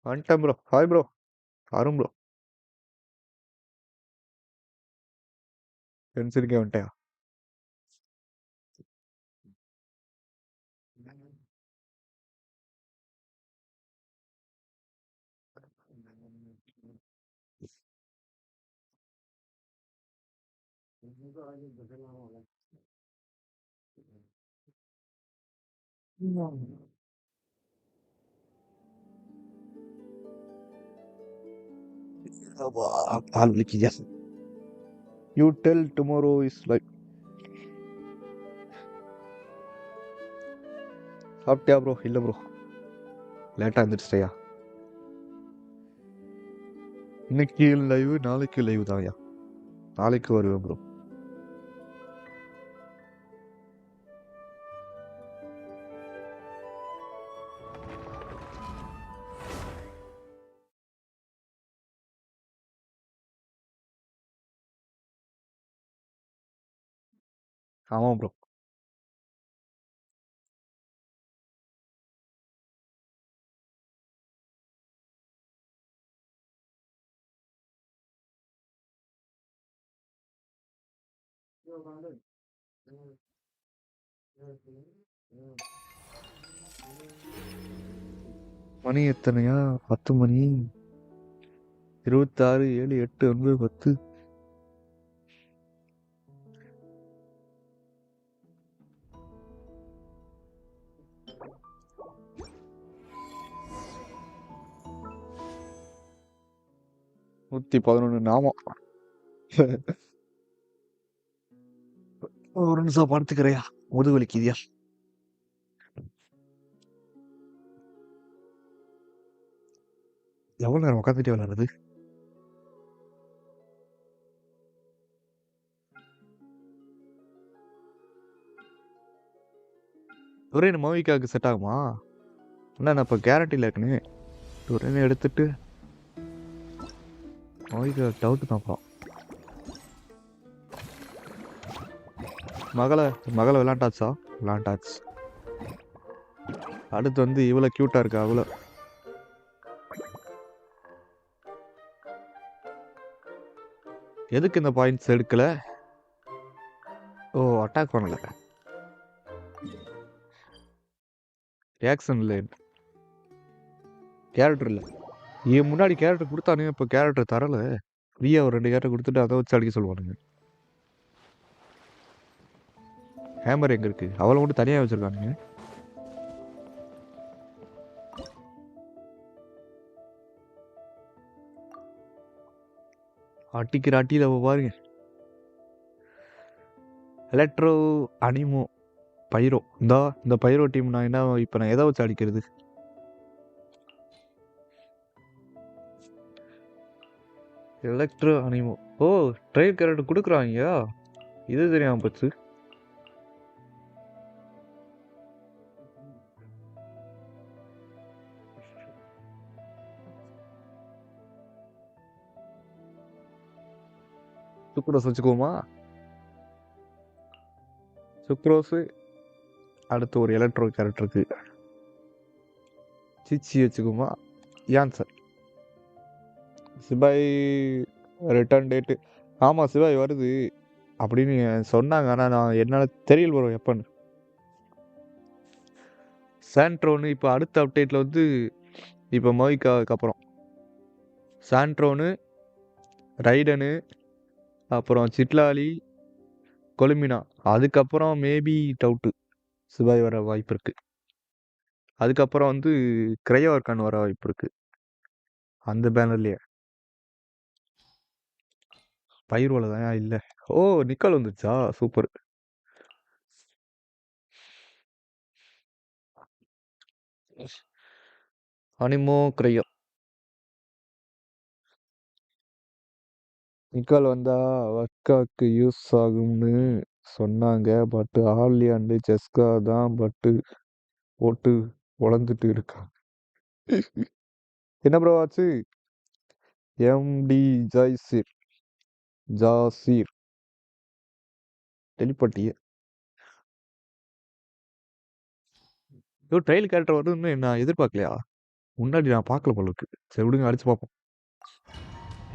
வந்துட்டேன் bro. Hi bro. Arun bro. கென்சினுக்கே வந்துட்டேன். கால் வலிக்குது. You tell tomorrow is like. சாப்பிட்டியா ப்ரோ? இல்லை ப்ரோ, லேட்டாக இருந்துச்சுயா. இன்னைக்கு லைவ், நாளைக்கு லைவ் தான்யா. நாளைக்கு வருவேன் ப்ரோ. ஆமாம் ப்ரோ. மணி எத்தனையா? 10 மணி. 26, 7, 8, 9, 10. நூத்தி 11 நாமம். ஒரு நிமிஷம் படுத்துக்கிறையா, முதுகு வலிக்குதியா. எவ்வளவு நேரம் உட்காந்துட்டே விளையாடுறது? ஒரே மோவிக்காவுக்கு செட் ஆகுமா? என்ன நான் இப்போ கேரண்டியில் இருக்கனே. ஒரே எடுத்துட்டு மோவிக்கா டவுட்டு தான் அப்புறம். மகளை விளாண்டாச்சா? விளாண்டாச்சு. அடுத்து வந்து இவ்வளோ க்யூட்டாக இருக்கா அவ்வளோ. எதுக்கு இந்த பாயிண்ட்ஸ் எடுக்கல? ஓ, அட்டாக் பண்ணல, ரியாக்ஷன் இல்லை, கேரக்டர் இல்லை. ஏன் முன்னாடி கேரக்டர் கொடுத்தானுங்க, இப்போ கேரக்டர் தரல. ஃப்ரீயா ஒரு 2 கேரக்டர் கொடுத்துட்டு அதை வச்சு அடிக்க சொல்லுவானுங்க. ஹேமர் எங்க இருக்கு? அவளை மட்டும் தனியாக வச்சிருக்கானுங்க. அட்டிக்கிற அட்டியில் பாருங்க. எலக்ட்ரோ, அனிமோ, பைரோ. இந்த பைரோ டீம் நான் என்ன இப்போ நான் எதை வச்சு அடிக்கிறது? எலக்ட்ரோ, அனிமோ. ஓ, ட்ரையல் கேரக்டர் கொடுக்குறாங்க. இது தெரியாம போச்சு. சுக்ரோஸ் வச்சுக்குவோமா? சுக்ரோஸு. அடுத்து ஒரு எலக்ட்ரோ கேரக்டருக்கு சிச்சி வச்சுக்குவோமா? ஏன் சார்? சிபாய் return date. ஆமாம், சிபாய் வருது அப்படின்னு சொன்னாங்க. ஆனால் நான் என்னால் தெரியல ப்ரோ எப்போன்னு. சாண்ட்ரோனு இப்போ அடுத்த அப்டேட்டில் வந்து இப்போ மோவிக்காவுக்கு அப்புறம் சாண்ட்ரோனு, ரைடனு, அப்புறம் சிட்லாலி, கொலுமினா. அதுக்கப்புறம் மேபி டவுட்டு சிபாய் வர வாய்ப்பு இருக்கு. அதுக்கப்புறம் வந்து கிரையோர்கான் வர வாய்ப்பு இருக்கு அந்த பேனர்லயே. பயிரோல தான் இல்லை. ஓ, நிக்கல் வந்துச்சா? சூப்பர். அனிமோ, கிரையோ. நிக்கல் வந்தா வர்க்காக்கு யூஸ் ஆகும்னு சொன்னாங்க. பட் ஆர்லி அண்டு ஜெஸ்கா தான் பட்டு போட்டு உழந்துட்டு இருக்காங்க. என்ன ப்ரோ ஆச்சு? எம்டி ஜாய்சீர், ஜாசீர் டெலிபட்டியே. ட்ரையல் கேரக்டர் வரும்னு நான் எதிர்பார்க்கலையா? முன்னாடி நான் பார்க்கல போல இருக்கு. சரி விடுங்க, அடிச்சு பார்ப்போம்.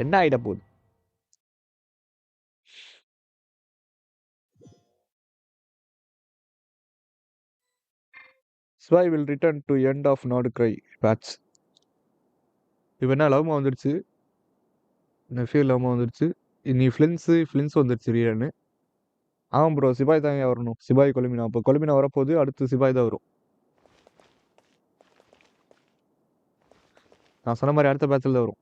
என்ன ஆயிட போகுது? ஸ்வை will return to end of not cry patch. இப்போ என்ன லவ்மா வந்துடுச்சு, நெஃபியூ லவ்மா வந்துடுச்சு. நீ ஃப்ளின்ஸ் வந்துடுச்சு ரீரன்னு. ஆமாம் ப்ரோ, சிபாய் தாங்க வரணும். சிபாய் கொலுமினா, இப்போ கொலுமினா வரப்போகுது, அடுத்து சிபாய் தான் வரும். நான் சொன்ன மாதிரி அடுத்த பேட்சில் தான் வரும்.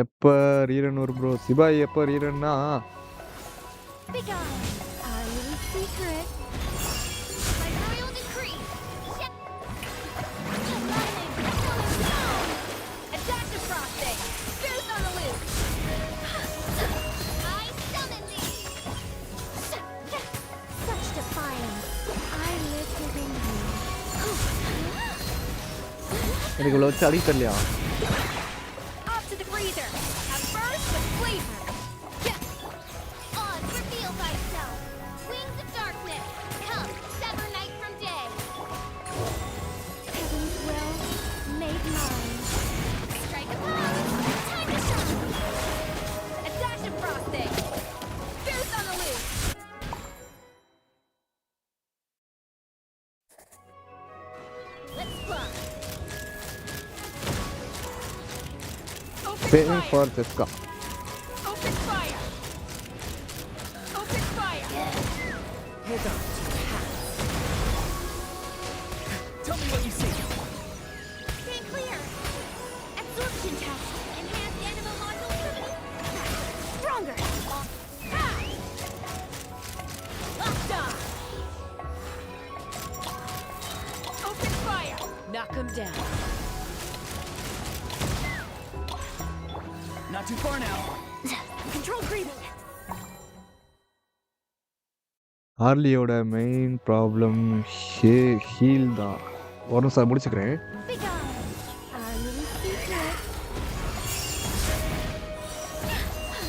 எப்போ ரீரன் வரும் ப்ரோ? சிபாய் எப்போ ரீரன்னா? எனக்கு இவ்வளோ வச்சு அடிக்க தெரியலையா? Paying for Jessica. Open fire. Open fire. Head on to pass. Tell me what you see. Stay clear. Absorption test. Enhanced animal module. Stronger. Locked on. Open fire. Knock him down. Not too far now. Control creeping. ஹார்லியோட main problem heal தான். ஒரு நிமிஷம் முடிச்சுக்கிறேன்.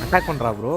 Attack பண்றா bro.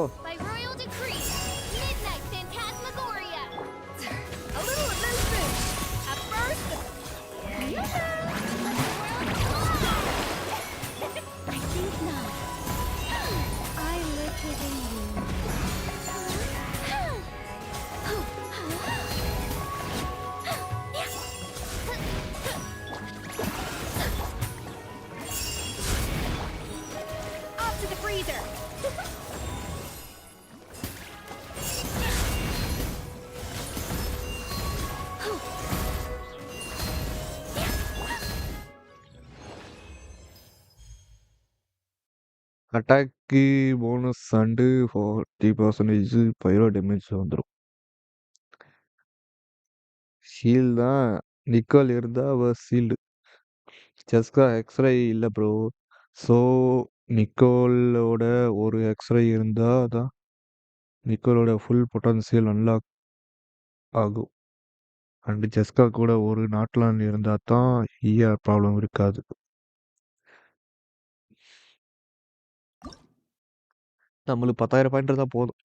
அட்டாக்கு bonus and 40% pyro damage வந்துடும். Shield தான். Nicole இருந்தா அவ ஷீல்டு. ஜெஸ்கா எக்ஸ்ரே இல்லை ப்ரோ. ஸோ நிக்கோலோட ஒரு எக்ஸ்ரே இருந்தா தான் நிக்கோலோட ஃபுல் பொட்டன்சியல் அன்லாக் ஆகும். அண்டு ஜெஸ்கா கூட ஒரு நாட்லாண்ட் இருந்தால் தான் ஈஆர் ப்ராப்ளம் இருக்காது. நம்மளுக்கு 10,000 பாயிண்ட் இருந்தால் போதும்.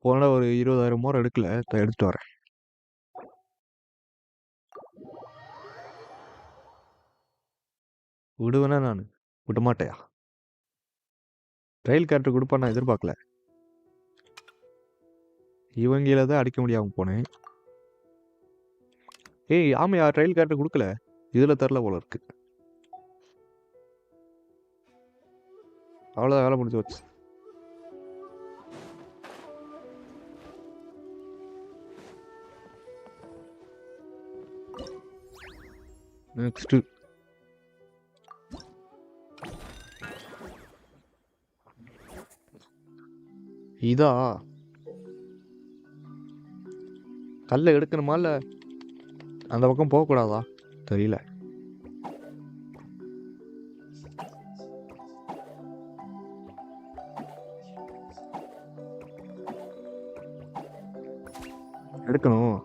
போனா ஒரு 20,000 மோர் எடுக்கல, எடுத்துட்டு வரேன். விடுவேனா? நான் விட மாட்டேயா? ட்ரையல் கேரக்டர் கொடுப்பா, நான் எதிர்பார்க்கல. இவங்கள தான் அடிக்க முடியாமல் போனேன். ஏய் ஆமையா, ட்ரையல் கேரக்டர் கொடுக்கல. இதில் தரல போல இருக்கு. அவ்வளோதான், வேலை முடிஞ்சு வச்சு. நெக்ஸ்ட்டு இதா கல்லை எடுக்கணுமா இல்லை அந்த பக்கம் போகக்கூடாதா தெரியல. எடுக்கணும்.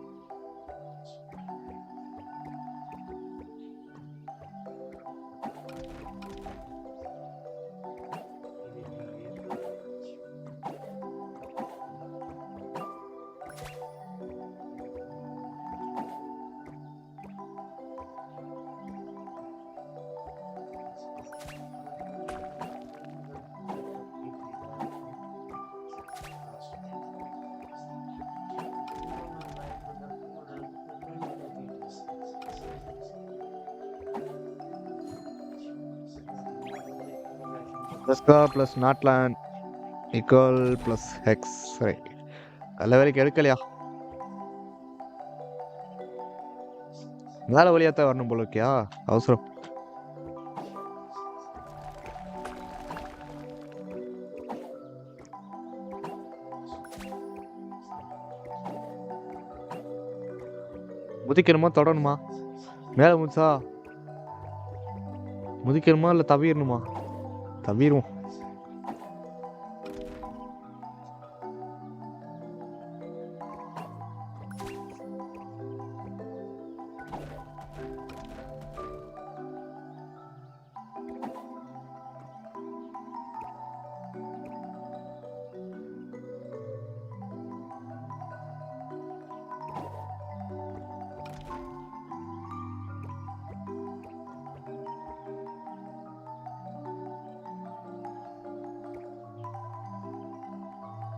ஜஸ்கா ப்ளஸ் நாட்லேண்ட் நிக்கோல் ப்ளஸ் ஹெக்ஸ். சரி, நல்ல வரைக்கும் எடுக்கலையா? மேலே வழியாத்தான் வரணும் போல இருக்கியா? அவசரம். முதிக்கணுமா தொடணுமா? மேலே முடிச்சா முதிக்கணுமா இல்லை தவிரணுமா? தவிரும்.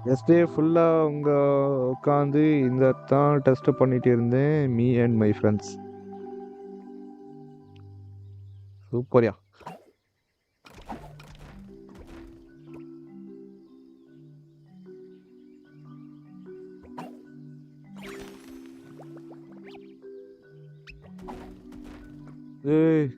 நெக்ஸ்ட் டே ஃபுல்லாக அவங்க உட்காந்து இந்த தான் டெஸ்ட் பண்ணிட்டு இருந்தேன். Me and my friends. சூப்பர்யா. ஏய்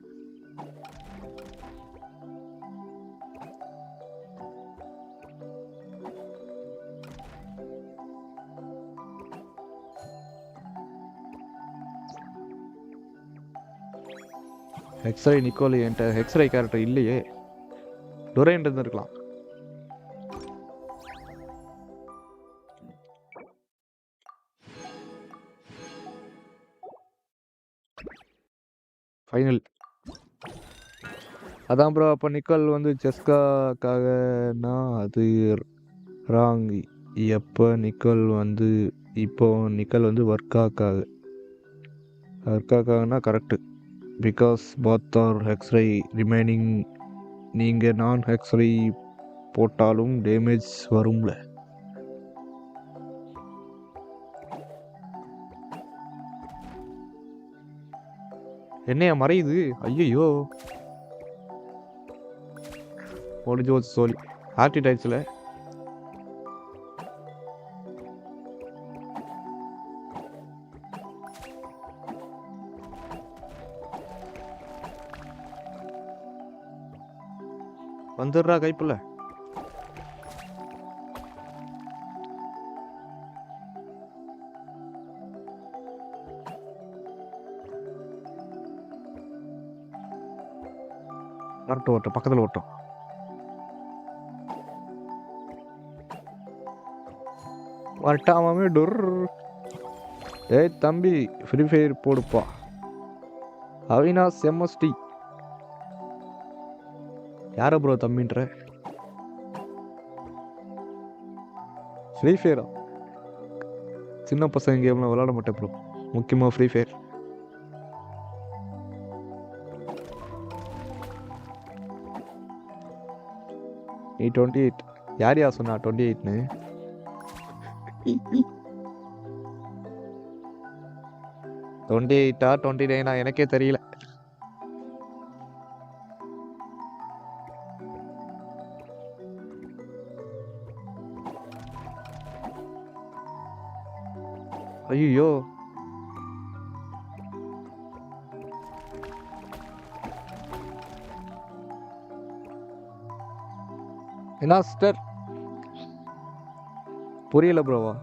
ஹெக்ஸ்ரை நிக்கோல் என்கிட்ட ஹெக்ஸ்ரை கேரக்டர் இல்லையே. டொரேன் இருந்திருக்கலாம். ஃபைனல் அதான் ப்ரோ. அப்போ நிக்கோல் வந்து ஜெஸ்காக்காகனா அது ராங். எப்போ நிக்கோல் வந்து இப்போ நிக்கோல் வந்து ஒர்க்காக்காகனா கரெக்டு. பிகாஸ் பாத் ஆர் ஹெக்ஸ்ரை ரிமைனிங். நீங்கள் நான் ஹெக்ஸ்ரை போட்டாலும் டேமேஜ் வரும்ல. என்னையா மறையுது? ஐயோ முடிஞ்சு வச்சு சொல்லி ஆக்டிட் ஆயிடுச்சுல. வந்துடுறா கைப்புல. கரெக்ட் ஓட்டம் பக்கத்தில் ஓட்டம். வரட்டாமே டொர். ஏய் தம்பி ஃப்ரீ ஃபயர் போடுப்பா. அவினாஸ் எம்எஸ்டி. யார ப்ரோ தம்பின்ற? ஃப்ரீ ஃபயரா? சின்ன பசங்க கேம்லாம் விளாட மாட்டேன் ப்ரோ, முக்கியமாக ஃப்ரீ ஃபயர். நீ 28 யார் சொன்னா 28ன்னு? 28ஆ 29ஆ எனக்கே தெரியல. ஐயோ என்ன சிஸ்டர் புரியல ப்ரோவா?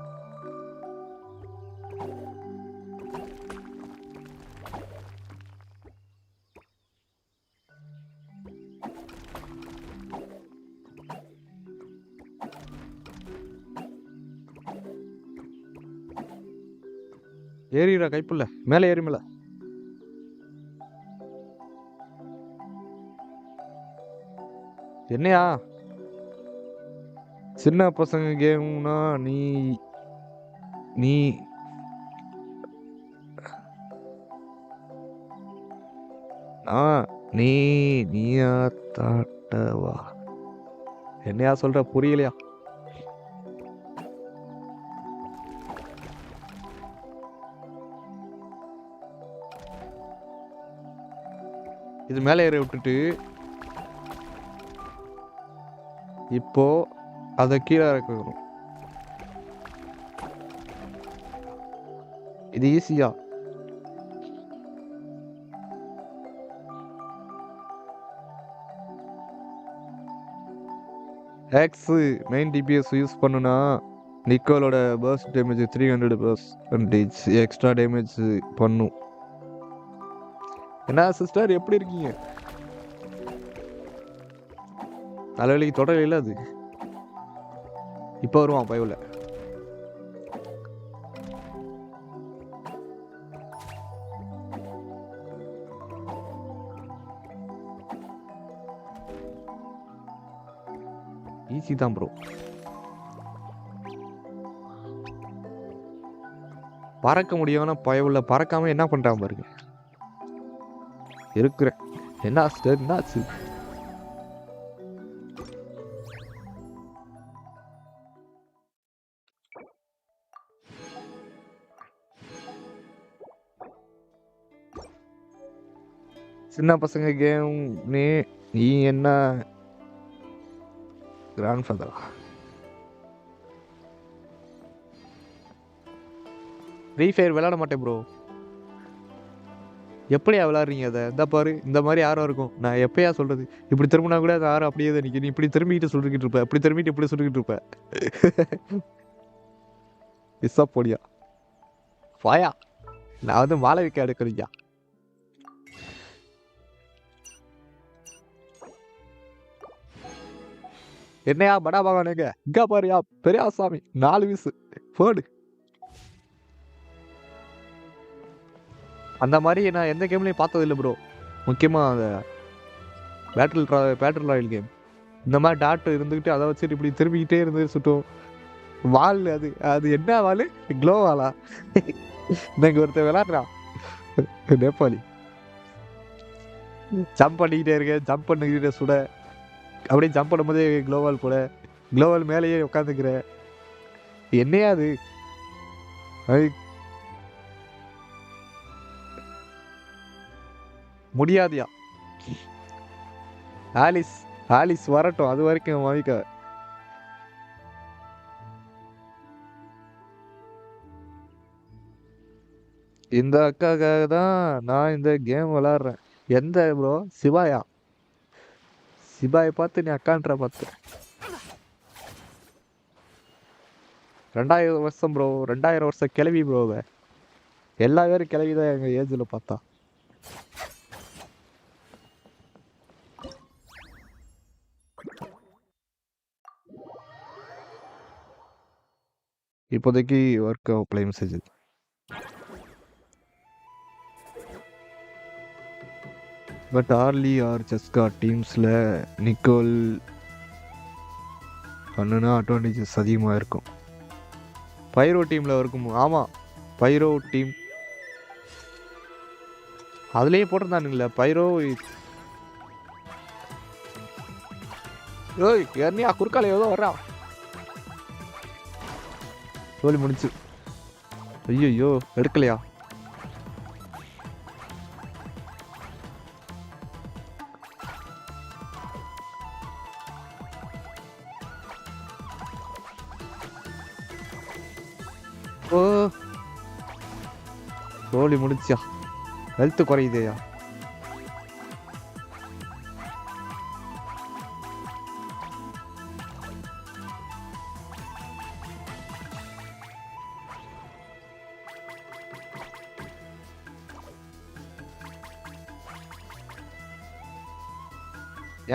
ஏறிடா கைப்புள்ள, மேலே ஏறி மேல. என்னையா சின்ன பசங்க கேம்னா நீ நீ நீ நீயா தாட்டவா? என்னையா சொல்ற புரியலையா? இது மேலே ஏறி விட்டுட்டு இப்போ அதை கீழே இறக்கணும். இது ஈஸியா? எக்ஸ் மெயின் டிபிஎஸ் யூஸ் பண்ணுனா நிக்கோலோட பர்ஸ்ட் டேமேஜ் 300% எக்ஸ்ட்ரா டேமேஜ் பண்ணும். என்ன சிஸ்டர் எப்படி இருக்கீங்க? தலைவலிக்கு தொடரல அது. இப்போ வருவான் பயவுல. ஈஸி தான் ப்ரோ. பறக்க முடியும்னா பயவுல பறக்காம என்ன பண்றான் பாருங்க. இருக்கிறேன். என்ன சிஸ்டர் என்னாச்சு? சின்ன பசங்க கேம் நீ என்ன கிராண்ட் ஃபாதரா? ஃப்ரீ ஃபயர் விளையாட மாட்டேன் ப்ரோ. எப்படியா விளையாடுறீங்க அதை? இந்த பாரு இந்த மாதிரி யாரும் இருக்கும். நான் எப்பயா சொல்றது? இப்படி திரும்பினா கூட அது யாரும் அப்படியே தான் நிற்க. நீ இப்படி திரும்பிட்டு சொல்லிக்கிட்டு இருப்ப, இப்படி திரும்பிட்டு இப்படி சொல்லிக்கிட்டு இருப்ப. இஸ்ஸா போடியா வாயா. நான் வந்து மாலை வைக்க எடுக்கிறீங்க. என்னையா படா பாகானுங்க இங்க பாருயா பெரியாசாமி 4 வீசு போடு. அந்த மாதிரி நான் எந்த கேம்லையும் பார்த்தது இல்லை ப்ரோ. முக்கியமாக அந்த பேட்டில் ராயல் கேம் இந்த மாதிரி டாட் இருந்துக்கிட்டு அதை வச்சுட்டு இப்படி திரும்பிக்கிட்டே இருந்து சுட்டும். வால் அது அது என்ன வால்? க்ளோ வாலா? இங்கே ஒருத்தர் விளாட்றான் நேபாளி. ஜம்ப் பண்ணிக்கிட்டே இருக்கேன், ஜம்ப் பண்ணிக்கிட்டே சுட, அப்படியே ஜம்ப் பண்ணும்போதே க்ளோவால் போட, க்ளோவால் மேலேயே உட்காந்துக்கிற. என்னையா அது? முடியாதியா? ஆலிஸ் வரட்டும், அது வரைக்கும் மவிக்க. இந்த அக்காக்காக தான் நான் இந்த கேம் விளாட்றேன். எந்த ப்ரோ? சிவாயா? சிவாயை பார்த்து நீ அக்கான்ற பார்த்து 2000 வருஷம் ப்ரோ. 2000 வருஷம் கிளவி ப்ரோவை. எல்லா பேரும் கிளவிதான் எங்கள் ஏஜில் பார்த்தா. இப்போதைக்கு work apply message. But early are செஸ்கா டீம்ஸில் நிக்கோல் பண்ணுனா அட்வான்டேஜஸ் அதிகமாக இருக்கும். பைரோ டீமில் இருக்கும். ஆமாம், பைரோ டீம் அதுலேயே போட்டிருந்தானுங்களே பைரோ. ஓய் யாருனியா குறுக்கால ஏதோ வர்றா. தோழி முடிச்சு. ஐயோ எடுக்கலையா? ஓ தோழி முடிச்சியா? ஹெல்த் குறையுதேயா?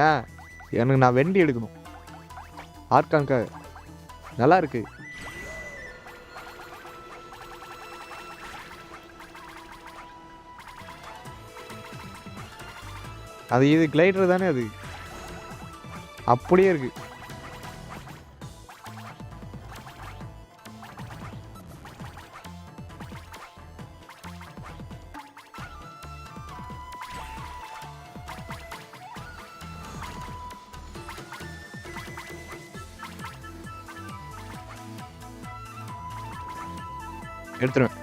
ஏன் எனக்கு நான் வெண்டி எடுக்கணும் ஆர்கான்காக. நல்லா இருக்கு. அது இது கிளைடர் தானே அது, அப்படியே இருக்கு. எடுத்துருவேன்.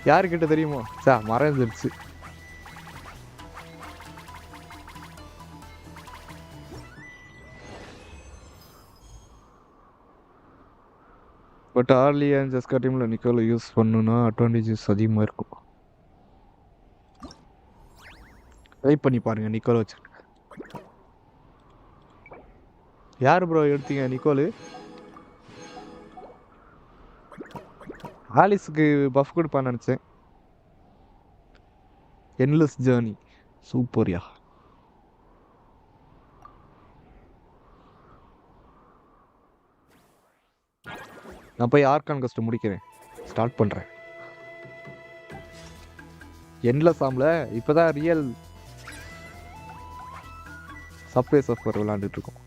யாருக்கிட்ட தெரியுமோ சார் மறைஞ்சிருச்சு. பட் ஆர்லி அண்ட் ஜஸ்கா டீம்ல நிக்கோல யூஸ் பண்ணுனா அட்வான்டேஜஸ் அதிகமாக இருக்கும். ட்ரை பண்ணி பாருங்க நிக்கோல வச்சு. யார் ப்ரோ எடுத்தீங்க நிக்கோலு? ஆலிஸுக்கு பஃப் கொடுப்பான்னு நினச்சேன். என்லெஸ் ஜேர்னி சூப்பர்யா. நான் போய் ஆர்கான் கஸ்ட் முடிக்கிறேன், ஸ்டார்ட் பண்ணுறேன். என்லெஸ் ஆம்ல இப்போதான் ரியல் சப்வே சஃபர் விளாண்டுட்டு இருக்கோம்.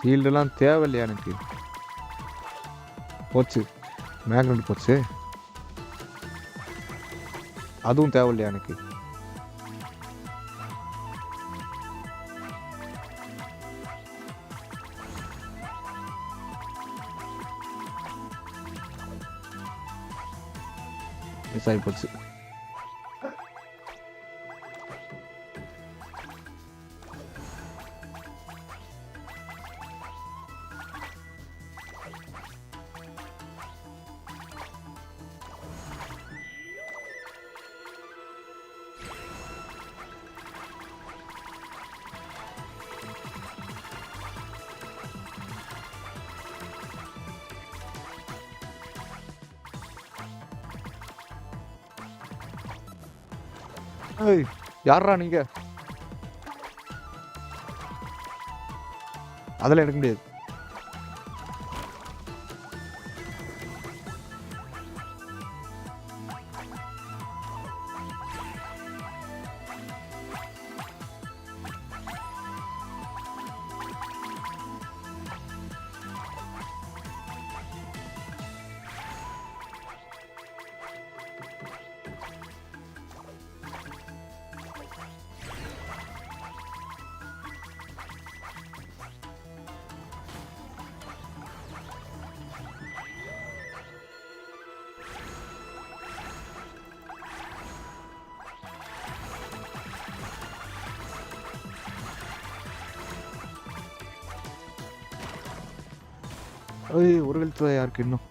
ஷீல்டெல்லாம் தேவையில்லையா எனக்கு? போச்சு மேக்னெட் போச்சு, அதுவும் தேவையில்லையா எனக்கு? மிஸ் ஆகி போச்சு. ஏய் யாரா நீங்க? அதெல்லாம் எடுக்க முடியாது. ஏய் ஒரு கழுத்து யாருக்கு இன்னும்?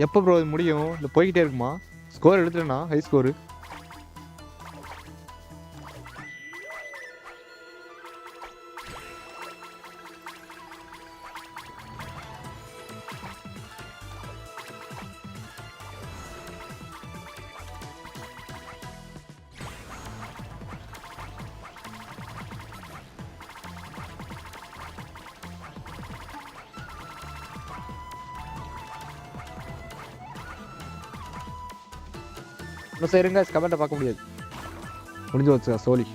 எப்போ ப்ரோ இது முடியும்? இல்லை போய்கிட்டே இருக்குமா? ஸ்கோர் எடுத்துட்டேண்ணா, ஹை ஸ்கோரு. சரிங்க கமெண்ட்டை பார்க்க முடியாது. முடிஞ்சு வச்சா சோலி.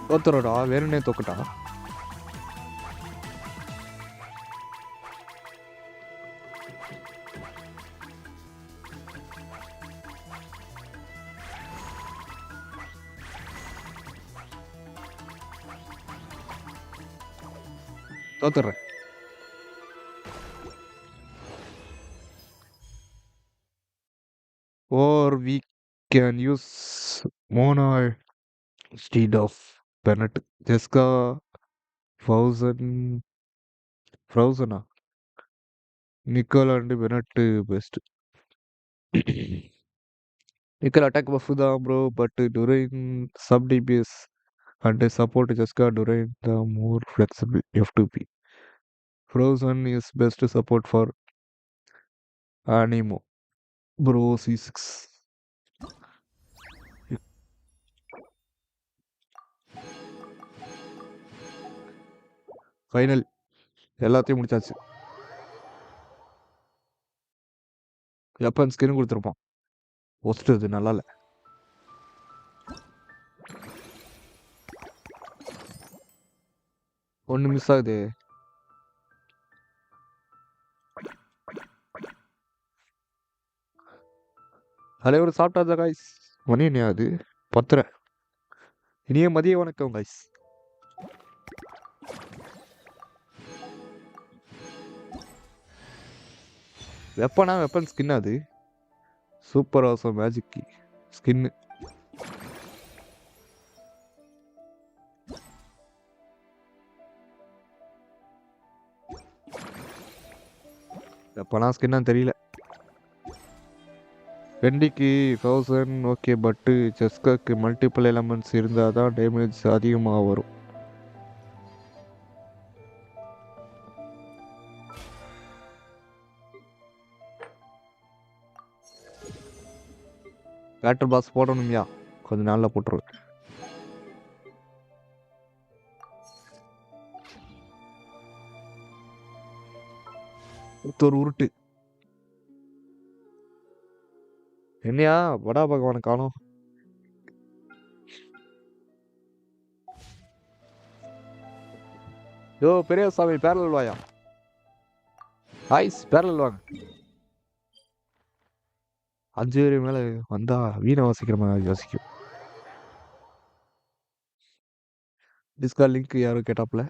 தோத்துறடா வேணும்னே தோக்கட்டா. தோத்துறேன். Or we can use Mona instead of Bennett. Jessica Frozen. Frozena. Nicole and Bennett best. Nicole attack buff da bro, but during sub DPS and support Jessica during the more flexible F2P. Frozen is best support for Animo. Bro C6. Final எல்லாத்தையும் முடிச்சாச்சு. Weapon skin கொடுத்துருப்பான். Worst அது நல்லா இல்லை. 1 miss ஆகுது. அனைவரும் சாப்பிட்டாதா guys? மணி என்ன ஆகுது? 10:30. இனிய மதிய வணக்கம் காய்ஸ். வெப்பன் ஸ்கின் அது. சூப்பர் ஆசம் மேஜிக் ஸ்கின்னு. வெப்பனா ஸ்கின்னு தெரியல. வெண்டிக்கு 1000 ஓகே, பட்டு செஸ்காக்கு மல்டிபிள் எலமெண்ட்ஸ் இருந்தால் தான் டேமேஜ் அதிகமாக வரும். பேட்டர் பாஸ் போடணும்யா, கொஞ்ச நாளில் போட்டுருவேன். ஒரு உருட்டு என்னையா வடா பகவானை காணோம். யோ பெரியசாமி பேரல் வாயா. ஐஸ் பேரல் வாங்க. 5 பேர் மேலே வந்தா வீணை வாசிக்கிற மாதிரி யோசிக்கும். டிஸ்கா லிங்க் யாரும் கேட்டாப்ல.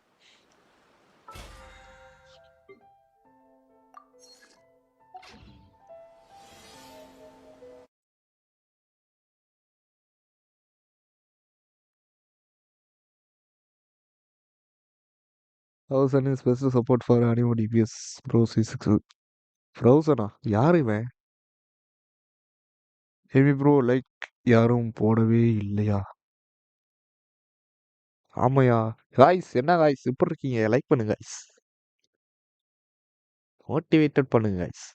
Frozen is best support for animo DPS Pro C6. Frozen-ஆ? யார் இவன்? ஹெவி ப்ரோ லைக் யாரும் போடவே இல்லையா? ஆமையா காய்ஸ், என்ன காய்ஸ் எப்படி இருக்கீங்க? லைக் பண்ணுங்க காய்ஸ், மோட்டிவேட்டட் பண்ணுங்க காய்ஸ்.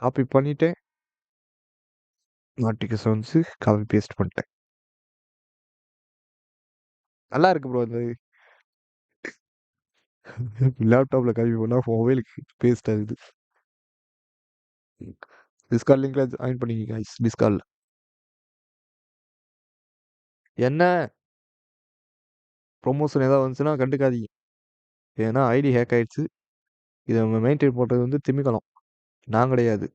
காப்பி பண்ணிட்டேன், நோட்டிஃபிகேஷன் வந்து காப்பி பேஸ்ட் பண்ணிட்டேன். நல்லா இருக்கு ப்ரோ. இந்த லேப்டாப்ல காப்பி பண்ணா மொபைலுக்கு பேஸ்ட் ஆகுது. டிஸ்கார்ட் லிங்க்ல ஜாயின் பண்ணிக்க காய்ஸ். டிஸ்கார்ட்ல என்ன ப்ரொமோஷன் ஏதாவது வந்துச்சுன்னா கண்டுக்காதீங்க. ஏன்னா ஐடி ஹேக் ஆயிடுச்சு. இதை மெயின்டைன் போட்டது வந்து திமிங்கலம், நான் கிடையாது.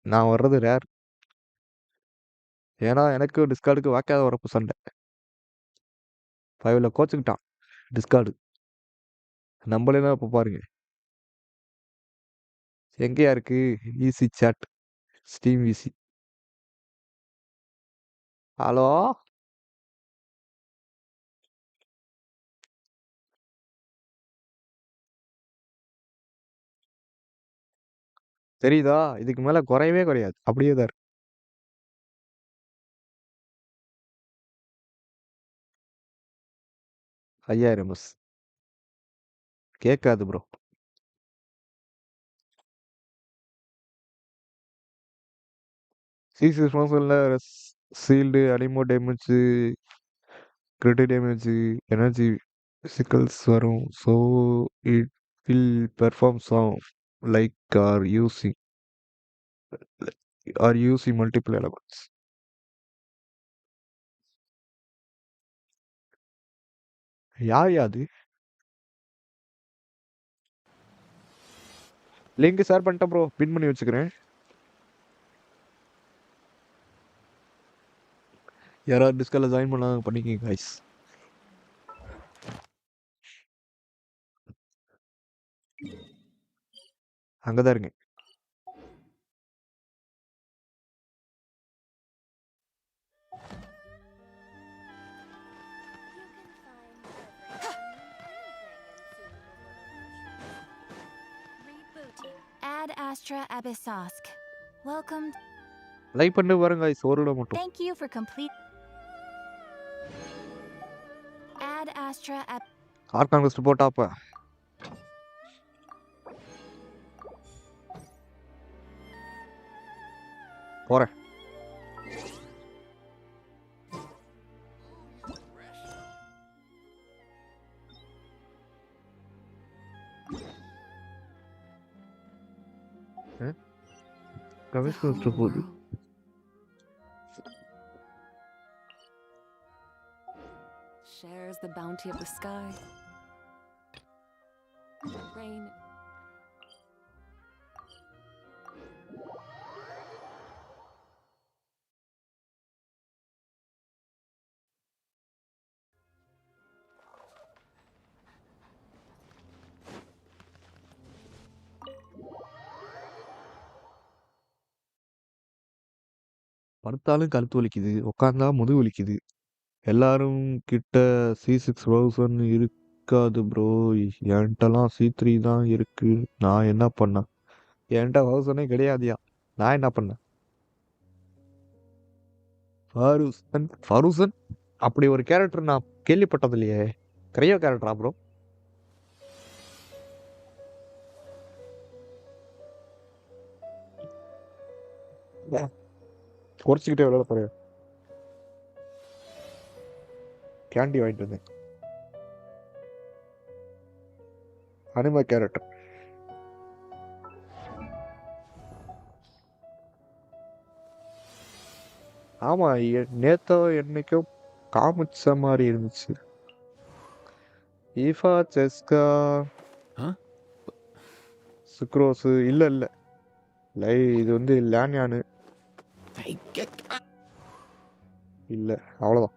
நான் வர்றது ரேர். ஏன்னா எனக்கு டிஸ்கார்டுக்கு வாக்காத வரப்பு சண்டை. 5ல கோச்சுக்கிட்டான் டிஸ்கார்டு. நம்மளேதான் இப்போ பாருங்க எங்கேயா இருக்கு ஈசி சாட், ஸ்டீம் விசி. ஹலோ தெரியுதா? இதுக்கு மேல குறையவே குறையாது, அப்படியே தான் இருக்கு. ஐயாயிரம் பஸ் கேட்காது bro. CC ஸ்பான்சர்ல sealed அனிமோ damage critic damage energy பிசிக்கல்ஸ் வரும். So it will perform sound like are using multiple elements. யார் யாது? லிங்க் ஷேர் பண்ணிட்டேன் ப்ரோ, பின் பண்ணி வச்சுக்கிறேன். யாராவது டிஸ்கல்ல ஜாயின் பண்ணாங்க பண்ணிக்கங்க கைஸ். அங்கதான் இருங்க. Ad Astra Abyssosk. Welcome. Like பண்ணி பாருங்க கைஸ், ஒரு விட மட்டும். Thank you for complete. Ad Astra Ab. Archon list போட்டாப்ப போறேன். கவிஸ் லிஸ்ட் போகுது. Shares the bounty of the sky. Rain. படுத்தாலும் கழுத்து வலிக்குது, உட்காந்தா முதுகு வலிக்குது. எல்லாரும் கிட்ட C6000 இருக்காது ப்ரோ. என்கிட்டலாம் C3 தான் இருக்கு. நான் என்ன பண்ணேன்? என்கிட்ட 1000 கிடையாதுயா. நான் என்ன பண்ணேன்? ஃபருசன் அப்படி ஒரு கேரக்டர் நான் கேள்விப்பட்டது இல்லையே. கிரையோ கேரக்டரா ப்ரோ? குறைச்சிக்கிட்டே விளையாட போறேன். கேண்டி வாங்கிட்டு வந்தேன். அனிமா கேரக்டர். ஆமா, நேத்தோ என்னைக்கோ காமிச்ச மாதிரி இருந்துச்சு. ஈஃபா செஸ்கா சுக்ரோஸ் இல்ல இல்ல இது வந்து லேன்யானு இல்ல, அவ்வளவுதான்.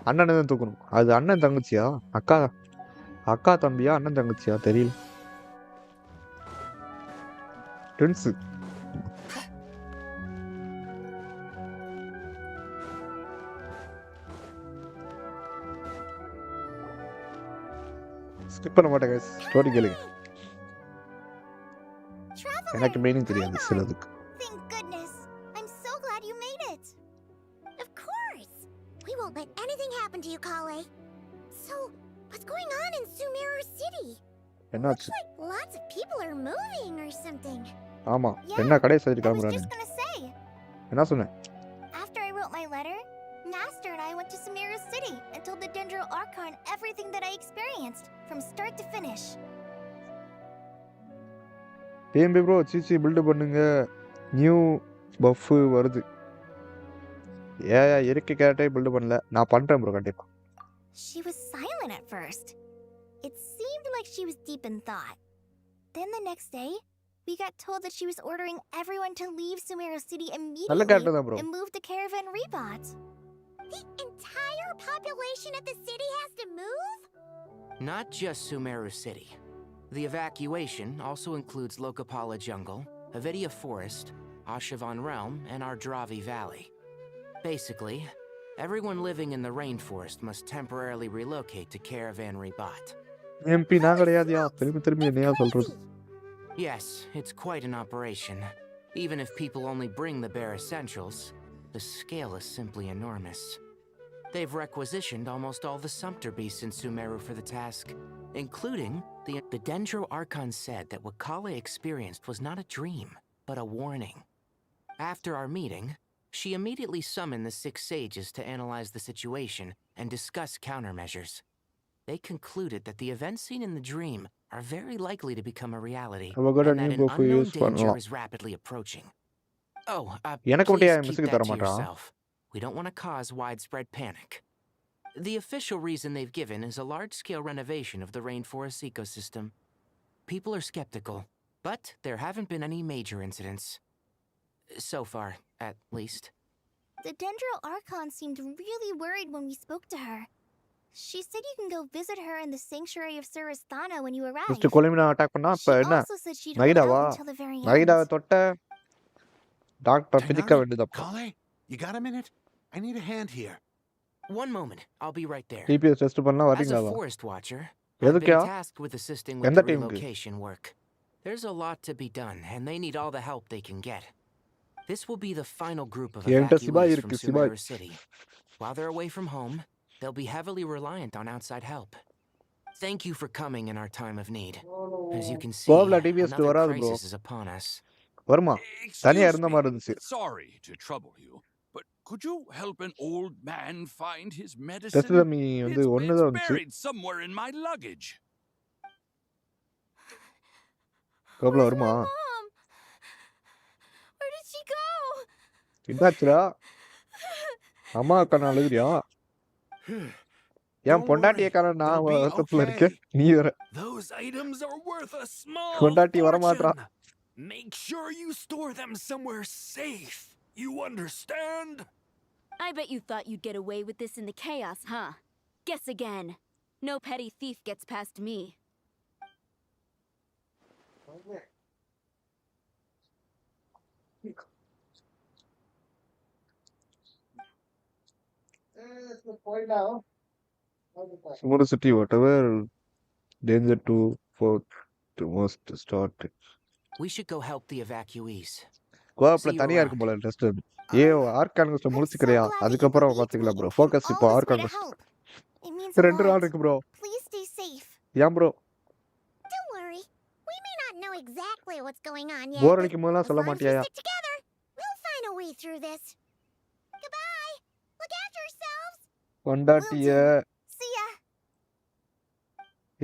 அண்ணனை தான் தூக்கணும். அது அண்ணன் தங்கச்சியா, அக்கா அக்கா தம்பியா, அண்ணன் தங்கச்சியா தெரியல. ட்வின்ஸ். ஸ்கிப் பண்ண மாட்டேங்க, ஸ்டோரி கேளுங்க. எனக்கு மீனிங் தெரியாது சிலதுக்கு. Thank goodness. I'm so glad you made it. Of course. We won't let anything happen to you, Kale. So, what's going on in Sumeru City? என்னாச்சு? Like lots of people are moving or something. ஆமா, என்ன கடை side I was கிளம்புறானு just gonna say. என்ன சொன்னேன்? After I wrote my letter, Master and I went to Sumeru City and told the Dendro Archon everything that I experienced, from start to finish. TMP bro CC build பண்ணுங்க, new buff வருது. இருக்க கேரக்டரை build பண்ணல, நான் பண்றேன் bro கண்டிப்பா. She was silent at first. It seemed like she was deep in thought. Then the next day, we got told that she was ordering everyone to leave Sumeru City நல்ல immediately character தான் bro. and move to Caravan Rebot. The entire population of the city has to move? Not just Sumeru City. The evacuation also includes Lokapala Jungle, Avidia Forest, Ashavan Realm, and Ardravi Valley. Basically, everyone living in the rainforest must temporarily relocate to Caravan Rebot. MP நான் கிடையாதுயா, திரும்பி திரும்பி என்னையா சொல்றது? Yes, it's quite an operation. Even if people only bring the bare essentials, the scale is simply enormous. They've requisitioned almost all the Sumpter beasts in Sumeru for the task, including the Dendro Archon said that what Kale experienced was not a dream, but a warning. After our meeting, she immediately summoned the 6 sages to analyze the situation and discuss countermeasures. They concluded that the events seen in the dream are very likely to become a reality, நம்ம கூட and new that an puff unknown use danger பண்ணலாம். is rapidly approaching. Oh, எனக்கு மட்டும் please ஏன் keep மிஸ்ஸுக்கு that தர to மாட்டான்? yourself. We don't want to cause widespread panic. The official reason they've given is a large-scale renovation of the rainforest ecosystem. People are skeptical, but there haven't been any major incidents. So far, at least. The Dendro Archon seemed really worried when we spoke to her. She said you can go visit her in the sanctuary of Surasthana when you arrive. First Columbina attack பண்ணா She இப்ப என்ன? also said she'd hold out நைடாவா? until the very end. நைடாவை தொட்ட doctor பிதிக்க Tenari, வேண்டியதப்போ. Kale, you got a minute? I need a hand here. One moment, I'll be right there. DPS test பண்ணா As a வரீங்களாவா? forest watcher, I've எதுக்குயா? been tasked with assisting with எந்த the டீமுக்கு? relocation work. There's a lot to be done, and they need all the help they can get. This will be the final group of என்கிட்ட சிபாய் evacuees இருக்கு, from சிபாய். Sumeru City. While they're away from home, they'll be heavily reliant on outside help. Thank you for coming in our time of need. As you can see, கோப்ல DPS another வராது bro. crisis is upon us. வருமா? தனியா இருந்த மாதிரி இருந்துச்சு. Sorry to trouble you, but could you help an old man find his medicine? டெஸ்ட்ல me வந்து ஒன்னு தான் It's வந்துச்சு. buried somewhere in my luggage. கோப்ல Where's வருமா? my mom? Where did she go? என்னாச்சுடா? அம்மா அக்கா அழுகுறியா? என் பொண்டாட்டிய காண நான் They'll be வருத்தத்துல okay. இருக்கேன். நீ வேற. Those items are worth a small பொண்டாட்டி வரமாட்றா. fortune. Make sure you store them somewhere safe. You understand? I bet you thought you'd get away with this in the chaos, huh? Guess again. No petty thief gets past me. Sumeru City, whatever danger to for the most start. We should go help the evacuees. கோப்ல See you தனியா around. இருக்கும் போல test. Archon quest I'm so முடிச்சுக்கறியா? glad that you அதுக்கப்புறம் believed பாத்துக்கலாம் me bro. and focus came இப்போ all this way Archon to கோஸ்ட். help. It means a 2 நாள் lot. இருக்கு ப்ரோ. Please stay safe. ஏன் bro? Don't worry. We may not know exactly what's going on yet. Bore but அடிக்கும் போதெல்லாம் as சொல்ல long as we மாட்டியா? stick together, we'll find a way through this. Goodbye. Look after yourselves. பொண்டாட்டிய See ya.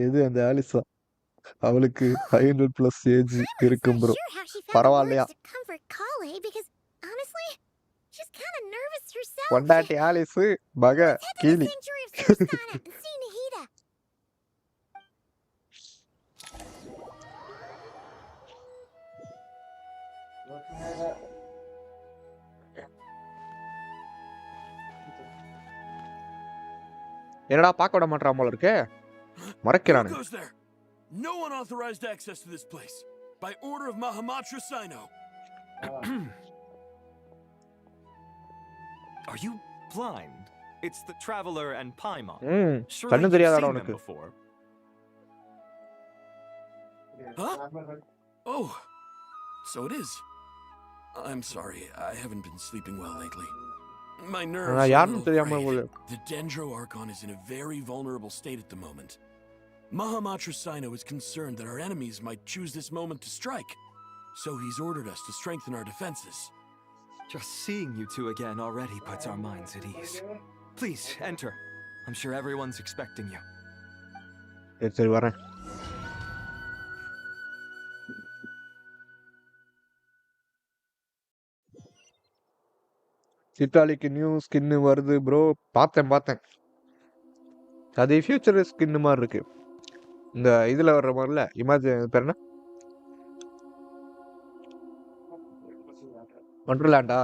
எது அந்த ஆலிசா? அவளுக்கு 500+ age I'm not இருக்கும் so bro. sure how she found the பரவாயில்லையா? words to comfort Kale because honestly, she's kind of nervous herself. பொண்டாட்டி Alice மக Let's head to the கீழி. sanctuary of Surasthana and see Nahida. என்னடா பார்க்க விட மாட்டறான் போல இருக்கே. Who மறைக்கிறானே. goes there? No unauthorized access to this place. By order of Mahamatra Sino. Are you blind? It's the Traveler and Paimon. Surely கண்ணு you've தெரியாதாடா seen them உனக்கு. before. Huh? Oh, so it is. I'm sorry, I haven't been sleeping well lately. My nerves are a யாருன்னு little தெரியாம frayed. போல. The Dendro Archon is in a very vulnerable state at the moment. Mahamatra Sino is concerned that our enemies might choose this moment to strike. So he's ordered us to strengthen our defenses. Just seeing you two again already puts our minds at ease. Please, enter. I'm sure everyone's expecting you. சரி வரேன். சிட்டாலிக்கு new skin வருது bro. பார்த்தேன். அது future skin மாதிரி இருக்கு. இந்த இதுல வர்ற மாதிரில இமேஜின் பேர் என்ன? ஒண்டர்லேண்டா?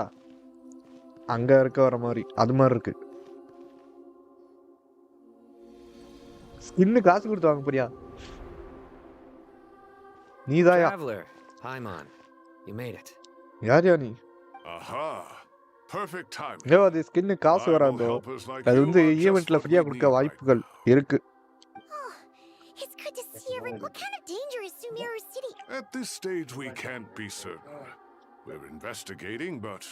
அங்க இருக்க வர மாதிரி அது மாதிரி இருக்கு. ஸ்கின்னு காசு கொடுத்து வாங்க போறியா? நீதாயா? Traveler, Paimon, you made it. யாரியா நீ? Aha! Perfect timing. ஏதோ அது ஸ்கின்னு காசு Bible வராதோ. helpers like அது you வந்து are just ஈவென்ட்ல what ஃப்ரீயா we கொடுக்க need right வாய்ப்புகள் now. இருக்கு. Oh, it's good to see everyone. What kind of danger is Sumeru City? At this stage, we can't be certain. We're investigating, but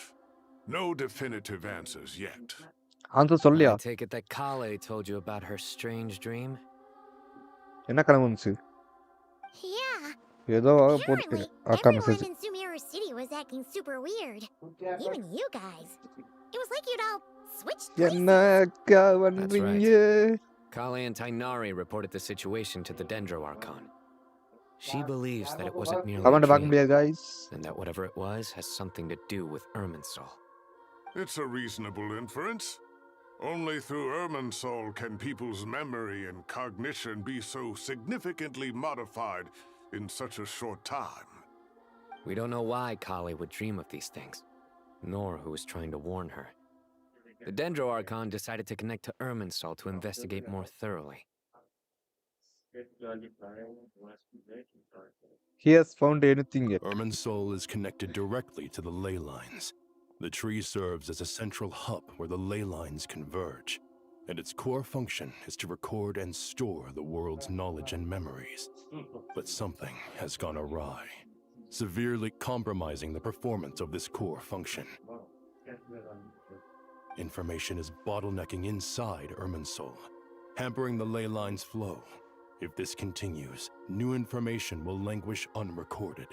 no definitive answers yet. Answer சொல்லியா? I take it that Kale told you about her strange dream? என்ன கிளம்பு வந்துச்சு? Yeah. ஏதோ Apparently, போட்டு அக்கா everyone message. in Sumeru City was was acting super weird. Even you guys. It was like you'd all switched என்னக்கா That's பண்றீங்க? right. Kale and Tainari reported the situation to the Dendro Archon. She believes that it wasn't merely a comment பார்க்க dream, முடியாது guys. and that whatever it was has something to do with Irminsul. It's a reasonable inference. Only through Irminsul can people's memory and cognition be so significantly modified in such a short time. We don't know why Kale would dream of these things, nor who was trying to warn her. The Dendro Archon decided to connect to Irminsul to investigate more thoroughly. He has found anything yet? Irminsul is connected directly to the ley lines. The tree serves as a central hub where the ley lines converge, and its core function is to record and store the world's knowledge and memories. But something has gone awry, severely compromising the performance of this core function. Information is bottlenecking inside Irminsul, hampering the ley line's flow. If this continues, new information will languish unrecorded,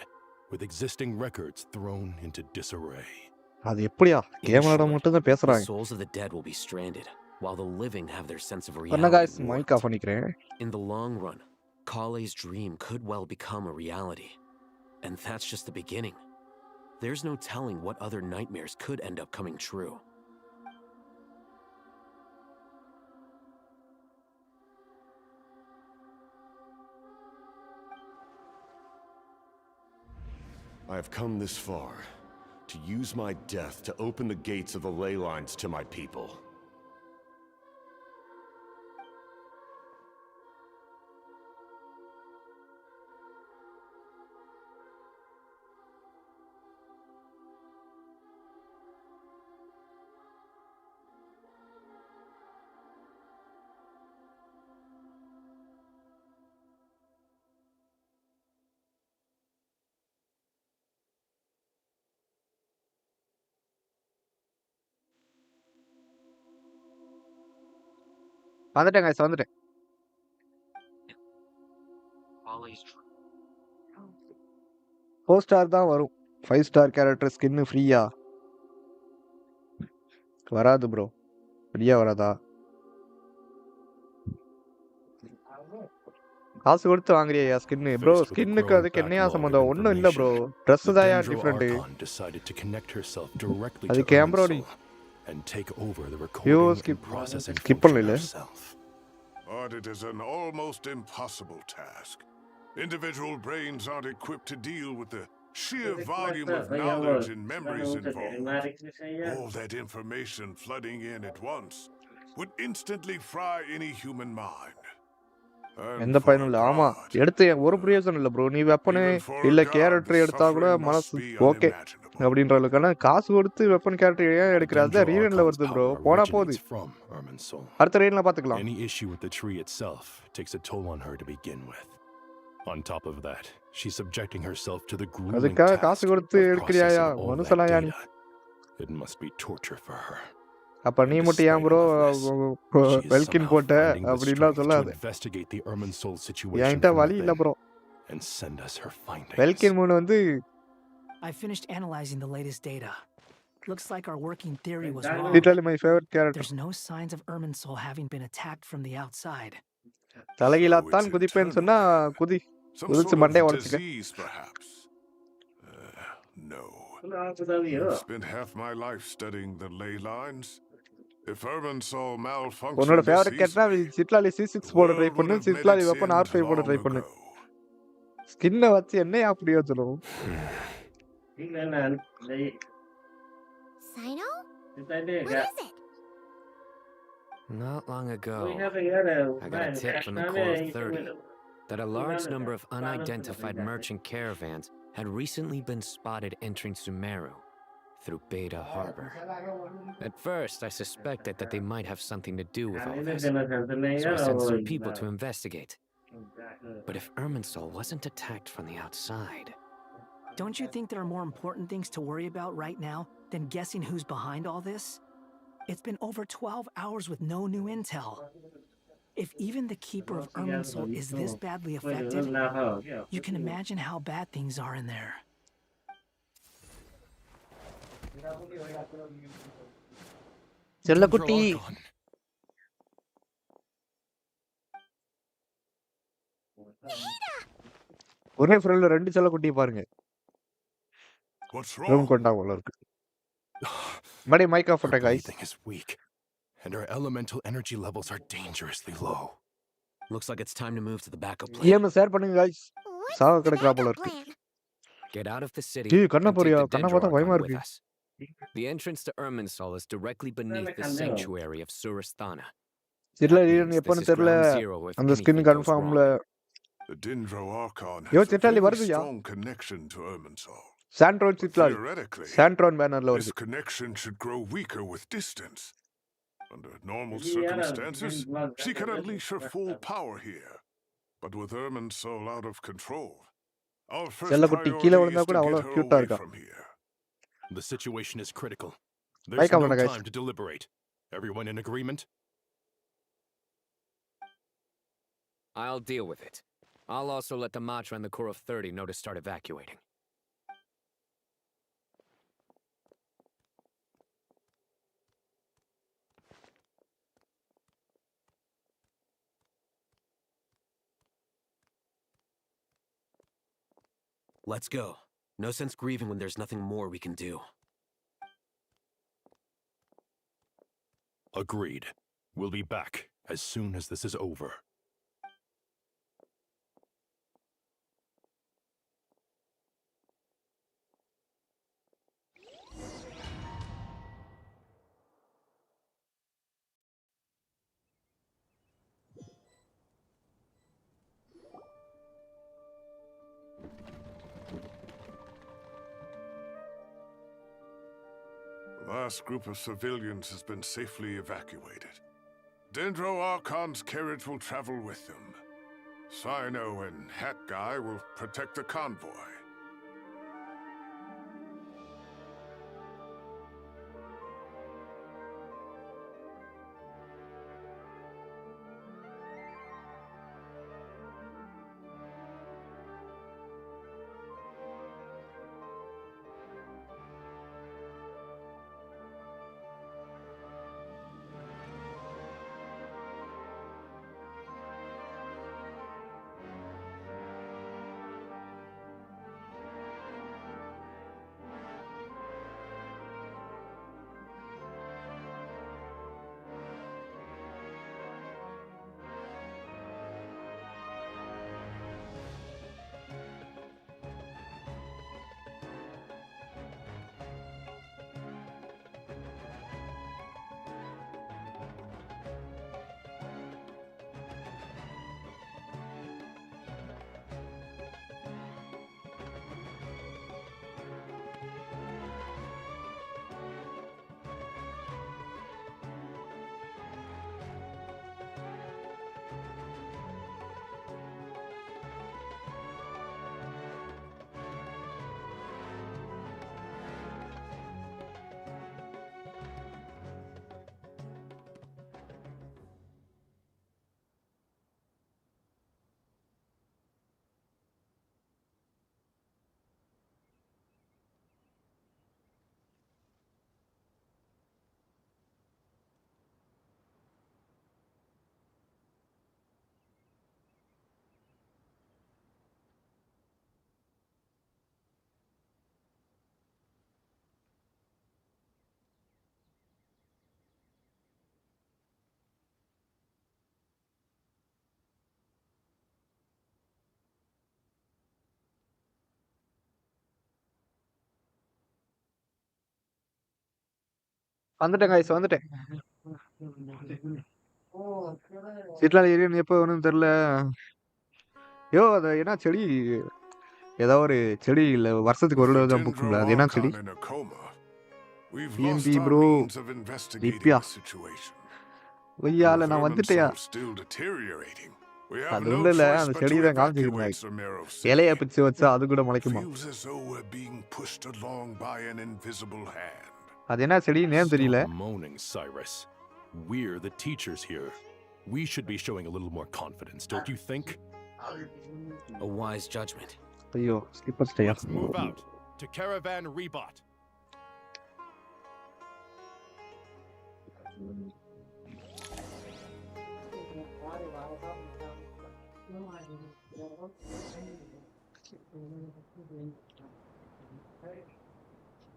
with existing records thrown into disarray. அது எப்படியா game விளையாட மட்டும் தான் The பேசுறாங்க. souls of the dead will be stranded, while the living have their sense of என்ன guys reality mic warped. Off பண்ணிக்கிறேன். In the long run, Kale's dream could well become a reality. And that's just the beginning. There's no telling what other nightmares could end up coming true. I have come this far to use my death to open the gates of the ley lines to my people. வந்துட்டேன் guys வந்துட்டேன். 4 star தான் வரும். 5 star character skin ஃப்ரீயா? வராது bro. ஃப்ரீயா வராதா? காசு கொடுத்து வாங்குறியா ஸ்கின் ப்ரோ? ஸ்கின்னுக்கு அதுக்கு என்னையா சம்பந்தம்? ஒன்றும் இல்லை ப்ரோ. ட்ரெஸ் தான் யார் டிஃப்ரெண்ட். அது கேமரா நீ skip பண்ணல. But it is an almost impossible task. Individual brains aren't equipped to deal with the sheer volume of knowledge and memories involved. All that information flooding in at once would instantly fry any human mind. எந்த பயனும் இல்லை. ஆமா எடுத்து ஒரு பிரயோஜனம் இல்லை bro. நீ weapon இல்ல கேரக்டர் எடுத்தா கூட மனசு ஓகே அப்படின்ற அளவுக்கான காசு கொடுத்து வெப்பன் கேரக்டர் ஏன் எடுக்கிறாரு? ரீவன்ல வருது ப்ரோ. போனா போகுது. அடுத்த ரீவன்ல பாத்துக்கலாம். Any issue with the tree itself takes a toll on her to begin with. On top of that, she's subjecting herself to the grueling அதுக்காக task காசு of கொடுத்து எடுக்கிறியா? processing all that மனுஷனாயா நீ? data. It must be torture for her. அப்ப நீ மட்டும் ஏன் bro வெல்கின் போட்ட அப்படின்லாம் சொல்லாது. Investigate the Irminsul என்கிட்ட situation வழி இல்ல bro. and send us her findings. வெல்கின் மூணு வந்து I finished analyzing the latest data. Looks like our working theory was wrong. literally my favorite character. There's no signs of Irminsul having been attacked from the outside. தலைகீழாத்தான் குதிப்பேன்னு சொன்னா குதி. குதிச்சு மண்டைய உடைச்சுக்க. No. I've spent half my life studying the ley lines. If Irminsul malfunctioned, உன்னோட favourite character சிட்லாலி C6 போட try பண்ணு. சிட்லாலி weapon R5 போட try பண்ணு. ஸ்கின்னை வச்சு என்னையா அப்படியே சொல்லுவோம். Sino? What is it? Not long ago, I got a tip from the Core 30 that a large number of unidentified merchant caravans had recently been spotted entering Sumeru through Beta Harbor. At first, I suspected that they might have something to do with all this, so I sent some people to investigate. But if Irminsul wasn't attacked from the outside... Don't you think there are more important things to worry about right now than guessing who's behind all this? It's been over 12 hours with no new intel. If even the keeper of Irminsul is this badly affected, you can imagine how bad things are in there. செல்லக்குட்டி ஒரே ஃப்ரெண்ட்ல 2 செல்லக்குட்டியை பாருங்க. Room கொண்டா போல இருக்கு. மடி mic of பண்ண guys. Breathing is weak and our elemental energy levels are dangerously low. Looks like it's time to move to the backup plan. EM share பண்ணுங்க guys. சாவ கிடக்குறா போல இருக்கு. Get out of the city டேய் கண்ணா and போறியா? take the கண்ணா பார்த்தா Dendro பயமா Archon with இருக்கு. us. The entrance to Irminsul is directly beneath the sanctuary of Surasthana. சிட்ல That லீடன் means எப்பன்னு this is தெரியல. ground zero if அந்த ஸ்கின் anything goes கன்ஃபார்ம்ல wrong. The Dendro Archon yo has a Citlali very வருதுயா. strong connection to Irminsul. Sandrone But Citlali. theoretically, Sandrone பேனர்ல this வருது. connection should grow weaker with distance. Under normal circumstances, she can unleash her full power here. But with Irminsul out of control, our first செல்லக்குட்டி கீழ priority விழுந்தா is கூட to அவ்வளவு get her கியூட்டா away இருக்கா. from here. The situation is critical. There's mic off no பண்ண guys. time to deliberate. Everyone in agreement? I'll deal with it. I'll also let the Matra and the Core of 30 know to start evacuating. Let's go. No sense grieving when there's nothing more we can do. Agreed. We'll be back as soon as this is over. The last group of civilians has been safely evacuated. Dendro Archon's carriage will travel with them. Sino and Hat Guy will protect the convoy. வந்துட்டேன் guys வந்துட்டேன். சிட்லாலி Aryan எப்போ வரும்னு தெரியல. யோ அது என்ன செடி? ஏதோ ஒரு செடி இல்ல வருஷத்துக்கு ஒரு With the தடவை தான் Dendro பூக்கும்ல. அது என்ன செடி? Archon in a coma, we've TMP lost our bro. means of investigating Dipya. the situation. ஒய்யால With நான் வந்துட்டேயா? Irminsul still deteriorating, we have அது no ஒண்ணும் இல்ல. choice அந்த but செடி to தான் காமிச்சிட்டு evacuate இருந்தாங்க. Sumeru இலைய City. பிச்சு வச்சா அது கூட முளைக்குமா? Feels as though we're being pushed along by an invisible hand. அது என்ன செடி நேம் தெரியல. Stop moaning, Cyrus. We're the teachers here. We should be showing a little more confidence, don't you think? A wise judgment. ஐயோ slipper ஸ்டேயா. Let's move out to Caravan Rebot.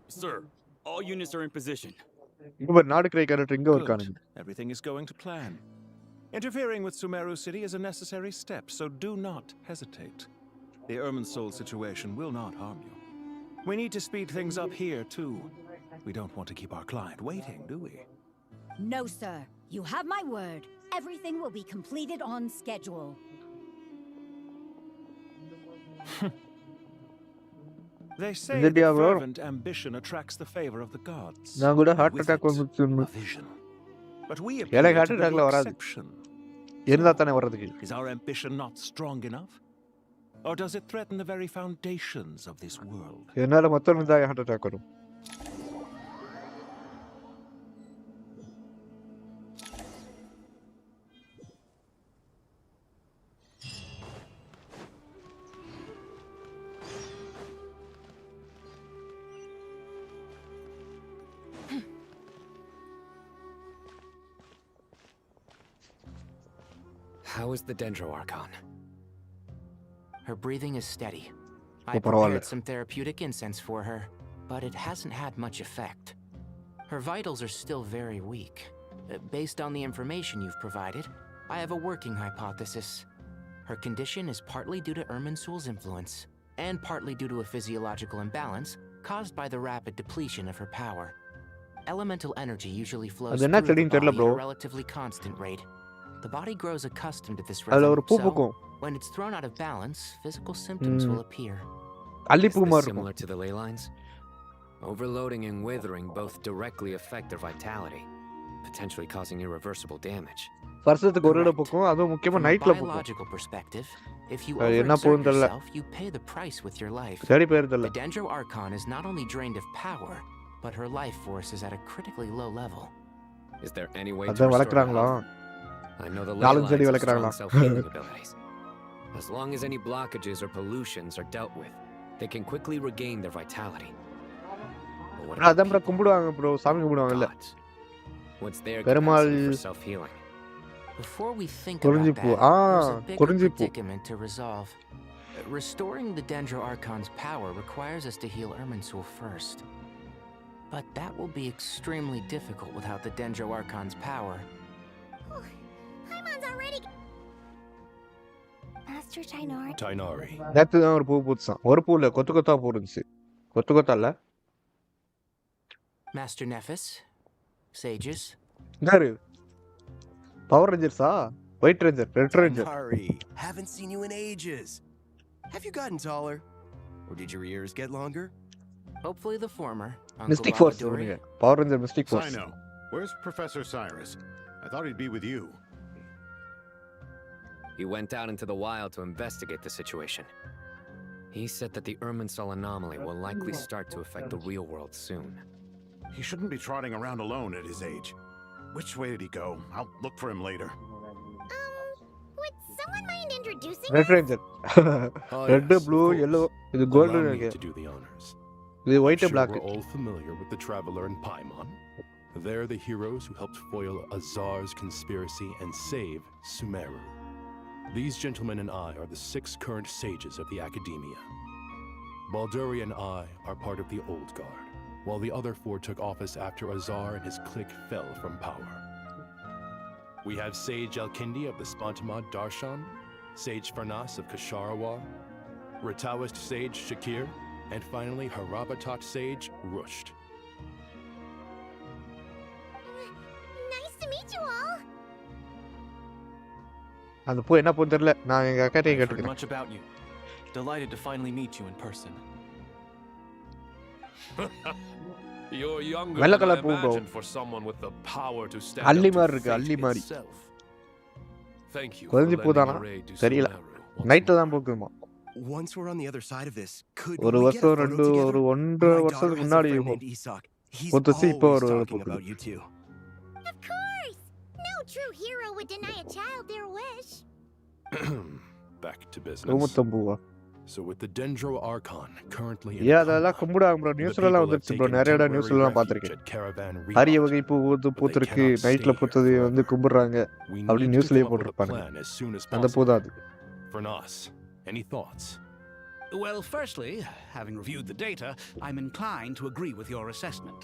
Sir, all units are in position. இங்க நாடு கிரை character இங்க Good. இருக்கானுங்க. Everything is going to plan. Interfering with Sumeru City is a necessary step, so do not hesitate. The Irminsul situation will not harm you. We need to speed things up here, too. We don't want to keep our client waiting, do we? No, sir. You have my word. Everything will be completed on schedule. They say Is it that your word? fervent ambition attracts the favor of the gods. நான் கூட and heart with attack it, வந்துச்சு. a vision. But we appear எனக்கு heart to be அட்டாக்ல the வராது. exception. இருந்தா தானே வர்றதுக்கு. Is our ambition not strong enough? Or does it threaten the very foundations of this world? என்னால மொத்தம் தான் ஹார்ட் அட்டாக் வரும். How is the Dendro Archon? Her breathing is steady. I Oh, பரவாயில்ல. prepared some therapeutic incense for her, but it hasn't had much effect. Her vitals are still very weak. Based on the information you've provided, I have a working hypothesis. Her condition is partly due to Irminsul's influence, and partly due to a physiological imbalance caused by the rapid depletion of her power. Elemental energy usually flows அது என்ன through the செடின்னு body தெரியல at bro. a relatively constant rate. The body grows accustomed to this அதுல rhythm, ஒரு பூ so பூக்கும். when it's thrown out of balance, physical symptoms will appear. அல்லிப்பூ Is this மாதிரி similar இருக்கும். to the ley lines? Overloading and withering both directly affect their vitality, potentially causing irreversible damage. வருஷத்துக்கு ஒரு தடவை பூக்கும். அதுவும் முக்கியமா From a நைட்ல பூக்கும். biological perspective, if you அது என்ன overexert பூன்னு தெரியல. yourself, you pay the price with your life. சரி பேர் தெரியல. The Dendro Archon is not only drained of power, but her life force is at a critically low level. Is there any way to அதான் restore her வளர்க்குறாங்களா? health? I know the ley நாலு lines செடி have வளர்க்குறாங்களா? strong self-healing abilities. As long as any blockages or pollutions are dealt with, they can quickly regain their vitality. But what about அதான் bro people? கும்பிடுவாங்க bro. சாமி கும்பிடுவாங்கல்ல. Gods. What's their Perumal capacity for self-healing? Before we think குறிஞ்சி about பூ. that, there's a bigger குறிஞ்சி பூ. predicament to resolve. Restoring the Dendro Archon's power requires us to heal Irminsul first. But that will be extremely difficult without the Dendro Archon's power. Paimon's already. Master Tainari. Tainari. நேத்து தான் ஒரு பூ பூத்தான். ஒரு பூ இல்ல, கொத்து கொத்தா பூ இருந்துச்சு. கொத்து கொத்தா இல்ல. Master Nephis, sages. யாரு? பவர் ரேஞ்சர்ஸா? White ranger, red ranger. Tainari, haven't seen you in ages. Have you gotten taller? Or did your ears get longer? Hopefully the former. Mystic force இவனுங்க. Power ranger mystic force. Sino, where's Professor Cyrus? I thought he'd be with you. He went out into the wild to investigate the situation. He said that the Irminsul anomaly will likely start to affect the real world soon. He shouldn't be trotting around alone at his age. Which way did he go? I'll look for him later. Would someone mind introducing red us? Ranger. Oh, red, yes, blue, of yellow. course. இது gold Allow me இருக்கு. to do the honors. இது white I'm sure black. we're all familiar with the Traveler and Paimon. They're the heroes who helped foil Azar's conspiracy and save Sumeru. These gentlemen and I are the 6 current sages of the Academia. Balduri and I are part of the Old Guard, while the other 4 took office after Azar and his clique fell from power. We have Sage Elkindi of the Spantamad Darshan, Sage Farnas of Kasharawar, Ratawist Sage Shakir, and finally Harabatot Sage Rusht. Nice to meet you all. அந்த பூ என்ன பூன்னு தெரியல. நான் எங்க அக்காட்டே I've heard கேட்டுக்கிறேன். much about you. Delighted to finally meet you in person. You're younger வெள்ளை than I colour பூ bro. imagined for someone with the power to stand Alli up மாதிரி to இருக்கு, fate அல்லி மாதிரி. itself. Thank you for குறிஞ்சி பூ lending தானா? a ray to தெரியல. Sumeru. நைட்ல தான் பூக்குமா. Once we're on the other side of this, could ஒரு we get a வருஷம் photo ரெண்டு together? ஒரு 1.5 My daughter வருஷத்துக்கு has a முன்னாடி friend named Isak. He's பூத்துச்சு. இப்போ always ஒரு talking பூக்குது. about you two. Of course. No true hero would deny a child their wish. Back to business. பூமுத்தம் பூவா? So with the Dendro Archon currently in ஏன் a அதெல்லாம் coma, கும்பிடுவாங்க bro. the நியூஸ்லலாம் people have வந்துருச்சு bro. taken நிறைய இடம் temporary நியூஸ்லலாம் refuge பார்த்துருக்கேன். at Caravan அரிய Rebot. வகை பூ But they பூத்திருக்கு, cannot stay நைட்டில் here பூத்தது வந்து forever. கும்பிடுறாங்க We அப்படின்னு need to நியூஸ்லேயே come up with a போட்டிருப்பாங்க. plan as soon as அந்த பூ possible. தான் அது. For Nos, any thoughts? Well, firstly, having reviewed the data, I'm inclined to agree with your assessment.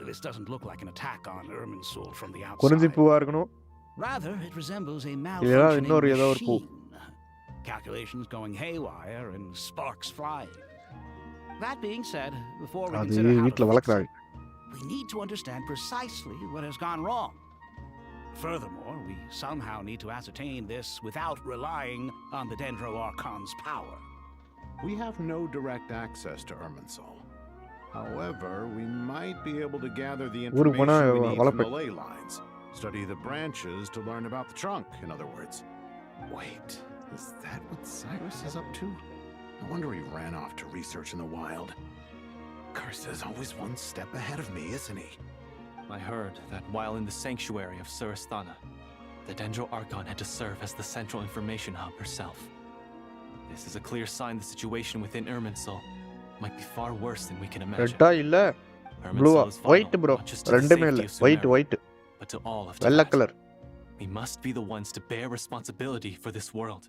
This doesn't look like an attack on Irminsul from the குறிஞ்சி outside. பூவா இருக்கணும். Rather, it resembles a இல்லைன்னா malfunctioning இன்னொரு ஏதோ ஒரு பூ. machine. Calculations going haywire and sparks flying. That being said, before we அது consider how வீட்டில் to fix வளர்க்குறாங்க. it, we need to understand precisely what has gone wrong. Furthermore, we somehow need to ascertain this without relying on the Dendro Archon's power. We have no direct access to Irminsul. However, we might be able to gather the ஊருக்கு போனா information we need from வளர்ப்பேன். the ley lines. Study the branches to learn about the trunk, in other words. Wait, is that what Cyrus is up to? No wonder he ran off to research in the wild. Curse is always one step ahead of me, isn't he? I heard that while in the sanctuary of Surasthana, the Dendro Archon had to serve as the central information hub herself. This is a clear sign the situation within Irminsul might be far worse than we can imagine. ரெட்டா இல்ல ப்ளூவா? Irminsul is white vital, bro. not just to the ரெண்டுமே safety இல்ல. of white Sumeru, white. but to all of வெள்ளை Tibet. Colour. We must be the ones to bear responsibility for this world.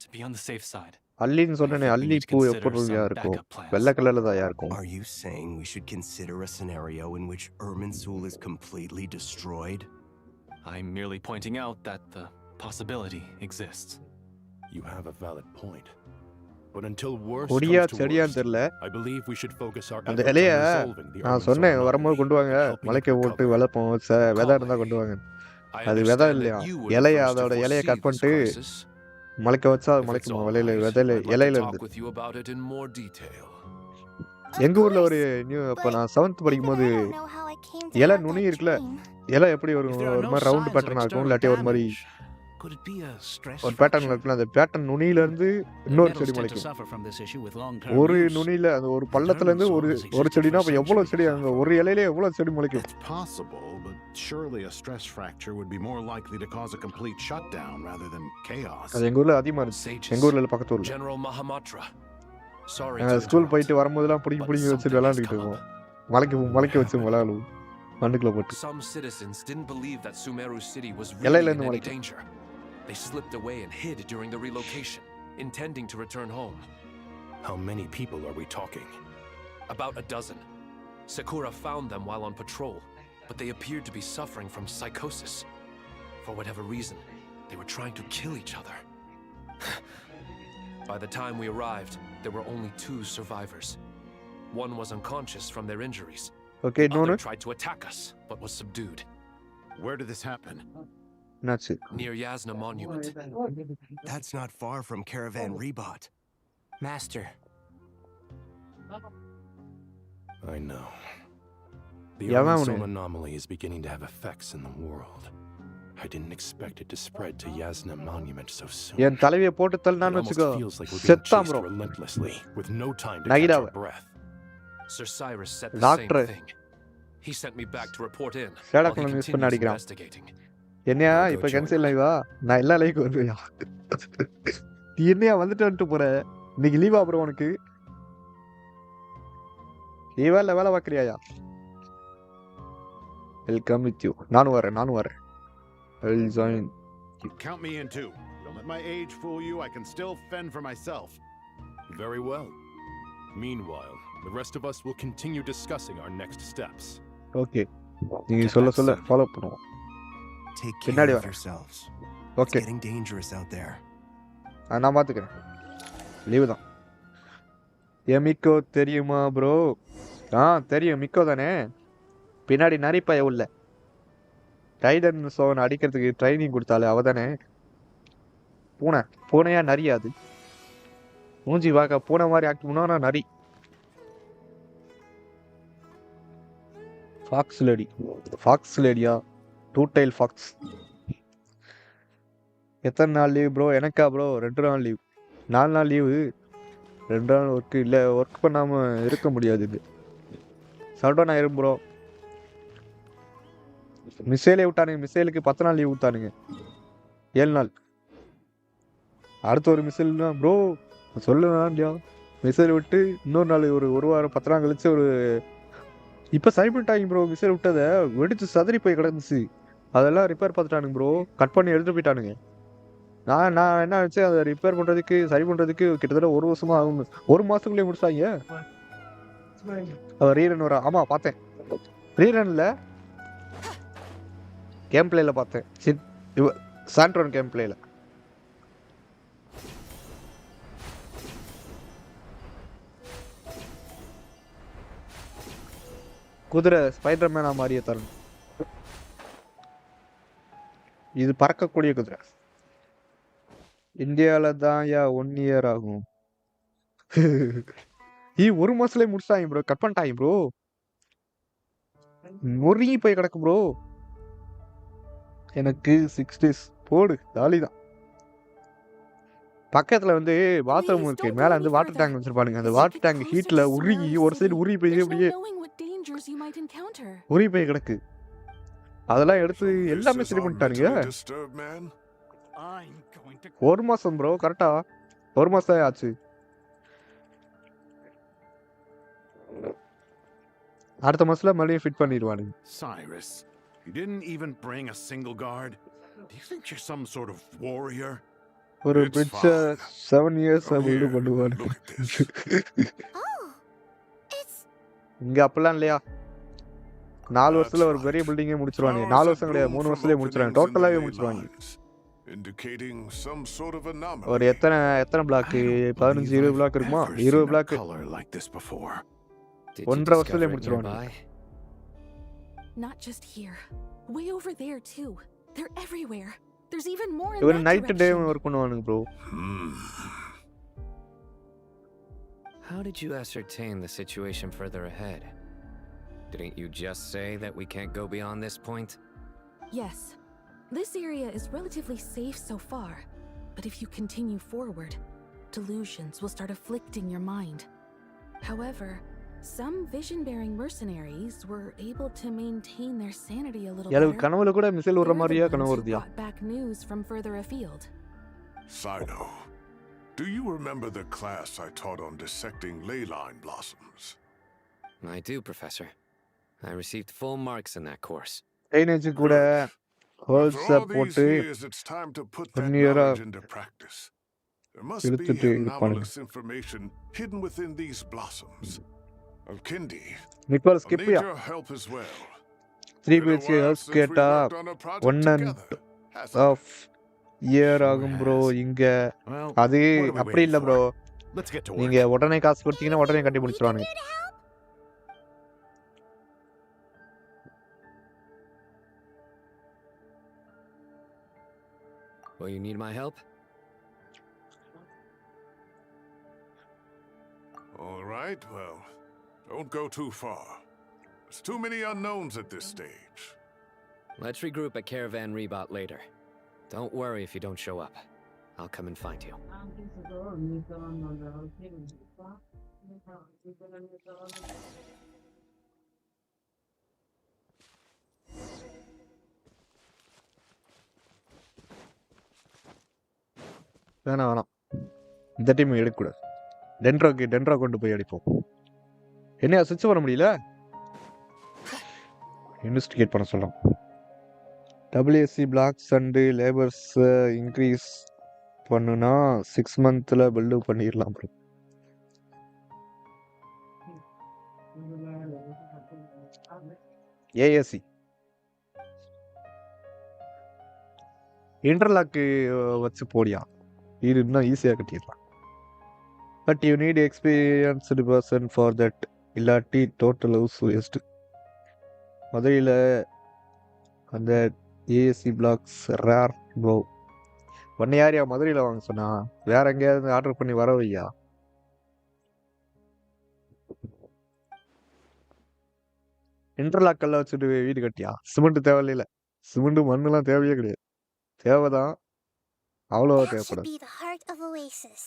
To be on the safe side. அல்லின்னு சொன்னேனே, அல்லி பூ எப்படியா இருக்கும்? வெள்ளை கலர்ல தான் இருக்கும். Are you saying we should consider a scenario in which Irminsul is completely destroyed? I'm merely pointing out that the possibility exists. You have a valid point. But until worse கொடியா comes to செடியான்னு worst, தெரியல. I believe we should focus our அந்த efforts இலைய on resolving the நான் Irminsul சொன்னேன் anomaly வரும்போது கொண்டு வாங்க, and helping மலைக்க it போட்டு recover. வளர்ப்போம். விதை இருந்தா கொண்டு வாங்க. I அது விதை understand இல்லையா? that you were the இலைய first to அதோட இலைய foresee கட் this பண்ணிட்டு crisis. மலைக்க வச்சா அது If it's மலைக்குமா? all விலையில right, விதையில I'd like to இலையில talk இருந்து. with you about it in more detail. எங்க ஊர்ல ஒரு நியூ அப்ப நான் 7th படிக்கும்போது I don't know how I came to இலை have நுனி that இருக்குல்ல, dream. இலை எப்படி ஒரு If there are ஒரு no மாதிரி ரவுண்ட் signs of பேட்டர்னா இருக்கும், external இல்லாட்டி ஒரு மாதிரி damage, could it be a stress ஒரு பேட்டர்ன்ல fracture? இருக்குல்ல, அந்த பேட்டர்ன் நுனியில இருந்து இன்னொரு Metals செடி tend to முளைக்கும். suffer from this issue with long-term ஒரு use. நுனியில அந்த ஒரு பள்ளத்துல இருந்து ஒரு ஒரு செடினா அப்ப எவ்வளவு செடி, அங்க ஒரு இலையில எவ்வளவு செடி முளைக்கும்? It's possible, but surely a stress fracture would be more likely to cause a complete shutdown rather than chaos. அது எங்க ஊர்ல அதிகமா இருந்துச்சு. எங்க ஊர்ல இல்ல, பக்கத்து ஊர்ல. General Mahamatra. Sorry நாங்க to ஸ்கூல் interrupt. போயிட்டு வரும்போதெல்லாம் பிடிங்கி but பிடிங்கி வச்சுட்டு something has விளையாண்டுக்கிட்டு come இருக்கோம். up. மலைக்க வச்சு விளையாடுவோம் மண்ணுக்குள்ள போட்டு. Some citizens didn't believe that Sumeru City was இலையில really in இருந்து any முளைக்கும். danger. They slipped away and hid during the relocation, intending to return home. How many people are we talking? About a dozen. Sakura found them while on patrol, but they appeared to be suffering from psychosis. For whatever reason, they were trying to kill each other. By the time we arrived, there were only 2 survivors. One was unconscious from their injuries. Okay, The other no. tried to attack us, but was subdued. Where did this happen? என்னாச்சு? Near Yasna Monument. That's not far from Caravan Rebot. Master. I know. The Yeah, Irminsul man. anomaly is beginning to have effects in the world. I didn't expect it to spread to Yasna Monument so soon. என் தலைவியை போட்டு It தள்ளினான்னு almost வச்சுக்கோ, feels like we're being செத்தான் chased bro. relentlessly, with no time to catch நகிடாவ. our breath. Sir Cyrus said the Doctor. same thing. He sent me back to report in while ஷேடாக் he miss பண்ணி continues அடிக்கிறான். investigating. என்னையா I'll go இப்ப join cancel him. லைவா? நான் எல்லா லைவுக்கு வருவேயா? நீ என்னையா வந்துட்டு போற? இன்னைக்கு லீவா ப்ரோ உனக்கு? லீவா இல்ல வேலை பார்க்கறியாயா? Welcome with you. நானும் வரேன். I will join. Count me in too. Don't let my age fool you. I can still fend for myself. Very well. Meanwhile, the rest of us will continue discussing our next steps. Okay. நீங்க சொல்ல follow பண்ணுவோம். Take பின்னாடி care of வரேன். yourselves. It's okay. getting dangerous out there. நான் பாத்துக்கிறேன். Leave தான். மிக்கோ தெரியுமா bro? தெரியும், மிக்கோ தானே. பின்னாடி நரிப்பய உள்ள டைடன் சோன் அடிக்கிறதுக்கு ட்ரைனிங் கொடுத்தாலே அவ தானே. பூனையா நரியாது? மூஞ்சி பார்க்க பூனை மாதிரி ஆக்ட் பண்ணா நரி. ஃபாக்ஸ் லேடியா? 2 டைல் ஃபாக்ஸ். எத்தனை நாள் லீவ் ப்ரோ? எனக்கா ப்ரோ 2 நாள் லீவ். 4 நாள் லீவு. 2 நாள் ஒர்க் இல்லை. ஒர்க் பண்ணாம இருக்க முடியாது. இது சல்டோன் ஆயிரும் ப்ரோ. மிசைலே விட்டானுங்க. மிசைலுக்கு 10 நாள் லீவ் விட்டானுங்க. 7 நாள். அடுத்த ஒரு மிசைல்னா ப்ரோ சொல்லுவேன் இல்லையா மிசைல் விட்டு இன்னொரு நாள் ஒரு வாரம் 10 நாள் கழிச்சு இப்போ சரி பண்ணிட்டாங்க ப்ரோ. மிசைல் விட்டதை வெடிச்சு சதறி போய் கிடந்துச்சு. அதெல்லாம் ரிப்பேர் பார்த்துட்டானுங்க ப்ரோ. கட் பண்ணி எடுத்துட்டு போயிட்டானுங்க. நான் என்ன நினச்சேன், அதை ரிப்பேர் பண்ணுறதுக்கு சரி பண்ணுறதுக்கு கிட்டத்தட்ட 1 வருஷமா ஆகும். 1 மாதத்துக்குள்ளேயே முடிச்சிட்டாங்க. ரீரன் ஆமாம் பார்த்தேன். ரீரனில் கேம் பிளேயில் பார்த்தேன். சாண்ட்ரோன் கேம் பிளேயில். குதிரை ஸ்பைடர் மேனா மாறிய தரணும். இது பறக்கக்கூடிய குதிரை. இந்தியாவில் தான் 1 இயர் ஆகும். 1 மாசத்துலயே முடிச்சிட்டாங்க ப்ரோ. கட் பண்ணிட்டாங்க ப்ரோ. நொறுங்கி போய் கிடக்கு ப்ரோ. எனக்கு 6 days போடு ஜாலி தான். பக்கத்துல பாத்ரூம் இருக்கு. மேல வாட்டர் டேங்க் வச்சிருப்பானுங்க. அந்த வாட்டர் டேங்க் ஹீட்ல உருகி ஒரு சைடு உருகி போய் அப்படியே உருகி போய் கிடக்கு. அதெல்லாம் எடுத்து எல்லாமே சரி பண்ணிட்டானுங்க. 1 மாசம் ப்ரோ. கரெக்டா 1 மாசம் தான் ஆச்சு. அடுத்த மாசத்துல மறுபடியும் fit பண்ணிடுவானுங்க. Cyrus, you didn't even bring a single guard. Do you think you're some sort of warrior? ஒரு பிட்ச 7 years பில்ட் பண்ணுவானுங்க. இங்க அப்பலாம் இல்லையா? 4 வருஷத்துல ஒரு பெரிய பில்டிங்கே முடிச்சிருவாங்க. 4 வருஷம் கிடையாது, 3 வருஷத்துலயே முடிச்சிருவாங்க. டோட்டலாவே முடிச்சிருவாங்க. ஒரு எத்தனை பிளாக்? 15 20 பிளாக் இருக்குமா? 20 பிளாக் 1.5 வருஷத்துலயே முடிச்சிருவாங்க. Not just here. Way over there too. They're everywhere. There's even more in இவன் that night day direction. Work பண்ணுவானுங்க bro. How did you ascertain the situation further ahead? Didn't you just say that we can't go beyond this point? Yes. This area is relatively safe so far, but if you continue forward, delusions will start afflicting your mind. However, some vision-bearing mercenaries were able to maintain their sanity a little எனக்கு better. கனவுல கூட missile விடுற They're மாதிரியா the கனவு ones who வருதியா? brought back news from further afield. Sino, do you remember the class I taught on dissecting ley line blossoms? I do, Professor. I received full marks in that course. Drainage கூட holes After all these போட்டு years, it's time to put that 1 இயரா knowledge into practice. There must be எடுத்துட்டு இது பண்ணுங்க. anomalous information hidden within these blossoms. Kindi, Nicholas I'll need கிப்பியா your help as well. 3 Been a BHK while house since we கேட்டா worked on a project 1.5 year ஆகும் ப்ரோ. இங்க அது அப்படி இல்ல bro. Let's get to work. நீங்க உடனே காசு கொடுத்தீங்கன்னா உடனே கட்டி முடிச்சிருவானுங்க. Will you need my help? All right, well, don't go too far. There's too many unknowns at this stage. Let's regroup at Caravan Rebot later. Don't worry if you don't show up. I'll come and find you. வேணாம். இந்த team எடுக்கக்கூடாது. டென்ட்ரா கொண்டு போய் அடிப்போம். என்ன சுவிட்ச் பண்ண முடியல? இன்வெஸ்டிகேட் பண்ண சொல்லலாம். WSC blocks and labours increase பண்ணுனா 6 மந்த்ல பில்டு பண்ணிடலாம் ப்ரோ. ஏஎஸ்சி இன்டர்லாக்கு வச்சு போடியா. இது இன்னும் ஈஸியாக கட்டிடலாம். But you need experienced person for that. இல்லாட்டி டோட்டல் ஹவுஸ் வேஸ்ட். மதுரையில் அந்த ஏஎஸ்சி பிளாக்ஸ் ரேர் ப்ரோ. ஒன்னை யாரையா மதுரையில் வாங்க சொன்னா? வேற எங்கேயாவது ஆர்டர் பண்ணி வர வையா. இன்டர்லாக்கெல்லாம் வச்சுட்டு வீடு கட்டியா? சிமெண்ட் தேவையில்ல. சிமெண்ட் மண்ணுலாம் தேவையே கிடையாது. தேவைதான், அவ்வளோவா That should தேவைப்படாது. be the heart of Oasis.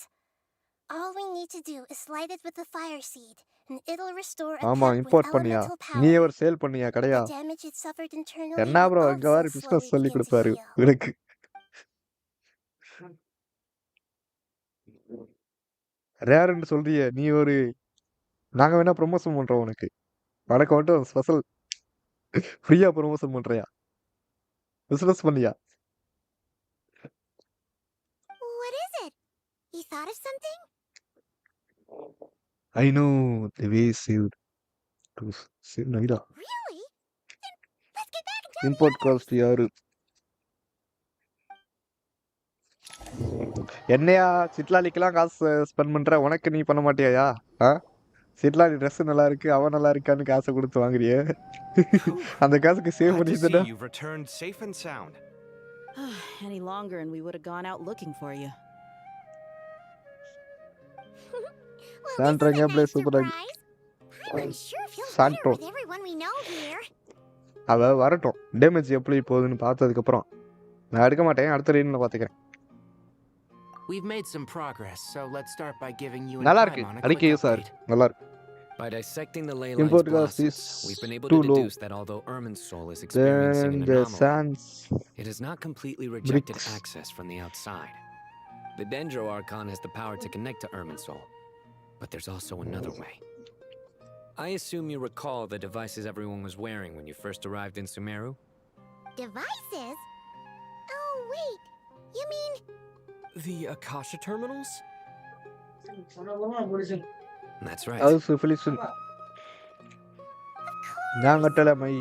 All we need to do is light it with the fire seed, and it'll restore a ஆமா, cup with இம்போர்ட் பண்ணியா? elemental நீ power. அவர் சேல் பண்ணியா கடையா? The damage it suffered internally என்ன will bro இங்க also வேற business slowly சொல்லி begin to கொடுப்பாரு heal. எனக்கு. ரேர்ன்னு சொல்றியே நீ ஒரு நாங்க வேணா ப்ரொமோஷன் பண்றோம் உனக்கு. உனக்கு மட்டும் ஸ்பெஷல் ஃப்ரீயா ப்ரொமோஷன் பண்றியா? பிசினஸ் பண்ணியா? What is it? You thought of something? I know the way saved to save Naida. Really? Then let's get back and tell Import cost யாரு? என்னையா சிட்லாலிக்கெல்லாம் காசு ஸ்பெண்ட் பண்ற, உனக்கு நீ பண்ண மாட்டியாயா? சிட்லாலி ட்ரெஸ் நல்லா இருக்கு, அவன் நல்லா இருக்கான்னு காசை கொடுத்து வாங்குறியே. அந்த காசுக்கு save Glad to see பண்ணிட்டுடா. you've returned safe and sound. Any longer and we would have gone out looking for you. சாண்ட்ரங்க ப்ளே சூப்பரா இருக்கு. I'm sure feels better Santro with everyone we know here. அவ வரட்டும், டேமேஜ் எப்படி போகுதுன்னு பார்த்ததுக்கு அப்புறம் நான் எடுக்க மாட்டேன், அடுத்த ரீடிங்ல பாத்துக்கிறேன். We've made some progress, so let's start by giving you நல்லா and இருக்கு, Paimon a அடிக்க quick யூஸா update. இருக்கு, நல்லா இருக்கு. By dissecting the ley lines Import cost blossoms, is we've been able too to low. deduce that although Ermin's soul is experiencing Then an the anomaly, sands it has not completely rejected bricks. access from the outside. The Dendro Archon has the power to connect to Ermin's soul, but there's also another way. I assume you recall the devices everyone was wearing when you first arrived in Sumeru? Devices? Oh, wait. You mean... The Akasha terminals? That's right. Also Felician. நான் கட்டல my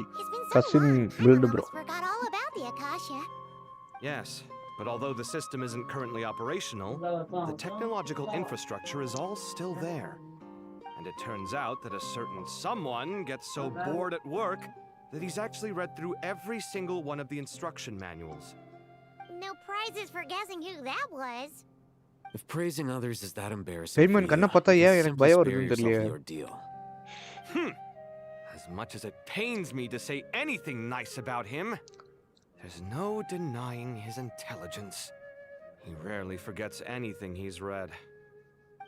cousin build bro. Forgot all about the Akasha. Yes, but although the system isn't currently operational, the technological infrastructure is all still there. And it turns out that a certain someone gets so bored at work that he's actually read through every single one of the instruction manuals. No prizes for guessing who that was. If praising others is that embarrassing Payment for கண்ண you, பார்த்தா you ஏன் can எனக்கு simply பயம் spare வருதுன்னு yourself தெரியல. the ordeal. As much as it pains me to say anything nice about him, there's no denying his intelligence. He rarely forgets anything he's read.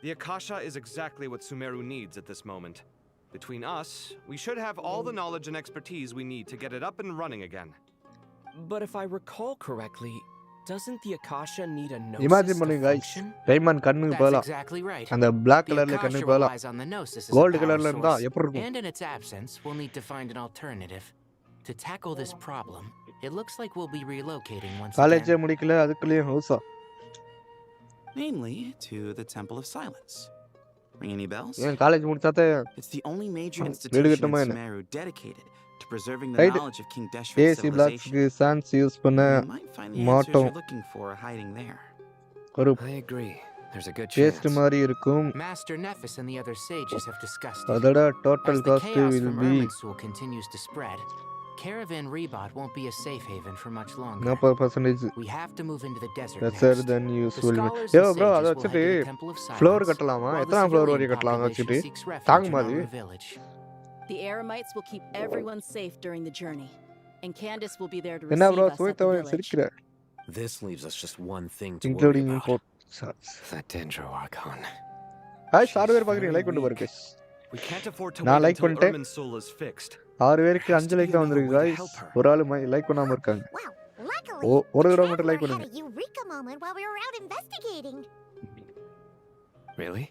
The Akasha is exactly what Sumeru needs at this moment. Between us, we should have all the knowledge and expertise we need to get it up and running again. But if I recall correctly, doesn't the Akasha need a gnosis Imagine to பண்ணுங்க guys. function? Diamond கண்ணு That's போல. exactly right. அந்த black The கலர்ல கண்ணு Akasha போல. relies on the gnosis as a gold power கலர்ல இருந்தா source, எப்படி இருக்கும்? and in its absence, we'll need to find an alternative. To tackle this problem, it looks like we'll be relocating once college again. முடிக்கல அதுக்குள்ளேயும் ஹவுஸா? Mainly to the Temple of Silence. Ring any bells? ஏன் college முடிச்சாதே It's the only major வீடு institution in கட்டமா என்ன? Sumeru dedicated to preserving the right. knowledge of King Deshret's AC civilization. பிளாக்ஸ்க்கு chance use பண்ண You might find the answers மாட்டோம். you're looking for hiding there. ஒரு I agree. There's a good paste chance. மாதிரி இருக்கும். Master Nephis and the other sages have discussed it. அதோட As total the cost chaos will from be Irminsul continues to spread, Caravan Rebot won't be a safe haven for much longer. 40%. We have to move into the desert lesser next. than The usual. scholars yo and bro sages அத will வச்சிட்டு head to the Temple of floor Silence, கட்டலாமா? while the எத்தனை floor civilian வரைக்கும் கட்டலாம் population வச்சிட்டு? seeks refuge தாங்குமா in அது? our village. The Eremites will keep everyone safe during the journey, and Candace will be there to என்ன receive bro us at the சுவைத்தவன் village. சிரிக்கிற? This leaves us just one thing to including worry about. import. That Dendro Archon. Hi 6 பேர் பாக்குறீங்க like பண்ணிட்டு பாருங்க. We can't afford to நான் wait like until பண்ணிட்டேன். Ermin's soul is fixed. 6 பேருக்கு 5 like தான் வந்திருக்கு गाइस. ஒரு ஆளு லைக் பண்ணாம இருக்காங்க. ஒரு தடவை மட்டும் லைக் பண்ணுங்க. Had a eureka moment while we were out investigating. Really?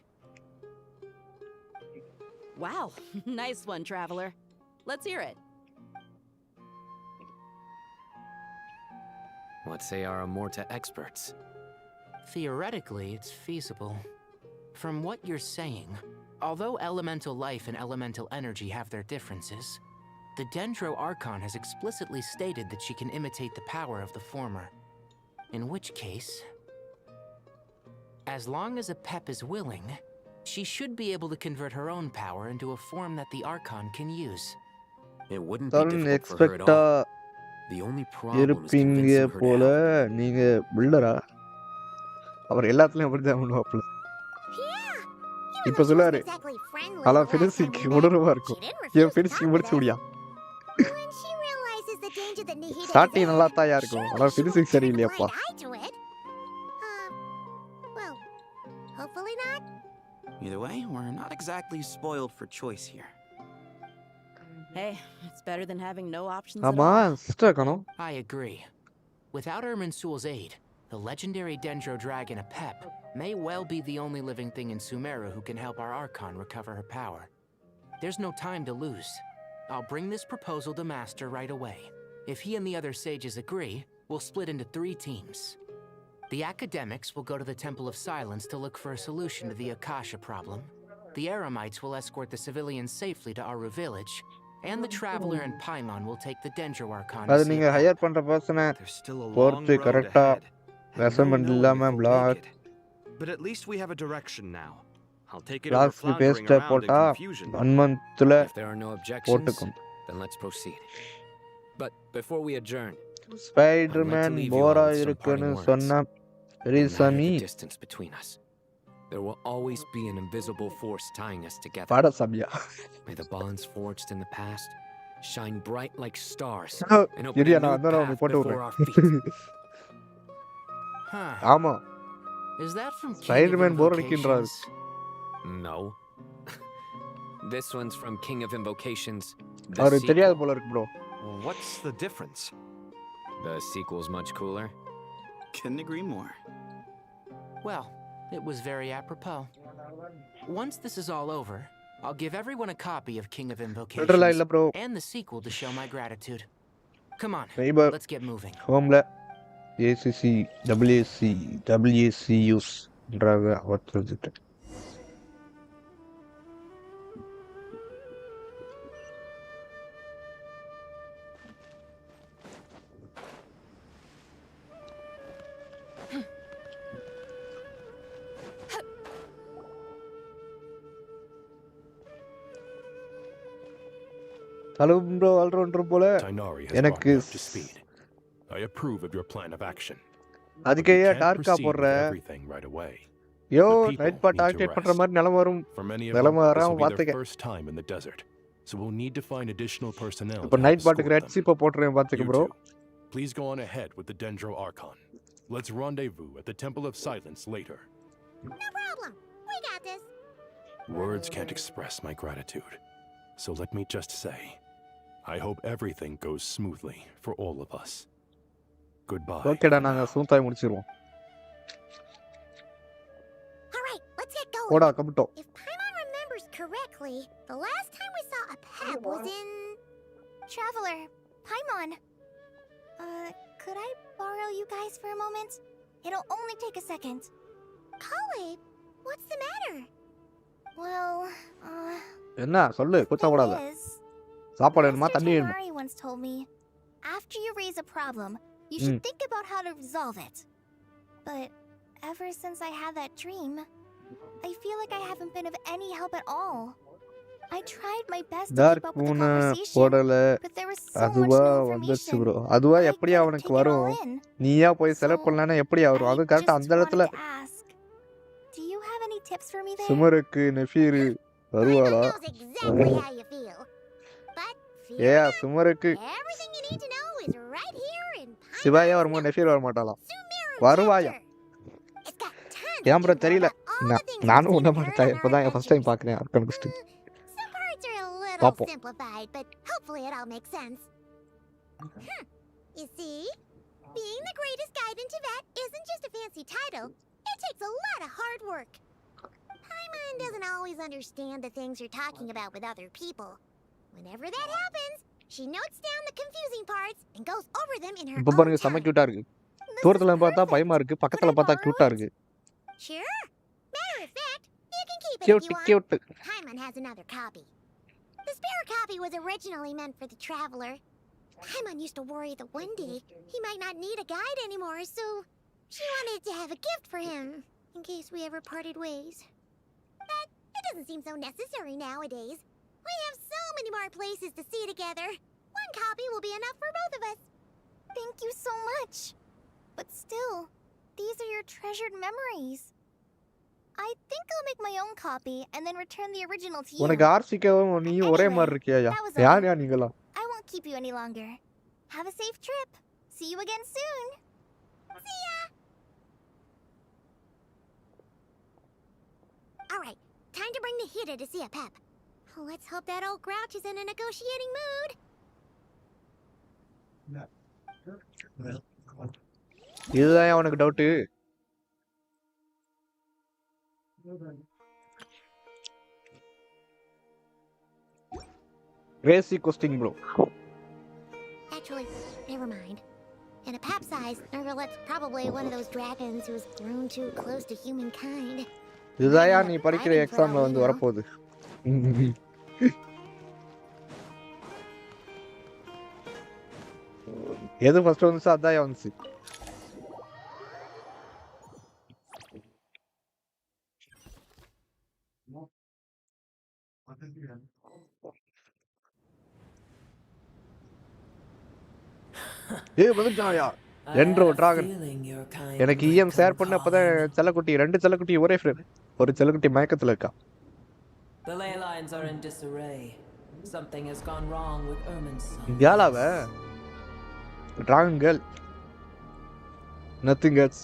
Wow, nice one, traveler. Let's hear it. What say our Amorta experts? Theoretically, it's feasible. From what you're saying, although elemental life and elemental energy have their differences, the Dendro Archon has explicitly stated that she can imitate the power of the former. In which case, as long as Apep is willing, she should be able to convert her own power into a form that the Archon can use. It wouldn't be difficult for her at all. The only problem is இருப்பீங்க convincing her போல to help. நீங்க பில்டரா? அவர் எல்லாத்துலயும் அப்படிதான் பண்ணுவாப்ல. இப்ப சொல்லாரு. ஆனா finishing கொடூரமா இருக்கும். ஏன் ஃபினிஷிங் முடிச்சு முடியா? ஸ்டார்டிங் நல்லா தாயா இருக்கும். ஆனா finishing சரியில்லையாப்பா. Well, hopefully not. Either way, we're not exactly spoiled for choice here. Hey, it's better than having no options at ஆமா all. சிஸ்டர் காணோம். I agree. Without Irminsul's aid, The legendary Dendro Dragon Apep may well be the only living thing in Sumeru who can help our Archon recover her power. There's no time to lose. I'll bring this proposal to Master right away. If he and the other sages agree, we'll split into 3 teams. The academics will go to the Temple of Silence to look for a solution to the Akasha problem. The Eremites will escort the civilians safely to Aru village, and the Traveler and Paimon will take the Dendro Archon to அது see நீங்க Apep. Higher பண்ற பர்சனை There's still a long பொறுத்து road கரெக்டா ahead. and no measurement knowing இல்லாம if we'll make பிளாக் it. But at least we have a direction now. I'll take it over blocks floundering பேஸ்ட around in போட்டா confusion. 1 monthல If there are no objections, போட்டுக்கும். then let's proceed. But before we adjourn, Spiderman போரா இருக்குன்னு சொன்ன ரீசமி distance between us. There will always be an invisible force tying us together. பாட Safiya May the bonds forged in the past shine bright like stars and open இரியா a நான் new வந்து path போட்டு before our விடுறேன் feet. Huh. ஆமா Is that from King of Spiderman bore அடிக்கின்றாரு Invocations? No. This one's from King of Invocations. The அவருக்கு தெரியாது sequel. போல இருக்கு bro What's the difference? The sequel's much cooler. Couldn't agree more. Well, it was very apropos. Once this is all over, I'll give everyone a copy of King of Literally, Invocations bro. and the sequel to show my gratitude. Come on, Neighbor. let's get moving. ஹோம்ல ACC WC டபிள்யூசியூஸ்ன்றாங்க ஒருத்தர் hello bro allrounder போல Tainari has எனக்கு brought me up to speed. I approve of your plan of action. அதுக்கே We can't டார்க்கா proceed போடுற with everything right away. Yo The people Nightbot need to activate பண்ற rest. மாதிரி நிலைமை வரும் For many of them, நிலைமை this வராம will be their பாத்துக்க first time in the desert, so we'll need to find additional personnel இப்போ to help night பாட்டுக்கு escort red them. சீப்பை போட்டுறேன் பாத்துக்க You bro two, please go on ahead with the Dendro Archon. Let's rendezvous at the Temple of Silence later. No problem. We got this. Words can't express my gratitude, so let me just say, I hope everything goes smoothly for all of us. Goodbye. ஓகேடா நாங்க சூத்தாய் முடிச்சிருவோம் All right, let's get going. போடா கமிட்டோம் If Paimon remembers correctly, the last time we saw a Pep was in... Traveler, Paimon. Could I borrow you guys for a moment? It'll only take a second. Colleague, what's the matter? Well, என்ன சொல்லு கூச்சப்படாத சாப்பாடு வேணுமா தண்ணி வேணுமா Tamizhil once told me, after you raise a problem, you should think about how to resolve it. But ever since I had that dream, I feel like I haven't been of any help at all. I tried my best to dark keep up with the மூணு conversation, போடல but there was so much அதுவா new வந்துச்சு information. Bro அதுவா I எப்படி couldn't அவனுக்கு take it all வரும் in. நீயா போய் செலக்ட் பண்ணலன்னா எப்படி வரும் அது கரெக்டா அந்த இடத்துல Wanted to ask, do you have any tips for me there? சுமருக்கு நெஃபீரு வருவாளா Knows exactly how you feel. But fear A not, சுமருக்கு everything you need to know is right here in சிவாயா வரும்போது நெஃபீர் வர மாட்டாளாம் வருவாயா ஏன் ப்ரோ தெரியல நானும் ஒன்றும் மாட்டேன் இப்போதான் ஃபர்ஸ்ட் டைம் பார்க்குறேன் அர்க்கன் குஸ்ட் Some parts are a little பாப்போம் simplified, but hopefully it all makes sense. You see, being the greatest guide in Tibet isn't just a fancy title. It takes a lot of hard work. Paimon doesn't always understand the things you're talking about with other people. Whenever that happens, she notes down the confusing parts and goes over them in her இப்போ own பாருங்க செம்ம கியூட்டா இருக்கு தூரத்துல பார்த்தா பயமா இருக்கு பக்கத்துல பார்த்தா கியூட்டா இருக்கு Sure. Matter of fact, you can keep it if cute you want. Cute Paimon has another copy. The spare copy was originally meant for the traveler. Paimon used to worry that one day he might not need a guide anymore, so she wanted to have a gift for him in case we ever parted ways. But it doesn't seem so necessary nowadays. We have so many more places to see together. One copy will be enough for both of us. Thank you so much. But still, these are your treasured memories. I think I'll make my own copy and then return the original to you. உனக்கு ஆர்சிக்கவும் நீயும் ஒரே மாதிரி இருக்கியா யார் யார் நீங்களாம் I won't keep you any longer. Have a safe trip. See you again soon. See ya. All right, time to bring the Hida to see a Pep. Let's hope that old grouch is in a negotiating mood. இதுதான் உனக்கு doubt. Crazy question, bro. Actually, never mind. In a pap size, Nergalet's probably one of those dragons who's grown too close to humankind. இதுதான் நீ படிக்கிற எக்ஸாம்ல வந்து வரப்போகுது. எது first வந்துச்சு அதான் வந்துச்சு. வந்துட்டாயா என்றோ டிராகன். எனக்கு இஎம் ஷேர் பண்ண அப்பதான் செல்லக்குட்டி 2 செல்லக்குட்டி ஒரே ஃப்ரேம். ஒரு செல்லக்குட்டி மயக்கத்துல இருக்கா. The ley lines are in disarray. Something has gone wrong with Irminsul. கேளாவ dragon girl. Nothing gets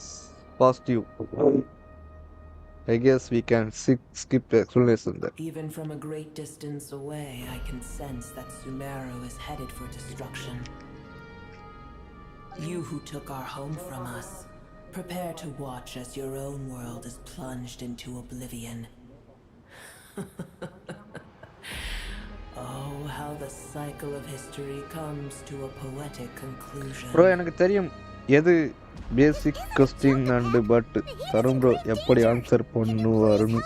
past you. I guess we can skip the explanation there. Even from a great distance away, I can sense that Sumeru is headed for destruction. You who took our home from us, prepare to watch as your own world is plunged into oblivion. Oh, how the cycle of history comes to a poetic conclusion. Bro, எனக்கு தெரியும் எது பேசிக் question and but தரும் bro எப்படி answer பண்ணுவாருன்னு.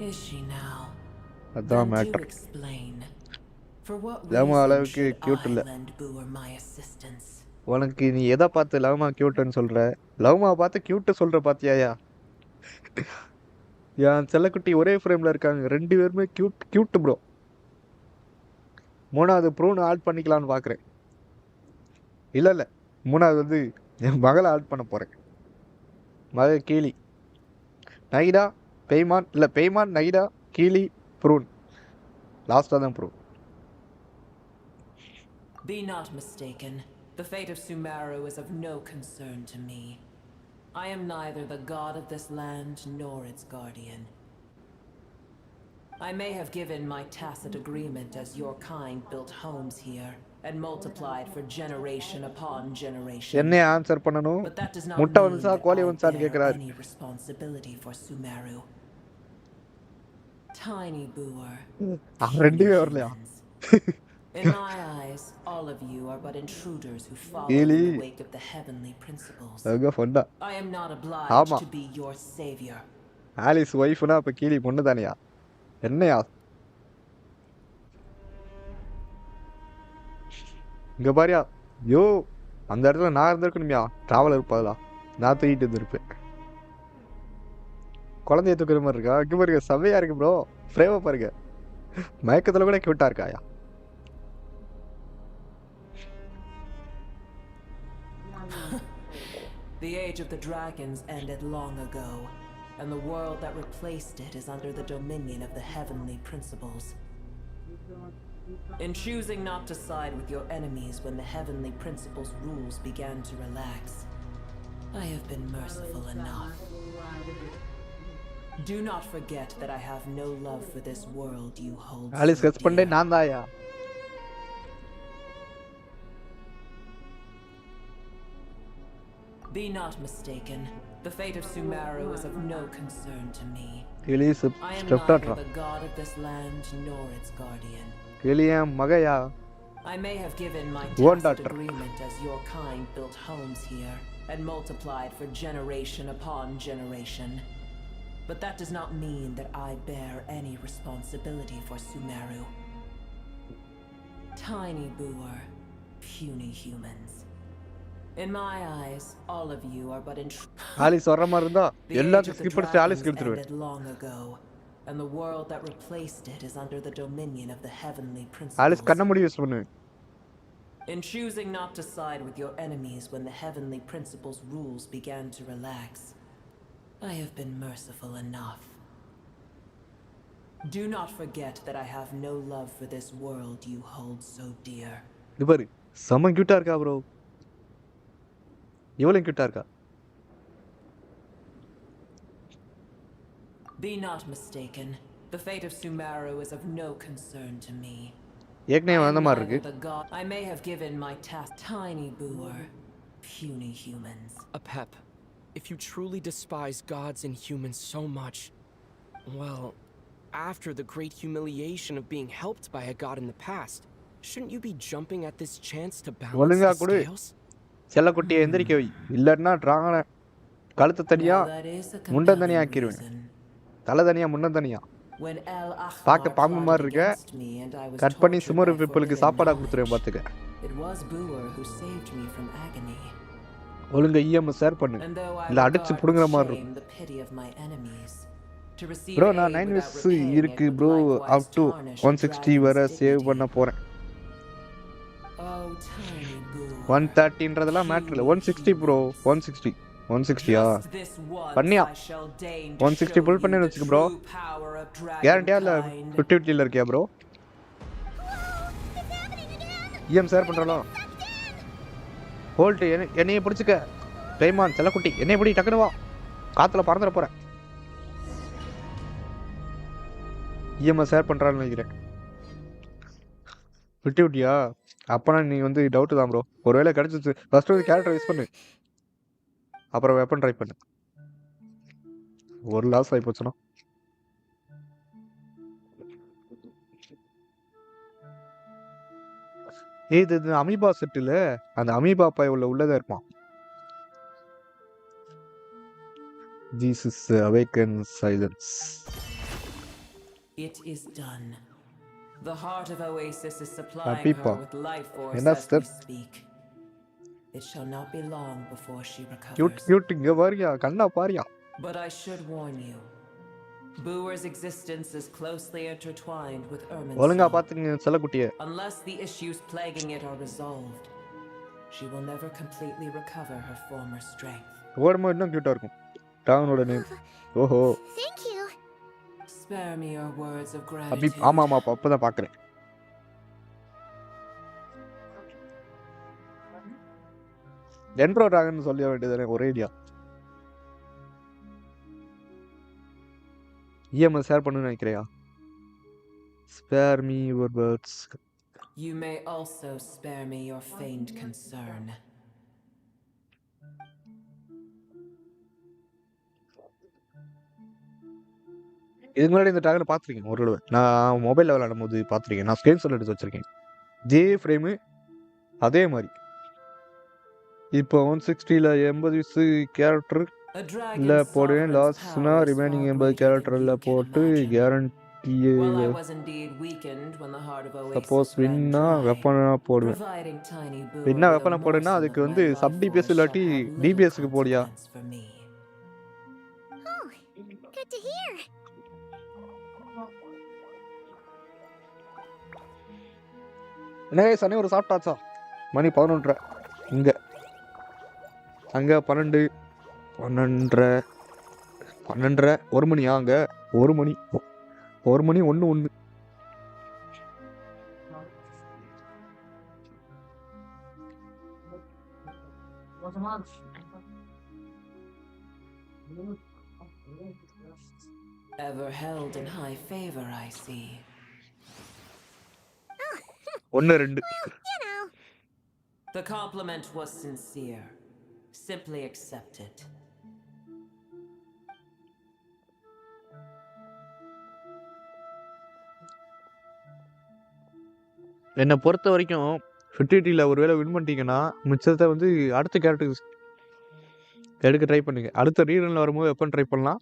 Is she now? அதான் matter. For what love reason அளவுக்கு should cute இல்ல. I lend Booer my assistance? உனக்கு நீ எதை பார்த்து லவ்மா கியூட்னு சொல்ற? லவ்மா பார்த்து கியூட் சொல்ற பாத்தியாயா? என் செல்லக்குட்டி ஒரே ஃப்ரேம்ல இருக்காங்க. 2 பேருமே கியூட் ப்ரோ. 3வது ப்ரூன் ஆட் பண்ணிக்கலாம்னு பாக்குறேன். இல்ல 3வது வந்து என் மகளை ஆட் பண்ண போறேன். மக கீழி நைடா பெய்மான் இல்ல பெய்மான் நைடா கீழி ப்ரூன். லாஸ்டா தான் prune. Be not mistaken. The fate of Sumeru is of no concern to me. I am neither the god of this land nor its guardian. I may have given my tacit agreement as your kind built homes here and multiplied for generation upon generation. என்ன answer பண்ணனும்? But that does not முட்டை mean வந்துச்சா that கோழி I வந்துச்சான்னு bear கேக்குறாரு. any responsibility for Sumeru. Tiny Booer. 2 வரலையா? In my eyes, all of you are but intruders who follow in Really? the wake of the heavenly principles. அங்க ஃபண்டா. I am not ஆமா. obliged to be your savior. Alice வைஃப்னா அப்ப கீழி பொண்ணு தானயா? என்னையா? இங்க பாரியா. யோ அந்த இடத்துல நான் இருந்திருக்கணும்யா. டிராவலர் இருப்பாதா? நான் தூக்கிட்டு இருந்திருப்பேன். குழந்தைய தூக்குற மாதிரி இருக்கா? இங்க பாருங்க செமையா இருக்கு ப்ரோ. ஃப்ரேமை பாருங்க. மயக்கத்துல கூட கியூட்டா இருக்காயா? The age of the dragons ended long ago, and the world that replaced it is under the dominion of the heavenly principles. In choosing not to side with your enemies when the heavenly principles' rules began to relax, I have been merciful enough. Do not forget that I have no love for this world you hold Alice so கட்ஸ் பண்ணே dear. நான் தாயா. Be not mistaken. The fate of Sumeru is of no concern to me. Glitz I am step neither Tatra. the god of this land nor its guardian. கிளியம் மகையா. I may have given my One tacit daughter. agreement as your kind built homes here and multiplied for generation upon generation. But that does not mean that I bear any responsibility for Sumeru. Tiny Booer, puny humans. In my eyes, all of you are but Alice வர்ற மாதிரி இருந்தா The age எல்லாத்தையும் of the skip பண்ணிட்டு Alice dragons எடுத்துருவேன். ended long ago, and the world that replaced it is under the dominion of the heavenly Alice principles. கண்ண மூடி use பண்ணு. In choosing not to side with your enemies when the heavenly principles' rules began to relax, I have been merciful enough. Do not forget that I have no love for this world you hold so dear. இது பாரு செம கியூட்டா இருக்கா bro. இவ்வளவு கியூட்டா இருக்கா? Be not mistaken. The fate of Sumeru is of no concern to me. ஏற்கனவே I am வந்த மாதிரி neither இருக்கு. the god. I may have given my task. Tiny Booer, Puny humans. Apep, if you truly despise gods and humans so much, well, after the great humiliation of being helped by a god in the past, shouldn't you be jumping at this chance to balance ஒழுங்கா the கொடு scales? செல்லக்குட்டியை எந்திரிக்க வை, இல்லைன்னா ட்ராகனை கழுத்து தனியா முண்டம் தனியா ஆக்கிடுவேன். தலை தனியா முண்டம் தனியா. பார்க்க பாம்பு மாதிரி இருக்க, கட் பண்ணி சுமரு பீப்புளுக்கு சாப்பாடா கொடுத்துருவேன் பார்த்துக்க. ஒழுங்க இஎம் ஷேர் பண்ணு, இல்லை அடிச்சு புடுங்குற மாதிரி இருக்கும். ப்ரோ நான் 9 வயசு இருக்கு ப்ரோ, அப் டு 160 வரை சேவ் பண்ண போறேன். 130ன்றதெல்லாம் மேட்ரு இல்லை, 160 ப்ரோ. 160யா பண்ணியா? 160 புல் பண்ணி வச்சுக்க ப்ரோ. கேரண்டியா இல்லை 50-50ல இருக்கியா ப்ரோ? இஎம் ஷேர் பண்றாலோ ஹோல்ட். என்னைய பிடிச்சிக்க டைமான் செல்லக்குட்டி, என்னைய பிடி, டக்குனு வா, காத்துல பறந்துட போறேன். இஎம்ஐ ஷேர் பண்றான்னு நினைக்கிறேன். விட்டியா? அப்பனா நீ வந்து டவுட் தான் ப்ரோ. ஒருவேளை கிடைச்சிச்சு ஃபர்ஸ்ட் ஒரு கேரக்டர் யூஸ் பண்ணு, அப்புறம் வெப்பன் ட்ரை பண்ணு. ஒரு லாஸ் ஆகி போச்சுன்னா இது அமீபா செட்டில் அந்த அமீபா பாய் உள்ளதா இருப்பான். Jesus awakens silence. It is done. The heart of Oasis is supplying her with life force as we speak. It shall not be long before she recovers. Cute இங்க பாரியா, கண்ணா பாரியா. But I should warn you. Booer's existence is closely intertwined with Irmin's. ஒழுங்கா பாத்துங்க செல்லக்குட்டியே. Unless the issues plaguing it are resolved, she will never completely recover her former strength. ஓடுமா இன்னும் கியூட்டா இருக்கும். டாவனோட name. ஓஹோ. Thank you. Spare me your words of gratitude. அபி ஆமா ஆமா அப்பதான் பாக்குறேன். டென்ட்ரோ டிராகன் சொல்ல வேண்டியதானே ஒரே ஐடியா. இஎம்ஐ ஷேர் பண்ணு நினைக்கிறியா? Spare me your words. You may also spare me your feigned concern. இதுக்கு முன்னாடி இந்த டிராகனை பார்த்துருக்கேன் ஒரு தடவை. நான் மொபைலில் விளையாடும் போது பார்த்துருக்கேன். நான் ஸ்கிரீன்ஷாட் எடுத்து வச்சிருக்கேன். இதே ஃப்ரேமு அதே மாதிரி. இப்போ 160ல் 80 வயசு கேரக்டர் இல்லை போடுவேன். லாஸ்ட்னா ரிமைனிங் 80 கேரக்டரில் போட்டு கேரண்டி. சப்போஸ் வின்னா வெப்பனாக போடுவேன். வின்னா வெப்பனை போடுன்னா அதுக்கு வந்து சப் டிபிஎஸ் இல்லாட்டி டிபிஎஸ்க்கு போடியா. Good to hear. என்ன சனி ஒரு சாப்பிட்டாச்சா? மணி 11:30. இங்கே அங்கே 12, 12:30 1 மணியா? அங்கே 1 மணி 1:01. Ever held in high favor, I see. 1-2. You know. The compliment was sincere. Simply accept it. என்னை பொறுத்த வரைக்கும் 50-50ல ஒருவேளை வின் பண்ணிட்டீங்கன்னா மிச்சத்தை வந்து அடுத்த கேரக்டர் எடுக்க ட்ரை பண்ணுங்க. அடுத்த ரீரன்ல வரும்போது வெப்பன் ட்ரை பண்ணலாம்.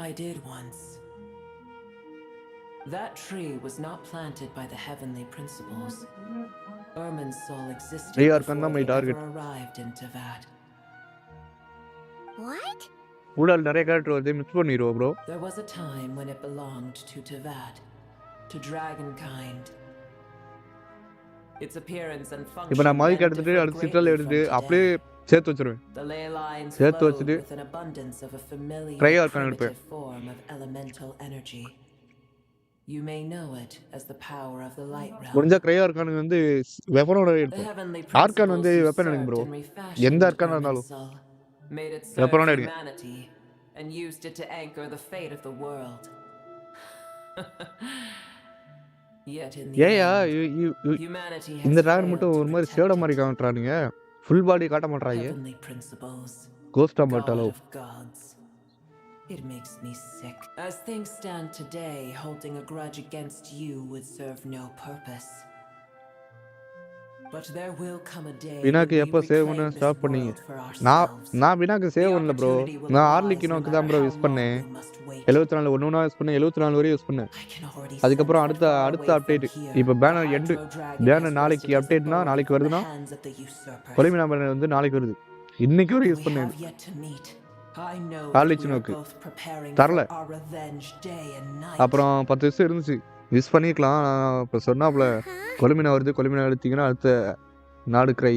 I did once. That tree was not planted by the heavenly principles. Irmin's soul existed before he ever arrived in Tavad. What? ஊடால் நிறைய கேரக்டர் வருது, மிஸ் பண்ணிடுவோம் bro. There was a time when it belonged to Tavad, to dragonkind. Its appearance and function. இப்போ நான் மாதிரி எடுத்துட்டு அடுத்த சிட்ரல் எடுத்துட்டு அப்படியே சேர்த்து வச்சிருவேன். சேர்த்து வச்சுட்டு ட்ரையார் எடுப்பேன். You may know it as the power of the light realm. முடிஞ்சா க்ரையார்கான் வந்து வெப்பனோட எடுப்பேன். ஆர்கான் வந்து வெப்பன் எனக்கு ப்ரோ. எந்த ஆர்கானா இருந்தாலும் made it serve அப்புறம் எடுங்க. humanity, and used it to anchor the fate of the world. Yet in the ஏயா end, humanity இந்த has டிராகன் failed மட்டும் to ஒரு மாதிரி protect சேட it. மாதிரி காட்டுறானுங்க. ஃபுல் பாடி காட்ட மாட்றாங்க. Heavenly principles, Costa God மாட்டாலோ. of gods. It makes me sick. As things stand today, holding a grudge against you would serve no purpose. But there will come a day when வினாக்கு we எப்போ save பண்ண reclaim this stop பண்ணீங்க? world for நான் ourselves. நான் வினாக்கு save பண்ணல bro. நான் ஆர்லிக்கினோக்கு தான் bro use பண்ணேன். 74 ஒண்ணா யூஸ் பண்ணேன். 74 வரை யூஸ் பண்ணேன். அதுக்கப்புறம் அடுத்த அப்டேட். இப்போ பேனர் எண்டு. பேனர் நாளைக்கு அப்டேட்னா நாளைக்கு வருதுன்னா கொலிமினா பேனர் வந்து நாளைக்கு வருது. இன்னைக்கு வரை யூஸ் பண்ணேன். ஆர்லிக்கினோக்கு தரல. அப்புறம் 10 வருஷம் இருந்துச்சு. யூஸ் பண்ணிக்கலாம். இப்போ சொன்னாப்புல கொலிமினா வருது. கொலிமினா எடுத்தீங்கன்னா அடுத்த நாடு கிரை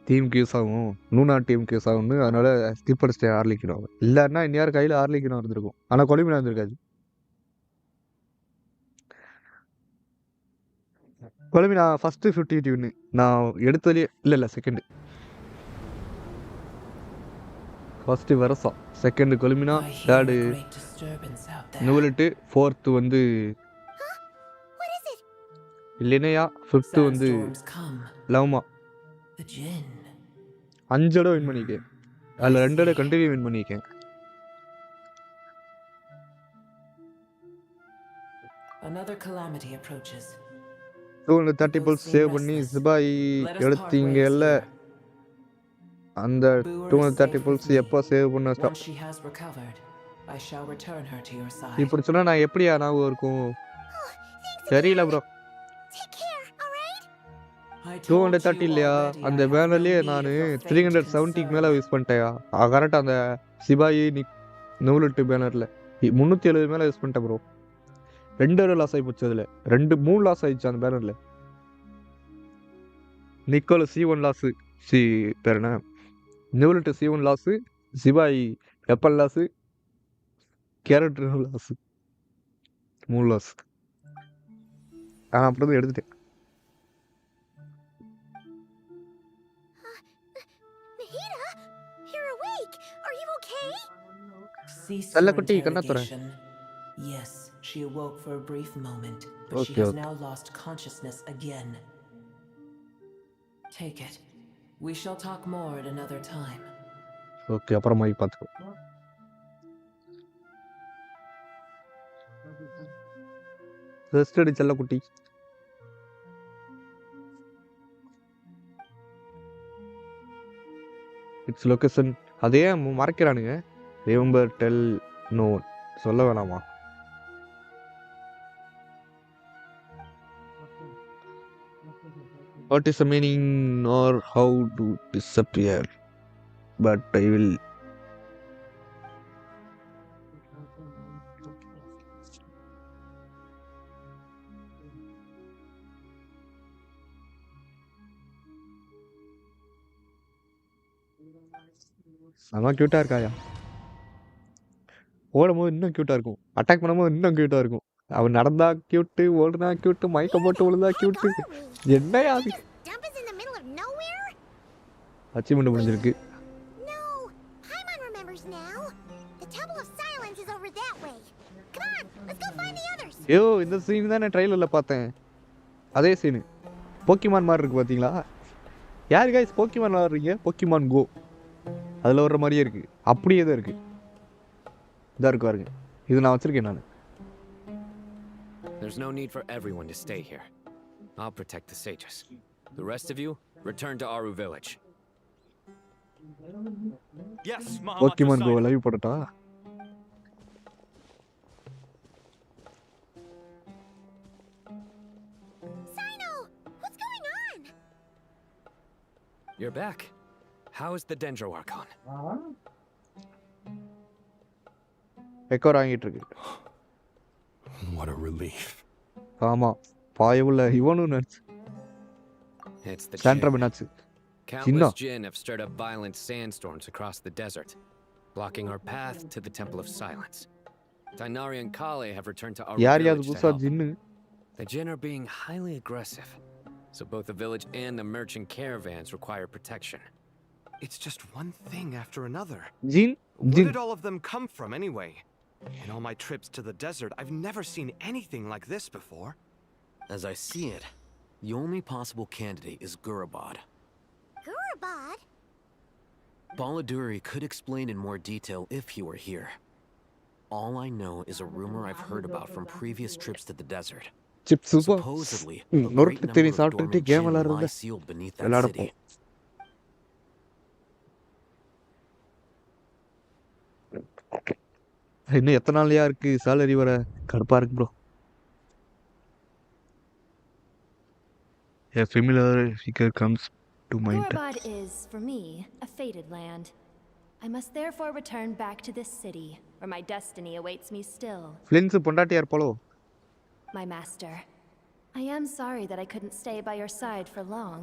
டீமுக்கு யூஸ் ஆகும். லூனா டீமுக்கு யூஸ் ஆகும்னு அதனால ஸ்கிப் அடிச்சிட்டேன் ஆர்லிக்கினோ. இல்லைன்னா இன்னும் கையில் ஆர்லிக்கினோ இருந்திருக்கும். ஆனால் கொலிமினா இருந்திருக்காது. கொலிமினா ஃபர்ஸ்ட் 50 வின்னு நான் எடுத்ததுலேயே இல்லை செகண்டு. ஃபர்ஸ்ட் வரசா, செகண்ட் கொலிமினா, தேர்டு நூலட்டு, ஃபோர்த்து வந்து இல்லைனையா, ஃபிஃப்த்து வந்து லவ்மா. 5 தடவை வின் பண்ணியிருக்கேன். அதில் 2 தடவை கண்டினியூ வின் பண்ணியிருக்கேன். Another calamity approaches. 230 pulls save பண்ணி சிபாய் எடுத்தீங்கல்ல. அந்த 230 புல்ஸ் எப்போ சேவ் பண்ண Once she has recovered, I shall return her to your side. இப்படி சொன்னா நான் எப்படியா ஞாபகம் இருக்கும்? தெரியல ப்ரோ. 230 இல்லையா? அந்த பேனர்லேயே நான் 370க்கு மேலே யூஸ் பண்ணிட்டேயா. கரெக்டாக அந்த சிபாயி நூலுட்டு பேனரில் 370 மேலே யூஸ் பண்ணிட்டேன் ப்ரோ. 2 தடவை லாஸ் ஆகி போச்சு. அதில் 3 லாஸ் ஆகிடுச்சு அந்த பேனரில். நிக்கோல் C1 லாஸு, பேர் என்ன, நூலுட்டு C1 லாஸு, சிபாயி weapon loss, character loss, 3 loss. அப்புறம் தான் எடுத்துட்டேன். செல்லக்குட்டி கண்ணா தரேன். Yes, she awoke for a brief moment, but she has now lost consciousness again. Take it. We shall talk more at another time. Okay, அப்புறமா பார்த்துக்கோ. Rest எடு செல்லக்குட்டி. இட்ஸ் லொகேஷன் அதே மறைக்கிறானுங்க. ரிமெம்பர் டெல் நோ சொல்ல வேணாமா? What is the meaning or how to disappear? But I will. செம க்யூட்டாக இருக்காயா. ஓடும்போது இன்னும் க்யூட்டாக இருக்கும். அட்டாக் பண்ணும்போது இன்னும் க்யூட்டாக இருக்கும். அவன் நடந்தா க்யூட்டு, ஓடுனா க்யூட்டு, மயக்கம் போட்டு விழுந்தா க்யூட்டு. என்னையா அது? அச்சீவ்மெண்ட் முடிஞ்சிருக்கு. ஐயோ, இந்த சீன் தான் நான் ட்ரெய்லரில் பார்த்தேன். அதே சீனு போக்கிமான் மாதிரி இருக்கு பார்த்தீங்களா? யார் கைஸ் போக்கிமான் விளாட்றீங்க? போக்கிமான் கோ அதில் வர்ற மாதிரியே இருக்குது. அப்படியே தான் இருக்குது. இதாக இருக்கு பாருங்க. இது நான் வச்சுருக்கேன் நான். There's no need for everyone to stay here. I'll protect the sages. The rest of you, return to Aru village. Yes, Pokemon Go live போடட்டா? You're back. How is the Dendro Archon? Record ஆகிட்டு இருக்கு. What a relief. ஆமா, பாயவுள்ள இவனும் nuts. It's the Santra. Countless Jinn have stirred up violent sandstorms across the desert, blocking our path to the Temple of Silence. Tainari and Kale have returned to our village to help. The Jinn are being highly aggressive, so both the village and the merchant caravans require protection. It's just one thing after another. Jin? Where did all of them come from anyway? In all my trips to the desert, I've never seen anything like this before. As I see it, the only possible candidate is Gurabad. Gurabad? Baladuri could explain in more detail if he were here. All I know is a rumor I've heard about from previous trips to the desert. Supposedly, a great number of dormant jinn lie sealed beneath that city. இன்னும் எத்தனை நாளையா இருக்கு salary வர கடுப்பா இருக்கு bro. A familiar figure comes to mind. Gurabad is, for me, a fated land. I must therefore return back to this city, where my destiny awaits me still. Flint's பொண்டாட்டியா இருப்பாளோ? My master, I am sorry that I couldn't stay by your side for long,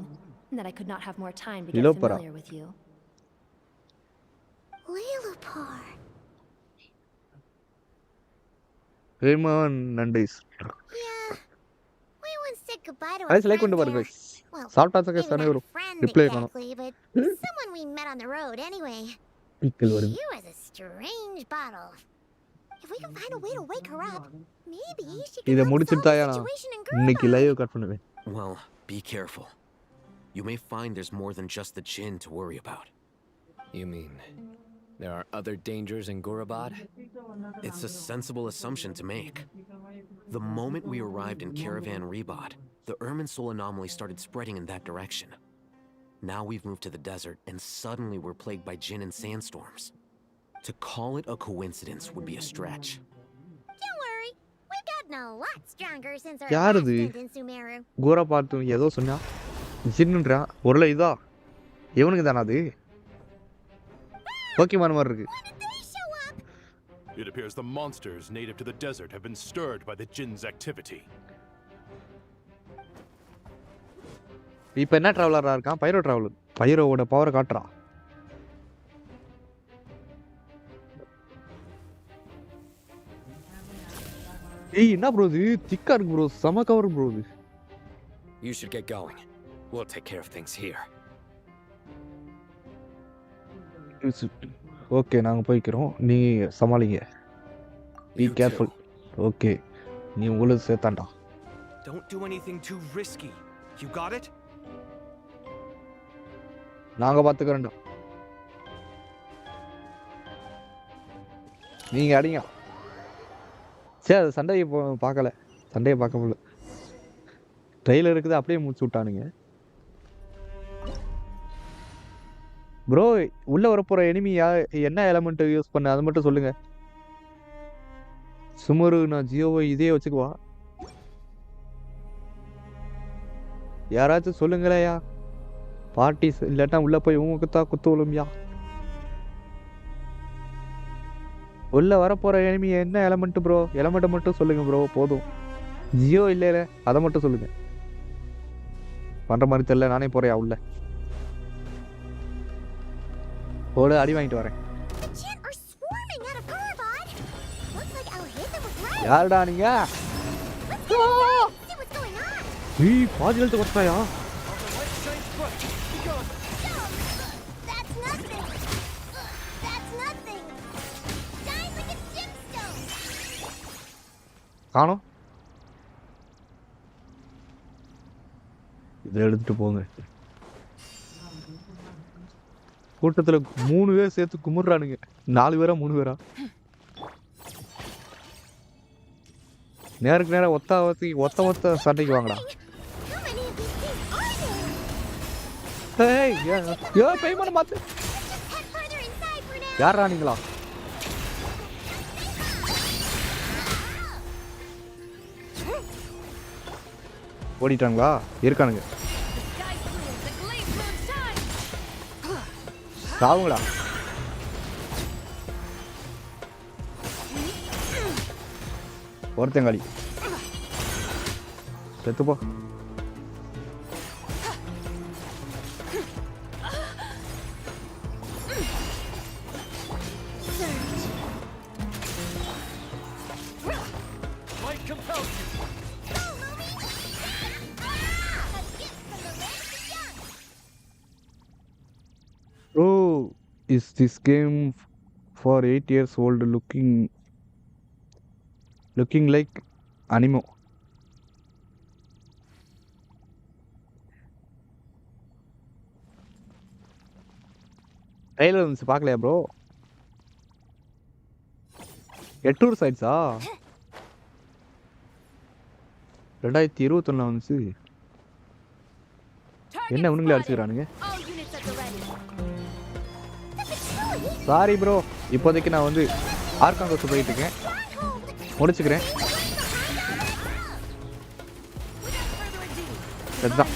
and that I could not have more time to get familiar with you. Lilipar. Raymond Nandis. Yeah. We once said goodbye to I a like friend கொண்டு there. பாருங்க. Well, சாப்பிட்டாச்சா maybe Sanae not வரும். a friend reply காணோம். exactly, but someone we met on the road anyway. பிக்கல் வரும். She was a strange bottle. If we can find a way to wake her up, maybe she can இத help solve முடிச்சிட்டாயா the நான் situation in இன்னைக்கு Gurabad. Live cut பண்ணுவேன். Well, be careful. You may find there's more than just the Jinn to worry about. You mean there are other dangers in Gurabad? It's a sensible assumption to make. The moment we arrived in Caravan Rebad, the Irminsul anomaly started spreading in that direction. Now we've moved to the desert, and suddenly we're plagued by Jinn and sandstorms. To call it a coincidence would be a stretch. Don't worry, we've gotten a lot stronger since our யார் last இது? stint in Sumeru. கோரா பார்த்து ஏதோ சொன்னா ஜின்னுன்றா ஒருல இதா இவனுக்கு தானா அது Pokemon மாதிரி இருக்கு. It appears the monsters native to the desert have been stirred by the Jinn's activity. இப்போ என்ன டிராவலரா இருக்கான்? பைரோ டிராவலர். பைரோவோட பவரை காட்டுறா. ஏய் என்ன ப்ரோ இது? திக்கா இருக்கு ப்ரோ. செம கவர் ப்ரோ இது. You should get going. We'll take care of things here. Okay நாங்க போய்க்கிறோம். நீ சமாளிங்க. Be careful. ஓகே. நீ உங்களுக்கு சேத்தாண்டா. Don't do anything too risky. You got it? நாங்க பாத்துக்கறோம்டா. நீங்க அடிங்க. சே அது சண்டையை பார்க்கல. சண்டையை பார்க்க முடியல. ட்ரெய்லர் இருக்குது அப்படியே முடிச்சு விட்டானுங்க. ப்ரோ உள்ள வர போற எனிமி என்ன எலிமெண்ட் யூஸ் பண்ண அது மட்டும் சொல்லுங்க. சுமரு நான் ஜியோவை இதே வச்சுக்குவா. யாராச்சும் சொல்லுங்களேயா. பார்ட்டிஸ் இல்லாட்டா உள்ள போய் உங்க குத்தா குத்து விழும்பியா. உள்ள வர போற எனிமி என்ன எலிமெண்ட் ப்ரோ? எலிமெண்ட் மட்டும் சொல்லுங்க ப்ரோ போதும். ஜியோ இல்லைல அதை மட்டும் சொல்லுங்க. பண்ற மாதிரி தெரியல நானே போறேன் உள்ள. ஓட அடி வாங்கிட்டு வரேன். யாருடா நீங்க? ஏய் பாதி ஹெல்த் கொட்டாயா? காணோம். இதை எடுத்துட்டு போங்க. கூட்டத்துல 3 பேர் சேர்த்து கும்பிடுறானுங்க. 4 பேரா 3 பேரா? நேருக்கு நேரம் ஒத்த சண்டைக்கு வாங்கடா. ஏய் யோ பேய்மான மாத்து. யாரா நீங்களா? ஓடிட்டாங்களா? இருக்கானுங்க. சாவுங்களா? ஒருத்தங்காளி செத்துப்போ. ஓ Is this game for 8 years old looking like anime? Trailer வந்துச்சு பார்க்கலையா ப்ரோ? எட்டூர் சைட்ஸா? 2021 வந்துச்சு. என்ன இவனுங்களே அடிச்சுக்கிறானுங்க? சாரி ப்ரோ, இப்போதைக்கு நான் வந்து ஆர்காங்கோஸ் போயிட்டு இருக்கேன். முடிச்சுக்கிறேன். அதுதான்.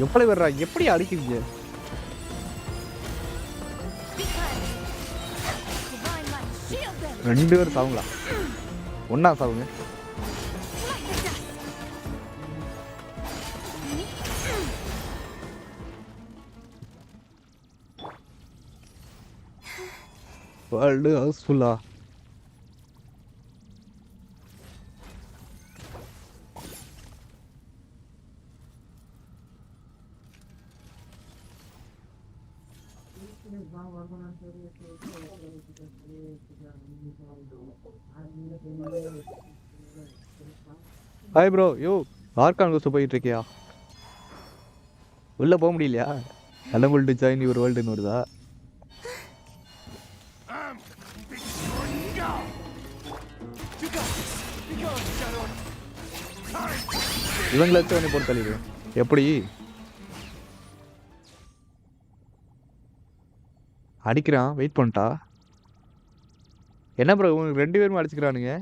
எப்படி வர்றா? எப்படி அடிக்கிறீங்க? ரெண்டு பேரும் சாவுங்களா? ஒன்னா சாவுங்க. வேர்ல்டு ஹவுஸ்ஃபுல்லா? Hi bro. யோ, ஆர்காங்கோஸ் போயிட்டு இருக்கியா? உள்ள போக முடியலையா? எலமெண்ட் ஜாயின் யுவர் வேர்ல்டுன்னு வருதா? இவங்களை வச்சு வேணி போட்டு தள்ளிடுவேன். எப்படி அடிக்கிறான்? வெயிட் பண்ணிட்டா. என்ன ப்ரோ உங்களுக்கு ரெண்டு பேருமே அடிச்சுக்கிறானுங்க?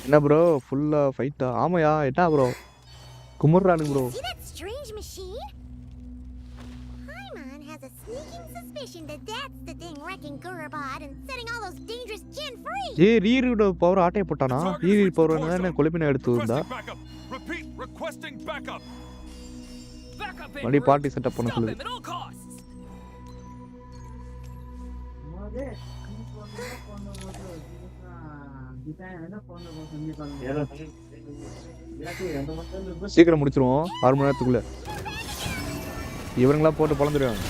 என்ன ப்ரோ ஃபுல்லா ஃபைட்டா? ஆமாயா. என்ன ப்ரோ குமுறானுங்க ப்ரோ. ஏய் ரீரோட பவர் ஆட்டே போட்டானா? ரீரி பவர் என்ன கொலைப்பின எடுத்து வந்தா? மறுபடி பார்ட்டி செட்டப் பண்ண சொல்லுது. சீக்கிரம் முடிச்சிருவோம் 6 மணி நேரத்துக்குள்ள. இவங்களா போட்டு பழந்துடுவாங்க.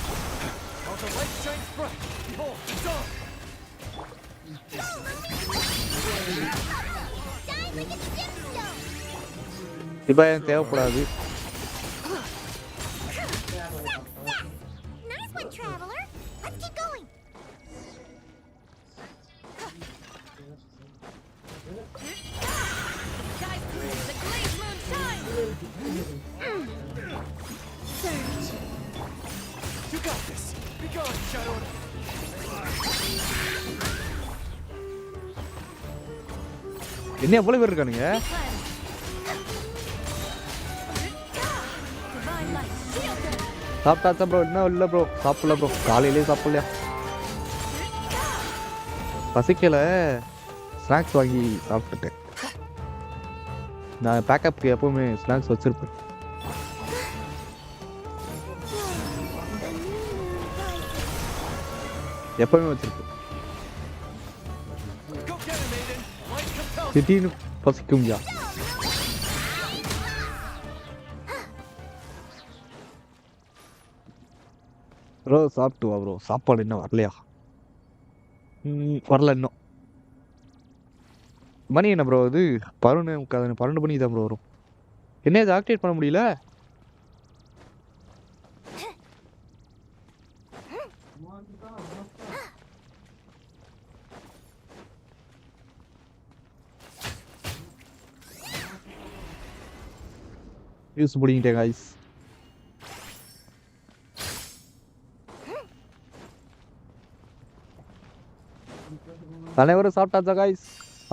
சிபாயம் தேவைப்படாது. என்ன எவ்வளவு பேர் இருக்கானுங்க? சாப்பிட்டாச்சா ப்ரோ? இன்னும் இல்லை ப்ரோ, சாப்பிடல ப்ரோ. காலையிலேயே சாப்பிடலையா? பசிக்கல, ஸ்நாக்ஸ் வாங்கி சாப்பிட்டுட்டேன். நான் பேக்கப்புக்கு எப்பவுமே ஸ்நாக்ஸ் வச்சிருப்பேன். எப்பவுமே வச்சிருப்பேன். திடீர்னு பசிக்கும்யா. ப்ரோ சாப்பிட்டு வா ப்ரோ. சாப்பாடு இன்னும் வரலையா? வரல இன்னும். மணி என்ன ப்ரோ இது 12 மணிக்கு தான் ப்ரோ வரும். என்ன இதை ஆக்டிவேட் பண்ண முடியல? யூஸ் பிடிங்கிட்டேன் காய்ஸ். அனைவரும் சாப்பிட்டாச்சா காய்ஸ்?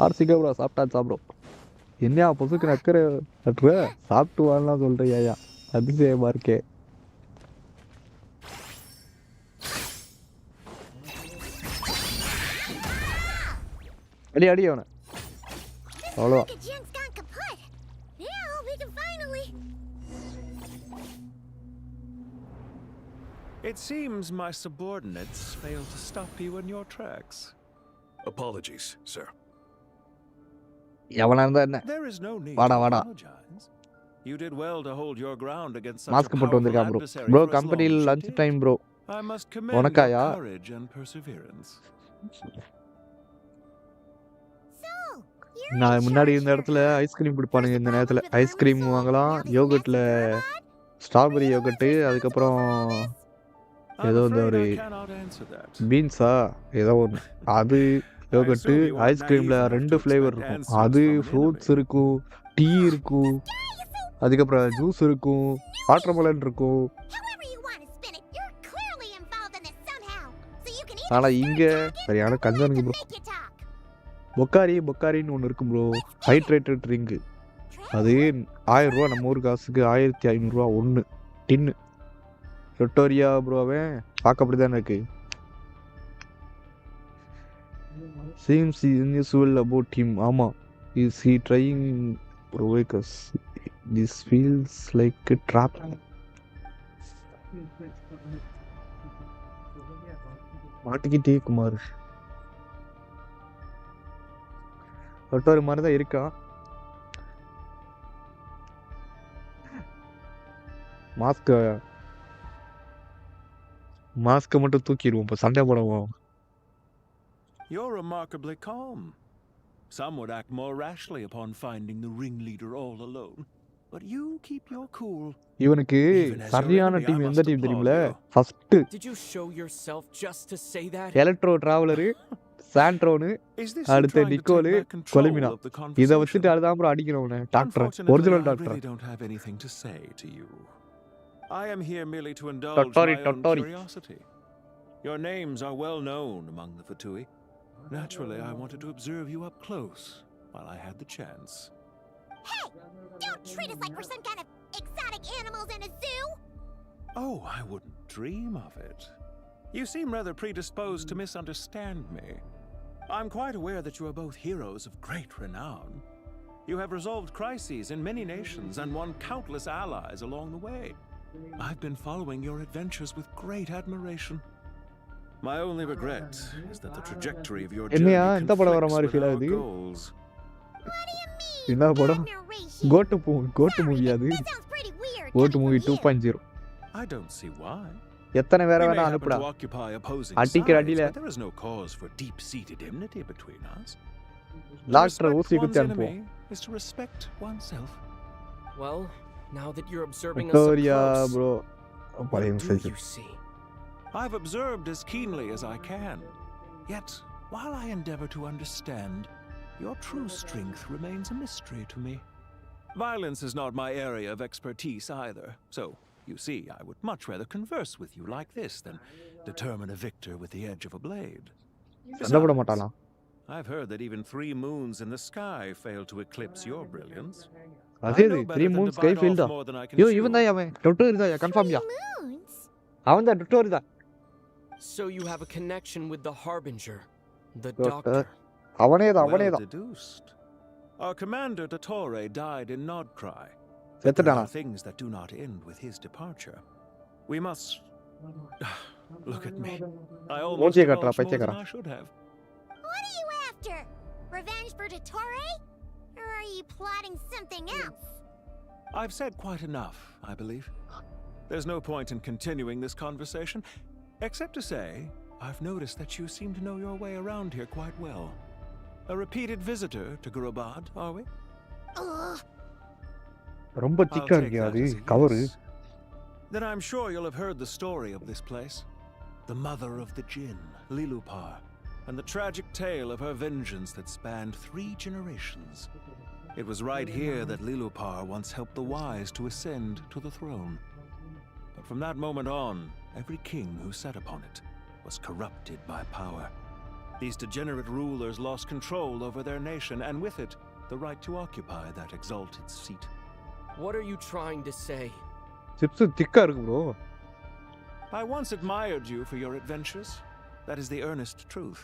ஆர்சிகா ப்ரோ சாப்பிட்டாச்சா ப்ரோ? என்ன பொசுக்கு நக்கிற நட்டுற சாப்பிட்டு வாழலாம் சொல்றியா? அதிசயமா இருக்கே. அடி அடி அவனை. அவ்வளோதான். It seems my subordinates failed to stop you in your tracks. Apologies, sir. எவனா இருந்தா என்ன? There is no need வாடா to வாடா. apologize. You did well to hold your ground against such a mask போட்டு powerful வந்திருக்கான் bro. adversary bro for as long கம்பெனியில் as you lunch did. Time bro. I must commend your உனக்காயா? courage and perseverance. நான் முன்னாடி இருந்த இடத்துல ice cream கொடுப்பானுங்க. இந்த நேரத்தில் ice cream வாங்கலாம். யோகர்ட்டில் ஸ்ட்ராபெரி யோகர்ட்டு, அதுக்கப்புறம் ஏதோ இந்த ஒரு பீன்ஸா ஏதோ ஒன்று, அது யோகர்ட்டு. ஐஸ்கிரீமில் 2 ஃப்ளேவர் இருக்கும். அது ஃப்ரூட்ஸ் இருக்கும், டீ இருக்கும், அதுக்கப்புறம் ஜூஸ் இருக்கும், வாட்டர்மெலன் இருக்கும். ஆனால் இங்கே சரியான கஞ்சனுங்க ப்ரோ. பொக்காரின்னு ஒன்று இருக்கும் ப்ரோ, ஹைட்ரேட்டட் ட்ரிங்கு. அது 1000 ரூபா, நம்ம ஊர் காசுக்கு 1500 ஒன்று டின்னு. ரொட்டோரியா ப்ரோவே பார்க்க அப்படி தானே இருக்கு. Seems unusual about him. ஆமாம், is he trying provoke us? This feels like a trap. மாட்டிக்கிட்டே Kumar. ரொட்டோரி மாதிரி தான் இருக்கான். மாஸ்கை மட்டும் தூக்கிடுவோம், இப்போ சண்டை போடுவோம். You're remarkably calm. Some would act more rashly upon finding the ringleader all alone. But you keep your cool. இவனுக்கு சரியான டீம் எந்த டீம் தெரியுமில? First Did you show yourself just to say that? Electro traveller, Sandrone, அடுத்து Nicole, Columbina. இதை வச்சுட்டு அதுதான் அப்புறம் அடிக்கிறவனே doctor, original doctor. I am here merely to indulge my own curiosity. Your names are well known among the Fatui. Naturally, I wanted to observe you up close while I had the chance. Hey! Don't treat us like we're some kind of exotic animals in a zoo! Oh, I wouldn't dream of it. You seem rather predisposed to misunderstand me. I'm quite aware that you are both heroes of great renown. You have resolved crises in many nations and won countless allies along the way. I've been following your adventures with great admiration. My only regret is that the trajectory of your journey conflicts with our goals. என்ன படம்? கோட்டு movie. அது கோட்டு movie 2.0. I don't see why. எத்தனை வேற வேணா அனுப்புடா. அடிக்கிற அடியில there is no cause for deep-seated enmity between us. Doctor ஊசி குத்தி அனுப்புவோம். Is to respect oneself. Well, now that you're observing us up close, bro. What do you see? I've observed as keenly as I can. Yet, while I endeavor to understand, your true strength remains a mystery to me. Violence is not my area of expertise either, so you see, I would much rather converse with you like this than determine a victor with the edge of a blade. Besides, I've heard that even 3 moons in the sky fail to eclipse your brilliance. அதே 3 moons sky field தான். யோ இவன் தான் அவன். டொட்டோரி தான், confirm யா. அவன் தான் டொட்டோரி தான். So you have a connection with the Harbinger, the doctor. அவனே தான். Well deduced. Our commander Dottore died in Nodcry. There are things that do not end with his departure. We must look at me. I almost divulged more than I should have. What are you after? Revenge for Dottore? Or are you plotting something else? I've said quite enough, I believe. There's no point in continuing this conversation, except to say I've noticed that you seem to know your way around here quite well. A repeated visitor to Gurabad, are we? ரொம்ப I'll திக்கா take இருக்கே that அது as a cover. yes. Then I'm sure you'll have heard the story of this place. The mother of the Jinn, Lilupar, and the tragic tale of her vengeance that spanned 3 generations. It was right here that Lilupar once helped the wise to ascend to the throne. But from that moment on, every king who sat upon it was corrupted by power. These degenerate rulers lost control over their nation, and with it, the right to occupy that exalted seat. What are you trying to say? Chips திக்கா இருக்கு bro. I once admired you for your adventures. That is the earnest truth.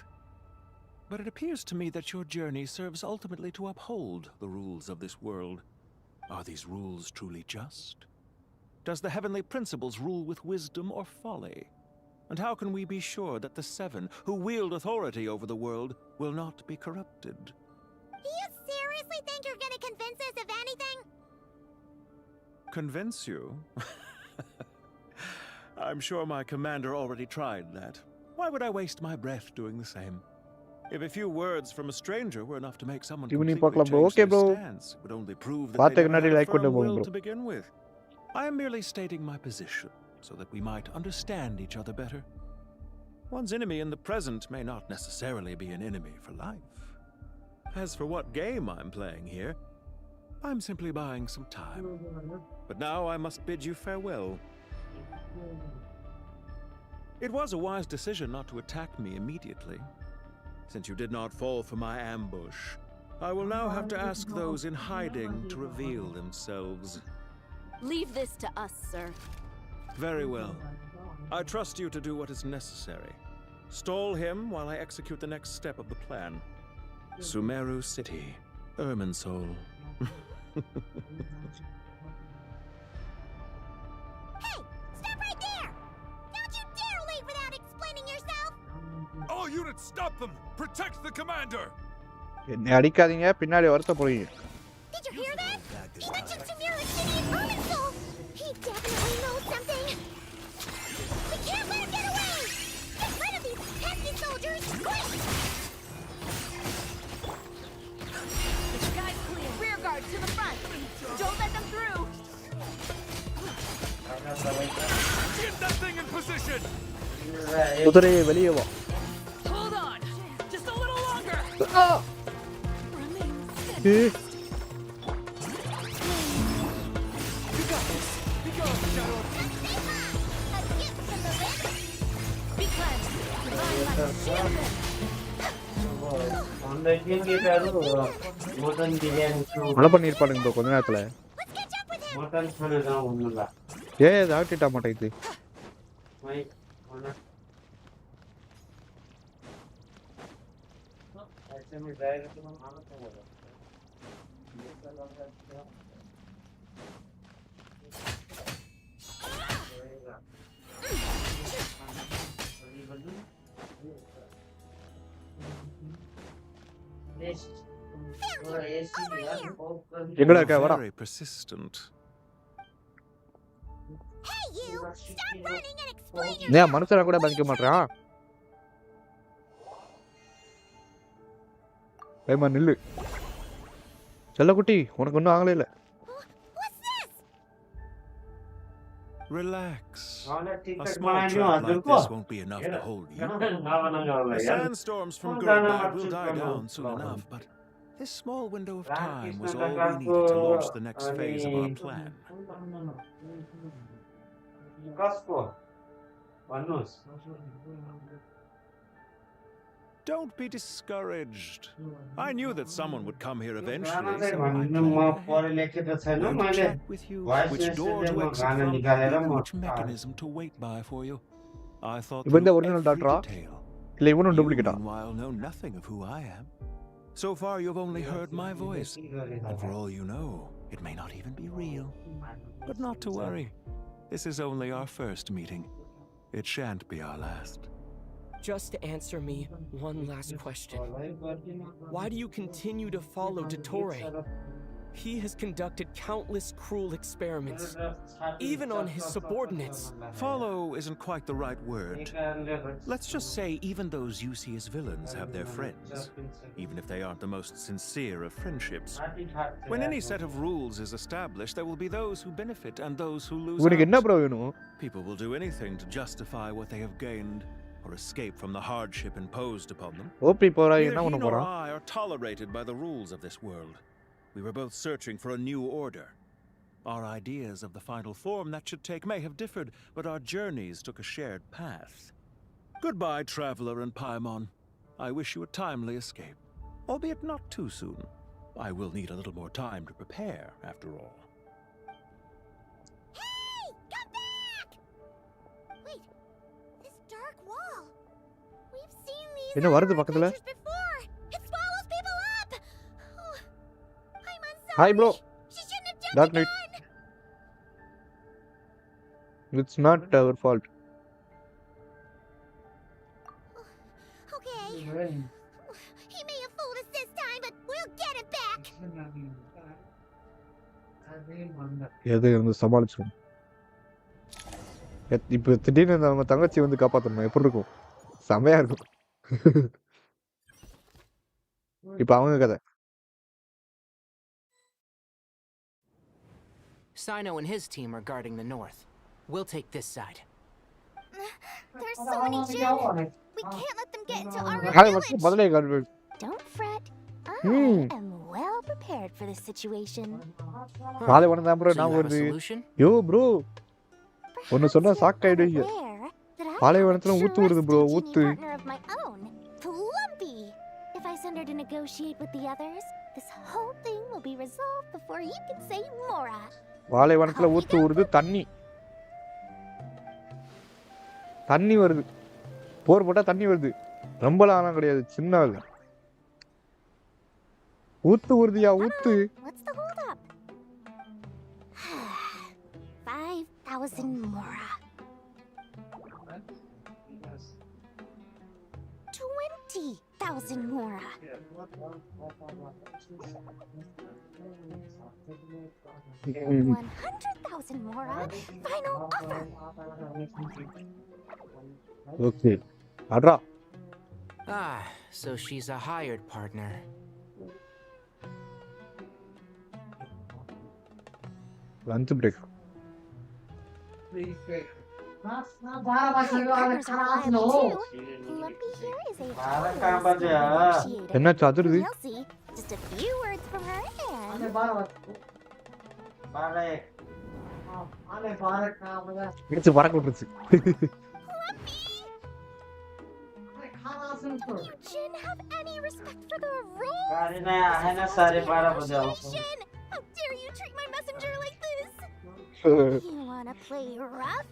But it appears to me that your journey serves ultimately to uphold the rules of this world. Are these rules truly just? Does the heavenly principles rule with wisdom or folly? And how can we be sure that the 7 who wield authority over the world will not be corrupted? Do you seriously think you're gonna convince us of anything? Convince you? I'm sure my commander already tried that. Why would I waste my breath doing the same? If a few words from a stranger were enough to make someone Evening completely பார்க்கலாம் bro. change Okay their bro. stance, it would only prove that பார்த்த they never கண்ணாடி had a like பண்ண firm போகும் will bro. to begin with. I am merely stating my position, so that we might understand each other better. One's enemy in the present may not necessarily be an enemy for life. As for what game I'm playing here, I'm simply buying some time. But now I must bid you farewell. It was a wise decision not to attack me immediately. Since you did not fall for my ambush, I will now have to ask those in hiding to reveal themselves. Leave this to us, sir. Very well. I trust you to do what is necessary. Stall him while I execute the next step of the plan. Sumeru City, Irminsul. Hey! Stop right there! Don't you dare leave without explaining yourself! All units, stop them! Protect the commander! என்னை அடிக்காதீங்க பின்னாடி வருத்த போறீங்க. Did you hear that? He mentioned Sumeru City and Irminsul! He definitely knows something! We can't let him get away! Get rid of these pesky soldiers, quick! The sky's clear. Rear guard to the front. Don't let them through. Get that thing in position! குதிரையை வெளியே வா. Hold on. Just a little longer. ஏய், You got this. Be gone, Shadow. A gift from the rich! Be cleansed. Divine light. Shield them. மழை பண்ணிருப்பானுங்க bro கொஞ்ச நேரத்துல. ஏய் அது ஆட்டிட்டா மாட்டேங்குது. எங்கடா இருக்க வாடா. Very persistent. Hey you! Stop running and explain ஏன் yourself! மனுஷனா கூட மதிக்க மாட்டறான்? ஏமா நில்லு. செல்லக்குட்டி உனக்கு ஒண்ணும் ஆகல இல்ல. Relax. A small trap like this won't be enough to hold you. The sandstorms from Gurabad will die down soon enough, but this small window of time was all we needed to launch the next phase of our plan. Don't be discouraged. I knew that someone would come here eventually, so I planned ahead. Where to check with you, which door to exit from, even which mechanism to wait by for you. I thought இவன் through original every டாக்டரா? detail. இல்ல இவனும் You, டூப்ளிகேட்டா? meanwhile, know nothing of who I am. So far, you've only heard my voice, and for all you know, it may not even be real. But not to worry. This is only our first meeting. It shan't be our last. Just answer me one last question. Why do you continue to follow Dottore? He has conducted countless cruel experiments, even on his subordinates. Follow isn't quite the right word. Let's just say even those you see as villains have their friends, even if they aren't the most sincere of friendships. When any set of rules is established, there will be those who benefit and those who lose out. People will do anything to justify what they have gained or escape from the hardship imposed upon them. Neither he nor I are tolerated by the rules of this world. We were both searching for a new order. Our ideas of the final form that should take may have differed, but our journeys took a shared path. Goodbye, Traveler and Paimon. I wish you a timely escape, albeit not too soon. I will need a little more time to prepare, after all. Hey! Come back! Wait, this dark wall. We've seen these என்ன வருது பக்கத்துல? before. It swallows people up. Oh, I'm sorry. Hi bro. She shouldn't have jumped Dark the Knight. gun. It's not our fault. Okay. He may have fooled us this time, but we'll get it back. எதை வந்து சமாளிச்சோம். இப்போ திடீர்னு அவங்க தங்கச்சி வந்து காப்பாத்தணும் எப்படி இருக்கும்? செமையா இருக்கும். இப்போ அவங்க கதை. Sino and his team are guarding the north. We'll take this side. There's so many Jin. We can't let them get into our village. Don't fret. I am well prepared for this situation. பாலைவனம் தான் bro நான் வருது. யோ bro. ஒன்னு சொன்னா shock ஆயிடுவீங்க. பாலைவனத்துல ஊத்து வருது ப்ரோ ஊத்து. If I send her to negotiate with the others, this whole thing will be resolved before you can say Mora. பாலைவனத்துல ஊத்து வருது தண்ணி. தண்ணி வருது. போர் போட்டா தண்ணி வருது. ரொம்பலாம் ஆனா கிடையாது சின்ன ஆளு. ஊத்து வருதுயா ஊத்து. What's the hold up? 5,000 Mora. 20,000 Mora. 100,000 Mora. Final offer. Okay. Adra. Ah, so she's a hired partner. Lunch break. என்ன சதுருது? Just a few words from her and இடிச்சு பறக்க விட்டுருச்சு. You Jin have any respect for the rules? How dare you treat my messenger like this? You wanna play rough?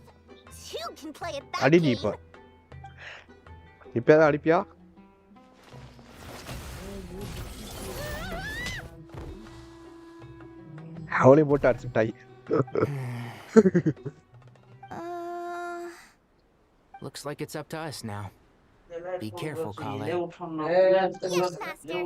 You can play it that அடி game. இப்ப. இப்ப அடிப்பியா? அவளே போட்டு அடிச்சுட்டாய். Looks like it's up to us now. Be careful, Kale. Yes, master.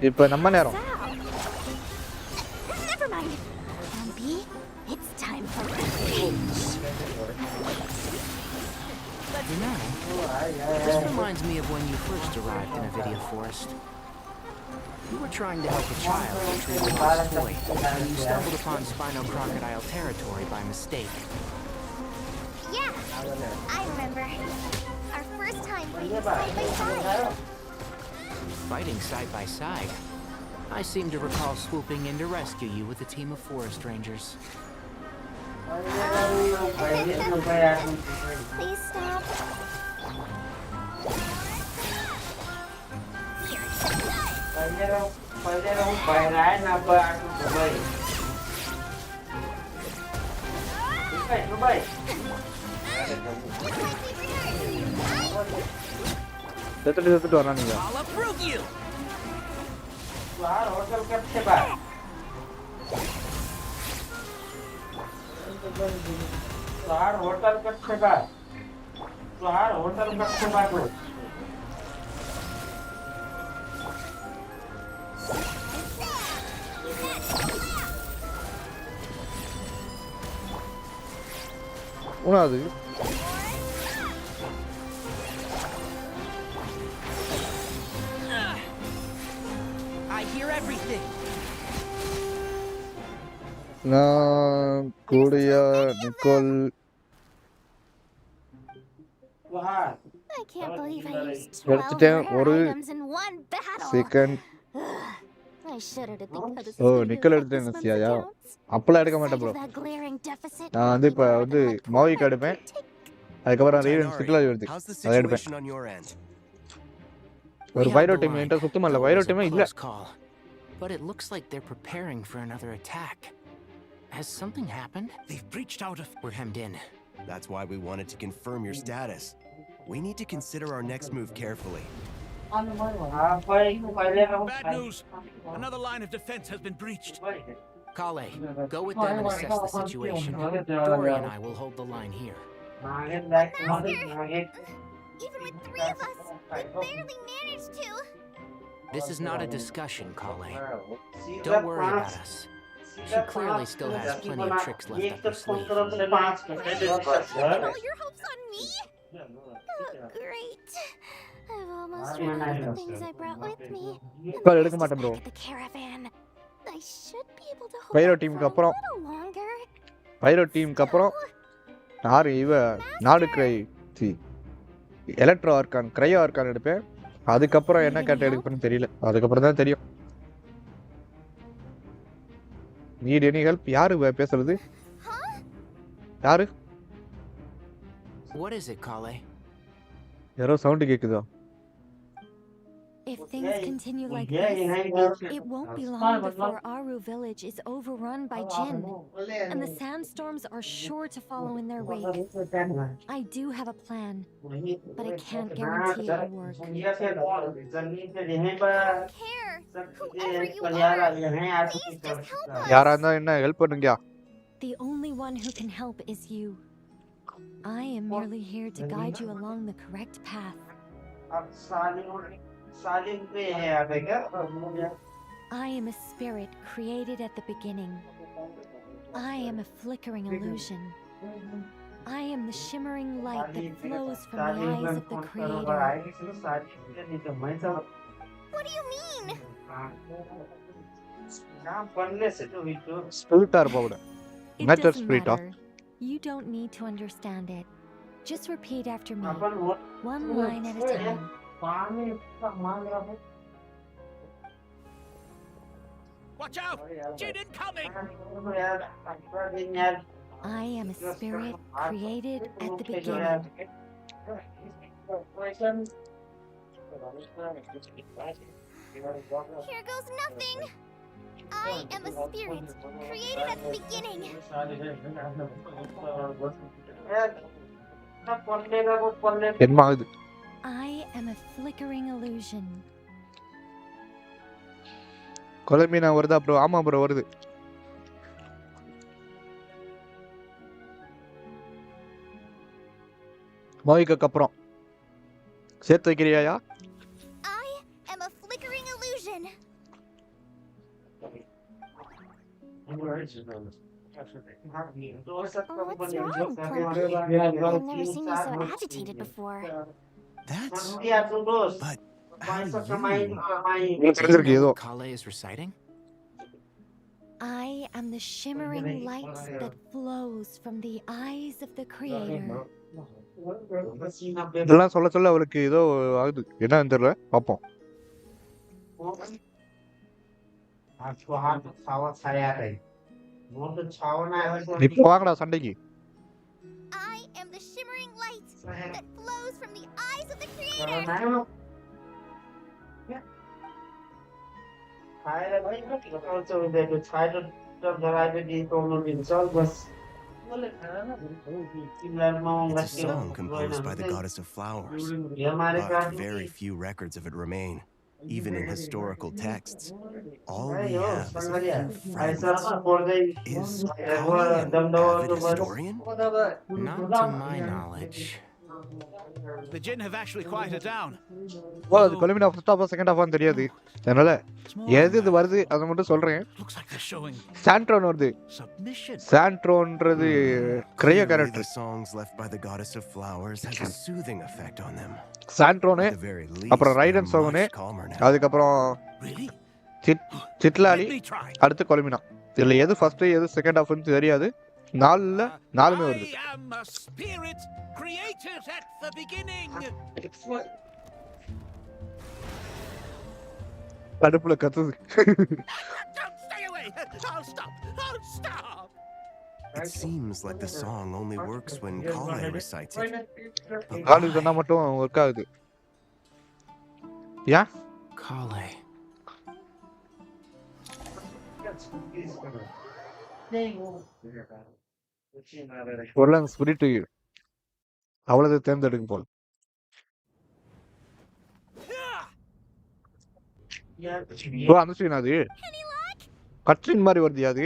இப்ப நம்ம நேரம். Never mind. Lumpy, it's time for revenge. You know, this reminds me of when you first arrived in Avidia Forest. You were trying to help a child retrieve a lost toy, and you stumbled upon Spino Crocodile territory by mistake. Yeah, I remember. Our first time fighting side by side. Fighting side by side? I seem to recall swooping in to rescue you with a team of forest rangers. Please stop. செத்துட்டு வரானுங்க. மூணாவது I hear everything. நான் கூடியா Nicole I can't believe I used 12 எடுத்துட்டேன் rare ஒரு items in one battle. Second I shudder to think how this is oh going to Nicole affect this எடுத்தேன் month's சியாயா accounts. அப்பெல்லாம் எடுக்க The மாட்டேன் sight bro of that glaring deficit நான் might வந்து be இப்போ more வந்து than my poor மாவிக்கு head எடுப்பேன் can take. அதுக்கப்புறம் ரீடன் சிட்டில் வருது How's the அதை எடுப்பேன் situation on your end? ஒரு வைரோ டீம் என்கிட்ட சுத்தமா இல்லை வைரோ டீமே இல்லை Call. But it looks like they're preparing for another attack. Has something happened? They've breached out of... We're hemmed in. That's why we wanted to confirm your status. We need to consider our next move carefully. Bad news! Another line of defense has been breached. Kale, go with them and assess the situation. Dory and I will hold the line here. Master! Even with 3 of us, we barely managed to. This is not a discussion, Kale. Don't worry about us. She clearly still has plenty of tricks left up her sleeve. And all your hopes on me? Oh, great. I've almost run out of the things I brought with me. கால் எடுக்க மாட்டேன் bro The caravan. I should be able to hold வைரோ out டீமுக்கு for a அப்புறம் little longer. வைரோ டீமுக்கு அப்புறம் யாரு இவ நாடு கிரை C electro argon கிரையோ argon எடுப்பேன் அதுக்கப்புறம் என்ன கேட்ட எடுப்பேன்னு தெரியல அதுக்கப்புறம் தான் தெரியும் நீட் எனி ஹெல்ப் யாரு பேசுறது யாரு What is it, Kale? யாரோ சவுண்ட் கேக்குதா If things continue like this, it won't be long before Aru village is overrun by Jinn, and the sandstorms are sure to follow in their wake. I do have a plan, but I can't guarantee it will work. I don't care. Whoever you are, please just help us. யாரா இருந்தா என்ன help பண்ணுங்க The only one who can help is you. I am merely here to guide you along the correct path. I am a spirit created at the beginning. I am a flickering illusion. I am the shimmering light that flows from the eyes of the Creator. What do you mean? ஸ்பிரிட்டா இருப்பா It matter doesn't ஸ்பிரிட்டா matter. You don't need to understand it. Just repeat after me, one line at a time. Watch out! Jinn incoming! I am a spirit created at the beginning. Here goes nothing. I am a spirit created at the beginning. என்ன ஆகுது I am a flickering illusion. கொலம்பினா வருதா bro ஆமா bro வருது மோய்க்கு அப்புறம் சேர்த்து வைக்கிறியாயா I am a flickering illusion. Oh, what's wrong, Clumpy? I've never seen you so agitated before. That's... But how do தெரிஞ்சிருக்கு ஏதோ Kale is reciting? I am the shimmering light that flows from the eyes of the Creator. இதெல்லாம் சொல்ல சொல்ல அவளுக்கு ஏதோ ஆகுது என்னன்னு தெரியல பாப்போம் இப்ப வாங்கடா சண்டைக்கு I am the shimmering light that flows from the eyes of the Creator. It's a song composed by the goddess of flowers, but very few records of it remain, even in historical texts. All we have is a few fragments. Is Kali an avid historian? Not to my knowledge. The Jinn have actually quieted down. அது கொலிமினா first half second half தெரியாது. அதனால எது வருது அதை மட்டும் சொல்றேன். Looks like they're showing Sandrone வருது. submission. சாண்ட்ரோன்றது கிரைய character. The songs left by the goddess of flowers has a soothing effect on them. சாண்ட்ரோனு அப்புறம் ரைடன் சோகனு அதுக்கப்புறம் சிட்லாலி அடுத்து கொலிமினா. இதுல எது ஃபர்ஸ்ட் எது செகண்ட் ஹாஃப்னு தெரியாது. நாலுமே வருது. I am a spirit created at the beginning. கடுப்புல கத்துது. Don't stay away. I'll stop. I'll stop. It seems like the song only works when Kale recites it. காலு சொன்னா மட்டும் ஒர்க் ஆகுது. யா Kale. பொருளாங்க ஸ்பிரிட் அவ்வளவு தேர்ந்தெடுக்கும் போல். அந்த சீன் அது கட்சின் மாதிரி வருது அது.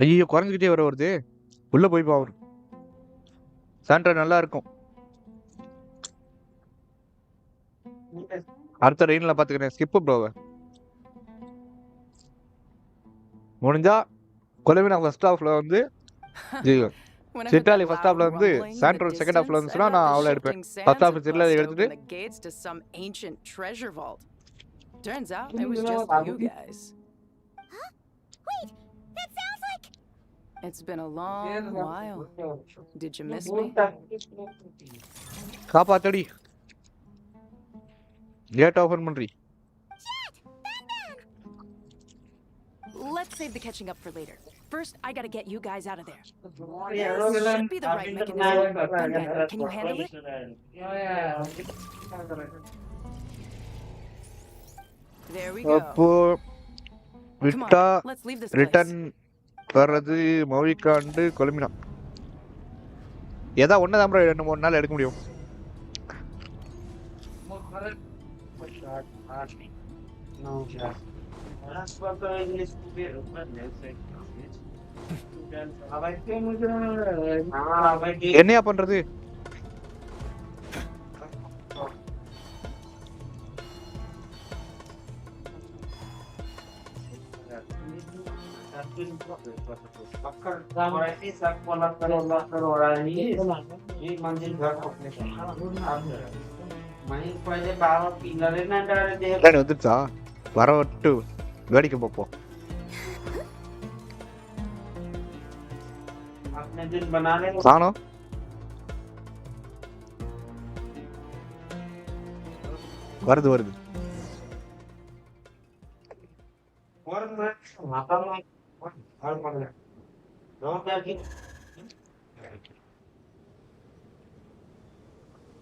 ஐயோ குறைஞ்சிக்கிட்டே வருது. உள்ள போய் பாவரு. சாண்ட்ரா நல்லா இருக்கும். அடுத்த ரெயின்ல பாத்துக்கிறேன். ஸ்கிப் ப்ரோவ முடிஞ்சா கொலமினா ஃபர்ஸ்ட் ஹாஃப்ல வந்து சிட்டாலி ஃபர்ஸ்ட் ஹாஃப்ல வந்து சாண்ட்ரோ செகண்ட் ஹாஃப்ல வந்துச்சுன்னா நான் அவளை எடுப்பேன். ஃபர்ஸ்ட் ஹாஃப் சிட்டாலி எடுத்துட்டு Turns out it was just you guys. Huh? Wait, that sounds like... It's been a long while. Did you miss me? காப்பாத்தடி. கேட் ஓபன் பண்றீ. Let's save the catching up for later. First, I gotta get you guys out of there. This should be the right mechanism. Gungun, can you handle it? There we go. அப்போ விட்டா return வர்றது மோவிகாண்டு கொலமினா. ஏதா ஒன்னதான் bro 2-3 நாள் எடுக்க முடியும். என்னையா பண்றது? வந்துச்சா வரவட்டு வேடிக்கை பார்ப்போம். சாணோ வருது வருது.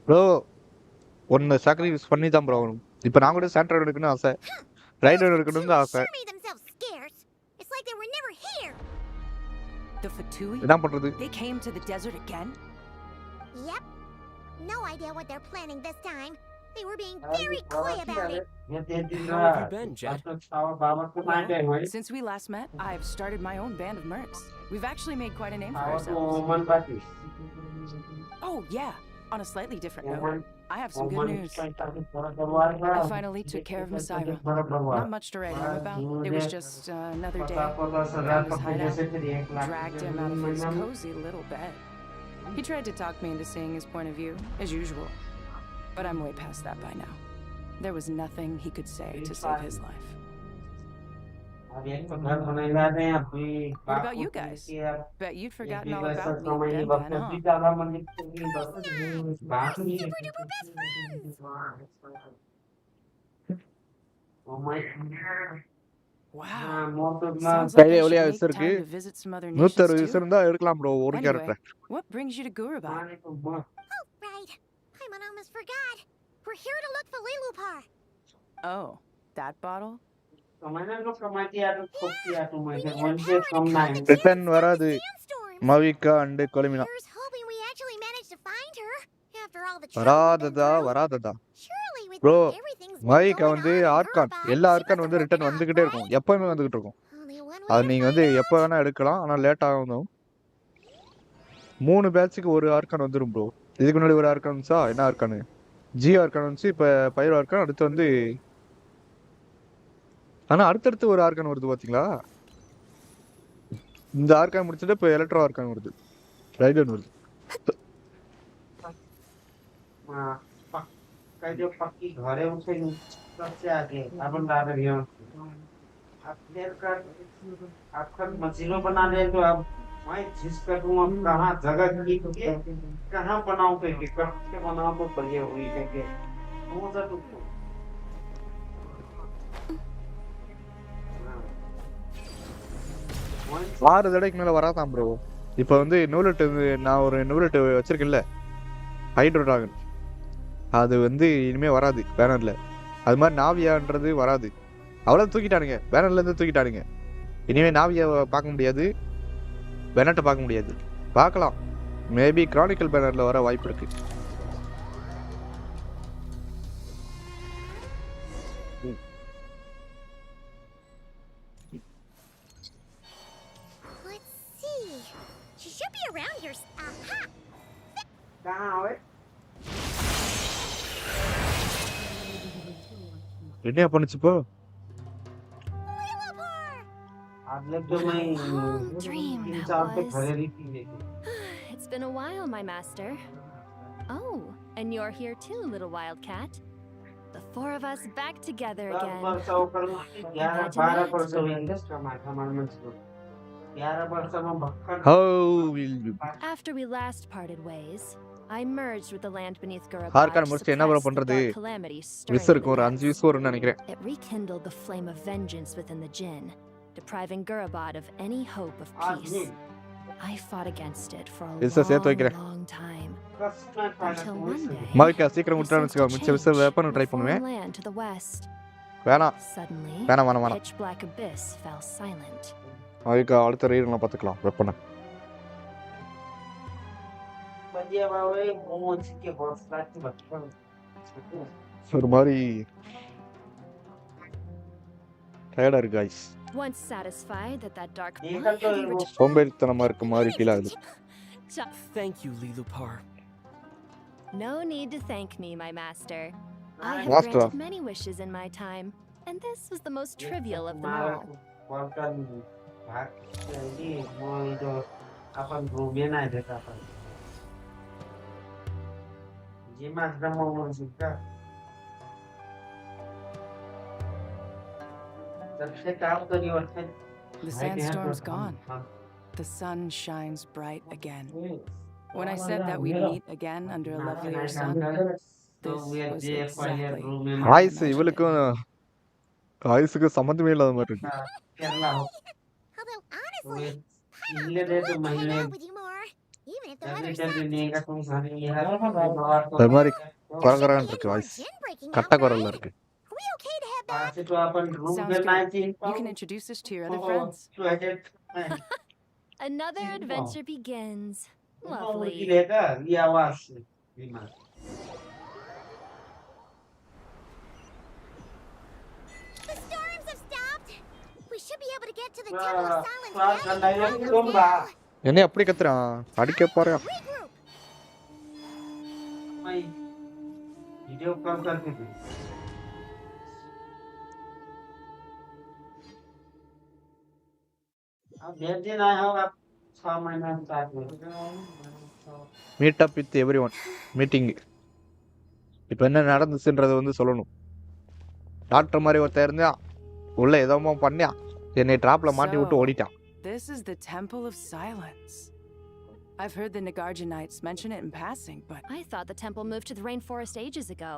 ப்ரோ ஒன்னு சாக்ரிஃபைஸ் பண்ணி தான் ப்ரோ ஆகணும். இப்போ நான் கூட சாண்ட்ரோ எடுக்கணும்னு ஆசை, ரைடர் எடுக்கணும்னு ஆசை. The Fatui? என்ன பண்றது? They came to the desert again? Yep. No idea what they're planning this time. They were being very coy about it. How have you been, Jet? Well, since we last met, I've started my own band of mercs. We've actually made quite a name for ourselves. Oh, yeah. On a slightly different note, I have some good news. I finally took care of Masaira. Not much to write home about. It was just another day around his hideout. Dragged him out of his cozy little bed. He tried to talk me into seeing his point of view, as usual. But I'm way past that by now. There was nothing he could say to save his life. What about you guys? Bet you'd forgotten all about me then, huh? Super duper best friends! Wow. Sounds like I should make time to visit some other nations too. Anyway, what brings you to Gurabat? Oh, right. Paimon almost forgot. We're here to look for Lilupar. Oh, that bottle? Return வராது Mavica and கொலமினா. வராததா bro மைக்கா வந்து argon எல்லா argon வந்து return வந்துகிட்டே இருக்கும், எப்பவுமே வந்துகிட்டு இருக்கும். அது நீங்க வந்து எப்போ வேணா எடுக்கலாம், ஆனா லேட் ஆகும். 3 பேட்சுக்கு ஒரு ஆர்கான் வந்துடும் ப்ரோ. இதுக்கு முன்னாடி ஒரு ஆர்கான் வந்துச்சா, என்ன ஆர்கானு ஜி ஆர்கான் வந்துச்சு, இப்போ பைரோ ஆர்கான், அடுத்து வந்து ஆனா அடுத்தடுத்து ஒரு ஆர்கான் வருது பாத்தீங்களா. இந்த ஆர்கான் முடிச்சுட்டு இப்போ எலக்ட்ரோ ஆர்கான் வருது, ரைடன் வருது. मैं जिसका तुम अब कहाँ जगह खींच के कहाँ बनाऊं करके कब के बनाऊं तो बढ़िया हुई करके मुझे तो 6 தடவைக்கு மேல வராதான் ப்ரோ. இப்போ வந்து நூலெட்டு, நான் ஒரு நூலெட்டு வச்சிருக்கேன்ல ஹைட்ரோ டிராகன், அது வந்து இனிமே வராது பேனர்ல. அது மாதிரி நாவியான்றது வராது, அவ்வளோ தூக்கிட்டானுங்க, பேனர்ல இருந்து தூக்கிட்டானுங்க. இனிமே நாவியா பார்க்க முடியாது, பெனட்டை பார்க்க முடியாது. பார்க்கலாம், மேபி கிரானிக்கல் பேனர்ல வர வாய்ப்பு இருக்கு. என்ன பண்ணுச்சு இப்போ? It's been a while, my master. Oh, and you're here too, little wildcat. The 4 of us back together again. How will you? After we last parted ways, I merged with the land beneath Gurabad argon to முடிச்சு என்ன bro suppress the பண்றது? dark calamity stirring miss in இருக்கும், the ஒரு 5 depths. விஸ் வரும்னு நினைக்கிறேன். It rekindled the flame of vengeance within the Jinn, depriving Gurabad of any hope of peace. I fought against it for a long time, until one day மைக்கா சீக்கிரம் விட்டான்னு வச்சுக்கோ, மிச்ச விஸ் weapon try பண்ணுவேன். land to the west. வேணாம் Suddenly, வேணாம். pitch black abyss fell silent. மைக்கா அடுத்த ரீடர்ல பார்த்துக்கலாம் வெப்பனை. ஒரு மாதிரி டயர்டா இருக்கு guys. Once satisfied that dark சோம்பேறித்தனமா இருக்க மாதிரி ஃபீல் ஆகுது. Thank you, Lilupar. No need to thank me, my master. I have Master. granted many wishes in my time, and this was the most trivial of them all. The sandstorm's gone. The sun shines bright again. When I said that we'd meet again under a lovelier sun, this was exactly how I ஆயுஸ் imagined it. இவளுக்கும் ஆயுஸுக்கு சம்மந்தமே இல்லாத மாதிரி இருக்கு. Although honestly, I would love to hang out with you more, even if the weather sucks. அது மாதிரி குரங்குறான்னு இருக்கு voice, கட்ட குரல்ல இருக்கு. Are we okay to head back? Sounds good. You can introduce us to your other friends. Another adventure begins. Lovely. The storms have stopped. We should be able to get to the Temple of Silence Valley. என்ன அப்படி கத்துறான், அடிக்க போறேன். Meet up with everyone meeting. இப்போ என்ன நடந்துச்சுன்றதை வந்து சொல்லணும். Doctor மாதிரி ஒருத்தர் இருந்தா உள்ள ஏதோ பண்ணியா, என்னை டிராப்ல மாட்டி விட்டு ஓடிட்டான். This is the Temple of Silence. I've heard the Nagarjunites mention it in passing, but I thought the temple moved to the rainforest ages ago.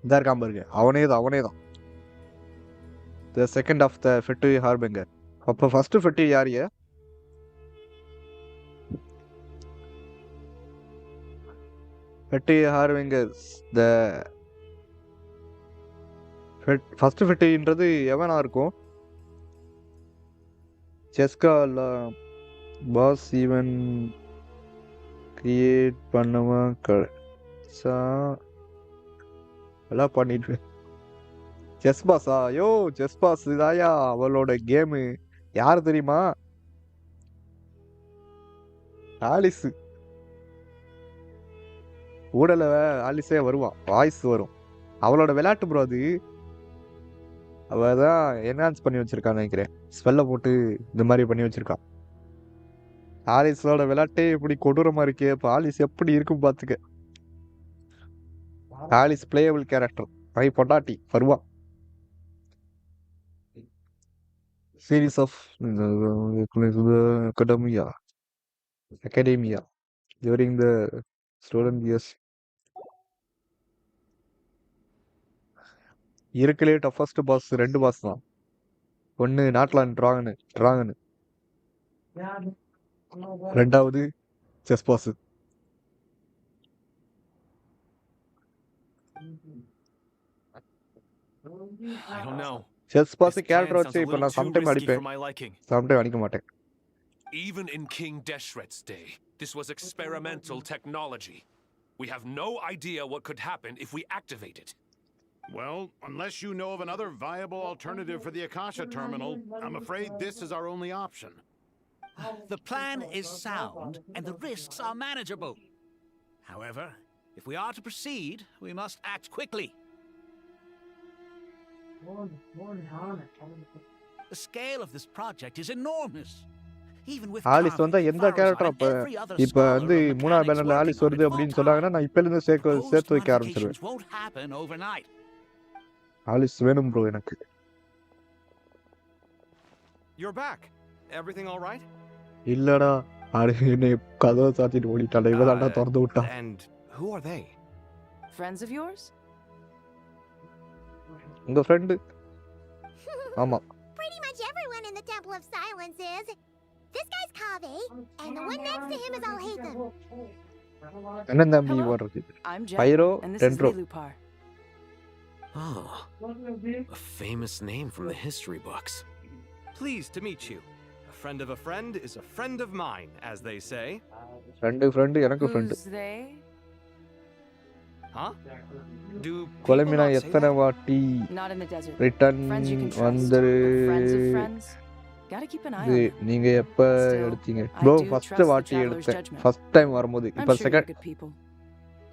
இந்த இருக்காம இருக்கு, அவனே தான் the second of the Fetui Harbinger. அப்போ first Fatui யாரியா? Fatui Harbingers the first ஃபெட்டின்றது எவனா இருக்கும்? செஸ்கா பாஸ் ஈவன் கிரியேட் பண்ணவா கடைசா எல்லாம் பண்ணிட்டு செஸ் பாஸா யோ செஸ் பாஸ் இதாயா அவளோட கேமு யாரு தெரியுமா ஆலிஸ் ஊடல ஆலிஸே வருவான் வாய்ஸ் வரும் அவளோட விளையாட்டு ப்ரோ அது அவ தான் என்ஹான்ஸ் பண்ணி வச்சிருக்கான்னு நினைக்கிறேன் ஸ்பெல்ல போட்டு இந்த மாதிரி பண்ணி வச்சிருக்கான் ஆலிஸோட விளையாட்டே இப்படி கொடூரமா இருக்கே இப்போ ஆலிஸ் எப்படி இருக்கும் பார்த்துக்க ஆலிஸ் பிளேயபிள் கேரக்டர் ஐ பொட்டாட்டி வருவா series of Akademiya during the student years இருக்கலே டஃபஸ்ட் பாஸ் 2 பாஸ் தான் ஒன்று நாட்லாண்ட் ட்ராகனு ரெண்டாவது chess boss I don't know. Chess boss This plan character sounds வச்சு a இப்போ little நான் too சம்டைம் risky அடிப்பேன் for my liking. சம்டைம் அடிக்க மாட்டேன் Even in King Deshret's day, this was experimental technology. We have no idea what could happen if we activate it. Well, unless you know of another viable alternative for the Akasha terminal, I'm afraid this is our only option. The plan is sound, and the risks are manageable. However, if we are to proceed, we must act quickly. The scale of this project is enormous. Even with Alice வந்தா எந்த character அப்போ இப்போ வந்து 3ஆவது பேனர்ல Alice வருது அப்படின்னு சொன்னாங்கன்னா நான் இப்ப இருந்து சேர்த்து வைக்க ஆரம்பிச்சிருவேன் won't happen overnight. ஆலிஸ் வேணும் ப்ரோ எனக்கு You're back. Everything all right? இல்லடா அது என்னை கதவை சாத்திட்டு ஓடிட்டாடா இவ தாண்டா திறந்து விட்டா And who are they? Friends of yours? உங்க ஃப்ரெண்டு ஆமா Pretty much everyone in the Temple of Silence is. This guy's Kave, and the one next to him is Alhaitham. என்ன தம்பி வர்றது I'm Jen, பைரோ and this is டென்ட்ரோ Lilupar. Oh, a famous name from the history books. Pleased to meet you. A friend of a friend is a friend of mine, as they say. Friend எனக்கு friend Who's they? Huh? Do Columbina people not say எத்தனை that? வாட்டி Not in the desert. Return Friends you can trust. வந்துரு But friends of friends? Gotta keep an eye on இது them. நீங்க எப்ப Still, எடுத்தீங்க I bro do first trust the வாட்டி traveler's எடுத்தேன் judgment. First time வரும்போது I'm இப்போ sure you're second good people.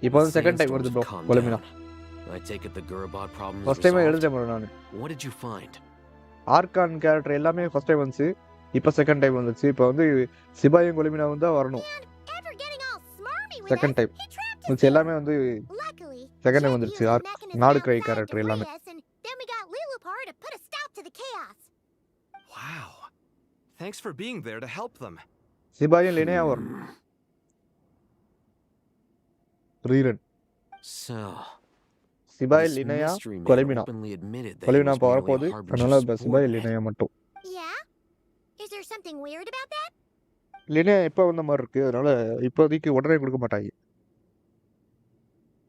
இப்போ வந்து செகண்ட் டைம் வருது bro Sandstorms calmed Columbina down. I take it the Gurubad problem is first time resolved. எழுதேன் bro நான் What did you find? Archon character எல்லாமே first time வந்துச்சு இப்போ second time வந்துச்சு இப்போ வந்து சிபாயும் கொலிமினாவும் தான் வரணும் After getting all smarmy with second us, time he trapped us மிச்சம் there. எல்லாமே வந்து Luckily, செகண்ட் டைம் Jen வந்துருச்சு used the ஆர்க் mechanism நாடு கிரை outside to கேரக்டர் free எல்லாமே us, and then we got Lilupar to put a stop to the chaos. Wow. Thanks for being there to help them. சிபாயும் லினையா வரும் rerun So, சிபாய் this லினையா mystery man கொலிமினா openly admitted that he கொலிமினா was இப்போ merely a வரப்போகுது harbinger அதனால of இப்போ sport சிபாய் ahead. லினையா மட்டும் Yeah? Is there something weird about that? லினையா இப்போ வந்த மாதிரி இருக்கு அதனால இப்போதைக்கு உடனே கொடுக்க மாட்டாங்க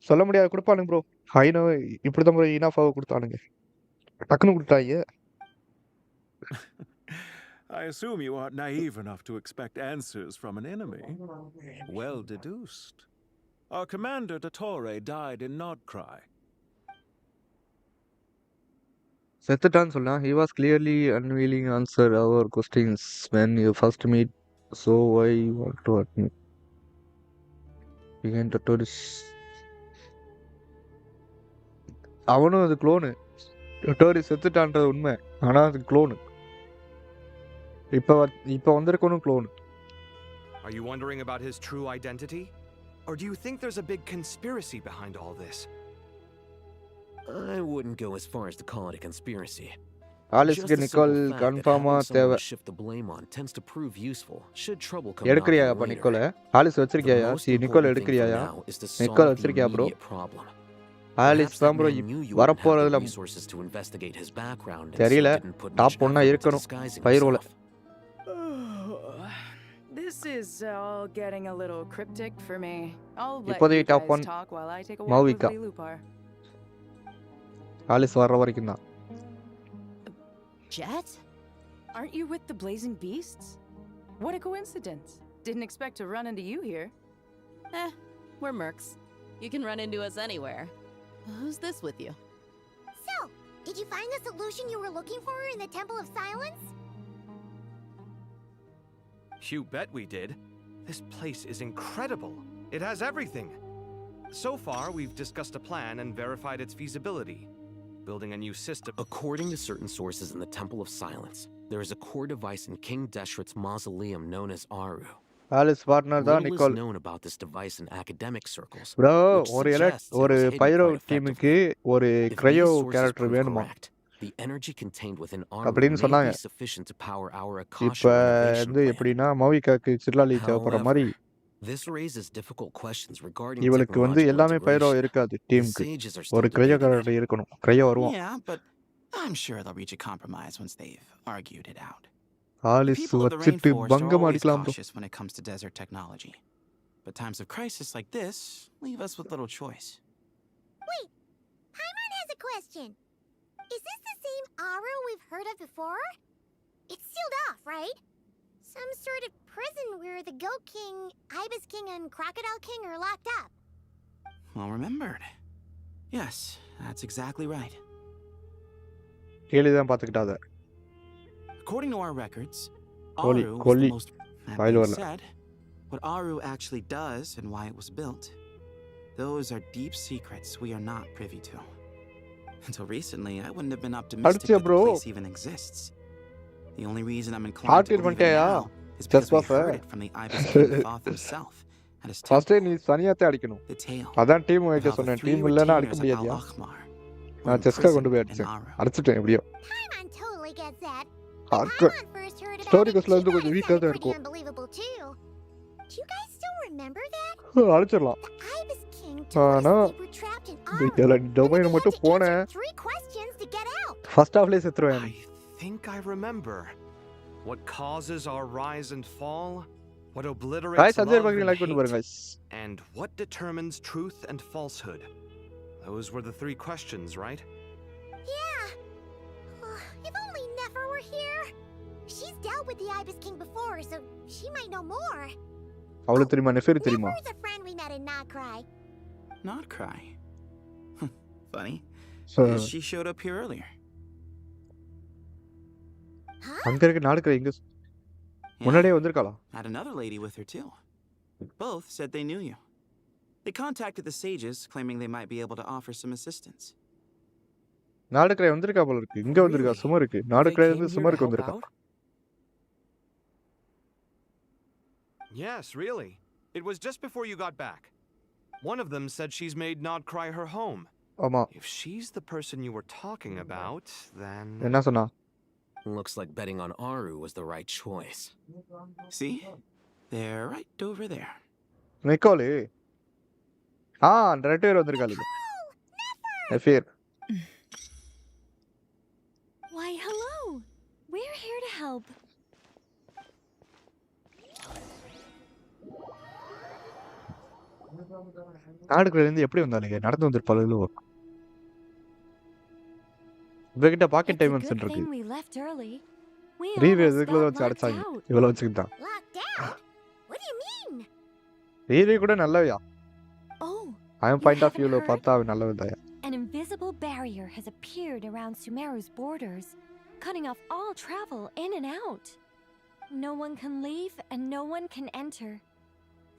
சொல்ல முடியாது கொடுப்பானுங்க ப்ரோ ஹைனோ இப்படி தான் ப்ரோ இனாஃபாவை கொடுத்தானுங்க டக்குன்னு கொடுத்தாங்க I assume you aren't naive enough to expect answers from an enemy. Well deduced. Our commander, Dottore, died in Nordcry. செத்துட்டான்னு சொன்னா he was clearly unwilling to answer our questions when you first meet so why you want to admit began to tourist அவனும் அது clone Tory செத்துட்டான்றது உண்மை ஆனா அது clone இப்போ வந்திருக்கணும் clone Are you wondering about his true identity? Or do you think there's a big conspiracy behind all this? I wouldn't go as far as to call it a conspiracy. ஆலிஸ்க்கு Just the Nicole simple fact that கன்ஃபார்மா having someone தேவை to shift the blame on tends to prove useful should trouble come எடுக்கிறியா knocking அப்ப later. Nicolas Alice The வச்சிருக்கியா most C Nicole important thing for எடுக்கிறியா now is to Nicole solve the வச்சிருக்கியா bro immediate problem. Alice Perhaps that தான் bro man knew you wouldn't have the வரப்போறதுல resources to investigate his background and so தெரியல didn't put much top ஒன்னா effort into இருக்கணும் disguising பைரோல himself. This is all getting a little cryptic for me. I'll let இப்போதைக்கு you top guys one talk while I take a walk with மௌவிகா Lilupar. Alice வர்ற வரைக்கும் தான் Jet? Aren't you with the Blazing Beasts? What a coincidence. Didn't expect to run into you here. We're mercs. You can run into us anywhere. Who's this with you? So, did you find the solution you were looking for in the Temple of Silence? You bet we did. This place is incredible. It has everything. So far, we've discussed a plan and verified its feasibility. Building a new system. According to certain sources in the Temple of Silence, there is a core device in King Deshret's mausoleum known as Aru. Alice partner தான் Little is Nicole. known about this device in academic circles, Bro, which suggests it ஒரு was hidden பைரோ quite effectively. டீமுக்கு ஒரு If கிரையோ these sources character prove வேணுமா correct, the energy contained within Aru அப்படின்னு may சொன்னாங்க. be sufficient to power our இப்ப Akasha renovation plan. எப்படின்னா மௌவிகாக்கு சிர்லாலி தேவைப்படுற மாதிரி This raises difficult questions regarding இவளுக்கு technological எல்லாமே பைரோ integration. இருக்காது The டீமுக்கு. sages are ஒரு still கிரையோ debating it. கேரக்டர் இருக்கணும். கிரையோ வருவான். Yeah, but I'm sure they'll reach a compromise once they've argued it out. The Alice people of the வச்சிட்டு rainforest are பங்கம் always அடிக்கலாம் bro. cautious when it comes to desert technology. But times of crisis like this leave us with little choice. Wait, Paimon has a question. Is this the same Aru we've heard of before? It's sealed off, right? Some sort of prison where the Goat King, Ibis King, and Crocodile King are locked up. Well remembered. Yes, that's exactly right. கேள்விதான் பார்த்துக்கிட்டாத. According to our records, Kohli Aru was Kohli the most... That வாயில் being வரல. said, what Aru actually does and why it was built, those are deep secrets we are not privy to. Until recently, I wouldn't have been optimistic அடிச்சியா that the bro? place even exists. The only reason I'm inclined to hard believe it பண்ணிட்டியா? now is because just we pass. heard it from the Ibis King Thoth himself at his first temple. நீ சனியாத்தே அடிக்கணும். The tale அதான் team of வைக்க how the சொன்னேன். 3 team இல்லனா அடிக்க retainers of முடியாதியா? Al-Akhmar were நான் செஸ்கா கொண்டு imprisoned போய் in அடிச்சேன். Aru. அடிச்சிட்டேன் எப்படியோ. Paimon totally gets that. Hard story கோஸ்ட்ல இருந்து கொஞ்சம் வீக்கா தான் Pretty இருக்கும். unbelievable too. Do you guys still remember that? அடிச்சிடலாம். The Ibis King ஆனா told us we were trapped in Aru. இந்த டொமைன் மட்டும் போனேன். 3 questions to get out. First ஹாஃப்லயே செத்துருவேன். I think I remember. What causes our rise and fall? What obliterates guys love அஞ்சு பாக்கி and like பண்ணி பாருங்க hate? guys. And what determines truth and falsehood? Those were the 3 questions, right? Yeah. If only Nefer were here. She's dealt with the Ibis King before, so she might know more. அவளுக்கு தெரியுமா நெஃபர் தெரியுமா? Nefer's a friend we met in Not Cry. Not cry. Funny. So- Because she showed up here earlier. அங்க இருக்க நாடுக்கற எங்க முன்னாடியே வந்திருக்காளா? Had another lady with her too. Both said they knew you. They contacted the sages, claiming they might be able to offer some assistance. நாடுக்கற வந்திருக்கா போல இருக்கு. இங்க வந்திருக்கா சுமருக்கு. நாடுக்கற இருந்து சுமருக்கு வந்திருக்கா. Yes, really. It was just before you got back. One of them said she's made Nod Cry her home. ஆமா. If she's the person you were talking about, then... என்ன சொன்னா? Looks like betting on Aru was the right choice. See? They're right over there. Nicole. ரெண்டு பேர் வந்திருக்காளுங்க. நெஃபர். Why, hello. We're here to help. நாடுக்கற இருந்து எப்படி வந்தாளுங்க? நடந்து வந்திருப்பாளுங்களோ? இவகிட்ட packet diamonds Good இருக்கு. thing we left early. We ரீவே almost இதுக்குள்ள got வச்சு locked அடிச்சாங்க. out. இவள வச்சுக்கிட்டான். Locked out? What do you mean? ரீவே கூட நல்லவையா? Oh, அவன் பாயிண்ட் ஆஃப் வியூல பார்த்தா அவன் நல்லவன்தாயா. an invisible barrier has appeared around Sumeru's borders, cutting off all travel in and out. No one can leave and no one can enter.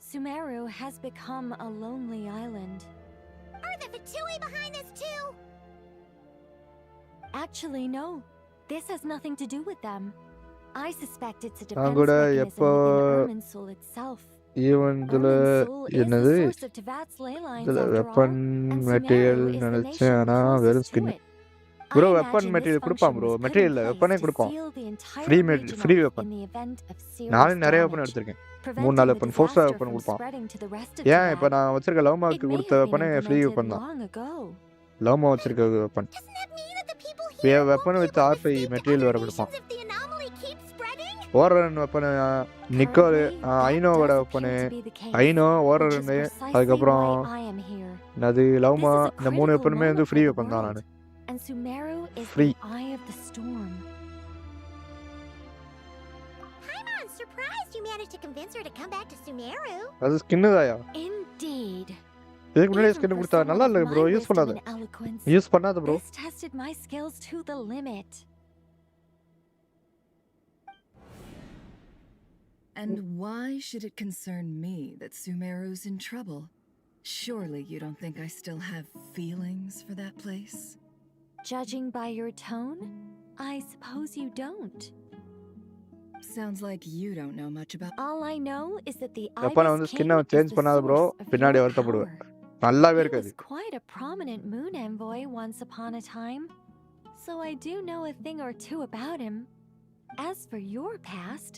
Sumeru has become a lonely island. Are the Fatui behind this too? Actually, no. This has nothing to do with them. I suspect it's a நான் defense கூட mechanism எப்போ within Irminsul itself. ஈவன்ட்ல Irminsul is the என்னது source of Tevat's ley lines இதுல after all, weapon and material Sumeru is the நினைச்சேன் nation ஆனா வெறும் closest to skin it. Bro I weapon imagine material this கொடுப்பான் function bro was put in material place வெப்பனே to கொடுப்பான் seal the entire free region free off weapon in the event of நானே serious நிறைய weapon damage, எடுத்திருக்கேன் 3 preventing 4 the weapon ஃபோர்ஸா disaster weapon from கொடுப்பான் spreading to the rest of ஏன் இப்போ Tevat. நான் வச்சிருக்க It லவ்மாவுக்கு may கொடுத்த have been வெப்பனே ஃப்ரீ implemented வெப்பன் தான் long ago. லவ்மா வச்சிருக்க weapon weapon with R5 material வேற கொடுப்பான் If the anomaly keeps spreading? ஓரன் வெப்பன் நிக்கோல் ஐனோவோட வெப்பனு ஐனோ ஓரன் அதுக்கப்புறம் I am here. அது லவ்மா இந்த 3 வெப்பனுமே வந்து ஃப்ரீ வெப்பன் தான் நான் And Sumeru is Free. the eye of the storm. Paimon surprised you managed to convince her to come back to Sumeru. அது ஸ்கின் தாயா? Indeed. இதுக்கு முன்னாடி Even ஸ்கின் for கொடுத்தா நல்லா someone இல்ல of bro. my use wisdom பண்ணாத. and eloquence, use பண்ணாத bro. this tested my skills to the limit. And why should it concern me that Sumeru's in trouble? Surely you don't think I still have feelings for that place? Judging by your tone, I suppose you don't. Sounds like you don't know much about. All I know is that the எப்ப நான் Ibis வந்து King ஸ்கின்னை is change the பண்ணாத bro. source of பின்னாடி your வருத்தப்படுவேன். power. நல்லாவே He இருக்காது. was quite a prominent moon envoy once upon a time, so I do know a thing or two about him. As for your past,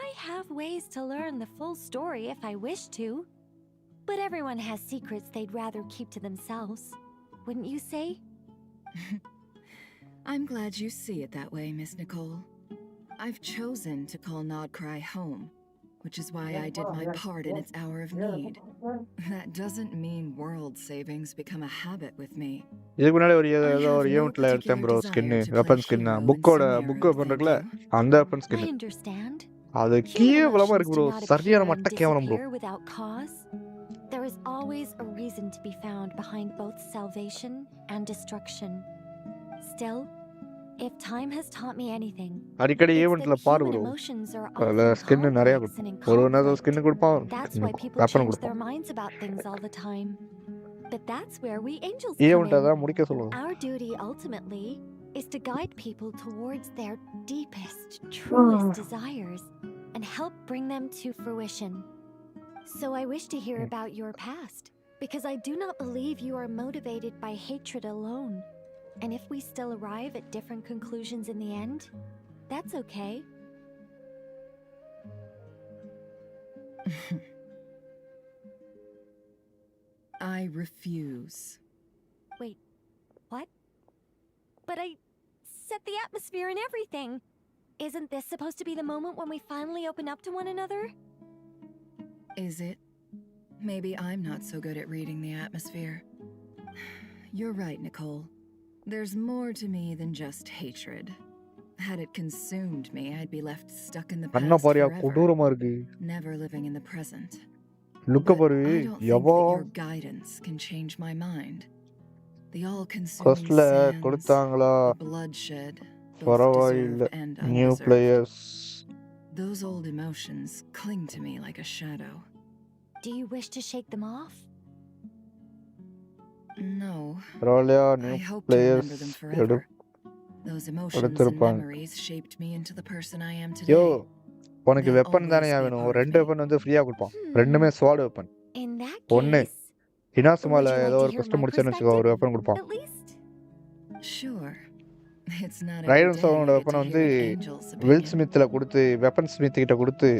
I have ways to learn the full story if I wish to. But everyone has secrets they'd rather keep to themselves. Wouldn't you say? I'm glad you see it that way, Miss Nicole. I've chosen to call Nodcry home, which is why I did my part in its hour of need. That doesn't mean world savings become a habit with me. இதுக்கு முன்னாடி ஒரு I ஏதோ have ஒரு no ஈவென்ட்ல எடுத்தேன் particular bro skin, desire to play weapon skin. hero in book Sumeru, weapon இருக்குல்ல, thank அந்த weapon I skin. understand. அது Human கேவலமா emotions இருக்கு do ப்ரோ. not சரியான appear and மட்ட கேவலம் bro. disappear without cause. There is always a reason to be found behind both salvation and destruction. Still, if time has taught me anything, அடிக்கடி it's ஈவென்ட்ல that பாரு human bro. emotions are அதுல often skin நிறைய complex கொடுப்பான். and in ஒரு நேரம் conflict. Skin கொடுப்பான், That's why people weapon change கொடுப்பான். their minds about things all the time. But that's where we angels event come in. தான் முடிக்க சொல்லுவோம். Our duty ultimately is to guide people towards their deepest, truest desires and help bring them to fruition. So I wish to hear about your past, because I do not believe you are motivated by hatred alone. And if we still arrive at different conclusions in the end, that's okay. I refuse. Wait, what? But I set the atmosphere and everything. Isn't this supposed to be the moment when we finally open up to one another? Is it? Maybe I'm not so good at reading the atmosphere. You're right, Nicole. There's more to me than just hatred. Had it consumed me, I'd be left stuck in the Anna past Bharia forever, கொடூரமா இருக்கு. never living in the present. லுக்க But பாரு. I don't think யவா. that your guidance can change my mind. The all-consuming ஃபர்ஸ்ட்ல sands, கொடுத்தாங்களா? the bloodshed, both பரவாயில்ல. deserved and new undeserved. Players. Those old emotions cling to me like a shadow. Do you wish to shake them off? No. பரவாயில்லையா? New I hope to players remember them forever. Those emotions and எடுத்திருப்பாங்க. memories shaped me into the person I am yo, today. உனக்கு They'll weapon தானே always be a வேணும்? part of ரெண்டு me. Weapon வந்து ஃப்ரீயா கொடுப்பான். ரெண்டுமே ஸ்வாட் வெப்பன். In that ஒன்னு case, ஹினாசுமால would you like ஏதோ to ஒரு hear கொஸ்டின் my முடிச்சேன்னு வச்சுக்கோ, ஒரு perspective? வெப்பன் கொடுப்பான். At least. Sure. It's not every ரைடன் day சோனோட I get வெப்பனை to வந்து hear an angel's will opinion. ஸ்மித்ல கொடுத்து, வெப்பன் ஸ்மித் கிட்ட கொடுத்து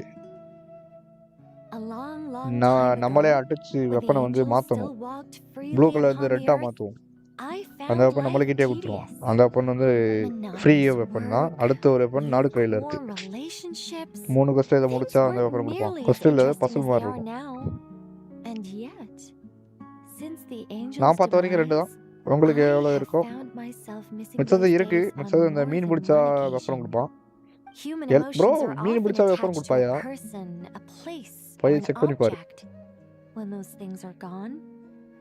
A long, long time நம்மளே ago, அடிச்சு when the வெப்பனை வந்து angels மாத்தணும். still walked blue freely colour வந்து upon the ரெட்டா earth, மாத்துவோம். I அந்த found வெப்பன் life நம்மளுக்கிட்டே கொடுத்துருவோம். tedious. அந்த வெப்பன் வந்து ஃப்ரீ Monotonous வெப்பன் தான். work, அடுத்த ஒரு வெப்பன் நாடு கையில இருக்கு. lukewarm relationships. 3 கொஸ்டின் இதை Things முடிச்சா அந்த weren't வெப்பன் கொடுப்பான். nearly as கொஸ்டின் இல்ல, interesting பசில் as மாதிரி they are இருக்கும். now. And yet, since the angel's நான் பார்த்த வரைக்கும் ரெண்டு தான். demise, உங்களுக்கு I எவ்வளோ have இருக்கும்? found myself missing மிச்சது those இருக்கு. days on மிச்சது இந்த more மீன் than பிடிச்சா one வெப்பன் occasion. கொடுப்பான். Human bro, emotions are mean often பிடிச்சா weapon attached to a கொடுப்பாயா? person, a place, or போய் an செக் பண்ணி பாரு. object. When those things are gone,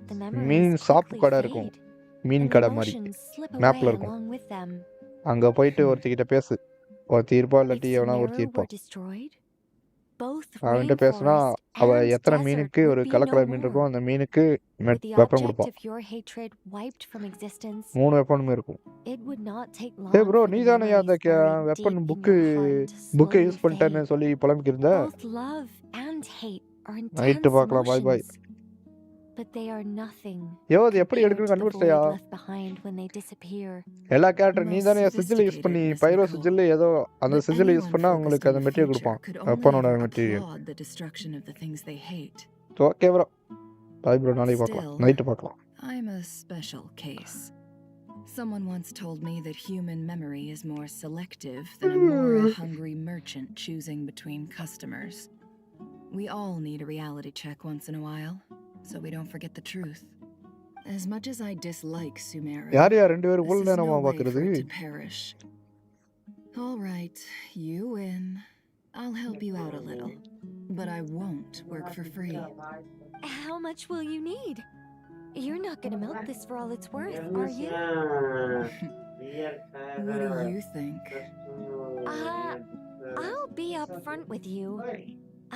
the mean memories சாப்பு quickly கடை இருக்கும். fade, mean and the கடை மாதிரி emotions slip மேப்ல away இருக்கும். along with them. அங்க போயிட்டு ஒருத்திக்கிட்ட பேசு. ஒருத்தி இருப்பா, If இல்லாட்டி எவனா ஒருத்தி Sumeru இருப்பா. were destroyed, both அவன்கிட்ட பேசுனா rainforest அவ and எத்தனை desert மீனுக்கு ஒரு would be colour no colour மீன் இருக்கும், more. அந்த மீனுக்கு With the வெப்பன் object கொடுப்பான். of your hatred wiped from existence, 3 வெப்பனுமே இருக்கும். it would not take ஏய் long ப்ரோ, for நீ the தானே அந்த memories buried weapon deep in book your heart to புக்கை slowly யூஸ் பண்ணிட்டேன்னு fade. சொல்லி புலம்பிக்கிருந்த. Both love and hate are night intense பார்க்கலாம். பாய் பாய். emotions, but they are nothing யோ, அது எப்படி compared எடுக்கணும்னு to the void கண்டுபிடிச்சியா? left behind when they disappear. எல்லா character நீ Most தானே சிஜில் யூஸ் பண்ணி sophisticated, Miss பைரோ Nicole. சிஜில் ஏதோ அந்த But சிஜில் யூஸ் anyone பண்ணா focused உங்களுக்கு on அந்த the மெட்டீரியல் future கொடுப்பான். could only வெப்பனோட ever material. applaud the destruction of the things they hate. Okay bro. Bye bro, நாளைக்கு பார்க்கலாம். Still, night பார்க்கலாம். I'm a special case. Someone once told me that human memory is more selective than a Mora-hungry merchant choosing between customers. We all need a reality check once in a while, so we don't forget the truth. As much as I dislike Sumeru, யார் யார் ரெண்டு பேரும் this இவ்வளவு is நேரமா no way பார்க்கறது? for it to perish. All right, you win. I'll help you out a little, but I won't work for free. How much will you need? You're not gonna milk this for all it's worth, are you? What do you think? I'll be upfront with you.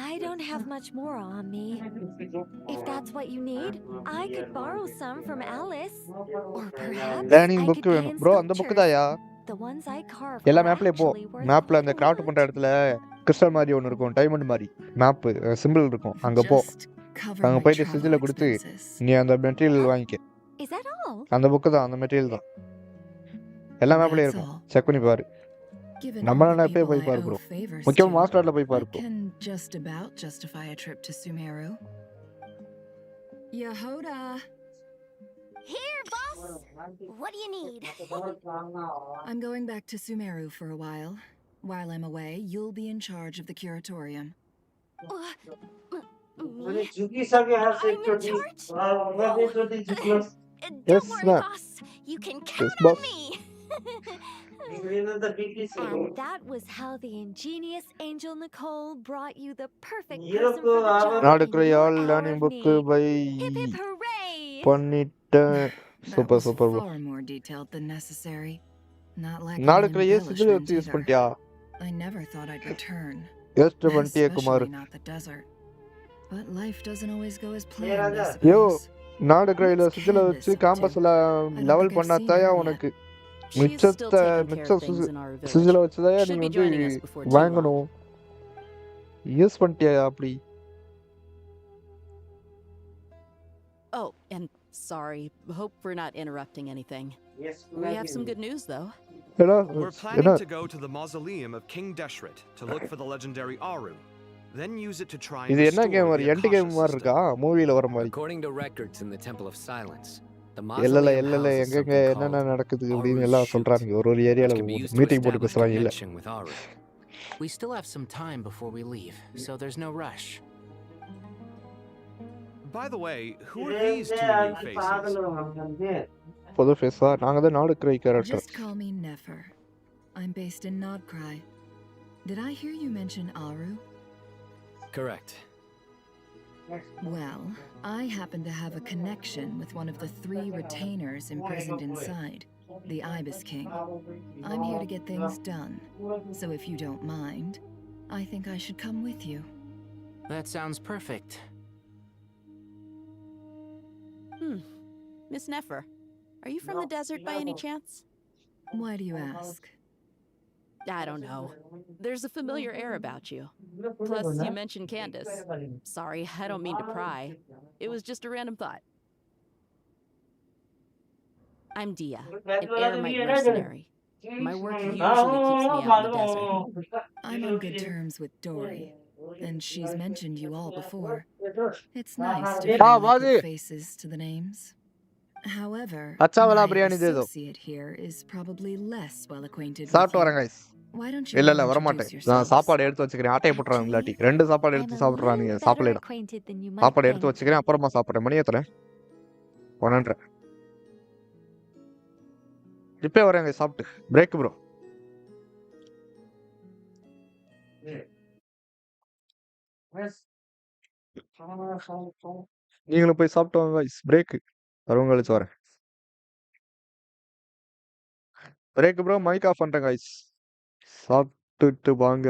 I don't have much more on me. If that's what you need, I could borrow some from Alice. Or perhaps learning I book could pay வேணும் in bro. அந்த book sculptures. தாயா? The ones I carve எல்லா are மேப்லயும் போ. actually worth மேப்ல quite அந்த a craft lot. பண்ற இடத்துல crystal மாதிரி ஒன்று இருக்கும், டைமண்ட் மாதிரி மேப் சிம்பிள் இருக்கும். அங்க போ. Just cover அங்க my போயிட்டு travel சிஜில கொடுத்து expenses. நீ அந்த மெட்டீரியல் வாங்கிக்க. Is that all? அந்த புக்கு தான், அந்த மெட்டீரியல் தான். எல்லா மேப்லயும் That's இருக்கும். all. செக் பண்ணி பாரு. Given all நம்மளால the எப்பயே people போய் I பாரு owe ப்ரோ. favors முக்கியமா to, மாஸ்டர்ல போய் I பாரு bro. can just about justify a trip to Sumeru. Yehoda! Here, boss! What do you need? I'm going back to Sumeru for a while. While I'm away, you'll be in charge of the curatorium. Me? I'm in charge? Whoa. Yes, Don't worry, ma'am. boss. You can Yes, count boss. on me. And that was how the ingenious Angel Nicole brought you the perfect person for the job நாடுக்குற in your யாழ் hour learning of book need. பை Hip hip hooray! பண்ணிட்டேன். That super was super bro. far more detailed than necessary. Not lacking in நாடுக்குற ஏ சிஜில embellishment வச்சு use either. பண்ணிட்டியா? I never thought I'd return. யோசிச்சு பண்ணிட்டியே Kumar. Especially not the desert. But life doesn't always go as planned, I yo suppose. நாடுக்குற இல What's சிஜில Candace வச்சு up to? கேம்பஸ்ல I don't level think I've பண்ணா seen தாயா her yet. உனக்கு She's still மிச்சத்தை taking care மிச்ச of things in our village. சிஜில வச்சு தாயா நீ Should be வந்து joining us before too long. வாங்கணும். யூஸ் பண்ணிட்டியா அப்படி? Oh, and sorry. Hope we're not interrupting anything. We have some good news, though. ஏடா We're என்ன planning to go to the mausoleum of King Deshret to look for the legendary Aru, then use it to try and இது என்ன restore game the மாதிரி end Akasha game மாதிரி இருக்கா? system. மூவில வர மாதிரி. According to records in the Temple of Silence, the இல்ல mausoleum இல்ல houses எங்கெங்க something என்னென்ன called நடக்குது அப்படின்னு Aru's எல்லாம் Shoot, சொல்றாங்க. ஒரு which ஏரியால can be used to meeting போட்டு establish பேசுறாங்க இல்ல. connection with Aru. We still have some time before we leave, so there's no rush. By the way, who are these two new faces? புது ஃபேஸா? நாங்க தான் நாடுக்குற character. Just call me Nefer. I'm based in Nodcry. Did I hear you mention Aru? Correct. Well, I happen to have a connection with one of the 3 retainers imprisoned inside, the Ibis King. I'm here to get things done, so if you don't mind, I think I should come with you. That sounds perfect. Miss Nefer, are you from the desert by any chance? Why do you ask? I don't know. There's a familiar air about you. Plus, you mentioned Candace. Sorry, I don't mean to pry. It was just a random thought. I'm Dia, an eremite mercenary. My work usually keeps me out in the desert. I'm on good terms with Dory, and she's mentioned you all before. It's nice to finally put faces to the names. However, अच्छा वाला my biryani दे दो. associate here is probably less well acquainted with சாப்பிட்டு you. வரேன் guys. Why don't you இல்ல all இல்ல வர introduce மாட்டேன். நான் yourselves? சாப்பாடு எடுத்து வச்சுக்கிறேன். ஆட்டைய போட்டுறாங்க இல்லாட்டி. 2 சாப்பாடு எடுத்து சாப்பிடுறானுங்க. சாப்பிடலாம். acquainted than you might சாப்பாடு எடுத்து think. வச்சுக்கிறேன். அப்புறமா சாப்பிடுறேன். மணி எத்தனை? 1:30. இப்பே வரேங்க சாப்பிட்டு. Break bro. நீங்களும் போய் சாப்பிட்டு வாங்க गाइस. பிரேக். வரவங்க கழிச்சு வரேன். Break bro. மைக் ஆஃப் பண்ணிட்டேன் गाइस. சாப்பிட்டுட்டு வாங்க.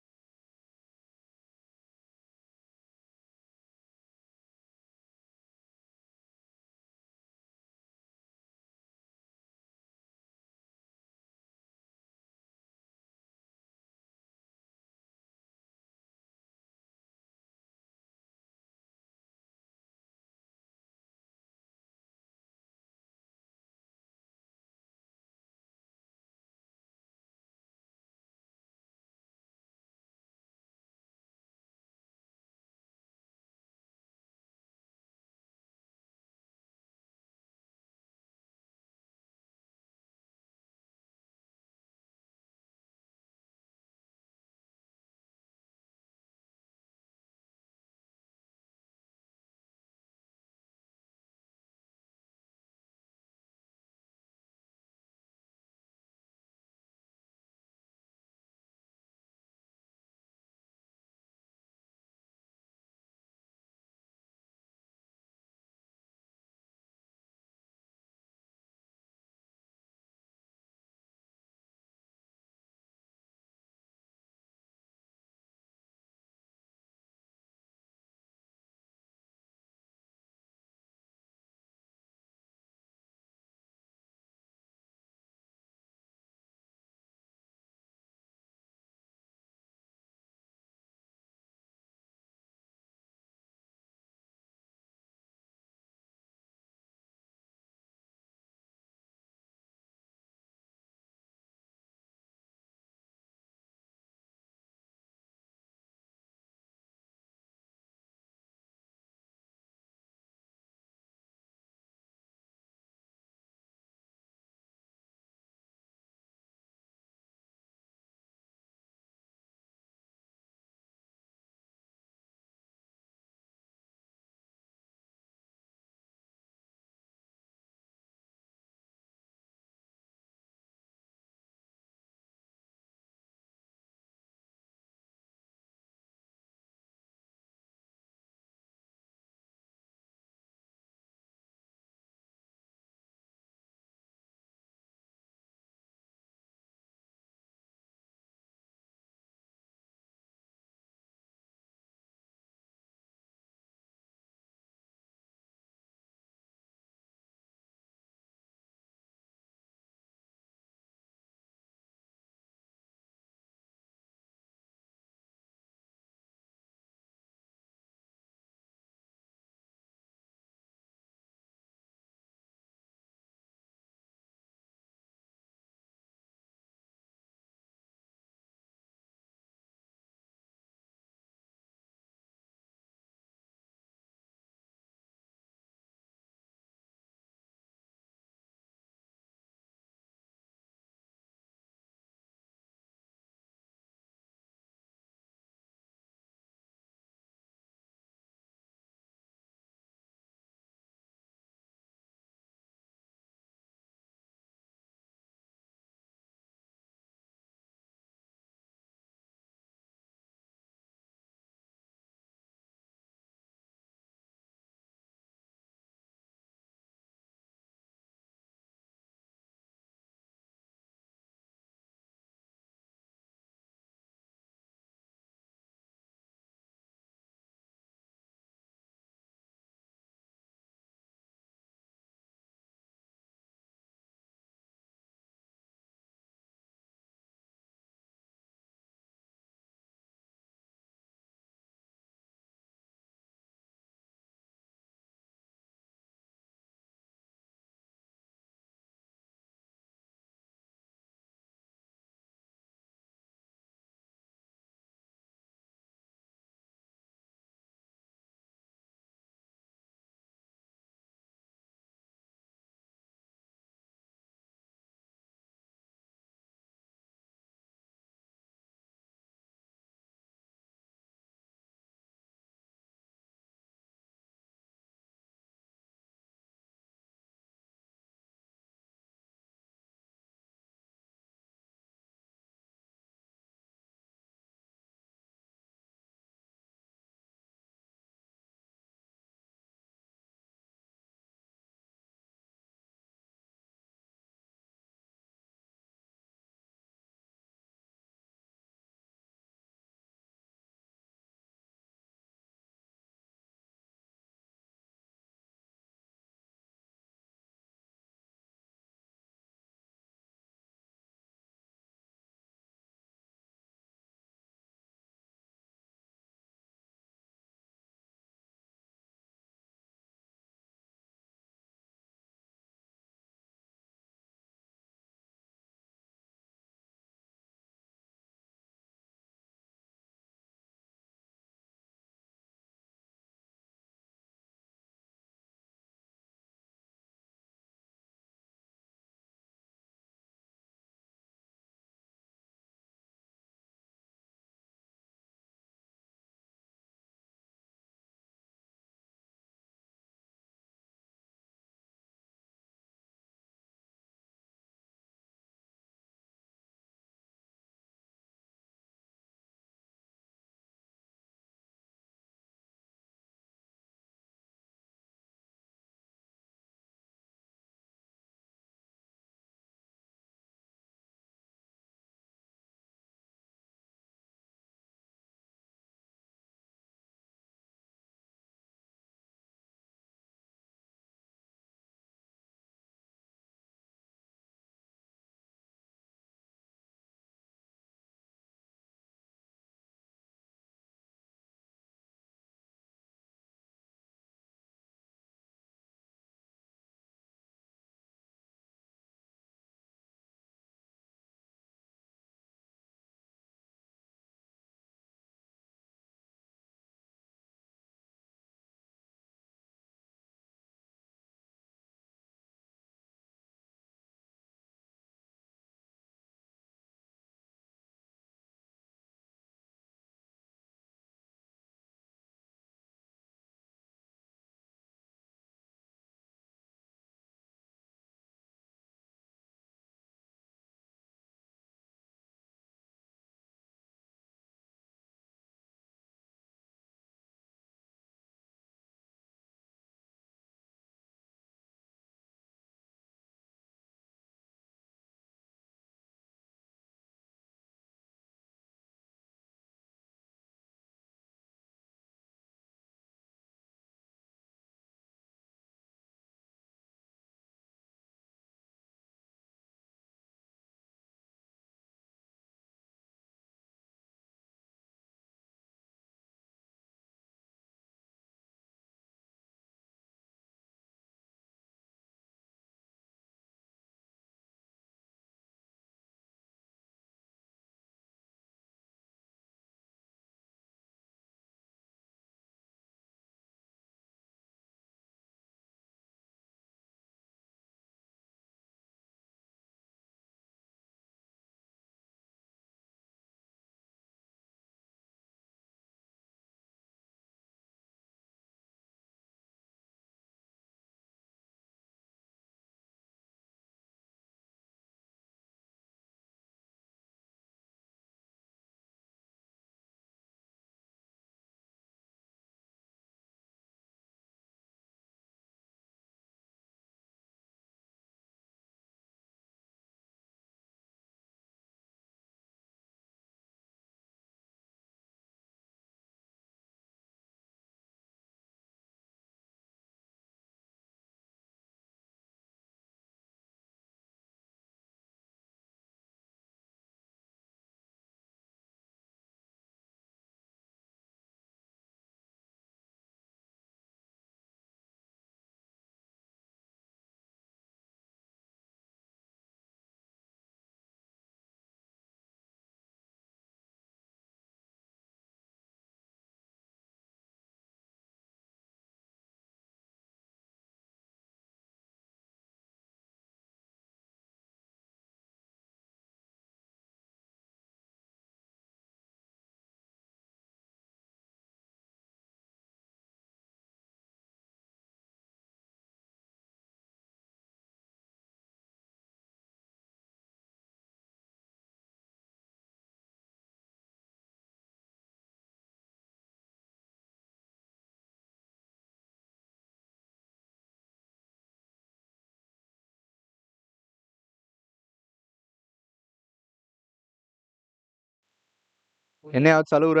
என்னையாச்சும் அழுவுற?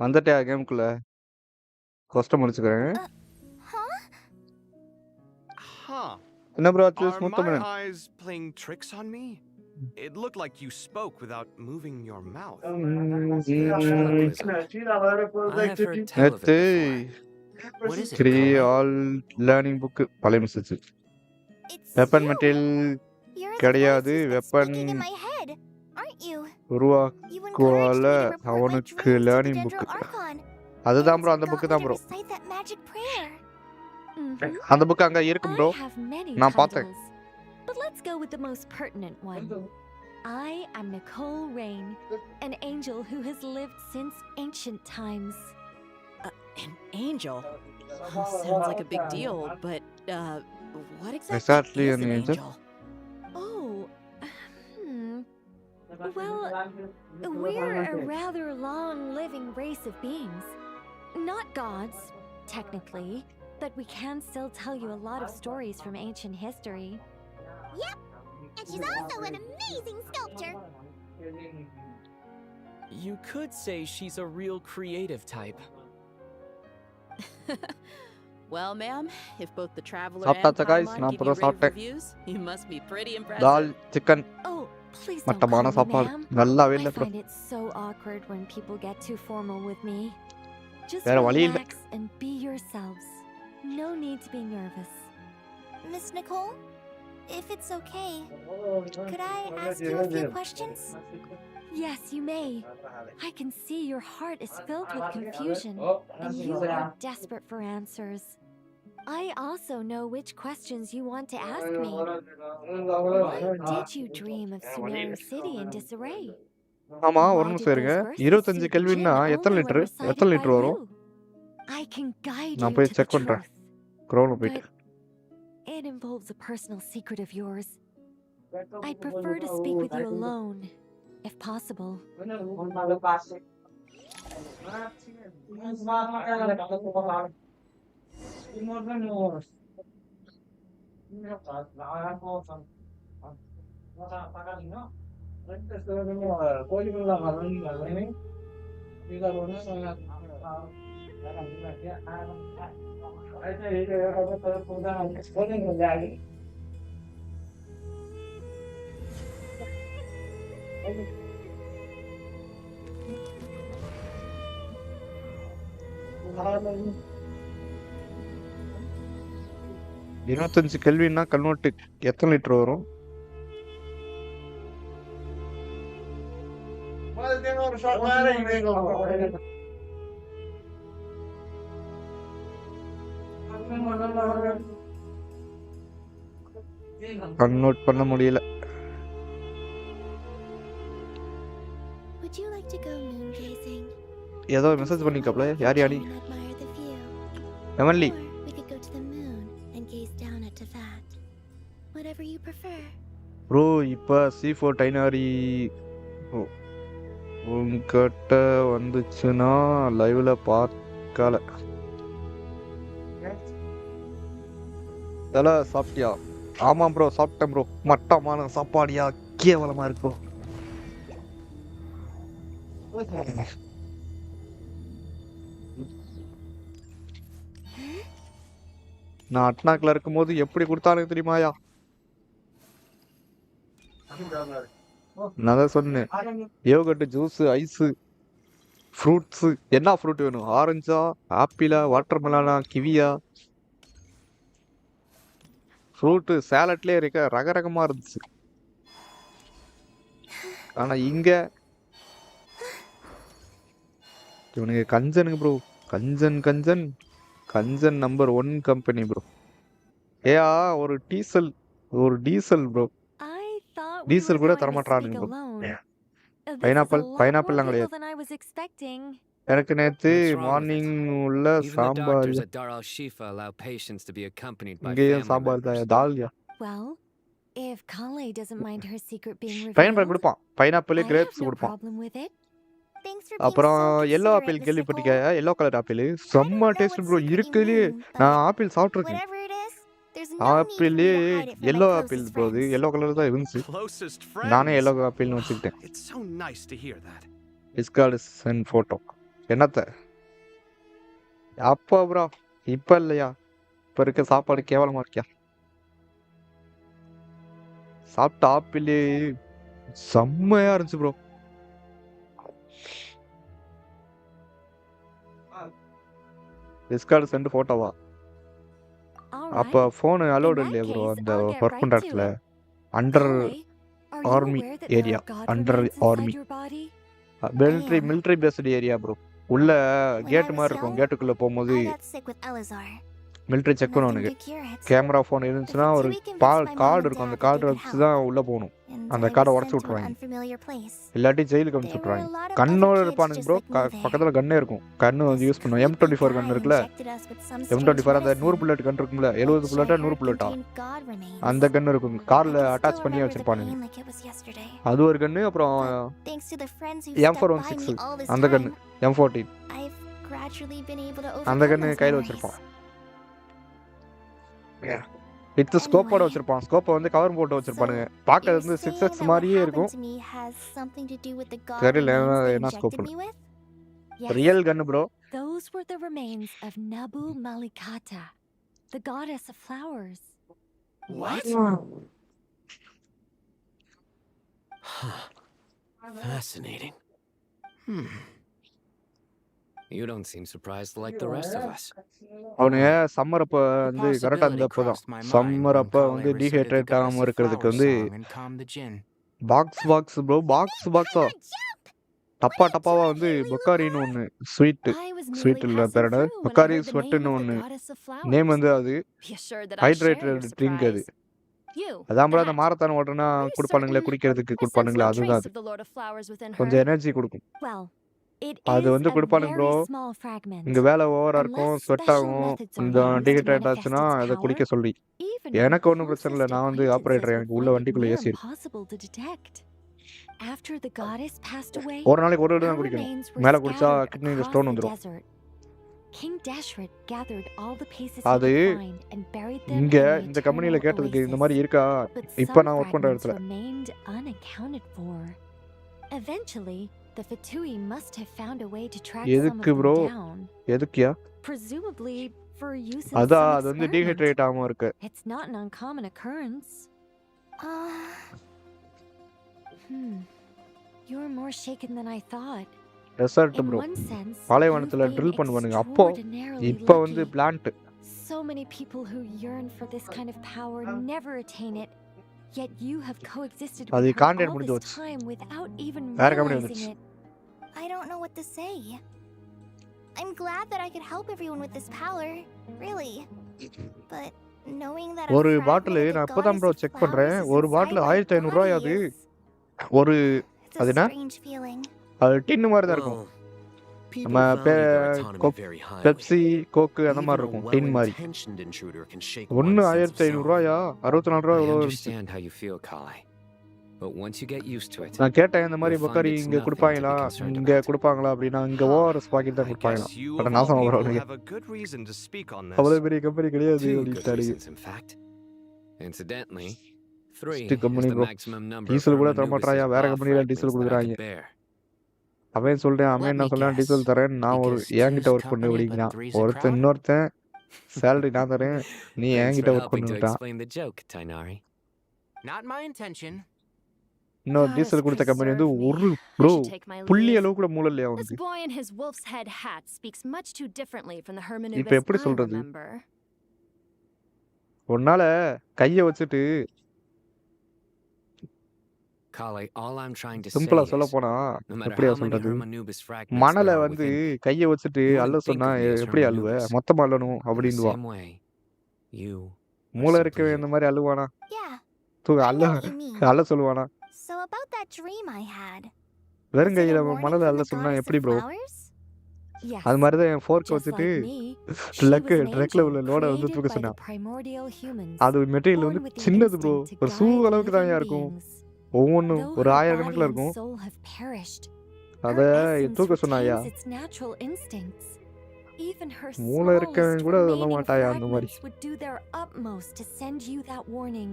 வந்துட்டியா கேமுக்குள்ள? கஷ்டம் முடிச்சுக்கிறேன். Huh. என்ன ப்ரோ ஆச்சு? Are ஸ்மூத்தா my பண்ணு. eyes playing tricks on me? It looked like you spoke without moving your mouth. Ventriloquism. I have heard tell of it நேத்து before. What is it, 3 Kale? All learning book பழைய message. Weapon material You're the கிடையாது. voice who's been weapon speaking in my head, aren't you? You encouraged உருவாக்குவால me to report my அவனுக்கு dreams to the learning book. Dendro Archon. அதுதான் bro, அந்த Got book me தான் to bro. recite that magic prayer. அந்த book அங்க இருக்கு bro. I have many நான் பார்த்தேன். titles, but let's go with the most pertinent one. I am Nicole Rain, an angel who has lived since ancient times. An angel? Sounds like a big deal, but, what exactly Exactly is an an angel? angel? Oh, well, we're a rather long-living race of beings. Not gods, technically, but we can still tell you a lot of stories from ancient history. Yep, and she's also an amazing sculptor. You could say she's a real creative type. Well, ma'am, if both the Traveler and சாப்பிட்டாச்சா guys? Paimon நான் give இப்பதான் you rave சாப்பிட்டேன். reviews, you must be pretty dal, impressive. Chicken, Oh, please don't மட்டமான call me சாப்பாடு. ma'am. நல்லாவே I இல்ல bro. find it so awkward when people get too formal with me. Just வேற வழி இல்ல. relax and be yourselves. No need to be nervous. Miss Nicole, if it's okay, could I ask you a few questions? Yes, you may. I can see your heart is filled with confusion, and you are desperate for answers. I also know which questions you want to ask me. Why did you dream of Sumeru City in disarray? ஆமா, Why ஒரு did நிமிஷம் இருங்க. those verses 25 suit the கெல்வின்னா djinn எத்தனை only litre? when recited எத்தனை by litre வரும்? you? I can guide நான் you போய் to the check பண்றேன். truth, க்ரௌன்ல போயிட்டு. but it involves a personal secret of yours. I'd prefer to speak with you alone, if possible. இருபத்தஞ்சு கெல்வின்னா convert எத்தனை litre வரும்? Convert பண்ண முடியல. Would you like to go moon gazing? ஏதோ message பண்ணிக்கப்ல. யார் யாரி? And admire the view? எமன்லி. Or we could go to the moon and gaze down at that. Whatever you prefer. Bro இப்போ C4 டைனாரி உங்ககிட்ட வந்துச்சுன்னா லைவ்ல பார்க்கல. தல சாப்பிட்டியா? ஆமா ப்ரோ, சாப்பிட்டேன் ப்ரோ. மட்டமான சாப்பாடியா, கேவலமா இருக்கு. நான் அட்னாக்ல இருக்கும்போது எப்படி கொடுத்தானுங்க தெரியுமாயா? நான் தான் சொன்னேன், யோகர்ட், ஜூஸ், ஐஸ், ஃப்ரூட்ஸ். என்ன ஃப்ரூட் வேணும்? ஆரஞ்சா, ஆப்பிளா, வாட்டர் மெலானா, கிவியா? ஃப்ரூட்டு சாலட்லேயே இருக்க ரகரகமா இருந்துச்சு. ஆனா இங்க இவனுங்க கஞ்சனுங்க ப்ரோ. கஞ்சன் கஞ்சன் கஞ்சன் நம்பர் 1 கம்பெனி ப்ரோ. ஏயா ஒரு டீசல் ப்ரோ. டீசல் கூட தரமாட்டானுங்க ப்ரோ. பைனாப்பிள்லாம் கிடையாது. எனக்கு நேத்து மார்னிங் உள்ள sambar. At Dar al-Shifa allow patients to be accompanied by இங்கேயும் family சாம்பார் members. தான். தால்யா. Well, if Kale doesn't mind her secret being pineapple revealed, கொடுப்பான். Pineapple, I have grapes no கொடுப்பான். problem with it. Thanks for being அப்புறம் so yellow considerate, apple Miss கேள்விப்பட்டிருக்க? Nicole. Yellow colour apple செம்ம taste bro. இருக்குதுலயே நான் apple சாப்பிட்ருக்கேன். Whatever it is, there's apple yellow apple bro, அது yellow colour தான் இருந்துச்சு. Closest நானே friends. எல்லோ ஆப்பிள்னு வச்சுக்கிட்டேன். It's so nice to hear that. Discord send photo. என்னத்த அப்போ ப்ரோ, இப்போ இல்லையா? இப்போ இருக்க சாப்பாடு கேவலமா இருக்கியா? சாப்பிட்ட ஆப்பிள் செம்மையா இருந்துச்சு ப்ரோ. டிஸ்கார்ட் சென்ட் ஃபோட்டோவா? அப்போ ஃபோனு அலோடு இல்லையா ப்ரோ அந்த ஒர்க் பண்ணுற இடத்துல? Under army area, under army military based area bro. உள்ள கேட் மாதிரி இருக்கும். கேட்டுக்குள்ள போகும்போது மிலிட்ரி செக் பண்ணுவானுங்க. கேமரா ஃபோன் இருந்துச்சுன்னா ஒரு கார்டு இருக்கும். அந்த கார்டு வச்சு தான் உள்ள போகணும். அந்த கார்டை உடச்சி விட்ருவாங்க. இல்லாட்டி ஜெயிலுக்கு அனுப்பிச்சு விட்ருவாங்க. கண்ணோட இருப்பானுங்க ப்ரோ. பக்கத்தில் கண்ணே இருக்கும். கண்ணு வந்து யூஸ் பண்ணுவோம். M24 கன் இருக்குல்ல, M24 அந்த 100 புல்லட் கன் இருக்கும்ல, 70 புல்லட்டா 100 புல்லட்டா அந்த கன் இருக்கும். காரில் அட்டாச் பண்ணி வச்சிருப்பானுங்க. அது ஒரு கன்று. அப்புறம் M416 அந்த கன்று, M14 அந்த கன்று கையில் வச்சிருப்பான். வித் ஸ்கோப்போட வச்சிருப்பான். ஸ்கோப்பை வந்து கவர் போட்டு வச்சிருப்பானுங்க. பார்க்கறது வந்து 6x மாதிரியே இருக்கும். தெரியல என்ன scope. Real gun bro. Those were the remains of Nabu Malikata, the goddess of flowers. What? Fascinating. You don't seem surprised like the rest of us. அவனுங்க சம்மர் அப்போ வந்து கரெக்டாக இருந்தப்போ தான். சம்மர் அப்போ வந்து டீஹைட்ரேட் ஆகாமல் இருக்கிறதுக்கு வந்து பாக்ஸ் ப்ரோ, பாக்ஸா டப்பாவா வந்து பொக்காரின்னு ஒன்று ஸ்வீட் இல்லை பேர் என்ன, பொக்காரி ஸ்வெட்டுன்னு ஒன்று நேம் வந்து. அது ஹைட்ரேட்டட் ட்ரிங்க். அது அதான் ப்ரோ அந்த மாரத்தான் ஓடுறனா கொடுப்பானுங்களே, குடிக்கிறதுக்கு கொடுப்பானுங்களே, அதுதான். அது கொஞ்சம் எனர்ஜி கொடுக்கும். அது வந்து கொடுப்பானுங்க ப்ரோ. இங்கே வேலை ஓவராக இருக்கும், ஸ்வெட் ஆகும், கொஞ்சம் டீஹைட்ரேட் ஆச்சுன்னா அதை குடிக்க சொல்லி. எனக்கு ஒன்றும் பிரச்சனை இல்லை. நான் வந்து ஆப்ரேட்டர், எனக்கு உள்ள வண்டிக்குள்ளே ஏசி இருக்கு. ஒரு நாளைக்கு ஒரு தான் குடிக்கணும். மேலே குடிச்சா கிட்னியில் ஸ்டோன் வந்துடும். அது இங்கே இந்த கம்பெனியில் கேட்டதுக்கு இந்த மாதிரி இருக்கா இப்போ நான் ஒர்க் பண்ணுற இடத்துல. The Fatui must have found a way to track some of them down. எதுக்குயா? Presumably for use in அது வந்து டீஹைட்ரேட் ஆகாம இருக்கு. It's not an uncommon occurrence. You're more shaken than I thought. Desert bro. பாலைவனத்துல drill பண்ணுவானுங்க. இப்போ வந்து plant. So many people who yearn for this kind of power never attain it. Yet you have coexisted with her all this time without even realizing it. I don't know what to say. I'm glad that I could help everyone with this power, really. But knowing that ஒரு பாட்டில் நான் இப்போதான் bro check பண்றேன். ஒரு பாட்டில் 1500 ரூபாய். அது ஒரு அது என்ன, அது டின்னு மாதிரி தான் இருக்கும். நம்ம பெப்சி கோக்கு அந்த மாதிரி இருக்கும், டின் மாதிரி. ஒன்று 1500 ரூபாயா? 64 ரூபா எவ்வளோ இருந்துச்சு. நான் கேட்டேன் இந்த மாதிரி பொக்காரி இங்கே கொடுப்பாங்களா, இங்கே கொடுப்பாங்களா அப்படின்னா. இங்கே ஓஆர்எஸ் பாக்கெட் தான் கொடுப்பாங்களா. பட் நாசம் வராங்க, அவ்வளோ பெரிய கம்பெனி கிடையாது அப்படின்ட்டாரு. கம்பெனி ப்ரோ, டீசல் கூட தரமாட்டாயா? வேற கம்பெனில டீசல் கொடுக்குறாங்க. அவன் சொல்றேன், அவன் என்ன சொல்றான், டீசல் தரேன், நான் ஒரு என்கிட்ட ஒர்க் பண்ணு அப்படிங்கிறான். இன்னொருத்தன் சேலரி நான் தரேன், நீ என்கிட்ட ஒர்க் பண்ணிட்டான். இன்னொரு டீசல் கொடுத்த கம்பெனி வந்து ஒரு ப்ரோ புள்ளி அளவு கூட மூளை இல்லையா அவனுக்கு. இப்ப எப்படி சொல்றது, உன்னால கைய வச்சுட்டு சிம்பிளா சொல்ல போனா எப்படியா சொல்றது, மணலை வந்து கைய வச்சுட்டு அள்ள சொன்னா எப்படி அழுவ, மொத்தமா அள்ளணும் அப்படின்னுவா. மூளை இருக்க இந்த மாதிரி அழுவானா, அள்ள சொல்லுவானா? வெறும் கையில மணலை அள்ள சொன்னா எப்படி ப்ரோ? அது மாதிரிதான் என் ஃபோர்க் வச்சுட்டு ட்ரக்ல உள்ள லோட வந்து தூக்க சொன்னான். அது மெட்டீரியல் வந்து சின்னது ப்ரோ, ஒரு ஷூ அளவுக்கு தான் இருக்கும். ஒவ்வொன்றும் ஒரு 1000 கணக்குல இருக்கும். அத தூக்க சொன்னாயா? Even her மூளை இருக்கவன் smallest கூட சொல்ல remaining மாட்டாயா அந்த மாதிரி. fragments would do their utmost to send you that warning.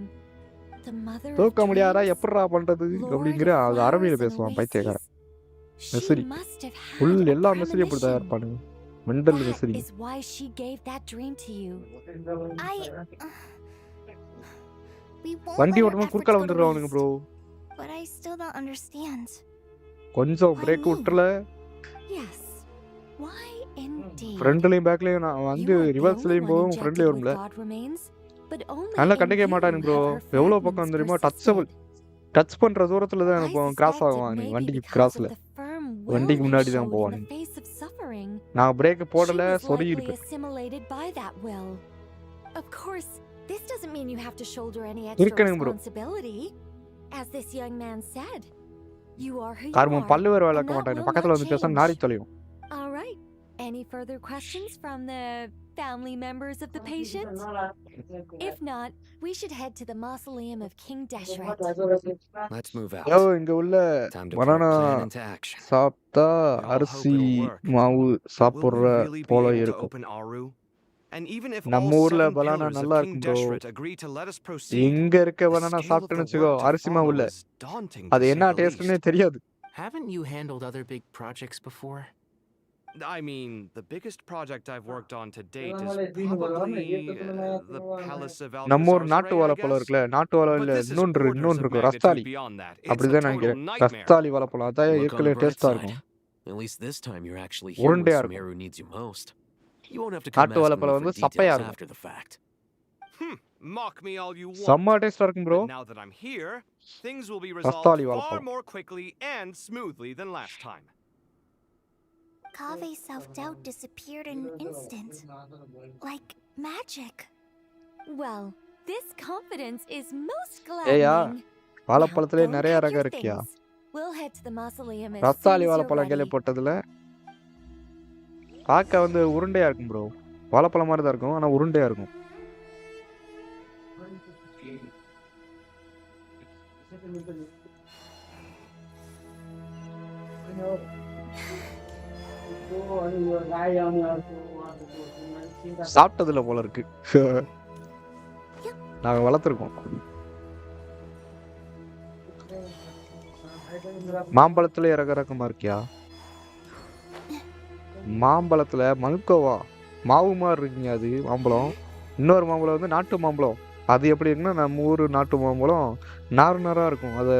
The mother of தூக்க முடியாதா dreams, எப்படிடா பண்றது Lord அப்படிங்கிற of அது flowers அரபியில and பேசுவான் பைத்தியக்காரன். oases, she மெசரி must have full had a எல்லா மெசரியும் அப்படி தான் premonition. இருப்பானுங்க. மெண்டல் That மெசரி. is why she gave that dream to you. We won't வண்டி let our ஓட்டணும் efforts குறுக்கால go to வந்துடுறானுங்க waste. Bro. But I still don't understand. கொஞ்சம் Why break me? விட்டுல Yes. Why indeed? ஃப்ரண்ட்லயும் பேக்லயும் நான் வந்து You are the only ரிவர்ஸ்லயும் one போகும் injected ஃப்ரண்ட்லயும் with வரும்ல. God remains, but only நல்லா in கண்டுக்க you மாட்டானுங்க ப்ரோ. have her எவ்வளவு fragments பக்கம் தெரியுமா? persisted. டச் பண்ற தூரத்துல தான் I இப்போ கிராஸ் suspect it ஆகும் may be வண்டிக்கு because கிராஸ்ல. of the firm will வண்டிக்கு you முன்னாடி தான் showed in போவானு. the face of suffering. நான் பிரேக் She போடல was சொருகி likely இருப்பேன். assimilated by that will. Of course, this doesn't mean you have to shoulder any extra இருக்கணும் bro. responsibility. As this young man said, you are who you common are, பல்லு வேற and விளக்க that மாட்டாங்க. will பக்கத்துல not வந்து பேச change. Nari தொலையும். All right. Any further questions from the family members of the patient? If not, we should head to the mausoleum of King Deshret. Let's move out. யோ இங்க உள்ள Time to put banana our plan into action. சாப்பிட்டா We all hope அரிசி it'll work. மாவு Will சாப்பிடுற we really be போல able to இருக்கும். open Aru? And even if நம்ம all ஊர்ல 7 பனானா pillars of நல்லா King இருக்கும் bro. Deshret agree to let us proceed, எங்க இருக்க the பனானா scale of சாப்பிட்டேன்னு the வச்சுக்கோ work to அரிசி மாவு follow இல்ல. is daunting அது to say என்ன the டேஸ்ட்னே least. தெரியாது. Haven't you handled other big projects before? I mean, the biggest project I've worked on to date is probably the Palace of நம்ம ஊர் Alcazar's நாட்டு Ray, I வாழைப்பழம் guess. இருக்குல்ல, நாட்டு வாழை But இல்ல this is இன்னொன்று orders of இருக்கும் magnitude Rasthali. beyond that. It's a அப்படிதான் total நினைக்கிறேன். nightmare. ரஸ்தாளி வாழைப்பழம் அதான் Look on இருக்கல the bright டேஸ்டா side. இருக்கும். At least this time you're actually here when உருண்டையா இருக்கும். Sumeru needs you most. You won't have to come நாட்டு asking me வாழைப்பழம் for வந்து details சப்பையா இருக்கும். after the fact. Mock me all you want. செம்ம டேஸ்டா இருக்கும் bro. But now that I'm here, things will be resolved Rasthali far வாழைப்பழம். more quickly and smoothly than last time. Kave's self-doubt disappeared in an instant. Like magic. Well, this confidence is most ஏயா gladdening. வாழைப்பழத்திலே Go and நிறைய pack ரகம் your இருக்கியா? things. We'll head to the mausoleum as soon Rasthali as you're வாழைப்பழம் ready. கேள்விப்பட்டதுல பார்க்க வந்து உருண்டையா இருக்கும் bro. வாழைப்பழம் மாதிரி தான் இருக்கும் ஆனா உருண்டையா இருக்கும். சாப்பிட்டதுல போல இருக்கு. நாங்க வளர்த்துருக்கோம். மாம்பழத்துல ரகமா இருக்கியா? மாம்பழத்துல மல்கோவா மாவு மாதிரி இருக்குங்க அது மாம்பழம். இன்னொரு மாம்பழம் வந்து நாட்டு மாம்பழம். அது எப்படி இருக்குன்னா நம்ம ஊர் நாட்டு மாம்பழம் நாறு நாரா இருக்கும். அதை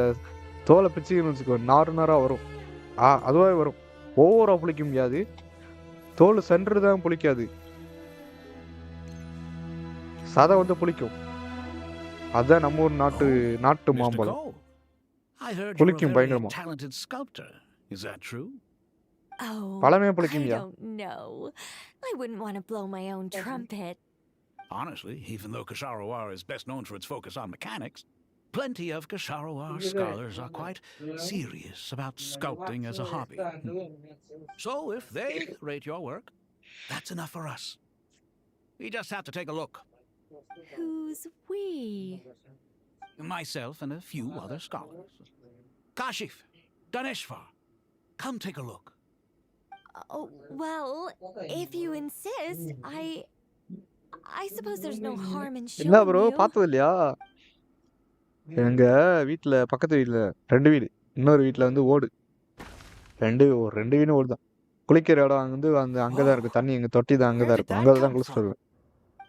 தோலை பிச்சுன்னு வச்சுக்கோ நாறு நாரா வரும். அதுவே வரும். ஓவரா புளிக்க முடியாது. தோல் சென்று தான் புளிக்காது. சதை வந்து புளிக்கும். அதான் நம்ம ஊர் நாட்டு மாம்பழம். I heard you're a புளிக்கும் very பயங்கரமா. talented sculptor. Is that true? Oh, பழமே I புளிக்கும்யா. don't know. I wouldn't want to blow my own trumpet. Honestly, even though Kasharawar is best known for its focus on mechanics, plenty of Kasharawar scholars are quite serious about sculpting as a hobby. So if they rate your work, that's enough for us. We just have to take a look. Who's we? Myself and a few other scholars. Kashif, Daneshvar, come take a look. Oh, well, if you insist, I suppose there's no harm in என்ன showing bro you. பார்த்தது இல்லையா? எங்க வீட்டுல பக்கத்து வீட்டுல 2 வீடு. இன்னொரு வீட்டுல வந்து ஓடு. ரெண்டு வீடும் ஓடு தான். குளிக்கிற இடம் வந்து அங்கதான் இருக்கு. தண்ணி எங்க தொட்டி தான் அங்கதான் இருக்கும். அங்கதான் குளிச்சுட்டு வருவேன்.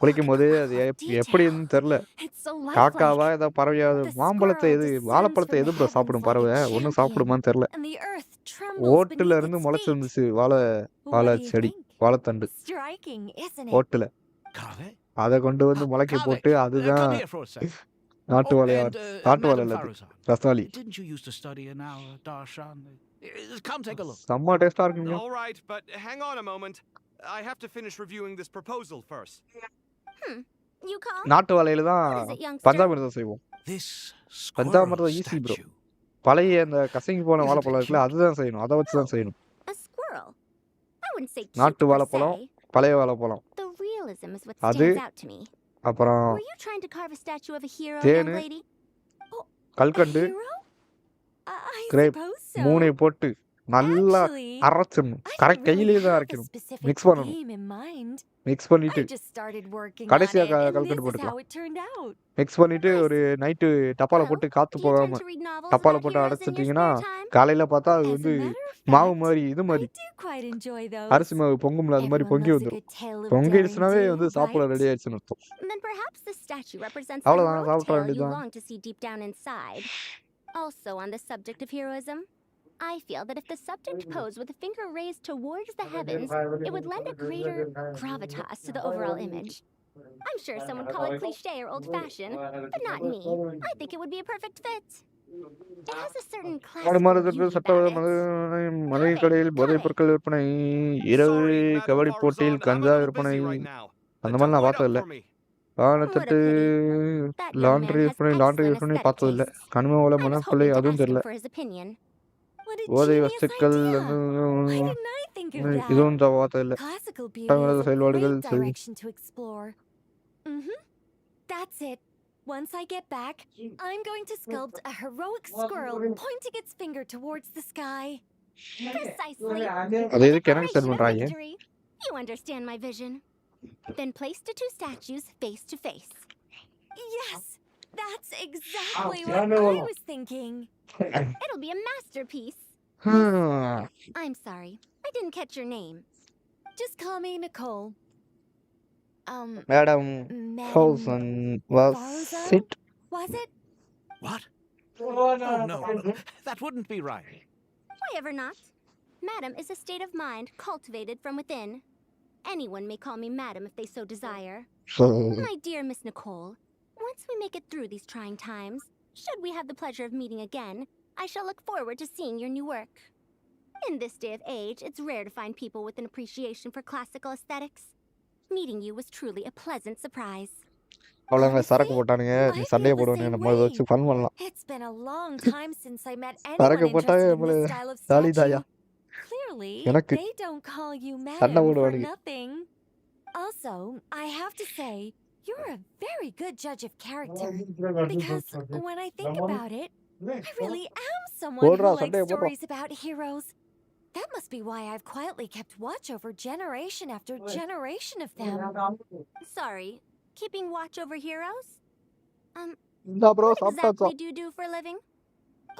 குளிக்கும் போது அது எப்படின்னு தெரியல. It's so காக்காவா lifelike. ஏதோ பறவையாவது The மாம்பழத்தை squirrel எது descends வாழைப்பழத்தை from எது the ப்ரோ heavens சாப்பிடும் like பறவை? a ஒன்னும் champion, சாப்பிடுமான்னு தெரியல. and the earth trembles ஓட்டுல beneath இருந்து its முளைச்சு feet. வந்துச்சு What வாழை do you செடி think? வாழைத்தண்டு Striking, isn't it? ஓட்டுல Kave? அதை கொண்டு வந்து முளைக்க Kave, போட்டு அதுதான் come here for a sec. நாட்டு Oh, வாழையா and நாட்டு வாழை Madam இல்ல அது Faruzan, Rasthali. didn't you used to study in our darshan? Come take a look. செம்ம டேஸ்டா இருக்குங்க. All right, but hang on a moment. I have to finish reviewing this proposal first. You call? நாட்டு வாழையில தான் What is it, youngster? பஞ்சாமிர்தம் செய்வோம். This panchamirtham squirrel easy bro. statue. பழைய அந்த கசங்கி போன Isn't வாழைப்பழம் it இருக்குல்ல cute? அதுதான் செய்யணும். அதை வச்சு தான் செய்யணும். A squirrel. I wouldn't say cute நாட்டு per வாழைப்பழம் se. பழைய வாழைப்பழம் The realism is what அது stands out to me. அப்புறம் Were you trying to carve a statue of a hero, தேனு young lady? Kalkandu I grape suppose so. 3 போட்டு நல்லா Actually, அரைச்சிடணும். I correct don't really கையிலேயே தான் have a அரைக்கணும். specific mix பண்ணணும். theme in mind. Mix பண்ணிட்டு I just started working on கடைசியா it, and this Kalkandu is how போட்டுக்கலாம். it turned out. Mix பண்ணிட்டு ஒரு நைட்டு டப்பால போட்டு காத்து Do you tend போகாம to read novels டப்பால about போட்டு heroes in your அடைச்சிட்டீங்கன்னா spare time? காலையில பார்த்தா அது As a வந்து matter of மாவு fact, மாதிரி இது I மாதிரி do quite enjoy அரிசி those. மாவு பொங்கும்ல அது மாதிரி Everyone பொங்கி loves a வந்துடும். good tale of daring பொங்கிடுச்சுனாவே வந்து do, சாப்பிட right? ரெடி ஆயிடுச்சுன்னு அர்த்தம். Then perhaps the statue represents the அவ்வளவுதான் heroic சாப்பிட tale you வேண்டியதுதான். long to see deep down inside. Also, on the subject of heroism, I feel that if the subject posed with a finger raised towards the heavens, it would lend a greater gravitas to the overall image. I'm sure some would call it cliché or old-fashioned, but not me. I think it would be a perfect fit. It has a certain மாடு classical மாறுதற்கு beauty சட்ட about it. மளிகை கடையில் போதைப் பொருட்கள் விற்பனை, இரவு கபடி போட்டியில் கஞ்சா விற்பனை, அந்த மாதிரி நான் பார்த்தது இல்லை. வானத்தட்டு லாண்ட்ரி விற்பனை பார்த்தது இல்லை. கனிம வள மனக்கொள்ளை அதுவும் தெரியல. போதை வஸ்துக்கள் இதுவும் பார்த்தது இல்லை. Classical beauty is a செயல்பாடுகள் great direction to explore. That's it. Once I get back, I'm going to sculpt a heroic squirrel pointing its finger towards the sky. Precisely. அது எதுக்கு எனக்கு செட் Declaration of பண்றாங்க? victory. You understand my vision. Then place the two statues face to face. Yes, that's exactly what I was thinking. It'll be a masterpiece. I'm sorry, I didn't catch your name. Just call me Nicole. Madam Frozen was Farza? it? Was it? What? Oh, no. That wouldn't be right. Why ever not? Madam is a state of mind cultivated from within. Anyone may call me Madam if they so desire. My dear Miss Nicole, once we make it through these trying times, should we have the pleasure of meeting again, I shall look forward to seeing your new work. In this day of age, it's rare to find people with an appreciation for classical aesthetics. Meeting you was truly a pleasant surprise. அவ்வளோங்க சரக்கு போட்டானுங்க நீ சண்டையை போடுவானுங்க நம்ம அதை வச்சு fun பண்ணலாம். It's been a long time since I met சரக்கு anyone போட்டாவே interested in this style of jolly statue. தாயா. Clearly, எனக்கு they don't call you சண்டை madam for போடுவானுங்க. nothing. Also, I have to say, you're a very good judge of character. Because when I think about it, I really am someone who போடுறா likes சண்டையை போடுறா. stories about heroes. That must be why I've quietly kept watch over generation after generation of them. Sorry, keeping watch over heroes? இந்தா bro What சாப்பிட்டாச்சா? exactly do you do for a living?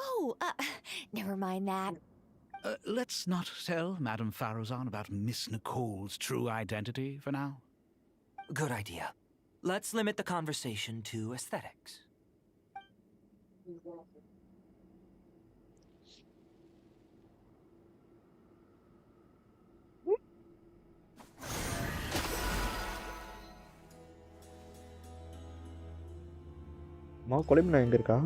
Oh, never mind that. Let's not tell Madame Faruzan about Miss Nicole's true identity for now. Good idea. Let's limit the conversation to aesthetics. கொலைமினா எங்க இருக்கா?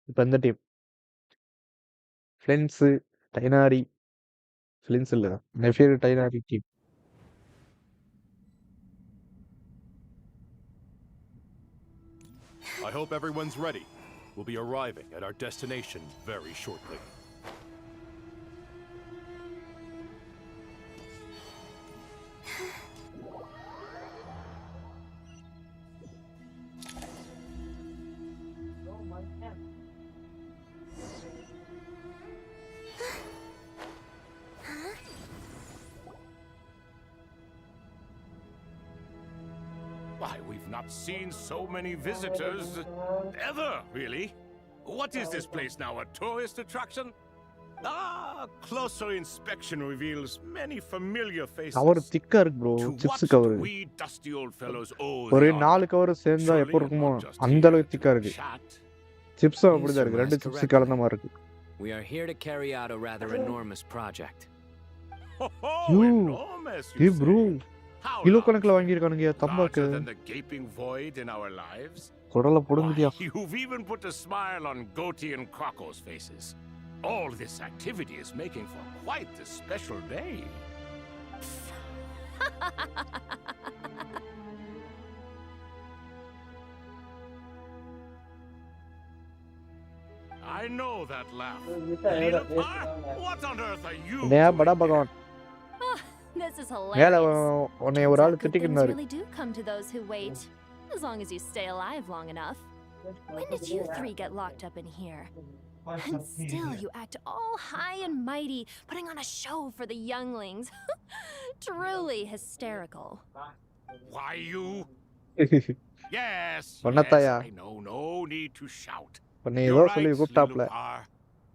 இப்போ இந்த team ஃப்ளென்ஸு டைனாரி ஃப்ளென்ஸ் இல்லை நெஃபியர் டைனாரி team. I hope everyone's ready. We'll be arriving at our destination very shortly. Why, we've not seen so many visitors ever, really. What is this place now, a tourist attraction? Ah, closer inspection reveals many familiar faces. Cover திக்கா இருக்கு bro, chips cover. We dusty old fellows owe ஒரு the 4 cover சேர்ந்தா எப்போ இருக்குமோ அந்த அளவுக்கு திக்கா இருக்கு. சிப்ஸ் அப்படிதான் இருக்கு, 2 சிப்ஸ் கலந்த மாதிரி இருக்கு. We are here to carry out a rather enormous project. enormous, you ஏய் ப்ரோ, கிலோ கணக்குல வாங்கி இருக்கானுங்க தம்பாக்கு. larger than the gaping void in our lives. குடல புடுங்குதியா. You've even put a smile on Goatee and Crocco's faces. All this activity is making for quite a special day. I I know that laugh. Little Par, what on earth are you என்னையா doing? படா பகவான் This is மேல hilarious. உன்னை Turns ஒரு out ஆள் good things திட்டிக்கிட்டாரு really do come to those who wait, as long as you stay alive long enough. When did you three get locked up in here? And still you act all high and mighty, putting on a show for the younglings. Truly hysterical. Why you? Yes, பண்ணத்தாயா I know, no need to shout. உன்னை ஏதோ You're சொல்லி right, கூப்பிட்டாப்ல Little Par.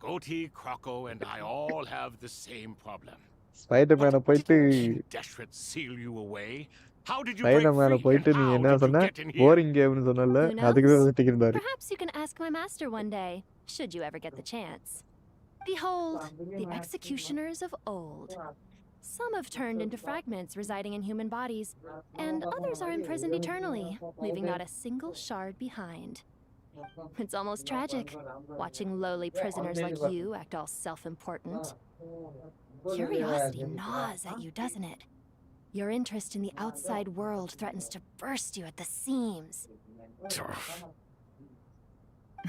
Goatee, Croco, and I all have the same problem. ஸ்பைடர்மேனை போயிட்டு King Deshret seal you away? How did you break ஸ்பைடர்மேனை free? போயிட்டு And நீ how என்ன did you சொன்ன get in here? Boring கேம்னு சொன்னல Who அதுக்கு knows? தான் திட்டிக்கிட்டாரு Perhaps you can ask my master one day, should you ever get the chance. Behold, the executioners of old. Some have turned into fragments residing in human bodies, and others are imprisoned eternally, leaving not a single shard behind. It's almost tragic, watching lowly prisoners like you act all self-important. Curiosity gnaws at you, doesn't it? Your interest in the outside world threatens to burst you at the seams.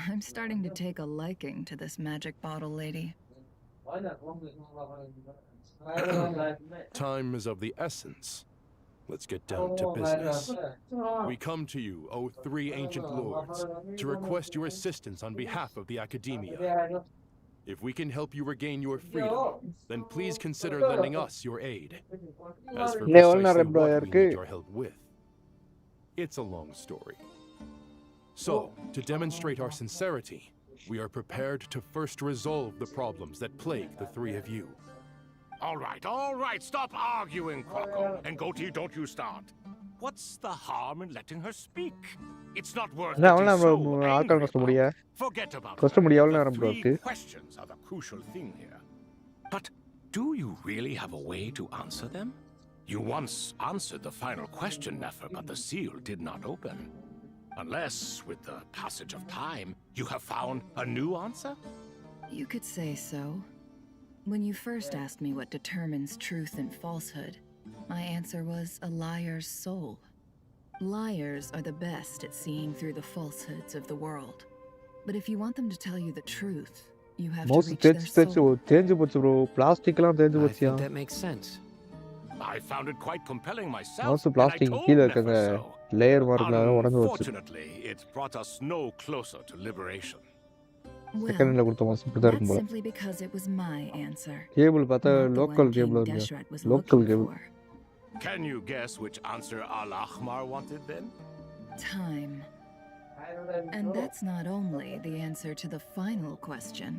I'm starting to take a liking to this magic bottle lady. Time is of the essence. Let's get down to business. We come to you, O three ancient lords, to request your assistance on behalf of the Academia. If we can help you regain your freedom, then please consider lending us your aid. As for precisely what we need your help with, it's a long story. So, to demonstrate our sincerity, we are prepared to first resolve the problems that plague the three of you. All right, stop arguing, Croco. And Goatee, don't you start. What's the harm in letting her speak? It's not worth என்ன getting அவ்வளோ so ஆட்கள் angry கஷ்ட முடியா about. Forget about கஷ்ட முடியா எவ்வளோ the நேரம் bro இருக்கு three questions are the crucial thing here. But do you really have a way to answer them? You once answered the final question, Nefer, but the seal did not open. Unless, with the passage of time, you have found a new answer? You could say so. When you first asked me what determines truth and falsehood, my answer was a liar's soul. Liars are the best at seeing through the falsehoods of the world. But if you want them to tell you the truth, you have to mouse reach their தேஞ்சு soul. தேஞ்சு போச்சு bro பிளாஸ்டிக்லாம் தேஞ்சு I போச்சியா think that makes sense. I found it quite compelling myself. Mouse and I plastic told கீழே Nefer இருக்க அந்த so. Layer மார்க்ல உடஞ்சு போச்சு Unfortunately, it brought us no closer to liberation. செகண்ட்ல கொடுத்த மவுஸ் இப்படி தான் That's இருக்கும் போல simply because it was my answer. Cable பார்த்தா Not the local one cable King இருக்கு Deshret was local looking cable for. Can you guess which answer Al-Ahmar wanted then? Time. And that's not only the answer to the final question,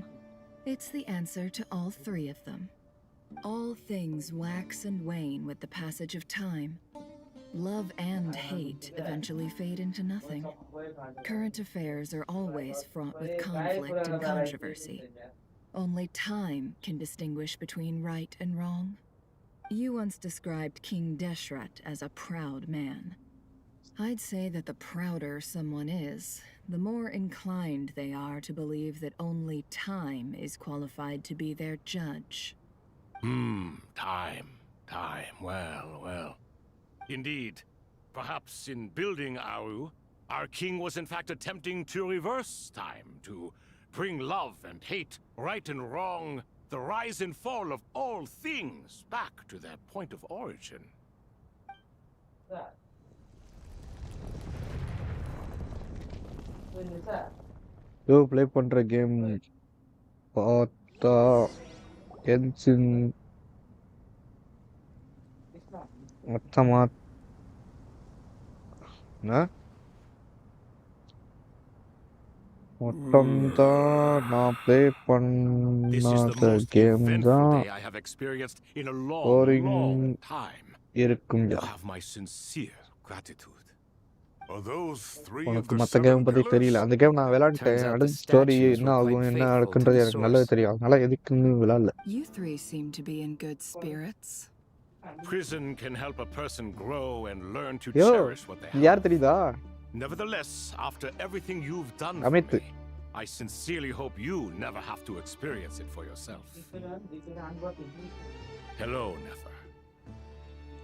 it's the answer to all three of them. All things wax and wane with the passage of time. Love and hate eventually fade into nothing. Current affairs are always fraught with conflict and controversy. Only time can distinguish between right and wrong. You once described King Deshret as a proud man. I'd say that the prouder someone is, the more inclined they are to believe that only time is qualified to be their judge. Time. Well. Indeed. Perhaps in building Aru, our king was in fact attempting to reverse time, to bring love and hate, right and wrong, the rise and fall of all things back to their point of origin. Yo play பண்ற game பார்த்தா Genshin மொத்தமா மொத்தம் தான் நான் play This is the பண்ணாத most game eventful தான் day I have experienced in a long boring time. இருக்கும் You have my sincere gratitude. Are those three of உனக்கு the மற்ற seven கேம் பத்தி pillars? தெரியல அந்த கேம் நான் விளையாண்டுட்டேன் Turns out the அடுத்த ஸ்டோரி statues என்ன were ஆகும் quite என்ன faithful to நடக்குன்றது the எனக்கு நல்லாவே source. தெரியும் அதனால எதுக்குன்னு விளையாடல You three seem to be in good spirits. Prison can help a person grow and learn to yo cherish what they இது have. யார் தெரியுதா Nevertheless, after everything you've done for Amit me, I sincerely hope you never have to experience it for yourself. Hello, Nefer.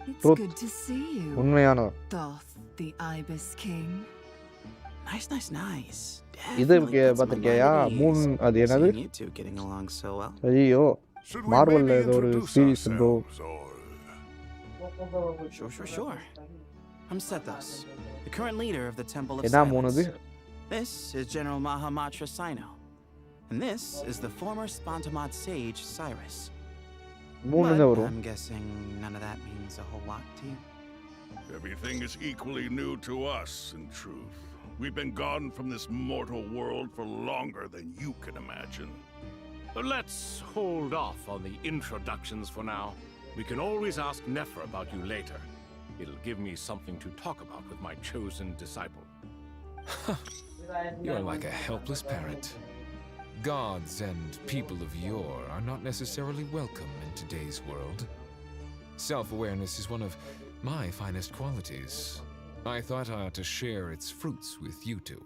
It's Truth. good to see you. உண்மையான Thoth, the Ibis King. Nice. definitely puts my பார்த்திருக்கியா mind at Moon ease அது என்னது seeing you two getting along so well. ஐயோ Should we மார்வல்ல maybe ஏதோ ஒரு introduce series bro ourselves, or... Sure. I'm Sethos, the current leader of the Temple of என்ன மூணு Silence. அது This is General Mahamatra Sino. And this is the former Spantamad sage, Cyrus. மூணு But தான் வரும் I'm guessing none of that means a whole lot to you. Everything is equally new to us, in truth. We've been gone from this mortal world for longer than you can imagine. Let's hold off on the introductions for now. We can always ask Nefer about you later. It'll give me something to talk about with my chosen disciple. You're like a helpless parent. Gods and people of yore are not necessarily welcome in today's world. Self-awareness is one of my finest qualities. I thought I ought to share its fruits with you two.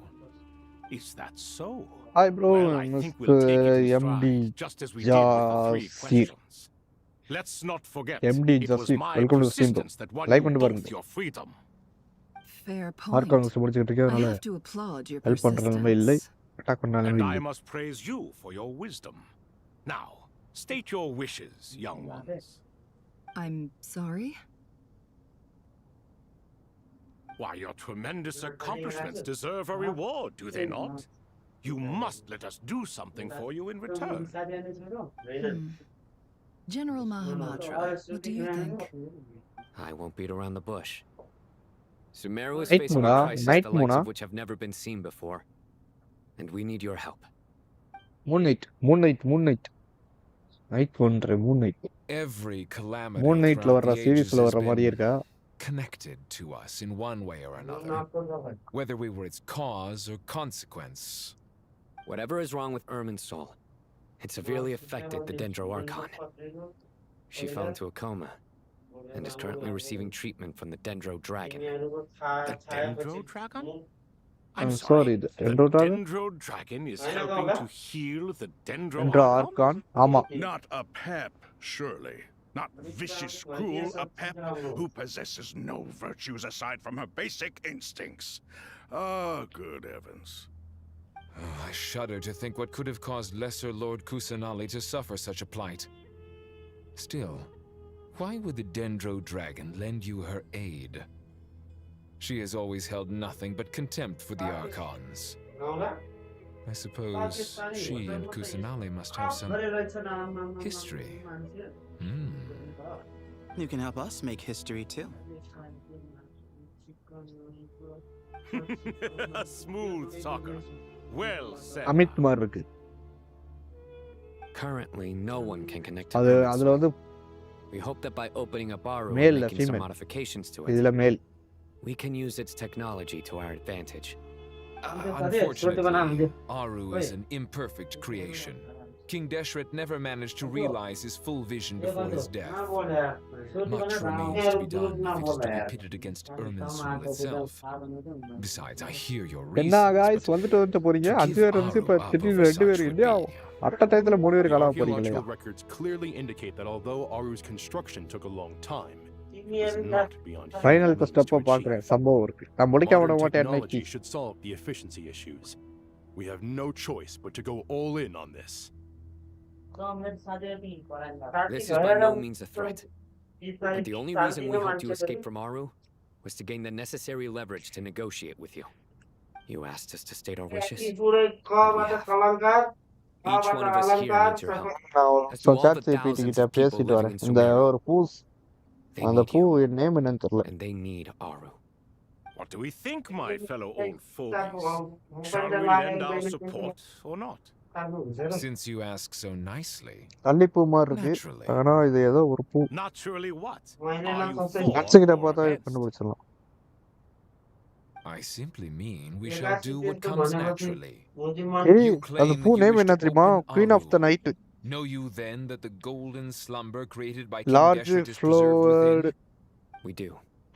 Is that so? Hi bro, Well, I think we'll take it in MD stride, just as we did with the 3 Jasir. questions. Let's not forget, MD it was Jasir, my welcome to the stream bro. persistence that won Like you பண்ணி both பாருங்க your freedom. Fair mark point. கான்ஸ் படிச்சிட்டு I இருக்கறதுனால have to applaud your help பண்ற நிலைமை இல்லை persistence. Attack பண்ண நிலைமை And இல்லை I must praise you for your wisdom. Now, state your wishes, young ones. I'm sorry? Why, your tremendous accomplishments deserve a reward, do they not? You must let us do something for you in return. General Mahamatra, what do you think? I won't beat around the bush. Sumeru is Night facing Muna, a crisis Night the likes Muna. of which have never been seen before. And we need your help. Moon night night பண்ற moon night Every calamity moon நைட்ல throughout வர்ற the ages சீரிஸ்ல has வர்ற மாதிரியே been இருக்கா connected to us in one way or another, whether we were its cause or consequence. Whatever is wrong with Ermin's soul, it severely affected the Dendro Archon. She fell into a coma and is currently receiving treatment from the Dendro Dragon. The Dendro Dragon? I'm sorry, the Dendro Dragon? Dendro Dragon is helping to heal the Dendro Dendro Archon? Archon ஆமா Not a pep, surely. Not vicious, cruel a pep who possesses no virtues aside from her basic instincts. Ah, good heavens. Oh, I shudder to think what could have caused Lesser Lord Kusanali to suffer such a plight. Still, why would the Dendro Dragon lend you her aid? She has always held nothing but contempt for the Archons. I suppose she and Kusanali must have some history. You can help us make history too. A smooth talker. Well said. Amit மாதிரி இருக்கு Currently, no one can connect to அது Ermin's அதுல soul. வந்து We hope that by opening up Aru மேல் and making some female modifications to இதுல it, மேல் we can use its technology to our advantage. Unfortunately, Aru is an imperfect creation. King Deshret never managed to realize his full vision before his death. Much remains to be done if it is to be pitted against Ermin's soul itself. Besides, I hear your என்ன reasons, guys but வந்துட்டு போறீங்க to 5 give பேர் இருந்துச்சு இப்ப Aru up திடீர்னு over 2 பேர் such would இல்லையா be... அட்ட டயத்துல 3 பேர் The காணாம போறீங்களா archaeological records clearly indicate that although Aru's construction took a long time, it was not beyond final human step means to பாக்குறேன் achieve. சம்பவம் இருக்கு நான் முடிக்க விட Modern மாட்டேன் technology இன்னைக்கு should solve the efficiency issues. We have no choice but to go all in on this. This is by no means a threat. But the only reason we helped you escape from Aru was to gain the necessary leverage to negotiate with you. You asked us to state our wishes. And we have. Each one of us here needs your help. As so do all chat the GPT thousands கிட்ட of people பேசிட்டு living வரேன் in இந்த Sumeru. ஒரு பூஸ் They அந்த need பூ you, name என்னன்னு தெரியல and they need Aru. What do we think, my fellow old fogies? Shall we lend our support or not? Since you ask so nicely, தள்ளிப்பூ மாதிரி இருக்கு naturally. ஆனா இது ஏதோ ஒரு பூ Naturally what? Are you nuts for கிட்ட or பார்த்தா against? கண்டுபிடிச்சிடலாம் I simply mean we shall do what comes naturally. ஏய் You அந்த claim பூ that you நேம் wish என்ன to தெரியுமா open queen of the Aru. Night Know you then that the golden slumber created by King large Deshret is preserved ஃப்ளவர்டு within? We do.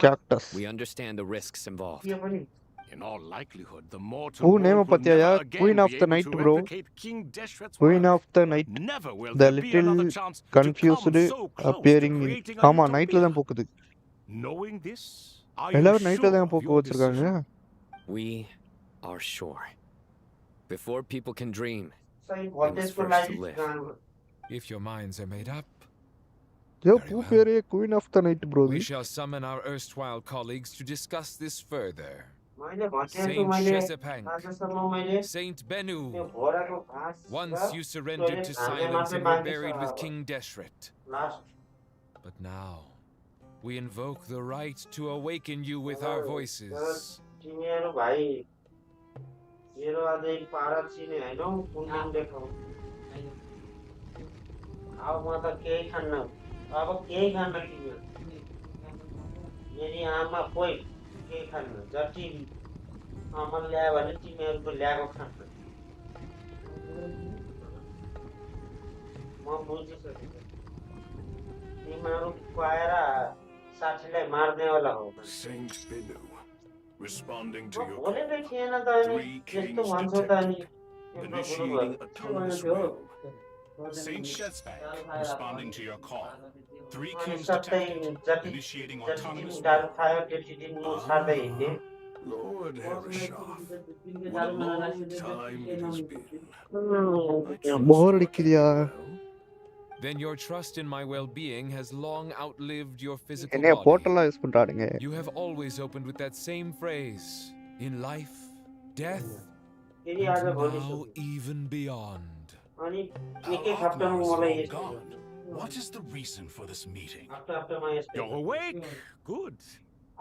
Cactus We understand the risks involved. In all likelihood, the mortal பூ world name will பாத்தியா never again queen be of the able night to bro replicate King Deshret's queen work. Of the night Never will the there be little another chance to come confused so close to appearing creating a ஆமா நைட்ல utopia. தான் போக்குது Knowing this, are you எல்லாரும் நைட்ல sure தான் of போக்கு your வச்சிருக்காங்க decision? We are sure. Before people can dream, Sai they voltage must ko first to लागि live. If your minds are made up, Yo, very who well. pere Queen of the Night, bro? We shall summon our erstwhile colleagues to discuss this further. मैले भनेको Saint मैले Shezepank, आजसम्म मैले Saint त्यो Benu, घोडाको घाँस र once you surrendered toilet to झार्ने silence मात्रै and were बाँकी छ buried with अब King Deshret. Last But now, we invoke the right to awaken you with our voices. तिमीहरू भाइ मेरो आज एक पारा चिने होइन हौ कुन देखाउ अब म त केही खान्न अब केही खान्न तिमीहरू मेरी आमा कोही केही खान्न जति अमल ल्यायो भने तिमीहरूको ल्याएको खान्न म बुझिसकेको तिमीहरू खुवाएर साथीलाई मार्नेवाला हो Saint Binu, responding to your बोलेकै call. थिएन त अनि Three यस्तो kings भन्छ त अनि detected, initiating autonomous will. Saint Shezepank, responding to your call. Three अनि kings सबै detected, initiating जति autonomous तिमीहरू will. खायो त्यति दिन म छाड्दै हिँड्ने Lord Herishov, what a long time it has been. More liquidia. Then your trust in my well-being has long outlived your physical என்ன body. போட்டெல்லாம் யூஸ் பண்றானுங்க You have always opened with that same phrase, in life, death, फेरि आज and now भनिसक्यो even beyond. अनि एक एक हप्तामा मलाई यस्तो What is the reason for this meeting? हप्तामा यस्तो You're awake? Good.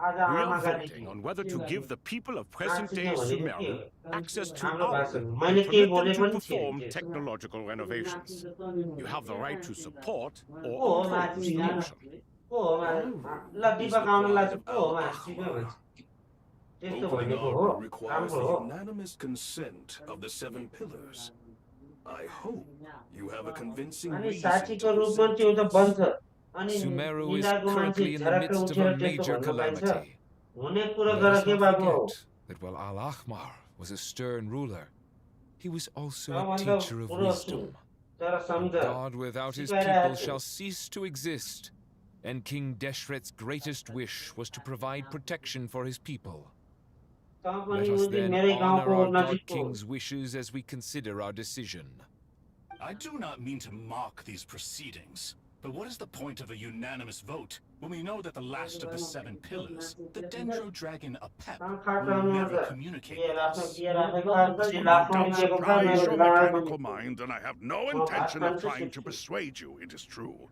आज We are आमाका voting on whether to give the people of present-day भनेको के Sumeru access to हाम्रो our भाषा and मैले केही permit बोले them to पनि perform थिएँ technological renovations. You have the right to support or को हो oppose माथि the motion. को हो ल दिपक आउन लाग्छ को हो माथि भन्छ त्यस्तो Opening भनेको our हो requires राम्रो the हो unanimous consent of the seven pillars. I hope you have a convincing अनि reason साथीको to रूपमा present त्यो त this. बन्छ अनि Sumeru is निदाको मान्छे currently in the झरक्क midst of उठेर a त्यस्तो major भन्न पाइन्छ calamity. हुने कुरा Let गर us के not बाबु हो forget that while Al-Ahmar was a stern ruler, he was also a सबभन्दा teacher of कुरो wisdom. तर A सम्झ God without his सिकाइरहेको people छु shall cease to exist, and King Deshret's greatest wish was to provide protection for his people. तँ Let पनि us उति then मेरै honor गाउँको our God नजिकको King's wishes as we consider our decision. I do not mean to mock these proceedings, but what is the point of a unanimous vote when we know that the last of the seven pillars, the Dendro Dragon Apep, will never communicate with us? Beer No doubt surprise your mechanical राख्नु mind, and I have no intention of trying to persuade you, it is true.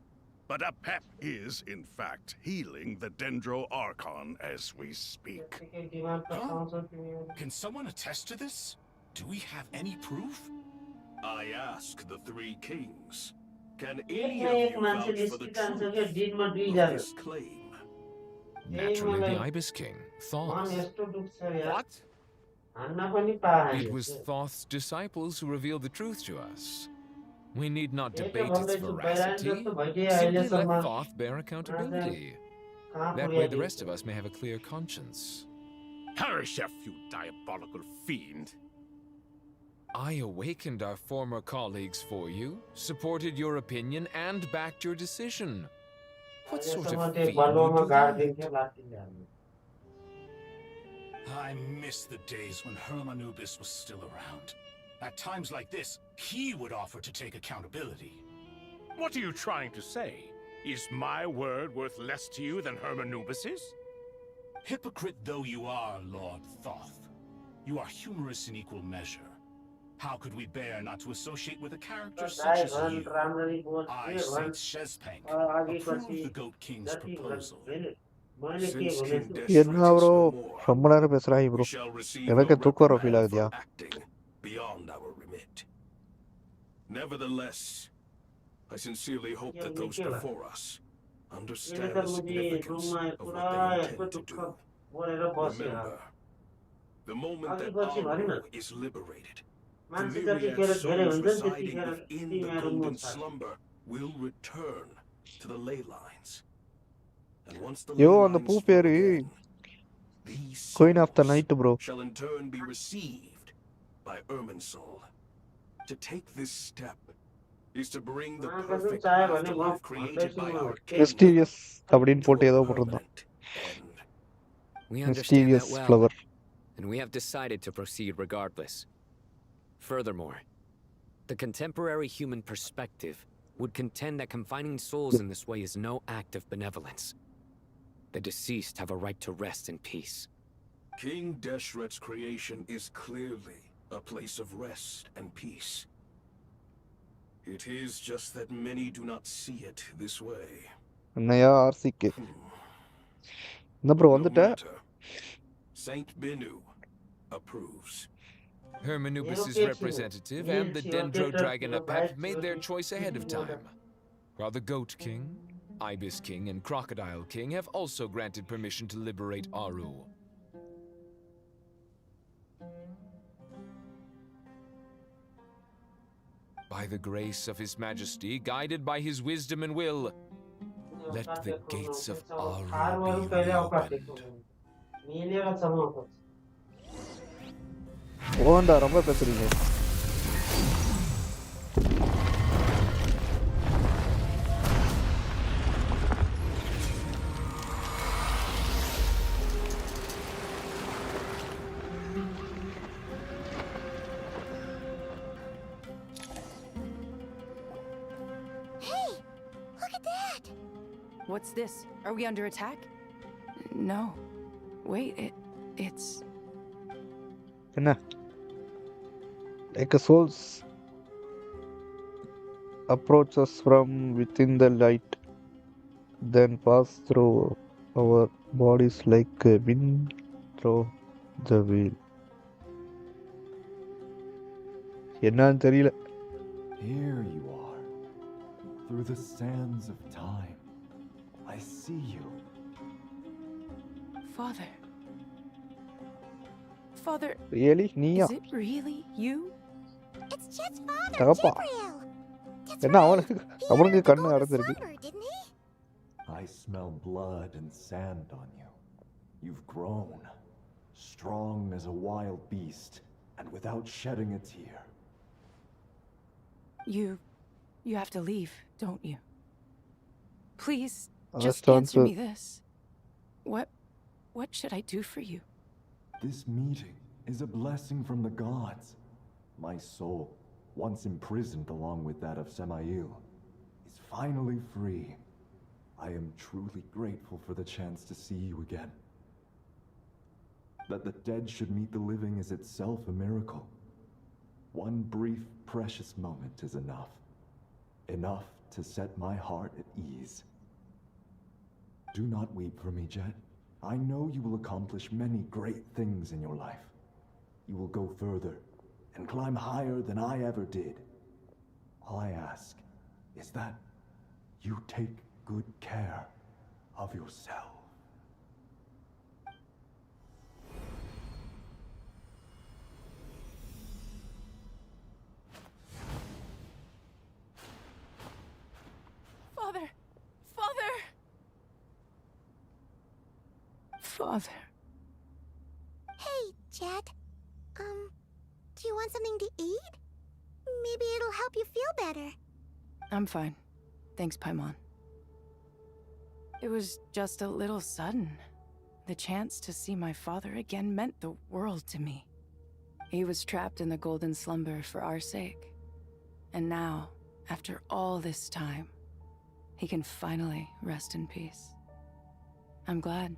But Apep is, in fact, healing the Dendro Archon as we speak. Can someone attest to this? Do we have any proof? I ask the three kings. Can any of you vouch for the truth of this claim? Naturally, the Ibis King, Thoth. What? It was Thoth's disciples who revealed the truth to us. We need not debate its veracity. Simply let Thoth bear accountability. That way the rest of us may have a clear conscience. Harishef, you diabolical fiend! I awakened our former colleagues for you, supported your opinion, and backed your decision. What sort of fiend would do that? I miss the days when Hermanubis was still around. At times like this, he would offer to take accountability. What are you trying to say? Is my word worth less to you than Hermanubis's? Hypocrite though you are, Lord Thoth, you are humorous in equal measure. How could we bear not to associate with a character such as you? I, Saint Shezepank, approve the Goat King's proposal. Since King என்ன bro ரொம்ப நேரம் பேசுறாங்க bro எனக்கு தூக்கம் வர feel ஆகுதியா beyond our remit. Nevertheless, I sincerely hope that those before us understand the significance of what they intend to do. Remember, the moment that Aru is liberated, the myriad souls residing within the golden slumber will return to the ley lines. And once the yo ley அந்த lines பூ flow பேரு again, these queen of the souls night bro shall in turn be received by Irminsul. To take this step is to bring the perfect afterlife created by our king. Mysterious அப்படின்னு போட்டு ஏதோ போட்டிருந்தான் We understand mysterious that well, flower and we have decided to proceed regardless. Furthermore, the contemporary human perspective would contend that confining souls in this way is no act of benevolence. The deceased have a right to rest in peace. King Deshret's creation is clearly a place of rest and peace. It is just that many do not see it this way. என்னையா ஆர்சிக்கு என்ன bro வந்துட்ட Saint Benu approves. Hermanubis' representative and the Dendro Dragon Apep made their choice ahead of time, while the Goat King, Ibis King, and Crocodile King have also granted permission to liberate Aru. By the grace of His Majesty, guided by His wisdom and will, let the gates of Aru be reopened. Honda ரொம்ப பேசுறீங்க What's this? Are we under attack? No. Wait, it's... என்ன like a souls approaches from within the light, then pass through our bodies like a wind through the wheel. என்னன்னு தெரியல. Here you are, through the sands of time. I see you. Father. Father. Really? Nia? Is it really you? It's Jet's father, தகப்பா Gabriel. என்ன அவனுக்கு கண்ணு அடைச்சிருக்கு. I smell blood and sand on you. You've grown, strong as a wild beast, and without shedding a tear. You have to leave, don't you? Please, Let's just answer me this. What should I do for you? This meeting is a blessing from the gods. My soul, once imprisoned along with that of Samael, is finally free. I am truly grateful for the chance to see you again. That the dead should meet the living is itself a miracle. One brief, precious moment is enough. Enough to set my heart at ease. Do not weep for me, Jet. I know you will accomplish many great things in your life. You will go further and climb higher than I ever did. All I ask is that you take good care of yourself. Father! Father! Father. Hey, Jet. Do you want something to eat? Maybe it'll help you feel better. I'm fine. Thanks, Paimon. It was just a little sudden. The chance to see my father again meant the world to me. He was trapped in the golden slumber for our sake. And now, after all this time, he can finally rest in peace. I'm glad.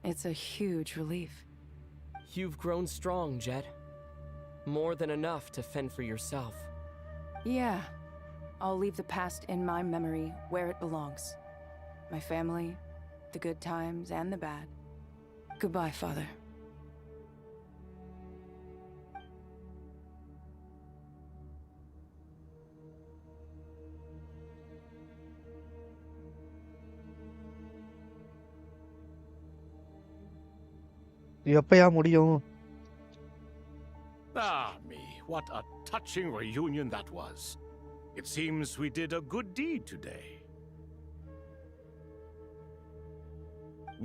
It's a huge relief. You've grown strong, Jet. More than enough to fend for yourself. Yeah. I'll leave the past in my memory where it belongs. My family, the good times and the bad. Goodbye, Father. எப்பயா முடியும்? Ah, me, what a touching reunion that was. It seems we did a good deed today.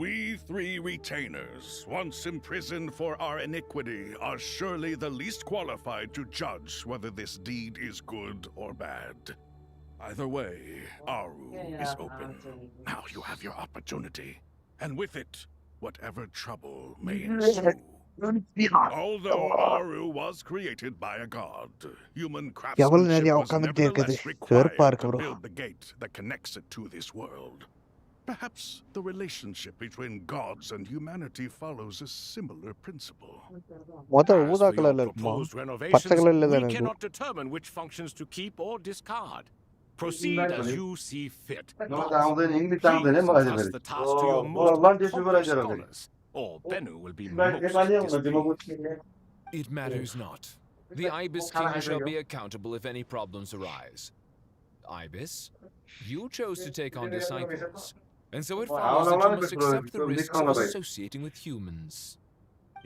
We three retainers, once imprisoned for our iniquity, are surely the least qualified to judge whether this deed is good or bad. Either way, Aru is open. Now you have your opportunity, and with it, whatever trouble may ensue. Although Aru was created by a god, human எவ்வளவு craftsmanship நேரம் was உட்காந்துட்டே இருக்குது nevertheless வெறுப்பா required இருக்கு to bro build the gate that connects it to this world. Perhaps the relationship between gods and humanity follows a similar principle. மொத்தம் As ஊதா for your கலர்ல இருக்குமா proposed பச்சை renovations, கலர்ல we தானே இருக்கும் cannot determine which functions to keep or discard. Proceed as you see fit, but please entrust the task to your most accomplished scholars, or Bennu will be most displeased. It matters not. The Ibis King shall be accountable if any problems arise. Ibis, you chose to take on disciples, and so it follows that you must accept the risks of associating with humans.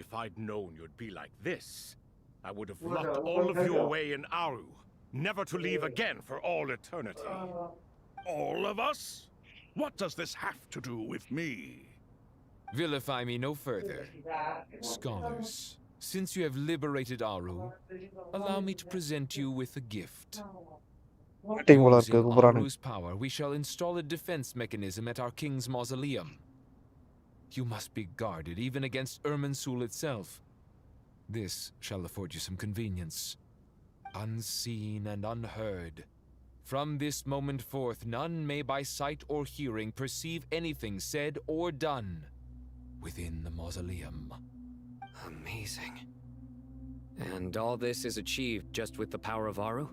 If I'd known you'd be like this, I would have locked all of you away in Aru, never to leave again for all eternity. All of us? What does this have to do with me? Vilify me no further. Scholars, since you have liberated Aru, allow me to present you with a gift. Using Aru's power, we shall install a defense mechanism at our king's mausoleum. You must be guarded even against Irminsul itself. This shall afford you some convenience. Unseen and unheard. From this moment forth, none may by sight or hearing perceive anything said or done within the mausoleum. Amazing. And all this is achieved just with the power of Aru?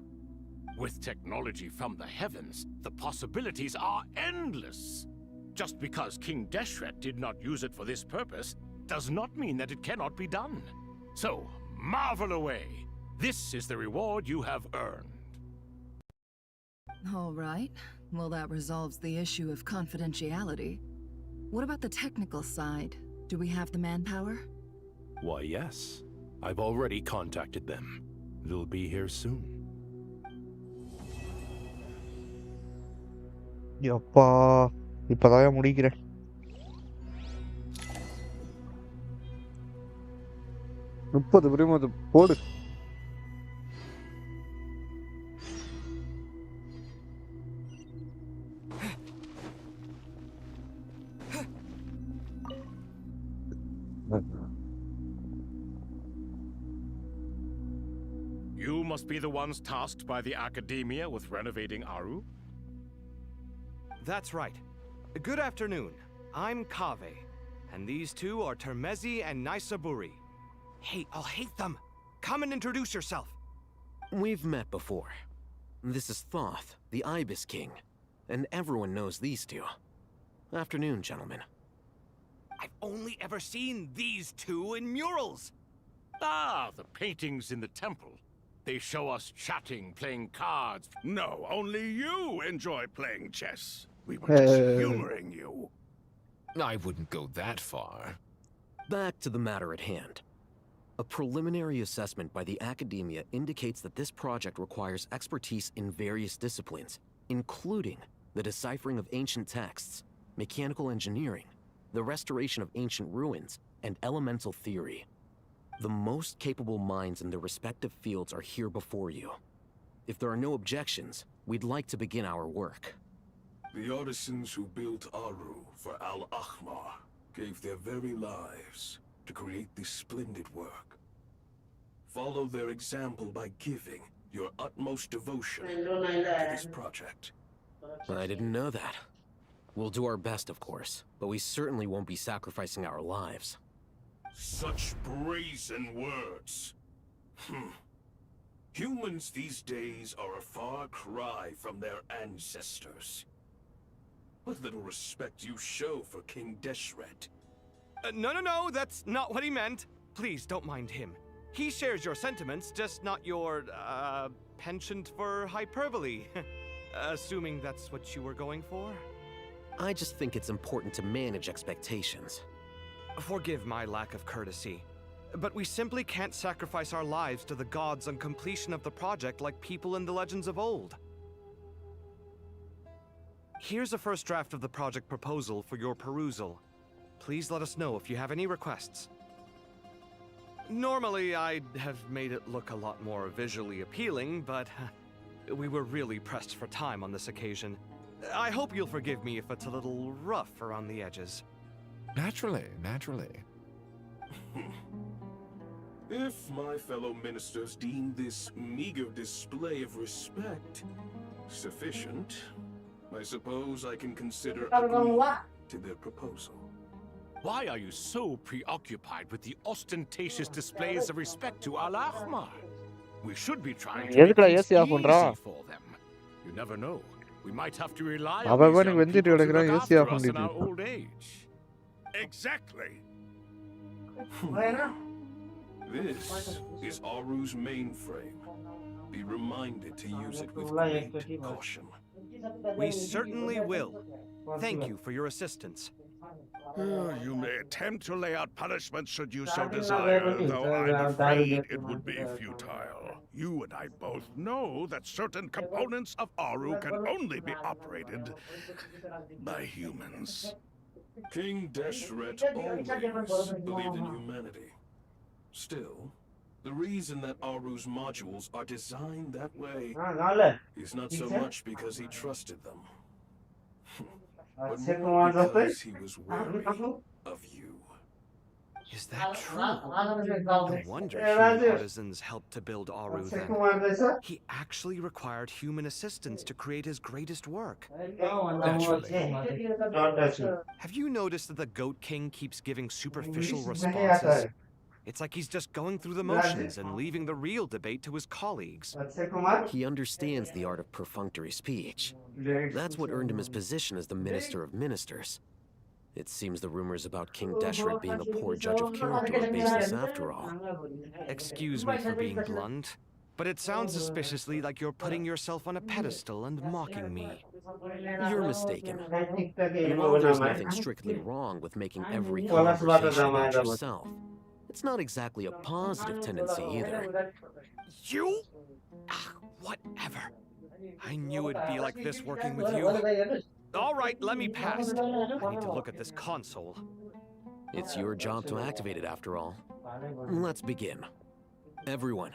With technology from the heavens, the possibilities are endless. Just because King Deshret did not use it for this purpose does not mean that it cannot be done. So, marvel away. This is the reward you have earned. All right. Well, that resolves the issue of confidentiality. What about the technical side? Do we have the manpower? Why, yes. I've already contacted them. They'll be here soon. எப்பா இப்பதான் முடிக்கிறேன் முப்பது பிரிமது போடு You must be the ones tasked by the Academia with renovating Aru? That's right. Good afternoon. I'm Kave, and these two are Termezi and Naisaburi. Hey, I'll hate them. Come and introduce yourself. We've met before. This is Thoth, the Ibis King, and everyone knows these two. Afternoon, gentlemen. I've only ever seen these two in murals. Ah, the paintings in the temple. They show us chatting, playing cards. No, only you enjoy playing chess. We were just humoring you. I wouldn't go that far. Back to the matter at hand. A preliminary assessment by the Academia indicates that this project requires expertise in various disciplines, including the deciphering of ancient texts, mechanical engineering, the restoration of ancient ruins, and elemental theory. The most capable minds in their respective fields are here before you. If there are no objections, we'd like to begin our work. The artisans who built Aru for Al-Ahmar gave their very lives to create this splendid work. Follow their example by giving your utmost devotion to this project. I didn't know that. We'll do our best, of course, but we certainly won't be sacrificing our lives. Such brazen words. Humans these days are a far cry from their ancestors. What little respect you show for King Deshret. No, that's not what he meant. Please, don't mind him. He shares your sentiments, just not your, penchant for hyperbole. Assuming that's what you were going for? I just think it's important to manage expectations. Forgive my lack of courtesy, but we simply can't sacrifice our lives to the gods on completion of the project like people in the legends of old. Here's a first draft of the project proposal for your perusal. Please let us know if you have any requests. Normally, I'd have made it look a lot more visually appealing, but we were really pressed for time on this occasion. I hope you'll forgive me if it's a little rough around the edges. Naturally. If my fellow ministers deem this meager display of respect sufficient, I suppose I can consider agreeing to their proposal. Why are you so preoccupied with the ostentatious displays of respect to Al-Ahmar? We should be trying to make எதுக்குடா things AC off பண்றா? easy for them. You never know. We might have to rely on அவன் these பாட்டுக்கு young வெந்திட்டு people to கிடக்குறான், look AC after off us in பண்ணிட்டு our இருக்கான். old age. Exactly. This is Aru's mainframe. Be reminded to use it with great caution. We certainly will. Thank you for your assistance. You may attempt to lay out punishment should you so desire, though I'm afraid it would be futile. You and I both know that certain components of Aru can only be operated by humans. King Deshret always believed in humanity. Still, the reason that Aru's modules are designed that way is not so much because he trusted them, but more because he was wary of you. Is that true? No wonder human artisans helped to build Aru then. He actually required human assistance to create his greatest work. Naturally. Have you noticed that the Goat King keeps giving superficial responses? It's like he's just going through the motions and leaving the real debate to his colleagues. He understands the art of perfunctory speech. That's what earned him his position as the Minister of Ministers. It seems the rumors about King Deshret being a poor judge of character are baseless after all. Excuse me for being blunt, but it sounds suspiciously like you're putting yourself on a pedestal and mocking me. You're mistaken. And while there's nothing strictly wrong with making every conversation about yourself, it's not exactly a positive tendency either. You? Whatever. I knew it'd be like this working with you. All right, let me past. I need to look at this console. It's your job to activate it after all. Let's begin. Everyone,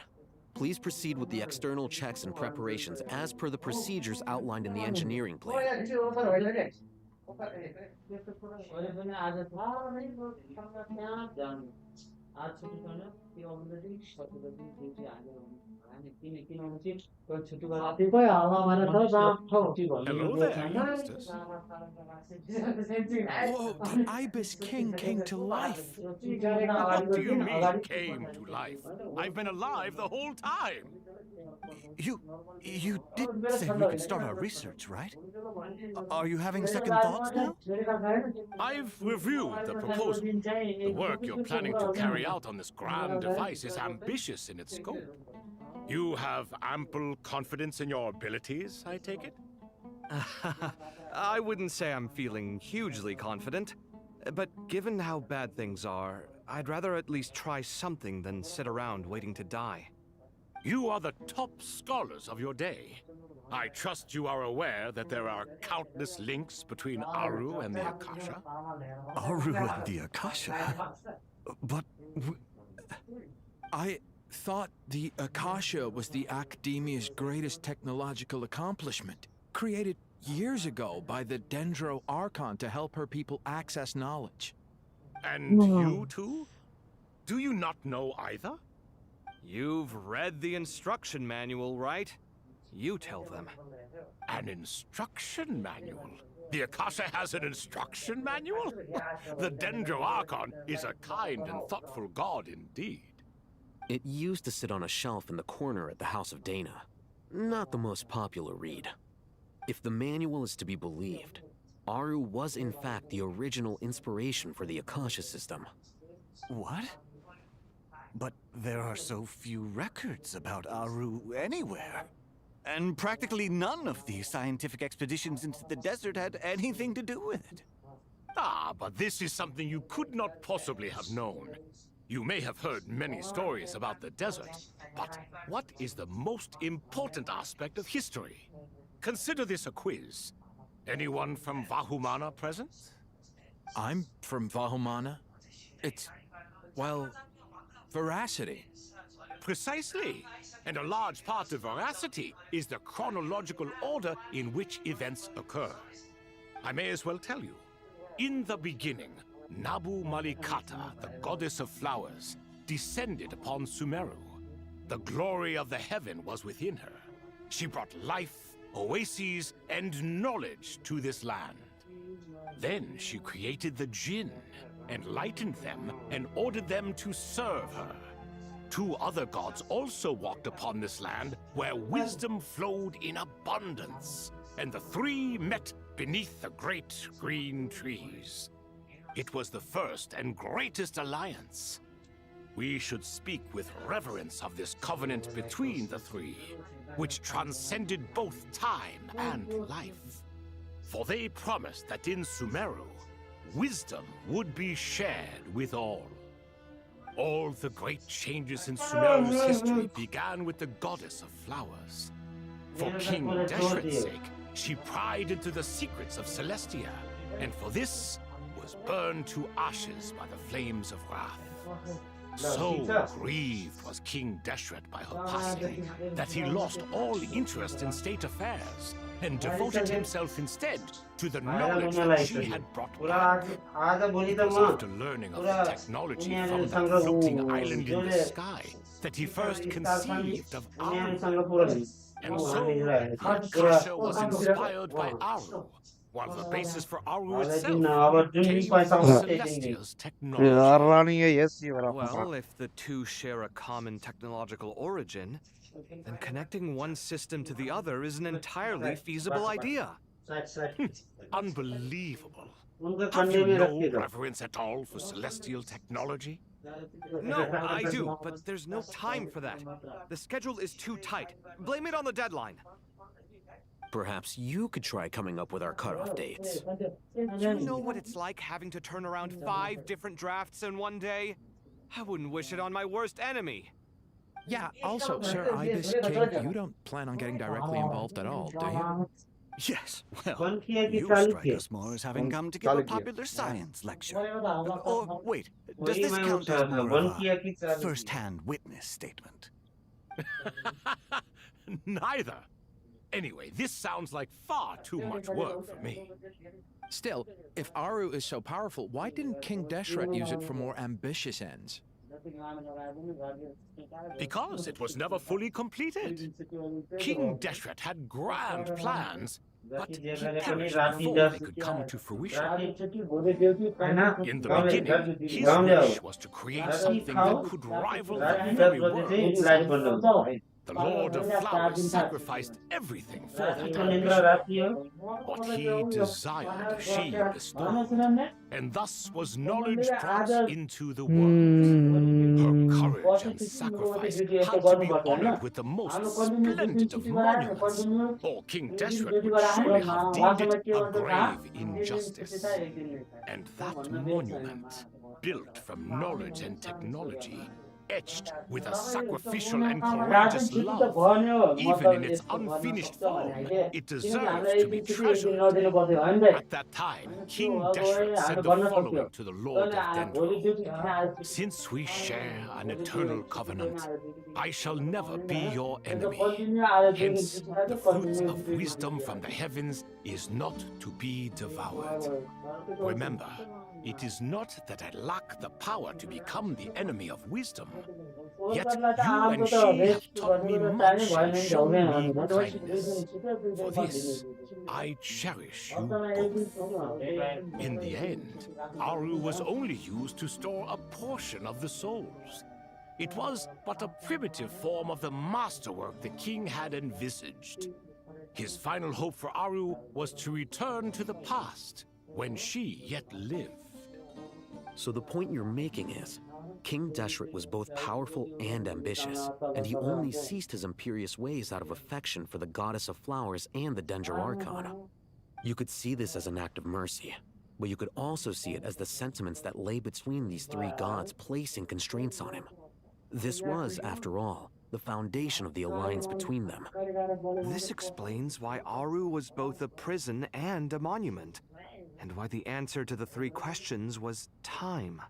please proceed with the external checks and preparations as per the procedures outlined in the engineering plan. Hello there, youngsters. Whoa, the Ibis King came to life. What do you mean, came to life? I've been alive the whole time. You did say we could start our research, right? Are you having second thoughts now? I've reviewed the proposal. The work you're planning to carry out on this grand device is ambitious in its scope. You have ample confidence in your abilities, I take it? I wouldn't say I'm feeling hugely confident, but given how bad things are, I'd rather at least try something than sit around waiting to die. You are the top scholars of your day. I trust you are aware that there are countless links between Aru and the Akasha. Aru and the Akasha? But I thought the Akasha was the Academia's greatest technological accomplishment, created years ago by the Dendro Archon to help her people access knowledge. And you too? Do you not know either? You've read the instruction manual, right? You tell them. An instruction manual? The Akasha has an instruction manual? The Dendro Archon is a kind and thoughtful god indeed. It used to sit on a shelf in the corner at the House of Dana. Not the most popular read. If the manual is to be believed, Aru was in fact the original inspiration for the Akasha system. What? But there are so few records about Aru anywhere. And practically none of the scientific expeditions into the desert had anything to do with it. Ah, but this is something you could not possibly have known. You may have heard many stories about the desert, but what is the most important aspect of history? Consider this a quiz. Anyone from Vahumana present? I'm from Vahumana. It's, well, veracity. Precisely. And a large part of veracity is the chronological order in which events occur. I may as well tell you. In the beginning, Nabu Malikata, the goddess of flowers, descended upon Sumeru. The glory of the heaven was within her. She brought life, oases, and knowledge to this land. Then she created the Jinn, enlightened them, and ordered them to serve her. 2 other gods also walked upon this land where wisdom flowed in abundance, and the 3 met beneath the great green trees. It was the first and greatest alliance. We should speak with reverence of this covenant between the 3, which transcended both time and life. For they promised that in Sumeru, wisdom would be shared with all. All the great changes in Sumeru's history began with the goddess of flowers. For King Deshret's sake, she pried into the secrets of Celestia, and for this was burned to ashes by the flames of wrath. So grieved was King Deshret by her passing that he lost all interest in state affairs and devoted himself instead to the knowledge that she had brought back. It was after learning of the technology from that floating island in the sky that he first conceived of Aru. And so, the Akasha was inspired by Aru, while the basis for Aru itself came from Celestia's technology. Well, if the 2 share a common technological origin, then connecting one system to the other is an entirely feasible idea. Unbelievable. Have you no reverence at all for celestial technology? No, I do, but there's no time for that. The schedule is too tight. Blame it on the deadline. Perhaps you could try coming up with our cutoff dates. You know what it's like having to turn around 5 different drafts in one day? I wouldn't wish it on my worst enemy. Yeah, also, Sir Ibis King, you don't plan on getting directly involved at all, do you? Yes, well, you strike us more as having come to give a popular science lecture. Or, wait, does this count as more of a first-hand witness statement? Neither. Anyway, this sounds like far too much work for me. Still, if Aru is so powerful, why didn't King Deshret use it for more ambitious ends? Because it was never fully completed. King Deshret had grand plans, but he perished before they could come to fruition. In the beginning, his wish was to create something that could rival the very world. The Lord of Flowers sacrificed everything for that ambition. What he desired, she bestowed, and thus was knowledge brought into the world. Her courage and sacrifice had to be honored with the most splendid of monuments, or King Deshret would surely have deemed it a grave injustice. And that monument, built from knowledge and technology, etched with a sacrificial and courageous love, even in its unfinished form, it deserves to be treasured. At that time, King Deshret said the following to the Lord of Dendro: "Since we share an eternal covenant, I shall never be your enemy. Hence, the fruit of wisdom from the heavens is not to be devoured. Remember, it is not that I lack the power to become the enemy of wisdom. Yet you and she have taught me much and shown me kindness. For this, I cherish you both." In the end, Aru was only used to store a portion of the souls. It was but a primitive form of the masterwork the king had envisaged. His final hope for Aru was to return to the past, when she yet lived. So the point you're making is, King Deshret was both powerful and ambitious, and he only ceased his imperious ways out of affection for the goddess of flowers and the Dendro Archon. You could see this as an act of mercy, but you could also see it as the sentiments that lay between these 3 gods placing constraints on him. This was, after all, the foundation of the alliance between them. This explains why Aru was both a prison and a monument, and why the answer to the 3 questions was time.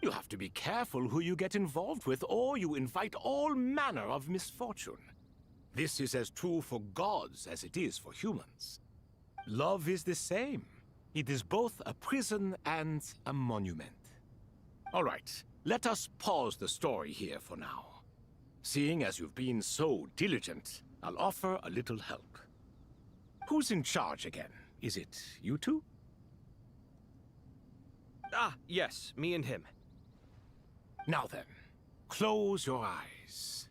You have to be careful who you get involved with, or you invite all manner of misfortune. This is as true for gods as it is for humans. Love is the same. It is both a prison and a monument. All right, Let us pause the story here for now. Seeing as you've been so diligent, I'll offer a little help. Who's in charge again? Is it you two? Ah, yes, me and him. Now then, close your eyes.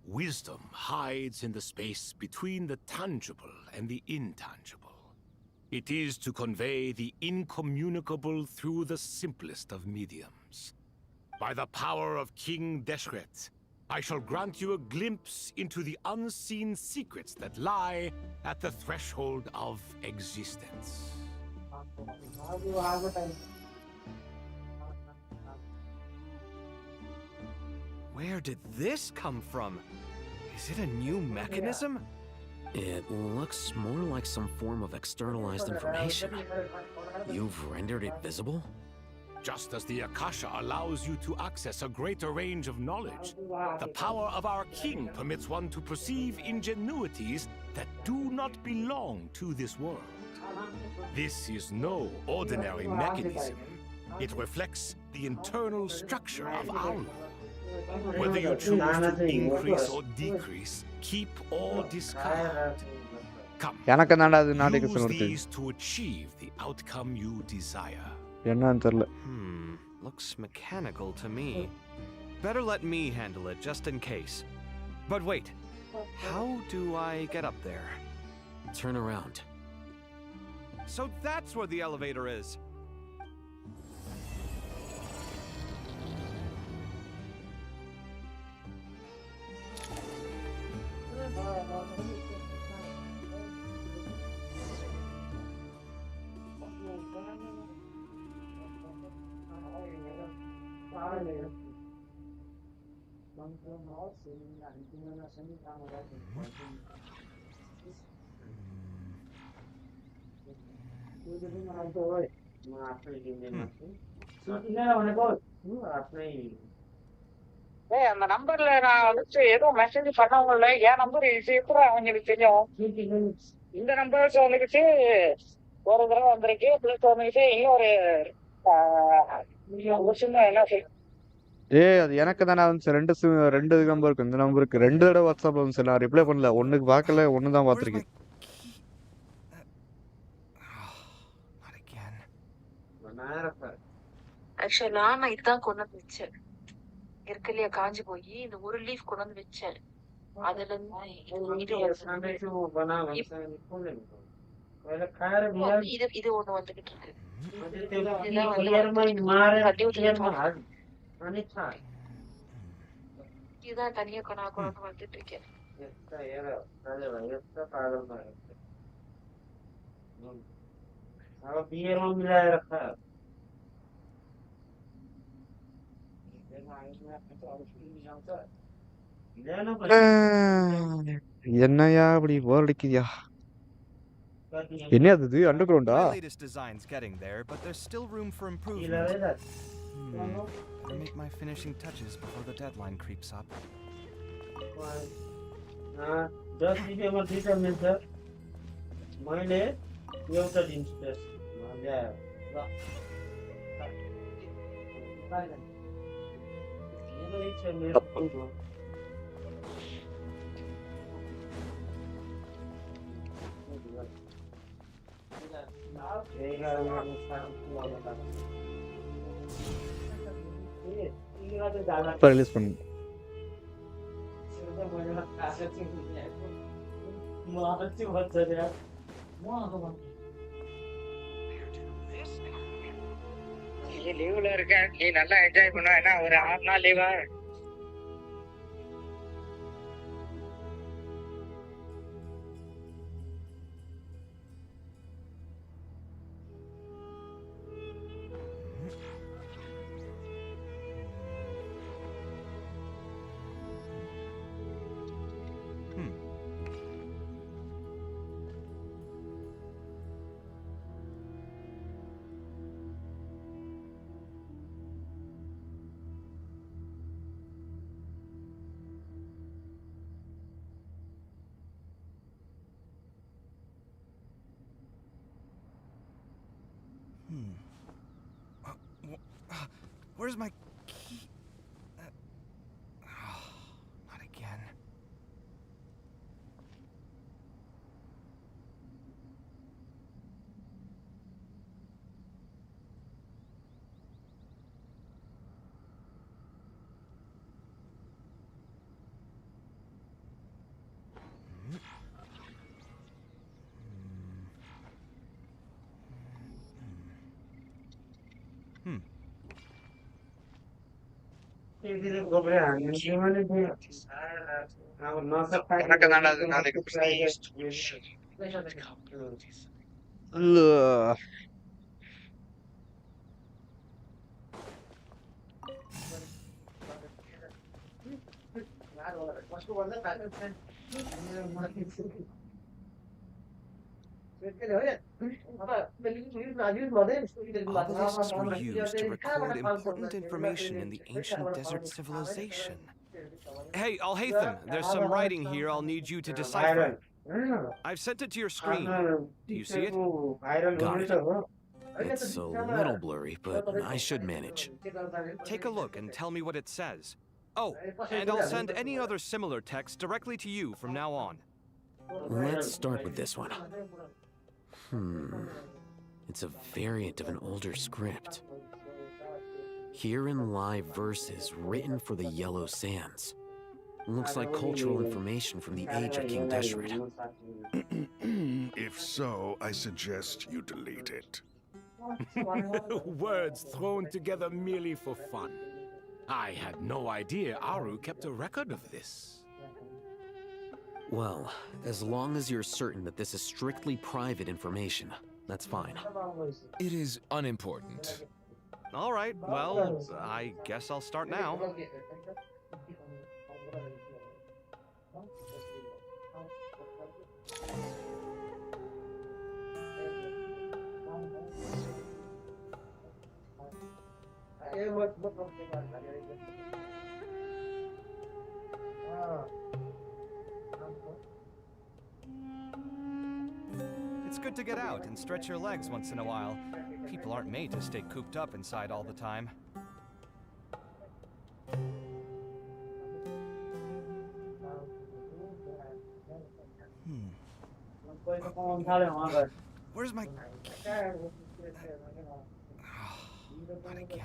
Wisdom hides in the space between the tangible and the intangible. It is to convey the incommunicable through the simplest of mediums. By the power of King Deshret, I shall grant you a glimpse into the unseen secrets that lie at the threshold of existence. Where did this come from? Is it a new mechanism? It looks more like some form of externalized information. You've rendered it visible? Just as the Akasha allows you to access a greater range of knowledge, the power of our king permits one to perceive ingenuities that do not belong to this world. This is no ordinary mechanism. It reflects the internal structure of Aru. Whether you choose to increase or decrease, keep or discard. Come, use these to achieve the outcome you desire. Looks mechanical to me. Better let me handle it just in case. But wait, how do I get up there? Turn around. So that's where the elevator is. அந்த நம்பர்ல நான் வந்து எதுவும் message பண்ணவும் இல்லை. என் number இது எப்படி அவங்களுக்கு தெரியும்? இந்த நம்பருக்கு வந்துக்கிட்டு ஒரு தடவை வந்திருக்கு, பிளஸ் வந்துக்கிட்டு இன்னொரு ஒரு சின்ன என்ன அது எனக்கு தானே வந்துச்சு. ரெண்டு நம்பர் இருக்கு. இந்த நம்பருக்கு 2 தடவை வாட்ஸ்அப்ல வந்துச்சு. நான் ரிப்ளை பண்ணல. ஒண்ணுக்கு பார்க்கல, ஒன்னு தான் பார்த்திருக்கேன். ஆக்சுவலா நான் இதான் கொண்டு வந்து வச்சேன். இருக்கலையா காஞ்சி போய் இந்த ஒரு லீஃப் கொண்டு வந்து வச்சேன். அதுல இருந்து இது ஒண்ணு வந்துகிட்டு இருக்கு. இதுதான் தனியா கொண்டு வந்துட்டு இருக்கேன். என்னையா அப்படி போர் அடிக்குதியா? என்ன அது under கிரவுண்டா? My latest design's getting there, but there's still room for improvement. Better make my finishing touches before the deadline creeps up. Release பண்ணு. நீ லீவ்ல இருக்க, நீ நல்லா என்ஜாய் பண்ண. என்ன ஒரு 6 நாள் லீவா? Where's my key? Not again. Ugh. Obelisks were used to record important information in the ancient desert civilization. Hey, Alhaitham, there's some writing here I'll need you to decipher. I've sent it to your screen. Do you see it? Got it. It's a little blurry, but I should manage. Take a look and tell me what it says. Oh, and I'll send any other similar text directly to you from now on. Let's start with this one. It's a variant of an older script. Herein lie verses written for the Yellow Sands. Looks like cultural information from the age of King Deshret. If so, I suggest you delete it. Words thrown together merely for fun. I had no idea Aru kept a record of this. Well, as long as you're certain that this is strictly private information, that's fine. It is unimportant. All right, well, I guess I'll start now. It's good to get out and stretch your legs once in a while. People aren't made to stay cooped up inside all the time. Where's my... Not again.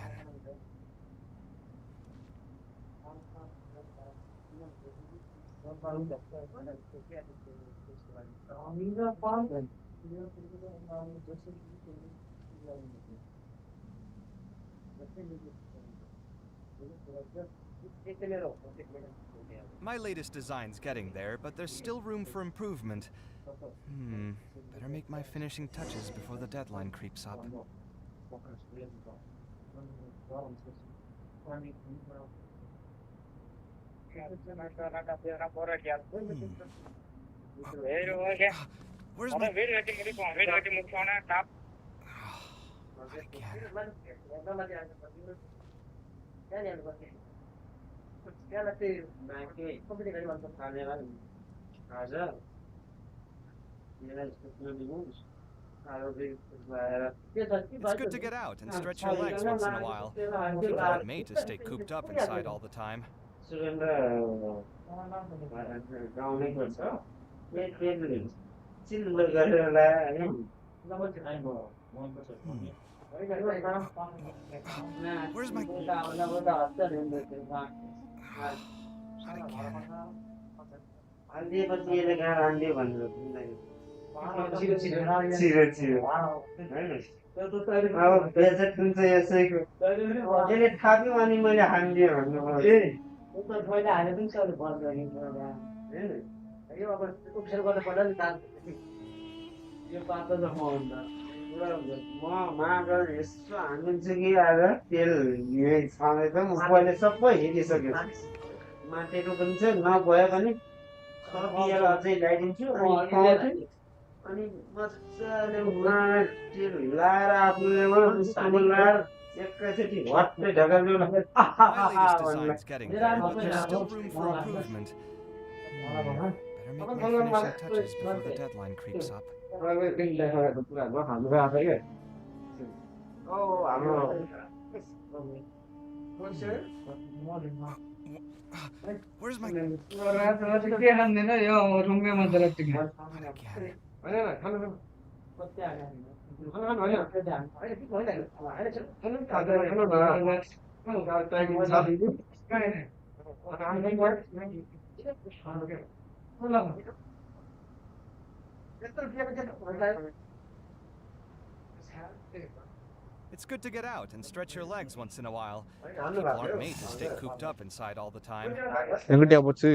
My latest design's getting there, but there's still room for improvement. Better make my finishing touches before the deadline creeps up. Where's my... It's good to get out and stretch your legs once in a while. People aren't made to stay cooped up inside all the time. Where's my... My latest design's getting there, but there's still room for improvement. Better make my finishing touches before the deadline creeps up. Where's my... It's good to get out and stretch your legs once in a while. People aren't made to stay cooped up inside all the time. எங்கிட்டயா போச்சு?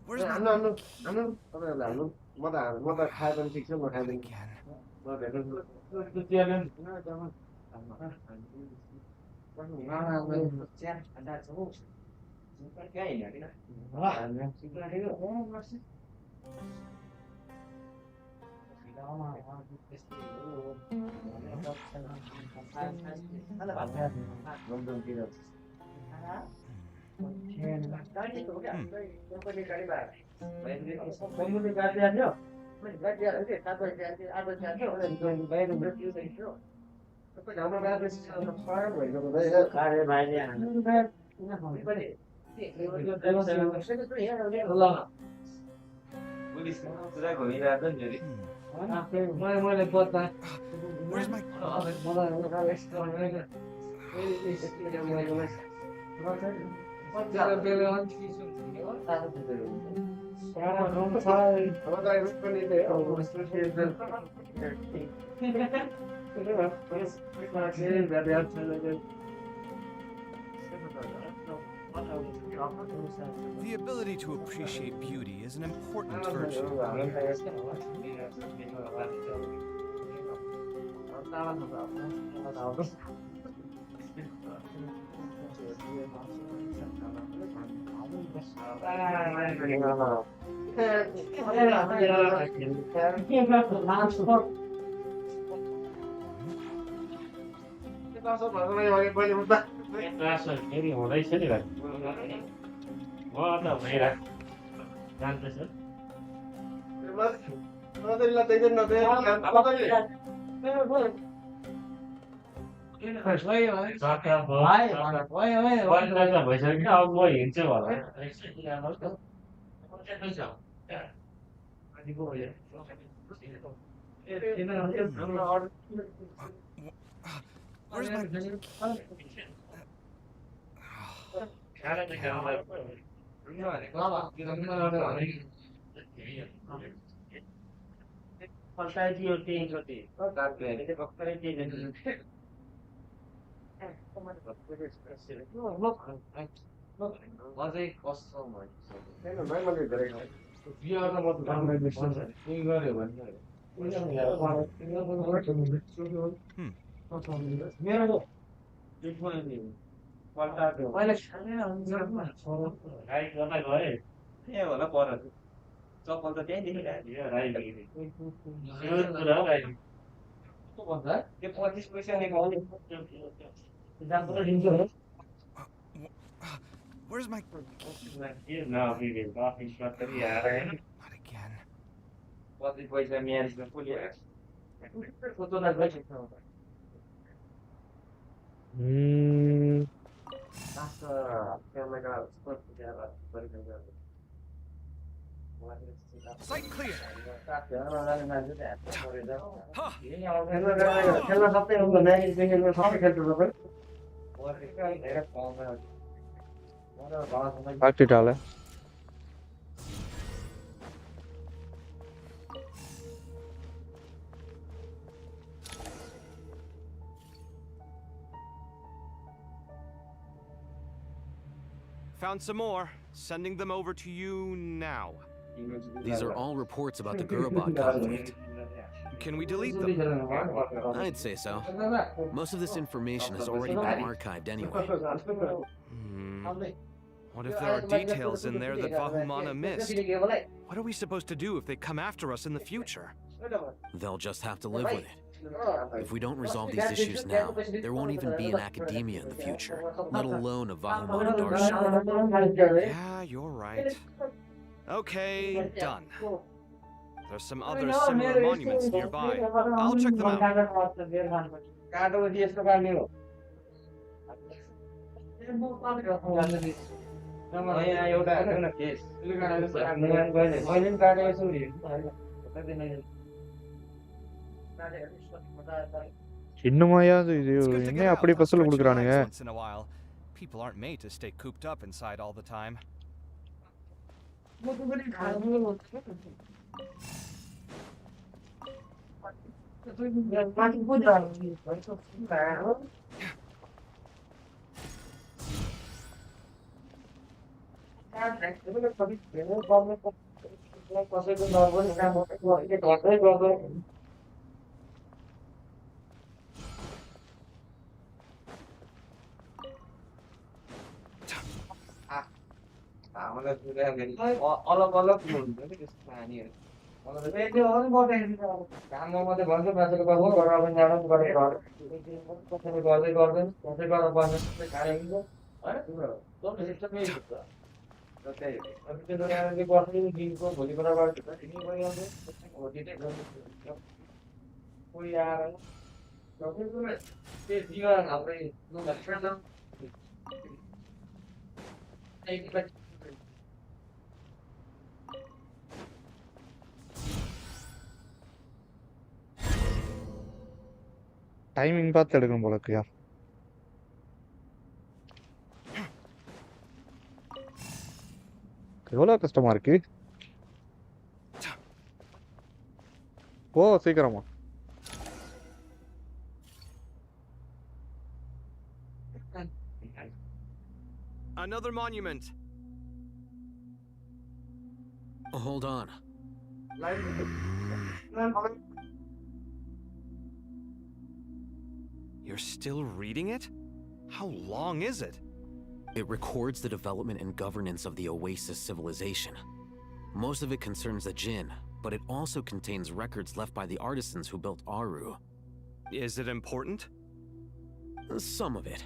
Where's my... The ability to appreciate beauty is an important virtue. Where's my... Where's my... Not again. Sight clear. ஆக்டிட்டால Found some more. Sending them over to you now. These are all reports about the Gurubad conflict. can we delete them? I'd say so. Most of this information has already been archived anyway. What if there are details in there that Vahumana missed? What are we supposed to do if they come after us in the future? They'll just have to live with it. If we don't resolve these issues now, there won't even be an academia in the future, let alone a Vahumana Darshan. Yeah, you're right. Okay, done. There's some other similar monuments nearby. I'll check them out. இன்னுமாயாவது இது It's good to என்ன get out அப்படி and Basil stretch your கொடுக்குறானுங்க? legs once in a while. People aren't made to stay cooped up inside all the time. Timing பார்த்து எடுக்கணும் போல இருக்குயா. எவ்வளோ கஷ்டமா இருக்கு. ஓ சீக்கிரமா. Another monument. Hold on. You're still reading it? How long is it? It records the development and governance of the Oasis civilization. Most of it concerns the Jinn, but it also contains records left by the artisans who built Aru. Is it important? Some of it.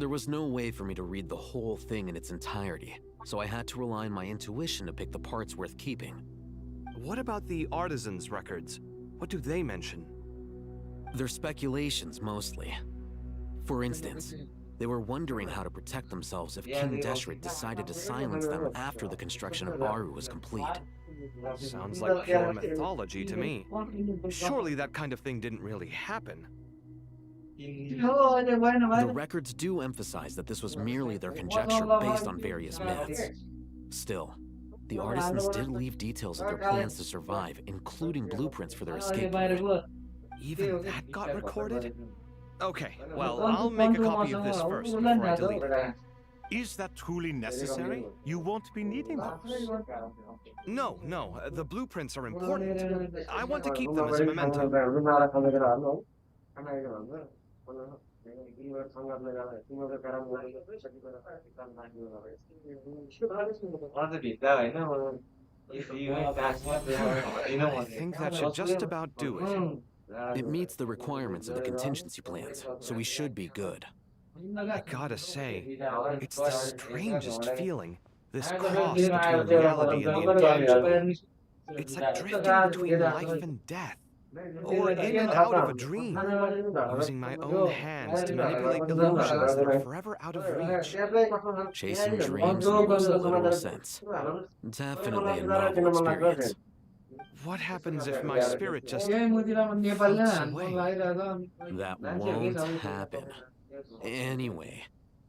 There was no way for me to read the whole thing in its entirety, so I had to rely on my intuition to pick the parts worth keeping. What about the artisans' records? What do they mention? They're speculations, mostly. For instance, they were wondering how to protect themselves if King Deshret decided to silence them after the construction of Aru was complete. Sounds like pure mythology to me. Surely that kind of thing didn't really happen. The records do emphasize that this was merely their conjecture based on various myths. Still, the artisans did leave details of their plans to survive, including blueprints for their escape route. Even that got recorded? Okay, well, I'll make a copy of this first before I delete it. Is that truly necessary? You won't be needing those. No, the blueprints are important. I want to keep them as a memento. I think that should just about do it. It meets the requirements of the contingency plans, so we should be good. I gotta say, it's the strangest feeling, this cross between reality and the intangible. It's like drifting between life and death, or in and out of a dream, using my own hands to manipulate illusions that are forever out of reach. Chasing dreams in the most literal sense. Definitely a novel experience. What happens if my spirit just floats away? That won't happen. Anyway,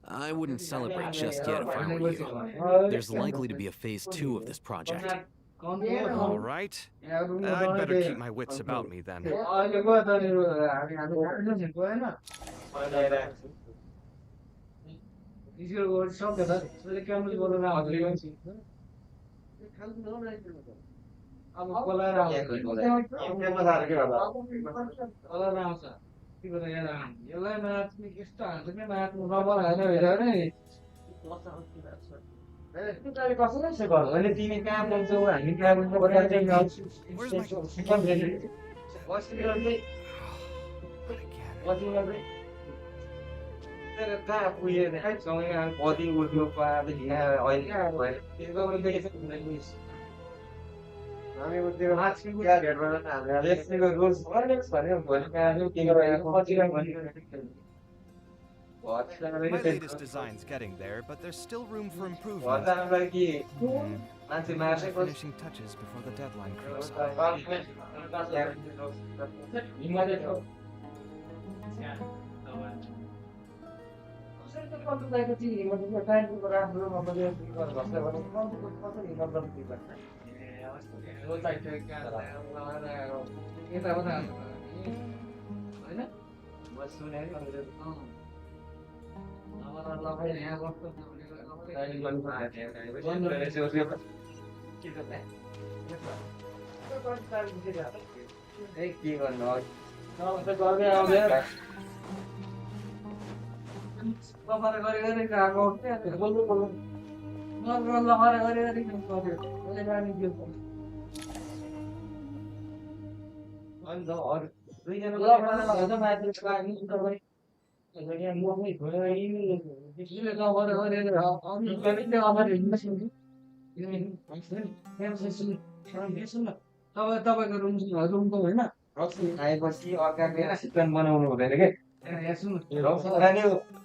I wouldn't celebrate just yet if I were you. There's likely to be a phase 2 of this project. All right. I'd better keep my wits about me then. My latest design's getting there, but there's still room for improvement. Finishing touches before the deadline creeps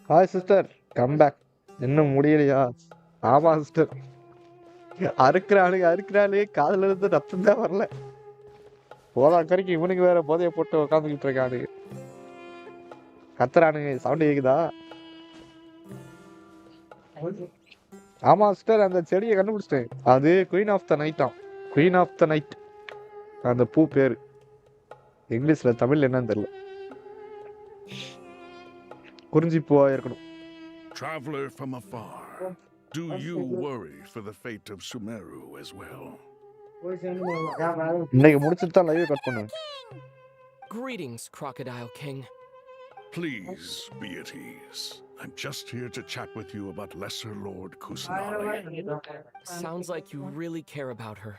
hi sister, come back. இன்னும் முடியலையா? ஆமா sister. அறுக்கிறானுங்க காதுல இருந்து ரத்தம் தான் வரல. போதாக்கரைக்கு இவனுக்கு வேற போதைய போட்டு உட்காந்துக்கிட்டு இருக்கானுங்க. கத்துறானுங்க, சவுண்ட் கேக்குதா? ஆமா சிஸ்டர், அந்த செடியை கண்டுபிடிச்சிட்டேன். அது குயின் ஆஃப் த நைட்டாம். குயின் ஆஃப் த நைட் அந்த பூ பேரு. இங்கிலீஷ்ல தமிழ் என்னன்னு தெரியல. குறிஞ்சி பூவா இருக்கணும். Traveler from afar, do you worry for the fate of Sumeru as well? இன்னைக்கு முடிச்சிட்டு தான் லைவ் கட் பண்ணுவேன். Greetings, Crocodile King. Please be at ease. I'm just here to chat with you about Lesser Lord Kusanali. Sounds like you really care about her.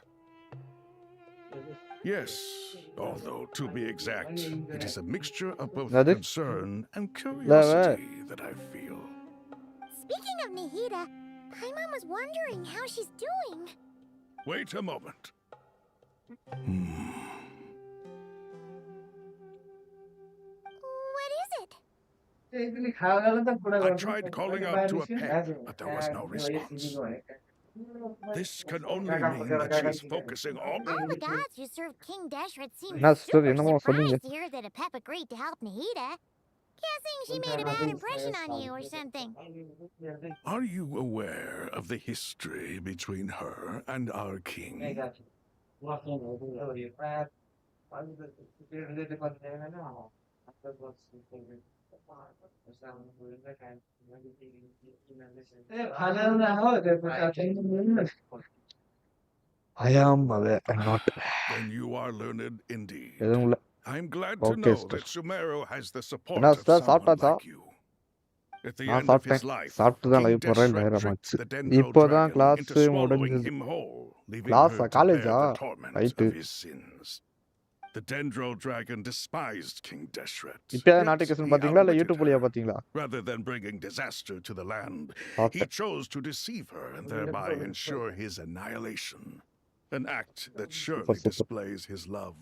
Yes, although to be exact, it is a mixture of both Nadu? concern and curiosity that I feel. Speaking of Nihida, Paimon was wondering how she's doing. Wait a moment. What is it? I tried calling out to a pet, but there was no response. This can only mean that she is focusing on... All the gods who served King Deshret seemed That's super the- என்னமோ சொன்னீங்க. surprised to hear that a pep agreed to help Nihida. Guessing she made a bad impression on you or something. Are you aware of the history between her and our king? I am aware. I'm not. Then you are learned indeed. எதுவும் இல்ல. I'm glad to Okay, know sister. that Sumeru has the support என்ன of sister, someone சாப்பிட்டாச்சா? like you. At the நான் end of his சாப்பிட்டேன். life, சாப்பிட்டு தான் King live போடுறேன். Deshret நேரமாச்சு. tricked the Dendro இப்போதான் Dragon கிளாஸ் into swallowing முடிஞ்சது. him whole, leaving கிளாஸா? her to bear காலேஜா? the torments right. of his sins. The Dendro Dragon despised King Deshret. இப்பயாவது Yet நாட்டிகேஷன் he பாத்தீங்களா இல்ல outwitted யூடியூப் வழியா her. பாத்தீங்களா? Rather than bringing disaster to the land, he பார்த்தேன். chose to deceive her and thereby ensure his annihilation. An act that surely Super, super. displays his love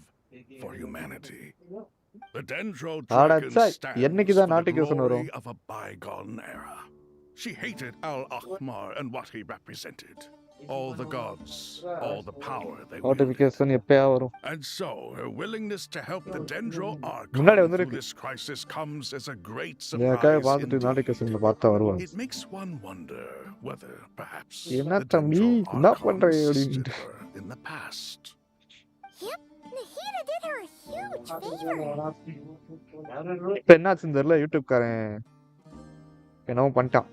for humanity. The Dendro ஆட Dragon Sai, stands என்னைக்கு for தான் the நாட்டிகேஷன் வரும்? glory of a bygone era. She hated Al-Akhmar and what he represented. All the gods, all the power they wielded. Notification எப்பயா வரும்? And so, her willingness to help the Dendro முன்னாடி Archon through வந்திருக்கு. this crisis comes as a great எனக்காக surprise பார்த்துட்டு indeed. நோட்டிபிகேஷன்ல பார்த்தா வருவாங்க. It makes one wonder whether, perhaps, என்ன the தம்பி, Dendro என்ன Archon பண்ற assisted அப்படின்ட்டு. her in the past. Yep, Nihida did her a huge favor. இப்ப என்னாச்சுன்னு தெரியல, யூடியூப்காரன் என்னவோ பண்ணிட்டான்.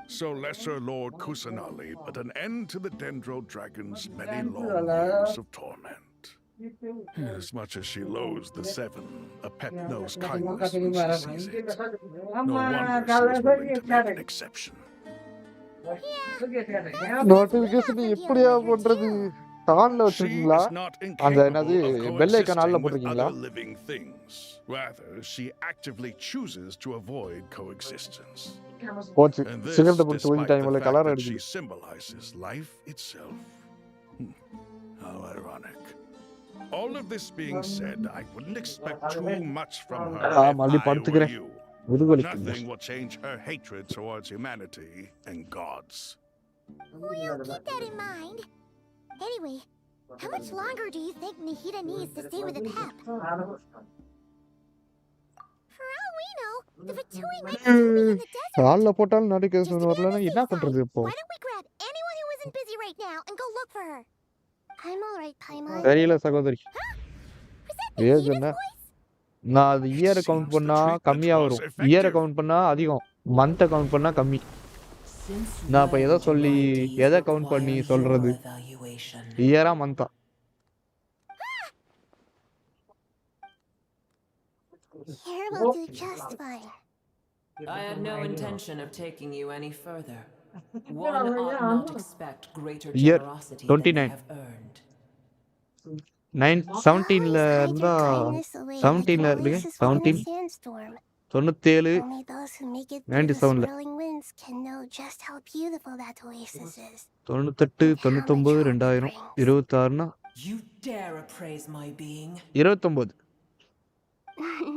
So Lesser Lord Kusanali put an end to the Dendro Dragon's many long years of torment. As much as she loathes the Seven, a pet knows kindness when she sees it. No wonder she was willing to make an exception. Notification எப்படியா பண்றது? ஆன்ல She வச்சிருக்கீங்களா? is not அந்த என்னது incapable of bell icon ஆன்ல coexisting with போட்டிருக்கீங்களா? other living things. Rather, she actively chooses to avoid coexistence. போச்சு. And this, cigarette பிடிச்சி despite ஊதிட்டாங்க the போல fact கலர் that she அடிக்குது. symbolizes life itself. How ironic. All of this being said, I wouldn't expect too much from her if மறுபடியும் I were படுத்துக்கிறேன். you. முதுகுவலிக்குது. Nothing will change her hatred towards humanity and gods. We'll keep that in mind. Anyway, how much longer do you think Nahida needs to stay with the pep? For all we know, the Fatui might still be in the desert. ஆன்ல போட்டாலும் notification வரலன்னா என்ன பண்றது இப்போ? Why don't we grab anyone who isn't busy right now and go look for her? I'm all right, Paimon. தெரியல சகோதரி. Age என்ன? நான் அது இயர் கவுண்ட் பண்ணா கம்மியா வரும். இயர் கவுண்ட் பண்ணா அதிகம். மந்த் கவுண்ட் பண்ணா கம்மி. நான் இப்ப எதை சொல்லி எதை கவுண்ட் பண்ணி சொல்றது? இயரா மந்தா? Here will do just fine. I had no intention of taking you any further. One ought not expect greater Year generosity than 29. they have earned. 17ல இருந்தா 17ல இருக்கு 17 Sandstorm. 97 Only those who make it through the 97ல swirling winds can know just how beautiful that oasis is. 98 99 2000 26னா You dare appraise my being? 29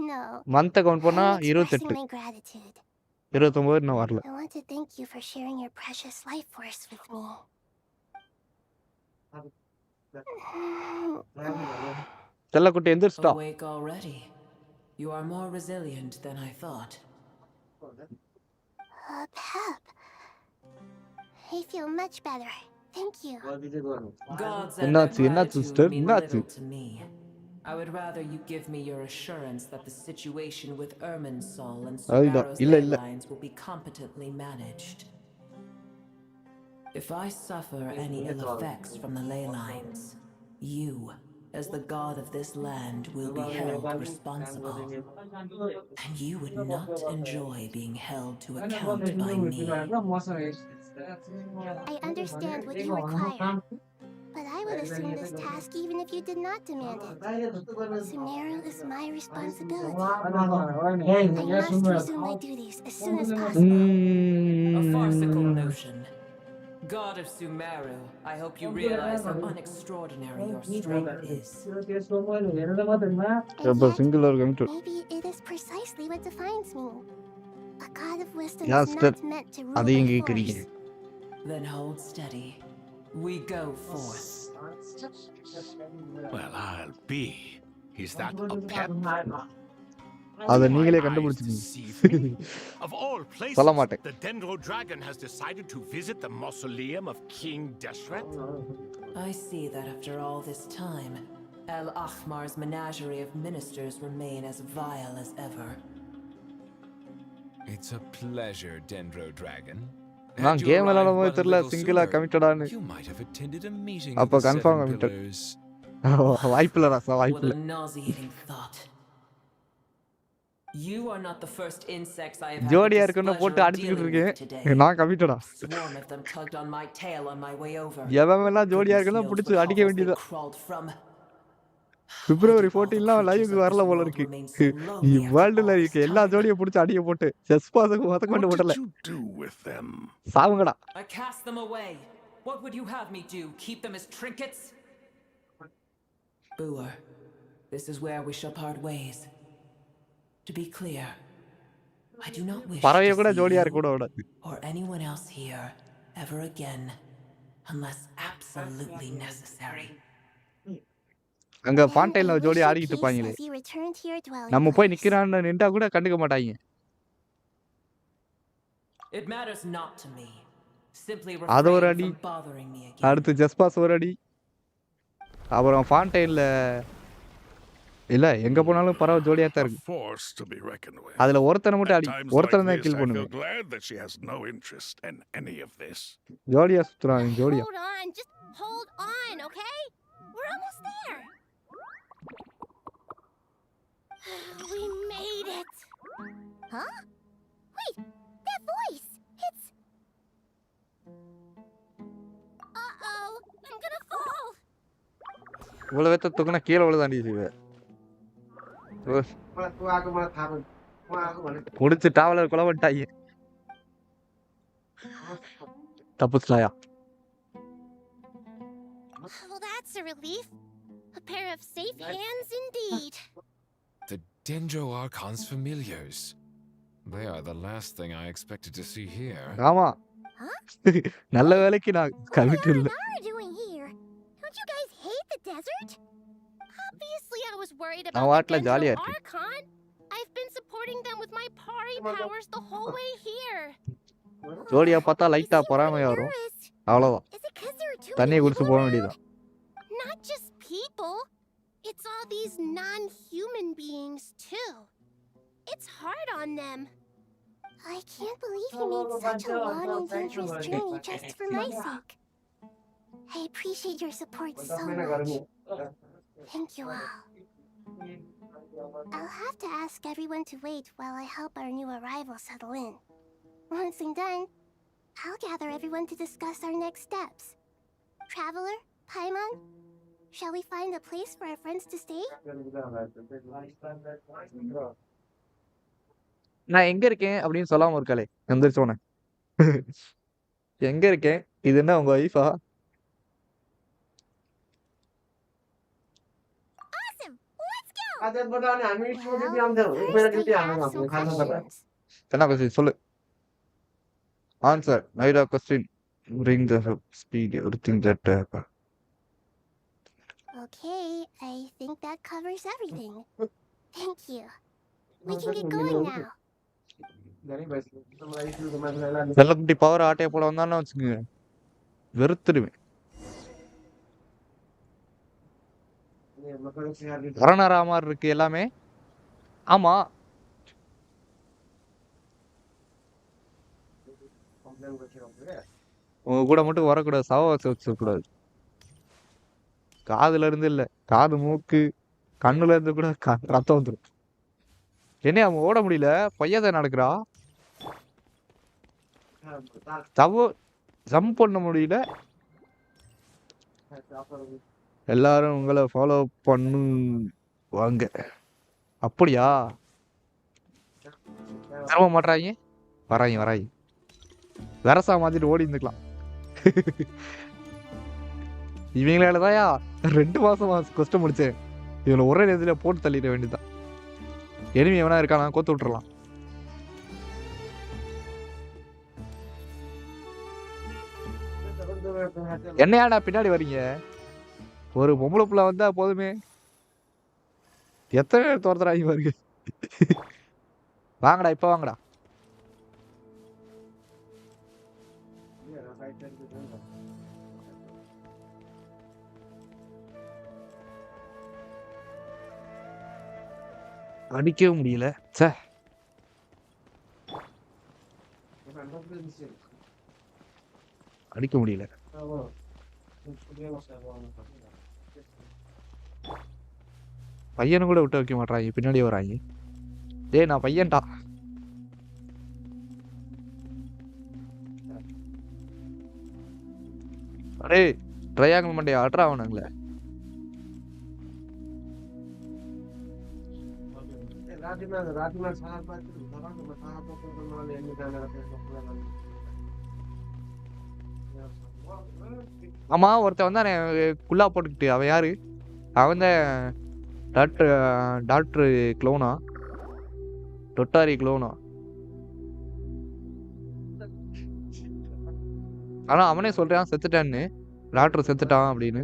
No. Month count பண்ணா I'm expressing 28 my gratitude. 29 இன்னும் வரல. I want to thank you for sharing your precious life force with me. செல்லக்குட்டி எந்திரிச்சிட்டா. Awake already. You are more resilient than I thought. Pep. I feel much better. Thank you. Gods and என்னாச்சு their என்னாச்சு gratitude sister mean என்னாச்சு? little to me. I would rather you give me your assurance that the situation with Irminsul and அதுதான் Sumero's இல்ல ley இல்ல. lines will be competently managed. If I suffer any ill effects from the ley lines, you, as the god of this land, will be held responsible. And you would not enjoy being held to account by me. I understand what you require, but I would assume this task even if you did not demand it. Sumeru is my responsibility. I must resume my duties as soon as possible. A farcical notion. God of Sumeru, I hope you realize how unextraordinary your strength is. அப்ப singular committed. Maybe it is precisely what defines me. A god of wisdom yeah is sister not meant to rule அதையும் by கேக்குறீங்க. force. Then hold steady. We go forth. Well, I'll be. Is that a pep? அத நீங்களே My eyes கண்டுபிடிச்சிட்டீங்க. deceive me. Of all places, சொல்ல மாட்டேன். the Dendro Dragon has decided to visit the mausoleum of King Deshret. I see that after all this time, El Ahmar's menagerie of ministers remain as vile as ever. It's a pleasure, Dendro Dragon. நான் Had you game விளையாடும் arrived போது but a தெரியல little சிங்கிளா sooner, கமிட்டடான்னு. you might have attended a meeting அப்ப of the confirm Seven committed. Pillars. வாய்ப்பில்ல ராசா What வாய்ப்பில்ல. a nauseating thought. You are not the first insects I have had ஜோடியா the இருக்குன்னு போட்டு displeasure of அடிச்சுக்கிட்டு dealing with இருக்கேன். today. நான் கமிட்டடா. Swarm of them tugged on my tail on my way over. எவன் எல்லாம் ஜோடியா Goodness இருக்குன்னு knows பிடிச்சு what அடிக்க hovels they வேண்டியது. crawled from. பிப்ரவரி 14லாம் லைவுக்கு வரல போல இருக்கு. வேர்ல்டுல இருக்க எல்லா ஜோடியை பிடிச்சு அடிக்க போட்டு செஸ் பாஸுக்கு மொத்த கொண்டு What போட்டல. did you do with them? சாவுங்கடா. I cast them away. What would you have me do? Keep them as trinkets? Booer, this is where we shall part ways. To be clear, I do not wish பறவைய to கூட see ஜோடியா you இருக்க கூட விடாது. or anyone else here ever again, unless absolutely necessary. அங்க Then பாண்டைல I wish ஜோடி you ஆடிக்கிட்டு peace இருப்பாங்களே. as you return to your dwelling நம்ம போய் place. நிக்கிறான்னு நின்றா கூட கண்டுக்க மாட்டாங்க. It matters not to me. Simply அது ஒரு refrain அடி. from bothering me again. அடுத்து ஜஸ்பாஸ் ஒரு அடி. அப்புறம் ஃபாண்டைன்ல இல்ல எங்க போனாலும் பறவை ஜோலியா தான் A இருக்கு. force to be reckoned with. அதுல ஒருத்தனை மட்டும் At அடி times like ஒருத்தனை தான் this, கில் I feel பண்ணுவேன். glad that she has no interest in any of this. ஜோலியா சுத்துறான் ஜோலியா. Hold on, just hold on, okay? We're almost there. We made it. Huh? Wait, that voice. It's... Uh-oh, I'm gonna fall. இவ்வளவு வெத்த தூக்குனா கீழே விழுதாண்டி செய்வேன். முடிச்சு traveller கொலை பண்ணிட்டாங்க. தப்புச்சாயா? Well, that's a relief. A pair of safe hands indeed. The Dendro Archon's familiars. They are the last thing I expected to see here. ஆமா. நல்ல வேலைக்கு நான் கமிட் இல்ல. What are you doing here? Don't you guys hate the desert? Obviously, I was worried நான் about வாட்ல the ஜாலியா Dendro இருக்கு. Archon. I've been supporting them with my Pari powers the whole way here. ஜோலியா பார்த்தா லைட்டா பொறாமையா வரும். அவ்வளவுதான். Is it 'cause there are too தண்ணியை many குடிச்சு people போக around? வேண்டியதுதான். Not just people. It's all these non-human beings too. It's hard on them. I can't believe you made such a long and dangerous journey just for my sake. I appreciate your support so much. Thank you all. I'll have to ask everyone to wait while I help our new arrival settle in. Once I'm done, I'll gather everyone to discuss our next steps. Traveler, Paimon, shall we find a place for our friends to stay? நான் எங்க இருக்கேன் அப்படின்னு சொல்லாம இருக்காளே எந்திரிச்சோனே. எங்க இருக்கேன்? இது என்ன உங்க ஒய்ஃபா? Awesome! Let's go! என்ன கொஸ்டின் சொல்லு. ஆன்சர். நைடா question. Bring the speed everything that happened. Okay, I think that covers everything. Thank you. We can get going now. செல்லக்குட்டி பவர் ஆட்டையை போட வந்தான்னு வச்சுக்கோங்க, வெறுத்துடுவேன். கரணரா மாதிரி இருக்கு எல்லாமே. ஆமா, உங்க கூட மட்டும் வரக்கூடாது, சவகாசம் வச்சுக்கூடாது. காதுல இருந்து இல்ல, காது மூக்கு கண்ணுல இருந்து கூட ரத்தம் வந்துடும். என்ன அவங்க ஓட முடியல, பையதான் நடக்கிறா. ஜம்ப் பண்ண முடியல. எல்லாரும் உங்களை ஃபாலோ பண்ணுவாங்க. அப்படியா? தரவ மாட்டாங்க. வராங்க வரசா மாதிரி ஓடி இருந்துக்கலாம். இவங்களாலதாயா 2 மாசமா கஷ்டம் முடிச்சேன். இவங்களை ஒரே நேரத்துல போட்டு தள்ளிட வேண்டியதுதான். எனிமி எவனா இருக்கானா கோத்து விட்டுறலாம். என்னையாடா பின்னாடி வரீங்க? ஒரு பொம்பளை புள்ள வந்தா போதுமே. எத்தனை பேர் துரத்துறாங்க பாருங்க. வாங்கடா, இப்ப வாங்கடா. அடிக்கவே முடியல. சே, அடிக்க முடியல. பையனை கூட விட்டு வைக்க மாட்டாங்க, பின்னாடியே வராங்க. டேய் நான் பையன்டா. அடே ட்ரையாங்கிள் மண்டைய ஆட்ரா அவனுங்களே. ஆமா, ஒருத்தன் வந்தானே குல்லா போட்டுக்கிட்டு, அவன் யாரு? அவன் தான் டாக்டர் க்ளோனா, டொட்டாரி க்ளோனா. ஆனா அவனே சொல்றான் செத்துட்டான்னு, டாக்டர் செத்துட்டான் அப்படின்னு.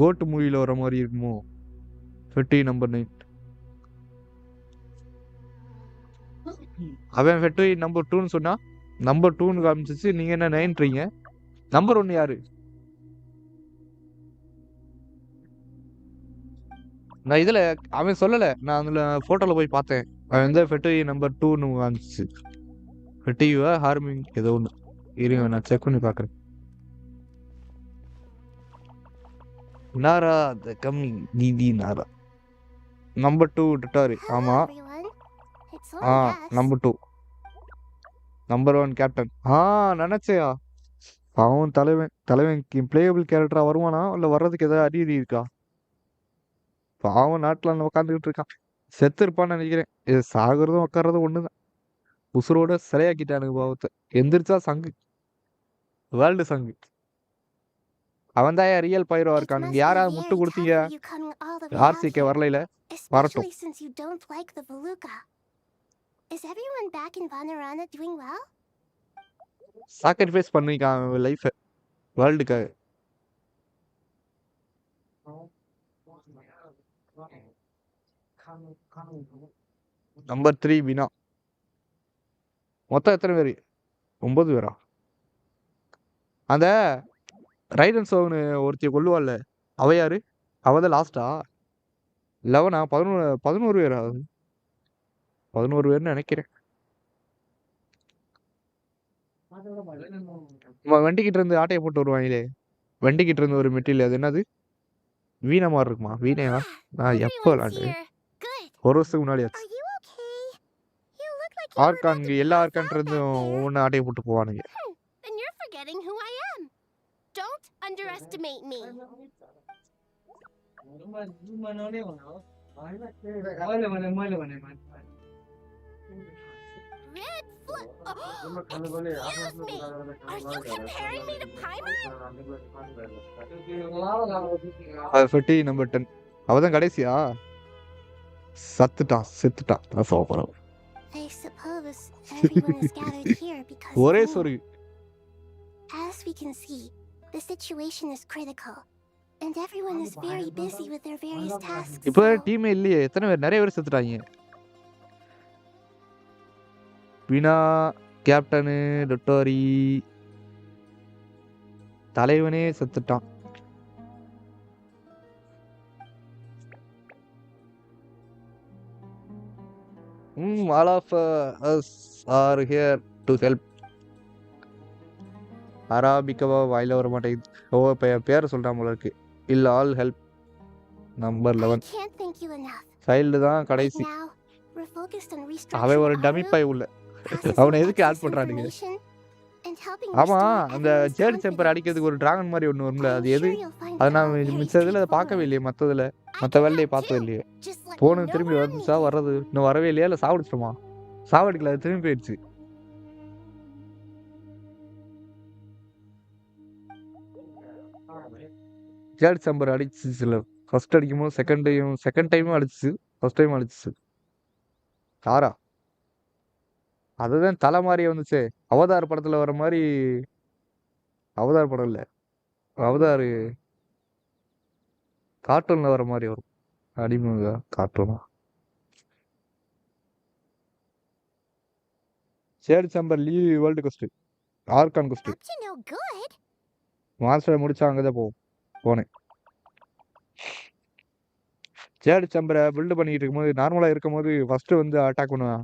கோட்டு மூவில வர மாதிரி இருக்குமோ? 50 நம்பர் 9. அவன் 50 நம்பர் 2ன்னு சொன்னா நம்பர் 2ன்னு காமிச்சிச்சு. நீங்க என்ன 9ன்றீங்க? நம்பர் 1 யாரு? நான் இதுல அவன் சொல்லல. நான் அதுல போட்டோல போய் பார்த்தேன். அவன் வந்து ஃபெட்டிவி நம்பர் 2ன்னு வந்துச்சு. ஃபெட்டிவா ஹார்மிங் ஏதோ ஒன்று. இருங்க நான் செக் பண்ணி பார்க்குறேன். நாரா த கம்மிங் டிடி நாரா நம்பர் 2 விட்டுட்டாரு. ஆமா நம்பர் 2 நம்பர் 1 கேப்டன். நினைச்சேயா அவன் தலைவன் பிளேயபிள் கேரக்டரா வருவானா இல்லை வர்றதுக்கு ஏதாவது அறிகுறி இருக்கா? பாவம் நாட்டில் உட்காந்துக்கிட்டு இருக்கான். செத்து இருப்பான்னு நினைக்கிறேன். இது சாகுறதும் உட்கார்றதும் ஒண்ணுதான். உசுரோட சிலையாக்கிட்டானுங்க பாவத்தை. எந்திரிச்சா சங்கு, வேர்ல்டு சங்கு. அவன் தான் ரியல் பைரோவா இருக்கான். நீங்க யாராவது முட்டு கொடுத்தீங்க ஆர்சிக்கு வரலையில வரட்டும். சாக்ரிஃபைஸ் பண்ணிக்கான் லைஃப் வேர்ல்டுக்காக. நம்பர் 3 வினா. மொத்தம் எத்தனை பேர்? 9 பேரா? அந்த ரைடன் சோவனு ஒருத்திய கொல்லுவாள்ல, அவ யாரு? அவதான் லாஸ்டா? 11ஆ? 11 பேரா? 11 பேர்னு நினைக்கிறேன். வண்டிக்கிட்ட இருந்து ஆட்டையை போட்டு வருவாங்களே, வண்டிக்கிட்ட இருந்து ஒரு மெட்டீரியல், அது என்னது? வீணை மாதிரி இருக்குமா? வீணையா? நான் எப்போ விளாண்டேன்? ஒரு வருஷத்துக்கு முன்னாடி ஆச்சு. ஆர்கான் எல்லா ஆர்கான் இருந்தும் ஒவ்வொன்று ஆட்டையை போட்டு போவானுங்க. அது நம்பர் 10. அவதான் கடைசியா? செத்துட்டான். சோப்பரம். ஒரே சொரு. As we can see, the situation is critical, and everyone is very busy with their various tasks. இப்போ டீமே இல்லையே. எத்தனை பேர்? நிறைய பேர் செத்துட்டாங்க. வீணா, கேப்டனு, டொட்டோரி, தலைவனே செத்துட்டான். All of us are here to help. அரபிக்காவா வாயில வர மாட்டேங்குது. ஓ பேரை சொல்றான் போல இருக்கு. இல்ல ஆல் ஹெல்ப். நம்பர் 11 சைல்டு தான் கடைசி. அவன் ஒரு டமி பை உள்ள. அவனை எதுக்கு ஆட் பண்றானுங்க? ஆமா, அந்த ஜேர்ட் செம்பர் அடிக்கிறதுக்கு ஒரு டிராகன் மாதிரி ஒன்று வரும்ல, அது எது? அதை நான் மிச்சதுல அதை பார்க்கவே இல்லையே. மற்ற வேலையை பார்த்தது இல்லையே. போன திரும்பி வந்துச்சா? வர்றது இன்னும் வரவே இல்லையா? இல்லை சாவடிச்சிட்டோமா? சாவடிக்கல, அது திரும்பி போயிடுச்சு. ஜேர்ட் செம்பர் அடிச்சு சில ஃபர்ஸ்ட் அடிக்கும்போது செகண்ட் டைமும் அடிச்சு, ஃபர்ஸ்ட் டைம் அடிச்சு. யாரா? அதுதான் தலை மாதிரியே வந்துச்சு. அவதார் படத்துல வர மாதிரி. அவதார் படம் இல்ல, அவதார் கார்ட்டூன்ல வர மாதிரி வரும். அடிமுக கார்ட்டூனா? சேடு சம்பர் லீவ் world quest Archon quest master முடிச்சா அங்கதான் போனேன். சேடு சம்பரை பில்டு பண்ணிட்டு இருக்கும்போது, நார்மலா இருக்கும்போது ஃபர்ஸ்ட் வந்து அட்டாக் பண்ணுவேன்.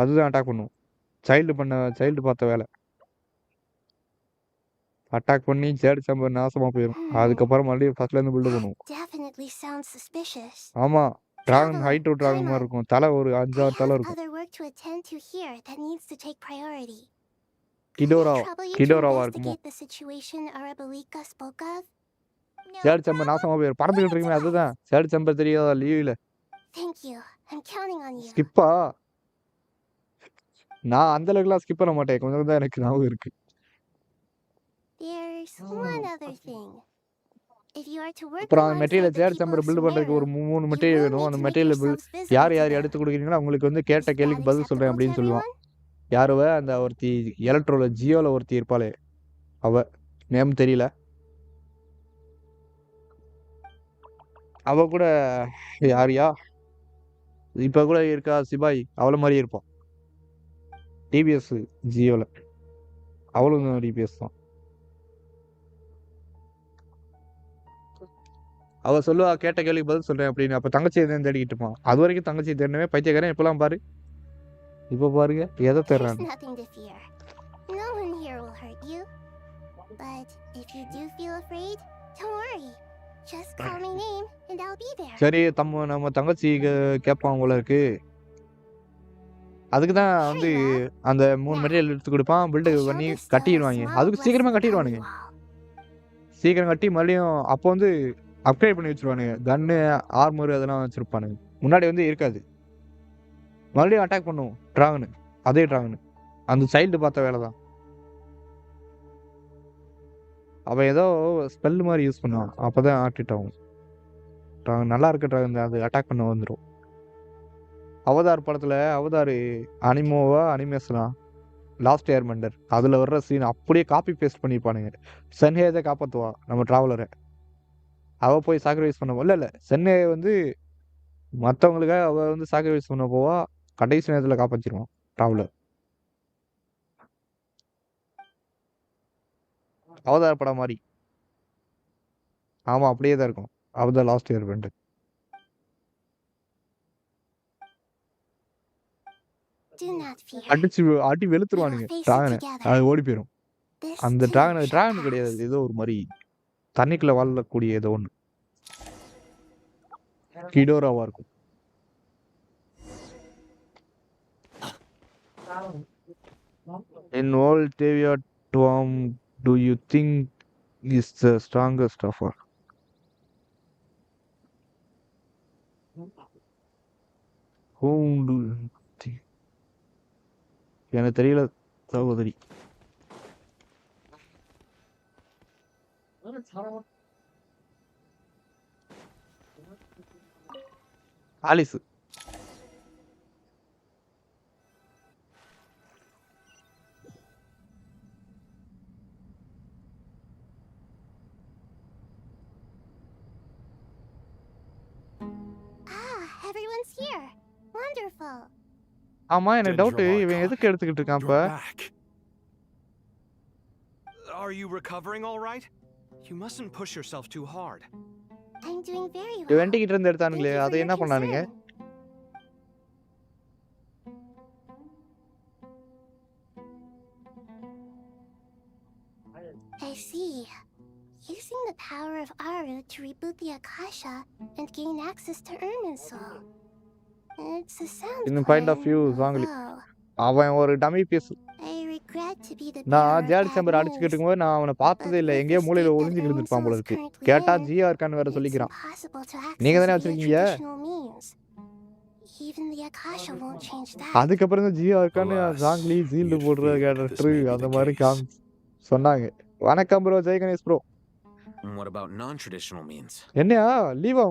அதுதான் அட்டாக் பண்ணும். சைல்டு பார்த்த வேலை. அட்டாக் பண்ணி சேடு சம்பர் நாசமா போயிடும். அதுக்கப்புறம் மறுபடியும் ஃபர்ஸ்ட்ல இருந்து பில்டு பண்ணுவோம். ஆமா, டிராகன் ஹைட் டிராகன் மாதிரி இருக்கும். தலை ஒரு 5-6 தலை இருக்கும். கிடோராவா இருக்குமோ? சேடு சம்பர் நாசமா போயிடும். பறந்துகிட்டு இருக்குமே, அதுதான் சேடு சம்பர். தெரியாதா லீவ்ல? ஸ்கிப்பா? நான் அந்த அளவுக்குலாம் ஸ்கிப் பண்ண மாட்டேன். கொஞ்சம் தான் எனக்கு ஞாபகம் இருக்கு. அப்புறம் அந்த மெட்டீரியல் சேடு சம்பர் பில்டு பண்றதுக்கு ஒரு 3 மெட்டீரியல் வேணும். அந்த மெட்டீரியல் யார் எடுத்து கொடுக்குறீங்களோ அவங்களுக்கு வந்து கேட்ட கேள்விக்கு பதில் சொல்றேன் அப்படின்னு சொல்லுவான். யாருவ? அந்த ஒருத்தி எலக்ட்ரோல ஜியோல ஒருத்தி இருப்பாளே, அவ நேம் தெரியல. அவ கூட யாரியா இப்ப கூட இருக்கா? சிபாய் அவள மாதிரியே இருப்பான். டிபிஎஸ் ஜியோல அவளும் டிபிஎஸ் தான். அவ சொல்லுவா கேட்ட கேள்விக்கு பதில் சொல்றேன் அப்படின்னு. அப்ப தங்கச்சியை தான் தேடிக்கிட்டு இருப்பான். அது வரைக்கும் தங்கச்சி தேடனவே பைத்தியக்காரன். இப்பெல்லாம் பாரு, இப்ப பாருங்க எதை There's தேடுறான்னு. nothing to fear. No one here will hurt you. But if you do feel afraid, don't worry. Just call my name and I'll be there. சரி நம்ம தங்கச்சி கேட்பான் போல இருக்கு. அதுக்கு தான் வந்து அந்த 3 மெட்டீரியல் எடுத்து கொடுப்பான். பில்டு பண்ணி கட்டிடுவாங்க. அதுக்கு சீக்கிரமா கட்டிடுவானுங்க. சீக்கிரம் கட்டி மறுபடியும் அப்போ வந்து அப்கிரேட் பண்ணி வச்சிருவானுங்க. கன்னு, ஆர்மர் அதெல்லாம் வச்சிருப்பானுங்க. முன்னாடி வந்து இருக்காது. மறுபடியும் அட்டாக் பண்ணும் டிராகனு. அதே டிராகனு அந்த சைல்டு பார்த்த வேலை தான். அவன் ஏதோ ஸ்பெல் மாதிரி யூஸ் பண்ணுவான். அப்போதான் ஆக்டிவேட் ஆகும். டிராகன் நல்லா இருக்க டிராகன் அது அட்டாக் பண்ண வந்துடும். அவதார் படத்தில் அவதார் அனிமேஷனா லாஸ்ட் ஏர்மெண்டர் அதில் வர்ற சீன் அப்படியே காப்பி பேஸ்ட் பண்ணியிருப்பானுங்க. சென்ஹேதை காப்பாற்றுவா நம்ம ட்ராவலரை. அவள் போய் சாக்ரிஃபைஸ் பண்ண இல்லை சென்ஹே வந்து மற்றவங்களுக்காக அவள் வந்து சாக்ரிஃபைஸ் பண்ண போவா. கடைசி நேரத்தில் காப்பாற்றிடுவான் ட்ராவலர். அவதார் படம் மாதிரி. ஆமாம், அப்படியே தான் இருக்கும். Avatar last airbender. Do not fear. அடி வெளுத்துருவானுங்க டிராகனை. அது ஓடி போயிடும். அந்த டிராகன் கிடையாது, ஏதோ ஒரு மாதிரி தண்ணிக்குள்ள வாழக்கூடிய ஏதோ ஒன்று கிடோராவா இருக்கும். In all Tavia Tom, do you think is the strongest of all? Whom do you think? எனக்கு தெரியல சகோதரி. ஆலிஸ். Everyone's here. Wonderful. ஆமா, எனக்கு டவுட் இவன் எதுக்கு எடுத்துக்கிட்டு இருக்கான் இப்ப? Are you recovering all right? You mustn't push yourself too hard. I'm doing very well. இவன் கிட்ட இருந்து எடுத்தானுங்களே, அதை என்ன பண்ணானுங்க? I see. Using the power of Aru to reboot the Akasha and gain access to Ermin's soul. It's a sound In the point of view, Zangli. அவன் ஒரு dummy piece. I regret to be the நான் jade chamber அடிச்சுக்கிட்டு இருக்கும்போது நான் அவனை பார்த்ததே இல்லை. எங்கேயோ மூலையில ஒளிஞ்சுக்கிட்டு இருந்திருப்பான் போல இருக்கு. கேட்டா ஜியா இருக்கான்னு வேற சொல்லிக்கிறான். நீங்க தானே வச்சிருக்கீங்க? அதுக்கப்புறம் தான் ஜியா இருக்கான்னு ஜாங்லி ஜீல்டு போடுற கேரக்டர் அந்த மாதிரி சொன்னாங்க. வணக்கம் bro, Jai Ganesh bro. What about non-traditional means? என்னையா லீவா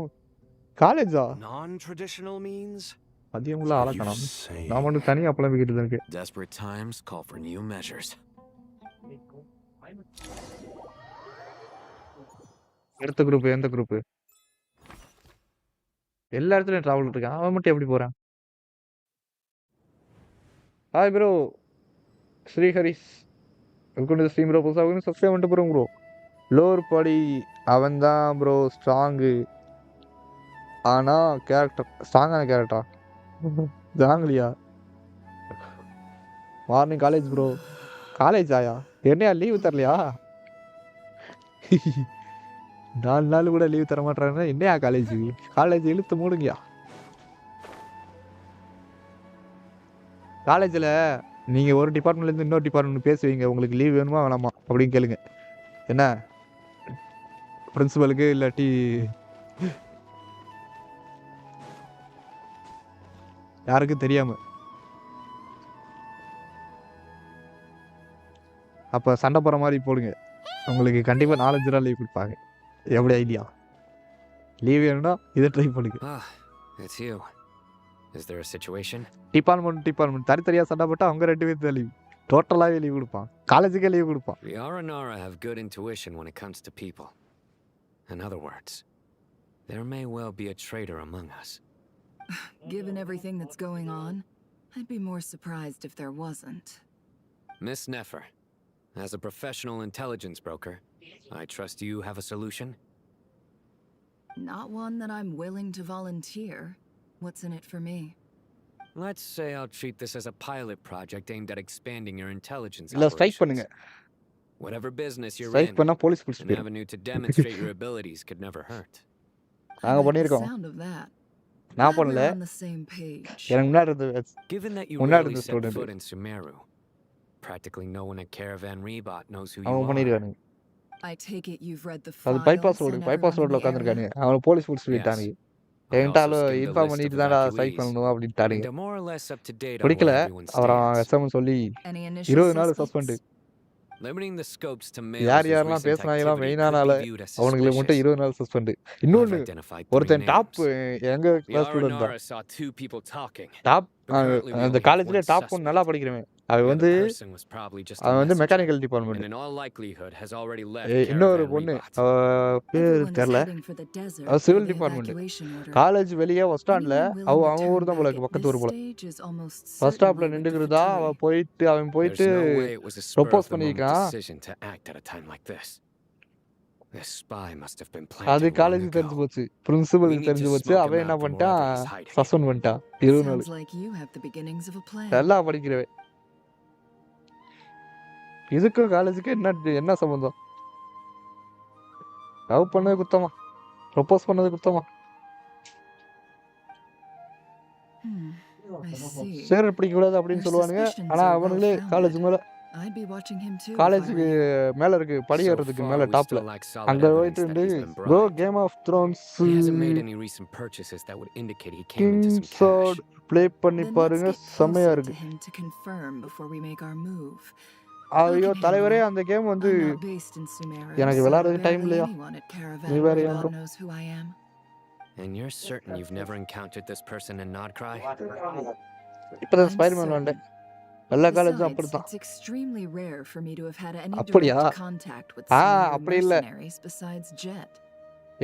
காலேஜா? Non-traditional means? அதிகமுள்ள ஆளக்கணும். நான் மட்டும் தனியா புலம்பிக்கிட்டு இருக்கேன். Desperate times call for new measures. எந்த குரூப்? எல்லா இடத்துலயும் டிராவல் இருக்கான். அவன் மட்டும் எப்படி போறான்? Hi bro, Sri Haris. Welcome to the stream bro. புதுசாக சப்ஸ்கிரைப் பண்ணிட்டு போறோம் ப்ரோ. லோர் படி அவன் தான் ப்ரோ ஸ்ட்ராங்கு. ஆனா கேரக்டர் ஸ்ட்ராங்கான கேரக்டரா? ஜாங்கிலியா? Morning college bro. காலேஜ் ஆயா? என்னையா லீவு தரலையா? 4 நாள் கூட லீவ் தர மாட்டாங்கன்னா என்னையா காலேஜ் இழுத்து மூடுங்கயா. காலேஜில் நீங்கள் ஒரு டிபார்ட்மெண்ட்லேருந்து இன்னொரு டிபார்ட்மெண்ட் பேசுவீங்க. உங்களுக்கு லீவ் வேணுமா வேணாமா அப்படின்னு கேளுங்க. என்ன பிரின்சிபலுக்கு இல்லாட்டி யாருக்கும் தெரியாம. அப்போ சண்டை போகிற மாதிரி போடுங்க. உங்களுக்கு கண்டிப்பாக 4-5 நாள் லீவ் கொடுப்பாங்க. எப்படி ஐடியா? லீவ் வேணும்னா இதை ட்ரை பண்ணுங்க. It's you. Is there a situation? Department தனித்தனியாக சண்டை போட்டால் அவங்க 2 பேருக்கு தான் லீவ். டோட்டலாகவே லீவ் கொடுப்பான். காலேஜுக்கே லீவ் கொடுப்பான். We Aranara have good intuition when it comes to people. In other words, there may well be a traitor among us. Given everything that's going on, I'd be more surprised if there wasn't. Miss Nefer, as a professional intelligence broker, I trust you have a solution? Not one that I'm willing to volunteer. What's in it for me? Let's say I'll treat this as a pilot project aimed at expanding your intelligence இல்ல strike operations. பண்ணுங்க. Whatever business you're strike in, பண்ணா police புடிச்சிட்டு an போயிடும். avenue to demonstrate your abilities could never hurt. I நாங்க like the பண்ணியிருக்கோம். sound of that. நான் Glad பண்ணல. we're on the same page. எனக்கு முன்னாடி இருந்த Given that you முன்னாடி rarely இருந்த set student foot in Sumeru, practically no one at Caravan Rebot knows who you அவன் are. பண்ணியிருக்கானுங்க. I take it you've read the அது files bypass road. and bypass everyone in ரோட்ல the area? உட்காந்துருக்கானுங்க. அவனை police புடிச்சிட்டு Yes. போயிட்டானுங்க. I என்கிட்ட also skimmed the inform list of பண்ணிட்டு தான்டா strike evacuees, பண்ணணும் and அப்படின்ட்டானுங்க. I'm more or less up to date on பிடிக்கல. where everyone அப்புறம் stands. SM சொல்லி Any initial 20 நாள் suspects? Suspend. Limiting the scopes to males யார் whose யாரெல்லாம் recent பேசுனாங்களோ activity மெயினான could ஆளு be viewed as அவனுங்களுக்கு மட்டும் suspicious. 20 நாள் சஸ்பெண்ட். I've இன்னொன்னு identified 3 ஒருத்தன் டாப் names. எங்க The கிளாஸ் ஸ்டூடண்ட் தான். Aranara saw 2 people talking, top but currently we அந்த only have காலேஜ்ல 1 டாப் நல்லா suspect. படிக்கிறவன். The அவன் other வந்து person was probably just a அவன் வந்து messenger, mechanical and department. in all likelihood has already left இன்னொரு Caravan பொண்ணு Rebot. அவ பேர் Everyone is தெரியல. heading for the desert அவ per civil the department. evacuation order. College வெளியே பஸ் ஸ்டாண்ட்ல Anyone willing to அவன் ஊர் turn தான் போல back இருக்கு. at பக்கத்து this ஊர் போல. stage is almost பஸ் ஸ்டாப்ல certainly with the நின்றுக்கிறதா Fatui. அவன் போயிட்டு There's no way it was a spur propose of the moment பண்ணியிருக்கான். decision to act at a time like this. This spy must have been அது planted long காலேஜுக்கு தெரிஞ்சு ago. போச்சு. We பிரின்சிபலுக்கு need தெரிஞ்சு to போச்சு. smoke அவன் him என்ன out from பண்ணிட்டான், wherever he's hiding. சஸ்பெண்ட் பண்ணிட்டான் 20 நாள். Sounds like you have the beginnings of a plan. நல்லா படிக்கிறவன். இதுக்கும் காலேஜுக்கு என்ன சம்பந்தம்? லவ் பண்ணது குத்தமா, ப்ரொபோஸ் பண்ணது குத்தமா? I see. சேர பிடிக்க கூடாது அப்படின்னு Your சொல்லுவானுங்க. suspicions ஆனா are அவனுங்களே well காலேஜ் founded. மேல I'd be watching him too if I காலேஜுக்கு were you. மேல இருக்கு படி So ஏறதுக்கு far, மேல we டாப்ல still lack solid அங்க evidence போயிட்டு that he's been bro bribed. Game of thrones He hasn't made any recent purchases that would indicate he came into king some cash. சார்ட் play பண்ணி Then let's பாருங்க, get செமையா closer இருக்கு. to him to confirm before we make our move. ஐயோ தலைவரே, அந்த game வந்து I'm not based in Sumeru, எனக்கு so விளையாடுறதுக்கு டைம் barely இல்லையா? anyone at நீ Caravan வேற ஏன் Rebot bro? knows who I am. And you're certain you've never encountered this person in Nodcry? இப்பதான் I'm ஸ்பைடர்மேன் certain. வந்தேன். எல்லா காலேஜும் Besides, அப்படித்தான். it's extremely rare for me to have had any அப்படியா? direct contact with Sumeru அப்படி இல்ல. mercenaries besides Jet.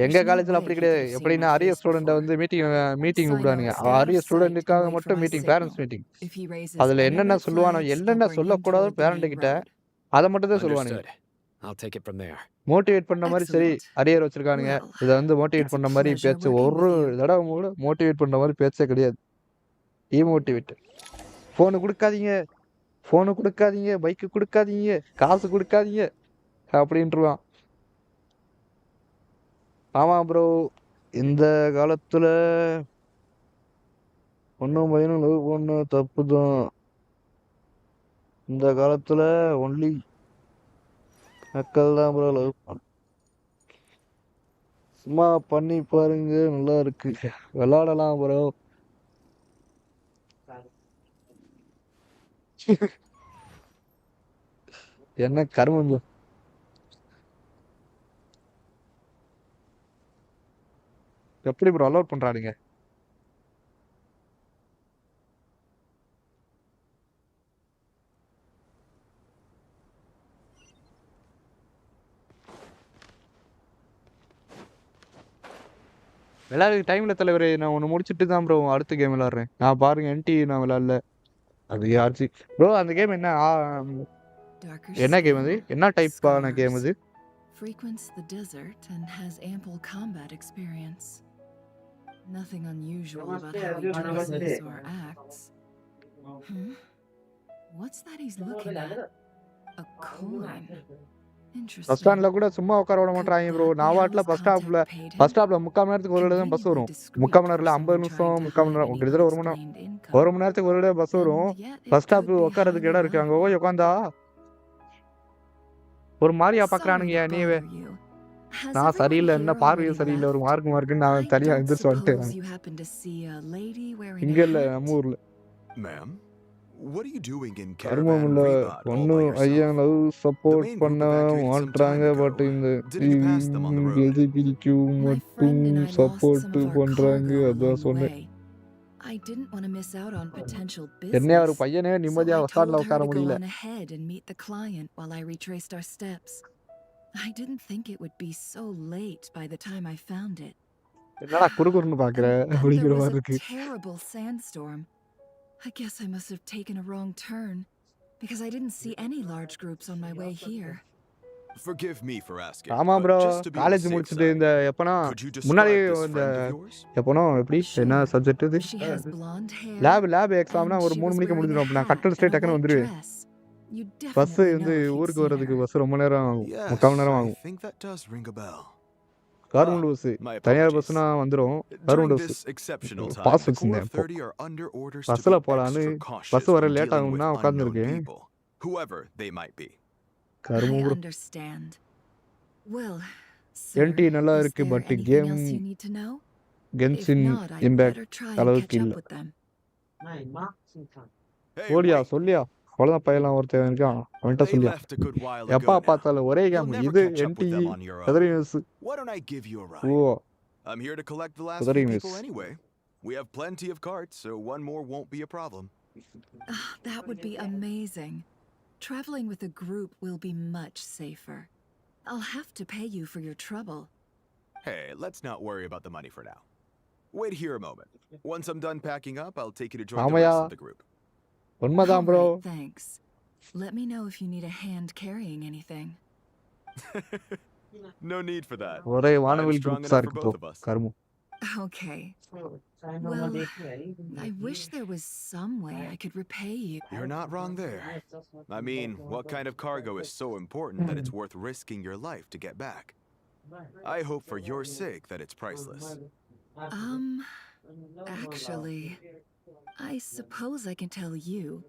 எங்க There's no காலேஜ்ல way அப்படி he could கிடையாது. have seen எப்படின்னா my அரிய face ஸ்டூடெண்ட்டை before. வந்து meeting Sign கூப்பிடுவானுங்க. out, stay out அரிய of sight, and ஸ்டூடெண்ட்டுக்காக wait for மட்டும் my meeting, parents signal. Meeting. If he raises அதுல any என்னென்ன red சொல்லுவானோ, flags, I'll என்னென்ன bring him சொல்லக்கூடாதோ toward the parent main கிட்ட road. அதை மட்டும் தான் சொல்லுவானுங்க. Understood. I'll take it from there. Motivate பண்ண மாதிரி சரி Excellent. அரியர் வச்சிருக்கானுங்க. Well, இதை வந்து மோட்டிவேட் it's a பண்ண மாதிரி pleasure பேச்சு working ஒரு with you. தடவை கூட மோட்டிவேட் பண்ண மாதிரி பேச்சே கிடையாது. மோட்டிவேட். ஃபோனு கொடுக்காதீங்க, ஃபோனு கொடுக்காதீங்க, பைக்கு கொடுக்காதீங்க, காசு கொடுக்காதீங்க அப்படின்ட்டுருவான். ஆமாம் ப்ரோ, இந்த காலத்துல ஒன்றும் பையனும் லவ் பண்ண தப்பு தான். இந்த காலத்துல ஒன்லி மக்கள் தான் ப்ரோ லவ் பண்ண. சும்மா பண்ணி பாருங்க, நல்லா இருக்கு, விளாடலாம் ப்ரோ. என்ன கருமம் bro. எப்படி ப்ரோ அலோட் பண்றானுங்க? விளையாடுற டைம்ல தலைவரே, நான் ஒன்று முடிச்சுட்டு தான் ப்ரோ அடுத்த கேம் விளாட்றேன். நான் பாருங்க என்டி நான் விளாட்ல. அது யாச்சு ப்ரோ, அந்த கேம் என்ன என்ன கேம் அது? என்ன டைப்பான கேம் அது? Frequents the desert and has ample combat experience. Nothing unusual about how he dresses or acts. What's that he's looking at? A coin. Bus Interesting. ஸ்டாண்ட்ல கூட சும்மா உட்கார விட மாட்டாங்க ப்ரோ. நான் வாட்டில் பஸ் ஸ்டாப்ல 3/4 மணி நேரத்துக்கு ஒரு தடவை தான் பஸ் வரும். 3/4 மணி நேரத்தில் 50 நிமிஷம், 3/4 மணி நேரம், கிட்டத்தட்ட 1 மணி நேரம். 1 மணி நேரத்துக்கு ஒரு தடவை பஸ் வரும். பஸ் ஸ்டாப் உட்காரதுக்கு இடம் இருக்கு. அங்கே போய் உட்காந்தா ஒரு மாதிரியா பார்க்குறானுங்க. நீவே நான் சரியில்லை, என்ன பார்வையும் சரியில்லை, ஒரு மார்க்குன்னு நான் தனியாக எந்திரிச்சு வந்துட்டேன். You happen to see a lady wearing இங்கே a இல்லை, hat? நம்ம ஊரில். Ma'am, what are you doing in கர்மம் Caravan இல்லை, Rebot all by ஒன்றும் ஐயா yourself? லவ் சப்போர்ட் main பண்ண group evacuated some மாட்டாங்க. time but ago. இந்த Didn't you pass them on the road? எல்ஜிபிடிக்கு மட்டும் Friend and I lost some support of our பண்ணுறாங்க. cargo அதான் along the சொன்னேன். way. I didn't want to miss out on potential என்னைய ஒரு business, பையனே so நிம்மதியாக I bus ஸ்டாண்டில் told her உட்கார to go முடியல. on ahead and meet the client while I retraced our steps. I didn't think it would be so late by the time I found it. என்னடா குறுகுறுன்னு பார்க்குற But அப்படிங்கிற there was மாதிரி a இருக்கு. terrible sandstorm. I guess I must have taken a wrong turn because I didn't see any large groups on my way here. Forgive me for asking, ஆமா but bro. just to be on the college safe முடிச்சுட்டு side, இந்த எப்பனா could you முன்னாடி describe this இந்த friend of yours? எப்பனோ எப்படி என்ன subject இது? She has blonde hair. Lab எக்ஸாம்னா And ஒரு she 3 was மணிக்கு wearing a முடிஞ்சிடும். நான் hat கட் and அடிச்சுட்டு a டக்குன்னு white வந்துருவேன். dress. You பஸ் definitely வந்து know if you'd ஊருக்கு seen வர்றதுக்கு her. பஸ் ரொம்ப நேரம் ஆகும். Yes, 3/4 மணி நேரம் I ஆகும். think that does ring a bell. Government bus. My தனியார் apologies. பஸ்னா வந்துரும். During government bus. this exceptional time, pass the Corps வச்சிருந்தேன் of இப்போ. 30 are under orders to பஸ்ல be போலான்னு extra cautious பஸ் வர when லேட் dealing with ஆகும்னா unknown உட்கார்ந்துருக்கேன். people, whoever they might be. கரும I ப்ரோ. understand. Well, என்டி sir, நல்லா is இருக்கு there but anything game else you need to know? If Genshin not, I'd impact better try and அளவுக்கு catch இல்ல. up with them. Hey, ஓடியா wait. சொல்லியா அவ்வளோதான் பையலாம் ஒருத்தன் இருக்கான் அவன்கிட்ட They சொல்லியா left a good while எப்பா ago now. பார்த்தாலும் ஒரே You'll கேம் never இது catch up with என்டி them on your கதறி own. News Why don't I give you a oh ride? I'm here to collect the last கதறி few news people anyway. We have plenty of carts, so one more won't be a problem. That would be amazing. Traveling with a group will be much safer. I'll have to pay you for your trouble. Hey, let's not worry about the money for now. Wait here a moment. Once I'm done packing up, I'll take you to join the ஆமையா rest of the group. உண்மைதான் All bro. right, thanks. Let me know if you need a hand carrying anything. No need for that. ஒரே I'm வானவில் strong குரூப்ஸா enough for இருக்கு bro both of us. கருமு. Okay. Well, I wish there was some way I could repay you. You're not wrong there. I mean, what kind of cargo is so important that it's worth risking your life to get back? I hope for your sake that it's priceless. Actually, I suppose I can tell you,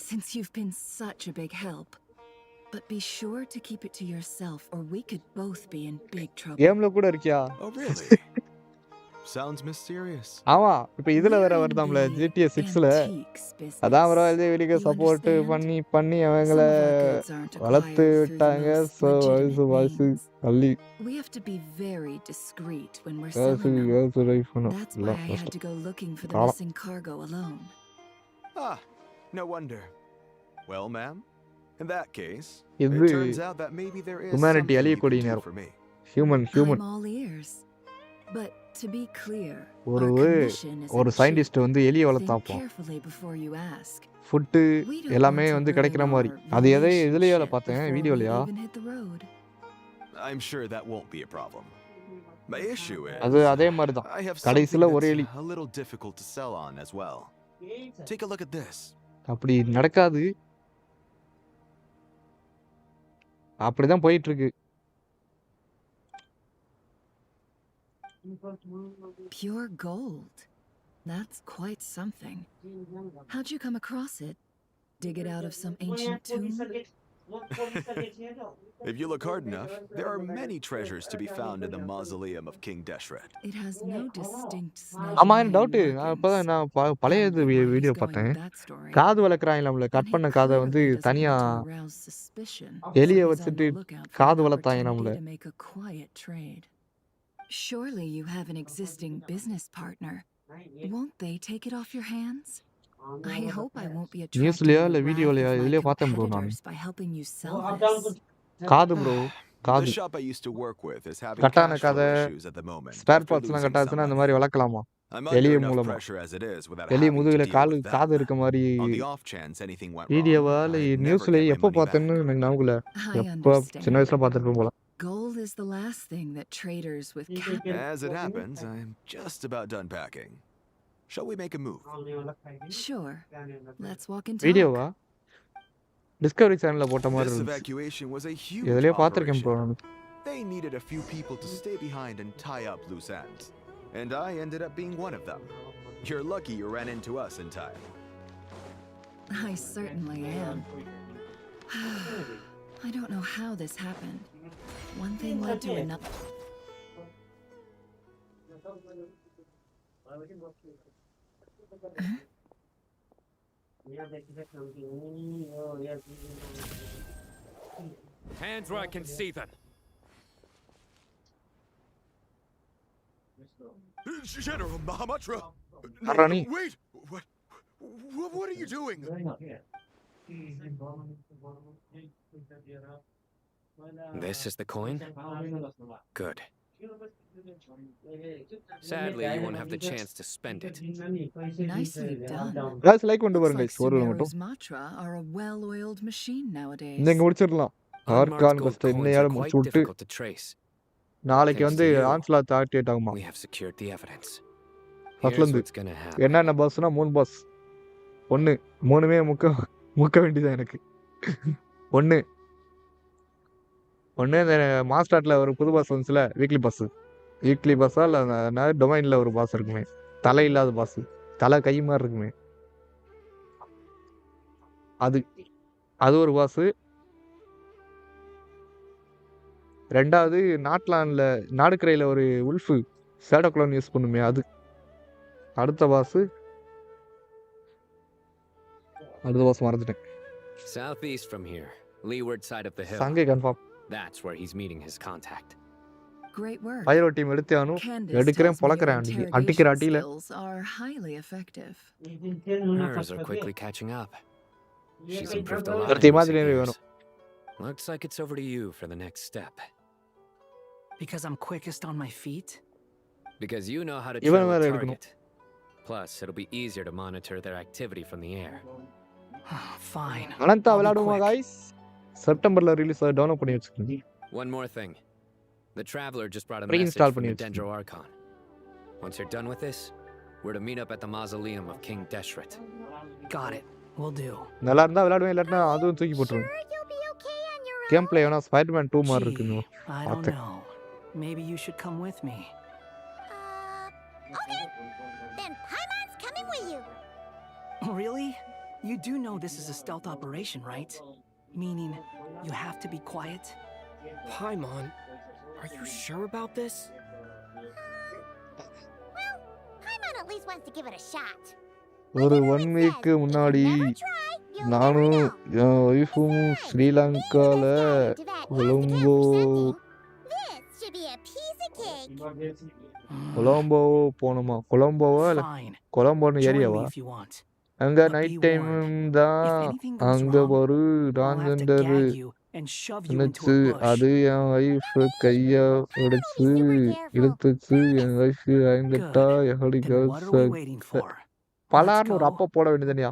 since you've been such a big help. But be sure to keep it to yourself, or we could both be in big trouble. கேம்ல கூட இருக்கியா? Oh, really? Sounds mysterious. ஆமா இப்போ இதுல வேற வருதாம்ல GTA 6ல அதான் bro எழுதி video support பண்ணி அவங்கள வளர்த்து விட்டாங்க. ஸோ வயசு தள்ளி We have to be very discreet when we're selling them. That's why I had to go looking for the missing cargo alone. Ah, no wonder. Well, ma'am, in that case, it இது turns out that maybe there is humanity something you அழியக்கூடிய can do நேரம். for me. Human I'm all ears. But to be clear, our commission is ஒரு scientist வந்து எலியை Think வளர்த்தாப்போம். carefully before you ask. Food We don't எல்லாமே want to வந்து ruin கிடைக்கிற our மாதிரி. அது எதை இதுலயே relationship பார்த்தேன் before we வீடியோலயா? even hit the road. I'm sure that won't be a problem. My issue is, அது அதே மாதிரி தான். I have கடைசில something ஒரே எலி. that's a little difficult to sell on as well. Take a look at this. அப்படி நடக்காது. அப்படிதான் போயிட்டு இருக்கு. Pure gold. That's quite something. How'd you come across it? Dig it out of some ancient tomb? If you look hard enough, there are many treasures to be found in the mausoleum of King Deshret. It has no distinct ஆமா எனக்கு doubt. நான் இப்பதான் நான் பழைய video பார்த்தேன். காது வளர்க்குறாங்களாம்ல cut பண்ண காதை வந்து தனியா எலியை வச்சுட்டு காது வளர்த்தாங்களாம்ல. Surely you have an existing business partner. Won't they take it off your hands? I hope I won't be attracting நியூஸ்லயா இல்ல the wrath வீடியோலயா of my இதுலயே பார்த்தேன் ப்ரோ நான். competitors by helping you sell this. காது bro The காது shop I used to work with is having Katana cash காதை flow issues at the moment. Spare after பார்ட்ஸ்லாம் losing கட்டாச்சுன்னா அந்த somebody. மாதிரி வளர்க்கலாமா I'm under Eliya enough மூலமா. pressure as it is without எலி having to முதுகுல deal with காது them. இருக்க மாதிரி On the off chance anything went wrong, வீடியோவா இல்ல I'd never நியூஸ்ல get my எப்போ money back. பார்த்தேன்னு எனக்கு ஞாபகம் இல்ல. I எப்போ சின்ன வயசுல understand. பார்த்திருப்பேன் போல. Gold is the last thing that traders with As it happens, I'm just about done packing. Shall we make a move? Sure. Let's walk and talk. வீடியோவா டிஸ்கவரி சேனல்ல போட்ட மாதிரி This இருந்துச்சு. evacuation was a huge எதுலயே பார்த்திருக்கேன் bro operation. நான். They needed a few people to stay behind and tie up loose ends. And I ended up being one of them. You're lucky you ran into us in time. I certainly am. I don't know how this happened. One thing led to another. Hands where I can see them. General Mahamatra! Arani. Wait! What are you doing? This is the coin? Good. Sadly, you won't have the chance to spend it. Nicely done. guys like கொண்டு Looks பாருங்க like guys ஒரு மட்டும். Sumeru's mantra are a well-oiled machine nowadays. இந்த இங்க முடிச்சிடலாம். unmarked argon gold கொஸ்ட் coins are இன்னையோட முடிச்சு quite விட்டு difficult to trace. நாளைக்கு Thanks வந்து to you, ஆன்ஸ்லாட் ஆக்டிவேட் ஆகுமா we have secured the evidence. ஃபர்ஸ்ட்ல Here's இருந்து what's gonna happen. என்னென்ன பாஸ்னா 3 பாஸ் ஒன்று மூணுமே முக்க வேண்டியதான் எனக்கு ஒன்று ஒன்று இந்த மாஸ்டாட்டில் ஒரு புது பாஸ் வந்துச்சுல வீக்லி பாஸா இல்லை டொமைனில் ஒரு பாஸ் இருக்குமே தலை இல்லாத பாஸ் தலை கை மாதிரி இருக்குமே அது அது ஒரு பாஸு. ரெண்டாவது நாடுக்கரையில் ஒரு உல்ஃபு ஷேடோ க்ளோன் யூஸ் பண்ணுமே அது அடுத்த பாஸு. அடுத்த பாஸ் மறந்துட்டேன். Southeast from here, leeward side of the hill. சங்கே confirm. That's where he's meeting his contact. Great work. Pyro team எடுத்தானும் எடுக்கிறேன் பொழக்கிறேன் அடிக்கிற அடியில். Are highly effective. Hers are quickly catching up. She's improved a lot. Looks like it's over to you for the next step. Because I'm quickest on my feet? Because you know how to trail a target. Plus, it'll be easier to monitor their activity from the air. Fine. அனந்தா விளையாடுமா guys? செப்டம்பர்ல release download பண்ணி வச்சிருக்கேன். One more thing. The Traveler just brought a Pre-install message from the பண்ணி Dendro Archon. Once you're done with this, we're to meet up at the mausoleum of King Deshret. Got it. We'll do. நல்லா இருந்தா விளையாடுவேன் இல்லாட்டினா அதுவும் தூக்கி போட்டுருவேன். Game play வேணா Spiderman 2 மாதிரி இருக்குங்க. I don't know. Maybe you should come with me. Okay. Then Paimon's coming with you. Really? You do know this is a stealth operation, right? Meaning, you have to be quiet? Paimon, are you sure about this? Well, Paimon at least wants to give it a shot. ஒரு 1 week முன்னாடி நானும் என் ஒய்ஃபும் ஸ்ரீலங்கால கொலம்போ போனோமா கொலம்போவா இல்லை கொலம்போன்னு ஏரியாவா அங்க night time தான் அங்க ஒரு டிரான்ஸ்ஜெண்டர் நினைச்சு அது என் ஒய்ஃப் கைய உடைச்சு இழுத்துச்சு என் ஒய்ஃப் ஐந்துட்டா எப்படி பலார்னு ஒரு அப்பா போட வேண்டியதுனியா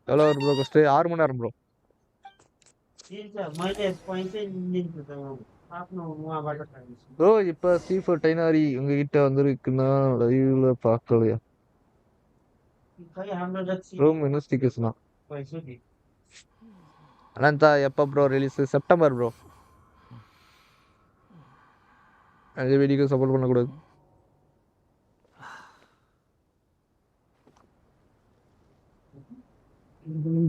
எவ்வளோ வரும் ப்ரோ கஷ்டம் 6 மணி நேரம் ப்ரோ ப்ரோ இப்போ C4 டைனாரி உங்ககிட்ட வந்துருக்குன்னா லைவ்ல பார்க்கலையா ரூம் இன்வெஸ்டிகேஷனா அனந்தா எப்போ ப்ரோ ரிலீஸ் செப்டம்பர் ப்ரோ அந்த வீடியோக்கு சப்போர்ட் பண்ணக்கூடாது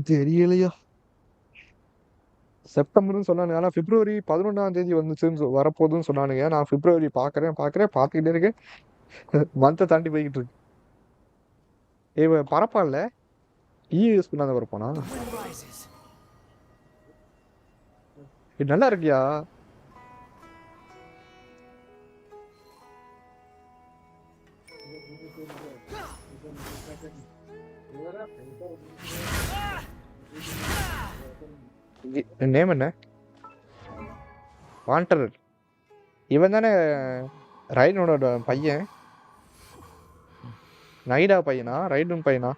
தெரியலையா செப்டம்பர்னு சொன்னானுங்க ஆனால் பிப்ரவரி 11ஆம் தேதி வந்துச்சுன்னு வரப்போகுதுன்னு சொன்னானுங்க நான் பிப்ரவரி பார்த்துக்கிட்டே இருக்கேன் மந்த்தை தாண்டி போய்கிட்டு இருக்கு பரப்பான்ல யூஸ் பண்ணாத பரப்பானா இது நல்லா இருக்கியா நேம் என்ன வாண்டர் இவன் தானே ரைடனோட பையன் நைடா பையனா ரைடன் பையனா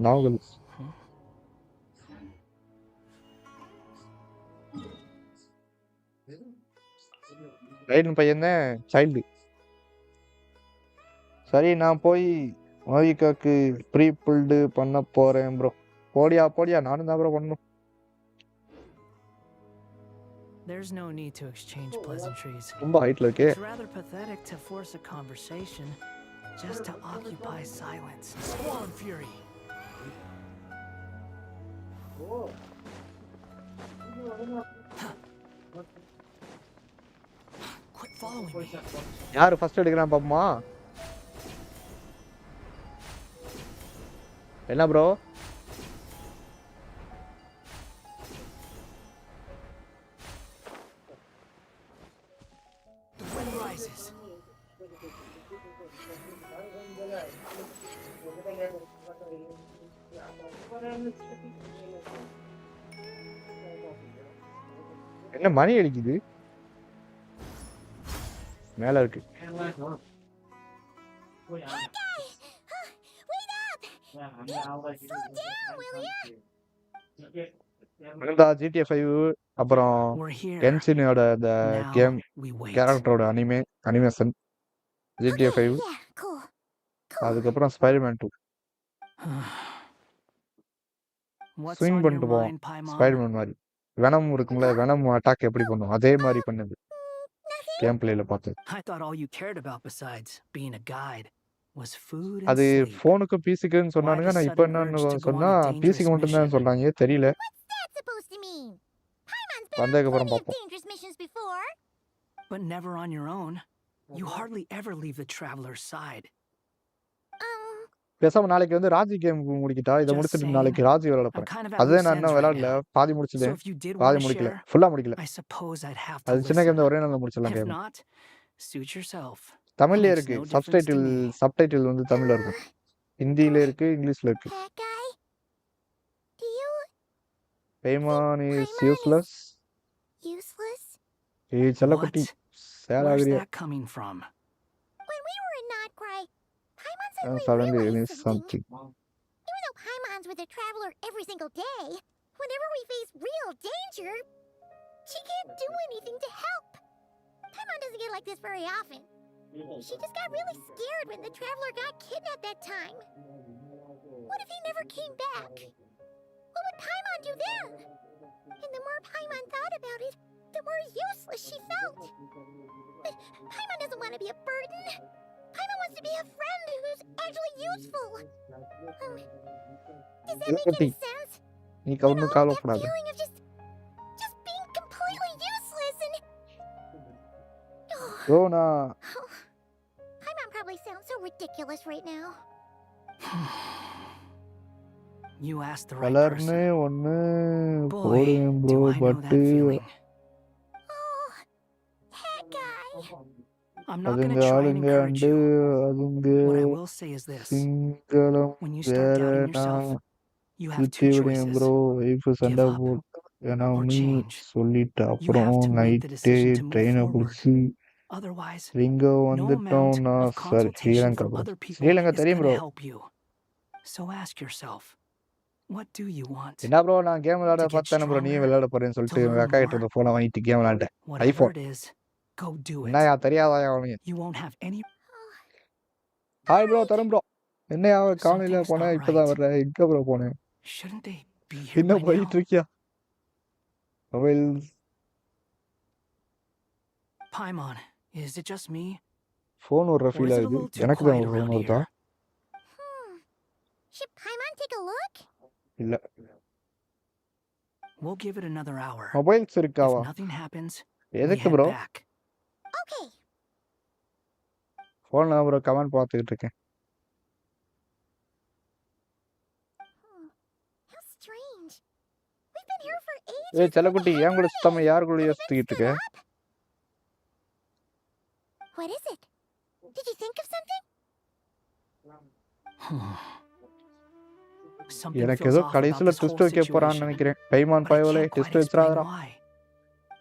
நாவல் ரைடன் பையன் தான் சைல்டு சரி நான் போய் மாவிகாக்கு ப்ரீ புல்டு பண்ண போறேன் ப்ரோ போடியா நானும் தான் ப்ரோ பண்ணணும் There's no need to exchange pleasantries. It's rather pathetic to force a conversation just to occupy silence. Squall fury. Quit following me. யாரு ஃபர்ஸ்ட் எடுக்கறான் பாப்போமா என்ன ப்ரோ என்ன மணி அடிக்குது மேல இருக்கு இந்த GTA 5 அப்புறம் We're here. Genshinோட அந்த Now கேம் we wait. கேரக்டரோட அனிமேஷன் GTA 5 Yeah, cool. அதுக்கப்புறம் Spiderman 2 What's swing on your பண்ணிட்டு போவோம் mind, Paimon? ஸ்பைடர்மேன் மாதிரி வெனம் இருக்கும்ல வெனம் அட்டாக் எப்படி பண்ணும் அதே மாதிரி பண்ணுது கேம் பிளேல பார்த்து I thought all you cared about besides being a guide was food and அது sleep. ஃபோனுக்கு பிசிக்குன்னு Why சொன்னானுங்க the நான் இப்போ sudden urge என்னன்னு to go on சொன்னா a dangerous பிசிக்கு மட்டும் தான் mission? சொல்றாங்க தெரியல What's that supposed to mean? Paimon's been on வந்ததுக்கப்புறம் plenty of பார்ப்போம் dangerous missions before. But never on your own. You hardly ever leave the traveler's side. பேசாம நாளைக்கு வந்து ராஜி கேம் முடிக்கிட்டா இதை Just முடிச்சுட்டு saying. நாளைக்கு ராஜி விளையாட I'm போறேன் kind of at அதுதான் loose நான் ends இன்னும் right விளையாடல now. பாதி So முடிச்சுட்டேன் if you did பாதி want to முடிக்கல share, ஃபுல்லா முடிக்கல I suppose I'd have to அது சின்ன listen. கேம் தான் ஒரே நாள்ல முடிச்சிடலாம் If game not, suit yourself. தமிழ்லயே Makes இருக்கு no difference to me. Subtitle வந்து தமிழ்ல இருக்கும் ஹிந்தியில இருக்கு இங்கிலீஷ்ல இருக்கு That guy? Do you Paimon is Paimon useless useless? ஏய் செல்லக்குட்டி What? சேல் Where's ஆகுறியா that coming from? When we were in Notcry, Paimon said we suddenly realized something Even though Paimon's with a traveler every single day, whenever we face real danger, she can't do anything to help. Paimon doesn't get like this very often. She just got really scared when the traveler got kidnapped that time. What if he never came back? What would Paimon do then? And the more Paimon thought about it, the more useless she felt. But Paimon doesn't want to be a burden. Paimon wants to be a friend who's actually useful. Does that make any sense? நீ gown காலப்படாத Feeling of just being completely useless and... bro நான் Paimon probably sounds so ridiculous right now. You asked the right கலர்னு person. ஒண்ணு Boy, போடுவேன் bro do I know பட்டு that feeling. That guy. I'm not going அதுங்க to try and ஆளுங்க encourage and you. அதுங்க What I will say is this. சிங்களம் When you start வேற doubting yourself, நான் you have சுத்தி two விடுவேன் choices. Bro wife Give சண்டை up போட்டு or வேணாம்னு change. சொல்லிட்டு You அப்புறம் have to make the நைட்டே decision to move ட்ரெயினை forward. பிடிச்சி Otherwise, இங்க no amount வந்துட்டோம்னா of sorry consultation Sri Lanka from bro other people Sri Lanka is தெரியும் going bro to help you. So ask yourself, what do you want? என்ன bro நான் game விளையாட To get பார்த்தேன் bro நீ stronger? விளையாட போறேன்னு To சொல்லிட்டு எங்க learn அக்கா கிட்ட more? இருந்த போனை வாங்கிட்டு கேம் விளையாண்டேன் Whatever iPhone it is, go do it. என்னயா தெரியாதாயா அவனுங்க You won't have any... hi bro தரும் ப்ரோ என்னையா காலையில Something's போனேன் not இப்பதான் right. வர்றேன் எங்க ப்ரோ போனேன் Shouldn't they be here by இன்னும் now? போயிட்டு இருக்கியா mobile Paimon, is it just me? Phone ஒரு Or feel is it a ஆகுது little too எனக்கு தான் quiet ஃபோன் around வருதா here? Should Paimon take a look? இல்ல We'll give it another hour. Mobiles If இருக்காவா nothing happens, we எதுக்கு head bro back. Okay. ஃபோன்ல bro comment பார்த்துக்கிட்டு இருக்கேன் How strange. We've been here for ages. ஏய் செல்லக்குட்டி ஏன் கூட சுத்தாம யார் கூட சுத்திக்கிட்டு இருக்க What is it? Did you think of something? Something எனக்கு feels ஏதோ off about கடைசில this ட்விஸ்ட் whole வைக்க போறான்னு situation. நினைக்கிறேன் பைமான் But I பயவலே can't quite twist explain வச்சிராதடா why.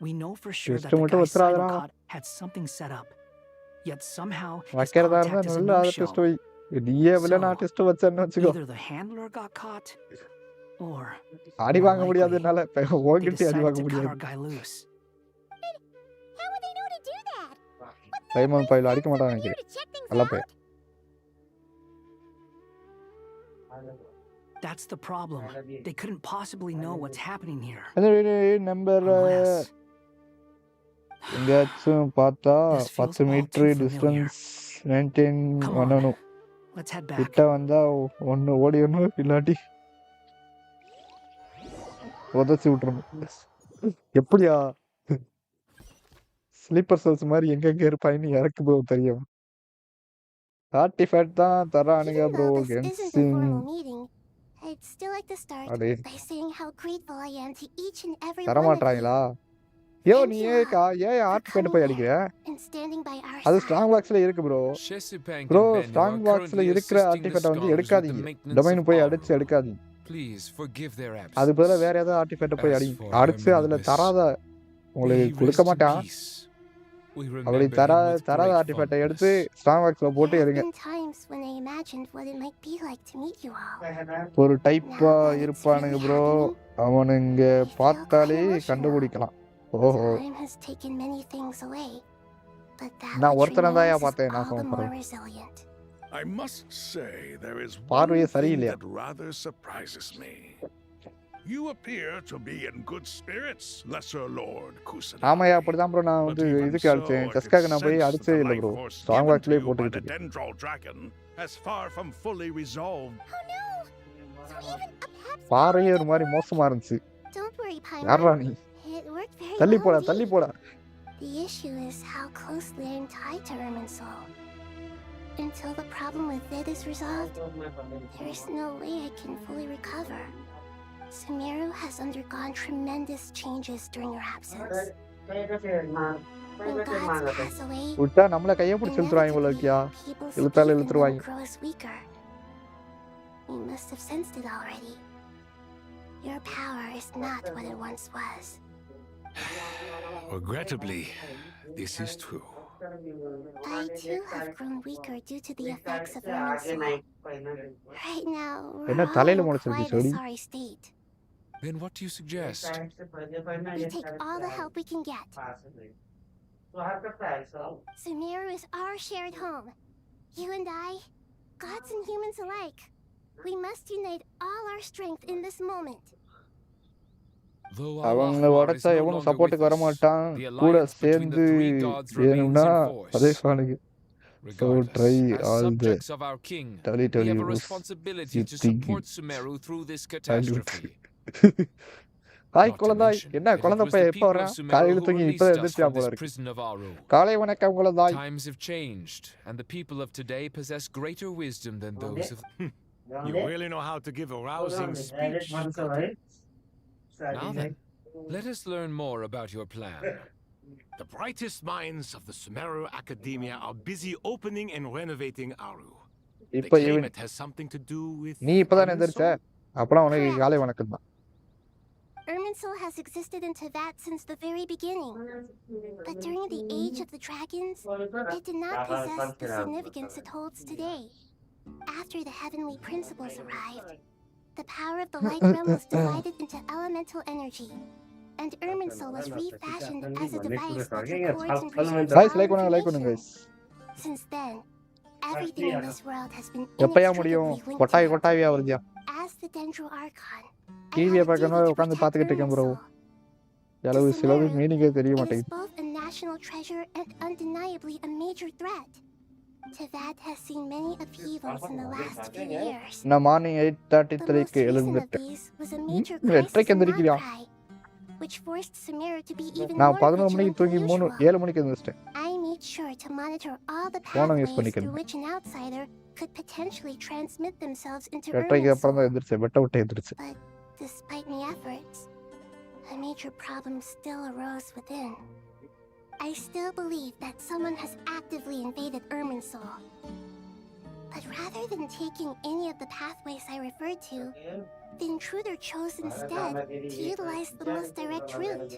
We know for sure that twist the மட்டும் guy வச்சிராதடா Sidlecott had something set up. Yet somehow his வைக்கிறதா இருந்தா contact is a நல்லா அதை no-show. Twist வை நீயே வில்ல நான் ட்விஸ்ட் வச்சேன்னு வச்சுக்கோ Either the handler got caught, or அடி more வாங்க முடியாது likely, என்னால they உன்கிட்ட அடி decided வாங்க to cut முடியாது our guy loose. How would they know to do that? பைமான் பயல அடிக்க மாட்டான்னு நினைக்கிறேன் To check things நல்லா out? பையன் That's the problem. They couldn't possibly know what's happening here. Number Unless எங்கேயாச்சும் பார்த்தா this feels 10 all metre too familiar. Distance maintain Come on, பண்ணணும் let's head back. கிட்ட வந்தா ஒன்னு ஓடிடணும் இல்லாட்டி உதச்சி விட்டுறணும் எப்படியா ஸ்லீப்பர் செல்ஸ் மாதிரி எங்கெங்க இருப்பாயின்னு எனக்கு ப்ரோ தெரியும் ஆர்டிஃபேக்ட் தான் தரானுங்க Even bro though this isn't a கென்சிங் formal meeting, I'd still like to start அடே by saying how grateful I am to each and every one of you தரமாட்டாங்களா யோ நீ ஏக்கா ஏன் ஆர்டிஃபேக்ட் போய் அடிக்கிற and standing by our அது side. Strong பாக்ஸ்ல இருக்கு bro Shesupang bro and Bennu strong are பாக்ஸ்ல currently இருக்கிற assisting the ஆர்டிஃபேக்ட்டை வந்து scholars with the எடுக்காதீங்க maintenance டொமைன் of போய் Aru. அடிச்சு எடுக்காதீங்க Please forgive their அது absence. பதிலா வேற ஏதாவது ஆர்டிஃபேக்ட்டை போய் As அடிங்க for அடிச்சு அதுல Hermanibus, தராத may உங்களுக்கு he கொடுக்க rest in மாட்டான் peace. We அப்படி remember him with தராத great ஆர்டிஃபேக்ட்டை எடுத்து fondness. ஸ்ட்ராங் பாக்ஸ்ல There போட்டு have எடுங்க been times when I imagined what it might be like to meet you all. ஒரு டைப்பா இருப்பானுங்க ப்ரோ. அவனுங்க பார்த்தாலே கண்டுபிடிக்கலாம். ஓஹோ. Time has taken many things away, but that நான் which ஒருத்தனை தான் remains is பார்த்தேன் நான் all the more சொல்றேன். resilient. I must say there is one பார்வையே thing சரியில்லையா? that rather surprises me. You appear to be in good spirits, Lesser Lord Kusanagi. ஆமாயா அப்படிதான் ப்ரோ. நான் வந்து இதுக்கு அடிச்சேன். செஸ்காக்கு நான் போய் அடிச்சே இல்லை ப்ரோ. ஸ்ட்ராங் பாக்ஸ்லயே போட்டுக்கிட்டு இருக்கேன். The Dendral Dragon has far from fully resolved. பார்வையே ஒரு மாதிரி மோசமா இருந்துச்சு. Don't worry, Paimon. யாரா நீ? It worked very தள்ளி well போடா indeed. தள்ளி போடா. The issue is how closely I'm tied to Irminsul. Until the problem with it is resolved, there is no way I can fully recover. Sumeru has undergone tremendous changes during your absence. When gods pass away, விட்டா நம்மள கையை பிடிச்சி இழுத்துருவாங்க போல இருக்கியா? people's இழுத்தாலும் faith in them இழுத்துருவாங்க. grows weaker. You must have sensed it already. Your power is not what it once was. Regrettably, this is true. I too have grown weaker due to the effects of Irminsul. Right now, we're என்ன all தலையில in முளைச்சிருக்கு quite a Chhoti? sorry state. Then what do you suggest? We take all the help we can get. Sumeru is our shared home. You and I, gods and humans alike. We must unite all our strength in this moment. Though அவங்க Allah is உடைச்சா no எவனும் longer சப்போர்ட்டுக்கு with வர us, மாட்டான். the கூட alliance between the சேர்ந்து three gods remains வேணும்னா in அதே force. சாணுங்க. So Regardless, try as all the subjects of our king, we have a you responsibility to think support Sumeru through this I do. catastrophe. Hi Not to குழந்தாய். mention என்ன that it குழந்தை was பையன் the எப்போ people of வரான்? Sumeru காலையில who தூங்கி released இப்பதான் us எந்திரிச்சா from போல this இருக்கு. prison of Aru. காலை வணக்கம் குழந்தாய். Times have changed, and the people of today possess greater wisdom than those of... You really know how to give a rousing speech. Now then, let us learn more about your plan. The brightest minds of the Sumeru Academia are busy opening and renovating Aru. They இப்ப claim இவன் it has something to do with நீ இப்பதான் எந்திரிச்ச. Irminsul? அப்பலாம் உனக்கு காலை வணக்கம் தான். Irminsul has existed in Teyvat since the very beginning. But during the Age of the Dragons, it did not possess the significance it holds today. After the heavenly principles arrived, the power of the Light Realm was divided into elemental energy, and Irminsul was refashioned as a device that records and preserves Guys, all like பண்ணுங்க information. guys. Since then, everything in this world has been எப்பயா முடியும்? inextricably linked கொட்டாய் together. கொட்டாவியா வருதியா? As the Dendro Archon, I டிவியை have a duty பார்க்கணும் to உட்காந்து protect பார்த்துக்கிட்டு இருக்கேன் bro. Irminsul. அளவு சிலது மீனிங்கே தெரிய It is மாட்டேங்குது. both a national treasure and undeniably a major threat. Teyvat has seen many upheavals in the last few years. நான் மார்னிங் 8:33க்கு The most recent of எழுந்துட்டேன். these was a major crisis எட்டரைக்கு in எந்திரிக்கிறியா? Mordecai, which forced Sumeru to be even நான் more 11 மணிக்கு vigilant than தூங்கி usual. 7 மணிக்கு எழுந்துட்டேன். I made sure to monitor all the போனை யூஸ் pathways பண்ணிக்கிறேன். through which an outsider could potentially transmit themselves into எட்டரைக்கு அப்புறம் Irminsul. தான் எந்திரிச்சேன். பெட்ட விட்டு எந்திரிச்சேன். But despite my efforts, a major problem still arose within. I still believe that someone has actively invaded Irminsul. But rather than taking any of the pathways I referred to, the intruder chose instead to utilize the most direct route.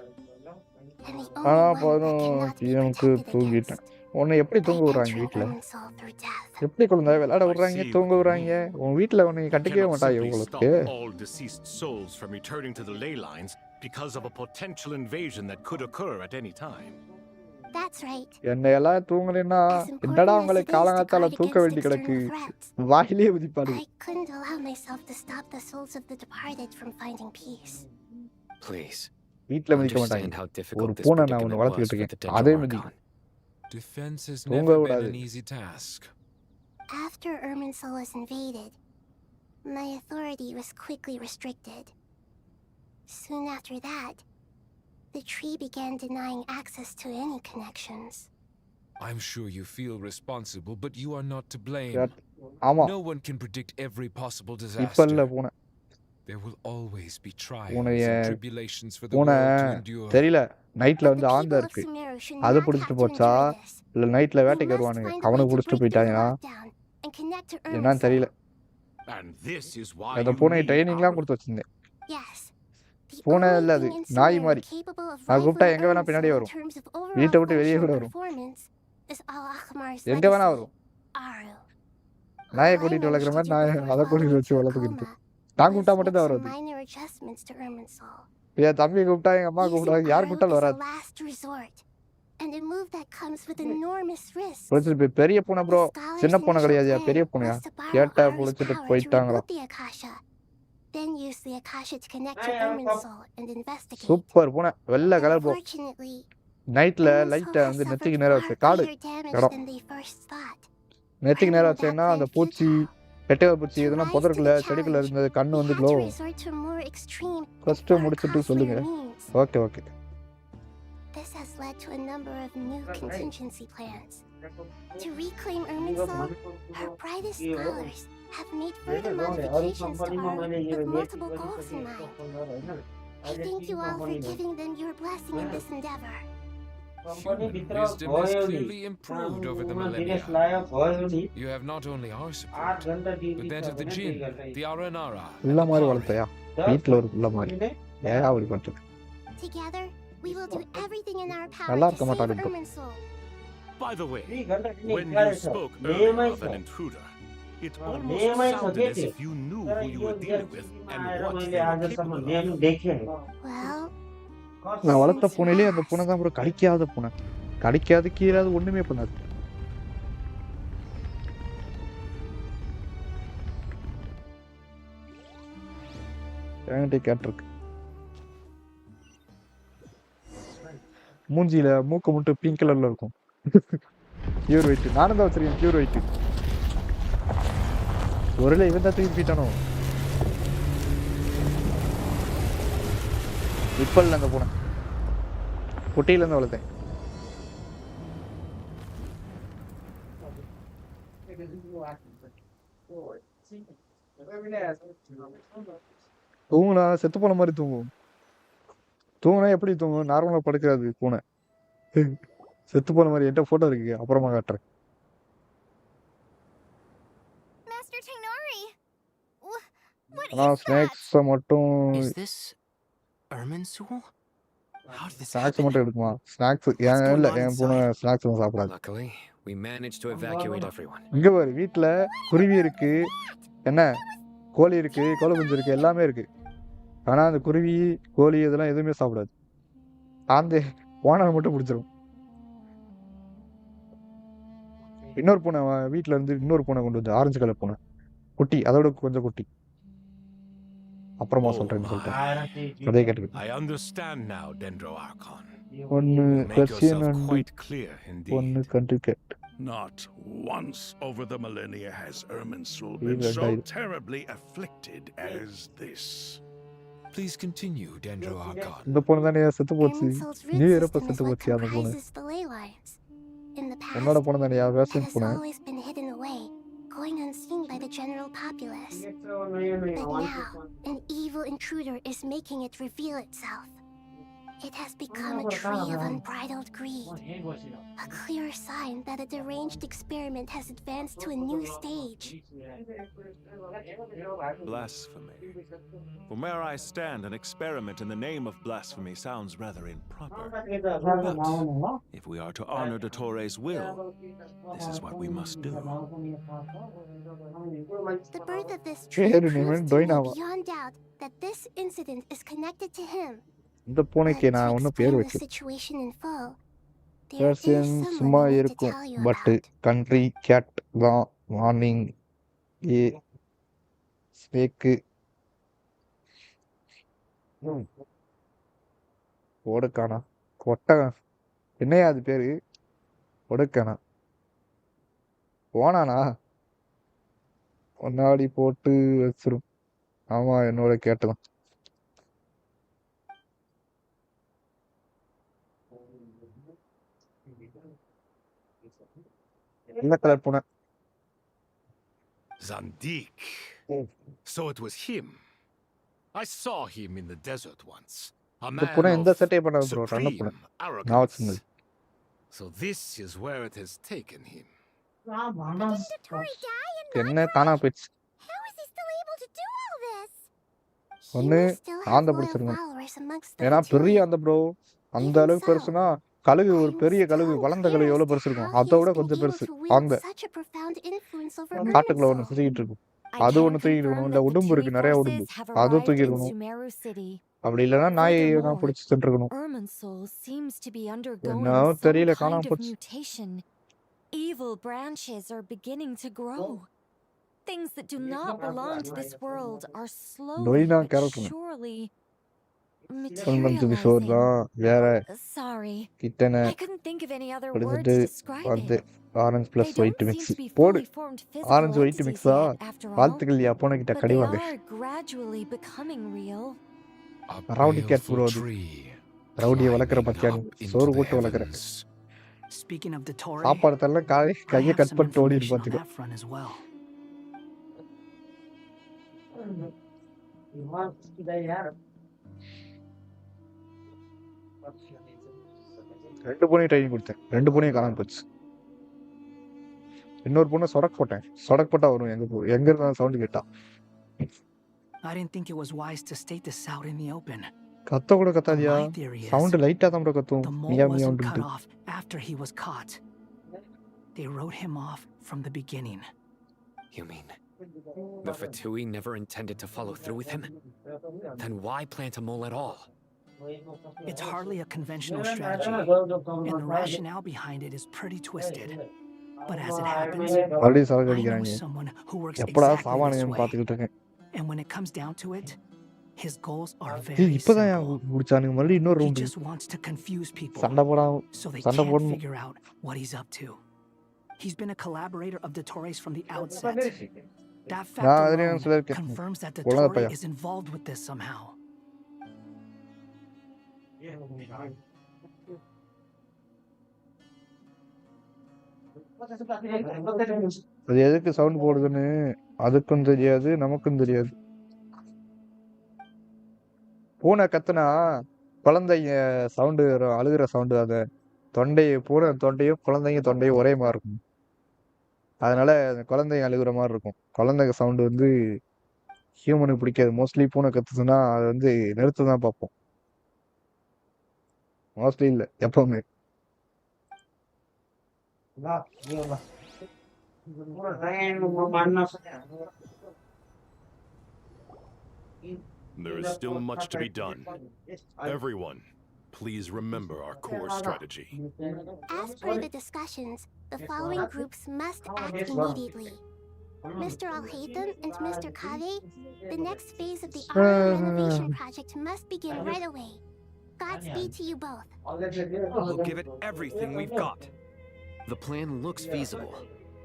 And the only ஆனா one that போதும் cannot be எனக்கு protected தூங்கிட்டேன். against. உன்னை எப்படி தூங்க I விடுறாங்க enter வீட்டில்? Irminsul through death. எப்படி குழந்தை விளையாட விடுறாங்க தூங்க விடுறாங்க? உன் வீட்டில் உன்னை கட்டிக்கவே Cannot மாட்டாங்க simply உங்களுக்கு. stop all deceased souls from returning to the ley lines because of a potential invasion that could occur at any time. That's right. என்னையெல்லாம் தூங்கலைன்னா என்னடா உங்களை காலங்காத்தால தூக்க வேண்டி கிடக்கு. வாயிலே உதிப்பாடு. I couldn't allow myself to stop the souls of the departed from finding peace. Please. வீட்டில் மதிக்க Understand மாட்டாங்க. how ஒரு difficult this பூனை நான் predicament ஒன்று was வளர்த்துக்கிட்டு for the இருக்கேன். அதே Dendro Mathi. Archon. Defense has தூங்க never been விடாது. an easy task. After Irminsul was invaded, my authority was quickly restricted. Soon after that, the tree began denying access to any connections. I'm sure you feel responsible, but you are not to blame. ஆமா. No one can predict every possible இப்ப இல்ல disaster. பூனை. There will always be trials பூனைய and tribulations for the பூனை world to endure. தெரியல. நைட்ல வந்து ஆந்த இருக்கு. அது பிடிச்சிட்டு போச்சா இல்ல நைட்ல வேட்டைக்கு வருவானுங்க. அவனுக்கு பிடிச்சிட்டு போயிட்டாங்கன்னா என்னன்னு தெரியல. And this is why அந்த you பூனை need ட்ரைனிங்லாம் Aru. கொடுத்து வச்சிருந்தேன். Yes. The பூனை only இல்ல அது thing in நாய் Sumeru மாதிரி. capable of நான் கூப்பிட்டா rivaling எங்க வேணா பின்னாடியே Irminsul in வரும். terms of overall வீட்டை விட்டு வெளியே கூட functional வரும். performance is Al Ahmar's எங்க வேணா legacy, வரும். Aru. நாயை கூட்டிட்டு வளர்க்குற மாதிரி நாயை அதை கூட்டிட்டு வச்சு வளர்த்துக்கிட்டு நான் கூப்பிட்டா மட்டும் தான் வராது. minor adjustments to Irminsul. என் தம்பி கூப்பிட்டா எங்க அம்மா கூப்பிட்டா யார் கூப்பிட்டாலும் Is a வராது. last resort, and a move that comes with enormous risks. புடிச்சிட்டு பெரிய பூனை ப்ரோ, சின்ன பூனை கிடையாதுயா, பெரிய பூனையா கேட்டா புடிச்சிட்டு போயிட்டாங்களா. Then use the Akasha to connect to Irminsul and investigate. Super பூனை, வெள்ளை கலர் பூ. நைட்ல லைட்டை வந்து நெத்திக்கு நேரா வச்சு காடு இடம் நெத்திக்கு நேரா வச்சேன்னா அந்த பூச்சி பெட்டக பூச்சி இதெல்லாம் புதற்குள்ள செடிக்குள்ள இருந்தது கண்ணு வந்து க்ளோ. ஃபர்ஸ்ட் முடிச்சிட்டு சொல்லுங்க. Okay okay. This has led to a number of new contingency plans. To reclaim Irminsul, our brightest scholars have made further modifications to our with multiple goals in mind. I thank you all for giving them your blessing in this endeavor. Human wisdom has clearly improved over the millennia. You have not only our support, but that of the Jinn, the Aranara. உள்ள மாதிரி வளர்த்தையா வீட்டில் ஒரு உள்ள மாதிரி ஏன் அப்படி பண்ணுறது. Together, we will do everything in our power நல்லா to இருக்க save மாட்டாங்க. Irminsul. By the way, when you spoke earlier of an intruder, it almost sounded as if you knew who you were dealing with and what they were capable of. Well, நான் வளர்த்த பூனையிலே அந்த பூனை தான் bro கடிக்காத பூனை. கடிக்காது கீழாது ஒண்ணுமே பண்ணாது. என்கிட்ட கேட்டிருக்கு. மூஞ்சியில மூக்கு மட்டும் பிங்க் கலர்ல இருக்கும். Pure white. நானும் தான் வச்சிருக்கேன் பியூர் ஒயிட். ஒருவேளை இவன் தான் தூக்கி போயிட்டானோ. இப்பல்ல அந்த பூனை குட்டியில இருந்து வளர்த்தேன். தூங்குனா செத்து போன மாதிரி தூங்கும். தூங்குனா எப்படி தூங்கும்? நார்மலா படுக்காது பூனை. செத்து போன மாதிரி. என்கிட்ட போட்டோ இருக்கு, அப்புறமா காட்டுறேன். Master Tainari, what ஆனா is that? ஸ்நாக்ஸ் மட்டும் Is this Irminsul? How did this snacks happen? மட்டும் எடுக்குமா? ஸ்நாக்ஸ் ஏன் இல்ல என் பூனை ஸ்நாக்ஸ் சாப்பிடாது. Luckily, we managed to evacuate everyone. இங்க பாரு வீட்டுல குருவி இருக்கு, என்ன கோழி இருக்கு, கோழி குஞ்சு இருக்கு, எல்லாமே இருக்கு. ஆனா அந்த குருவி கோழி இதெல்லாம் எதுவுமே சாப்பிடாது. அந்த ஓனர் மட்டும் பிடிச்சிரும். இன்னொரு பூனை வீட்டுல இருந்து இன்னொரு பூனை கொண்டு வந்து ஆரஞ்சு கலர் பூனை குட்டி, அதோட கொஞ்சம் குட்டி. அப்புறமா சொல்றேன்னு சொல்லிட்டேன். அதே கேட்டுக்கிட்டு I understand now, Dendro Archon. ஒன்னு Make Persian yourself and quite clear ஒன்னு indeed. Country cat. Not once over the millennia has Irminsul He been will so die. terribly afflicted as this. Please continue, Dendro Archon. இந்த பூனை தானே செத்து போச்சு. Irminsul's நீ root எப்ப system is செத்து what போச்சு அந்த பூனை? comprises the ley lines. In the என்னோட past, பூனை தானே it வேர்சன் has பூனை. always been hidden away, going unseen by the general populace. But now, an evil intruder is making it reveal itself. It has become a tree of unbridled greed, a clear sign that a deranged experiment has advanced to a new stage. Blasphemy. From where I stand, an experiment in the name of blasphemy sounds rather improper. But if we are to honor Dottores' will, this is what we must do. The birth of this tree பேரு proves name to me டொய்னாவா? beyond doubt that this incident is connected to him. இந்த பூனைக்கு நான் ஒன்னும் பேர் The வைக்கல. situation in full, there is Persian சும்மா someone I need to இருக்கும், tell you but about. Country cat தான். மார்னிங் ஏ ஸ்னேக்கு ஓடுக்கானா ஒட்டகம் என்னையா அது பேரு? ஒடுக்கானா போனானா ஒன்னாடி போட்டு வச்சிரும். ஆமா என்னோட கேட்டுதான். என்ன கலர் பூனை? Zandik. So it was him. I saw him in the desert once. A இந்த man பூனை எந்த of செட்டே பண்ணாது ப்ரோ, நல்ல பூனை. supreme நான் arrogance. வச்சிருந்தது. So this is where it has taken him. என்ன தானா போயிடுச்சு. How is he still able to do all this? ஒண்ணு Still ஆந்த have loyal பிடிச்சிருக்கணும். followers amongst the ஏன்னா பெரிய Victorians. அந்த ப்ரோ அந்த Even அளவுக்கு so, பெருசுனா கழுகு ஒரு பெரிய கழுகு வளர்ந்த கழுகு எவ்வளவு பெருசு இருக்கும் அதை விட கொஞ்சம் பெருசு அந்த such a profound influence over காட்டுக்குள்ள ஒண்ணு Irminsul. சுத்திக்கிட்டு இருக்கும் I அது can ஒண்ணு தூக்கிட்டு confirm இருக்கணும் இல்ல that the உடம்பு Tui இருக்கு நிறைய உடம்பு forces have அதுவும் arrived தூக்கி in இருக்கணும் Sumeru City. அப்படி இல்லைன்னா நாயை நான் Furthermore, பிடிச்சி தின்றுக்கணும் Irminsul seems to be undergoing என்ன some தெரியல kind காணாம of போச்சு mutation. Evil branches are beginning to grow. Things that do not belong to this world are slowly நொய்னா but character surely சோறு materializing. தான் வேற Sorry, கிட்டன I couldn't think of any other எடுத்துட்டு words to describe வந்து it. Orange They plus don't white seem mix to be போடு fully formed physical orange white entities மிக்ஸா yet, after all, வாழ்த்துக்கள் அப்போன கிட்ட but they கடிவாங்க are gradually becoming real. Rowdy cat bro baleful அது tree ரவுடியை வளர்க்குற climbing பத்தியா நீ up into சோறு the போட்டு வளர்க்குற heavens. Speaking of Dottore, சாப்பாடு தரல I கையை have கட் some பண்ணிட்டு ஓடி information on பார்த்துக்கோ that front as well. ரெண்டு பொண்ணையும் ட்ரைனிங் கொடுத்தேன் ரெண்டு பொண்ணையும் காணாம போச்சு இன்னொரு பொண்ணை சொடக் போட்டேன் சொடக் போட்டா வரும் எங்க இருந்தா சவுண்ட் கேட்டா I didn't think it was wise to state this out in the open. கத்த கூட கத்தாதியா My theory is சவுண்ட் லைட்டா தான் கத்தும் the Mia mole wasn't cut மியான்ட்டு off after he was caught. They wrote him off from the beginning. You mean the Fatui never intended to follow through with him? Then why plant a mole at all? It's hardly a conventional strategy, and the rationale behind it is pretty twisted. But as it happens, மறுபடியும் சரக்கு I know அடிக்கிறாங்க someone who works எப்படா exactly this சாவானுங்கன்னு way. பார்த்துக்கிட்டு இருக்கேன் And when it comes down to it, his goals are ஏய், very இப்பதான் simple. முடிச்சானுங்க மறுபடியும் இன்னொரு He round just wants to confuse people சண்டை போடாம so they சண்டை can't போடணும் figure out what he's up to. He's been a collaborator of Dottore's from the outset. That fact நான் அதுலயும் alone சொல்லியிருக்கேன் confirms that குழந்தை Dottore பையன் is involved with this somehow. அது எதுக்கு சவுண்ட் போடுதுன்னு அதுக்கும் தெரியாது நமக்கும் தெரியாது பூனை கத்துனா குழந்தைங்க சவுண்டு அழுகிற சவுண்டு அதை பூனை தொண்டையும் குழந்தைங்க தொண்டையும் ஒரே மாதிரி இருக்கும் அதனால அந்த குழந்தைங்க அழுகுற மாதிரி இருக்கும் குழந்தைங்க சவுண்டு வந்து ஹியூமனுக்கு பிடிக்காது மோஸ்ட்லி பூனை கத்துச்சுன்னா அது வந்து நிறுத்த தான் பார்ப்போம் மோஸ்ட்லி இல்லை எப்பவுமே There is still much to be done. Everyone, please remember our core strategy. As per the discussions, the following groups must act immediately. Mr. Al-Haytham and Mr. Kave, the next phase of the Aria renovation project must begin right away. Godspeed to you both. We'll give it everything we've got. The plan looks feasible,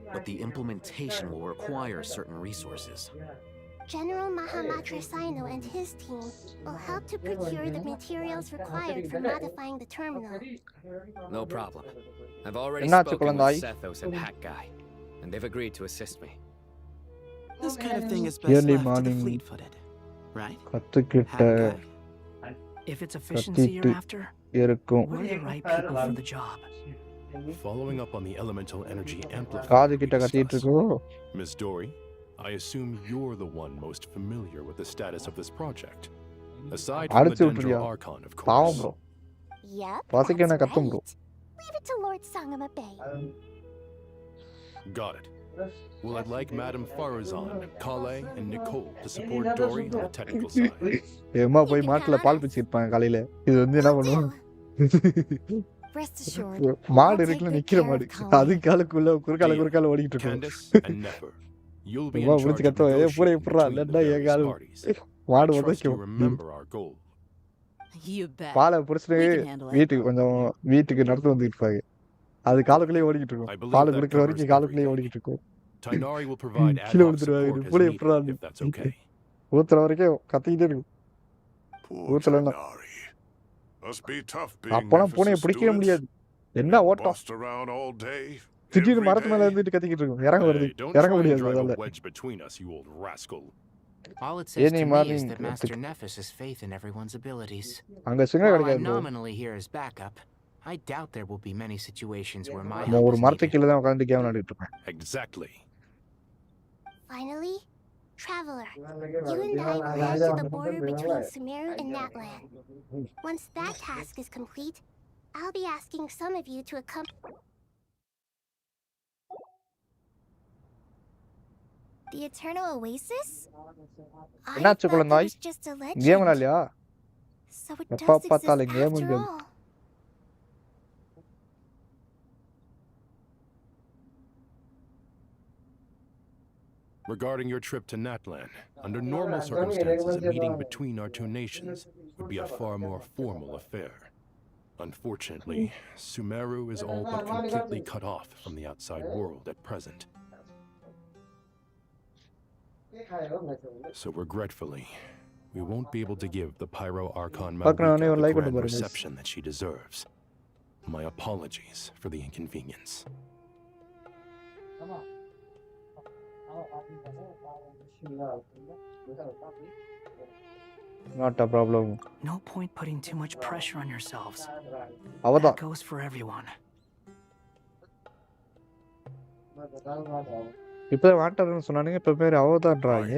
but the implementation will require certain resources. General Mahamatra Sino and his team will help to procure the materials required for modifying the terminal. No problem. I've already என்னாச்சு spoken குழந்தாய் with Sethos and Hack Guy, and they've agreed to assist me. This kind of thing is best early left to the morning fleet-footed, right? கத்துக்கிட்ட If it's efficiency you're after, இருக்கும் we're the right people for the job. Following up on the elemental energy காது கிட்ட amplifier கத்திட்டு discussed, இருக்கோம் Miss Dory, I assume you're the one most familiar with the status of this project. Aside from the அடிச்சு Dendro விட்டுறியா Archon, of பாவம் course. Bro Yep, பசிக்கு என்ன that's கத்தும் bro right. Leave it to Lord Sangama Bay. Got it. Well, I'd like Madame Farazan, Kale, and Nicole to support Dory on the technical side. எம்மா போய் மாட்டுல பால் பிச்சிருப்பாங்க காலையில இது வந்து என்ன பண்ணுவோம் Rest assured, மாடு I'll take இருக்குல்ல good நிக்கிற care மாடு of Kale. அது காலுக்குள்ள Deal. குறுக்கால ஓடிட்டு இருக்கும் Candace and Nefer, you'll be எம்மா in முடிச்சு charge of கத்த பூரா negotiating எப்படா between the இல்லன்னா என் various கால் parties. மாடு I trust you உதைக்கும் remember our goal. You bet. பாலை புடிச்சிட்டு We can handle it. வீட்டுக்கு கொஞ்சம் வீட்டுக்கு நடந்து வந்துட்டு இருப்பாங்க அது காலுக்குள்ளேயே ஓடிக்கிட்டு I இருக்கும் believe பால் that குடுக்கிற covers வரைக்கும் காலுக்குள்ளேயே everything. ஓடிக்கிட்டு இருக்கும் Tainari will provide ad கீழே hoc விழுந்துருவாங்க support as புளி needed, எப்படா if that's okay. ஊத்துற வரைக்கும் கத்திக்கிட்டே இருக்கும் Poor ஊத்தலன்னா Tainari. Must be tough being அப்பெல்லாம் பூனையை Nephthys' பிடிக்கவே student. முடியாது என்ன ஓட்டம் Bossed around all day, திடீர்னு every மரத்து மேல day. இருந்துட்டு கத்திக்கிட்டு இருக்கும் இறங்க வருது Hey, don't இறங்க try and முடியாது drive அதால a wedge between us, you old rascal. All it says Any to me is morning, that Master Nephthys has faith in everyone's abilities. அங்க சிங்கம் While கிடைக்காது I'm bro nominally here as backup, I doubt there will be many situations where my நம்ம help ஒரு is மரத்து needed. கீழே தான் உட்காந்து game விளையாடிட்டு இருப்பேன் Exactly. Finally, Traveler, you and I will head to the border between Sumeru and Natlan. Once that task is complete, I'll be asking some of you to accompany the Eternal Oasis? I என்னாச்சு thought that குழந்தாய்? was just a game legend. விளையாடலையா? So it எப்ப does exist பார்த்தாலும் game after game. all. Regarding your trip to Natlan, under normal circumstances, a meeting between our two nations would be a far more formal affair. Unfortunately, Sumeru is all but completely cut off from the outside world at present. So regretfully, we won't be able to give the Pyro Archon Malvika the grand reception that she deserves. My apologies for the inconvenience. Not a problem. No point putting too much pressure on yourselves. அவதான். That goes for everyone. இப்போ வாட்டர்னு சொன்னானுங்க இப்போ பேர் அவதான்றாங்க.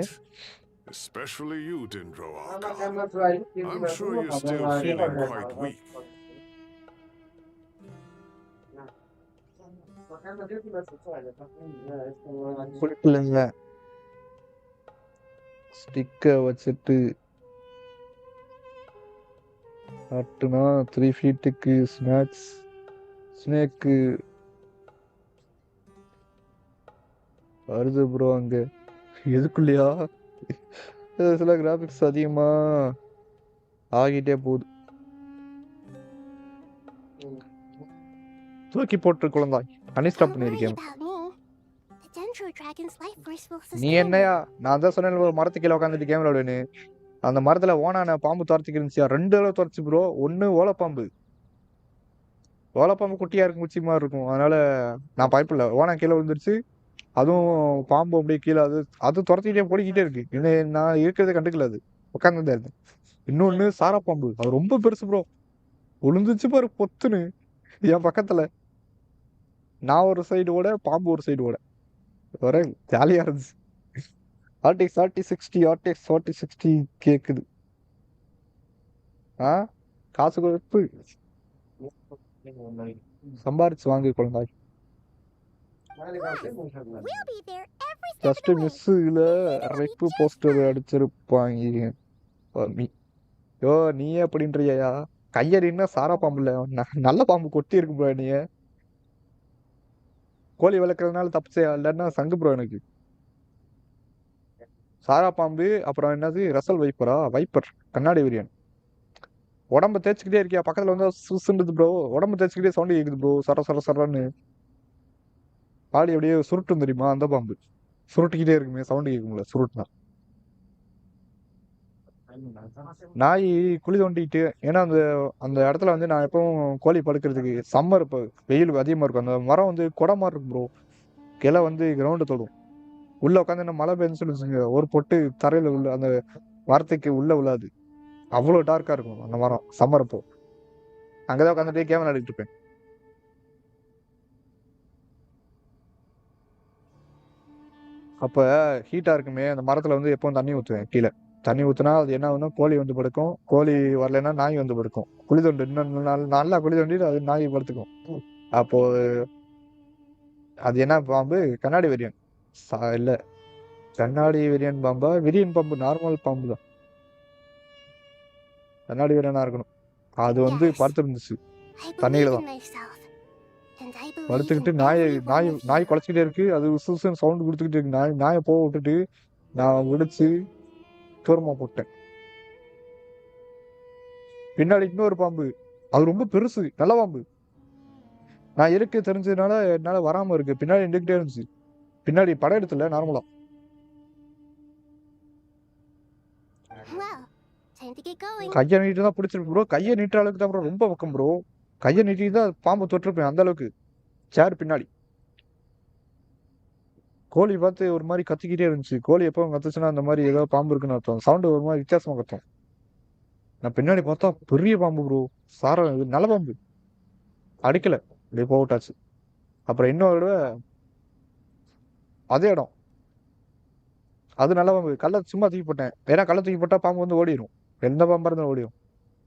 Especially you, Dendro Archon. I'm sure you're still feeling quite weak. குளிக்கலங்க. ஸ்டிக்கை வச்சுட்டு அட்டுனா 3 ஃபீட்டுக்கு snake வருது bro அங்க. எதுக்குள்ளயா சில graphics அதிகமா ஆகிட்டே போகுது. தூக்கி போட்டு குழந்தாய் அன்இன்ஸ்டால் பண்ணிருக்கேன். நீ என்னையா நான் தான் சொன்னேன் ஒரு மரத்து கீழே உட்காந்துட்டு கேம் விளையாடுன்னு. அந்த மரத்துல ஓனான பாம்பு துரத்திக்கு இருந்துச்சியா 2 தடவை துரச்சு ப்ரோ. ஒன்னு ஓலப்பாம்பு குட்டியா இருக்கும் குச்சி மாதிரி இருக்கும். அதனால நான் பயப்படல. ஓனா கீழே விழுந்துருச்சு. அதுவும் பாம்பு அப்படியே கீழே அது துரத்திக்கிட்டே போடிக்கிட்டே இருக்கு. என்ன நான் இருக்கிறத கண்டுக்கல. அது உட்காந்துதான் இருந்தேன். இன்னொன்னு சாரா பாம்பு அது ரொம்ப பெருசு ப்ரோ. விழுந்துச்சு பாரு பொத்துன்னு என் பக்கத்துல. நான் ஒரு சைடு ஓட பாம்பு ஒரு சைடு ஓட ஒரே ஜாலியா இருந்துச்சு. ஆர்டிஎக்ஸ் 4060 கேக்குது. காசு கொடுப்பு சம்பாரிச்சு வாங்க குழந்தாய். ஜஸ்ட் மிஸ்ஸுல ரெப்பு போஸ்டர் அடிச்சிருப்பாங்க. யோ நீயே அப்படின்றியா? கையறின்னா சாரா பாம்புல நல்ல பாம்பு கொட்டி இருக்கு ப்ரோ. நீ கோழி வளர்க்கறதுனால தப்பிச்சே இல்லைன்னா சங்கு ப்ரோ. எனக்கு சாரா பாம்பு அப்புறம் என்னது ரசல் வைப்பர் கண்ணாடி விரியன். உடம்ப தேய்ச்சிக்கிட்டே இருக்கியா பக்கத்துல வந்து சுசுன்றது ப்ரோ. உடம்பு தேய்ச்சிக்கிட்டே சவுண்டு கேக்குது ப்ரோ. சரன்னு பாடி அப்படியே சுருட்டும் தெரியுமா? அந்த பாம்பு சுருட்டிக்கிட்டே இருக்குமே சவுண்டு கேட்கும்ல சுருட்டுனா. நாய் குழி தோண்டிட்டு ஏன்னா அந்த அந்த இடத்துல வந்து நான் எப்பவும் கோழி படுக்கிறதுக்கு சம்மர் இப்போ வெயில் அதிகமா இருக்கும். அந்த மரம் வந்து கொடை மாதிரி இருக்கும் ப்ரோ. கிளை வந்து கிரவுண்டு தொடும். உள்ள உட்காந்து என்ன மழை பெஞ்சுன்னு வச்சுங்க ஒரு பொட்டு தரையில உள்ள அந்த மரத்துக்கு உள்ள உள்ளாது. அவ்வளவு டார்க்கா இருக்கும் அந்த மரம் சம்மர் அப்போ. அங்கதான் உட்காந்துட்டு கேம் விளையாடிட்டு இருப்பேன். அப்ப ஹீட்டா இருக்குமே அந்த மரத்துல வந்து எப்பவும் தண்ணி ஊத்துவேன். கீழே தண்ணி ஊத்துனா அது என்ன ஆகுனா கோழி வந்து படுக்கும். கோழி வரலைன்னா நாய் வந்து படுக்கும். குழி தோண்டு இன்னும் நல்லா குழி தோண்டிட்டு அது நாய் படுத்துக்கும். அப்போ அது என்ன பாம்பு? கண்ணாடி வெறியன் இல்ல கண்ணாடி வெறியன் பாம்பா? விரியன் பாம்பு நார்மல் பாம்பு தான். கண்ணாடி வெறியனா இருக்கணும். அது வந்து படுத்துருந்துச்சு தண்ணியில தான் படுத்துக்கிட்டு. நாய் குலைச்சிக்கிட்டே இருக்கு. அது உசுன்னு சவுண்ட் கொடுத்துக்கிட்டு இருக்கு. நாயை போக விட்டுட்டு நான் விடிச்சு தூரமா போட்டேன். பின்னாடி இன்னொரு பாம்பு அது ரொம்ப பெருசு நல்ல பாம்பு. நான் இருக்கு தெரிஞ்சதுனால என்னால வராம இருக்கு. பின்னாடி நின்றுகிட்டே இருந்துச்சு. பின்னாடி படம் எடுத்துல நார்மலா. கையை நீட்டு தான் பிடிச்சிருக்கு ப்ரோ. கையை நீட்டுற அளவுக்கு தான் ப்ரோ. ரொம்ப பக்கம் ப்ரோ. கையை நீட்டி தான் பாம்பு தொட்டிருப்பேன் அந்த அளவுக்கு. சேர் பின்னாடி கோழி பார்த்து ஒரு மாதிரி கத்திக்கிட்டே இருந்துச்சு. கோழி எப்போ கத்துச்சுன்னா அந்த மாதிரி ஏதோ பாம்பு இருக்குன்னு அர்த்தம். சவுண்டு ஒரு மாதிரி வித்தியாசமா கத்தும். நான் பின்னாடி பார்த்தா பெரிய பாம்பு ப்ரோ. சாரம் நல்ல பாம்பு. அடிக்கல அப்படியே போட்டாச்சு. அப்புறம் இன்னொரு அதே இடம் அது நல்ல பாம்பு. கல்லை சும்மா தூக்கி போட்டேன். ஏன்னா கல்லை தூக்கி போட்டா பாம்பு வந்து ஓடிடும். எந்த பாம்பா இருந்தாலும் ஓடிடும்.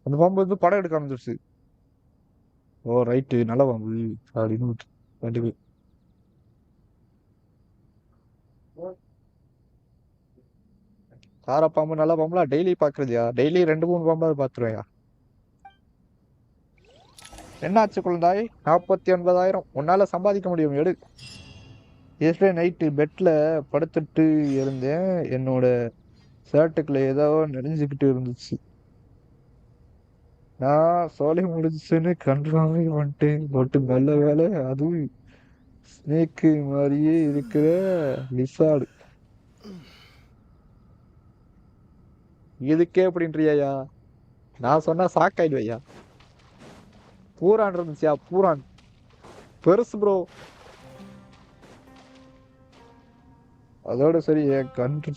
அந்த பாம்பு வந்து படம் எடுக்க ஆரம்பிச்சிருச்சு. ஓ ரைட்டு நல்ல பாம்பு அப்படின்னு கண்டிப்பா. சார பாம்பு நல்ல பாம்புலாம் டெய்லி பாக்குறதுயா, டெய்லி 2 3 பாம்பாவது பாத்துருவேயா. என்னாச்சு குழந்தாய்? 49,000 உன்னால சம்பாதிக்க முடியும் எடு. எஸ்டே நைட்டு பெட்ல படுத்துட்டு இருந்தேன், என்னோட ஷர்ட்டுக்குள்ள ஏதோ நெறிஞ்சுக்கிட்டு இருந்துச்சு. நான் சோலை முடிஞ்சுன்னு கன்ஃபார்மே வந்துட்டேன். பட் நல்ல வேலை அது ஸ்னேக்கு மாதிரியே இருக்கிற லிசார்டு. இதுக்கே அப்படின்றியா? நான் சொன்னா சாக்காயிடுவையா. பூரான் இருந்துச்சியா, பூரான் பெருசு ப்ரோ. அதோட சரி என் கன்று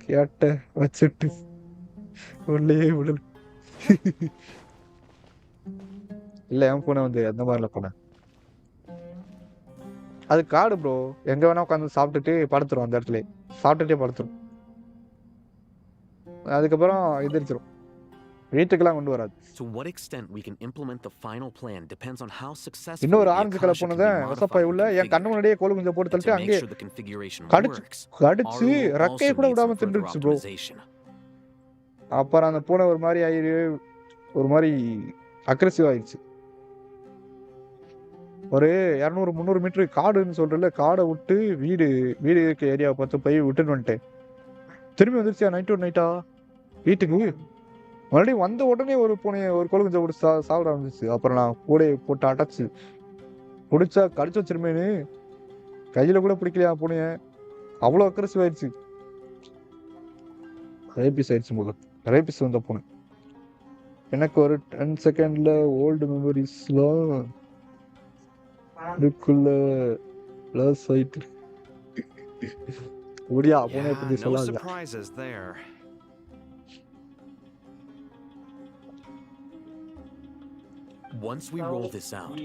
கேட்ட வச்சுட்டு உள்ளே விடல. இல்ல என் பூனை வந்து அந்த மாதிரில பூனை. அது காடு ப்ரோ, எங்க வேணா உட்காந்து சாப்பிட்டுட்டு படுத்துரும், அந்த இடத்துல சாப்பிட்டுட்டே படுத்துரும். அதுக்கப்புறம் எந்திரிச்சிரும், வீட்டுக்கெல்லாம் கொண்டு வராது. To what extent we can implement the final plan depends on how successfully இன்னொரு the orange colour Akasha can பூனை be வசப்பாய் modified உள்ள and என் கண்ணு முன்னாடியே கோழி குஞ்சை போட்டு configured. And தள்ளிட்டு to make அங்கே sure the configuration கடிச்சு works, கடிச்சு Aru will ரக்கையை also கூட need விடாம some further தின்றுச்சு ப்ரோ. optimization. அப்புறம் அந்த பூனை ஒரு மாதிரி ஒரு மாதிரி அக்ரெசிவ் ஆயிடுச்சு. ஒரு 200 300 மீட்டர் காடுன்னு சொல்றல, காடை விட்டு வீடு வீடு இருக்க ஏரியாவை பார்த்து போய் விட்டுன்னு வந்துட்டேன். திரும்பி வந்துருச்சியா நைட்டு நைட்டா வீட்டுக்கு. மறுபடியும் வந்த உடனே ஒரு பூனையை ஒரு கோழி குஞ்சை போட்டு சாப்பிட ஆரம்பிச்சிச்சு. அப்புறம் நான் கூடையை போட்டு அடைச்சு பிடிச்சா கடிச்சு வச்சிருமேனு கையில கூட பிடிக்கலையா பூனைய. அவ்வளோ அக்ரெசிவ் ஆயிடுச்சு. ரேபிஸ் ஆயிடுச்சு போல, ரேபிஸ் வந்த பூனை. எனக்கு ஒரு 10 செகண்ட்ல ஓல்டு மெமரிஸ்லாம் இதுக்குள்ள லாஸ் ஆயிட்டு. முடியா பூனை பத்தி No சொல்லாத. surprises there. Once we roll this out,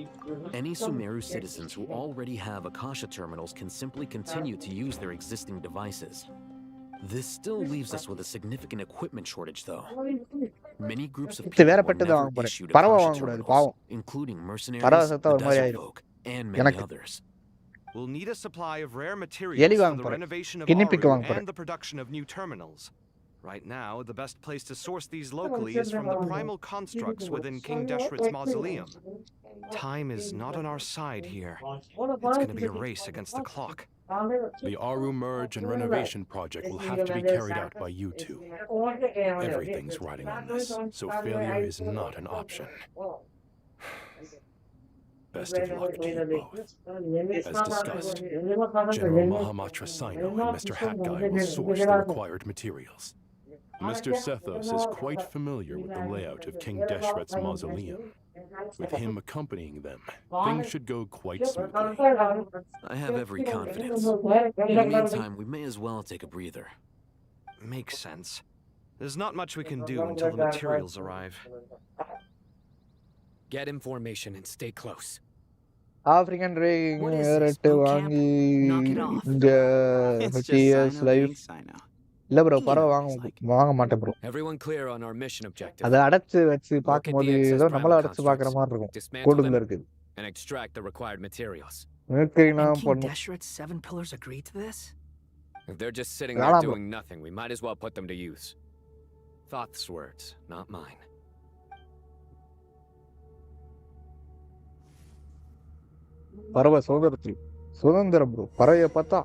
any Sumeru citizens who already have Akasha terminals can simply continue to use their existing devices. This still leaves us with a significant equipment shortage, though. Many groups of people were never issued Akasha terminals, including mercenaries, the desert folk, and many others. We'll need a supply of rare materials for the renovation of Aru and the production of new terminals. Right now, the best place to source these locally is from the primal constructs within King Deshret's mausoleum. Time is not on our side here. It's going to be a race against the clock. The Aru merge and renovation project will have to be carried out by you two. Everything's riding on this, so failure is not an option. Best of luck to you both. As discussed, General Mahamatra Sino and Mr. Hat Guy will source the required materials. Mr. Sethos is quite familiar with the layout of King Deshret's mausoleum. With him accompanying them, things should go quite smoothly. I have every confidence. In the meantime, we may as well take a breather. Makes sense. There's not much we can do until the materials arrive. Get information and stay close. African rate வாங்கி இந்த 50 years life இல்ல bro, பரவ வாங்க மாட்டேன் bro. Everyone clear on our mission objective. அதை அடைச்சு வச்சு பார்க்கும்போது ஏதோ நம்மள அடைச்சு பார்க்குற மாதிரி இருக்கும். கூண்டுக்குள்ள இருக்குது. And extract the required materials. King Deshret's 7 pillars agree to this? If they're just sitting there doing nothing, we might as well put them to use. Thoth's words, not mine. பறவை சுதந்திரம் ப்ரோ. பறவையை பார்த்தா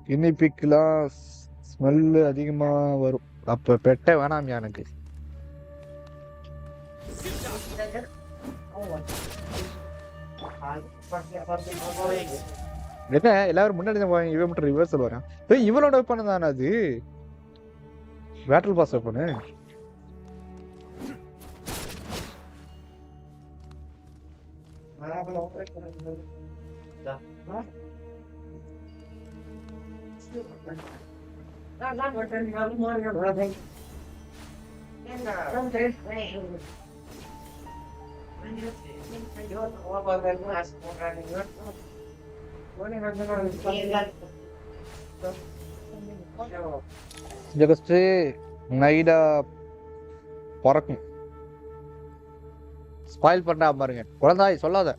கினிபிக்கெல்லாம் smell அதிகமா வரும். அப்ப பெட்டை வேணாம் எனக்கு. என்ன எல்லாரும் முன்னாடி தான் இவன் மட்டும் ரிவர்சல் வரான். இவனோட வெப்பன் தானே அது, பேட்டில் பாஸ் வெப்பனு. ஜகஸ்ட் நைடா பறக்கும். ஸ்பாயில் பண்ணா பாருங்க. குழந்தாய் சொல்லாத.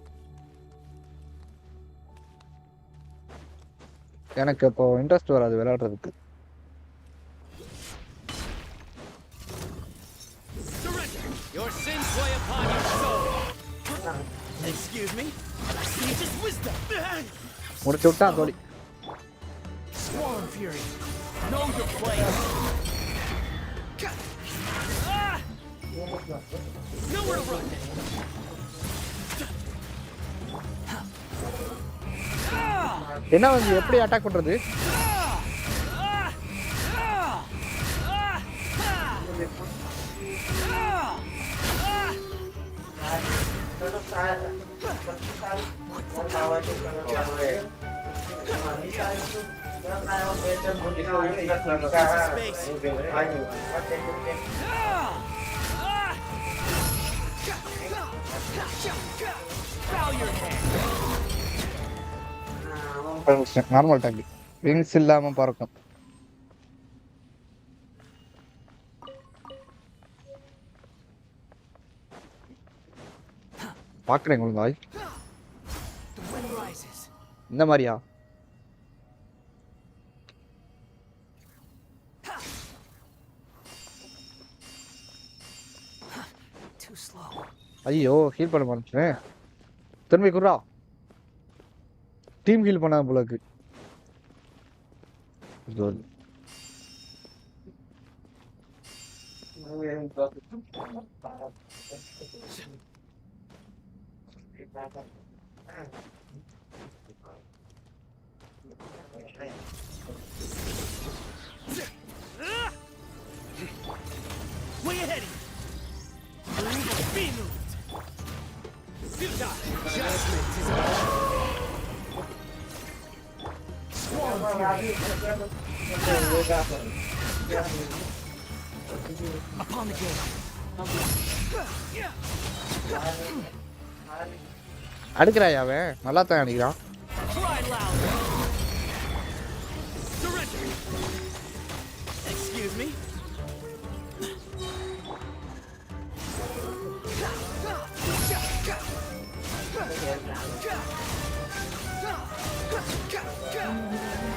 எனக்கு இப்போ இன்ட்ரெஸ்ட் வராது விளையாடுறதுக்கு. Your sins weigh upon your soul. Excuse me? Sage's wisdom. முடிச்சு விட்டா Todi. Swarm fury. Know your place. Nowhere to run. என்ன வந்து எப்படி அட்டாக் பண்றது? Normal talk. விங்ஸ் இல்லாம பறக்கும். பாக்குறேன் குழந்தாய். இந்த மாதிரியா? ஐயோ ஹீல் பண்ண மாட்டேன். திரும்பி குர்ரா. டீம் ஹீல் பண்ணா போலக்கு. Way ahead of you. Be moved. Judgment is upon the gate. அடிக்கிறாயா அவன்? நல்லா தான் அடிக்கிறான். Cry loud. Surrender. Excuse me.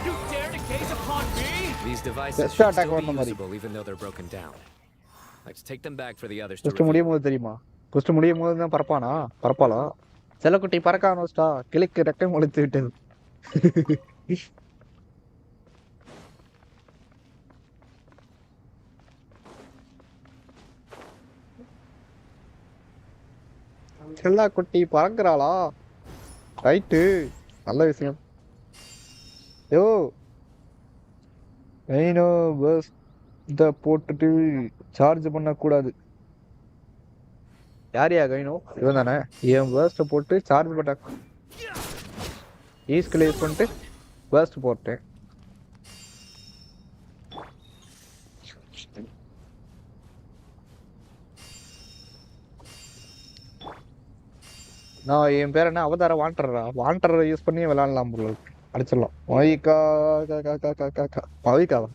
You dare to gaze upon me? These devices Just should attack still on be the body. usable even though they're broken down. Let's take them back for the others to குஸ்ட் review. முடியும் போது தெரியுமா? குஸ்ட் முடியும் போது தான் பறப்பானா? பறப்பாளா? செல்லக்குட்டி பறக்க ஆரம்பிச்சிட்டா. கிளிக்கு ரெக்கை முளைத்து விட்டது. செல்லக்குட்டி பறக்குறாளா? ரைட்டு, நல்ல விஷயம். யோ ஐனோ பஸ் இத போட்டுட்டு சார்ஜ் பண்ணக்கூடாது. யாரையா கைனோ? இவன் தானே. என் வேர்ஸ்ட்டை போட்டு சார்ஜ் பண்ண ஈஸ்கில் யூஸ் பண்ணிட்டு வேர்ஸ்ட் போட்டேன். நான் என் பேர் என்ன அவதார வாண்டரா? வாண்டரை யூஸ் பண்ணி விளையாடலாம் போல இருக்கு. அடிச்சிடலாம். மவிகா மவிகாவா?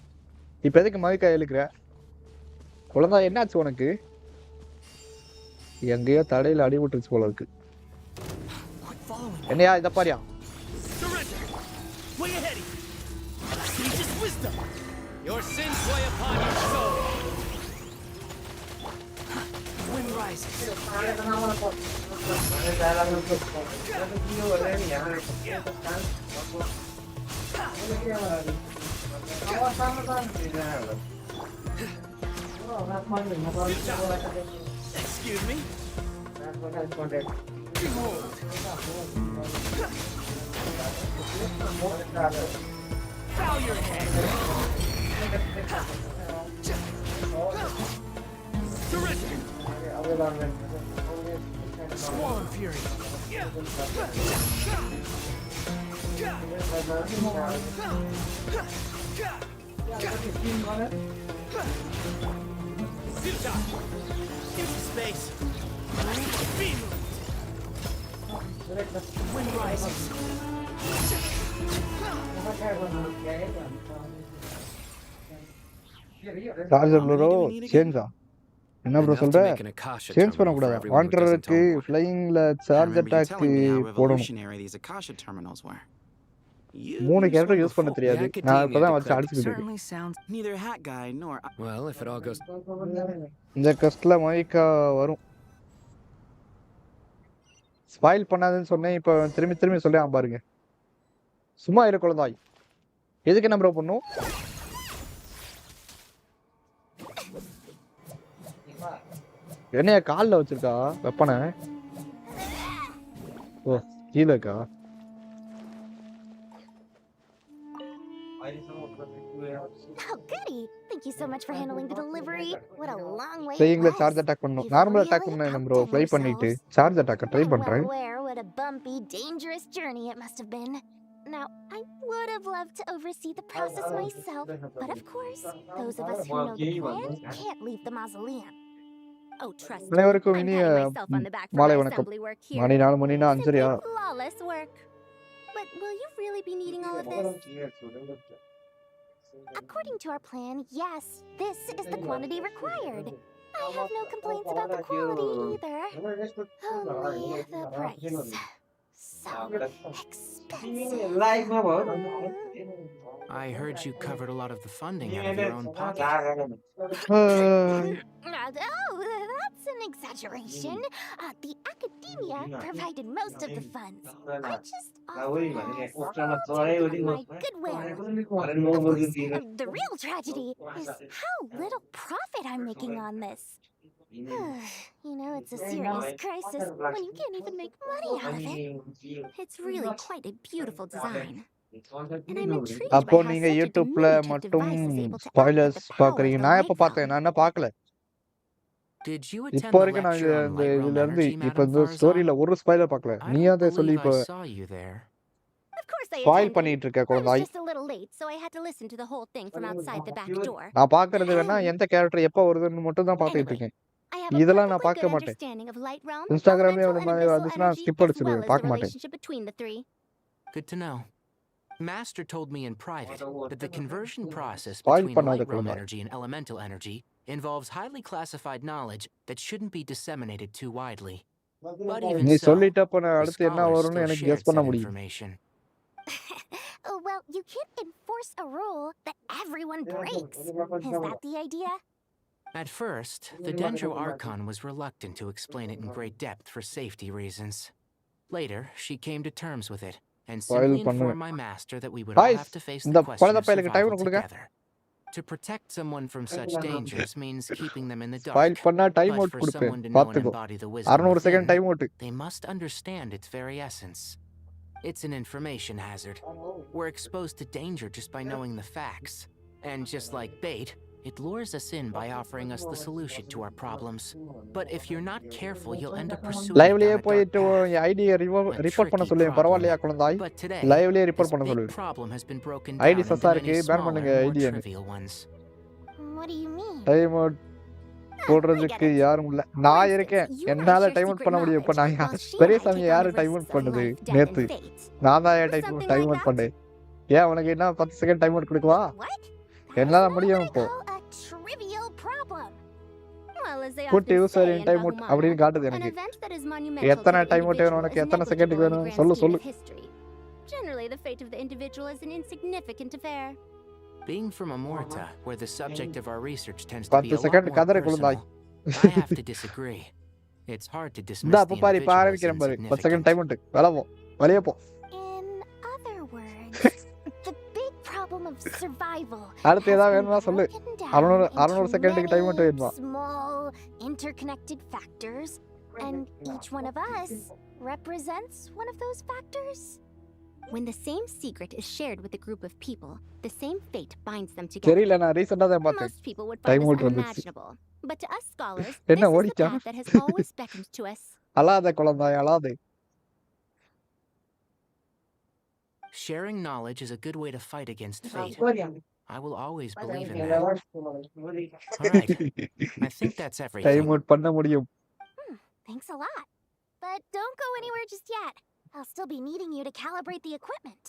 இப்போ எதுக்கு மவிகா எழுக்கிற? குழந்தா என்னாச்சு உனக்கு? எங்கேயோ தடையில அடி விட்டுருச்சு போல இருக்கு. என்னையா இதை பாரியா? Your sins weigh upon your soul. Wind rises. Excuse me? Behold. Bow your head. Surrender. Swarm fury. Into space. Be moved. Wind rises. Charger How many bro do we need again? சேஞ்சா என்ன bro Enough சொல்ற to make an Akasha change terminal for பண்ணக்கூடாதா everyone who doesn't வாண்டருக்கு own one. ஃப்ளையிங்ல I charge remember you attack telling me how போடணும் revolutionary these Akasha terminals were. 3 You've used character one use பண்ண before. தெரியாது The நான் Academia இப்பதான் வச்சு declared அடிச்சுக்கிட்டு இருக்கேன் Certainly sounds neither hat guy nor Well, if it all goes இந்த கஸ்ட்ல மைக்கா வரும் ஸ்பாயில் பண்ணாதுன்னு சொன்னேன் இப்போ திரும்பி திரும்பி சொல்லியான் பாருங்க சும்மா இரு குழந்தாய் எதுக்கு என்ன ப்ரோ பண்ணும் என்னைய காலில் வச்சிருக்கா வெப்பனை ஓ கீழக்கா Oh, goody! Thank you so much for handling the delivery. What a long way it ஃப்ளையிங்ல was. Charge attack பண்ணணும் You've நார்மல் அட்டாக் really பண்ணேன் ப்ரோ outdone ஃப்ளை பண்ணிட்டு yourselves. Charge attack try I'm well பண்றேன் aware what a bumpy, dangerous journey it must have been. Now, I would have loved to oversee the process myself, but of course, those of us who know the plan can't leave the mausoleum. Oh, trust me, அனைவருக்கும் I'm இனிய patting myself on the back for மாலை my வணக்கம் assembly work here. மணி 4 மணினா Simply 5:30 flawless work. But will you really be needing all of this? According to our plan, yes, this is the quantity required. I have no complaints about the quality either. Only the price. So expensive. I heard you covered a lot of the funding out of your own pocket. Oh, that's an exaggeration. The academia provided most of the funds. I just offered a small token of my goodwill. Of course, the real tragedy is how little profit I'm making on this. You know, it's a serious crisis when you can't even make money out of it. It's really quite a beautiful design. And I'm intrigued அப்போ by how நீங்க such a யூடியூப்ல diminutive மட்டும் device is able to output spoilers the power of பாக்குறீங்க the நான் light எப்ப பார்த்தேன் realm. நான் என்ன பார்க்கல Did you இப்போ attend the வரைக்கும் நான் lecture on இந்த light realm இதுல இருந்து energy, இப்போ Madame இந்த Farzan? ஸ்டோரியில ஒரு ஸ்பாயிலர் பார்க்கல I நீயா don't தான் சொல்லி believe இப்போ I saw you there. Of course I spoil attended. பண்ணிட்டு இருக்க I was குழந்தாய் just a little late, so I had to listen to the whole thing from outside the back door. நான் பார்க்கறது வேணா எந்த கேரக்டர் எப்போ வருதுன்னு மட்டும் தான் பார்த்துட்டு இருக்கேன் I have a இதெல்லாம் நான் perfectly good பார்க்க மாட்டேன் understanding of light realm, இன்ஸ்டாகிராம்ல elemental, அந்த and மாதிரி abyssal வந்துச்சுன்னா energy, skip as well அடிச்சிடுவேன் as the பார்க்க மாட்டேன் relationship between the three. Good to know. Master told me in private that the conversion process spoil between பண்ணாத light realm குழந்தாய் energy and elemental energy involves highly classified knowledge that shouldn't be disseminated too widely. But even நீ so, சொல்லிட்டப்ப நான் the அடுத்து என்ன scholars வரும்னு still எனக்கு shared guess பண்ண said முடியும் information. Oh, well, you can't enforce a rule that everyone breaks. Is that the idea? At first, the Dendro Archon was reluctant to explain it in great depth for safety reasons. Later, she came to terms with it and spoil simply பண்ணுவேன் informed my master that we would all guys have to face இந்த the question குழந்தை of பையலுக்கு time survival கொடுங்க together. To protect someone from such dangers means keeping them in the spoil dark. பண்ணா time But out for கொடுப்பேன் someone to know and பார்த்துக்கோ embody the wisdom 600 second within, time out they must understand its very essence. It's an information hazard. We're exposed to danger just by knowing the facts. And just like bait, it lures us in by offering us the solution to our problems. But if you're not careful, you'll end up pursuing it லைவ்லயே down a dark போயிட்டு path. ஐடியை report பண்ண tricky சொல்லுவேன் problem. பரவாயில்லையா குழந்தாய் But today, லைவ்லயே report this பண்ண big சொல்லுவேன் problem has been broken ID down சஸ்ஸா into இருக்கு many பேன் smaller பண்ணுங்க and more ID trivial ones. What do you mean? Time out போடுறதுக்கு யாரும் இல்ல நான் இருக்கேன் என்னால டைம் அவுட் பண்ண முடியும் இப்ப நான் பெரிய சாமி யாரு டைம் அவுட் பண்ணது நேத்து நான் தான் டைம் அவுட் பண்ணேன் ஏன் உனக்கு என்ன 10 செகண்ட் டைம் அவுட் கொடுக்கவா என்னால முடியும் இப்போ Trivial problem. Well, as they put often user say in in time out Bahumana, அப்படின்னு காட்டுது an எனக்கு event that is monumental எத்தனை to the டைம் அவுட் வேணும் individual உனக்கு is எத்தனை செகண்டுக்கு negligible in the வேணும் grand சொல்லு scheme சொல்லு of history. Generally, the fate of the individual is an insignificant affair. Being from Amorta, where the subject of our research tends to be 10 a lot second more கதற குழந்தாய் personal, I have to disagree. It's hard to இந்த dismiss அப்ப the பாரு இப்ப individual as ஆரம்பிக்கிறேன் பாரு 10 second insignificant. Time out வெளிய போ வெளிய போ In other words, the big problem of survival அடுத்து has ஏதாவது been வேணுமா சொல்லு broken down 600 into செகண்டுக்கு டைம் அவுட் many வேணுமா small, interconnected factors, and each one of us represents one of those factors. When the same secret is shared with a group of people, the same fate binds them together. தெரியல நான் ரீசன்ட்டா தான் பார்த்தேன் Most people would find time this out வந்துச்சு unimaginable, but to us scholars, என்ன this is the ஓடிச்சா path that has always beckoned to us. அழாத குழந்தாய் அழாதே Sharing knowledge is a good way to fight against fate. I will always believe in that. All right. I think that's time everything. Out பண்ண முடியும் Thanks a lot. But don't go anywhere just yet. I'll still be needing you to calibrate the equipment.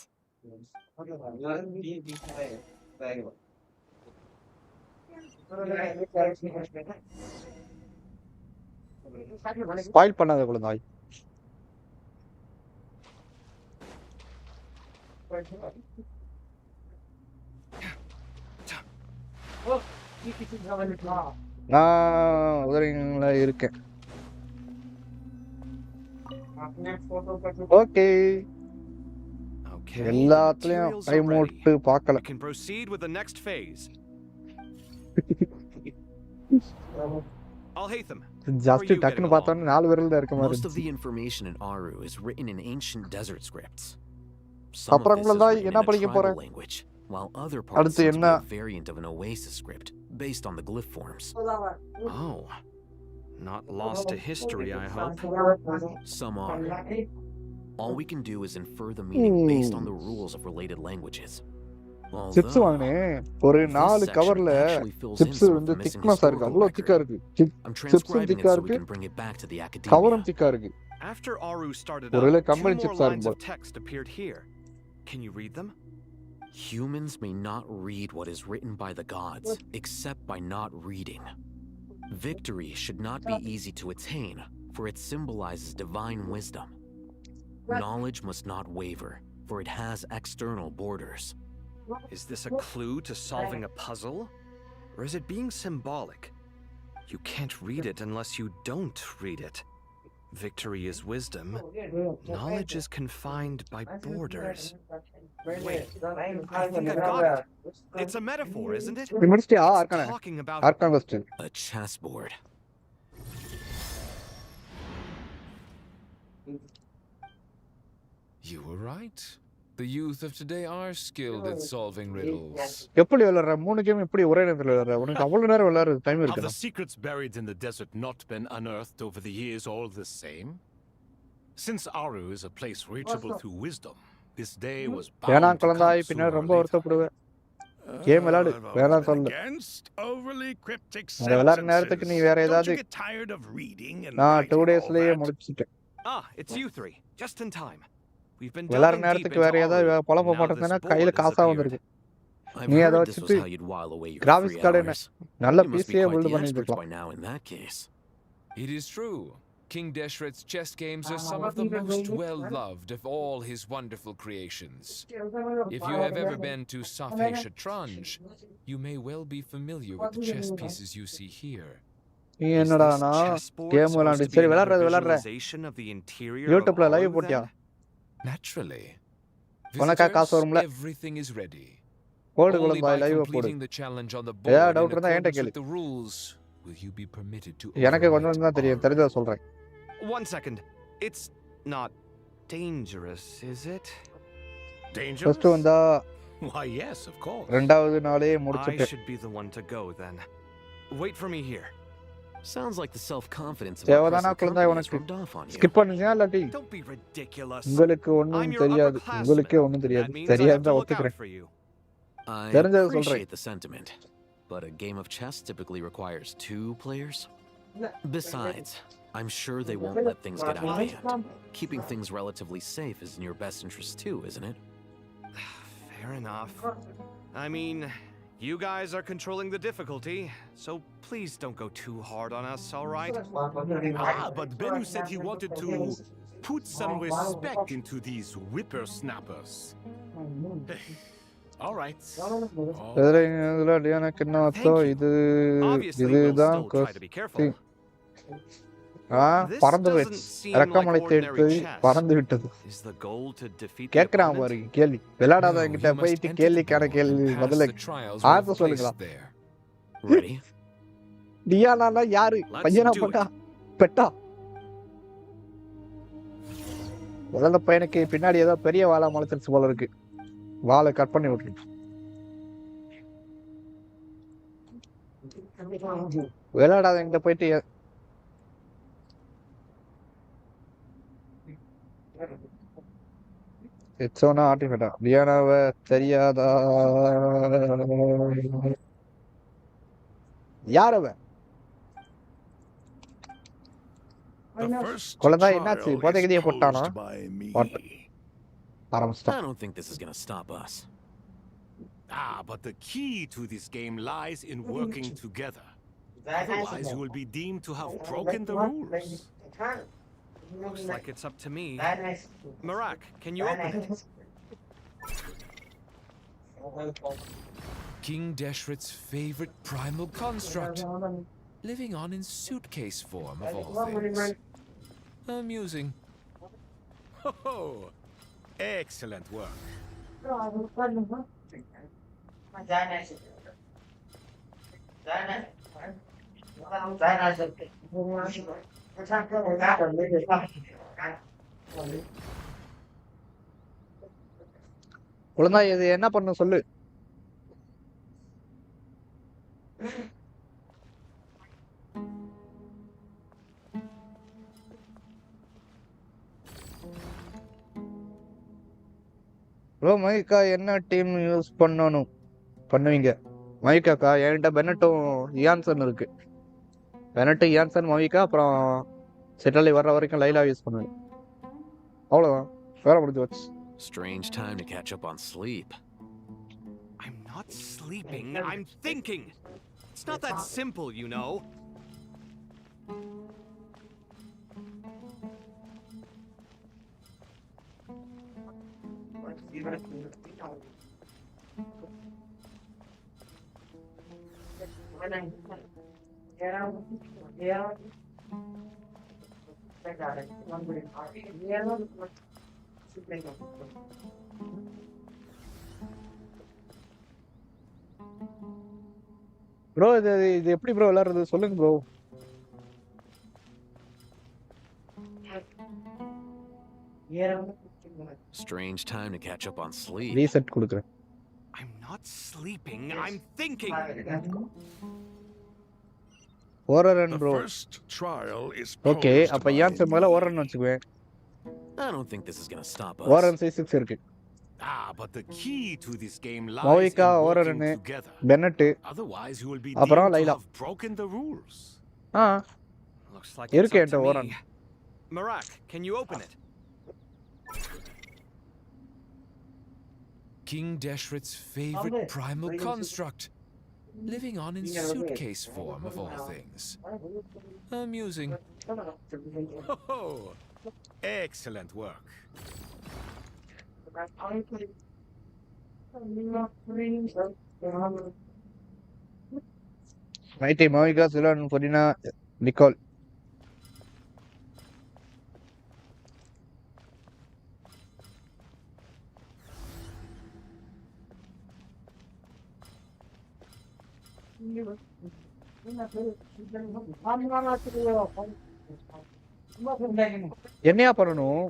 Spoil பண்ணாத குழந்தாய். நான் உதவிங்களா இருக்கேன். Okay. எல்லாத்துலயும் time விட்டு பார்க்கல. We can proceed with the next phase. Al-Haytham, just டக்குன்னு பார்த்தோம்னா 4 விரல் தான் இருக்க மாதிரி. Most of the information in Aru is written in ancient desert scripts. அப்புறம் குழந்தாய் என்ன படிக்க போறேன்? Language, while other parts seem to be a variant of an Oasis script based on the glyph forms. Oh. Not lost to history, I hope. Some are. All we can do is infer the meaning based on the rules of related languages. Chips வாங்குனேன். ஒரு 4 கவர்ல chips வந்து திக்னஸா இருக்கு. அவ்வளவு திக்கா இருக்கு. Chips திக்கா இருக்கு. கவரும் திக்கா இருக்கு. After Aru started up, 2 more lines of text appeared here. Can you read them? Humans may not read what is written by the gods, except by not reading. Victory should not be easy to attain, for it symbolizes divine wisdom. Knowledge must not waver, for it has external borders. Is this a clue to solving a puzzle? Or is it being symbolic? You can't read it unless you don't read it. Victory is wisdom. Knowledge is confined by borders. Wait, I think I got it. It's a metaphor, isn't it? It's talking about a chessboard. You were right. The youth of today are skilled at solving riddles. எப்படி விளையாடுற? 3 game எப்படி ஒரே நேரத்துல விளையாடுற? உனக்கு அவ்வளவு நேரம் விளையாடுற டைம் Have இருக்குடா. the secrets buried in the desert not been unearthed over the years all the same? Since Aru is a place reachable through wisdom, this day was bound வேணா to come குழந்தாய் பின்னாடி sooner or ரொம்ப later. வருத்தப்படுவேன். Game விளையாடு. வேணா சொல்லு. அந்த விளையாடுற நேரத்துக்கு நீ வேற ஏதாவது நான் 2 டேஸ்லயே முடிச்சிட்டேன். Ah, it's you three. Just in time. We've been விளையாடுற delving deep நேரத்துக்கு into வேற ஏதாவது Aru. பொழப்ப Now this போட்டதுன்னா board கையில has காசா appeared. வந்திருக்கு. I've நீ அதை heard this was வச்சுட்டு how you'd while away your graphics free card hours. நல்ல You must be பிசியே quite பில்ட் the experts பண்ணிருக்கலாம். by now in that case. It is true. King Deshret's chess games are some of the most well-loved of all his wonderful creations. If you have ever been to Safhe Shatranj, you may well be familiar with the chess pieces you see here. நீ என்னடானா game விளையாண்டு சரி விளையாடுற யூடியூப்ல live போட்டியா? Naturally. உனக்கா காசு வரும்ல? Everything is ready. போடு Only குழந்தாய் by லைவ் போடு. completing the challenge on the board ஏதாவது in டவுட் இருந்தா என்கிட்ட accordance கேளு. with the rules will you be permitted to எனக்கு கொஞ்சம் தான் தெரியும். தெரிஞ்சத சொல்றேன். 1 second. It's not dangerous, is it? Dangerous? First வந்தா Why, yes, of course. ரெண்டாவது நாளே I முடிச்சிட்டேன். should be the one to go then. Wait for me here. Sounds like the self-confidence of our தேவதானா present குழந்தாய் company has உனக்கு rubbed off on you. Skip பண்ணுங்க இல்லாட்டி Don't be ridiculous. உங்களுக்கு ஒண்ணும் I'm your தெரியாது. upperclassman. உங்களுக்கே ஒண்ணும் That தெரியாது. means I have தெரியாதா to look out ஒத்துக்கிறேன். for you. I தெரிஞ்சத சொல்றேன். appreciate the sentiment, but a game of chess typically requires 2 players. Besides, I'm sure they won't let things get out of hand. Keeping things relatively safe is in your best interest too, isn't it? Fair enough. I mean, you guys are controlling the difficulty, so please don't go too hard on us, all right? Ah, but Bennu said he wanted to put some respect into these whippersnappers. All right. இதுல எனக்கு என்ன அர்த்தம்? இதுதான் question. பறந்து போயிடுச்சு. இறக்கமலை தேடி பறந்து விட்டது. கேட்கிறான் பாருங்க கேள்வி. விளையாடாத என்கிட்ட போயிட்டு கேள்விக்கான கேள்வி பதில ஆர்த்த சொல்லுங்களா? டியானா யாரு? பையனா பட்டா? பெட்டா? முதல்ல பையனுக்கு பின்னாடி ஏதோ பெரிய வாழை முளைச்சிருச்சு போல இருக்கு. வாழை கட் பண்ணி விட்டுருக்கு. விளையாடாத என்கிட்ட போயிட்டு எச்சோனா ஆர்டிஃபெக்டா டியானாவை தெரியாதா? யார் அவன்? குழந்தா என்னாச்சு? போதைகதியை போட்டானா? I don't think this is going to stop us. But the key to this game lies in working together. Otherwise, you will be deemed to have broken the rules. Looks like it's up to me. Marak, can you open it? King Deshret's favorite primal construct, living on in suitcase form of all things. Amusing. Oh, excellent work. ஒழுங்கா இது என்ன பண்ண சொல்லு. Bro மைக்கா என்ன team use பண்ணுவீங்க? மைக்காக்கா என்கிட்ட பெனட்டும் இயான்சன் இருக்கு. பெனட்டு இயான்சன் மவிக்கா அப்புறம் செட்டலி வர்ற வரைக்கும் லைலா யூஸ் பண்ணுவேன். அவ்வளோதான், வேற முடிஞ்சு வச்சு. Strange time to catch up on sleep. I'm not sleeping, I'm thinking. It's not that simple, you know. Bro இது எப்படி ப்ரோ விளையாடுறது சொல்லுங்க bro. Strange time to catch up on sleep. Reset கொடுக்குறேன். I'm not sleeping, I'm thinking. ஓரரன் bro. Okay, அப்ப இயான்சன் மேல ஓரரன் வச்சுக்குவேன். I don't think this is going to stop us. ஓரரன் C6 இருக்கு. But the key to this game lies மவிக்கா in working ஓரரன் together. Bennett Otherwise, you will be அப்புறம் deemed to Laila. have broken the rules. Looks like it's இருக்கு up என்கிட்ட to ஓரன். me. Marak, can you open it? King Deshret's favorite primal construct, living on in suitcase form of all things. Amusing. Oh, excellent work. மைட்டி மவிக்கா சிலன் பொரினா Nicole. என்னையா பண்ணணும்?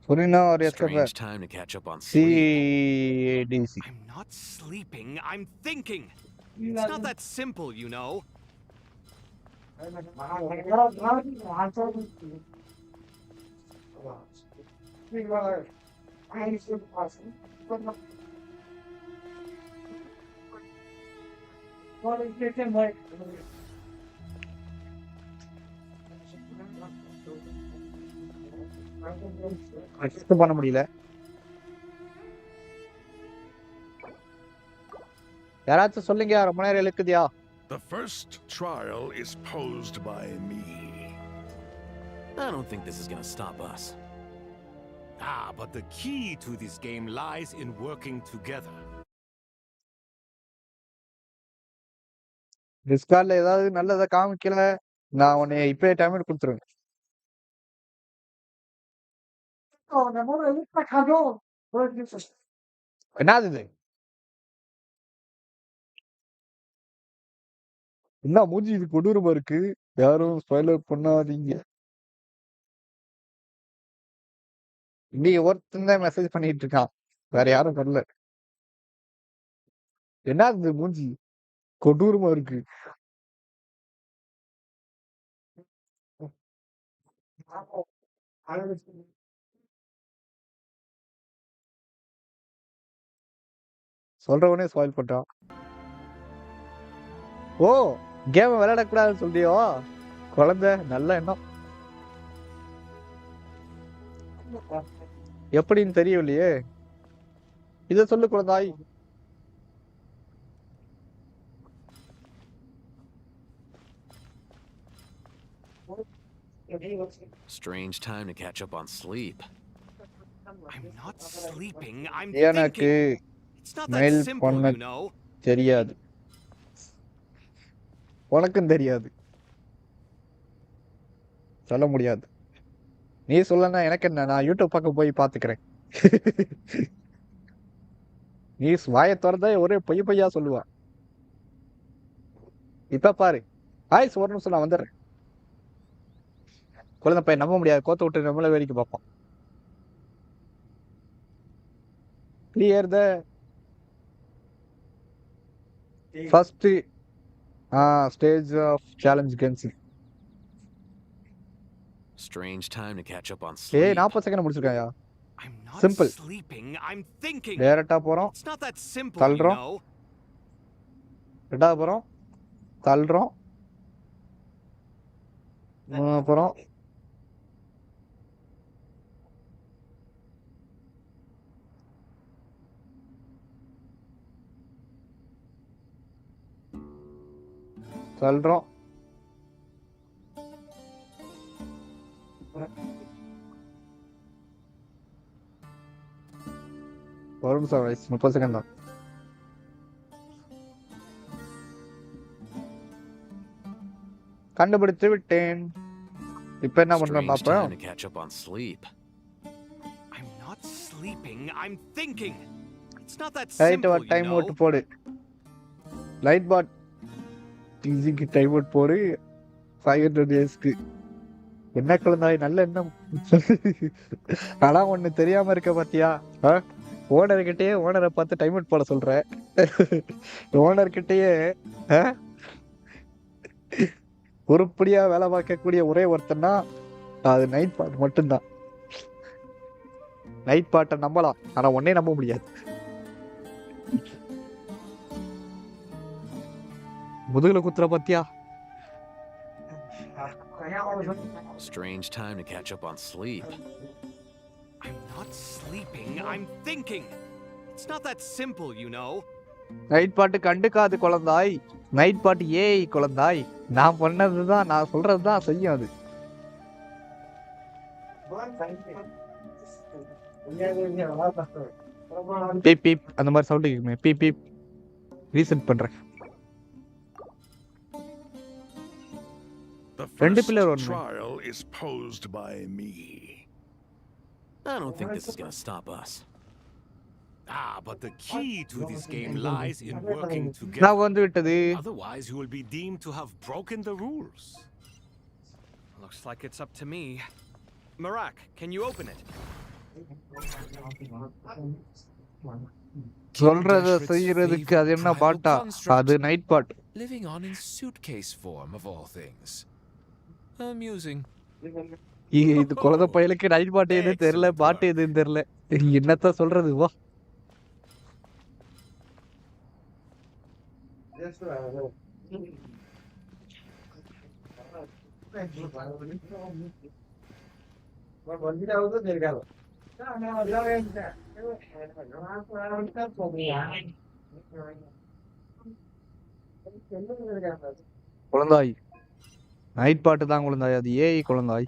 பொரினா ஒரு Strange time to catch up on sleep. I'm not sleeping, I'm thinking. It's not that simple, you know. பண்ண முடியல. யாராச்சும் சொல்லுங்க, ரொம்ப நேரம் இழுக்குதியா? The first trial is posed by me. I don't think this is going to stop us. But the key to this game lies in working together. டிஸ்கார்ட்ல ஏதாவது நல்லதை காமிக்கல, நான் உன்னை இப்பயே டைம் கொடுத்துருவேன். என்னது இது? என்ன மூஞ்சி இது கொடூரமா இருக்கு. யாரும் ஸ்பாயிலர் பண்ணாதீங்க. நீ ஒருத்தன் தான் மெசேஜ் பண்ணிட்டு இருக்கான், வேற யாரும் பண்ணல. என்ன இது மூஞ்சி கொடூரமா இருக்கு. சொல்றவனே ஸ்பாயில் பண்றான். ஓ கேம் விளையாடக்கூடாதுன்னு சொல்றியோ குழந்தை? நல்ல எண்ணம். எப்படின்னு தெரியலையே. இத சொல்லு குழந்தாய். Strange time to catch up on sleep. I'm not sleeping, I'm எனக்கு thinking. It's not that mail simple, பண்ண you know. தெரியாது. உனக்கும் தெரியாது. சொல்ல முடியாது. நீ சொல்லனா எனக்கு என்ன? நான் யூடியூப் பக்கம் போய் பாத்துக்கிறேன். நீ வாயை திறந்தா ஒரே பொய்யா சொல்லுவா. இப்ப பாரு. ஆயுஸ் ஒரு நிமிஷம் நான் வந்துடுறேன். குழந்தை பையன் நம்ப முடியாது. கோத்த விட்டு நம்மள வேடிக்கை பார்ப்போம். Clear the first stage of challenge Genshin. Strange time to catch up on ஏய் sleep. 40 செகண்ட் முடிச்சிருக்காயா? I'm not simple. sleeping, I'm thinking. டைரக்டா போறோம். It's not that simple, you தள்ளுறோம். know. ரெண்டாவது போறோம். தள்ளுறோம். அப்புறம் தள்ளுறோம். ஒரு நிமிஷம் 30 செகண்ட் தான். கண்டுபிடித்து விட்டேன். இப்ப என்ன பண்றோம் Strange பாப்போம். time to catch up on sleep. I'm not sleeping, I'm thinking. It's not that right simple, you time know. Out போடு. லைட் பாட் ஈஸிக்கு டைம் அவுட் போடு. 500 டேஸ்க்கு. என்ன குழந்தாய் நல்ல எண்ணம். ஆனா ஒண்ணு தெரியாம இருக்க பாத்தியா? ஓனர்கிட்டயே ஓனரை பார்த்து டைம் அவுட் போட சொல்ற. ஓனர்கிட்டயே உருப்படியா வேலை பார்க்கக்கூடிய ஒரே ஒருத்தன்னா அது நைட் பாட் மட்டும்தான். நைட் பாட்டை நம்பலாம், ஆனா ஒன்னே நம்ப முடியாது. முதுகுல குத்துற பாத்தியா? Strange time to catch up on sleep. I'm not sleeping, I'm thinking. It's not that simple, you know. Night பாட்டு கண்டுக்காது குழந்தாய். நைட் பாட்டு ஏய் குழந்தாய். நான் பண்ணதுதான், நான் சொல்றதுதான் செய்யும் அது. பீப் பீப் அந்த மாதிரி சவுண்ட் கேக்குமே. பீப் பீப் ரீசெட் பண்றேன். The ரெண்டு first பில்லர் ஒண்ணு. trial is posed by me. I don't think this is gonna stop us. But the key to this game lies in working நான் together. வந்து விட்டது. Otherwise, you will be deemed to have broken the rules. Looks like it's up to me. Marak, can you open it? சொல்றத செய்யறதுக்கு அது என்ன பாட்டா? அது night pot. Living on in suitcase form of all things. Amusing. இது குழந்தை பையலுக்கு night பாட்டு எதுன்னு தெரியல, பாட்டு எதுன்னு தெரியல. என்னத்த சொல்றது? வா குழந்தாய் நைட் பாட்டு தான் குழந்தாய். அது ஏஐ குழந்தாய்.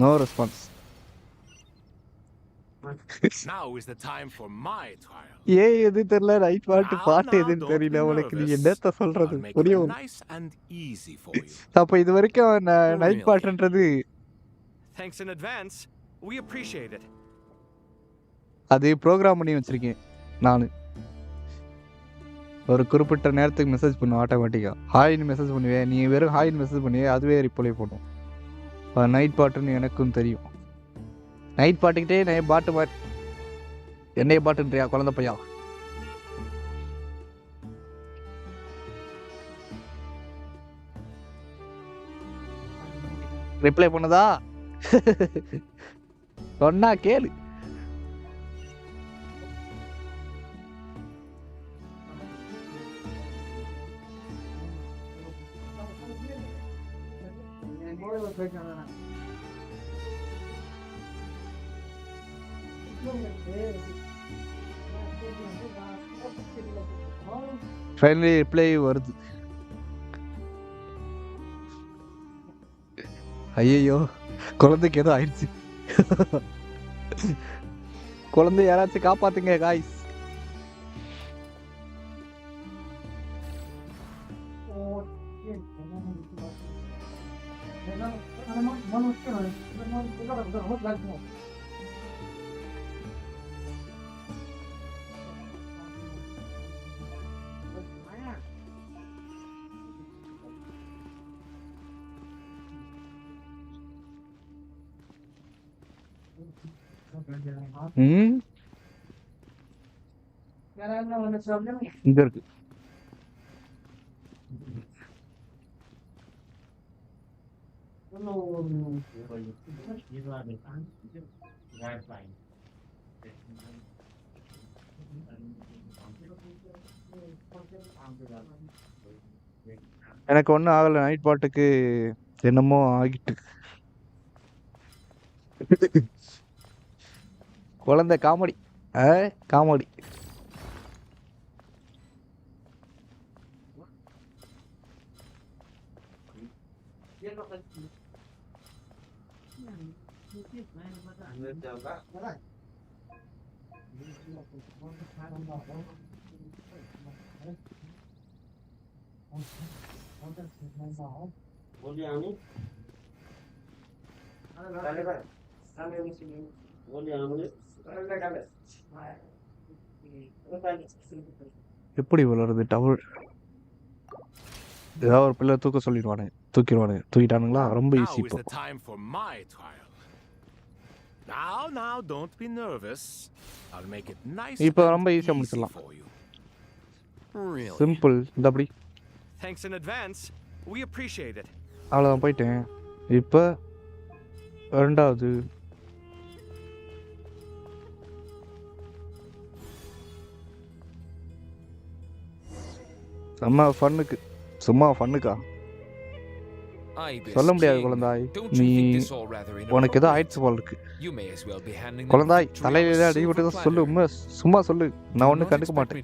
No response. Now is the time for my trial. AI எது தெரியல, நைட் பாட்டு பாட்டு எதுன்னு தெரியல. உனக்கு நீ என்னத்த சொல்றது? I'll make it புரியும். nice and easy for you. அப்ப இது வரைக்கும் நைட் பாட்டுன்றது Thanks in advance. We appreciate it. அது ப்ரோக்ராம் பண்ணி வச்சிருக்கேன் நான். ஒரு குறிப்பிட்ட நேரத்துக்கு மெசேஜ் பண்ணுவேன் ஆட்டோமேட்டிக்கா. ஹாய்னு மெசேஜ் பண்ணுவேன். நீ வெறும் ஹாய்னு மெசேஜ் பண்ணுவே, அதுவே ரிப்ளை பண்ணும். நைட் பாட்டுன்னு எனக்கும் தெரியும். நைட் பாட்டுக்கிட்டே நான் பாட்டு மாதிரி என்னைய பாட்டுன்றியா குழந்தை பையா? ரிப்ளை பண்ணதா? சொன்னா கேளு. ஃபைனலி ரிப்ளை வருது. ஐயோ குழந்தைக்கு ஏதோ ஆயிடுச்சு. குழந்தை யாராச்சும் காப்பாத்துங்க காய்ஸ். இங்க இருக்கு. எனக்கு ஒன்றும் ஆகலை. நைட் பாட்டுக்கு என்னமோ ஆகிட்டு. குழந்தை காமெடி காமெடி. எப்படி வளருது டவர்? ஏதாவது ஒரு பிள்ளை தூக்க சொல்லிடுவானுங்க, தூக்கிட்டானுங்களா? ரொம்ப easy. Now is the time for my trial. Now, don't be nervous. I'll make it nice. இப்போ ரொம்ப ஈஸியா முடிச்சிடலாம். சிம்பிள். இந்த அப்படி. Thanks in advance. We appreciate it. அவ்வளோதான், போயிட்டேன். இப்போ ரெண்டாவது சும்மா ஃபன்னுக்கா சொல்ல முடியாது குழந்தாய். நீ உனக்கு ஏதோ ஆயிடுச்சு போல இருக்கு. குழந்தாய் தலையில அடி விட்டு சொல்லு. சும்மா சொல்லு. நான் ஒன்றும் கண்டுக்க மாட்டேன்.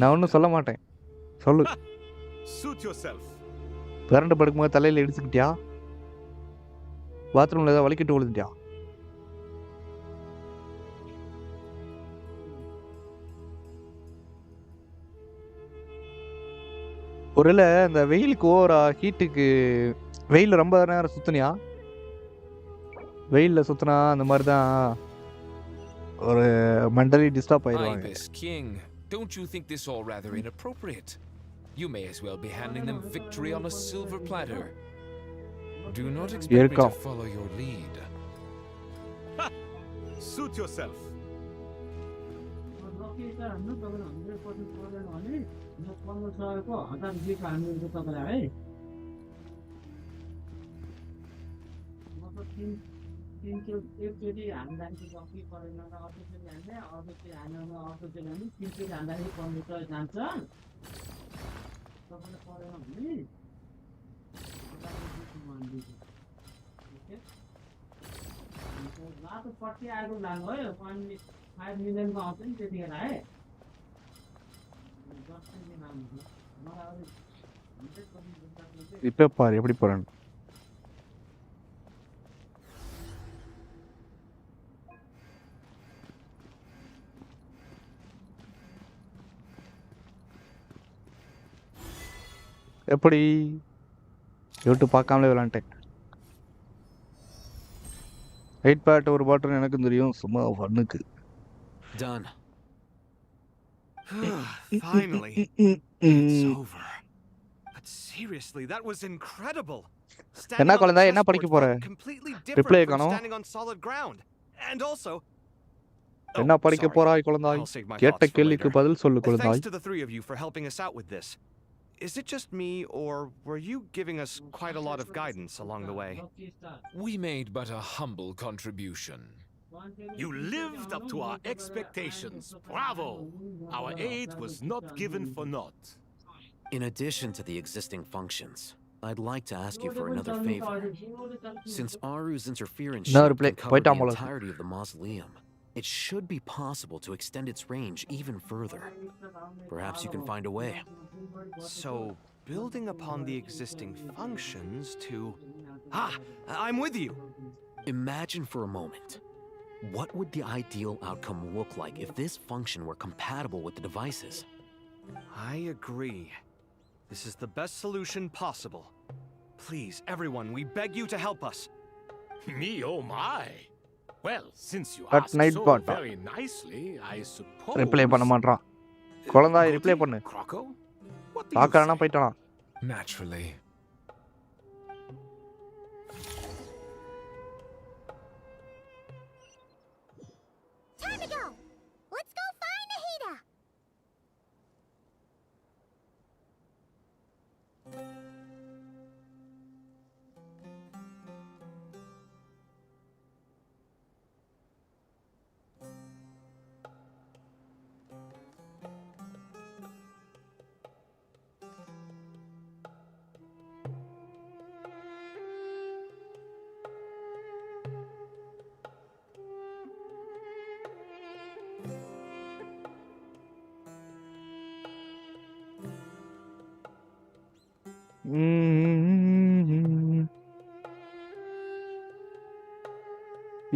நான் ஒன்றும் சொல்ல மாட்டேன். சொல்லு. பிறண்டு படுக்கும்போது தலையில இடிச்சுக்கிட்டியா? பாத்ரூம்ல ஏதாவது வலிக்கிட்டு விழுந்துட்டியா? ஒருவேளை இந்த வெயிலுக்கு ஓவரா ஹீட்டுக்கு வெயில் ரொம்ப நேரம் சுத்தினியா? வெயில்ல சுத்தினா அந்த மாதிரி தான் ஒரு மென்டலி டிஸ்டர்ப் ஆயிடுவாங்க. King, don't you think this all rather inappropriate? You may as well be handing them victory on a silver platter. Do not expect me to follow your lead. Suit yourself. இப்ப பாரு எப்படி போறான். எப்படி YouTube பார்க்காமலே விளாண்டேன். 8 bad ஒரு பாட்டன் எனக்கு தெரியும், சும்மா ஃபன்னுக்கு. Done. Finally, it's over. But seriously, that was incredible. என்ன குழந்தை, என்ன படிக்க போற? ரிப்ளை காணோம். Standing on solid ground. And also, என்ன படிக்க போறாய் குழந்தாய்? கேட்ட கேள்விக்கு பதில் சொல்லு குழந்தாய். Thanks to the three of you for helping us out with this. Is it just me, or were you giving us quite a lot of guidance along the way? We made but a humble contribution. You lived up to our expectations. Bravo! Our aid was not given for naught. In addition to the existing functions, I'd like to ask you for another favor. Since Aru's interference No shield reply. can cover the போயிட்டான் போல இருக்கு. entirety of the mausoleum, it should be possible to extend its range even further. Perhaps you can find a way. So, building upon the existing functions to... Ah! I'm with you! Imagine for a moment. What would the ideal outcome look like if this function were compatible with the devices? I agree. This is the best solution possible. Please, everyone, we beg you to help us. Me, oh my. Well, since you At asked night so bot. very nicely, I suppose... reply பண்ண மாட்டான். குழந்தாய் reply பண்ணு. Croco? What do you பார்க்கறானா say? போய்ட்டானா? Naturally. Time to go! Let's go find Nahida!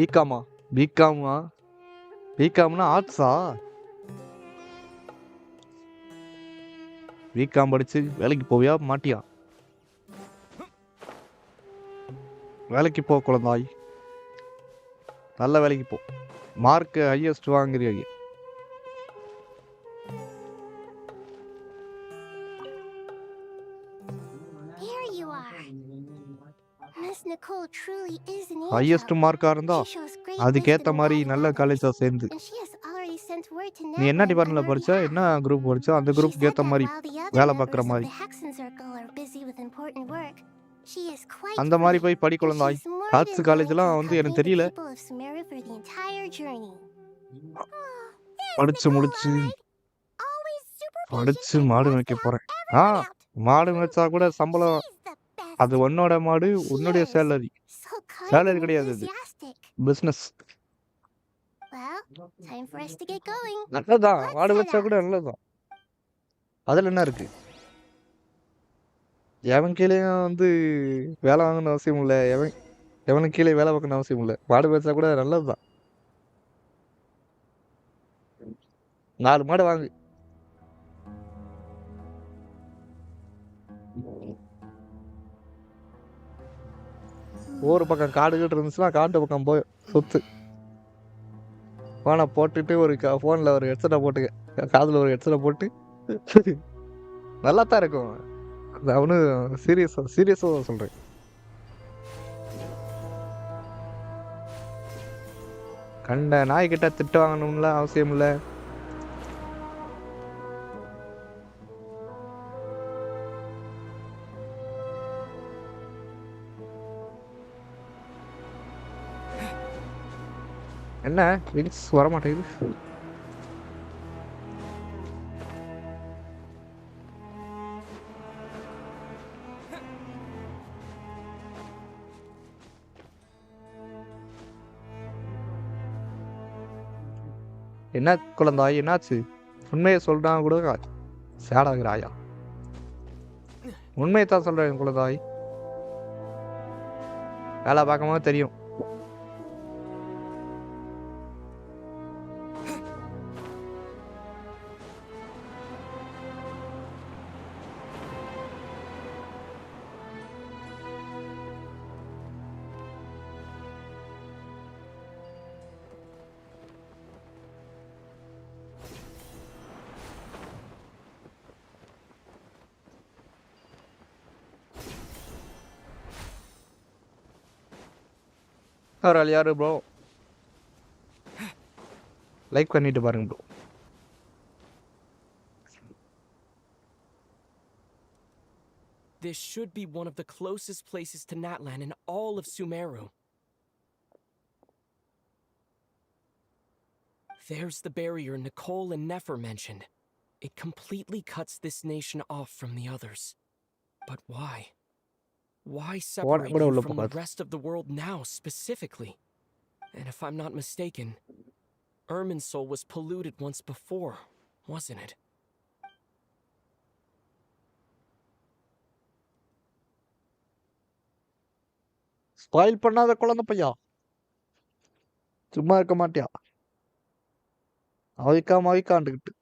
பிகாமா பிகாமா பிகாம்னா ஆர்ட்ஸா? பிகாம் படிச்சு வேலைக்கு போவியா மாட்டியா? வேலைக்கு போ குழந்தாய், நல்ல வேலைக்கு போ. மார்க் ஹையஸ்ட் வாங்குறீங்க. There you are. Miss Nicole truly is an angel. Highest மார்க்கா இருந்தா She shows great அதுக்கேத்த wisdom மாதிரி and நல்ல guidance, காலேஜா சேர்ந்து, and she has already sent word to நீ என்ன Natlan on டிபார்ட்மெண்ட்ல our படிச்ச, behalf. என்ன குரூப் படிச்ச, அந்த She குரூப்புக்கு said ஏத்த that மாதிரி while the other வேலை members பார்க்குற of மாதிரி the Hexen Circle are busy with important work, she is quite அந்த மாதிரி free, போய் படி and குழந்தாய். she's more arts than willing காலேஜ்லாம் to வந்து எனக்கு accompany தெரியல. the people of Sumeru for the entire journey. படிச்சு முடிச்சு Always super படிச்சு மாடு மேய்க்க போறேன். மாடு மேய்ச்சா கூட சம்பளம், அது உன்னோட மாடு, உன்னுடைய salary. so kind salary and கிடையாது, அது enthusiastic. Business. Well, time for us to get going. நல்லதான், மாடு மேய்ச்சா கூட நல்லதுதான். அதுல என்ன இருக்கு? எவன் கீழேயும் வந்து வேலை வாங்கணும்னு அவசியம் இல்லை, எவனுக்கு கீழே வேலை பார்க்கணும் அவசியம் இல்லை. மாடு மேய்ச்சா கூட நல்லதுதான். 4 மாடு வாங்கு. ஒரு பக்கம் காடு கிட்ட இருந்துச்சுன்னா காட்டு பக்கம் போய் சுத்து. போனை போட்டுட்டு ஒரு ஃபோனில் ஒரு ஹெட்செட்டை போட்டுக்க, காதில் ஒரு ஹெட்செட்டை போட்டு நல்லா தான் இருக்கும். அது அவனும் சீரியஸாக சொல்கிறேன். கண்ட நாய்கிட்ட திட்டு வாங்கணும்ல அவசியம் இல்லை. என்ன விங்ஸ் வர மாட்டேங்குது? என்ன குழந்தாய், என்னாச்சு? உண்மையை சொல்றான் கூட சேடாகிறாயா? உண்மையை தான் சொல்றேன் குழந்தாய், வேலை பார்க்கும்போது தெரியும். அவரால் யாரு ப்ரோ? லைக் பண்ணிட்டு பாருங்க bro. This should be one of the closest places to Natlan in all of Sumeru. There's the barrier Nicole and Nefer mentioned. It completely cuts this nation off from the others. But why? Why கூட separate கூட you உள்ள from the போகாது. rest of the world now, specifically? And if I'm not mistaken, Irminsul was polluted once before, wasn't it? Spoil பண்ணாத குழந்தை பையா. சும்மா இருக்க மாட்டியா? மவிக்கான்ட்டுக்கிட்டு.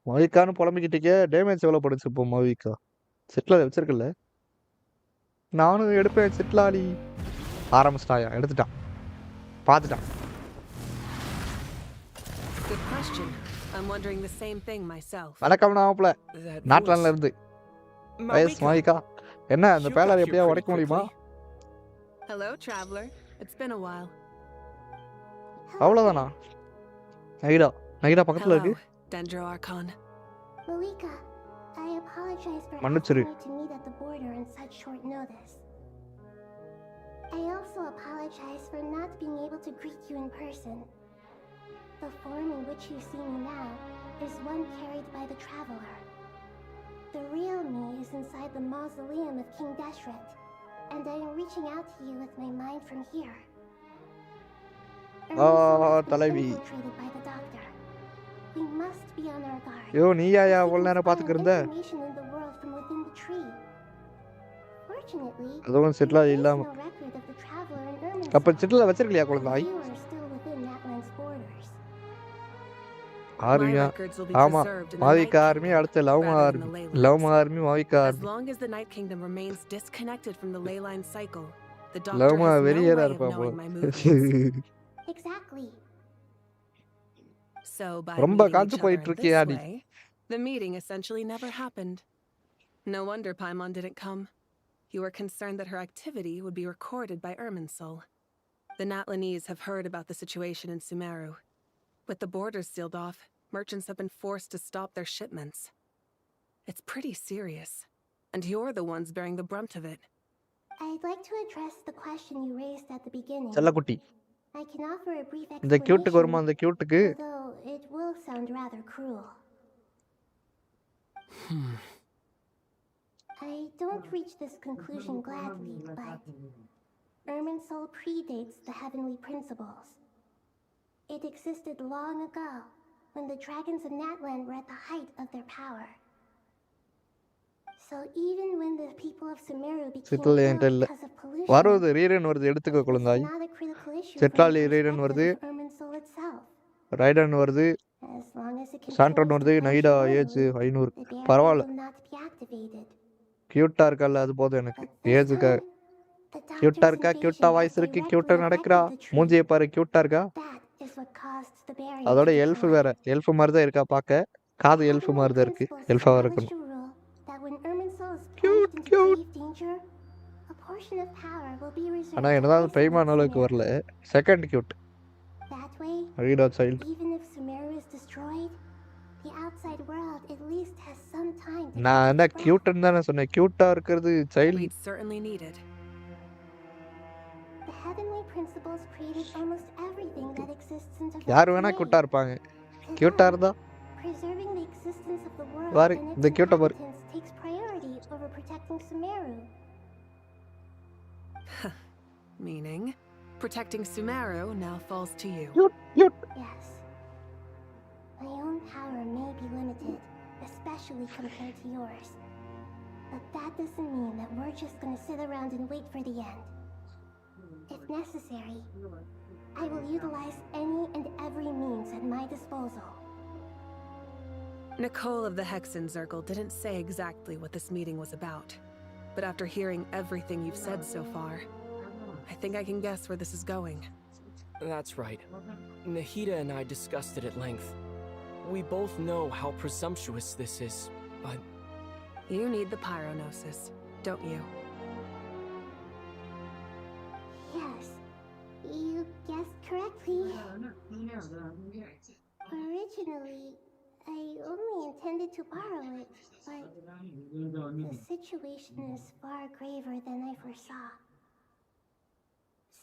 மவிக்கான்னு புலம்பிக்கிட்டீங்க. Damage எவ்வளோ படுச்சு இப்போ மவிக்கா? செட்டில் வச்சிருக்கல. நானும் எடுப்பேன் செட்டிலாடி. ஆரம்பிச்சிட்டாயா? எடுத்துட்டான். பார்த்துட்டான். Good question. I'm wondering the same thing myself. வணக்கம் நாமப்ல. நாட்லாண்ட்ல இருந்து. வயசு மவிக்கா. என்ன அந்த பேலர் எப்படியா உடைக்க முடியுமா? Hello, traveler. It's been a while. அவ்வளவுதானா? நகிடா பக்கத்துல இருக்கு. Dendro Archon. Malika, I apologize for மன்னிச்சிரு. asking you to meet at the border on such short notice. I also apologize for not being able to greet you in person. The form in which you see me now is one carried by the traveler. The real me is inside the mausoleum of King Deshret, and I am reaching out to you with my mind from here. தலைவி. Infiltrated by the doctor. We must be on our guard. யோ நீயா இவ்வளவு நேரம் பாத்துக்கிட்டு இருந்த? Information in the world from within the tree. Fortunately, அதுவும் settle இல்லாம. no record of the traveler in Irminsul. அப்ப settle வச்சிருக்கலையா குழந்தாய்? You are still within Natland's borders. ஆர்மியா? ஆமா. மாவிகா ஆர்மி அடுத்து லவ் ஆர்மி மாவிகா As army. long as the Night Kingdom remains disconnected from the ley line cycle, the doctor love has no வெறியரா way of இருப்பா knowing போல. my movements. Exactly. So by ரொம்ப meeting காத்து each other போயிட்டு in இருக்கியா this நீ? way, the meeting essentially never happened. No wonder Paimon didn't come. You were concerned that her activity would be recorded by Irminsul. The Natlanese have heard about the situation in Sumeru. With the borders sealed off, merchants have been forced to stop their shipments. It's pretty serious, and you're the ones bearing the brunt of it. I'd like to address the question you raised at the beginning. செல்லக்குட்டி. I can offer a brief இந்த கியூட்டுக்கு வருமா explanation, அந்த கியூட்டுக்கு? although it will sound rather cruel. I don't reach this conclusion gladly, but Irminsul predates the heavenly principles. It existed long ago, when the dragons of Natland were at the height of their power. So even when the people of Sumeru became settle ill என்கிட்ட இல்ல. because of pollution, வருது rerun வருது எடுத்துக்க குழந்தாய். not a critical issue from settle the rerun வருது. perspective of Irminsul itself. ரைடன் வருது. As long as it சாண்ட்ரன் continues to வருது. நைடா function age normally, 500. the barrier பரவாயில்ல. will not be activated. கியூட்டா இருக்கல்ல அது போதும் எனக்கு. ஏஜுக்கு The கியூட்டா doctor's இருக்கா? கியூட்டா invasion வாய்ஸ் has இருக்கு. directly கியூட்டா நடக்கிறா. affected the tree. மூஞ்சியை பாரு கியூட்டா இருக்கா? That is what caused the barrier அதோட to எல்ஃப் deploy. வேற. எல்ஃப் மாதிரி தான் இருக்கா பார்க்க. காது எல்ஃப் மாதிரி தான் இருக்கு. எல்ஃபாவா Established இருக்கணும். a rule that when Irminsul is plunged into grave danger, a portion of power will be reserved ஆனா to என்னதான் isolate பிரைமான அளவுக்கு Sumeru. வரல. Second cute. That way, ரீடா சைல்ட். even if Sumeru is destroyed, the outside world at least has some time to நான் catch என்ன its breath. கியூட்னு தானே சொன்னேன். கியூட்டா இருக்கிறது child. We'd certainly need it. The heavenly principles created almost everything that exists into யார் form வேணா today. கியூட்டா இருப்பாங்க. கியூட்டா இருந்தா Preserving the existence of the world பாரு and இந்த its கியூட்டா பாரு. inhabitants takes priority over protecting Sumeru. Meaning, protecting Sumeru now falls to you. Yes. My own power may be limited, especially compared to yours. But that doesn't mean that we're just gonna sit around and wait for the end. If necessary, I will utilize any and every means at my disposal. Nicole of the Hexen Circle didn't say exactly what this meeting was about. But after hearing everything you've said so far, I think I can guess where this is going. That's right. Nahida and I discussed it at length. We both know how presumptuous this is, but... You need the pyronosis, don't you? Yes, you guessed correctly. Originally, I only intended to borrow it, but the situation is far graver than I foresaw.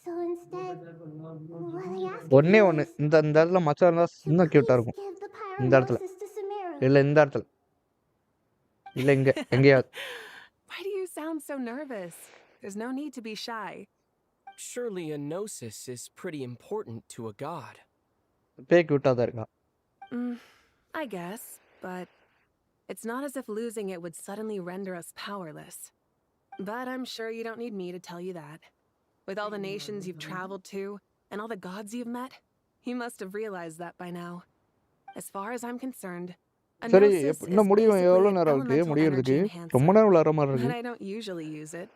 So instead, what I asked ஒண்ணே you ஒண்ணு. is இந்த இந்த இடத்துல மச்சம் இருந்தா இன்னும் கியூட்டா இருக்கும். give the இந்த இடத்துல. pyronosis to Sumeru. இல்ல இந்த இடத்துல. இல்ல இங்க எங்கேயாவது. Why do you sound so nervous? There's no need to be shy. Surely a gnosis is pretty important to a god. பேய் கூட்டா தான் இருக்கா. I guess, but it's not as if losing it would suddenly render us powerless. But I'm sure you don't need me to tell you that. With all the nations you've traveled to, and all the gods you've met, you must have realized that by now. As far as I'm concerned, a சரி gnosis is இன்னும் முடியும் basically எவ்வளோ an நேரம் இருக்கு elemental முடியறதுக்கு? energy enhancer. ரொம்ப நேரம் விளையாடுற மாதிரி But இருக்கு. I don't usually use it.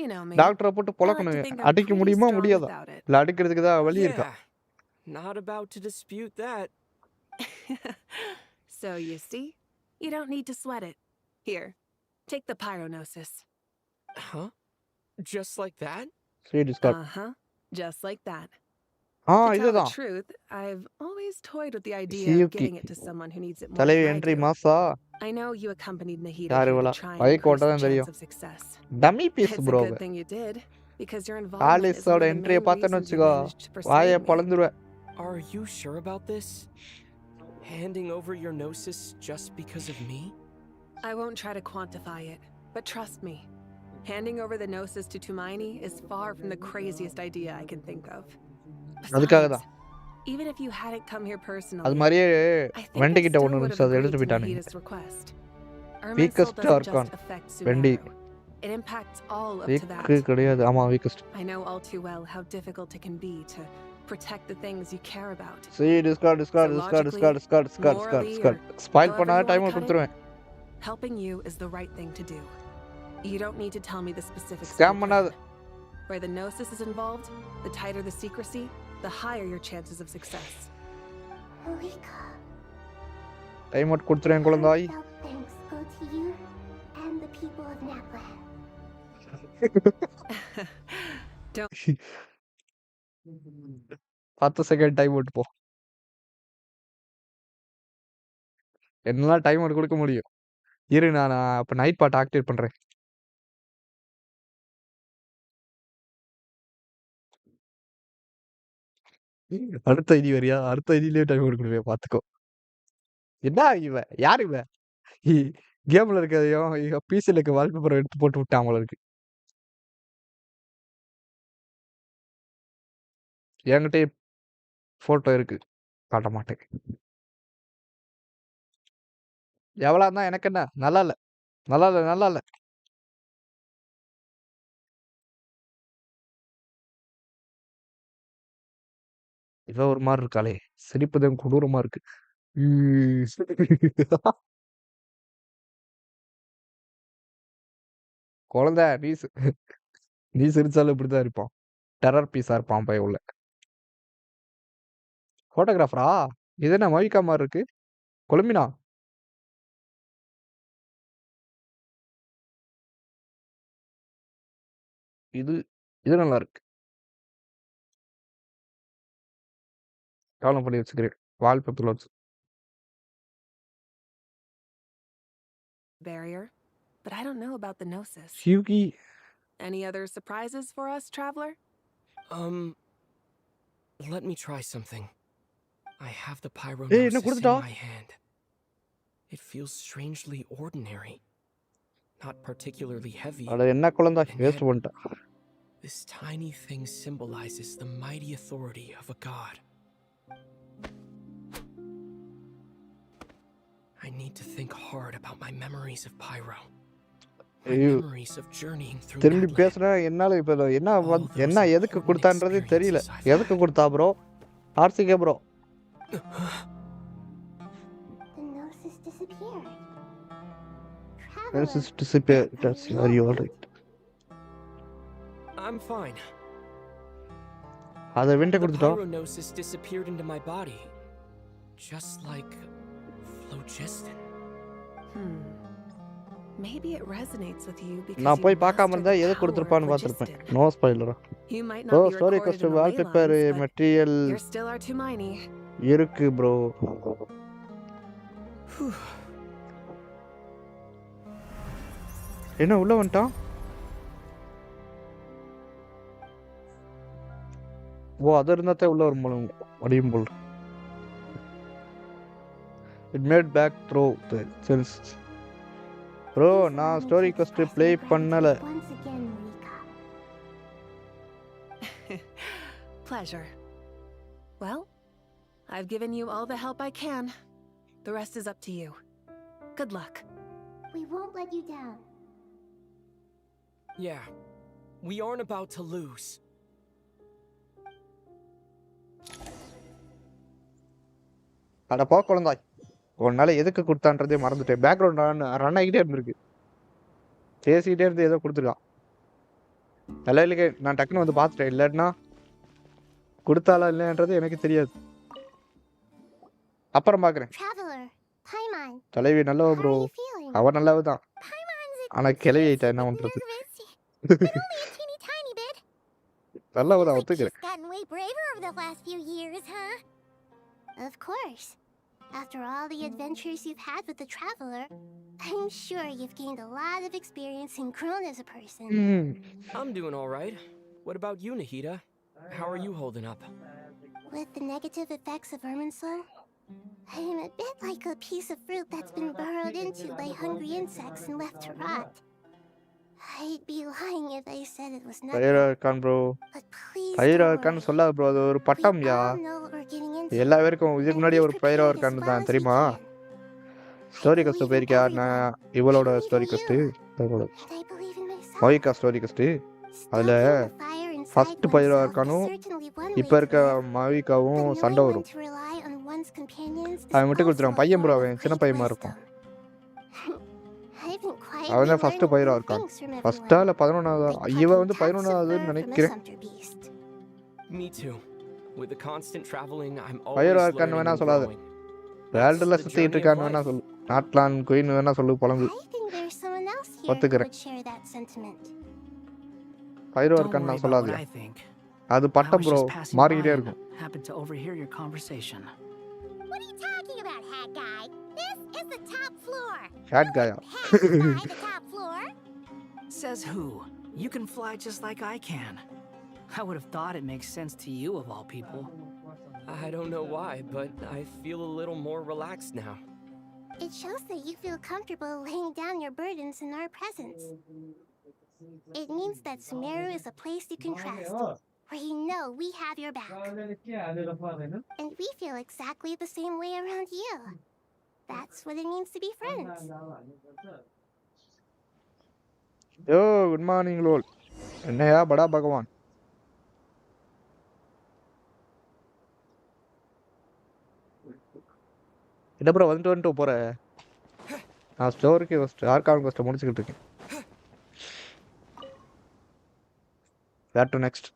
You know me. டாக்டரை போட்டு I like to பொழக்கணும். think I'm அடிக்க pretty முடியுமா strong முடியாதா? without it. இல்லை அடிக்கிறதுக்கு தான் வழி இருக்கா? Yeah, not about to dispute that. So you see, you don't need to sweat it. Here, take the pyronosis. Huh? Just like that? சரி Discord. Just like that. Ah To tell the இதுதான். truth, I've always toyed with the idea of சியூக்கி getting it to someone who needs it more தலைவி than I entry do. மாசா. I know you accompanied Nahida யார் here இவளா? to try and bike increase ஓட்ட the தான் chance தெரியும். of success. Dummy piece It's a bro. good thing you did, because your involvement is ஆலிஸோட one of the என்ட்ரியை main பார்த்தேன்னு reasons you வச்சுக்கோ managed to வாயை persuade me. பழந்துருவேன். Are you sure about this? Handing over your gnosis just because of me? I won't try to quantify it, but trust me, handing over the gnosis to Tumaini is far from the craziest idea I can think of. அதுக்காக Besides, தான். even if you hadn't come here அது personally, மாதிரியே I think I வெண்டிக்கிட்ட still ஒன்று would இருந்துச்சு have அதை agreed எடுத்து to போயிட்டானுங்க. Nahida's request. Erminsul வீக்கஸ்டா doesn't இருக்கான் just affect Wendy. Sumeru. It impacts all up to week that. கிடையாது. ஆமா weakest. I know all too well how difficult it can be to protect the things you care about. சரி Discord Discord So Discord logically, Discord Discord Discord Discord morally, or Discord spoil however பண்ணாத you time want to cut it, கொடுத்துருவேன். helping you is the right thing to do. You don't need to tell me the specifics of scam your பண்ணாத. plan. Where the gnosis is involved, the tighter the secrecy, the higher your chances of success. Malika, time out கொடுத்துருவேன் குழந்தாய். heartfelt thanks go to you and the people of Napla. Don't 10 second time out போ. என்னெல்லாம் time out கொடுக்க முடியும்? இரு நான் அப்ப night பாட் activate பண்றேன். அடுத்த ஐடி வரியா? அடுத்த ஐடியிலேயே டைம் அவுட் கொடுப்பேன் பார்த்துக்கோ. என்ன இவன்? யார் இவன்? கேம்ல இருக்கிறதையும் பிசில இருக்க வால்பேப்பரை எடுத்து போட்டு விட்டான் போல இருக்கு. என்கிட்டயே போட்டோ இருக்கு. காட்ட மாட்டேன். எவ்வளோ தான் எனக்கு என்ன? நல்லா இல்ல. நல்லா இல்ல. நல்லா இல்ல. இவ ஒரு மாதிரி இருக்காளே. சிரிப்பு தான் கொடூரமா இருக்கு. குழந்தை நீ சிரிச்சாலும் இப்படிதான் இருப்பான். டெரர் பீஸா இருப்பான் பையன் உள்ள. போட்டோகிராஃபரா? இது என்ன மவிக்கா மாதிரி இருக்கு? கொழும்பினா? இது இது நல்லா இருக்கு. டவுன்லோட் பண்ணி வச்சுக்கிறேன். வால்பேப்பர்ல வச்சு. barrier, but I don't know about the gnosis. சியூகி. Any other surprises for us, traveler? Let me try something. I have the ஏய் என்ன pyronosis in கொடுத்துட்டா? my hand. It feels strangely ordinary. Not particularly heavy. அட என்ன குழந்தை and waste yet பண்ணிட்டா. This tiny thing symbolizes the mighty authority of a god. I need to think hard about my memories of Pyro. My ஐயோ memories of journeying through திரும்பி Napla. பேசுனா என்னால இப்ப என்ன All those என்ன எதுக்கு important கொடுத்தான்றதே தெரியல. experiences I've எதுக்கு had. கொடுத்தா bro? RCK bro. The gnosis disappeared. This Traveler, is disappear. are That's you are you okay? alright? I'm fine. அதை வெண்ட The கொடுத்துட்டோம். pyronosis disappeared into my body. Just like phlogiston. Maybe it resonates with you because நான் you போய் பார்க்காம mastered இருந்தா the எது power of கொடுத்துருப்பான்னு பார்த்துருப்பேன். phlogiston. No ஸ்பாயிலரா. You might bro not be story recorded கஸ்ட் in the ley wallpaper lines, but material you're still our Tumaini. இருக்கு ப்ரோ. என்ன உள்ள வந்துட்டான்? ஓ அது இருந்தாத்தே உள்ள வரும் போல முடியும் போல். It made back through the cells. Bro நான் ஸ்டோரி quest ப்ளே பண்ணல. Once again, Marika. Pleasure. Well, I've given you all the help I can. The rest is up to you. Good luck. We won't let you down. Yeah, we aren't about to lose. அட போ குழந்தாய். உன்னால எதுக்கு கொடுத்தான்றதே மறந்துட்டேன். Background run ஆகிட்டே இருந்திருக்கு. பேசிக்கிட்டே இருந்து ஏதோ கொடுத்துருக்கான். தலையிலுக்கு நான் டக்குன்னு வந்து பார்த்துட்டேன். இல்லைன்னா கொடுத்தாலா இல்லைன்றது எனக்கு தெரியாது. அப்புறம் பார்க்குறேன். Traveler, Paimon. தலைவி நல்லவ ப்ரோ. அவ நல்லவ தான். ஆனா கிளவி ஆயிட்டா என்ன பண்றது? Teeny tiny bit. நல்லவ தான் ஒத்துக்கிறேன். She's gotten way braver over the last few years, huh? Of course. After all the adventures you've had with the Traveler, I'm sure you've gained a lot of experience and grown as a person. I'm doing all right. What about you, Nahida? How are you holding up? With the negative effects of Irminsul, I'm a bit like a piece of fruit that's been burrowed into by hungry insects and left to rot. I'd be lying if I said it was nothing. பயிரா இருக்கான் bro. பயிரா இருக்கான்னு சொல்லாத bro. அது ஒரு பட்டம்யா. எல்லா பேருக்கும் இதுக்கு முன்னாடி ஒரு பயிரா இருக்கான்னு தான் தெரியுமா? ஸ்டோரி கஸ்ட் போயிருக்கியா? நான் இவளோட ஸ்டோரி கஸ்ட் மொய்கா ஸ்டோரி கஸ்ட் அதில் ஃபர்ஸ்ட் பயிரா இருக்கானும் இப்போ இருக்க மவிகாவும் சண்டை வரும். அவன் விட்டு கொடுத்துருவான். பையன் ப்ரோ, அவன் சின்ன பையமா இருக்கும். அவன் தான் ஃபர்ஸ்ட் பயிரா இருக்கான். ஃபர்ஸ்டா இல்லை 11வது? இவ வந்து 11வதுன்னு நினைக்கிறேன். Me too. With the constant traveling, I'm பயிரா always இருக்கான்னு learning வேணா and சொல்லாது. growing. வேல்டுல சுத்திட்டு இருக்கான்னு வேணா சொல்லு. நாட்லான் குயின் வேணா சொல்லு. புலம்பு There's someone else here who ஒத்துக்கிறேன். would share that sentiment. பயிரா இருக்கான்னு நான் சொல்லாது. அது பட்டம் ப்ரோ, மாறிக்கிட்டே இருக்கும். Happened to overhear your conversation. What are you talking about, hat guy? This is the top floor. Hat guy-ஆ? The top floor? Says who? You can fly just like I can. I would have thought it makes sense to you of all people. I don't know why, but I feel a little more relaxed now. It shows that you feel comfortable laying down your burdens in our presence. It means that Sumeru is a place you can trust, where you know we have your back. And we feel exactly the same way around you. That's what it means to be friends. Yo, good morning, lol. என்னையா படா பகவான். என்ன bro வந்துட்டு போற? நான் ஸ்டோருக்கு argon கோஸ்ட்டை முடிச்சுக்கிட்டு இருக்கேன். Where to next?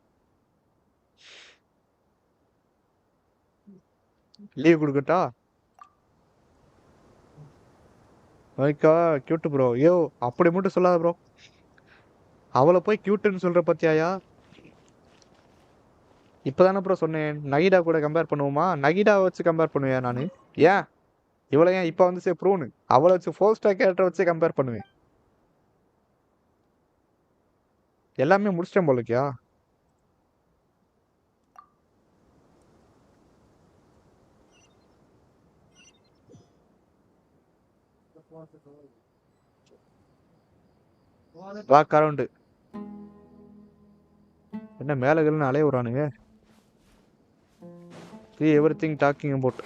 Leave கொடுக்கட்டா? Okay, cute bro. ஐயோ அப்படி மட்டும் சொல்லாத ப்ரோ. அவளை போய் கியூட்டுன்னு சொல்ற பத்தியாயா? இப்போதானே ப்ரோ சொன்னேன். நகிடா கூட கம்பேர் பண்ணுவோமா? நகிடா வச்சு கம்பேர் பண்ணுவேன் நான். ஏன் இவளை ஏன் இப்போ வந்து ப்ரூனு அவளை வச்சு 4-star கேரக்டர் வச்சு கம்பேர் பண்ணுவேன். எல்லாமே முடிச்சிட்டேன் போலக்கியா? Walk around. என்ன மேலகள்னு அலைய விடுறானுங்க. See everything talking about.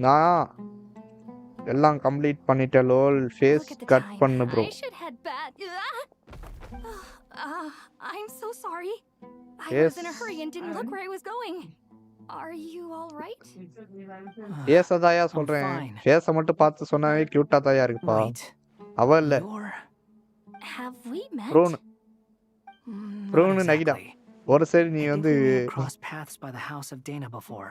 நான் எல்லாம் கம்ப்ளீட் பண்ணிட்டேன் லோல். ஃபேஸ் கட் பண்ணு bro. I should head back. I'm so sorry. I Yes. was in a hurry and didn't look where I was going. Are you all right? ஃபேஸை தாயா சொல்கிறேன். ஃபேஸை மட்டும் பார்த்து சொன்னாவே க்யூட்டாக தாயா இருக்குப்பா. அவ இல்லை Have we met? ப்ரூனு. ப்ரூனு நகிடா. ஒரு சரி நீ வந்து Cross paths by the house of Dana before.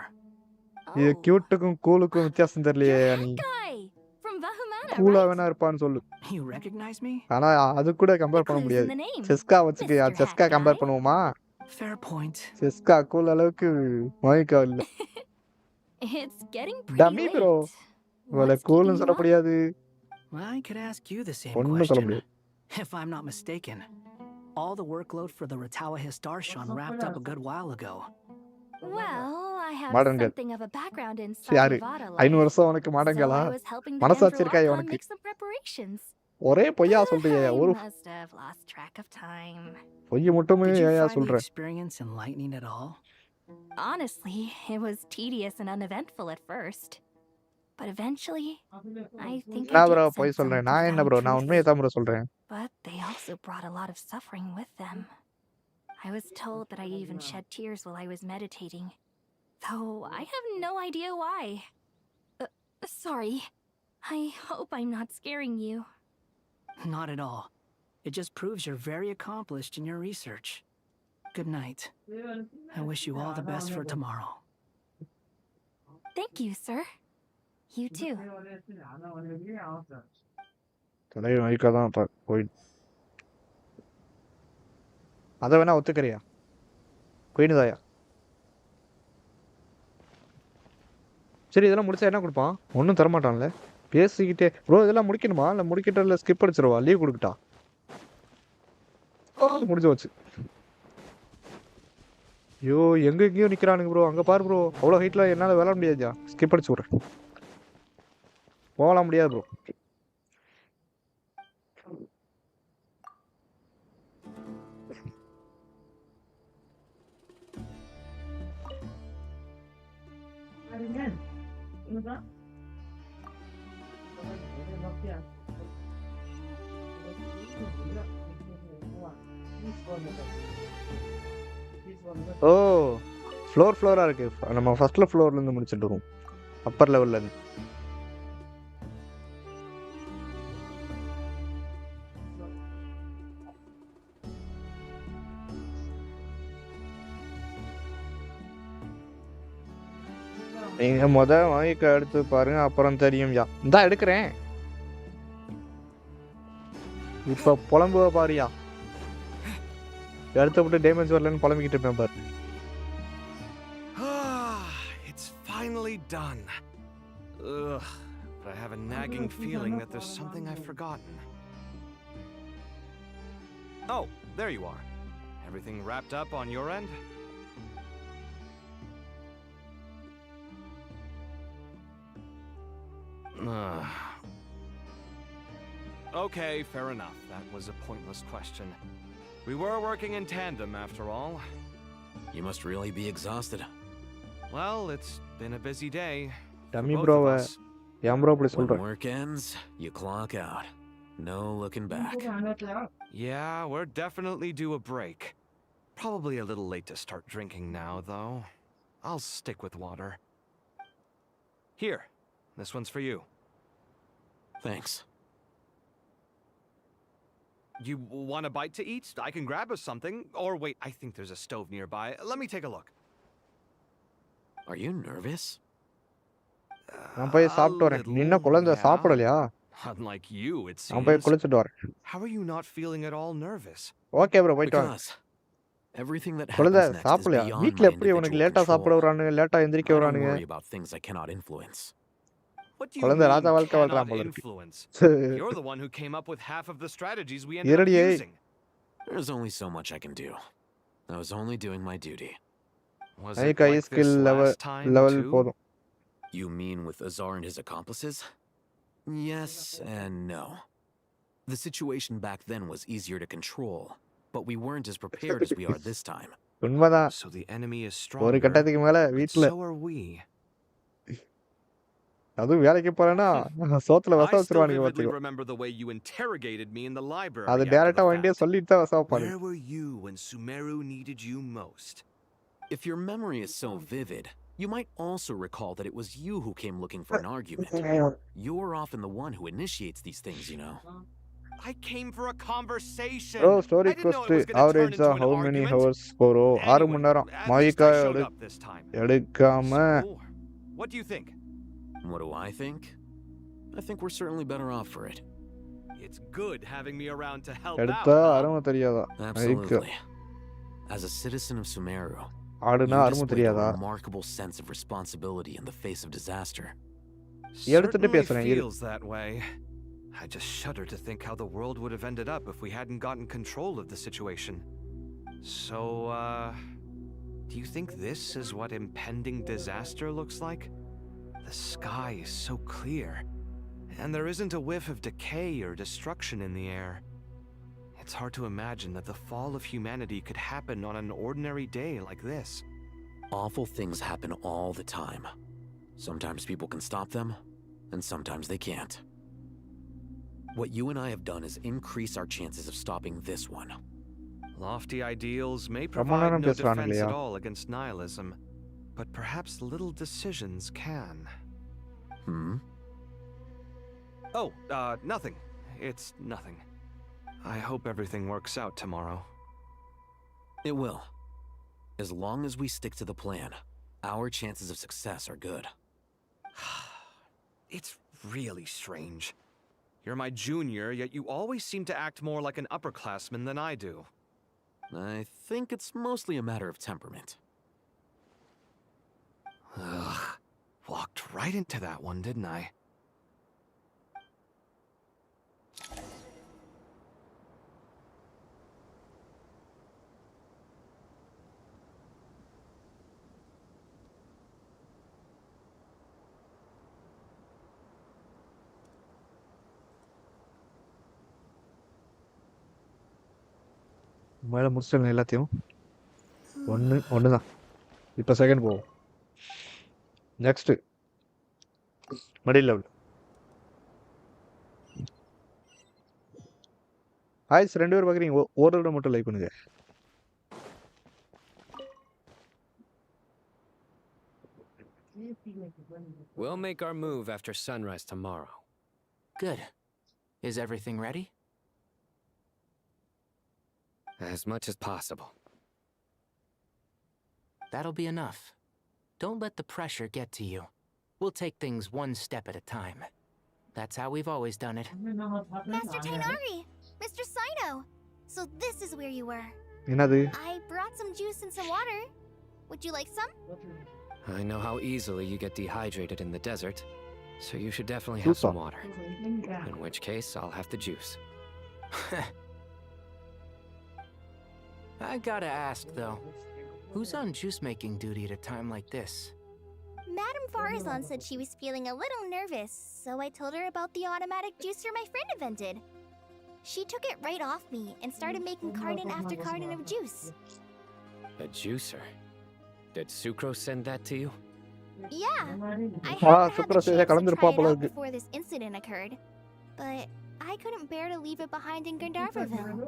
இது கியூட்டுக்கும் கூலுக்கும் வித்தியாசம் தெரியலையே. நீ Guy from Vahumana, கூலா right? வேணா இருப்பான்னு சொல்லு. You recognize me? ஆனா அது கூட கம்பேர் பண்ண முடியாது. in the name. செஸ்கா வச்சுக்க. செஸ்கா கம்பேர் பண்ணுவோமா? Fair point. செஸ்கா கூல் அளவுக்கு மோனிகா இல்ல. It's getting dummy pretty bro. late. இவளை கூல்னு சொல்ல முடியாது. Well, I could ask you the same ஒன்னும் சொல்ல question. முடியாது. If I'm not mistaken, all the workload for the Ratawa Histarshan wrapped up a good while ago. Well, I have மாடன்கள் something of a background in யாரு Satyavada 500 life, வருஷம் உனக்கு so மாடங்களா I was helping the மனசாட்சி Dendro இருக்கா Archon உனக்கு make some preparations. ஒரே பொய்யா சொல்றியே I ஒரு must have lost track of time. பொய் மட்டுமே Did you ஏயா find the சொல்ற experience enlightening at all? Honestly, it was tedious and uneventful at first. But eventually, I think I நான் did bro sense பொய் some சொல்றேன் நான் என்ன profound bro நான் உண்மையை truths. தான் ப்ரோ சொல்றேன் But they also brought a lot of suffering with them. I was told that I even shed tears while I was meditating, though I have no idea why. Sorry. I hope I'm not scaring you. Not at all. It just proves you're very accomplished in your research. Good night. I wish you all the best for tomorrow. Thank you, sir. You too. தலைவன் வைக்க தான் போய் அதை வேணா ஒத்துக்கிறியா குயினுதாயா சரி இதெல்லாம் முடிச்சா என்ன கொடுப்பான் ஒன்றும் தரமாட்டான்ல பேசிக்கிட்டே ப்ரோ இதெல்லாம் முடிக்கணுமா இல்லை முடிக்கிட்ட இல்லை ஸ்கிப் அடிச்சிருவா லீவ் கொடுக்கிட்டா முடிஞ்சு வச்சு ஐயோ எங்கேயோ நிற்கிறானுங்க ப்ரோ அங்கே பாரு ப்ரோ அவ்வளோ ஹைட்டில் என்னால் விளாட முடியாதுயா ஸ்கிப் அடிச்சு விட்றேன் போகலாம் முடியாது ப்ரோ ஓ ஃப்ளோராக இருக்கு நம்ம ஃபர்ஸ்ட்ல ஃப்ளோர்லேருந்து முடிச்சுட்டு வருவோம் அப்பர் லெவல்லேருந்து நீங்க மைக்க எடுத்து பாருங்க அப்புறம் தெரியும் யா இந்தா எடுக்கிறேன் இப்ப புலம்புவ பாருயா எடுத்து விட்டு டேமேஜ் வரலன்னு புலம்பிக்கிட்டு இருப்பேன் பாரு It's finally done. Ugh, but I have a nagging feeling that there's something I've forgotten. Oh, there you are. Everything wrapped up on your end? Okay, fair enough. That was a pointless question. We were working in tandem, after all. You must really be exhausted. Well, it's been a busy day. Dummy bro, bro, when work ends, you clock out. No looking back. Yeah, we're definitely due a break. Probably a little late to start drinking now, though. I'll stick with water. Here, this one's for you. Thanks. You want a bite to eat? I can grab us something. Or wait, I think there's a stove nearby. Let me take a look. Are you nervous? நான் போய் சாப்பிட்டு வரேன் நீ என்ன குழந்தை சாப்பிடலையா Unlike you, it seems. நான் போய் குளிச்சிட்டு வரேன் How are you not feeling at all nervous? Okay bro போயிட்டு வா Everything that குழந்தை happens next is சாப்பிடலையா beyond வீட்ல my எப்படி உனக்கு individual லேட்டா சாப்பிட control. வரானுங்க லேட்டா எந்திரிக்க I don't வரானுங்க worry about things I cannot influence. What do you குழந்தை mean ராஜா வாழ்க்கை வாழ்றான் cannot போல இருக்கு influence? You're the one who came up with half of the strategies we ended up இருடியே using. There's only so much I can do. I was only doing my duty. Was I it guy like skill this level last time level too? போதும் You mean with Azar and his accomplices? Yes and no. The situation back then was easier to control, but we weren't as prepared as we are this time. உண்மைதான் So the enemy is ஒரு stronger, கட்டத்துக்கு மேல but வீட்ல so are we. அதுவும் வேலைக்கு போறேன்னா சோத்துல I வச still வச்சிருவானுங்க vividly பாத்துக்கோ remember the way you interrogated me in the library அது after டைரக்டா the வண்டியே fact. சொல்லிட்டு தான் வச வைப்பானுங்க Where were you when Sumeru needed you most? If your memory is so vivid, you might also recall that it was you who came looking for an argument. You're often the one who initiates these things, you know. I came for a conversation. Bro story I didn't know ghost it was going to turn average into an how many argument. hours bro 6 மணி நேரம் At least மாயிக்கா I showed up this time. எடுக்காம So, what do you think? What do I think? I think we're certainly better off for it. It's good having me around to help out. எடுத்தா அருமை தெரியாதா Absolutely. As a citizen of Sumeru, ஆடுனா you அருமை displayed தெரியாதா a remarkable sense of responsibility in the face of disaster. எடுத்துட்டு Certainly பேசுறேன் இரு feels that way. I just shudder to think how the world would have ended up if we hadn't gotten control of the situation. So, Do you think this is what impending disaster looks like? The sky is so clear, and there isn't a whiff of decay or destruction in the air. It's hard to imagine that the fall of humanity could happen on an ordinary day like this. Awful things happen all the time. Sometimes people can stop them, and sometimes they can't. What you and I have done is increase our chances of stopping this one. Lofty ideals may ரொம்ப provide நேரம் no பேசுறானு defense இல்லையா? at all against nihilism, but perhaps little decisions can. Oh, nothing. It's nothing. I hope everything works out tomorrow. It will. As long as we stick to the plan, our chances of success are good. It's really strange. You're my junior, yet you always seem to act more like an upperclassman than I do. I think it's mostly a matter of temperament. Ugh. Walked right into that one, didn't I? மேலே முடிச்சிடலாம் எல்லாத்தையும். ஒன்று தான். இப்போ second போவோம். Next middle level. ஹாய்ஸ் 2 பேர் பார்க்குறீங்க. ஒரு தடவை மட்டும் லைக் பண்ணுங்க. We'll make our move after sunrise tomorrow. Good. Is everything ready? As much as possible. That'll be enough. Don't let the pressure get to you. We'll take things one step at a time. That's how we've always done it. Master Tainari! Mr. Sino! So this is where you were. என்னது? I brought some juice and some water. Would you like some? I know how easily you get dehydrated in the desert, so you should definitely have some water. In which case, I'll have the juice. I gotta ask, though. Who's on juice-making duty at a time like this? Madame Farazan said she was feeling a little nervous, so I told her about the automatic juicer my friend invented. She took it right off me and started making carton after carton of juice. A juicer? Did Sucrose send that to you? Yeah, I hadn't had the chance to try it out இருக்கு. before this incident occurred, but I couldn't bear to leave it behind in Gandharvaville.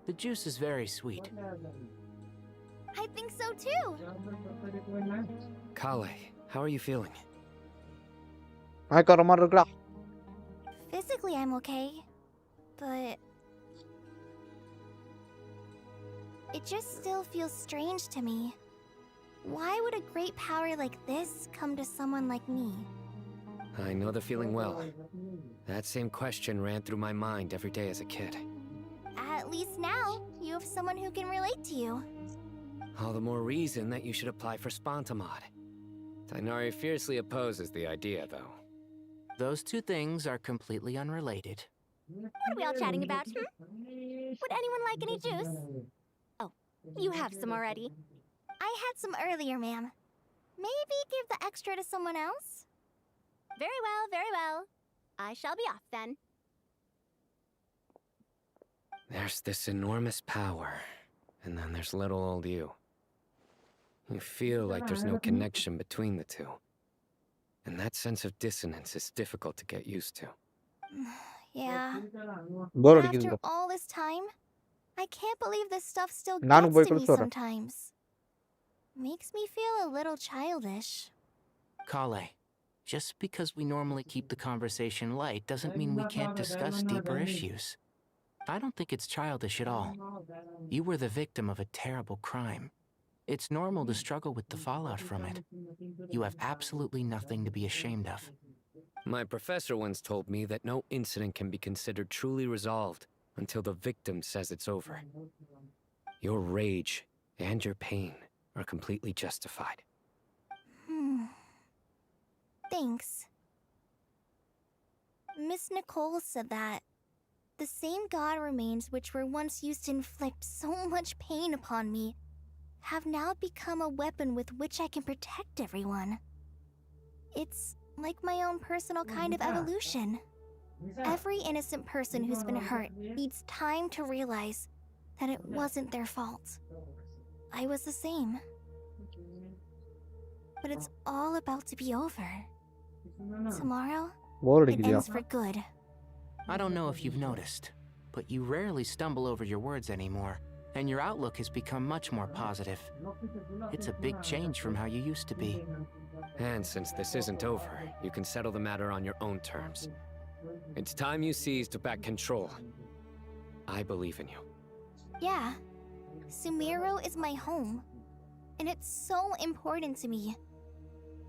The juice is very sweet. I think so too. Kale, how are you feeling? ஆய்க்கார மாதிரி இருக்குடா. Physically, I'm okay, but it just still feels strange to me. Why would a great power like this come to someone like me? I know the feeling well. That same question ran through my mind every day as a kid. At least now, you have someone who can relate to you. All the more reason that you should apply for Spontamod. Tainari fiercely opposes the idea, though. Those two things are completely unrelated. What are we all chatting about, Would anyone like any juice? Oh, you have some already. I had some earlier, ma'am. Maybe give the extra to someone else? Very well, very well. I shall be off then. There's this enormous power, and then there's little old you. You feel like there's no connection between the two. And that sense of dissonance is difficult to get used to. Yeah. Bore After அடிக்குது. all this time, I can't believe this stuff still நானும் gets போய் to me குடிச்சிட்டு வரேன். sometimes. Makes me feel a little childish. Kale, just because we normally keep the conversation light doesn't mean we can't discuss deeper issues. I don't think it's childish at all. You were the victim of a terrible crime. It's normal to struggle with the fallout from it. You have absolutely nothing to be ashamed of. My professor once told me that no incident can be considered truly resolved until the victim says it's over. Your rage and your pain are completely justified. Thanks. Miss Nicole said that the same God remains which were once used to inflict so much pain upon me have now become a weapon with which I can protect everyone. It's like my own personal kind of evolution. Every innocent person who's been hurt needs time to realize that it wasn't their fault. I was the same. But it's all about to be over. Tomorrow, it ends for good. I don't know if you've noticed, but you rarely stumble over your words anymore, and your outlook has become much more positive. It's a big change from how you used to be. And since this isn't over, you can settle the matter on your own terms. It's time you seized back control. I believe in you. Yeah, Sumeru is my home, and it's so important to me.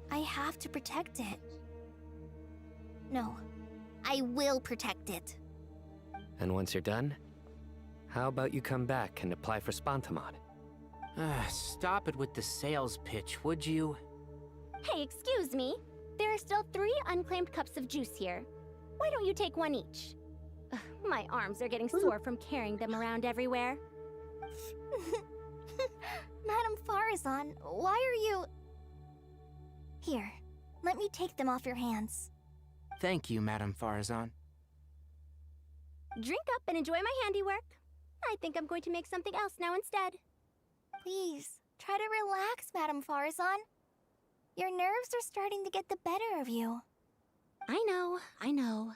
I have to protect it. No, I will protect it. And once you're done, how about you come back and apply for Spantamod? Stop it with the sales pitch, would you? Hey, excuse me. There are still 3 unclaimed cups of juice here. Why don't you take one each? Ugh, my arms are getting sore from carrying them around everywhere. Madame Farazan, why are you... Here, let me take them off your hands. Thank you, Madame Farazan. Drink up and enjoy my handiwork. I think I'm going to make something else now instead. Please, try to relax, Madame Farazan. Your nerves are starting to get the better of you. I know, I know.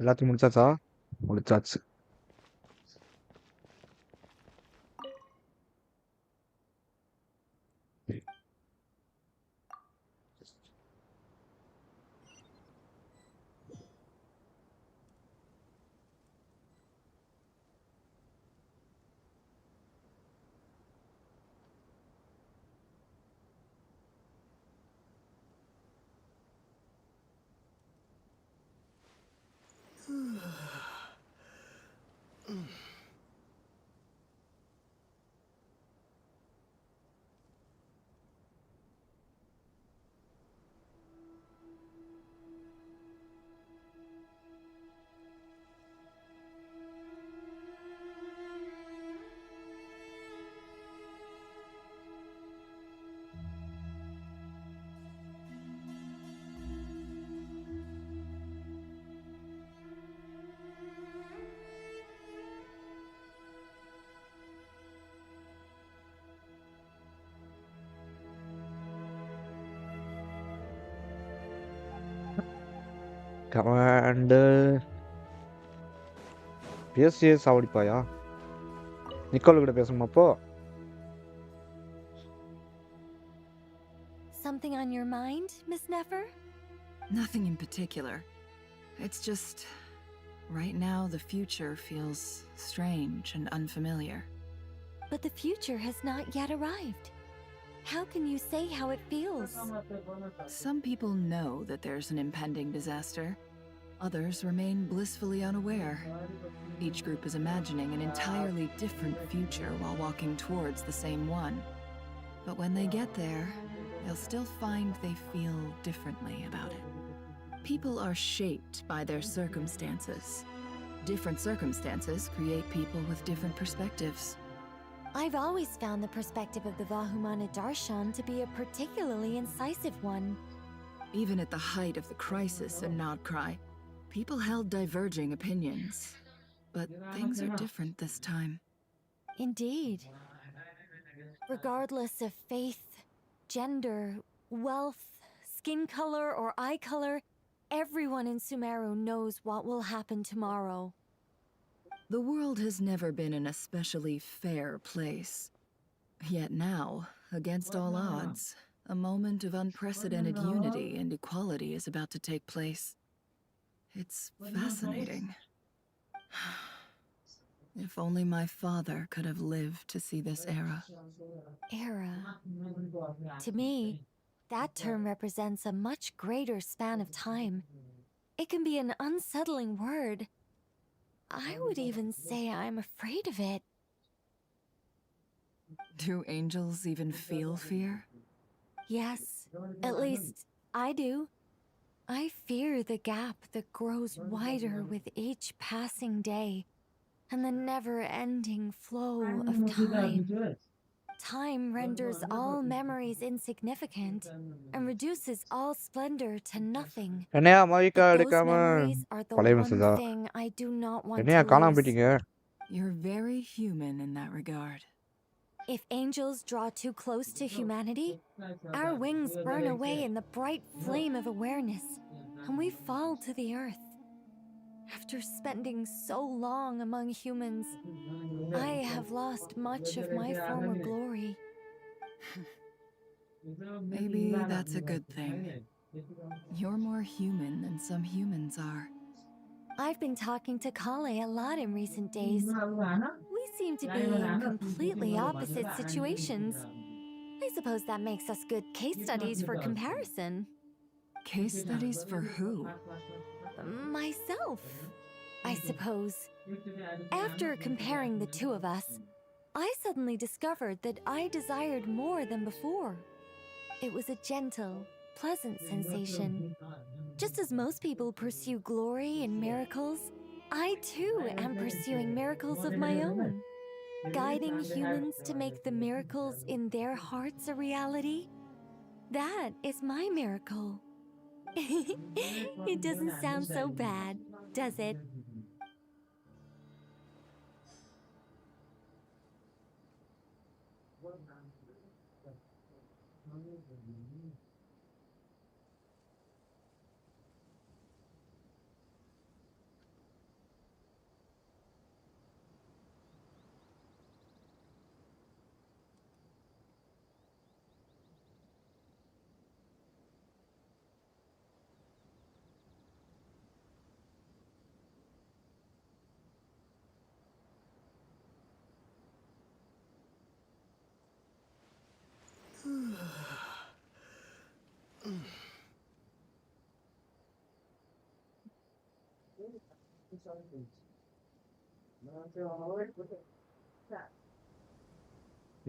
எல்லாத்தையும் முடிச்சாச்சா? முடிச்சாச்சு. Commander பேசியே சாவடிப்பாயா? Nicole கிட்ட பேசணுமா அப்போ? Something on your mind, Miss Nefer? Nothing in particular. It's just... right now the future feels strange and unfamiliar. But the future has not yet arrived. How can you say how it feels? Some people know that there's an impending disaster. Others remain blissfully unaware. Each group is imagining an entirely different future while walking towards the same one. But when they get there, they'll still find they feel differently about it. People are shaped by their circumstances. Different circumstances create people with different perspectives. I've always found the perspective of the Vahumana Darshan to be a particularly incisive one. Even at the height of the crisis in Nodcry, people held diverging opinions. But things are different this time. Indeed. Regardless of faith, gender, wealth, skin color, or eye color, everyone in Sumeru knows what will happen tomorrow. The world has never been an especially fair place. Yet now, against all odds, a moment of unprecedented unity and equality is about to take place. It's fascinating. If only my father could have lived to see this era. Era. To me, that term represents a much greater span of time. It can be an unsettling word. I would even say I'm afraid of it. Do angels even feel fear? Yes, at least I do. I fear the gap that grows wider with each passing day, and the never-ending flow of time. Time renders all memories insignificant, and reduces all splendor to nothing. என்னையா மவிக்கா But those எடுக்காம memories are the பழைய one மெசேஜா thing I do not want என்னையா to காணாம lose. போயிட்டீங்க You're very human in that regard. If angels draw too close to humanity, our wings burn away in the bright flame of awareness, and we fall to the earth. After spending so long among humans, I have lost much of my former glory. Maybe that's a good thing. You're more human than some humans are. I've been talking to Kale a lot in recent days. We seem to be in completely opposite situations. I suppose that makes us good case studies for comparison. Case studies for who? Myself, I suppose. After comparing the two of us, I suddenly discovered that I desired more than before. It was a gentle, pleasant sensation. Just as most people pursue glory and miracles, I too am pursuing miracles of my own. Guiding humans to make the miracles in their hearts a reality. That is my miracle. It doesn't sound so bad, does it?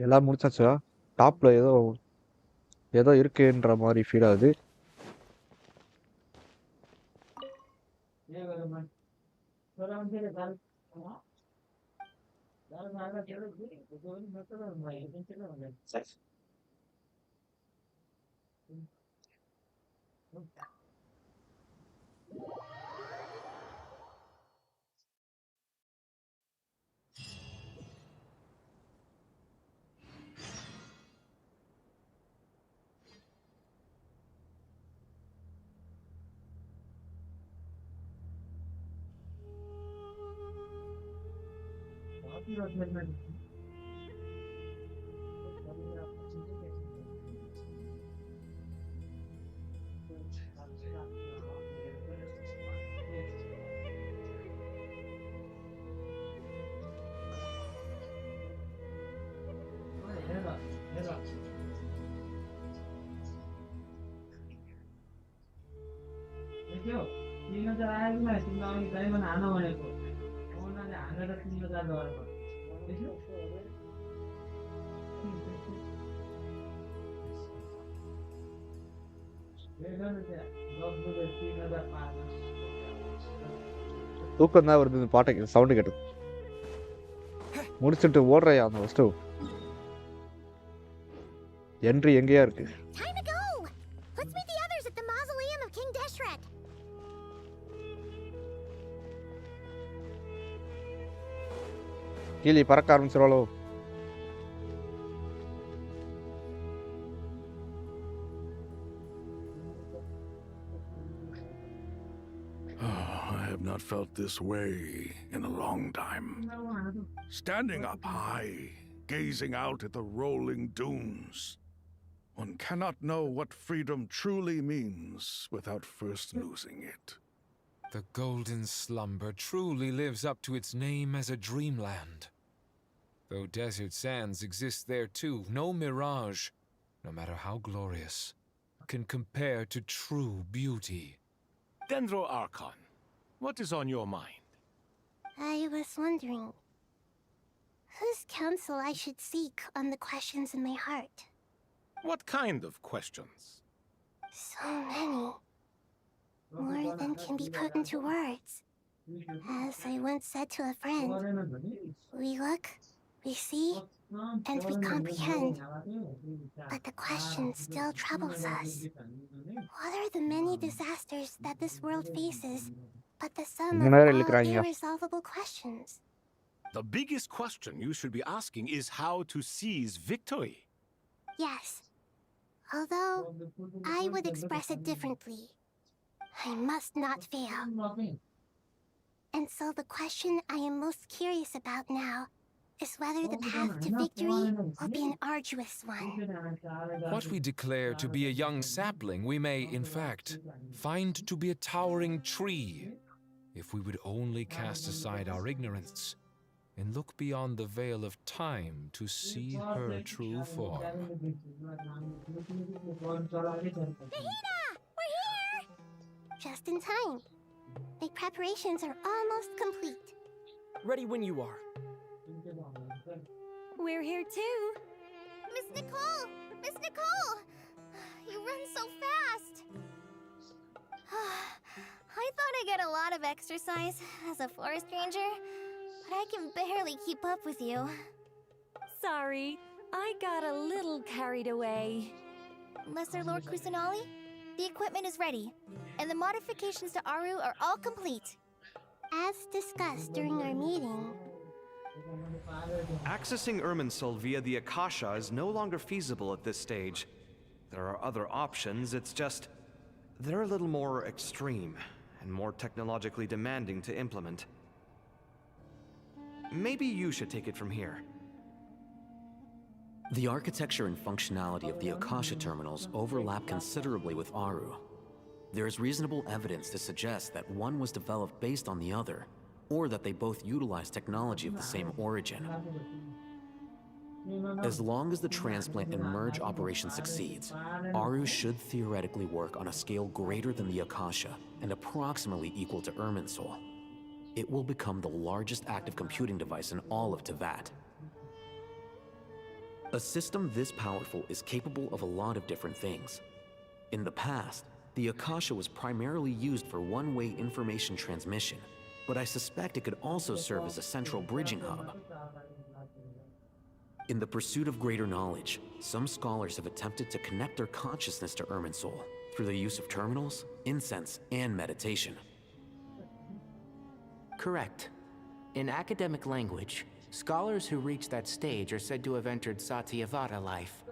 எல்லாம் முடிச்சாச்சா டாப்ல ஏதோ ஏதோ இருக்குன்ற மாதிரி feel ஆகுது தூக்கம் தான் வருது இந்த பாட்டை சவுண்டு கேட்டு முடிச்சுட்டு ஓடுறையா அந்த ஃபர்ஸ்ட் என்ட்ரி எங்கேயா இருக்கு Time to go! Let's meet the others at the mausoleum of King Deshret. கீழே பறக்க ஆரம்பிச்சிருவாளோ I have not felt this way in a long time. Standing up high, gazing out at the rolling dunes. One cannot know what freedom truly means without first losing it. The golden slumber truly lives up to its name as a dreamland. Though desert sands exist there too, no mirage, no matter how glorious, can compare to true beauty. Dendro Archon, what is on your mind? I was wondering whose counsel I should seek on the questions in my heart. What kind of questions? So many. More than can be put into words. As I once said to a friend, we look, we see, and we comprehend. But the question still troubles us. What are the many disasters that this world faces, but the sum of all irresolvable questions? The biggest question you should be asking is how to seize victory. Yes. Although, I would express it differently. I must not fail. And so the question I am most curious about now is whether the path to victory will be an arduous one. What we declare to be a young sapling, we may, in fact, find to be a towering tree, if we would only cast aside our ignorance and look beyond the veil of time to see her true form. Nahida! We're here! Just in time. The preparations are almost complete. Ready when you are. We're here too. Miss Nicole! Miss Nicole! You run so fast! I thought I'd get a lot of exercise as a forest ranger, but I can barely keep up with you. Sorry, I got a little carried away. Lesser Lord Kusanali, the equipment is ready, and the modifications to Aru are all complete. As discussed during our meeting, Accessing Irminsul via the Akasha is no longer feasible at this stage. There are other options, it's just they're a little more extreme and more technologically demanding to implement. Maybe you should take it from here. The architecture and functionality of the Akasha terminals overlap considerably with Aru. There is reasonable evidence to suggest that one was developed based on the other, or that they both utilize technology of the same origin. As long as the transplant and merge operation succeeds, Aru should theoretically work on a scale greater than the Akasha and approximately equal to Irminsul. It will become the largest active computing device in all of Teyvat. A system this powerful is capable of a lot of different things. In the past, the Akasha was primarily used for one-way information transmission, but I suspect it could also serve as a central bridging hub. In the pursuit of greater knowledge, some scholars have attempted to connect their consciousness to Irminsul through the use of terminals, incense, and meditation. Correct. In academic language, scholars who reach that stage are said to have entered Satyavada life.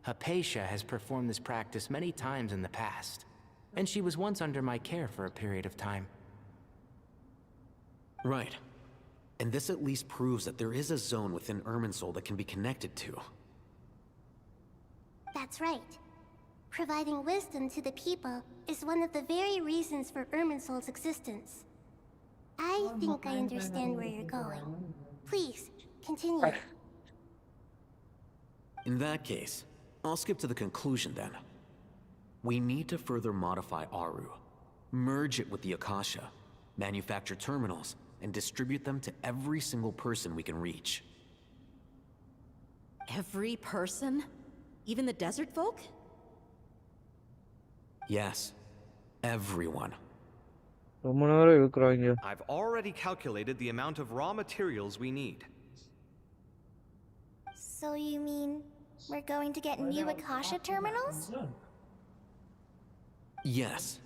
Hypatia has performed this practice many times in the past, and she was once under my care for a period of time. Right. And this at least proves that there is a zone within Irminsul that can be connected to. that's right. Providing wisdom to the people is one of the very reasons for Irminsul's existence. I think I understand where you're going. Please, continue. In that case, I'll skip to the conclusion then. We need to further modify Aru, merge it with the Akasha, manufacture terminals, and distribute them to every single person we can reach. Every person? Even the desert folk? Yes, everyone. I've already calculated the amount of raw materials we need. So you mean we're going to get new Akasha terminals? Yes,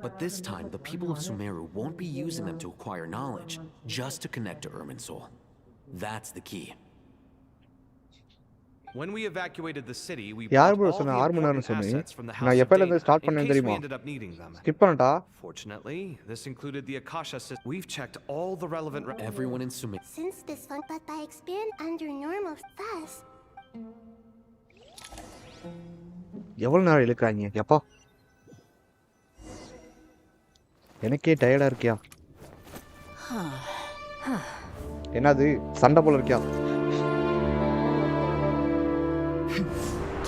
but this time the people of Sumeru won't be using them to acquire knowledge, just to connect to Irminsul. That's the key. When we evacuated the city, we யார் brought bro all சொன்ன the 6 மணி நேரம் important சொன்னீங்க assets from the நான் House of எப்பல இருந்து Data start in பண்ணேன் case we தெரியுமா ended up needing them. Skip பண்ணட்டா Fortunately, this included the Akasha system. We've checked all the relevant everyone in Sumeru. Since this funk, but by expand under normal thus. எவ்வளவு நேரம் இழுக்காங்க எப்பா எனக்கே டயர்டா இருக்கியா? என்னது சண்டை போல இருக்கியா?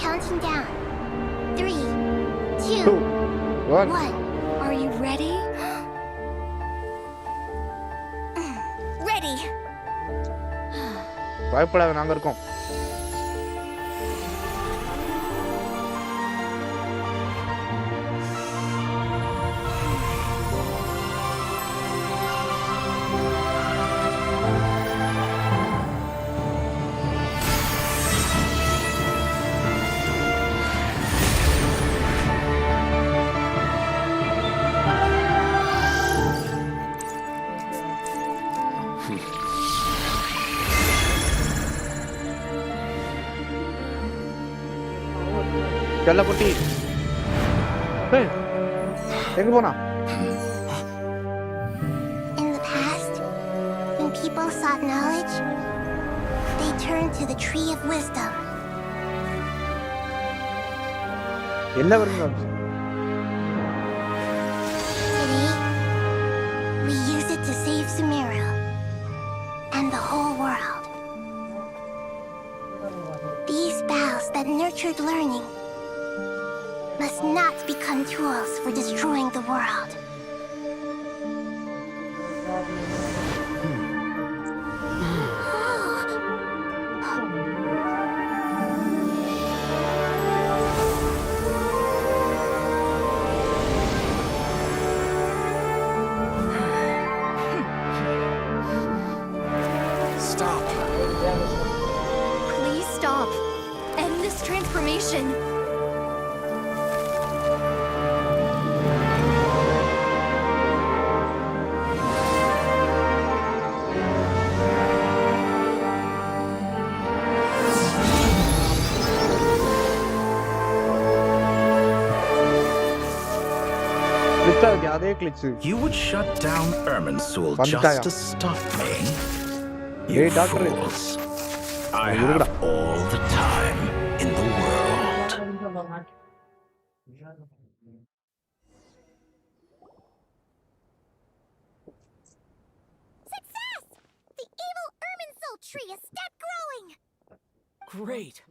Counting down. 3, 2, 1. Are you ready? Ready. பயப்படாத, நாங்க இருக்கோம். செல்ல குட்டி, எங்க போனா? In the past, when people sought knowledge, they turned to the tree of wisdom. என்ன வருங்க? Today, we use it to save Sumeru and the whole world. These boughs that nurtured learning must not become tools for destroying the world. Stop. Please stop. End this transformation. You would shut down Irminsul Pantaya. just to stop me? Hey, You doctor. fools. I have all the time in the world. Success! The evil Irminsul tree has stopped growing! Great.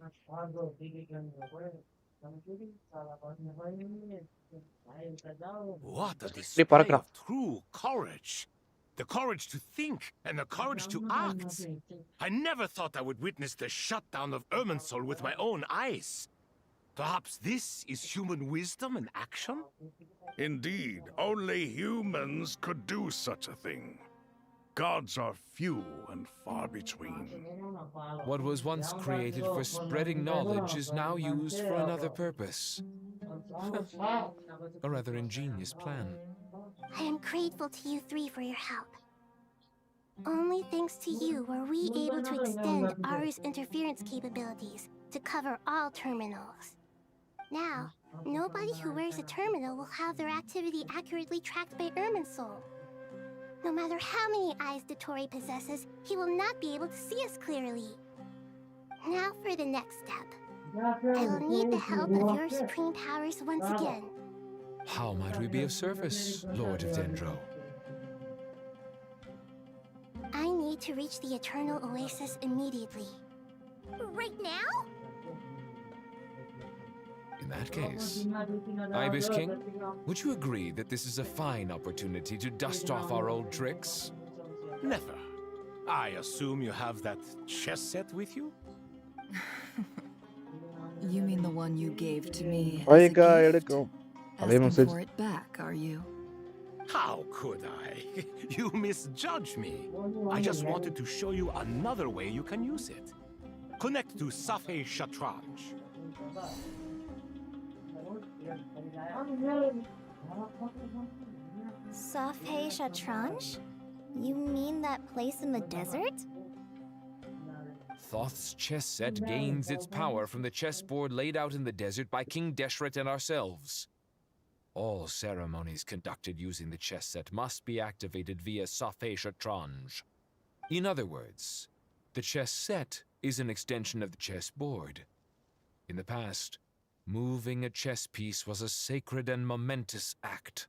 What a display of true courage. The courage to think and the courage to act. I never thought I would witness the shutdown of Irminsul with my own eyes. Perhaps this is human wisdom in action? Indeed, only humans could do such a thing. Gods are few and far between. What was once created for spreading knowledge is now used for another purpose. A rather ingenious plan. I am grateful to you three for your help. Only thanks to you were we able to extend Aru's interference capabilities to cover all terminals. Now, nobody who wears a terminal will have their activity accurately tracked by Irminsul. No matter how many eyes Dottore possesses, he will not be able to see us clearly. Now for the next step. I will need the help of your supreme powers once again. How might we be of service, Lord of Dendro? I need to reach the Eternal Oasis immediately. Right now? In that case, Ibis King, would you agree that this is a fine opportunity to dust off our old tricks? Never. I assume you have that chess set with you? You mean the one you gave to me as a Oiga, gift? எடுக்கும். அதே Asking message. for it back, are you? How could I? You misjudge me. I just wanted to show you another way you can use it. Connect to Safei Shatranj. Safei Shatranj? You mean that place in the desert? Thoth's chess set gains its power from the chessboard laid out in the desert by King Deshret and ourselves. All ceremonies conducted using the chess set must be activated via Safei Shatranj. In other words, the chess set is an extension of the chessboard. In the past, moving a chess piece was a sacred and momentous act.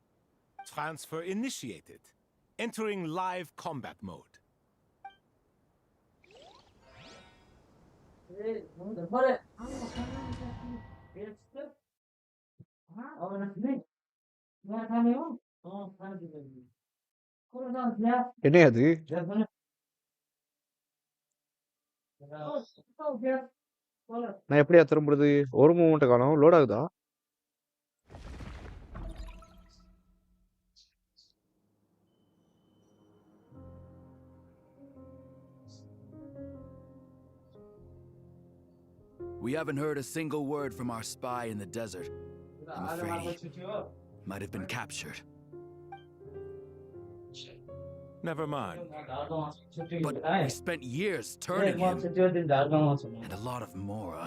Transfer initiated. Entering live combat mode. என்ன அது? நான் எப்படியா திரும்புறது? ஒரு moment காணோம். Load ஆகுதா? We haven't heard a single word from our spy in the desert. I'm afraid he might have been captured. Never mind. But we spent years turning him. And a lot of Mora.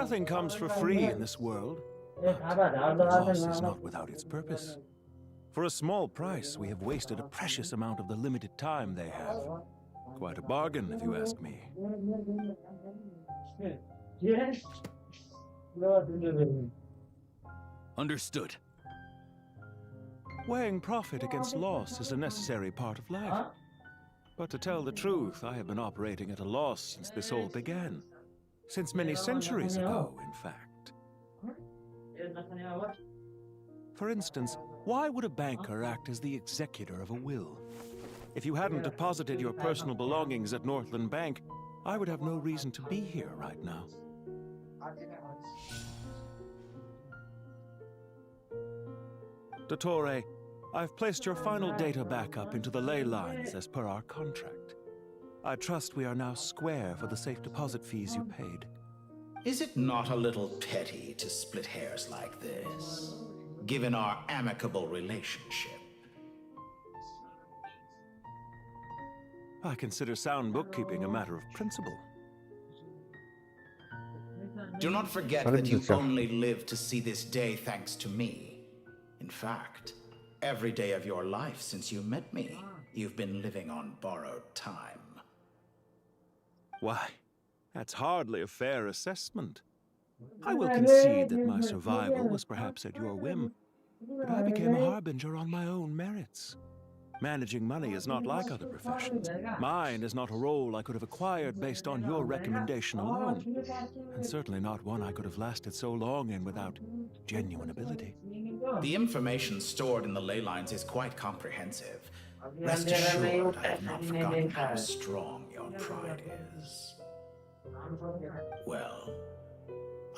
Nothing comes for free in this world. But the loss is not without its purpose. For a small price, we have wasted a precious amount of the limited time they have. Quite a bargain, if you ask me. Understood. Weighing profit against loss is a necessary part of life. But to tell the truth, I have been operating at a loss since this all began. Since many centuries ago, in fact. For instance, why would a banker act as the executor of a will? If you hadn't deposited your personal belongings at Northland Bank, I would have no reason to be here right now. Dottore, I've placed your final data backup into the ley lines as per our contract. I trust we are now square for the safe deposit fees you paid. Is it not a little petty to split hairs like this, given our amicable relationship? I consider sound bookkeeping a matter of principle. Do not forget that you only live to see this day thanks to me. In fact, every day of your life since you met me, you've been living on borrowed time. Why, that's hardly a fair assessment. I will concede that my survival was perhaps at your whim, but I became a harbinger on my own merits. Managing money is not like other professions. Mine is not a role I could have acquired based on your recommendation alone, and certainly not one I could have lasted so long in without genuine ability. The information stored in the ley lines is quite comprehensive. Rest assured, I have not forgotten how strong your pride is. Well,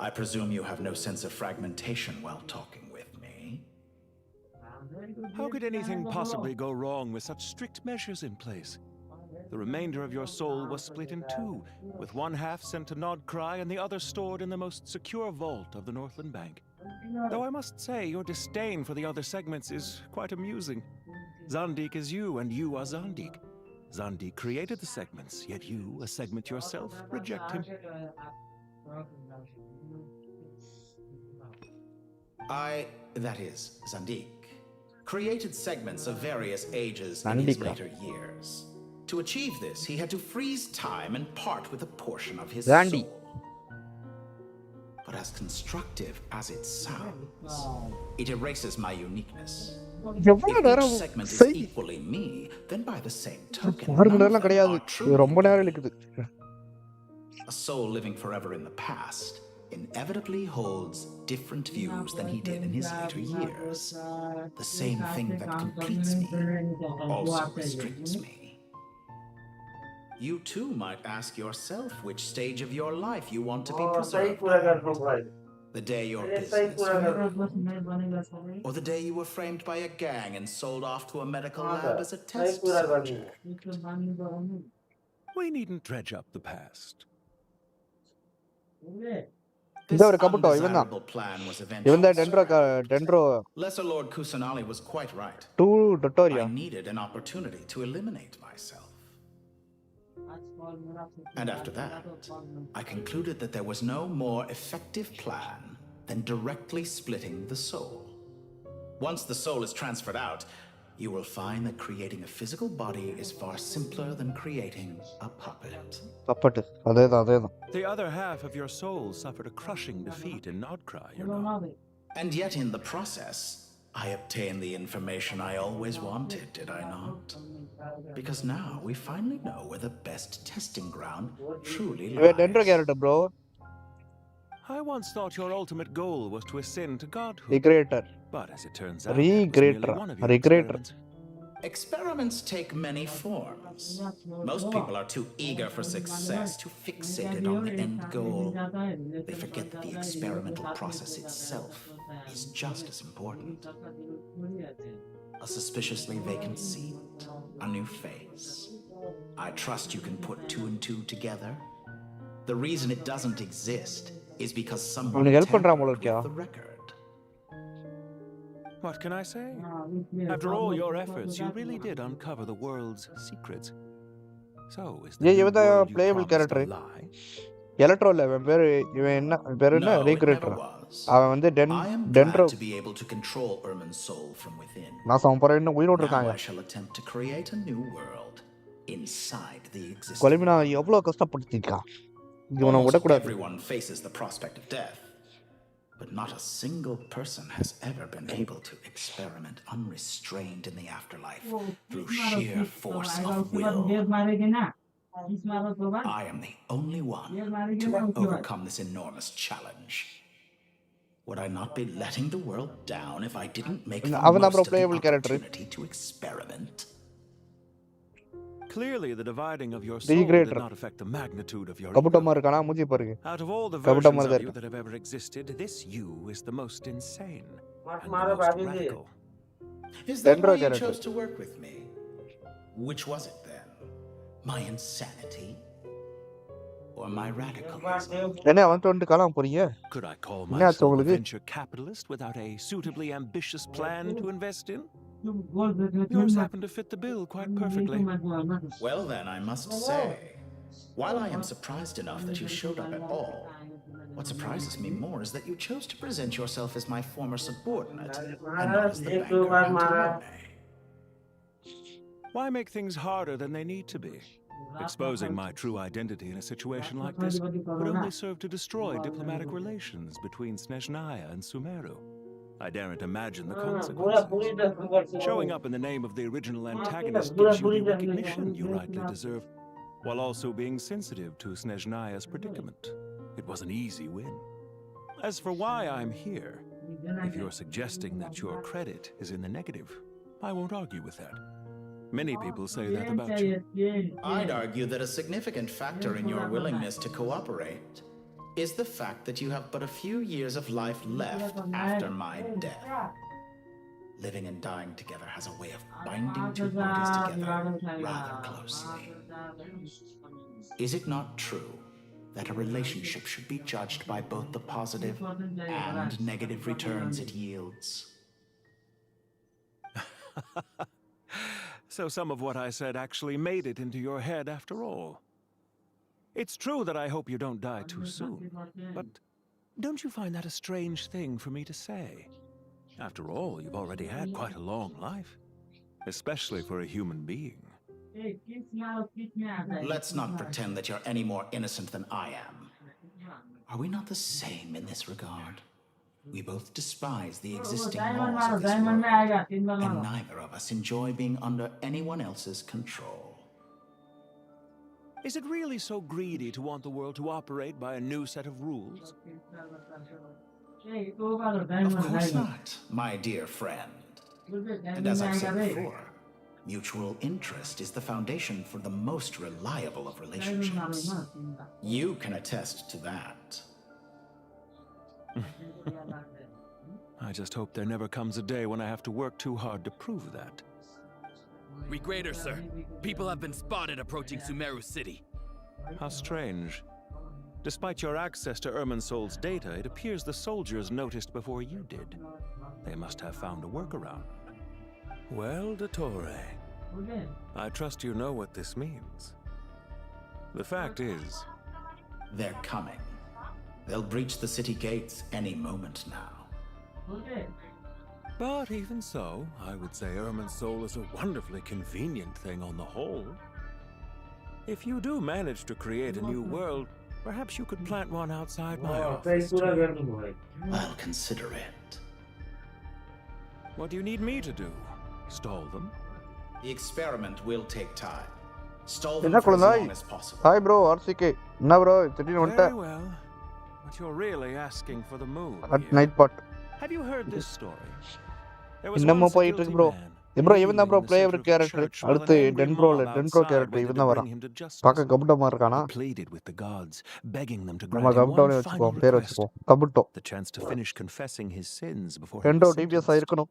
I presume you have no sense of fragmentation while talking with me. How could anything possibly go wrong with such strict measures in place? The remainder of your soul was split in two, with one half sent to Nodcry and the other stored in the most secure vault of the Northland Bank. Though I must say, your disdain for the other segments is quite amusing. Zandik is you, and you are Zandik. Zandik created the segments, yet you, a segment yourself, reject him. That is, Zandik, created segments of various ages in his later years. To achieve this, he had to freeze time and part with a portion of his soul. But as constructive as it sounds, it erases my uniqueness. If each segment is equally me, then by the same token, none of them are truly. A soul living forever in the past inevitably holds different views than he did in his later years. The same thing that completes me also restricts me. You too might ask yourself which stage of your life you want to be preserved at. The day your business failed, or the day you were framed by a gang and sold off to a medical lab as a test subject. We needn't dredge up the past. This undesirable plan was eventually scrapped. Lesser Lord Kusanali was quite right. I needed an opportunity to eliminate myself. And after that, I concluded that there was no more effective plan than directly splitting the soul. Once the soul is transferred out, you will find that creating a physical body is far simpler than creating a puppet. The other half of your soul suffered a crushing defeat in Nodcry, you know. And yet in the process, I obtained the information I always wanted, did I not? Because now we finally know where the best testing ground truly இவன் டென்ட்ரோ lies. Character bro. I once thought your ultimate goal was to ascend to godhood. Recreator. But as it turns out, that was merely one of your experiments. Experiments take many forms. Most people are too eager for success, too fixated on the end goal. They forget that the experimental process itself is just as important. A suspiciously vacant seat, a new face. I trust you can put two and two together. The reason it doesn't exist is because someone tampered with the record. What can I say? After all your efforts, you really did uncover the world's secrets. So, is the new world you playable promised character. a lie? Electro இல்ல இவன் பேரு என்ன ரீக்ரியேட்டர். அவன் வந்து டென்ட்ரோ. To be able to control Irmin's soul from within. நான் சம்பர இன்னும் உயிரோட இருக்காங்க. Now I shall attempt to create a new world inside the existing. கொலிமினா எவ்வளவு கஷ்டப்பட்டுட்டா. இவனை விடக்கூடாது. Everyone faces the prospect of death. But not a single person has ever been able to experiment unrestrained in the afterlife through sheer force of will. I am the only one to overcome this enormous challenge. Would I not be letting the world down if I didn't make the most of the opportunity to experiment? Clearly, the dividing of your soul did not affect the magnitude of your ego. Out of all the versions of you that have ever existed, this you is the most insane and the most radical. Is that why you chose to work with me? Which was it then? My insanity? Or my radicalism? Could I call myself a venture capitalist without a suitably ambitious plan to invest in? Yours happen to fit the bill quite perfectly. Well then, I must say, while I am surprised enough that you showed up at all, what surprises me more is that you chose to present yourself as my former subordinate and not as the banker Antonone. Why make things harder than they need to be? Exposing my true identity in a situation like this would only serve to destroy diplomatic relations between Snezhnaya and Sumeru. I daren't imagine the consequences. Showing up in the name of the original antagonist gives you the recognition you rightly deserve, while also being sensitive to Snezhnaya's predicament. It was an easy win. As for why I'm here, if you're suggesting that your credit is in the negative, I won't argue with that. Many people say that about you. I'd argue that a significant factor in your willingness to cooperate is the fact that you have but a few years of life left after my death. Living and dying together has a way of binding two bodies together rather closely. Is it not true that a relationship should be judged by both the positive and negative returns it yields? So some of what I said actually made it into your head after all. It's true that I hope you don't die too soon, but don't you find that a strange thing for me to say? After all, you've already had quite a long life, especially for a human being. Let's not pretend that you're any more innocent than I am. Are we not the same in this regard? We both despise the existing laws of this world, and neither of us enjoy being under anyone else's control. Is it really so greedy to want the world to operate by a new set of rules? Of course not, my dear friend. And as I've said before, mutual interest is the foundation for the most reliable of relationships. You can attest to that. I just hope there never comes a day when I have to work too hard to prove that. Regreator, sir. People have been spotted approaching Sumeru City. How strange. Despite your access to Irminsol's data, it appears the soldiers noticed before you did. They must have found a workaround. Well, Dottore, I trust you know what this means. The fact is... They're coming. They'll breach the city gates any moment now. But even so, I would say Irminsol is a wonderfully convenient thing on the whole. If you do manage to create a new world, perhaps you could plant one outside my office too. I'll consider it. What do you need me to do? Stall them? The experiment will take time. Stall them என்ன for as குழந்தாய்? long as possible. Hi bro RCK. என்ன bro திடீர்னு வந்துட்ட? Very well. But you're really asking for the moon. At night part. Have you heard this story? இன்னமும் போயிட்டு இருக்கு bro. Bro இவன் தான் ப்ரோ பிளேயர் கேரக்டர். அடுத்து டென்ட்ரோ கேரக்டர் இவன் தான் வரான். பார்க்க கபுட்டமா இருக்கானா? Pleaded with the gods, begging them to நம்ம grant him கபுட்டோனே one வெச்சுப்போம். final பேர் request. வெச்சுப்போம். கபுட்டோ. The chance to finish confessing his sins before he Dendro was DPS sentenced. இருக்கணும்.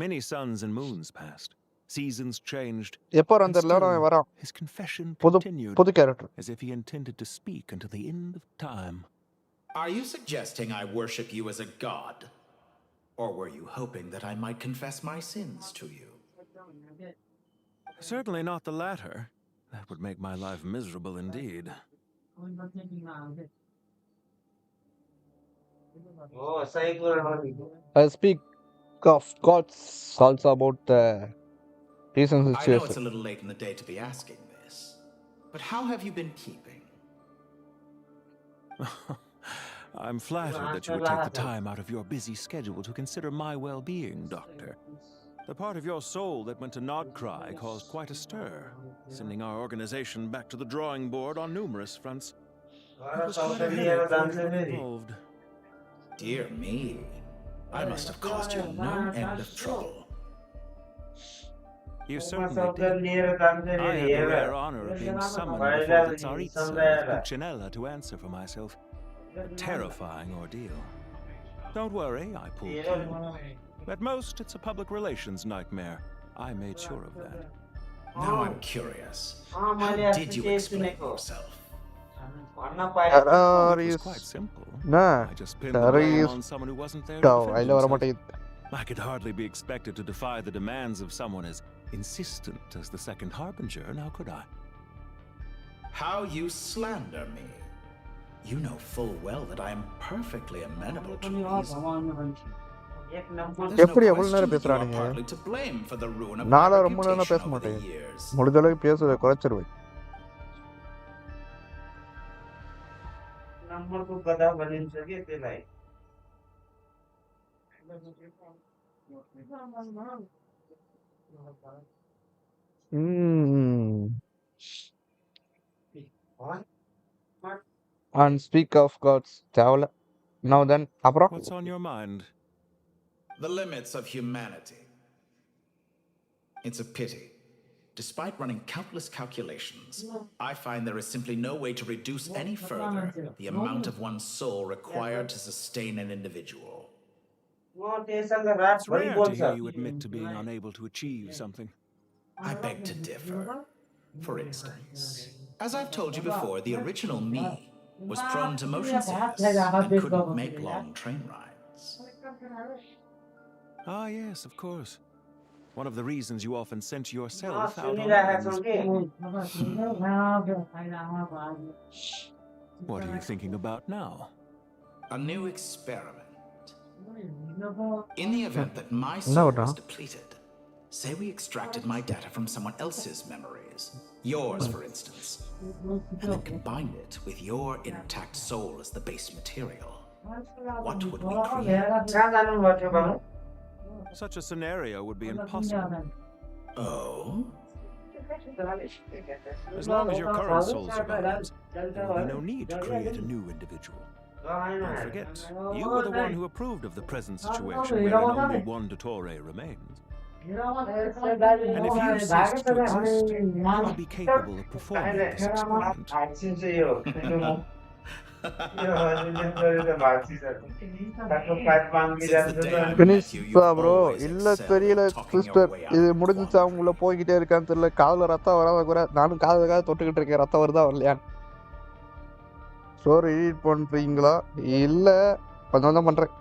Many suns and moons passed. Seasons changed. எப்போ And அந்த still, வரான்? his confession புது continued character. as if he intended to speak until the end of time. Are you suggesting I worship you as a god? Or were you hoping that I might confess my sins to you? Certainly not the latter. That would make my life miserable indeed. I speak of God's also about the recent I know situation. it's a little late in the day to be asking this, but how have you been keeping? I'm flattered that you would take the time out of your busy schedule to consider my well-being, Doctor. The part of your soul that went to Nodcry caused quite a stir, sending our organization back to the drawing board on numerous fronts. It was quite a headache for everyone involved. Dear me, I must have caused you no end of trouble. You certainly did. I had the rare honor of being summoned before the Tsaritsa of Kuchinella to answer for myself. A terrifying ordeal. Don't worry, I pulled through. At most, it's a public relations nightmare. I made sure of that. Now I'm curious. How did you explain yourself? It was quite simple. I just pinned the blame on someone who wasn't there to defend himself. I could hardly be expected to defy the demands of someone as insistent as the second harbinger, now could I? How you slander me. You know full well that I am perfectly amenable to reason. எப்படி எவ்வளவு நேரம் பேசுறானுங்க? நானும் ரொம்ப நேரம் பேச மாட்டேன். முடிஞ்ச அளவுக்கு பேசுறத குறைச்சிருவேன். And speak of God's தேவல. Now then, அப்புறம் What's on your mind? The limits of humanity. It's a pity. Despite running countless calculations, I find there is simply no way to reduce any further the amount of one's soul required to sustain an individual. It's rare to hear you admit to being unable to achieve something. I beg to differ. For instance, as I've told you before, the original me was prone to motion sickness and couldn't make long train rides. Ah, yes, of course. One of the reasons you often sent yourself out on errands. What are you thinking about now? A new experiment. In the event that my soul was depleted, say we extracted my data from someone else's memories, yours for instance, and then combined it with your intact soul as the base material. What would we create? Such a scenario would be impossible. Oh? As long as your current soul survives, there will be no need to create a new individual. Don't forget, you were the one who approved of the present situation wherein only one Dottore remains. And if you ceased to exist, you will be capable of performing this experiment. Bro இல்ல தெரியல sister இது முடிஞ்சிச்சா உள்ள போய்கிட்டே இருக்கான்னு தெரியல காதுல ரத்தம் வராத கூட நானும் காதுல தொட்டுக்கிட்டு இருக்கேன் ரத்தம் வருதா வரலையான்னு ஸ்டோரி எடிட் பண்றீங்களா இல்ல கொஞ்சம் தான் பண்றேன்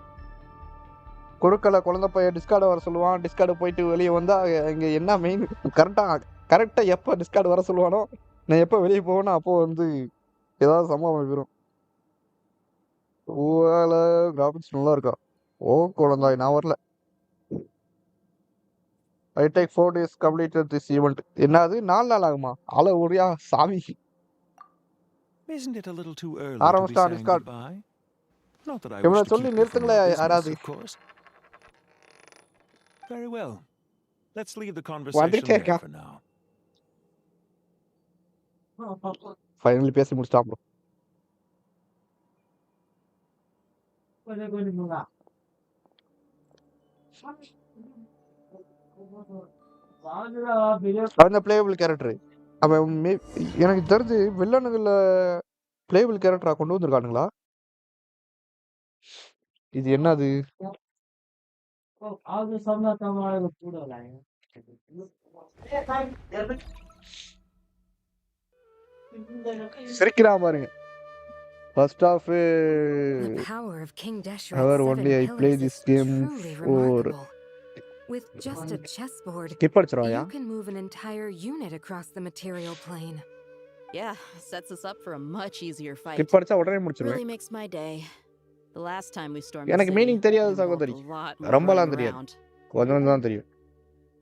குறுக்கல குழந்தை பையன் டிஸ்கார்டு வர சொல்லுவான் டிஸ்கார்டு போயிட்டு வெளியே வந்தா இங்க என்ன மெயின் கரெக்டா எப்ப டிஸ்கார்டு வர சொல்லுவானோ நான் எப்ப வெளியே போவேனோ அப்போ வந்து ஏதாவது சம்பவம் வரும் கிராபிக்ஸ் நல்லா இருக்கா ஓ குழந்தாய் நான் வரல I take 4 days completed this event என்னது 4 நாள் ஆகுமா அல ஒரியா சாமி Isn't it a little too early to be saying goodbye? Not that I wish to சொல்லி keep you from நிறுத்துங்களே your business, யாராவது of course. Very well. Let's leave the conversation there for now. Finally பேசி முடிச்சிட்டான் bro. அவன் playable character. அவன் எனக்கு தெரிஞ்சு வில்லனுங்கள playable கேரக்டரா கொண்டு வந்திருக்கானுங்களா? இது என்னது? சிரிக்கிறான் பாருங்க. First off, however, only I play this game for. With just a chessboard, you can move an entire unit across the material plane. Yeah, sets us up for a much easier fight. Really makes my day. The last time we stormed எனக்கு meaning தெரியாது சகோதரி. ரொம்பலாம் தெரியாது. கொஞ்சம் தான் தெரியும்.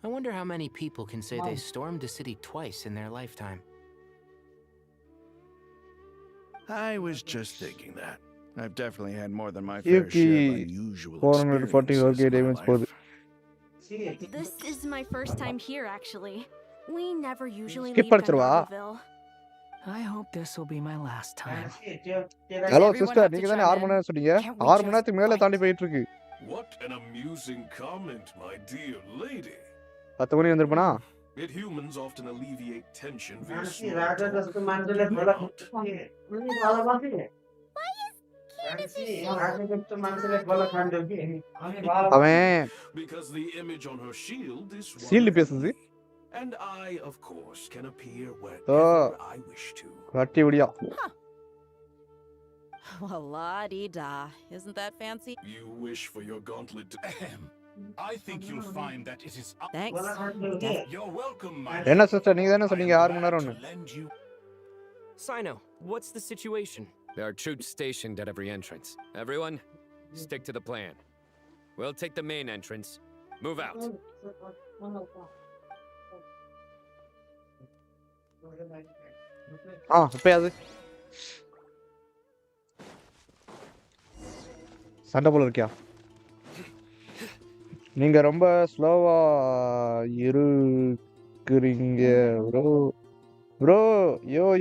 I wonder how many people can say they stormed a city twice in their lifetime. I was just thinking that. I've definitely had more than my fair share of unusual 440 okay damage போகுது. This is my first time here, actually. We never usually leave Gandharville. I hope this will be my last time. Hello sister, நீங்க தானே 6 மணி நேரம் சொன்னீங்க? 6 மணி நேரத்துக்கு மேல தாண்டி போயிட்டு இருக்கு. What an amusing comment, my dear lady. 10 money வந்திருப்பனா? Yet humans often alleviate tension via because the image on her shield is பேசுது. And I, of course, can appear wherever I wish to. கட்டி விடியா. Well, la-dee-da. Isn't that fancy? You wish for your gauntlet to... I think you'll find that it is... Thanks. You're welcome, my... என்ன sister நீங்க தானே சொன்னீங்க 6 மணி நேரம்னு. Sino, what's the situation? There are troops stationed at every entrance. Everyone, stick to the plan. We'll take the main entrance. Move out. இப்பயாது சண்டை போல இருக்கியா? நீங்க ரொம்ப ஸ்லோவா இருக்கிறீங்க ப்ரோ. ப்ரோ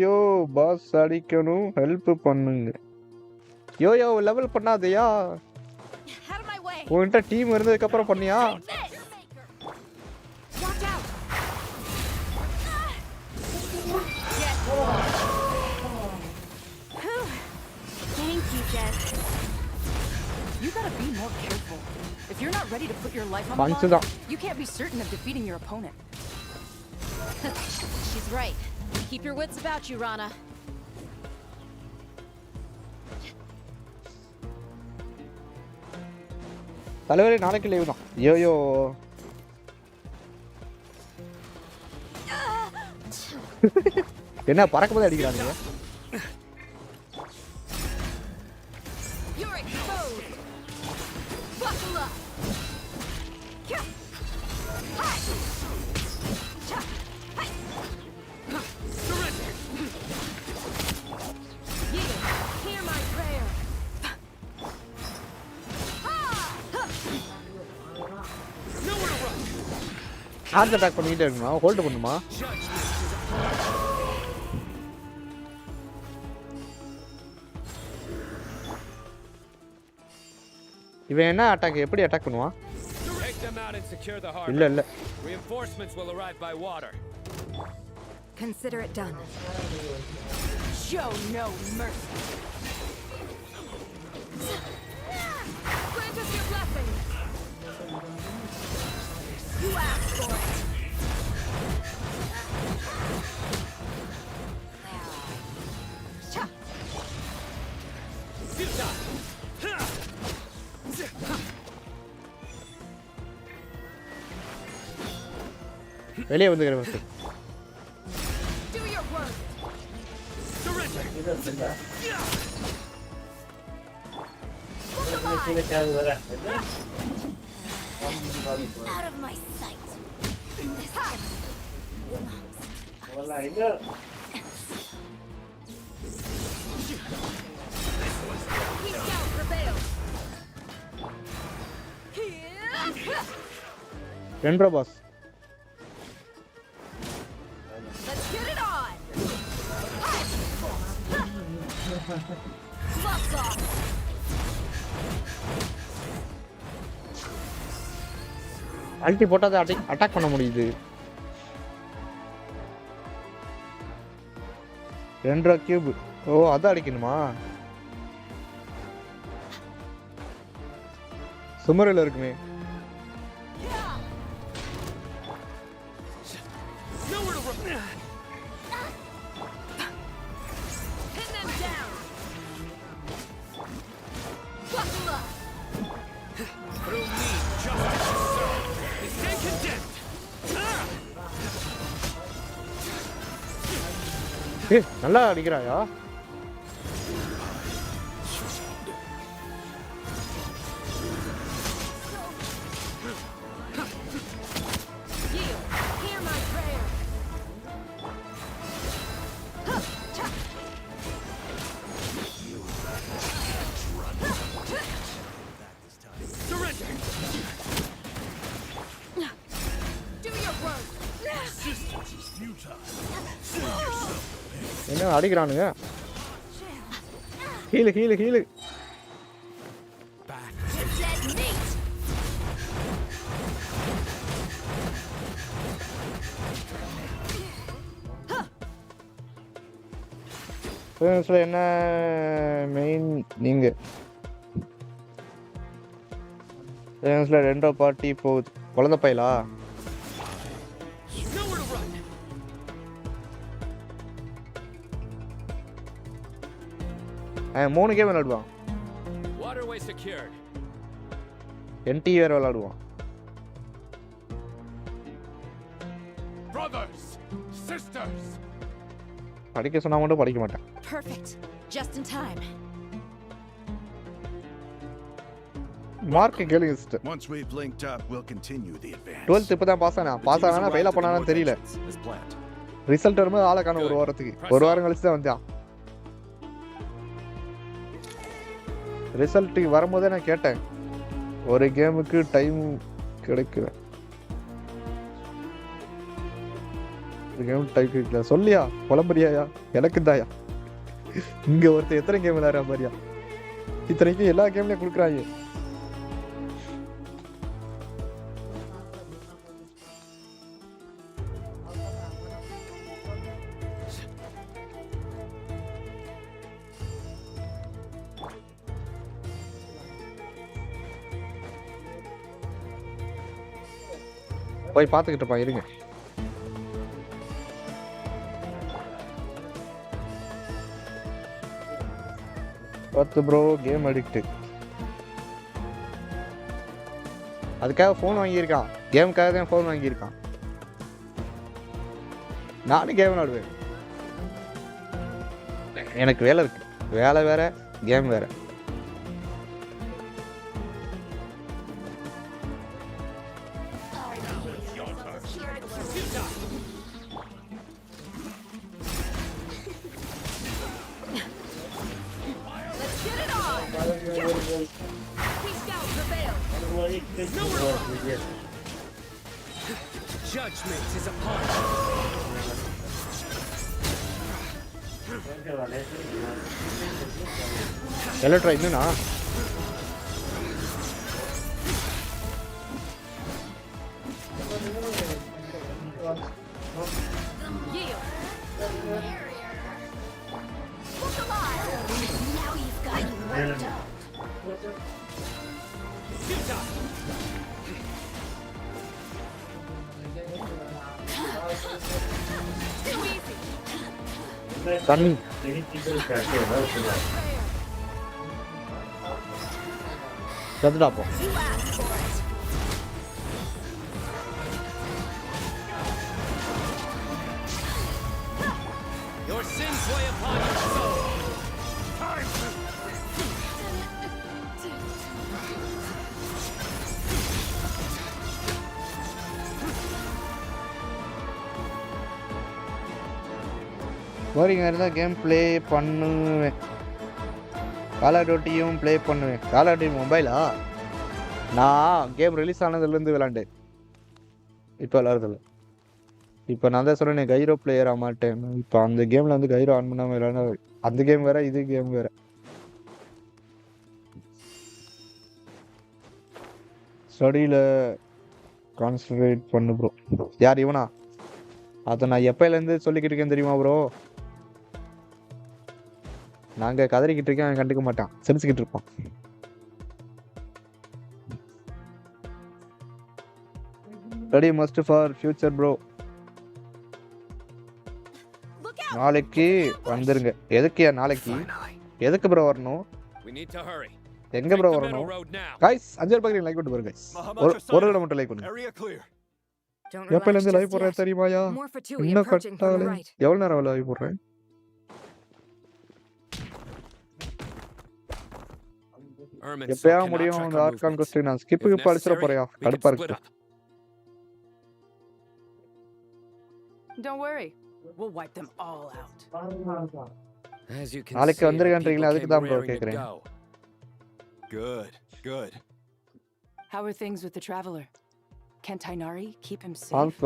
யோ பாஸ் அடிக்கணும், ஹெல்ப் பண்ணுங்க. யோ லெவல் பண்ணாதயா? உன்கிட்ட டீம் இருந்ததுக்கு அப்புறம் பண்ணியா? Thank you, Jess. You gotta be more careful. If you're not ready to put your life on the line, you can't be certain of defeating your opponent. She's right. Keep your wits about you, Rana. தலைவரே நாளைக்கு leave தான். யோ என்ன பறக்கும்போது அடிக்கிறானுங்க? Heart attack பண்ணிட்டே இருக்கணுமா? Hold பண்ணுமா? இவன் என்ன அட்டாக் எப்படி அட்டாக் பண்ணுவான்? இல்ல Reinforcements will arrive by water. Consider it done. Show no mercy. Grant us your blessing. You asked for it. வெளியே வந்துக்கிறேன் first. Do your worst. Out of my sight. 2.5 பாஸ். Let's get it on. Gloves off. அல்டி போட்டா தான் attack பண்ண முடியுது. 2 cube. ஓ அத அடிக்கணுமா? சுமரில் இருக்குமே. ஏய் நல்லா அடிக்கறாயா? என்ன அடிக்கறானுங்க? Heal heal heal. ஃப்ரெண்ட்ஸ்ல என்ன மெயின் நீங்க ஃப்ரெண்ட்ஸ்ல 2 பார்ட்டி போகுது. குழந்தை பையலா? மூணு கேம் விளையாடுவான். NT வேற விளையாடுவான். படிக்க சொன்னா மட்டும் படிக்க மாட்டேன். Perfect. Just in time. Mark கேளுங்க sister. Once we've linked up, we'll continue the advance. 12th இப்பதான் பாஸ் ஆனா. பாஸ் ஆனானா ஃபெயில் பண்ணானான்னு தெரியல. ரிசல்ட் வரும்போது ஆளை காணோம் ஒரு வாரத்துக்கு. ஒரு வாரம் கழிச்சு தான் வந்தான். ரிசல்ட் வரும்போதே நான் கேட்டேன். ஒரு கேமுக்கு டைம் கிடைக்கல. ஒரு கேம் டைம் கிடைக்கல. சொல்லியா புலம்பரியாயா? எனக்கு தாயா. இங்க ஒருத்தர் எத்தனை கேம் விளையாடுற மாதிரியா? இத்தனைக்கும் எல்லா கேம்லயும் கொடுக்குறாங்க. போய் பார்த்துக்கிட்டு இருப்பான். இருங்க. பார்த்து ப்ரோ கேம் அடிக்ட். அதுக்காக ஃபோன் வாங்கியிருக்கான். கேமுக்காக தான் ஃபோன் வாங்கியிருக்கான். நானும் கேம் விளாடுவேன். எனக்கு வேலை இருக்கு. வேலை வேற கேம் வேற. Judgment is upon us. Electra என்னன்னா தண்ணி செத்துடா போ. Your sins weigh upon your soul. போரிங்காக இருந்தால் கேம் ப்ளே பண்ணுவேன். கால் ஆஃப் டியூட்டியும் ப்ளே பண்ணுவேன். கால் ஆஃப் டியூட்டி மொபைலா? நான் கேம் ரிலீஸ் ஆனதுலேருந்து விளாண்டேன். இப்போ விளாட்றதில்ல. இப்போ நான் தான் சொல்றேனே கைரோ பிளேயர் ஆக மாட்டேன். இப்போ அந்த கேம்ல வந்து கைரோ ஆன் பண்ணாம விளையாட அந்த கேம் வேற, இது கேம் வேற. ஸ்டடியில் கான்சன்ட்ரேட் பண்ணு ப்ரோ. யார் இவனா? அதை நான் எப்போலேருந்து சொல்லிக்கிட்டு இருக்கேன் தெரியுமா ப்ரோ? நாங்கள் கதறிக்கிட்டு இருக்கேன், அவன் கண்டுக்க மாட்டான், சிரிச்சுக்கிட்டு இருப்பான். Study must for future bro. நாளைக்கு வந்துருங்க. எதுக்குயா நாளைக்கு? எதுக்கு ப்ரோ வரணும்? எங்க ப்ரோ வரணும்? गाइस 5 பேர் பாக்குறீங்க, லைக் பண்ணிட்டு பாருங்க गाइस. ஒரு தடவை மட்டும் லைக் பண்ணுங்க. எப்பல இருந்து லைவ் போடுறேன் தெரியுமாயா? இன்னும் கட்டால எவ்வளவு நேரம் லைவ் போடுறேன்? எப்பயா முடியும் அந்த ஆர்கான் கொஸ்டின்? நான் ஸ்கிப்புக்கு அடிச்சிட போறேன். கடுப்பா இருக்கு. Don't worry. We'll wipe them all out. நாளைக்கு வந்துருங்கன்றீங்களா? அதுக்கு தான் ப்ரோ கேக்குறேன். Good. How are things with the traveler? Can Tainari keep him safe?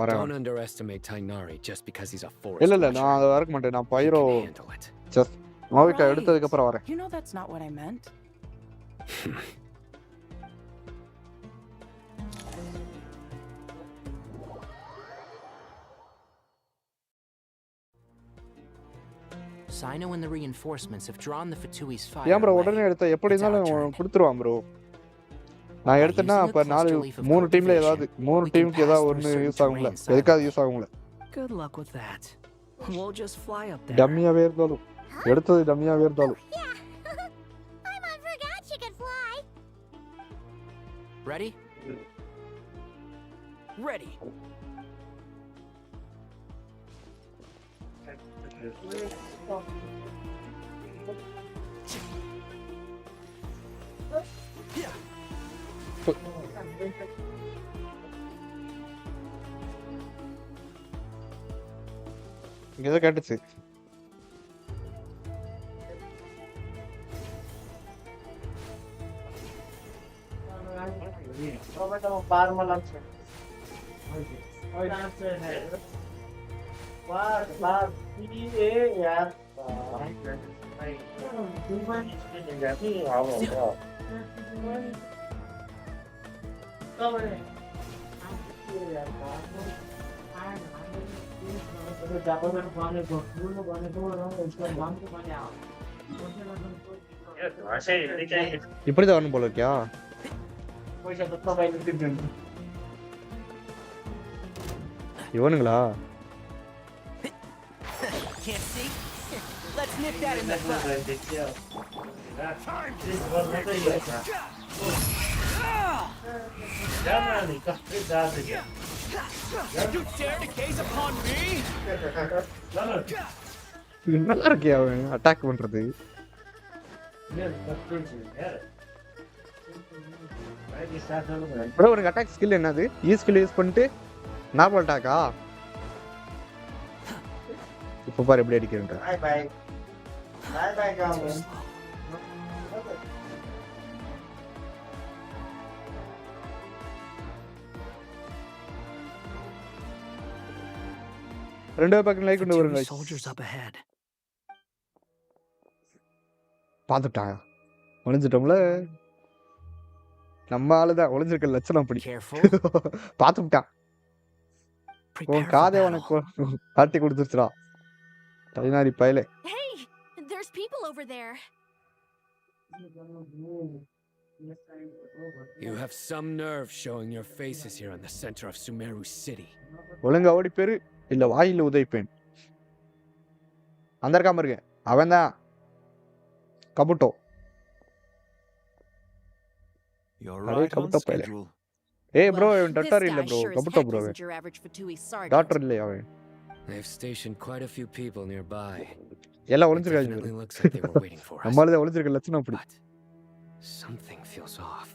வரேன். Don't underestimate Tainari just because he's a forest. இல்ல நான் அத வரக்க மாட்டேன். நான் பைரோ ஜஸ்ட் மாவிட்ட எடுத்ததுக்கு அப்புறம் வரேன். You know that's not what I meant. Sino and the reinforcements have drawn the Fatui's fire. ஏன் ப்ரோ உடனே எடுத்த? எப்படி இருந்தாலும் கொடுத்துருவான் ப்ரோ. நான் எடுத்தேன்னா அப்ப 3 டீம்ல ஏதாவது 3 டீமுக்கு ஏதாவது ஒன்னு யூஸ் ஆகும்ல. எதுக்காவது யூஸ் ஆகும்ல. Good luck with that. We'll just fly up there. டம்மியாவே இருந்தாலும் எடுத்தது டம்மியாவே இருந்தாலும். I forgot she could fly. Ready? Ready. இங்க கேட்டுச்சு. இப்படிதான் வரணும் போல இருக்கியா? இவனுங்களா? Can't see? Let's nip that in the bud. You dare to gaze upon me? நல்லா இருக்கியா அவன் அட்டாக் பண்றது? ப்ரோ உனக்கு அட்டாக் ஸ்கில் என்னது? ஸ்கில் யூஸ் பண்ணிட்டு நார்மல் அட்டாக்கா? இப்போ பாரு எப்படி அடிக்கிறேன்டா. By com. ரெண்டு பக்கம் லைக் கொண்டு வருங்க. Soldiers up ahead. பாத்துட்டான். ஒளிஞ்சிட்டோம்ல. நம்ம ஆளுதான் ஒளிஞ்சிருக்க லட்சணம் அப்படி. பாத்துட்டான். உன் காதை உனக்கு காட்டி கொடுத்துருச்சுடா. டைனாரி பயலே. Hey, there's people over there. You have some nerve showing your faces here in the center of Sumeru City. ஒழுங்கா ஓடி பேரு இல்ல வாயில உதைப்பேன். அந்த இருக்காம இருக்க அவன் தான் கபுட்டோ. அரே கபுட்டோ பயலே. ஏய் ப்ரோ இவன் டாக்டர் இல்ல ப்ரோ, கபுட்டோ ப்ரோ. டாக்டர் இல்ல அவன். They've stationed quite a few people nearby. எல்லாம் ஒளிஞ்சிருக்காங்க. நம்மளே ஒளிஞ்சிருக்க லட்சணம் அப்படி. Something feels off.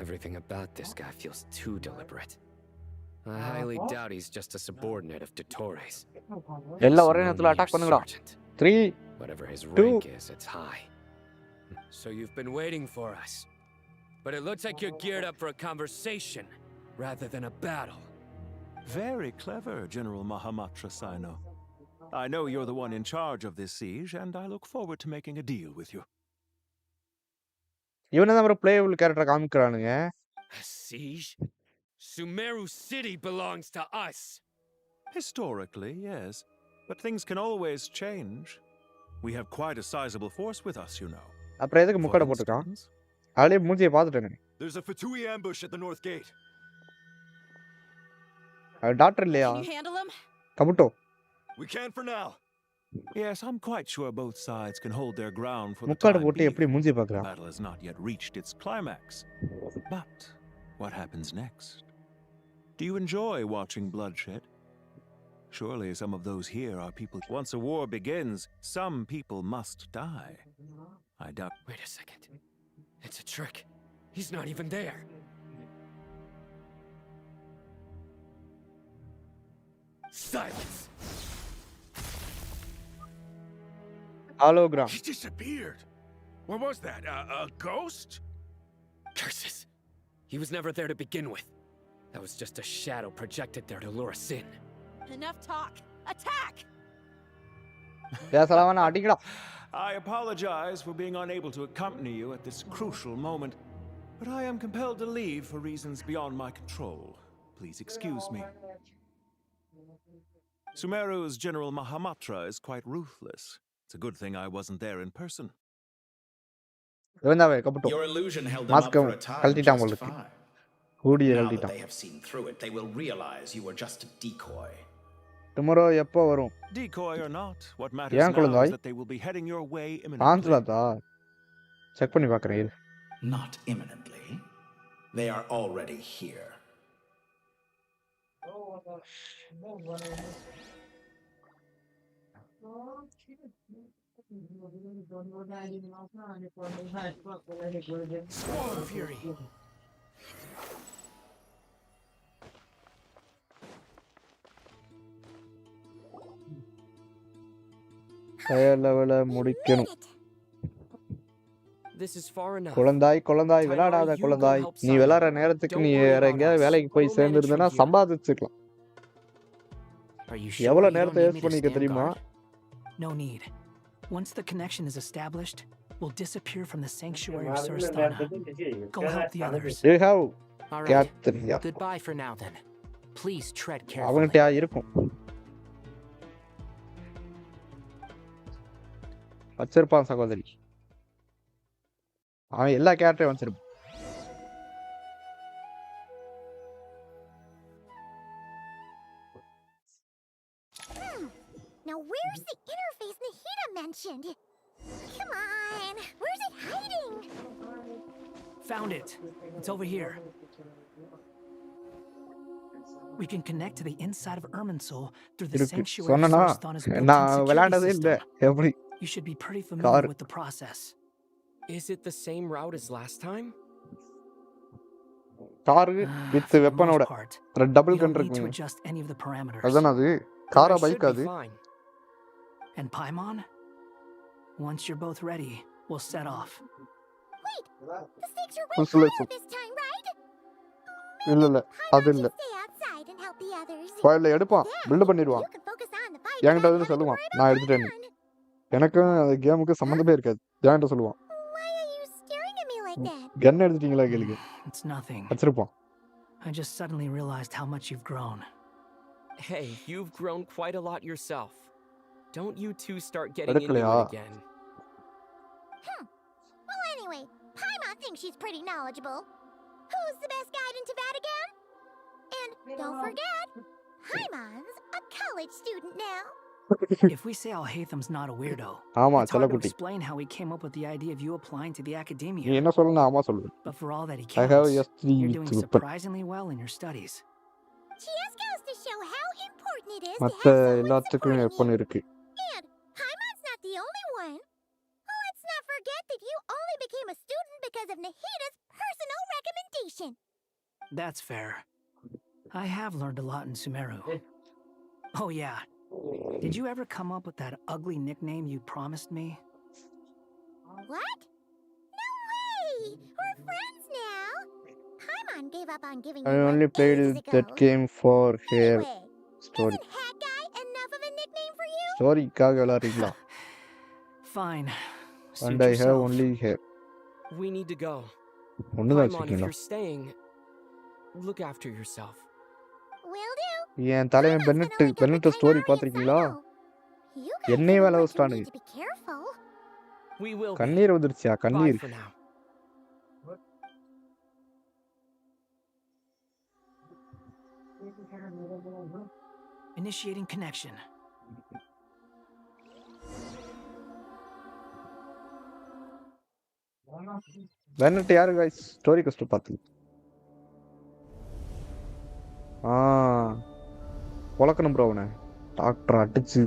Everything about this guy feels too deliberate. I highly doubt he's just a subordinate of Dottores. எல்லாம் ஒரே நேரத்துல அட்டாக் பண்ணுங்கடா. 3 whatever his rank is, it's high. So you've been waiting for us. But it looks like you're geared up for a conversation. rather than a battle. Very clever, General Mahamatra Sino. I know you're the one in charge of this siege, and I look forward to making a deal with you. இவனை தான் playable character காமிக்கிறானுங்க. A siege? Sumeru City belongs to us. Historically, yes. But things can always change. We have quite a sizable force with us, you know. அப்புறம் எதுக்கு முக்காட போட்டுருக்கான்? ஆளே மூஞ்சியை பார்த்துட்டேன். There's a Fatui ambush at the north gate. Doctor இல்லையா? Can you handle him? கபுட்டோ. We can for now. Yes, I'm quite sure both sides can hold their ground for the முக்காட time போட்டு being. எப்படி மூஞ்சி The பார்க்கறான்? battle has not yet reached its climax. But what happens next? Do you enjoy watching bloodshed? Surely some of those here are people. Once a war begins, some people must die. I doubt. Wait a second. It's a trick. He's not even there. Silence! Hologram. He disappeared. What was that? A ghost? Curses! He was never there to begin with. That was just a shadow projected there to lure us in. Enough talk. Attack! பேசலாம் வேணா அடிக்கடா. I apologize for being unable to accompany you at this crucial moment, but I am compelled to leave for reasons beyond my control. Please excuse me. Sumeru's General Mahamatra is quite ruthless. It's a good thing I wasn't there in person. Your illusion held them up for a time just fine. Now that they have seen through it, they will realize you were just a decoy. Tomorrow எப்போ வரும்? Decoy or not, what matters now is that they will be heading your way imminently. ஆன்சலாதா? Check பண்ணி பார்க்கறேன். Not imminently. They are already here. Storm Fury. Higher லெவல முடிக்கணும். This is far enough. குழந்தாய் விளையாடாத குழந்தாய். நீ விளையாடுற நேரத்துக்கு நீ வேற எங்கேயாவது வேலைக்கு போய் சேர்ந்திருந்தனா சம்பாதிச்சுக்கலாம். எவ்வளவு நேரத்தை வேஸ்ட் பண்ணிக்க தெரியுமா? No need. Once the connection is established, we'll disappear from the sanctuary of Surasthana. Go help the others. You have All right. Goodbye for now then. Please tread carefully. அவன்கிட்ட இருக்கும். வச்சிருப்பான் சகோதரி. அவன் எல்லா கேரக்டரையும் வச்சிருப்பான். Now where's the interface Nahida mentioned? Come on, where's it hiding? Found it. It's over here. We can connect to the inside of Irminsul through the sanctuary of சொன்னனா Surasthana's நான் built-in விளையாண்டதே security இல்ல. system. எப்படி? You should be pretty familiar with the process. Is it the same route as last time? Car with வெப்பனோட double gun You don't need to இருக்கு. adjust any of the parameters. அதான் அது காரா bike அது. And Paimon? Once you're both ready, we'll set off. Wait, the stakes are way Full higher this time, right? இல்ல அது இல்ல. Stay outside and help the others. ஃபைல்ல எடுப்பான். Build பண்ணிடுவான். என்கிட்ட வந்து சொல்லுவான். நான் எடுத்துட்டேன்னு. எனக்கும் அந்த கேமுக்கு சம்பந்தமே இருக்காது. என்கிட்ட சொல்லுவான். Why are you staring at me like that? கன் எடுத்துட்டீங்களா கேளுங்க. It's nothing. வச்சிருப்பான். I just suddenly realized how much you've grown. Hey, you've grown quite a lot yourself. Don't you two start getting into எடுக்கலையா? it again. Well, anyway, Paimon thinks she's pretty knowledgeable. Who's the best guide into Vatican? And don't forget, Paimon's a college student now. If we say Alhatham's not a weirdo, ஆமா it's hard to செல்லக்குட்டி. explain how he came up with the idea of you applying to the நீ academia. என்ன சொல்லணும் ஆமா சொல்லு. But for all that he I have counts, S3 you're doing with surprisingly well in your studies. Just goes to show how important it is to மத்த have someone எல்லாத்துக்கும் weapon இருக்கு. And Paimon's not the only one. Let's not forget that you only became a student because of Nahida's personal recommendation. That's fair. I have learned a lot in Sumeru. Oh yeah. Did you ever come up with that ugly nickname you promised me? What? No way! We're friends now. Paimon Paimon gave up on giving I you only one played ages that ago. game for her Anyway, story. isn't Hat Guy enough of a nickname for you? ஸ்டோரிக்காக விளையாடுறீங்களா? Fine. And Suit I have yourself. only her. We need to go. ஒண்ணுதான் Paimon, if வச்சிருக்கீங்களா? you're staying, look after yourself. Will do. என் தலைவன் Bennett story பார்த்திருக்கீங்களா? You guys are என்னையே the வேலை ones who வச்சிட்டானுங்க. need to be careful. We will be. கண்ணீர் வந்துருச்சியா Bye கண்ணீர். for now. Initiating connection. Bennett யாரு guys? Story கஸ்ட் பார்த்து. பொளக்கணும் bro அவனை. Doctor அடிச்சு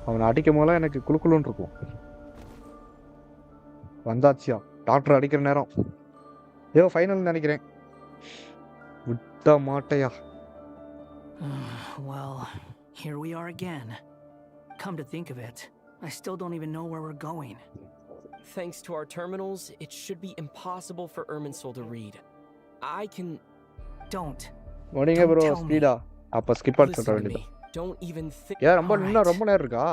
அவனை அடிக்கும் போதெல்லாம் எனக்கு குளுக்குளுன்னு இருக்கும். வந்தாச்சியா டாக்டர் அடிக்கிற நேரம். ஏதோ ஃபைனல் நினைக்கிறேன். விட்ட மாட்டையா. Well, here we are again. Come to think of it, I still don't even know where we're going. Thanks to our terminals, it should be impossible for Irminsul to read. I can... Don't. முடிங்க bro speedo. அப்ப skip பண்ண சொல்ற Listen to வேண்டியது. me. Don't even think... ஏன் ரொம்ப இன்னும் ரொம்ப நேரம் இருக்கா?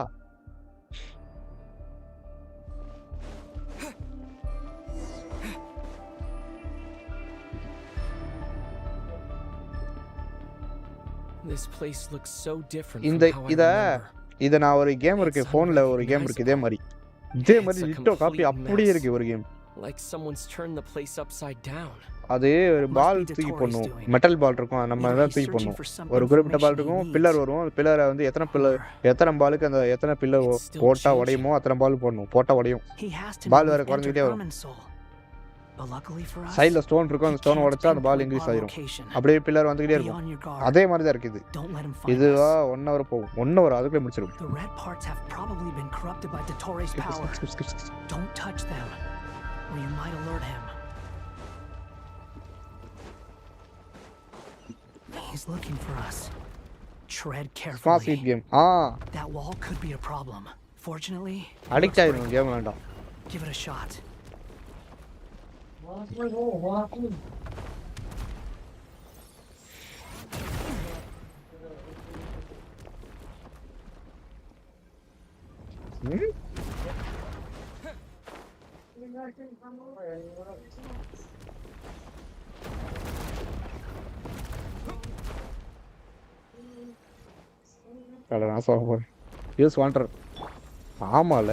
This place looks so different இந்த from how I இத remember. இத நான் ஒரு கேம் இருக்கு போன்ல ஒரு கேம் இருக்கு இதே மாதிரி டிட்டோ காப்பி அப்படியே இருக்கு ஒரு game. Like someone's turned the place upside down. அது ஒரு பால் தூக்கி போடணும். மெட்டல் பால் இருக்கும். நம்ம தான் தூக்கி போடணும். ஒரு குறிப்பிட்ட பால் இருக்கும். பில்லர் வரும். பில்லரை வந்து எத்தனை பாலுக்கு அந்த எத்தனை பில்லர் போட்டா உடையுமோ அத்தனை பால் போடணும். போட்டா உடையும். பால் வேற குறைஞ்சிட்டே வரும். சைடுல ஸ்டோன் இருக்கும். அந்த ஸ்டோன் உடைச்சா அந்த பால் இன்க்ரீஸ் ஆயிரும். அப்படியே பில்லர் வந்துகிட்டே இருக்கும். அதே மாதிரி தான் இருக்குது. இதுவா 1 hour போகும். 1 hour அதுக்குள்ள முடிச்சிரும். The red parts have probably been corrupted by Dottores' power. Don't touch them, or you might alert him. He's looking for us. Tread carefully. Small speed game. That wall could be a problem. Fortunately, addict ஆயிரும் game வேண்டாம். Give it a shot. நான் சொல்ல போறேன். Use van der. ஆமால.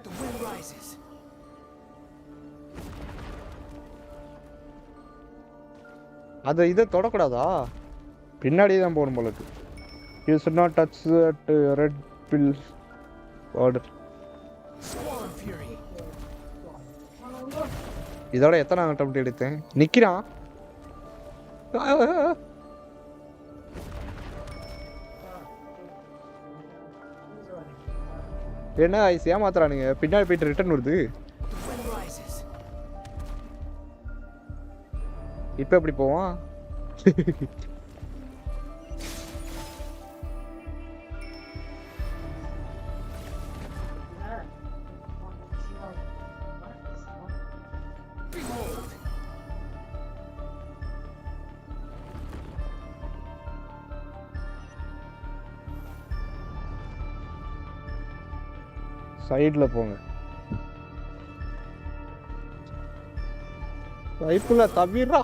The wind rises. அது இதை தொடக்கூடாதா? பின்னாடியே தான் போகணும் போல இருக்கு. You should not touch that red pill order. இதோட எத்தனை அட்டெம்ப்ட் எடுத்தேன்? நிக்கிறான். என்ன ஐஸ் ஏமாத்துறானுங்க. பின்னாடி போயிட்டு ரிட்டர்ன் வருது. இப்ப எப்படி போவான்? சைடுல போங்க. சைடுல தவிரா.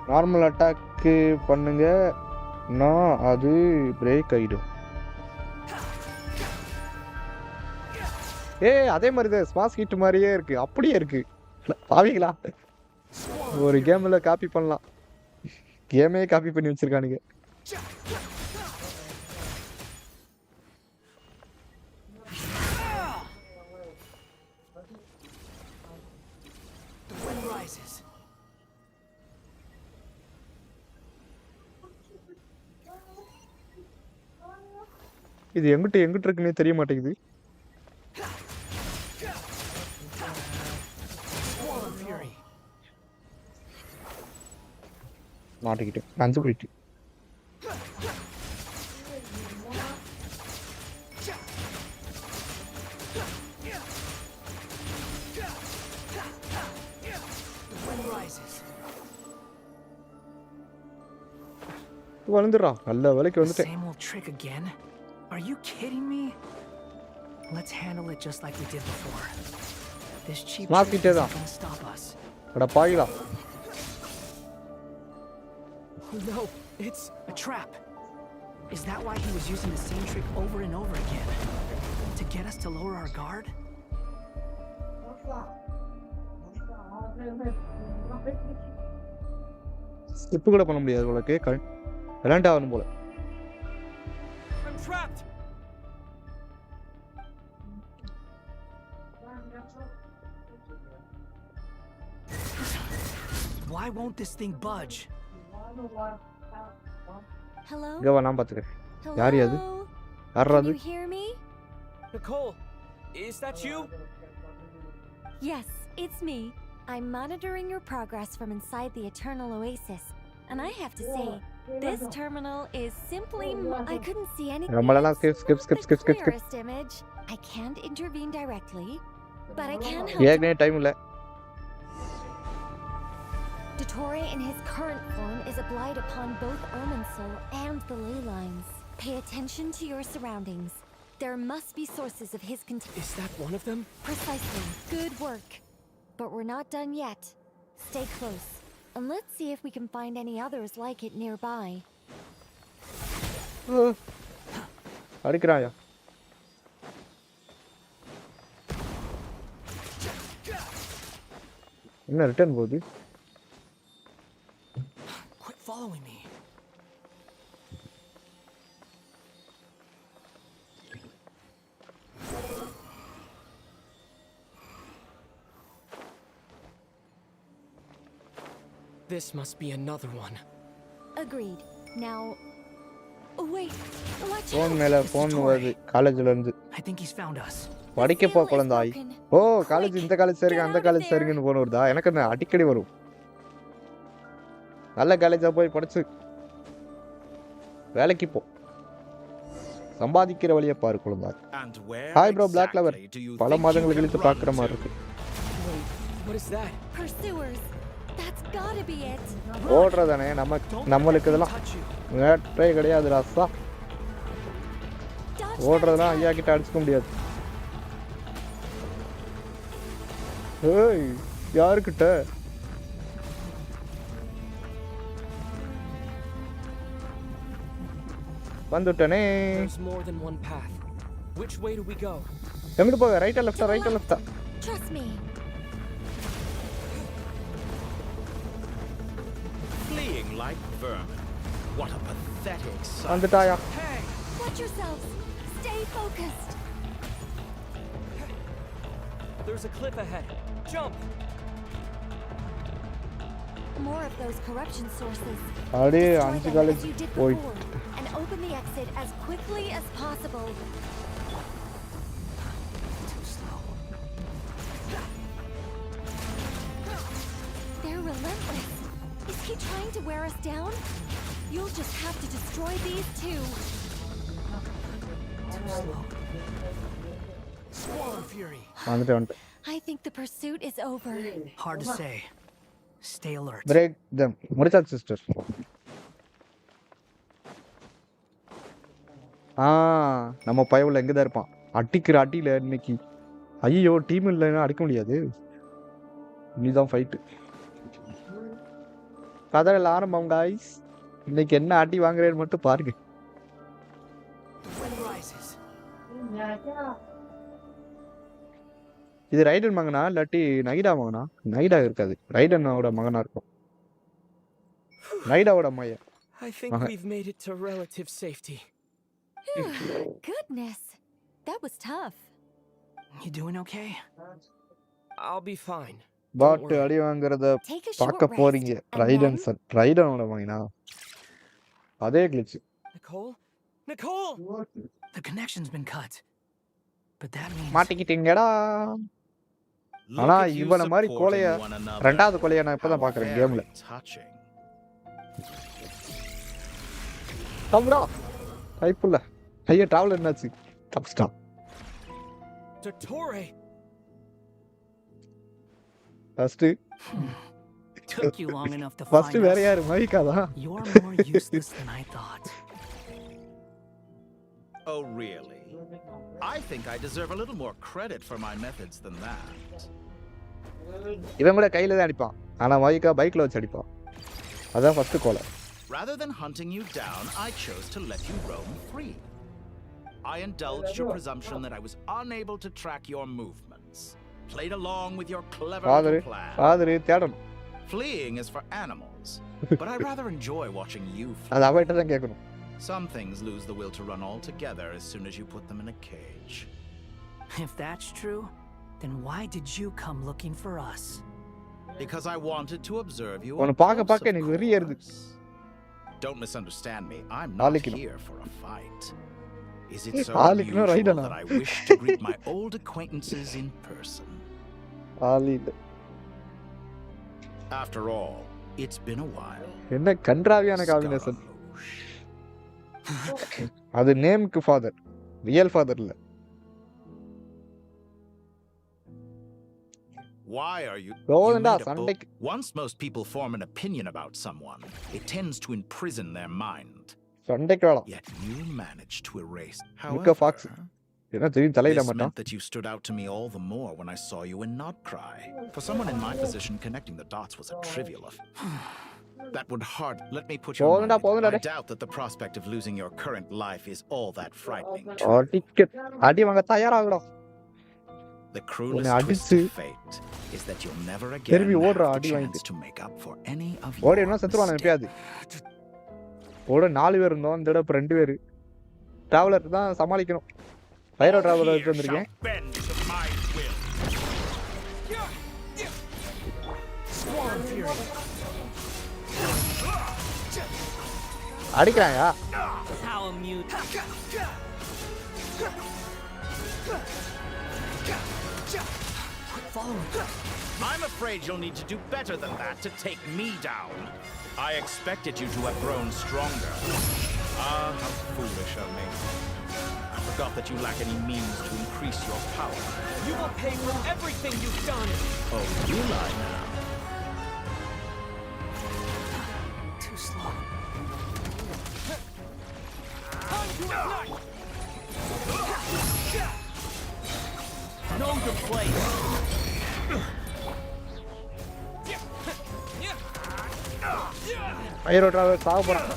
நார்மல் அட்டாக் பண்ணுங்க. நான் அது பிரேக் ஆயிடும். அதே மாதிரி தான் ஸ்மாஷ் ஹிட் மாதிரியே இருக்கு. அப்படியே இருக்கு. பாவீங்களா? ஒரு கேம்ல காப்பி பண்ணலாம். கேமே காப்பி பண்ணி வச்சிருக்கானுங்க. இது எங்கிட்ட இருக்குன்னே தெரிய மாட்டேங்குது. மாட்டிக்கிட்டு நஞ்சு போயிட்டு வந்துடுறா நல்ல வேலைக்கு வந்துட்டேன். Same old trick again? Are you kidding me? Let's handle it just like we did before. This cheap trick isn't gonna stop us. அட பாயிடா. Oh no, it's a trap. Is that why he was using the same trick over and over again? To get us to lower our guard? Skip கூட பண்ண முடியாது உங்களுக்கு. விளையாண்டா ஆகணும் போல. I'm trapped. Why won't this thing budge? Hello? இங்க வா நான் பாத்துக்கிறேன். யார் அது? யாரா அது? Can you hear me? Nicole, is that you? Yes, it's me. I'm monitoring your progress from inside the Eternal Oasis. And I have to say, this terminal is simply... I couldn't see anything. The clearest image. I can't intervene directly, but I can help. ஏகனே time இல்ல. Dottore in his current form is a blight upon both Irminsul and the ley lines. Pay attention to your surroundings. There must be sources of his Is that one of them? Precisely. Good work. But we're not done yet. Stay close. And let's see if we can find any others like it nearby. அடிக்கறாயா? என்ன return போகுது? Quit following me. This must be another one. Agreed. Now... Oh, wait. Watch phone out. மேல phone வருது காலேஜ்ல இருந்து. I think he's found us. படிக்க போ குழந்தாய். ஓ college இந்த காலேஜ் சரிங்க அந்த காலேஜ் சரிங்கன்னு ஃபோன் வருதா? எனக்கு என்ன அடிக்கடி வரும். நல்ல காலேஜா போய் படிச்சு வேலைக்கு போ. சம்பாதிக்கிற வழியை பாரு குழந்தாய். Hi bro black lover. பல மாதங்களுக்கு கழித்து பார்க்குற மாதிரி இருக்கு. What is that? Pursuers. That's gotta be it. ஓடுறதானே நம்மளுக்கு இதெல்லாம் வேற்றே கிடையாது ராசா. ஓடுறதெல்லாம் ஐயா கிட்ட அடிச்சுக்க முடியாது. ஏய் யாருக்கிட்ட? வந்துட்டனே. There's more than one path. Which way do we go? எங்க போக? ரைட்டா லெஃப்ட்டா? ரைட்டா லெஃப்ட்டா? Trust me. Fleeing like vermin. What a pathetic sight. வந்துட்டாயா? Hey! Watch yourselves. Stay focused. There's a cliff ahead. Jump! More of those corruption sources. அடே Destroy அஞ்சு them college as you did போய் before, and open the exit as quickly as possible. Too slow. They're relentless. Is he trying to wear us down? You'll just have to destroy these too. Too slow. Squall of fury. வந்துட்டேன். I think the pursuit is over. Hard to say. Stay alert. Break them. முடிச்சாச்சு sister. நம்ம பயவுல எங்க தான் இருப்பான்? அடிக்கிற அடியில இன்னைக்கு. ஐயோ டீம் இல்லைன்னா அடிக்க முடியாது. இதுதான் ஃபைட்டு. கதையில ஆரம்பம் காய்ஸ். இன்னைக்கு என்ன அடி வாங்குறேன்னு மட்டும் பாருங்க. இது ரைடன் மகனா இல்லாட்டி நைடா மகனா? நைடா இருக்காது. ரைடனோட மகனா இருக்கும். நைடாவோட மைய. I think we've made it to relative safety. Goodness. That was tough. You doing okay? I'll be fine. பாட் அடி வாங்குறத பார்க்க போறீங்க. ரைடன் சார். ரைடனோட மகனா? அதே கிளிச். Nicole? Nicole! The connection's been cut. But that means மாட்டிக்கிட்டீங்கடா. ஆனா இவன மாதிரி கோலைய ரெண்டாவது கோலைய நான் இப்பதான் பாக்குறேன் கேம்ல. தம்ரா டைப்புல ஐயா டிராவலர் என்னாச்சு? தப்ஸ்டா. Dottore. First took you long enough to First find வேற us. யாரு மைக்கா தான். You're more useless than I thought. Oh, really? I think I deserve a little more credit for my methods than that. இவன் கூட கையில தான் அடிப்பான். ஆனா மைக்கா பைக்ல வச்சு அடிப்பான். அதான் ஃபர்ஸ்ட் கோல. Rather than hunting you down, I chose to let you roam free. I indulged your presumption that I was unable to track your movements. Played along with your clever little plan. Father தேடணும். Fleeing is for animals, but I rather enjoy watching you flee. அது அவட்ட தான் கேட்கணும். Some things lose the will to run altogether as soon as you put them in a cage. If that's true, then why did you come looking for us? Because I wanted to observe you. உன்னை பார்க்க எனக்கு வெறி ஏறுது. Don't misunderstand me. I'm not here for a fight. Is it so unusual that I wish to greet my old acquaintances in person? After all, it's been a while. என்ன கன்றாவியான combination. அது நேம்க்கு father, real father இல்ல. Why are you? Once most people form an opinion about someone, it tends to imprison their mind. Yet you managed to erase. However, this meant that you stood out to me all the more when I saw you in Notcry. For someone in my position, connecting the dots was a trivial that would hard. Let me put your mind. I doubt that the prospect of losing your current life is all that frightening to you. The cruelest twist of fate is that you'll never again have the chance to make up for any of your mistakes. ஓட 4 பேர் இருந்தோம், இந்த தடவை 2 பேர். Traveller தான் சமாளிக்கணும். பைரோ traveller எடுத்து வந்திருக்கேன். அடிக்கிறாயா? I'm afraid you'll need to do better than that to take me down. I expected you to have grown stronger. Ah, how foolish of me. I forgot that you lack any means to increase your power. You will pay for everything you've done. Oh, will I now? Too slow. Time to ignite! Know the place. Pyro traveller சாவ போறான்.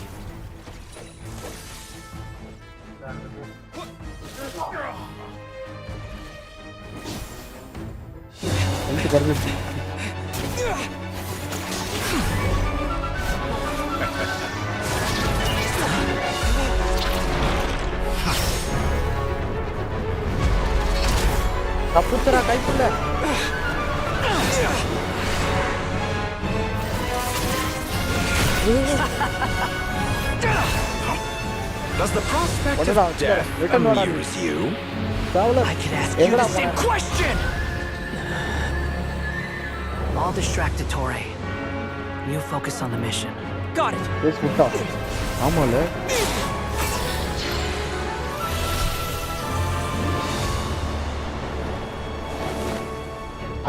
வந்து correct. தப்புச்சரா கைக்குள்ள. Does the prospect of death amuse you? I can ask you the same question! I'll distract Torre. You focus on the mission. Got it! Yes, good talk. ஆமால.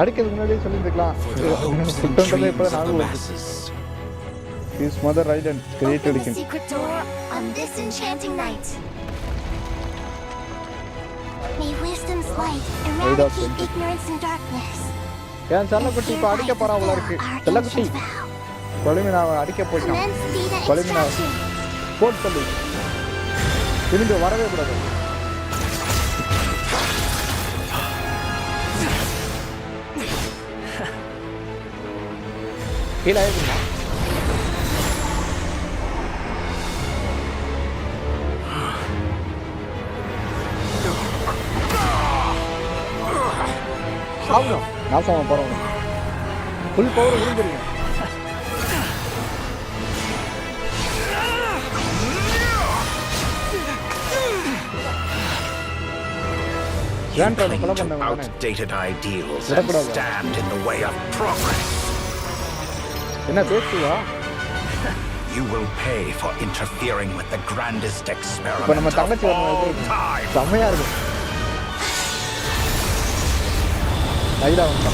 அடிக்கிறதுக்கு முன்னாடியே சொல்லிருக்கலாம். சுத்தமே இப்ப நானும் His mother died and created him. Secret door on this enchanting night. May wisdom's light eradicate ignorance and darkness. ஏன் செல்லக்குட்டி இப்ப அடிக்க போறாவளா இருக்கு. செல்லக்குட்டி கொலிமினா அடிக்க போயிட்டான். கொலிமினா போட் சொல்லு. திரும்பி வரவே கூடாது. கீழ ஏறுமா? சாவுறோம். நாசமா போறோம். ஃபுல் பவர் விழுந்துருங்க. You cling to outdated ideals and stand in the way of progress. என்ன பேசுவா? You will pay for interfering with the grandest experiment இப்ப நம்ம தங்கச்சி of all time. செமையா இருக்கு. ஐடா வந்தா.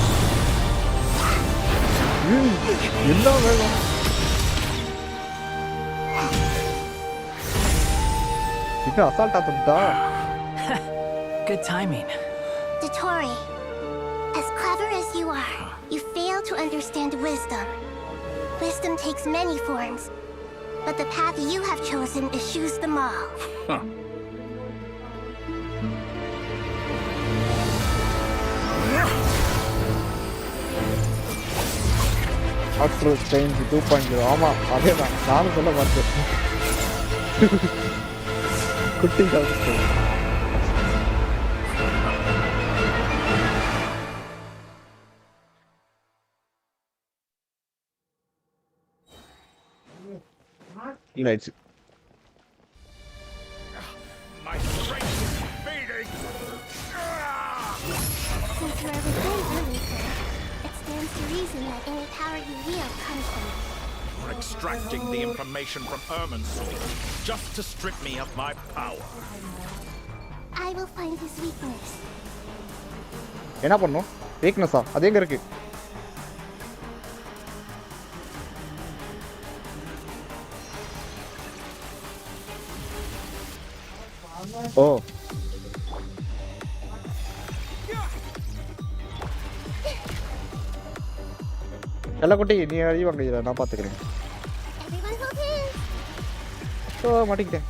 என்ன வேகம் இது அசால்ட்டா தந்தா Good timing. Dottore, as clever as you are, you fail to understand wisdom. Wisdom takes many forms, but the path you have chosen eschews them all. Astro Strange 2.0 ஆமா அதேதான் நானும் சொல்ல மாட்டேன் குட்டி காசு ஆயிடுச்சு My strength is fading. Since you are within early, sir, it stands to reason that any power you wield comes from it. You're extracting the information from Ermin's soul just to strip me of my power. I will find his weakness. என்ன பண்ணும் வீக்னஸா அது எங்க இருக்கு ஓ குட்டி நீ அழி வாங்க நான் பாத்துக்கிறேன் Everyone hold hands. ஓ மாட்டிக்கிட்டேன்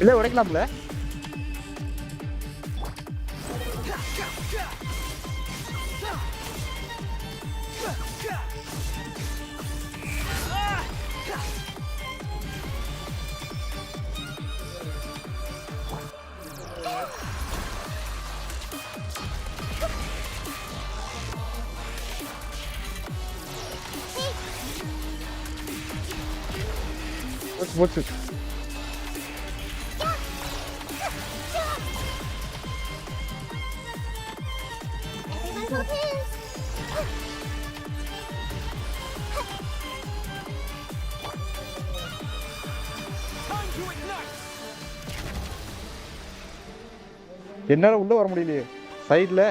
இல்ல உடைக்கலாம்ல What's it? Everyone hold hands. Time to ignite. என்னால உள்ள வர முடியலையே சைடுல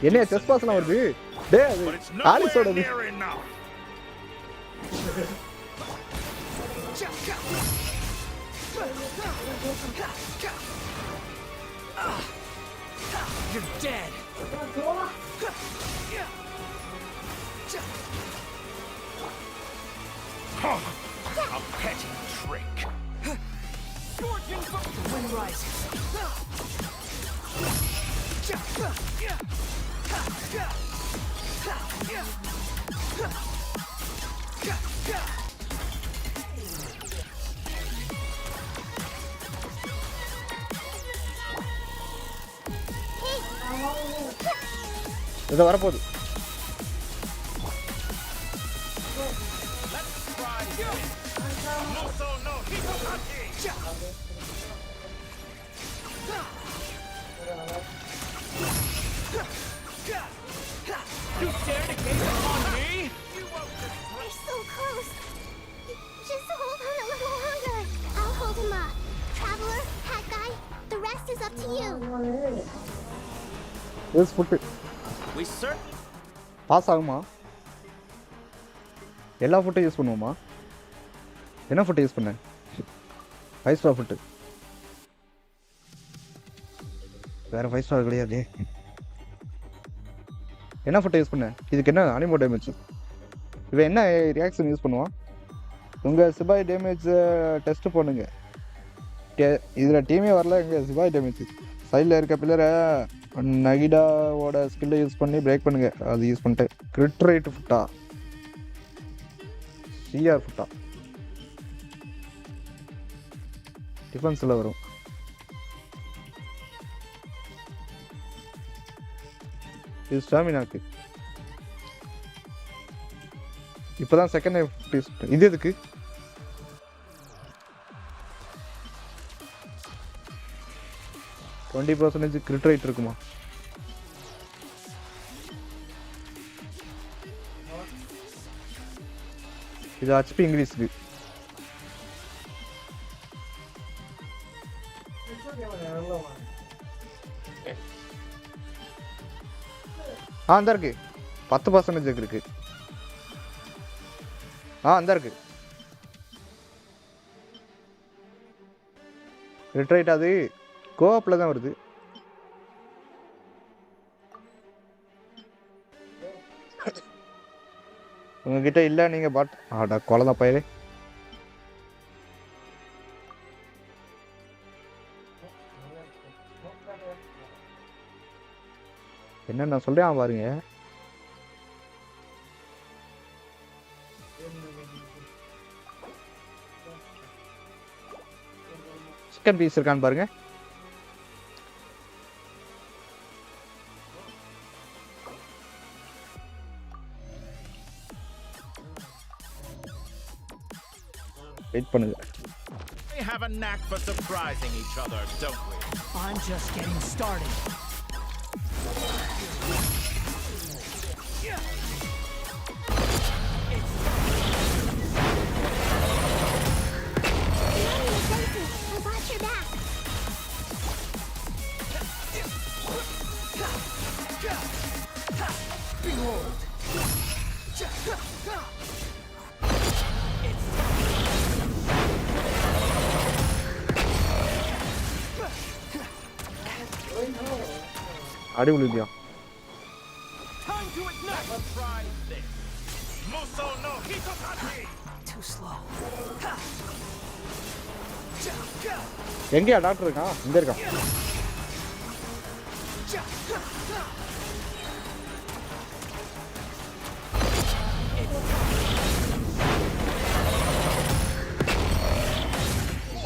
என்ன செஸ் பாஸ்லாம் வருது டேய் அது ஆலிஸோடது You're dead. A petty trick. The wind rises. இது வரப்போகுது You dare to gaze upon me? We're so close. Just hold on a little longer. I'll hold him up. Traveler, hat guy, the rest is up to you. எஸ் food We certainly pass ஆகுமா எல்லா ஃபுட்டும் use பண்ணுவோமா என்ன food use பண்ண 5 star food வேற 5 star கிடையாது என்ன ஃபுட்டை யூஸ் பண்ண இதுக்கு என்ன அனிமோ டேமேஜ் இவன் என்ன ரியாக்ஷன் யூஸ் பண்ணுவான் உங்கள் சிபாய் டேமேஜ் டெஸ்ட் பண்ணுங்க இதில் டீமே வரல எங்கள் சிபாய் டேமேஜ் சைடில் இருக்க பில்லரை நகிடாவோட ஸ்கில்லை யூஸ் பண்ணி பிரேக் பண்ணுங்க அது யூஸ் பண்ணிட்டு கிரிட் ரேட் ஃபுட்டா சிஆர் ஃபுட்டா டிஃபென்ஸில் வரும் இது ஸ்டாமினாக்கு இப்போதான் செகண்ட் யூஸ் இது எதுக்கு 20% கிரிட் ரேட் இருக்குமா? இது HP இங்கிலீஷ்க்கு. அந்த இருக்கு 10% இருக்கு. அந்த இருக்கு ரிட்ரைட். அது கோஆப்ல தான் வருது. உங்ககிட்ட இல்ல நீங்க பாட் ஆடா குழந்தை பையலே. என்ன நான் சொல்றேன் பாருங்க. சிக்கன் பீஸ் இருக்கான்னு பாருங்க. வெயிட் பண்ணுங்க. We have a knack for surprising each other, don't we? I'm just getting started. அடி விழுதியா? எங்கயா டாக்டர் இருக்கான்? இங்க இருக்கான்.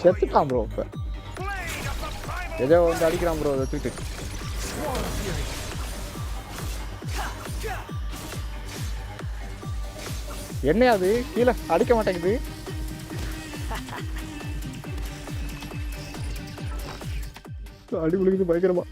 செத்துட்டான் ப்ரோ. இப்ப ஏதோ வந்து அடிக்கிறான் ப்ரோ. அதை வச்சுட்டு என்ன அது கீழே அடிக்க மாட்டேங்குது. அடி விழுகுது பயங்கரமா.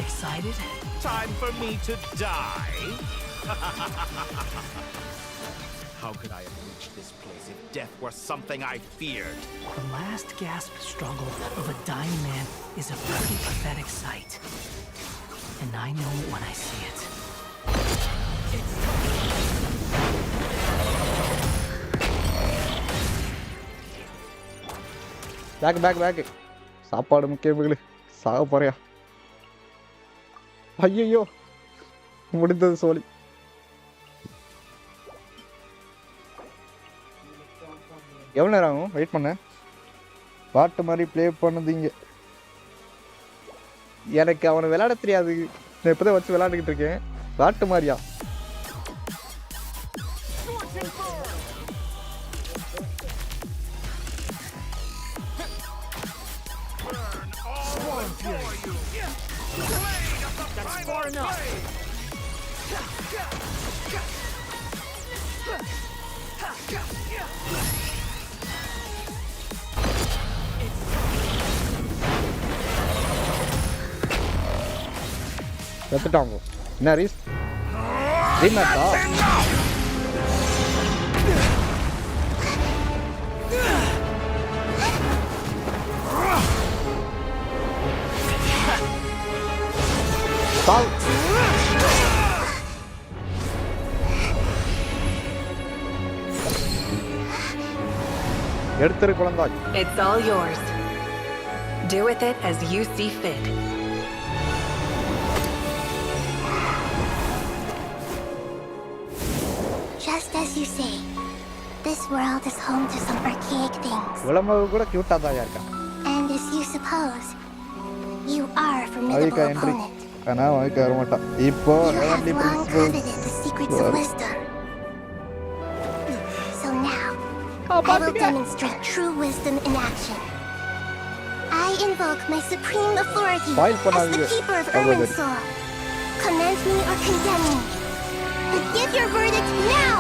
Excited? Time for me to die? How could I have reached this place if death were something I feared? The last gasp struggle of a dying man is a pretty pathetic sight. And I know it when I see it. பேக் சாப்பாடு முக்கியம். சாக போறியா? ஐயோ முடிந்தது சோழி. எவ்வளோ நேரம் ஆகும் வெயிட் பண்ண? பாட்டு மாதிரி ப்ளே பண்ணுதீங்க. எனக்கு அவனை விளையாட தெரியாது. நான் இப்போதான் வச்சு விளையாண்டுக்கிட்டு இருக்கேன். பாட்டு மாதிரியா? That's far enough. செத்துட்டாங்க. என்ன ரீஸ்? ரீமேக்கா? எடுத்துரு குழந்தாய். It's all yours. Do with it as you see fit. you say, this world is home to some archaic things. விளம்பரம் கூட கியூட்டா தான் இருக்கா. And as you suppose, you are a formidable opponent. ஆனா அவனுக்கு வர மாட்டான். இப்போ heavenly principles the secrets of wisdom. So now, I will demonstrate true wisdom in action. I invoke my supreme authority as the keeper of Irmin's soul. Commend me or condemn me. But give your verdict now!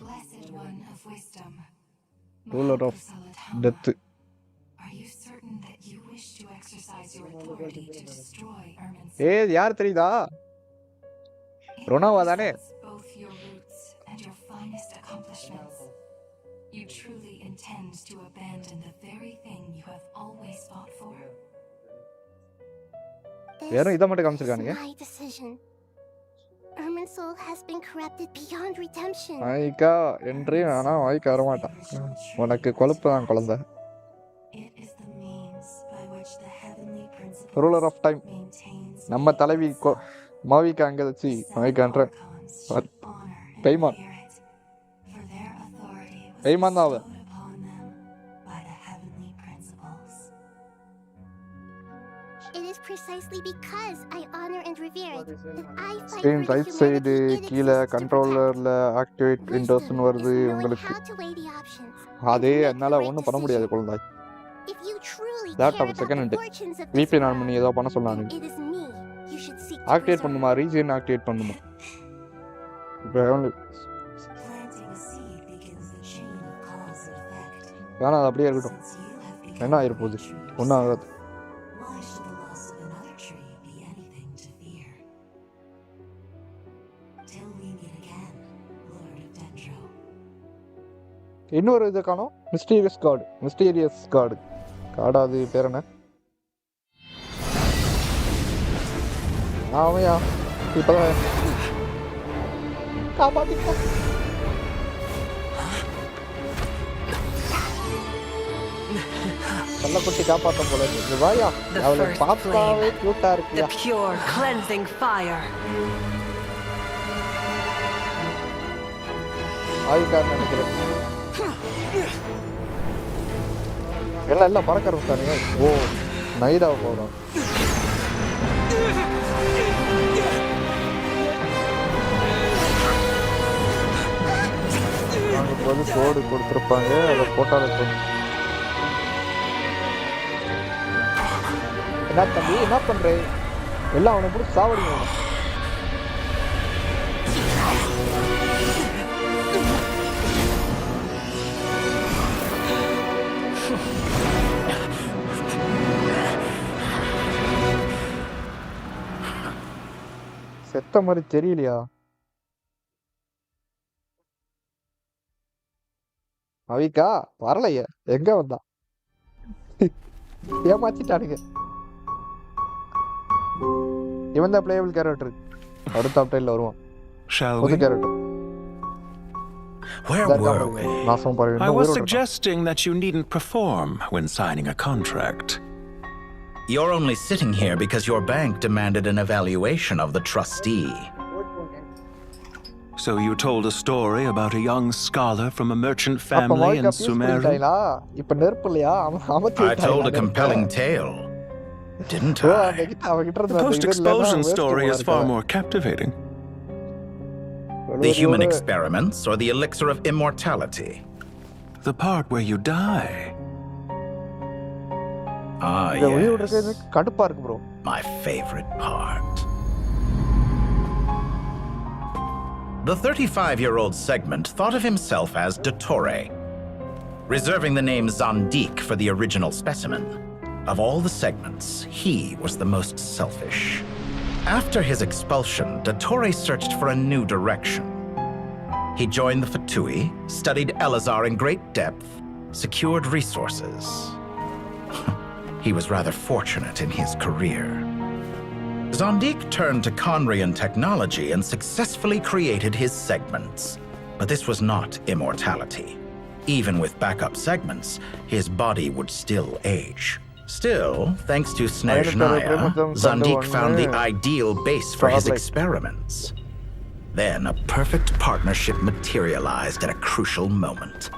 Blessed one of wisdom. Ruler of death. Are you certain that you wish to exercise your authority to destroy Irmin's soul? ஏய் யார் தெரியுதா? ரோனாவா தானே? Both your roots and your finest accomplishments. You truly intend to abandon the very thing you have always fought for? யாரும் இத மட்டும் காமிச்சிருக்கானுங்க. My decision. Irmin's soul has been corrupted beyond redemption. ஐகா என்றே ஆனா ஐகா வர மாட்டான். உனக்கு கொழுப்பு தான் குழந்தை. Ruler of time. நம்ம தலைவி மாவிகா அங்க வச்சு மாவிகான்ற பெய்மான். பெய்மான் தான் அவ. It is precisely because I honor and revere it that I fight screen for the right side humanity கீழ கண்ட்ரோலர்ல ஆக்டிவேட் விண்டோஸ்னு வருது உங்களுக்கு. அதே என்னால ஒண்ணும் பண்ண முடியாது குழந்தை. லேப்டாப் செகண்ட் VPN ஆன் பண்ணி ஏதோ பண்ண சொன்னாங்க. ஆக்டிவேட் பண்ணுமா ரீஜன் ஆக்டிவேட் பண்ணுமா? வேணா அது அப்படியே இருக்கட்டும். என்ன ஆயிருப்போகுது? ஒன்றும் ஆகாது. இன்னொரு இது காணும். மிஸ்டீரியஸ் கார்டு காடாது பேர் என்ன? ஆமையா இப்பதான் காப்பாத்திக்கோ. கள்ளக்குட்டி காப்பாத்த போல இருக்கு. வாயா அவளை பார்த்தாவே கியூட்டா இருக்கியா? The pure cleansing fire. ஆயிக்கார் நினைக்கிறேன். எல்லாம் பறக்க ஆரம்பிச்சானுங்க. ஓ நைடாவை போகிறோம். அவனுக்கு வந்து கோடு கொடுத்துருப்பாங்க. அதை போட்டால் என்ன தம்பி என்ன பண்றேன்? எல்லாம் அவனை பிடிச்சி சாவடிங்க. செத்த மாதிரி தெரியலையா? அவிகா வரலையே, எங்க வந்தா? ஏமாத்திட்டானுங்க. இவன் தான் பிளேயபிள் கேரக்டர். அடுத்த அப்டேட்ல வருவான். புது character. Where were we? I was suggesting that you needn't perform when signing a contract. You're only sitting here because your bank demanded an evaluation of the trustee. So you told a story about a young scholar from a merchant family in Sumeru? I told a compelling tale, didn't I? The post-explosion story is far more captivating. The human experiments or the elixir of immortality? The part where you die. Ah, yes. My favorite part. The 35-year-old segment thought of himself as Dottore, reserving the name Zondik for the original specimen. Of all the segments, he was the most selfish. After his expulsion, Dottore searched for a new direction. He joined the Fatui, studied Elazar in great depth, secured resources. He was rather fortunate in his career. Zondik turned to Conrian technology and successfully created his segments. But this was not immortality. Even with backup segments, his body would still age. Still, thanks to Snezhnaya, Zandik found the ideal base for his experiments. Then a perfect partnership materialized at a crucial moment.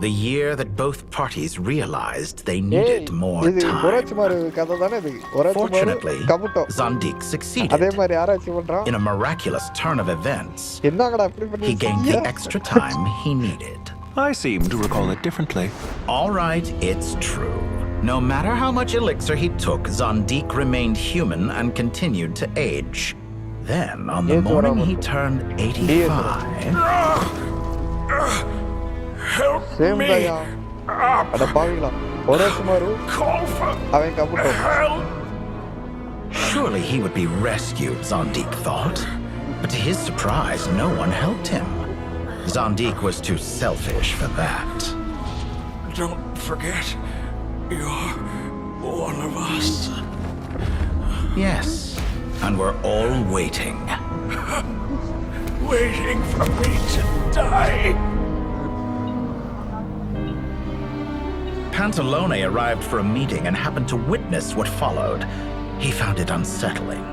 The year that both parties realized they needed more time. Fortunately, Zandik succeeded. In a miraculous turn of events, he gained the extra time he needed. I seem to recall it differently. All right, it's true. No matter how much elixir he took, Zandik remained human and continued to age. Then, on the morning he turned 85... Help me! Call for help! Surely he would be rescued, Zandik thought. But to his surprise, no one helped him. Zandik was too selfish for that. Don't forget, you're one of us. Yes, and we're all waiting. Waiting for me to die. Pantalone arrived for a meeting and happened to witness what followed. He found it unsettling.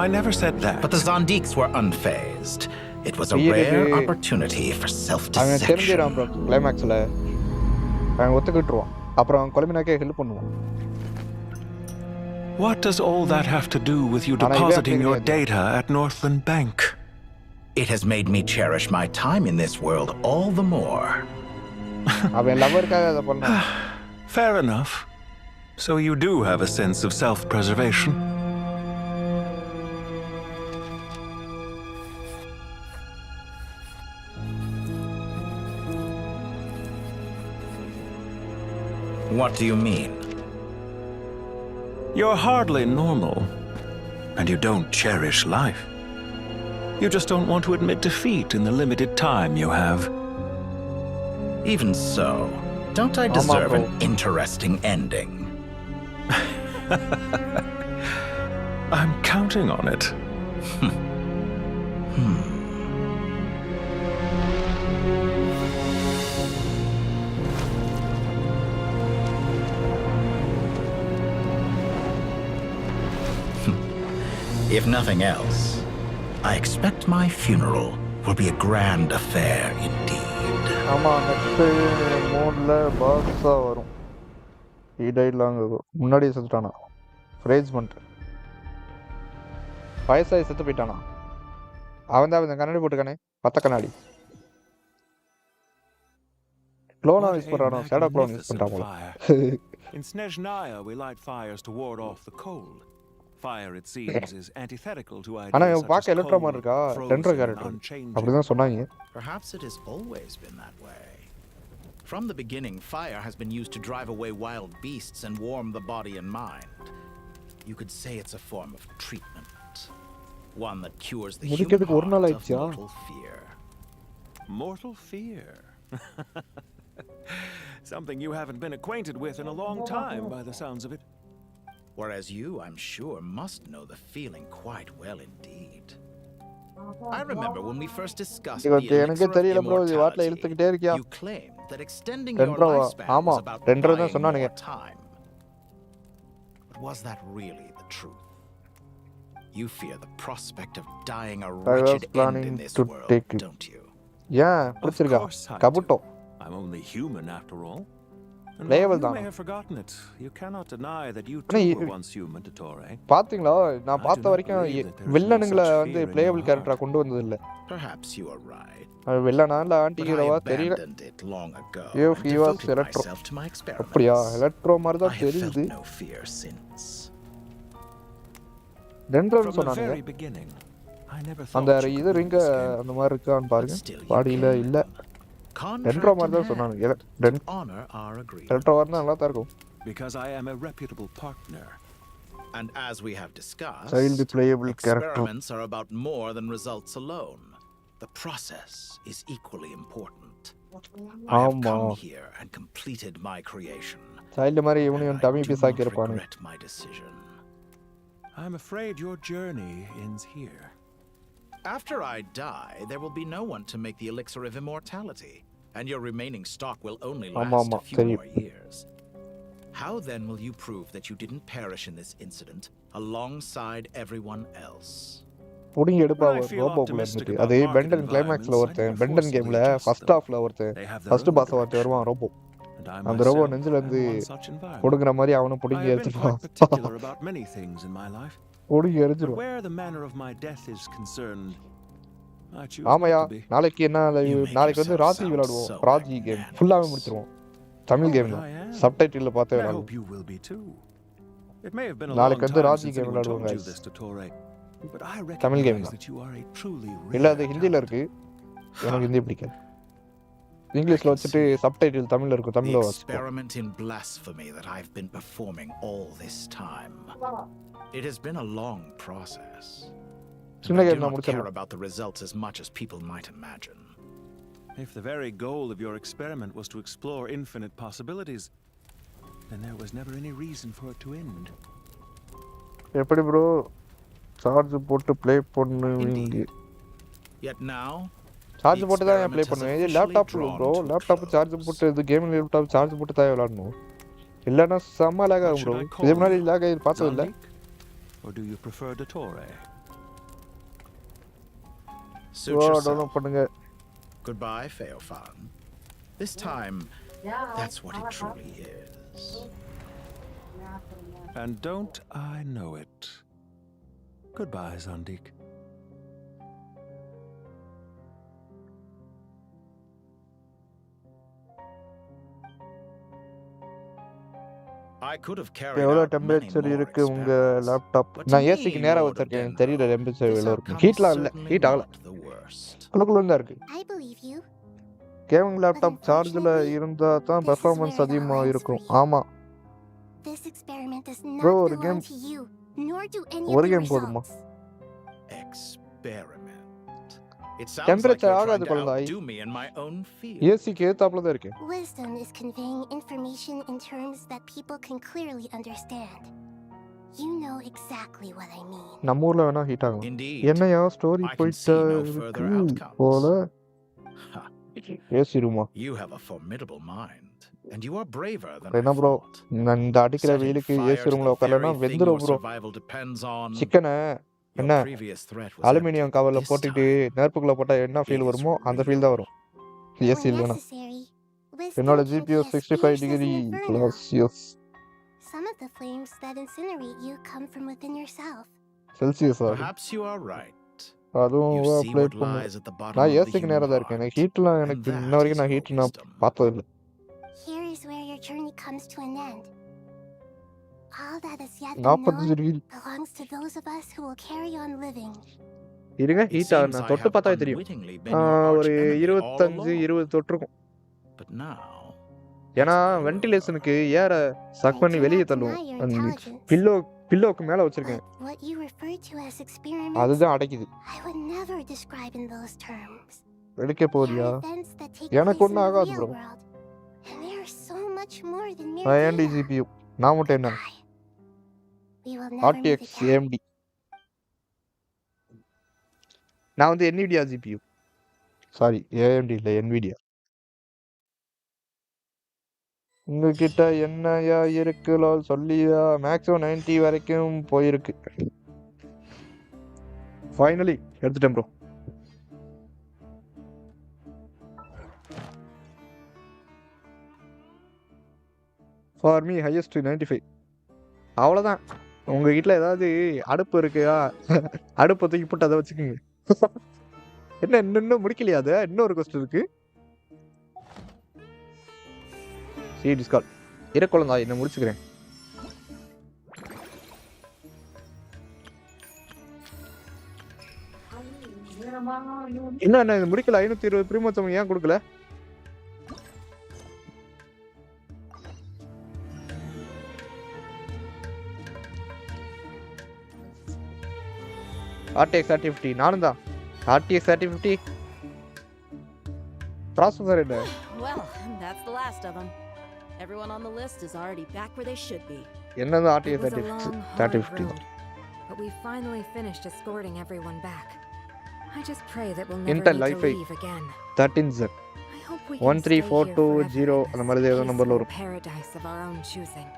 I never said that. But the Zandiks were unfazed. It was a rare opportunity for self-deception. What does all that have to do with you depositing your data at Northland Bank? It has made me cherish my time in this world all the more. Fair enough. So you do have a sense of self-preservation. What do you mean? You're hardly normal, and you don't cherish life. You just don't want to admit defeat in the limited time you have. Even so, don't I deserve an interesting ending? I'm counting on it. If nothing else, I expect my funeral will be a grand affair indeed. முன்னாடியே செத்துட்டானா phrase பண்ணிட்டு வயசாகி செத்து போயிட்டானா அவன் தான் கண்ணாடி போட்டுக்கானே பத்த கண்ணாடி க்ளோனா யூஸ் பண்றானோ ஷேடோ க்ளோன் யூஸ் பண்றாங்களா In Snezhnaya we light fires to ward off the cold. Fire, it seems, is antithetical to ideas such as cold, frozen, and unchanging. Perhaps it has always been that way. From the beginning, fire has been used to drive away wild beasts and warm the body and mind. You could say it's a form of treatment. One that cures the human heart of mortal fear. Mortal fear? Something you haven't been acquainted with in a long time, by the sounds of it. Whereas you, I'm sure, must know the feeling quite well indeed. I remember when we first discussed the elixir of immortality, you claimed that extending your lifespan was about buying more time. But was that really the truth? You fear the prospect of dying a wretched end in this world, don't you? Yeah, Kabuto. I'm only human after all. And while you may have forgotten it, you cannot deny that you too were once human to Torre. பாத்தீங்களா நான் பார்த்த வரைக்கும் வில்லனுங்களை வந்து playable கேரக்டரா கொண்டு வந்தது இல்ல. Perhaps you are right. வில்லனா இல்ல ஆன்டி ஹீரோவா தெரியல. If he was electro. அப்படியா எலக்ட்ரோ மாதிரி தான் தெரியுது. டென்ட்ரன் சொன்னாங்க. அந்த இது ரிங்க அந்த மாதிரி இருக்கான்னு பாருங்க. பாடியில இல்ல. டென்ட்ரோ மாதிரி தான் சொன்னாங்க. எலக்ட்ரோ வரனா நல்லா தான் இருக்கும். Because I am a reputable partner. And as we have discussed, experiments are about more than results alone. The process is equally important. I have come here and completed my creation. Child mari evunu dummy piece regret my decision. I'm afraid your journey ends here. After I die, there will be no one to make the elixir of immortality, and your remaining stock will only last a few more years. How then will you prove that you didn't perish in this incident alongside everyone else? புடிங்கி எடுப்பா When I feel ரோபோக்குள்ள optimistic இருந்துட்டு. about அது market பெண்டன் கிளைமேக்ஸ்ல environments, I ஒருத்தன் never பெண்டன் forcibly கேம்ல adjust first them. ஹாஃப்ல ஒருத்தன் They have their first own boss ஒருத்தன் direction. வருவான் ரோபோ. And I அந்த ரோபோ myself நெஞ்சில am இருந்து one such environment. கொடுக்குற மாதிரி அவனும் I புடிங்கி have been quite எடுத்துப்பான். particular about many things in my life. புடிங்கி But எரிஞ்சிரும். where the manner of my death is concerned, I choose ஆமாயா not to be. நாளைக்கு என்ன நாளைக்கு வந்து ராஜி விளையாடுவோம். ராஜி கேம் ஃபுல்லாவே முடிச்சிருவோம். தமிழ் கேம் தான். சப்டைட்டில்ல பார்த்தே I விளையாடுவோம். hope you will be too. It may have been a long நாளைக்கு வந்து time Raji since game anyone விளையாடுவோம் told you guys. this, Dottore. But I Tamil game recognize தான். that you are a truly இல்ல rare அது ஹிந்தில இருக்கு. எனக்கு ஹிந்தி பிடிக்காது. இங்கிலீஷ்ல வச்சிட்டு சப்டைட்டில் தமிழ்ல இருக்கும். The தமிழ்ல வாசிப்போம். experiment in blasphemy that I've been performing all this time. It has been a long process. சின்ன And I கேம் do நான் not care முடிச்சிடலாம். about the results as much as people might imagine. If the very goal of your experiment was to explore infinite possibilities, then there was never any reason for it to end. எப்படி bro charge போட்டு play பண்ணுவீங்க? Yet now, charge போட்டு தான் play பண்ணுவேன். இது laptop bro. Laptop charge போட்டு இது gaming laptop charge போட்டு தான் விளையாடணும். இல்லனா செம்ம லாக் ஆகும் ப்ரோ. இதே மாதிரி லாக் ஆகி பார்த்தது இல்ல. Or do you prefer Dottore? Suit oh yourself. Download பண்ணுங்க. Goodbye, Feofan. This time, that's what it truly is. And don't I know it? Goodbye, Zandik. I could have carried எவ்வளவு out many temperature more இருக்கு உங்க experiments, laptop? but to நான் me, ஏசிக்கு நேரா Lord of வச்சிருக்கேன். Dendro, தெரியல temperature this எவ்வளவு இருக்கு. outcome is ஹீட்லாம் இல்ல. certainly ஹீட் ஆகல. not the worst. குளுக்குள்ள தான் இருக்கு. I believe you. Gaming laptop சார்ஜ்ல இருந்தா தான் பெர்ஃபார்மன்ஸ் அதிகமா இருக்கும். ஆமா This experiment does bro not ஒரு belong game to you, nor do any ஒரு of the கேம் போதுமா? results. Experiment. It sounds like temperature you're ஆகாது trying to குழந்தாய். outdo me in my own field. ஏசிக்கு ஏத்தாப்ல தான் இருக்கு. Wisdom is conveying information in terms that people can clearly understand. You know exactly what I mean. நம்ம ஊர்ல வேணா heat ஆகும். Indeed. என்னையா ஸ்டோரி I can போயிட்டு see no இருக்கு further outcomes. போல. Ha. ஏசி ரூமா. You have a formidable mind, and you are braver than என்ன I ப்ரோ thought. நான் இந்த அடிக்கிற Setting வெயிலுக்கு fire ஏசி to ரூம்ல the உட்காரலனா very thing வெந்துரும் your bro. survival depends on. சிக்கனை Your என்ன previous threat was aluminium empty. கவர்ல This போட்டுட்டு time, நெருப்புக்குள்ள போட்டா என்ன it ஃபீல் is வருமோ அந்த ஃபீல் தான் வரும். ஏசி When இல்லனா. necessary, wisdom என்னோட can be GPU as 65 fierce as an degree inferno. Celsius. Some of the flames that incinerate you come from within yourself. Celsius ஆகும். Perhaps you are right. அதுவும் You see apply what பண்ணு. lies at the bottom நான் of the ஏசிக்கு human நேரா தான் இருக்கேன். heart, எனக்கு ஹீட்லாம் and எனக்கு இன்ன that வரைக்கும் is நான் your ஹீட் நான் wisdom. பார்த்தது இல்ல. Here is where your journey comes to an end. All that is yet 45 unknown degree. belongs to those of us who will carry on living. இருங்க It heat seems ஆகுது. நான் I தொட்டு have பார்த்தாவே தெரியும். unwittingly been your ஒரு arch enemy all 25 along. 20 தொட்டிருக்கும். But now, ஏன்னா வென்டிலேஷனுக்கு ஏற chuck பண்ணி வெளியே தள்ளுவோம். பில்லோக்கு மேல வச்சிருக்கேன். But what you refer to as experiments, அதுதான் அடைக்குது. I would never describe in those terms. வெடிக்க They போறியா? are events that take எனக்கு place in ஒன்றும் the ஆகாது real bro. world, and they are so much more than mere நான் ஏன்டி data. GPU நான் மட்டும் என்ன We will never meet RTX again. AMD நான் வந்து NVIDIA ஜிபியூ சாரி AMD இல்லை NVIDIA. உங்ககிட்ட என்னையா இருக்குலோ சொல்லியா மேக்ஸிமம் 90 வரைக்கும் போயிருக்கு. ஃபைனலி எடுத்துட்டேன் ப்ரோ. For me highest 95. அவ்வளோதான். உங்கள் வீட்டில் ஏதாவது அடுப்பு இருக்குயா அடுப்பை தூக்கி போட்டு அதை வச்சுக்கோங்க. என்ன இன்னும் முடிக்கலையா? அதை இன்னொரு கொஸ்டின் இருக்கு. சி டிஸ்கால் குழந்தா என்ன முடிச்சுக்கிறேன். என்ன இது முடிக்கல? 520 பிரீமோத்தம் ஏன் கொடுக்கல? RTX 3050 நானும் தான். RTX 3050 ப்ராசஸர் என்ன? Well, that's the last of them. Everyone on the list is already back where they should be. என்னது RTX It was a long, hard 3050 road, but we finally finished escorting everyone back. I just pray that we'll Intel never need to i5 leave again. 13Z I hope we can stay here 13420 forever in அந்த மாதிரி ஏதோ this நம்பர்ல peaceful வரும். paradise of our own choosing.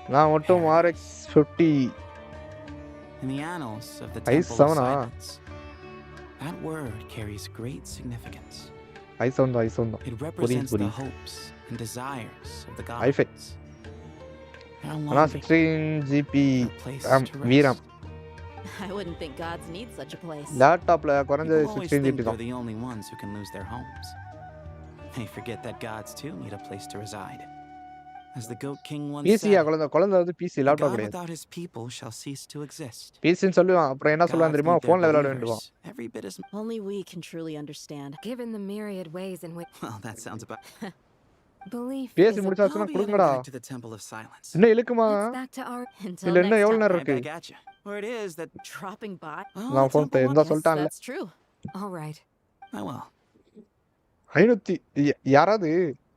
நான் மட்டும் RX 50 In the annals of the i7 Temple of Silence, that word carries great significance. i7 It represents the hopes and desires of the i5 gods. They are ஆனா longing 16GB for a place to VRAM I wouldn't think gods need such a place. லேப்டாப்ல குறைஞ்சது People always 16GB think they're தான் the only ones who can lose their homes. They forget that gods too need a place to reside. As the Goat King once PC said, குழந்தை வந்து PC a laptop god கிடையாது without his people shall cease to exist. PCன்னு சொல்லுவான் அப்புறம் என்ன சொல்லுவான் Gods தெரியுமா need their ஃபோன்ல விளையாட believers வேண்டுவான் every bit as Only we can truly understand. Given the myriad ways in which well. That sounds about. belief பேசி is a முடிச்சாச்சுன்னா I'll be heading கொடுங்கடா back to the Temple of Silence. இன்னும் இழுக்குமா It's back to our until இல்ல இன்னும் next எவ்வளவு time. நேரம் Right இருக்கு back at you. Where it is that Dropping by. well, நான் the phone temple இருந்தா Yes, சொல்லிட்டான்ல that's true. All right. I will. 500 யாராவது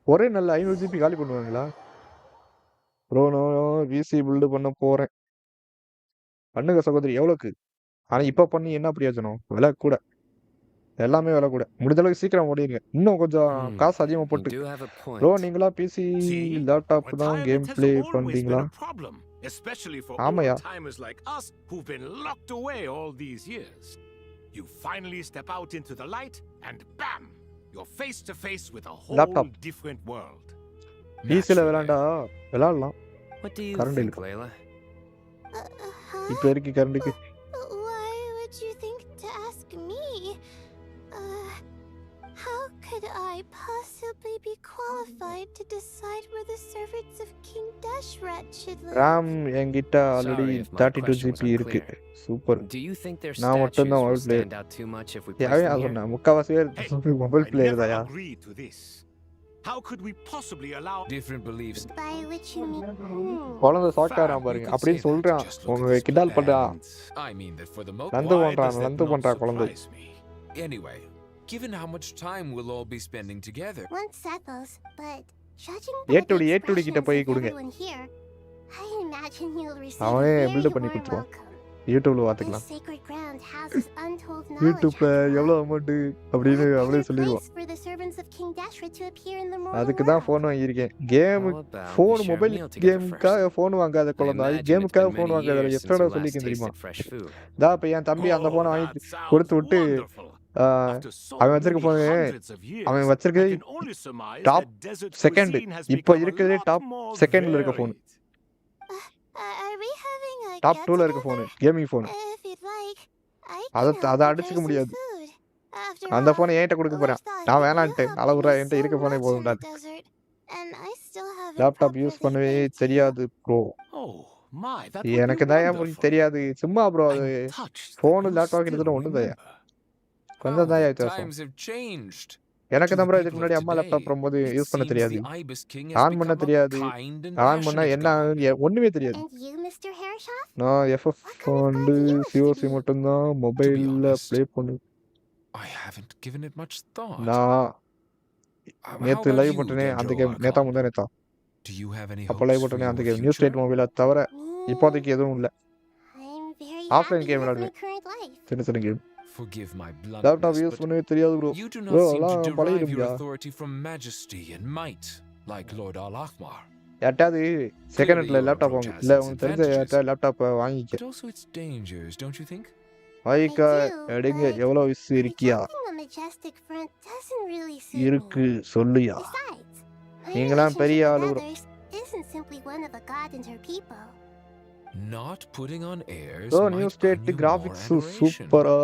ஒரே நல்ல 500GB காலி பண்ணுவாங்களா ப்ரோ நான் பிசி பில்டு பண்ண போறேன் பண்ணுங்க சகோதரி எவ்வளோக்கு ஆனா இப்ப பண்ணி என்ன பிரயோஜனம் விலை கூட எல்லாமே விலை கூட முடிஞ்ச அளவுக்கு சீக்கிரம் ஓடிடுங்க இன்னும் கொஞ்சம் காசு அதிகமா You போட்டு do have a point. Bro நீங்களா பிசி See, லேப்டாப் தான் game retirement has play always பண்றீங்களா been a problem, especially for ஆமாயா old-timers like us who've been locked away all these years. You finally step out into the light, and bam! You're face to face with a whole laptop different world. பிசில விளையாடலாம் What do you current think, இருக்கு Layla? இப்ப இருக்கு கரண்ட்டுக்கு Why would you think to ask me? How could I possibly be qualified to decide where the servants of King Dashrat should live? RAM என்கிட்ட already Sorry if my 32 question was GB இருக்கு unclear. Super Do you think their நான் மட்டும் statues தான் will mobile player stand out too much if we place யாரையா them here? சொன்னேன் முக்காவாசி பேர் mobile I player never தாயா agreed to this. How could we possibly allow different beliefs? By which you mean? குழந்தை சாக்காரான் பாருங்க அப்படின்னு சொல்றான் உங்க கிண்டால் பண்றான் I mean that for the most Nandu Why பண்றான் does that நந்து not பண்றான் குழந்தை surprise me? Anyway, given how much time we'll all be spending together. Once settles, but judging by the ஏட்டுடி கிட்ட expressions போய் of கொடுங்க everyone here, I imagine you'll receive அவனே a very build பண்ணி warm கொடுத்துருவான் welcome. யூடியூப்ல This பாத்துக்கலாம் sacred ground houses untold knowledge. யூடியூப்ல எவ்வளவு அமௌண்ட் அப்படின்னு What அப்படியே better சொல்லிடுவான் place for the servants of King Dashrat to appear in the mortal அதுக்கு தான் world? ஃபோன் வாங்கியிருக்கேன் game How about we phone share a mobile meal together கேமுக்காக first? Phone வாங்காத I குழந்தை அது imagine it's கேமுக்காக been phone many வாங்காத years since எத்தனை you last சொல்லிக்க தெரியுமா tasted fresh food. தா இப்ப என் தம்பி அந்த Oh, ஃபோனை வாங்கி that sounds கொடுத்து விட்டு wonderful. After so அவன் many வச்சிருக்க போனு hundreds of years, அவன் I வச்சிருக்கிறது can only surmise top that desert second cuisine has இப்போ become a இருக்கிறதே lot டாப் more செகண்ட்ல இருக்க phone varied. Are we having a top get 2ல இருக்க phone gaming phone If you'd like, I அதை can help அதை prepare அடிச்சுக்க some முடியாது food. After அந்த all, ஃபோனை என்கிட்ட கொடுக்க போறேன் last I நான் heard, you வேணான்ட்டு helped அளவுறா me என்கிட்ட so இருக்க ஃபோனே much in போதும்டா the desert, and I still haven't laptop use properly பண்ணவே thanked you. தெரியாது bro Oh, my, that would be எனக்கு தான் wonderful. தெரியாது சும்மா ப்ரோ அது I'm touched that phone you laptop still கிட்டத்தட்ட ஒன்று தான் remember. கொஞ்சம் How தான் the வித்தியாசம் times have changed. எனக்கு To தான் the ப்ரோ இதுக்கு people of முன்னாடி அம்மா today, லேப்டாப் வரும்போது it யூஸ் பண்ண seems தெரியாது the Ibis King has on பண்ண become a தெரியாது kind and ஆன் பண்ணா passionate என்ன god. ஒண்ணுமே தெரியாது And you, Mr. Herreshoff? நான் எஃப்எஃப் வந்து சிஓசி மட்டும்தான் மொபைல்ல honest, ப்ளே பண்ணு I haven't given it much thought. நான் How நேத்து about லைவ் you, போட்டனே அந்த Dendro கேம் நேத்தா Archon? முந்தா நேத்தா Do you have any அப்போ லைவ் hopes for போட்டனே அந்த your game new state future? மொபைல தவிர இப்போதைக்கு எதுவும் இல்ல I'm very offline happy game with my விளையாடுவேன் current life. சின்ன சின்ன game Forgive my laptop bluntness, use but பண்ணவே தெரியாது bro you do bro not seem to எல்லாம் derive your பழகிடும்யா authority from majesty and might, like Lord Al-Akmar. யார்ட்டாவது second Clearly, ஹேண்ட்ல your laptop approach வாங்கு has இல்ல its உனக்கு தெரிஞ்ச advantages, யார்ட்டா லேப்டாப் வாங்கிக்க but also its dangers, don't you think? வாங்கிக்க எடுங்க எவ்வளவு விஸ் இருக்கியா Protecting a majestic front doesn't really suit me. இருக்கு சொல்லுயா Besides, my நீங்களாம் பெரிய relationship ஆளு with bro others isn't simply one of a god and her people. Not putting on airs bro new might state earn you more graphics adoration. சூப்பரா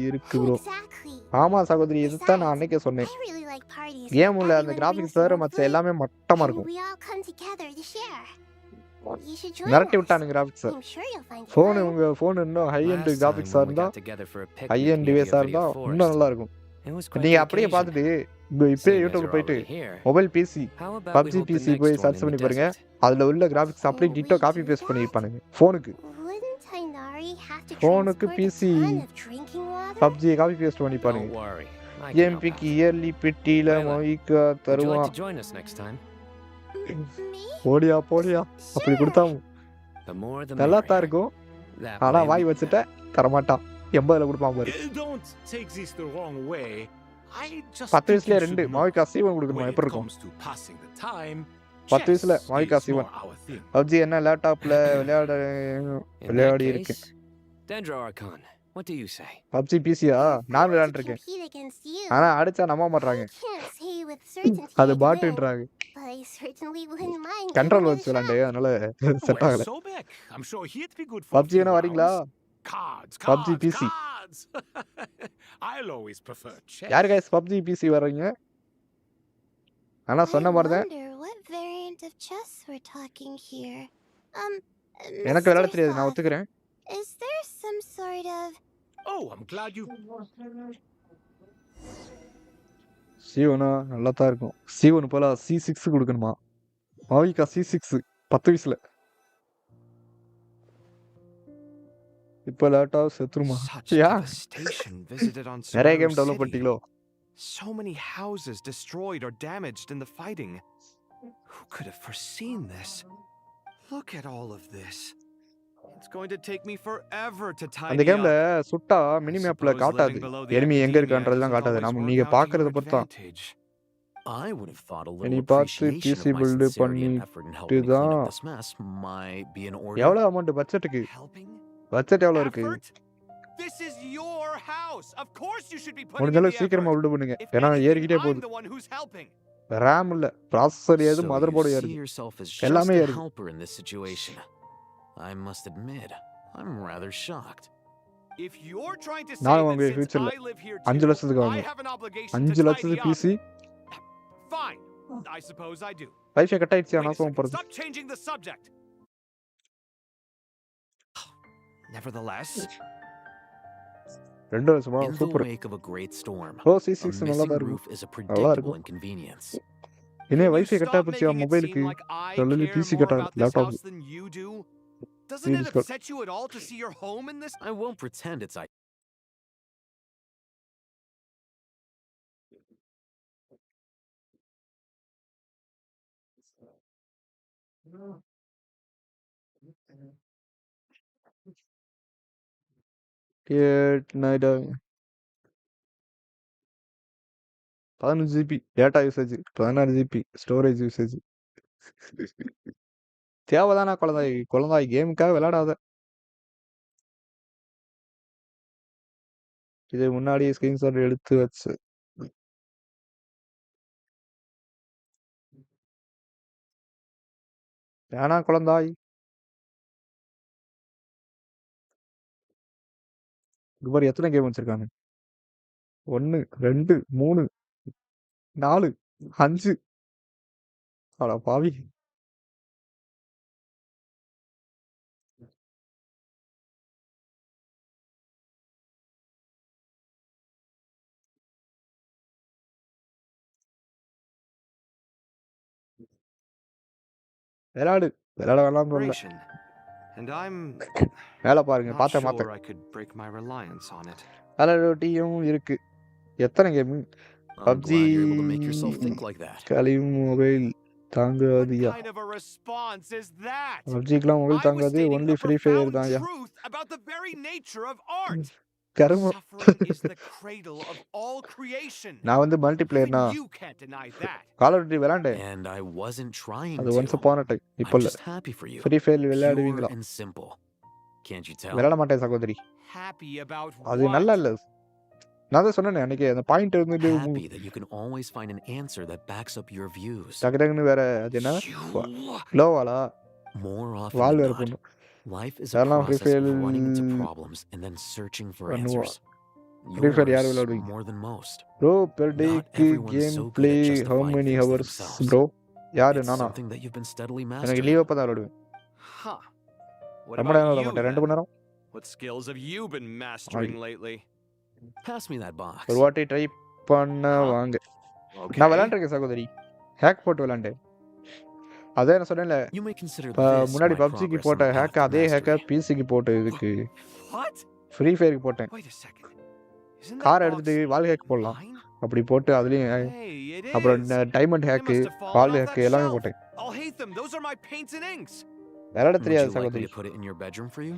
இருக்கு bro Exactly. ஆமா சகோதரி இதுதான் நான் அன்னைக்கே சொன்னேன் I really like parties where game உள்ள அந்த everyone கிராபிக்ஸ் brings தவிர their own மற்ற food, எல்லாமே மட்டமா and இருக்கும் we all come together to share. You should join மிரட்டி us. விட்டானுங்க graphics I'm sure you'll find it phone fun. உங்க ஃபோன் இன்னும் ஹை எண்ட் Last time கிராபிக்ஸா when we இருந்தா got together for a high picnic end near the டிவைஸா இருந்தா Avidia இன்னும் Forest, நல்லா இருக்கும் it was quite நீங்க the அப்படியே occasion. பார்த்துட்டு இப்பயே Seeing as யூடியூப்ல you're போயிட்டு already here, mobile PC how about we PUBG hold the PC next போய் one சர்ச் in the பண்ணி பாருங்க desert? அதுல உள்ள கிராபிக்ஸ் அப்படியே டிட்டோ காப்பி பேஸ்ட் பண்ணிருப்பானுங்க ஃபோனுக்கு Wouldn't Tainari have to ஃபோனுக்கு transport a PC ton of drinking water? பப்ஜியை copy paste Don't பண்ணிப்பானுங்க worry, I can help ஏஎம்பிக்கு out. இயர்லி பெட்டியில Layla, மொய்க்கா would you like தருவான் to join us next time? போடியா போடியா அப்படி கொடுத்தா The more the நல்லா தான் merrier. இருக்கும் That ஆனா way வாய் we- வச்சுட்ட தரமாட்டான் 80ல கொடுப்பான் பாரு Don't take this the wrong way. I just 10 think வயசுல you ரெண்டு should know. மாவிக்கா சீவன் கொடுக்கணுமா When எப்படி it இருக்கும் comes to passing the time, 10 வயசுல Chess மாவிகா is Sivan. more our thing. PUBG என்ன லேப்டாப்ல In that விளையாடி இருக்கேன். case, Dendro Archon, what do you say? PUBG பிசியா நான் விளையாண்டுருக்கேன். Compete against you. ஆனா அடிச்சா நம்ப மாட்றாங்க. Can't say with certainty அது I'd win, பாட்டுன்றாங்க. but I certainly wouldn't mind control giving வச்சு it a விளையாண்டு shot. அதனால செட் Well, ஆகல. Sobek, I'm sure he'd be good for a PUBG few வேணா வரீங்களா? rounds. Cards, PUBG cards, PC. cards. I'll always prefer chess. யார் guys PUBG PC வர்றீங்க? ஆனா I சொன்ன மாதிரி தான் wonder what variant of chess we're talking here. எனக்கு விளையாட Mr. தெரியாது நான் Sloth, ஒத்துக்கிறேன். is there some sort of... Oh, I'm glad you... C1 நல்லா தான் இருக்கும். C1 போல C6 கொடுக்கணுமா? மாவிகா C6 10 வயசுல. இப்ப லேப்டாப் செத்துருமா? Such யா devastation visited on நிறைய Sumeru கேம் டெவலப் City. பண்ணிட்டீங்களோ? So many houses destroyed or damaged in the fighting. Who could have foreseen this? Look at all of this. It's going to take me forever to அந்த tidy கேம்ல up. சுட்டா mini மேப்ல காட்டாது. Enemy எங்க இருக்கான்றதெல்லாம் காட்டாது. நாம நீங்க பாக்குறத பொறுத்து தான். I would have thought a நீ little பார்த்து appreciation PC of my build sincerity and effort in பண்ணிட்டு helping me clean தான் up this mess might be in order. எவ்வளவு அமௌண்ட் பட்ஜெட்டுக்கு? பட்ஜெட் எவ்வளவு இருக்கு? This is your house. Of course you should be putting முடிஞ்ச in the அளவுக்கு சீக்கிரமா effort. Build பண்ணுங்க. If ஏன்னா anything, ஏறிக்கிட்டே I'm போகுது. the one who's helping. RAM இல்ல, ப்ராசஸர் ஏது, So mother you board see ஏறுது. yourself as just எல்லாமே a ஏறுது. helper in this situation. I must admit, I'm rather shocked. If you're trying to say நான் that வாங்குவேன் since ஃபியூச்சர்ல I live here 5 too, லட்சத்துக்கு I வாங்குவேன். have an obligation 5 to tidy லட்சத்துக்கு up. PC Fine. I suppose I do. WiFi cut ஆயிடுச்சு. Wait a நாசமா second. போறது. Stop changing the subject. Nevertheless, 2 வருஷமா In the super. wake of a great storm, oh a C6 நல்லா missing தான் இருக்கும். roof is a நல்லா predictable இருக்கும். inconvenience. இனே Can you wifi cut stop ஆயிடுச்சு making it மொபைலுக்கு. seem like I சொல்லி care PC more cut ஆகுது. about this laptop. house than you do? Doesn't Please it go. upset you at all to see your home in this? I won't pretend it's night 15 GB data usage, 16 GB storage usage. தேவைதானா குழந்தாய் கேமுக்காக விளையாடாத. இது முன்னாடியே screenshot எடுத்து வச்சு வேணா குழந்தாய். இது மாதிரி எத்தனை கேம் வச்சிருக்காங்க? 1 2 3 4 5. அட பாவி. விளையாடு. விளையாட வேணாம்னு சொல்லல. Ration. And I'm வேலை பாருங்க. not பார்த்தேன் sure I could break my reliance on it. வேலையும் இருக்கு. எத்தனை கேம்? I'm PUBG glad you're able to make yourself think like that. கலியும் மொபைல் தாங்காதியா? What kind of a response is that? பப்ஜிக்கெல்லாம் மொபைல் I was தாங்காது. stating only a free fire profound தான்யா. truth about the very nature of art. கருமம். Suffering is the cradle of all creation. நான் வந்து மல்டிபிளேயர்னா Even you can't deny that. Call of duty விளையாண்டேன். And I wasn't trying அது once to. Upon a time. இப்போ I'm இல்ல. just happy for you. Free fire Pure விளையாடுவீங்களா? and simple. Can't you tell? விளையாட மாட்டேன் சகோதரி. Happy about அது what? நல்லா இல்ல. நான் தான் சொன்னேனே அன்னைக்கு அந்த பாயிண்ட் இருந்துட்டு Happy that you can always find an answer that backs up your views. டக்கு டக்குன்னு வேற அது என்ன க்ளோவாலா More often வால் than வேற not, பண்ணும். life is a அதெல்லாம் free process fire of running into problems and then searching for பண்ணுவா. answers. Free fire யார் Yours விளையாடுவீங்க? more than most. Bro per Not டேக்கு everyone's கேம் so good ப்ளே at how justifying மெனி things to ஹவர்ஸ் themselves. Bro? யாரு It's நானா? something that you've been steadily எனக்கு mastering. லீவ் அப்ப தான் விளையாடுவேன். Huh. What ரொம்ப நேரம் about விளையாட you மாட்டேன். 2 then? மணி நேரம். What skills have you been mastering lately? Pass me that box. ஒரு வாட்டி ட்ரை பண்ண வாங்க. நான் Okay. விளையாண்டுருக்கேன் சகோதரி. ஹேக் போட்டு விளையாண்டேன். அதான் நான் சொன்னேன்ல. You may consider this முன்னாடி my பப்ஜிக்கு progress on போட்ட the path ஹேக் to அதே ஹேக்க mastery. பிசிக்கு போட்டு இதுக்கு What? ஃப்ரீ ஃபயருக்கு போட்டேன். Wait a second. Isn't that car box எடுத்துட்டு வால் ஹேக் போடலாம். mine? அப்படி போட்டு அதுலயும் Hey, it அப்புறம் is. Diamond They hack, must have fallen wall off hack that எல்லாமே shelf. போட்டேன். I'll hate them. Those are my paints and inks. விளையாட Would தெரியாது you like me சகோதரி. to put it in your bedroom for you?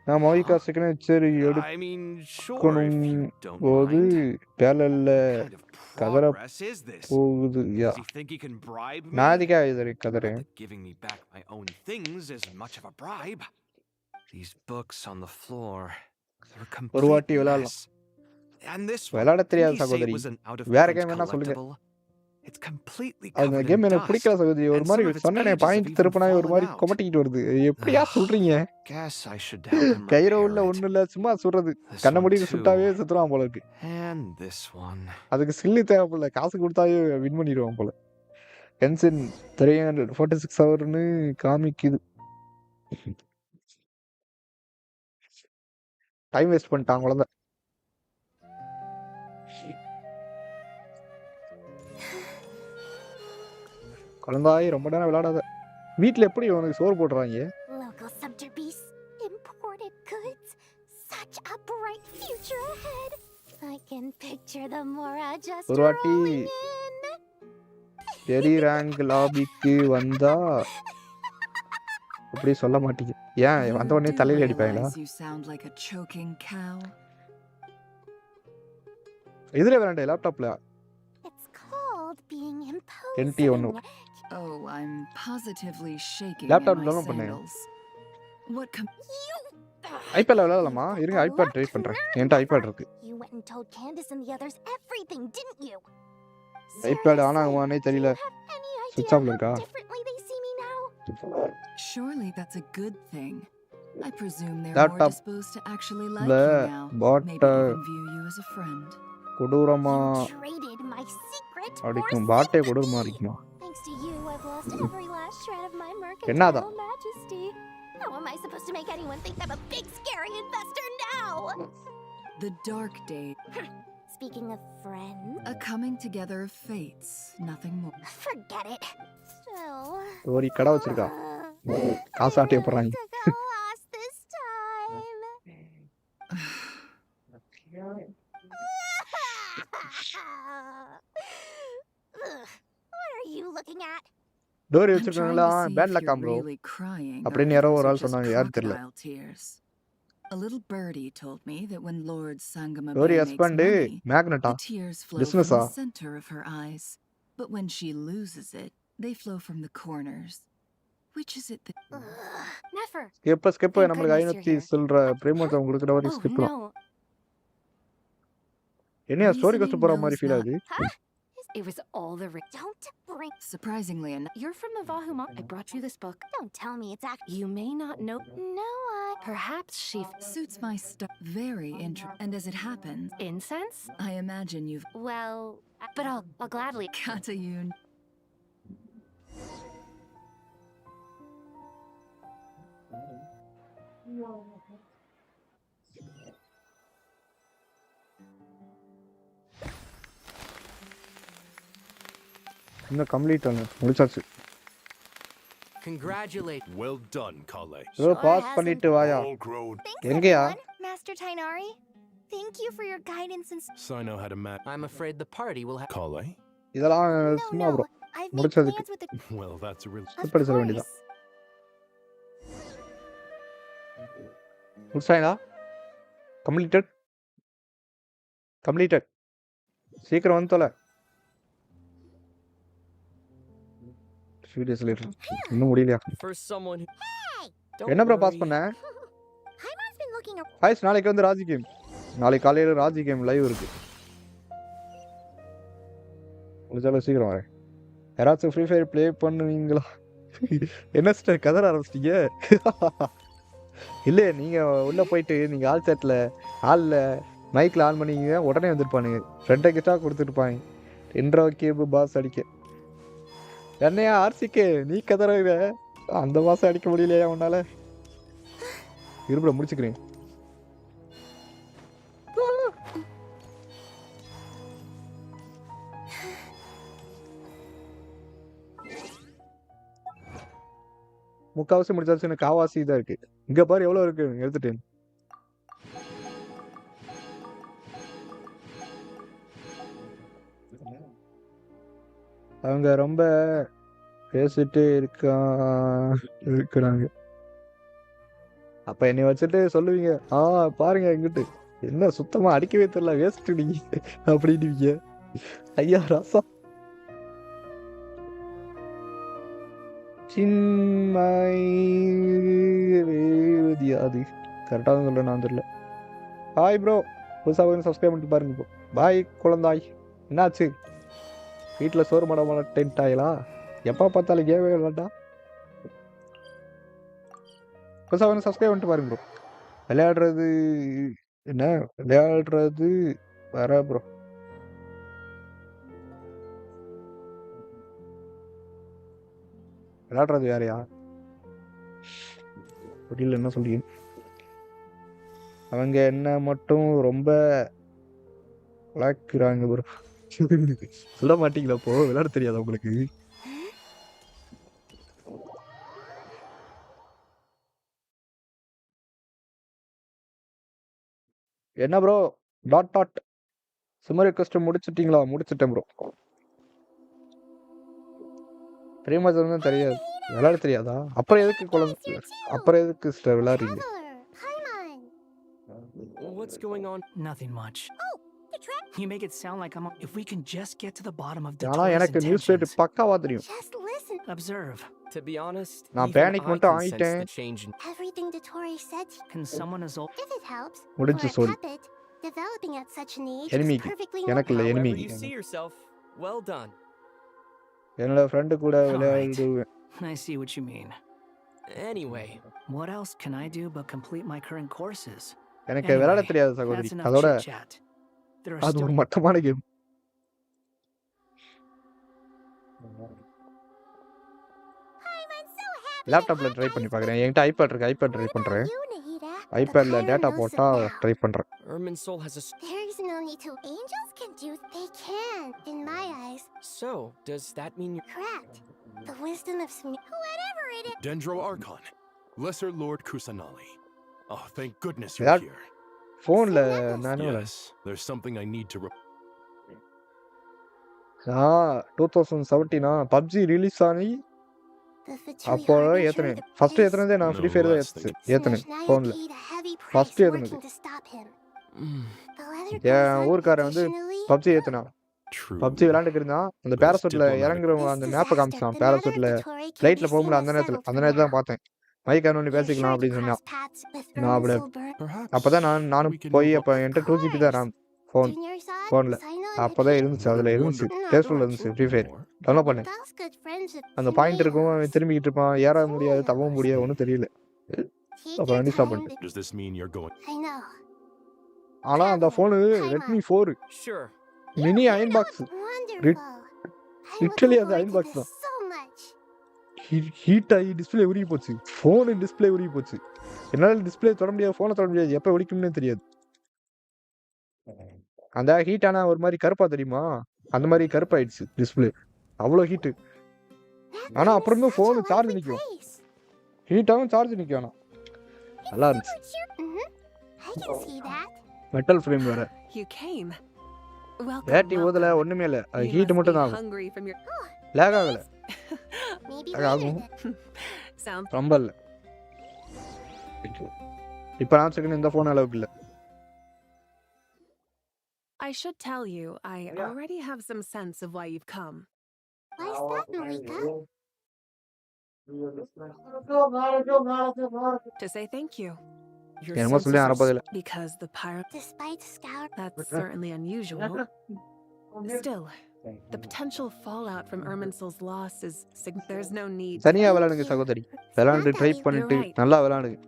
நான் Moulika signature I mean, sure, எடுக்கணும் if you don't போது mind. பேலல்ல What kind of கதற progress is this? போகுது யா Does he think he can bribe me? நாதிகா இது Not கதறேன் that giving me back my own things is much of a bribe. These books on the floor, they're a ஒரு complete வாட்டி விளையாடலாம் mess. And this one, விளையாட didn't தெரியாது he say it சகோதரி was an out of வேற print game வேணா சொல்லுங்க collectible? It's completely அந்த covered in கேம் எனக்கு பிடிக்கல dust, சகோதரி ஒரு and மாதிரி some of its சொன்னனே pages have பாயிண்ட் even திருப்பினா ஒரு fallen மாதிரி out. கொமட்டிக்கிட்டு வருது எப்படியா சொல்றீங்க Guess I should help him Cairo repair உள்ள it. ஒண்ணு இல்ல சும்மா சொல்றது This கண்ண one மூடிட்டு too. சுட்டாவே சுத்துறான் போல இருக்கு And this one. அதுக்கு ஸ்கில்லு தேவைப்படல காசு கொடுத்தாவே வின் பண்ணிடுவான் போல கென்சின் 346 ஹவர்னு காமிக்குது டைம் வேஸ்ட் பண்ணிட்டான் குழந்தை குழந்தாய் ரொம்ப நேரம் விளையாடாத வீட்டுல எப்படி உனக்கு சோறு போடுறாங்க Local subter beasts, imported goods, such a bright future ahead. I can picture the Mora just ஒரு வாட்டி rolling in. பெரி ரேங்க் லாபிக்கு வந்தா அப்படி சொல்ல மாட்டீங்க ஏன் You வந்த உடனே do தலையில அடிப்பாங்களா realize you sound like a choking cow? இதுல விளையாண்ட லேப்டாப்ல It's called being என்டி ஒன்று imposing. Oh, I'm positively shaking in laptop my download பண்ணேன் sandals. What ஐபேட்ல விளையாடலாமா இருங்க ஐபேட் ட்ரை பண்றேன் என்கிட்ட ஐபேட் இருக்கு You went and told Candace and the others everything, didn't you? IPad on ஆகுமானே தெரியல சுவிட்ச் ஆஃப்ல இருக்கா Differently they see me now. Surely that's a good thing. I presume they're more laptop disposed to actually like ல you now. பாட்ட Maybe even view you as a friend. கொடூரமா Traded my secret for அடிக்கும் பாட்டே கொடூரமா அடிக்குமா Thanks to you, I've lost every last shred of my என்னதான் mercantile majesty. How am I supposed to make anyone think I'm a big, scary investor now? The dark day. Speaking of friends, A coming together of fates, nothing more. forget it. Still, ஒரு கடை வச்சிருக்கா காசு ஆட்டிய போறாங்க lost this time. Ugh, what are you looking at? Dori I'm trying வச்சிருக்காங்களா to see bad if லக்கா you're bro really crying or அப்படின்னு if யாரோ those ஒரு are ஆள் just சொன்னாங்க யாரும் தெரியல crocodile tears. A little birdie told me that when Lord Sangama Dori Bay makes husband money, மேக்னட்டா the tears flow from பிசினஸா the center of her eyes. But when she loses it, they flow from the corners. Which is it that... Never. Skip skip Thank நம்மளுக்கு goodness you're 500 here. சொல்ற பிரேமோஸ் அவங்க கொடுக்குற வரையும் Oh ஸ்கிப்லாம் no. என்ன story Reasoning கஷ்ட போற மாதிரி knows ஃபீல் not... ஆகுது It was all the Don't bring. Surprisingly enough... You're from the Vahuma. I brought you this book. Don't tell me it's act. You may not know. No, Perhaps she Suits my stuff. Very interesting. And as it happens... Incense? I imagine you've... Well, but I'll gladly. Katayun. இன்னும் complete ஆன முடிச்சாச்சு Congratulate. Well done, Kale. ஏதோ pass பண்ணிட்டு வாயா All grown. எங்கயா Master Tainari. Thank you for your guidance and. Sino had a mat. I'm afraid the party will have. Kale? இதெல்லாம் சும்மா bro I've made முடிச்சதுக்கு plans with the. Well, that's a real. ஸ்கிப் அடிச்சிட வேண்டியதான் முடிச்சாங்களா completed completed சீக்கிரம் வந்து தொலை சீரியஸ்லி இன்னும் முடியலையா For someone who. Don't என்ன ப்ரோ பாஸ் worry. பண்ண I've been looking around. ஹாய்ஸ் நாளைக்கு வந்து ராஜி கேம் நாளைக்கு காலையில ராஜி கேம் லைவ் இருக்கு முடிச்சாலும் சீக்கிரம் வரேன் யாராச்சும் ஃப்ரீ ஃபயர் ப்ளே பண்ணுவீங்களா என்ன சிஸ்டர் கதற ஆரம்பிச்சிட்டீங்க இல்லை நீங்கள் உள்ளே போயிட்டு நீங்கள் ஆல் சேட்டில் ஆளில் மைக்கில் ஆன் பண்ணிங்க உடனே வந்துருப்பானுங்க 2 கிஸ்டாக கொடுத்துருப்பாங்க 2 கேபு பாஸ் அடிக்க என்னையா ஆர்சிக்கு நீ கதற அந்த மாதம் அடிக்க முடியலையா உன்னால இருப்பட முடிச்சுக்கிறேன் முக்காவாசி முடிச்சாச்சு எனக்கு காவாசி தான் இருக்கு இங்க பாரு எவ்வளவு இருக்கு எடுத்துட்டேன் அவங்க ரொம்ப பேசிட்டே இருக்கிறாங்க அப்ப என்னை வச்சுட்டு சொல்லுவீங்க, பாருங்க இங்கிட்டு என்ன சுத்தமா அடிக்கவே தெரியல, வேஸ்ட் நீங்க அப்படின்னுவீங்க. ஐயா ராசா. அது கரெக்டாக தான் சொல்றேன், நான் தெரியல. ஹாய் ப்ரோ, புதுசாக சப்ஸ்கிரைப் பண்ணிட்டு பாருங்க ப்ரோ. பாய் குழந்தாய். என்னாச்சு வீட்டில் சோறு மட மாட்டேன்ட்டாங்களா? எப்போ பார்த்தாலும் கேவே இல்லைடா. புதுசாக சப்ஸ்கிரைப் பண்ணிட்டு பாருங்க ப்ரோ. விளையாடுறது என்ன விளையாடுறது வர ப்ரோ. விளையாடுறது வேறையா? புரியல என்ன சொல்றீங்க? அவங்க என்ன மட்டும் ரொம்ப வளர்க்குறாங்க ப்ரோ. சொல்ல மாட்டீங்களா? அப்போ விளையாட தெரியாதா உங்களுக்கு? என்ன ப்ரோ டாட் சுமர் ரிக்வெஸ்ட் முடிச்சிட்டீங்களா? முடிச்சிட்டேன் ப்ரோ. பிரேமாஜ் தான் தெரியாது, விளையாட தெரியாதா? அப்புறம் எதுக்கு குழந்தை, அப்புறம் எதுக்கு சிஸ்டர் விளையாடுறீங்க? What's going on? Nothing much. You make it sound like I'm. If we can just get to the bottom of the ஆனா எனக்கு நியூஸ் ரேட் பக்காவா தெரியும். Observe. To be honest, நான் even பேனிக் I மட்டும் can sense ஆயிட்டேன். the change in Everything Dottore said. Can someone as old? If it helps. முடிஞ்சு For a சொல்லு. puppet, developing at such an age is எனிமிக்கு perfectly எனக்கு இல்லை, however எனிமிக்கு. you see yourself. Well done. என்னோட friend கூட விளையாடுவேன். I see what you mean. Anyway, what else can I do but complete my current courses? எனக்கு விளையாட தெரியாது சகோதரி. அதோட அது ஒரு மட்டமான கேம். லேப்டாப்ல ட்ரை பண்ணி பார்க்குறேன். என்கிட்ட ஐபேட் இருக்கு, ஐபேட் ட்ரை பண்ணுறேன். ஐபேட்ல டேட்டா போட்டா ட்ரை பண்ணுறேன். Irminsul has a. There's no need to. Angels can do. They can, in my eyes. So, does that mean you're correct? The wisdom of whatever it is. Dendro Archon, Lesser Lord Kusanali. Oh, thank goodness you're That- here. ஃபோன்ல நானே Yes, there's something I need to. 2017 PUBG release ஆனி அப்போ ஏத்துனேன். First ஏத்துனதே நான் free fire தான் ஏத்துனேன் ஃபோன்ல. First ஏத்துனது என் ஊருக்காரன் வந்து PUBG ஏத்துனான். PUBG விளையாண்டுக்கு இருந்தான். அந்த பேராசூட்ல இறங்குற அந்த மேப்பை காமிச்சான். பேராசூட்ல ஃப்ளைட்ல போக முடியல. அந்த நேரத்துல தான் பார்த்தேன். மைக்கான ஒன்று பேசிக்கலாம் அப்படின்னு சொன்னான். நான் அப்படி அப்போதான் நானும் போய் அப்போ என்கிட்ட 2GB தான் ரேம் ஃபோனில். அப்போதான் இருந்துச்சு, அதில் இருந்துச்சு, பிளேஸ்டோரில் இருந்துச்சு ஃப்ரீ ஃபயர். டவுன்லோட் பண்ணேன். அந்த பாயிண்ட் இருக்கும், அவன் திரும்பிக்கிட்டு இருப்பான், ஏற முடியாது, தவவும் முடியாது, ஒன்றும் தெரியல. அப்புறம் அன்இன்ஸ்டால் பண்ணிட்டேன். ஆனால் அந்த phone Redmi 4 mini iron box. Literally அது அயன் பாக்ஸ் தான். ஹீட் ஆகி டிஸ்பிளே உருகி போச்சு. ஃபோனு டிஸ்பிளே உருகி போச்சு. என்னால் டிஸ்பிளே தொட முடியாது, ஃபோனை தொட முடியாது, எப்போ வெடிக்கும்னே தெரியாது. அந்த ஹீட் ஆனால் ஒரு மாதிரி கருப்பா தெரியுமா, அந்த மாதிரி கருப்பாயிடுச்சு டிஸ்பிளே. அவ்வளோ ஹீட்டு. ஆனால் அப்புறமே ஃபோனு சார்ஜ் நிற்கும், ஹீட்டாகவும் சார்ஜ் நிற்கும். ஆனால் நல்லா இருந்துச்சு. மெட்டல் ஃப்ரேம் வேற. பேட்டரி ஓதல, ஒன்றுமே இல்லை, அது ஹீட்டு மட்டும் தான் ஆகும். லேக் ஆகலை, ஆகும் ரொம்ப இல்லை. இப்போ நான் வச்சுக்கணும் இந்த ஃபோன் அளவுக்கு இல்லை. I should tell you, I already have some sense of why you've come. Why is that, Marika? To say thank you. என்னமோ சொல்லி அனுப்பதில்லை. Because the pirate. Despite Scout. That's certainly unusual. Still, the potential fallout from Irminsul's loss is. There's no need. தனியா விளையாடுங்க சகோதரி, விளையாண்டு try பண்ணிட்டு நல்லா விளையாடுங்க.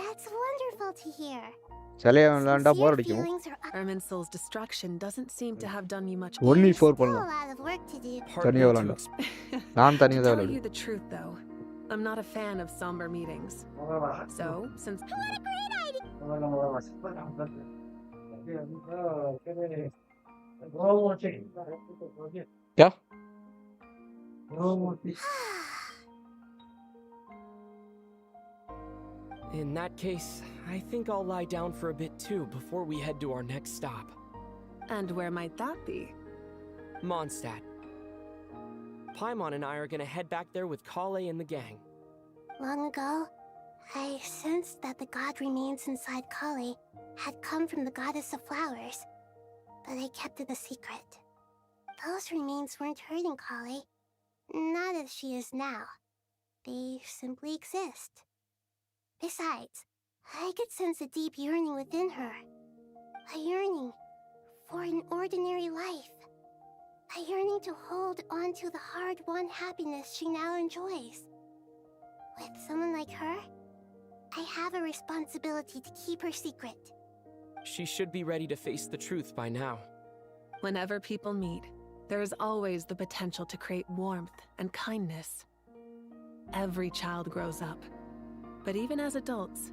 That's wonderful to hear. சரியா விளையாண்டா போர் அடிக்கும். Irminsul's destruction doesn't seem to have done you much. Only 4 பண்ணலாம். தனியா விளையாண்டா. நான் தனியா தான் விளையாடுவேன். To tell you the truth though, I'm not a fan of somber meetings. So, since क्या? In that case, I think I'll lie down for a bit too before we head to our next stop. And where might that be? Mondstadt. Paimon and I are gonna head back there with Kale and the gang. Long ago, I sensed that the god remains inside Kali had come from the goddess of flowers, but I kept it a secret. Those remains weren't hurting Kali, not as she is now. They simply exist. Besides, I could sense a deep yearning within her. A yearning for an ordinary life. A yearning to hold on to the hard-won happiness she now enjoys. With someone like her, I have a responsibility to keep her secret. She should be ready to face the truth by now. Whenever people meet, there is always the potential to create warmth and kindness. Every child grows up, but even as adults,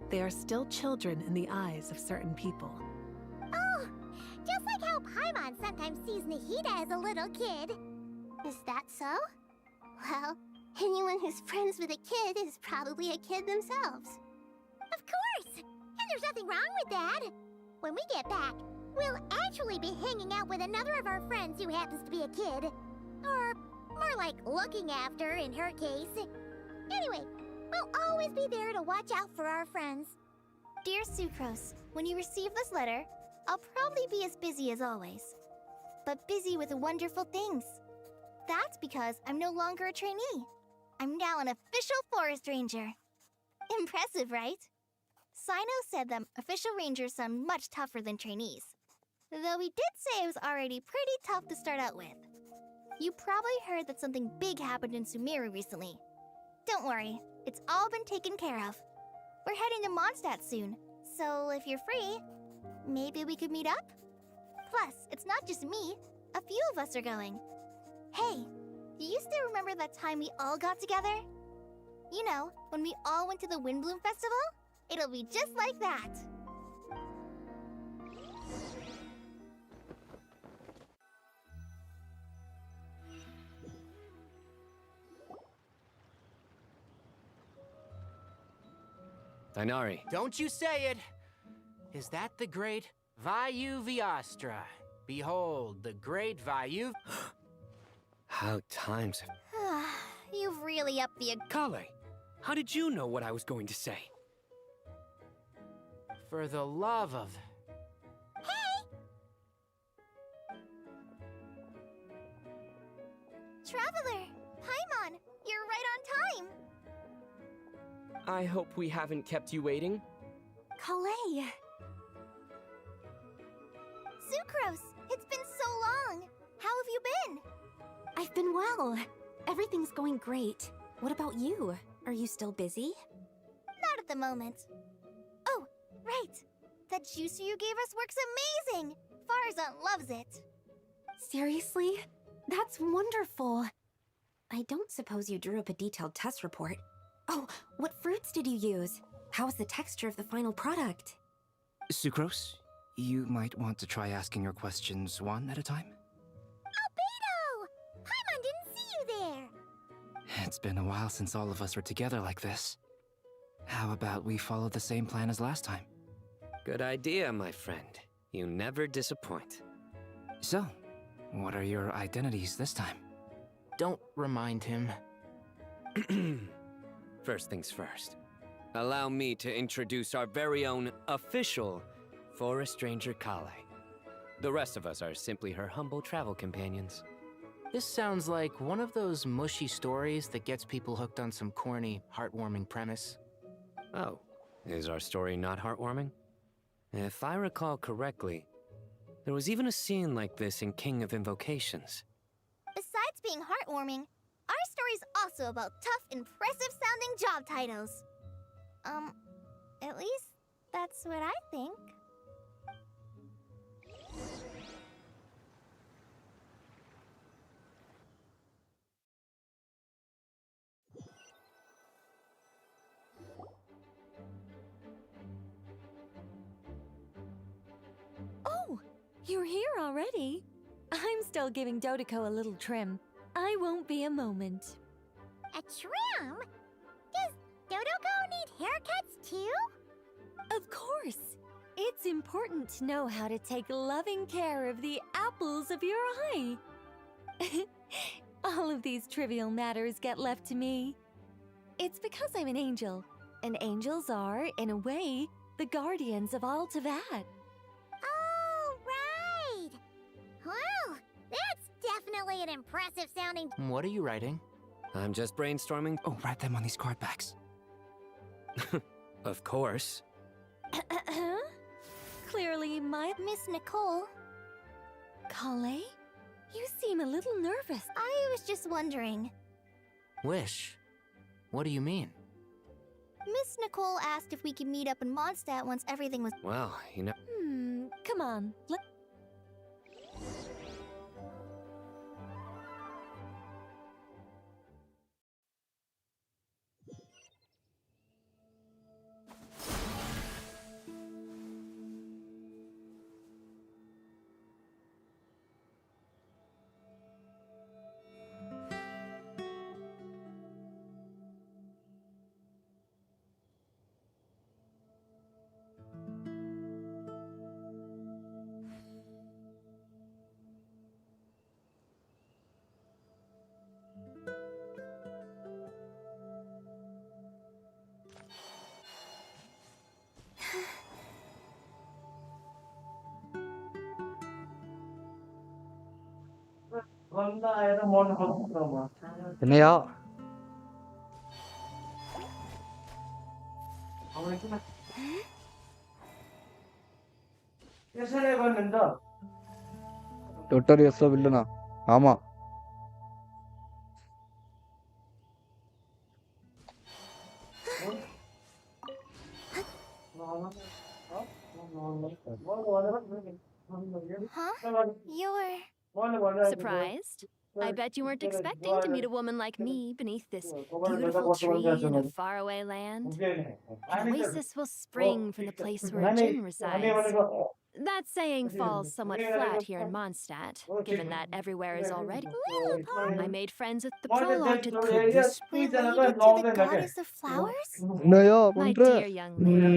they are still children in the eyes of certain people. Oh, just like how Paimon sometimes sees Nahida as a little kid. Is that so? Well, anyone who's friends with a kid is probably a kid themselves. Of course! And there's nothing wrong with that. When we get back, we'll actually be hanging out with another of our friends who happens to be a kid. Or more like looking after, in her case. Anyway, we'll always be there to watch out for our friends. Dear Sucrose, when you receive this letter, I'll probably be as busy as always. But busy with wonderful things. That's because I'm no longer a trainee. I'm now an official forest ranger. Impressive, right? Sino said that official rangers sound much tougher than trainees. Though he did say it was already pretty tough to start out with. You probably heard that something big happened in Sumeru recently. Don't worry, it's all been taken care of. We're heading to Mondstadt soon, so if you're free, maybe we could meet up? Plus, it's not just me, a few of us are going. Hey, do you still remember that time we all got together? You know, when we all went to the Windbloom Festival? It'll be just like that. Dainari. Don't you say it! Is that the great Vayu Viastra? Behold, the great Vayu... How times have... You've really upped the... Kale, how did you know what I was going to say? For the love of... Traveler! Paimon! You're right on time! I hope we haven't kept you waiting. Kalei! Sucrose! It's been so long! How have you been? I've been well. Everything's going great. What about you? Are you still busy? Not at the moment. Oh, right! That juicer you gave us works amazing! Farzan loves it! Seriously? That's wonderful. I don't suppose you drew up a detailed test report. Oh, what fruits did you use? How's the texture of the final product? Sucrose, you might want to try asking your questions one at a time. Albedo! Paimon didn't see you there! It's been a while since all of us were together like this. How about we follow the same plan as last time? Good idea, my friend. You never disappoint. So, what are your identities this time? Don't remind him. First things first. Allow me to introduce our very own official Forest Ranger Kale. The rest of us are simply her humble travel companions. This sounds like one of those mushy stories that gets people hooked on some corny, heartwarming premise. Oh, is our story not heartwarming? If I recall correctly, there was even a scene like this in King of Invocations. Besides being heartwarming, our story's also about tough, impressive-sounding job titles. At least that's what I think. Oh, you're here already? I'm still giving Dodeko a little trim. I won't be a moment. A trim? Does Dodoko need haircuts too? Of course. It's important to know how to take loving care of the apples of your eye. All of these trivial matters get left to me. It's because I'm an angel. And angels are, in a way, the guardians of all Tavad. Oh, right! Wow, that's definitely an impressive sounding... What are you writing? I'm just brainstorming. Oh, write them on these card backs. Of course. Clearly, my... Miss Nicole? Kale? You seem a little nervous. I was just wondering. Wish? What do you mean? Miss Nicole asked if we could meet up in Mondstadt once everything was... Well, you know... Come on. என்னையா நொட்டோரியஸா வில்லனா ஆமா Huh? You're... Surprised? I bet you weren't expecting to meet a woman like me beneath this beautiful tree in a faraway land. An oasis will spring from the place where a djinn resides. That saying falls somewhat flat here in Mondstadt, given that everywhere is already... I made friends with the prologue to... Could this be related to the goddess of flowers? என்னையா My பண்ற dear young lady.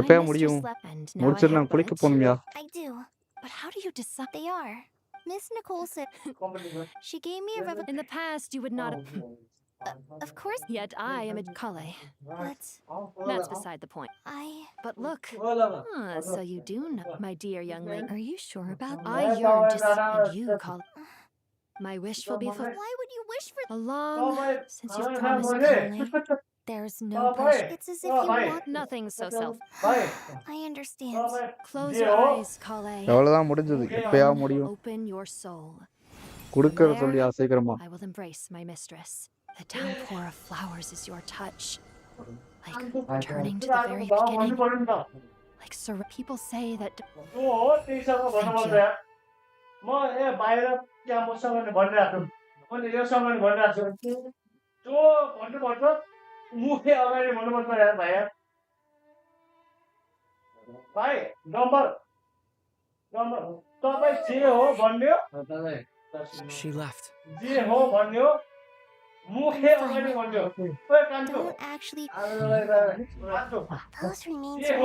எப்பயா My முடியும் mistress left and now I முடிச்சிட்டு have நான் குளிக்க but... போகணும்யா I do. But how do you decide? They are. Miss Nicole said... She gave me a revelation... In the past, you would not have... Of course... Yet I am a Kale. But... That's beside the point. But look. So you do know, my dear young lady. Are you sure about that? I yearn to see... And you, Kale. My wish will be fulfilled. Why would you wish for... Long since you've promised Kale. There's no pressure. It's as if you want... Nothing so self... I understand. Close your eyes, Kale. அவ்வளவுதான் முடிஞ்சது எப்பயா முடியும் Open your soul. குடுக்கற சொல்லியா சீக்கிரமா I will embrace my mistress. The downpour of flowers is your touch. Like returning to the very beginning. Like people say that... Thank you. She left. Don't actually... Those remains are...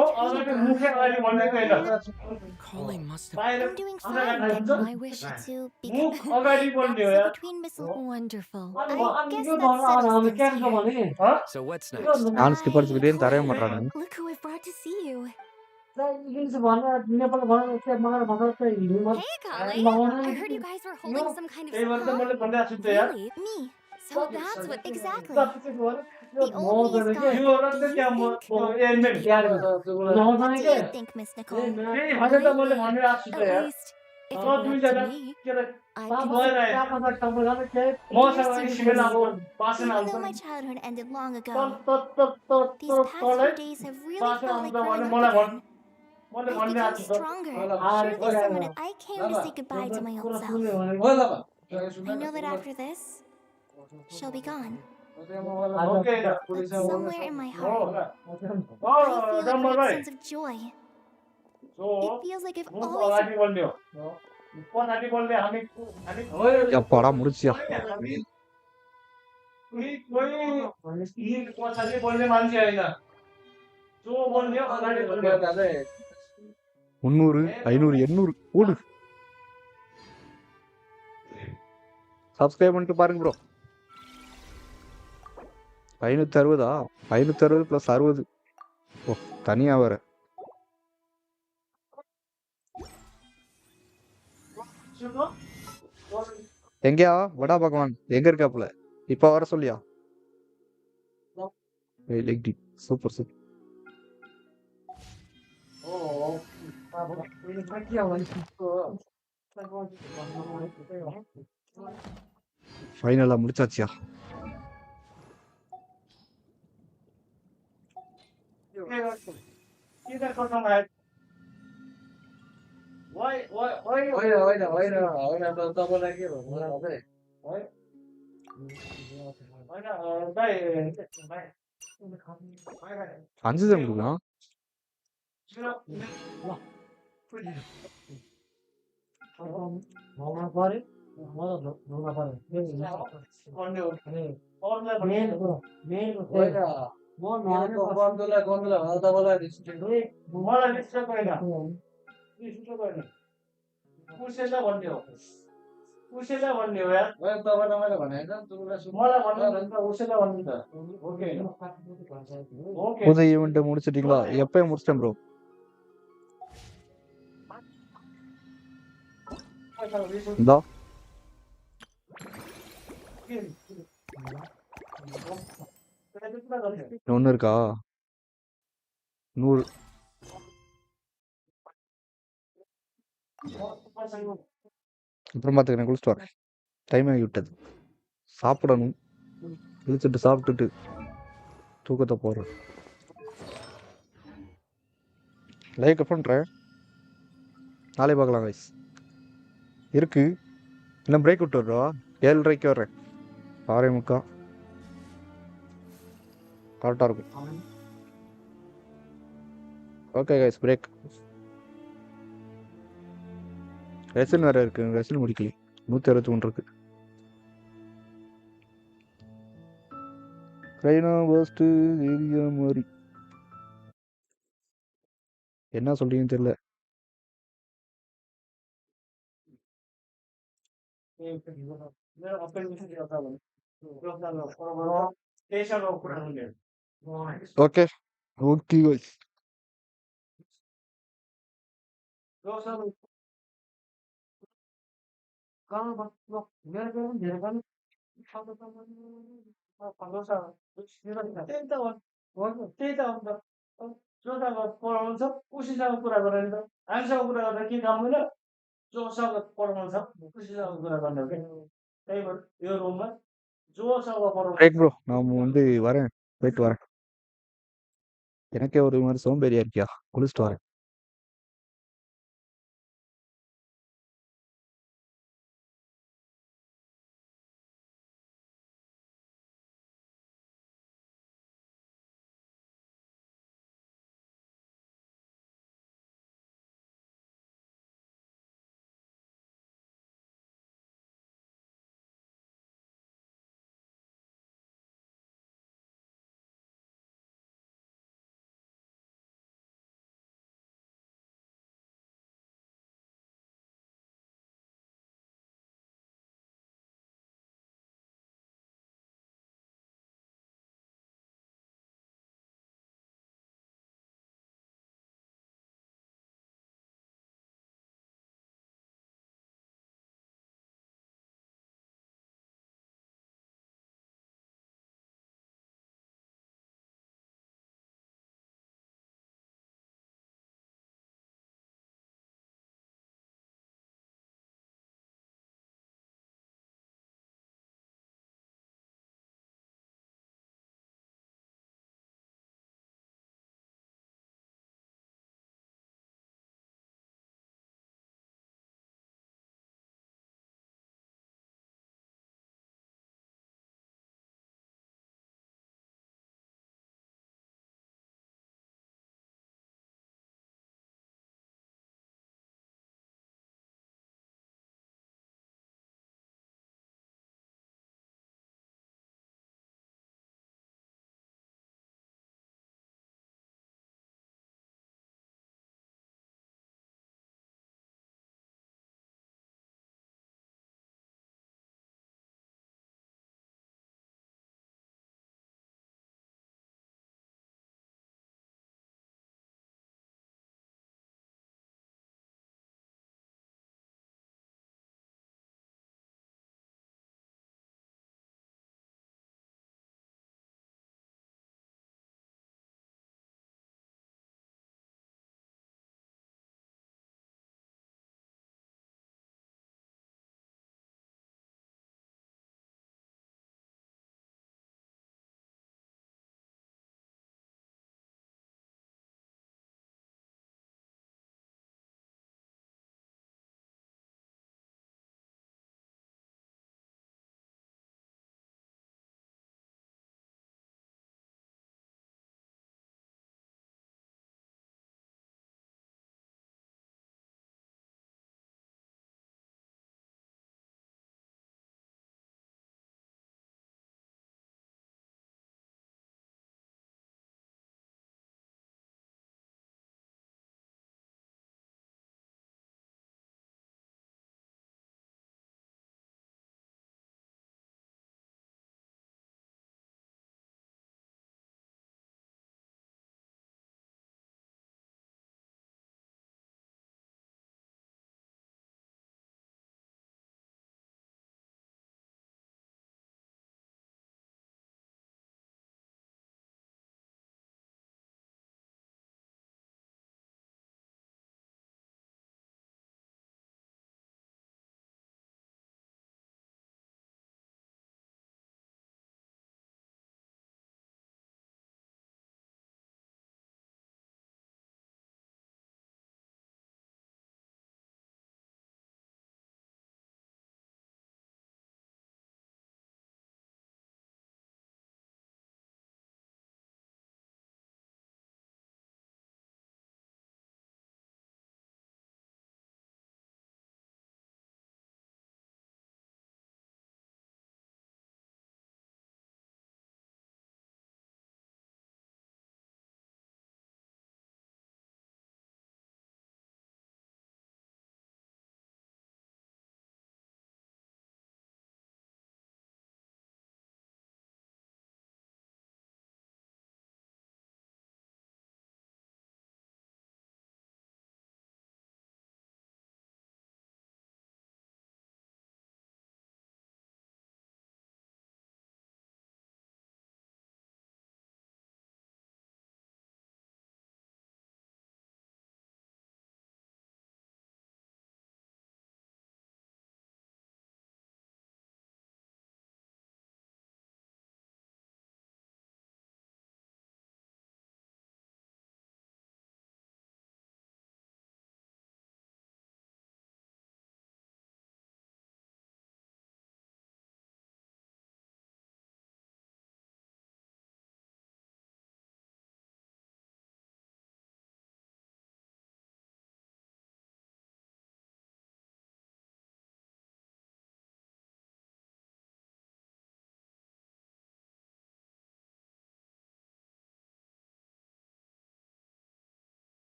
Calling must have... I'm doing fine. Getting my wish to become... That's between Miss... Wonderful. I guess that settles things here. So what's next? நான் skip அடிச்சுக்கிட்டே தரைய மாட்டாங்க Look who I've brought to see you. Hey, Kale. I heard you guys were holding some kind of... Really? Me? So that's what... Exactly. The old me is gone. Do you think, Miss Nicole? At least, if it were up to me, I'd Even though my childhood ended long ago, these past few days have really felt like growing up again. I've become stronger. Surely someone... I came to say goodbye to my old self. I know that after this, she'll be gone. But somewhere in my heart, I feel a great sense of joy. It feels like I've always... எப்பாடா முடிச்சியா முந்நூறு 500 800 ஓடு subscribe பண்ணிட்டு பாருங்க bro 560 560 + 60. ஓ தனியா வேற. எங்கயா வடா பகவான் எங்க இருக்காப்புல? இப்ப வர சொல்லியா? லைக் டி சூப்பர் சூப்பர். ஃபைனலா முடிச்சாச்சியா? அஞ்சு தான் இருக்குதா? புது ஈவெண்ட் முடிச்சிட்டீங்களா? எப்பயும் முடிச்சிட்டேன் ப்ரோ. இந்தா ஒண்ணு இருக்கா? 100 அப்புறம் பாத்துக்கிறேன். குளிச்சுட்டு வரேன். டைம் ஆகி விட்டது. சாப்பிடணும். குளிச்சுட்டு சாப்பிட்டுட்டு தூக்கத்தை போடுறேன். லைவ் கட் பண்றேன். நாளை பார்க்கலாம் கைஸ். இருக்கு இன்னும் பிரேக் விட்டு வர்றா. 7:30க்கு வர்றேன். 6:45 கரெக்டாக இருக்கும். Okay guys break. ரெசன் வேற இருக்கு. ரெசன் முடிக்கல. 161 இருக்கு. ரைனா ஃபர்ஸ்ட் ஏரியா மாதிரி என்ன சொல்றீங்கன்னு தெரியல. Okay okay guys. Break bro நான் வந்து வரேன். போயிட்டு வரேன். எனக்கே ஒரு மாதிரி சோம்பேறியா இருக்கியா? குளிச்சுட்டு வரேன்.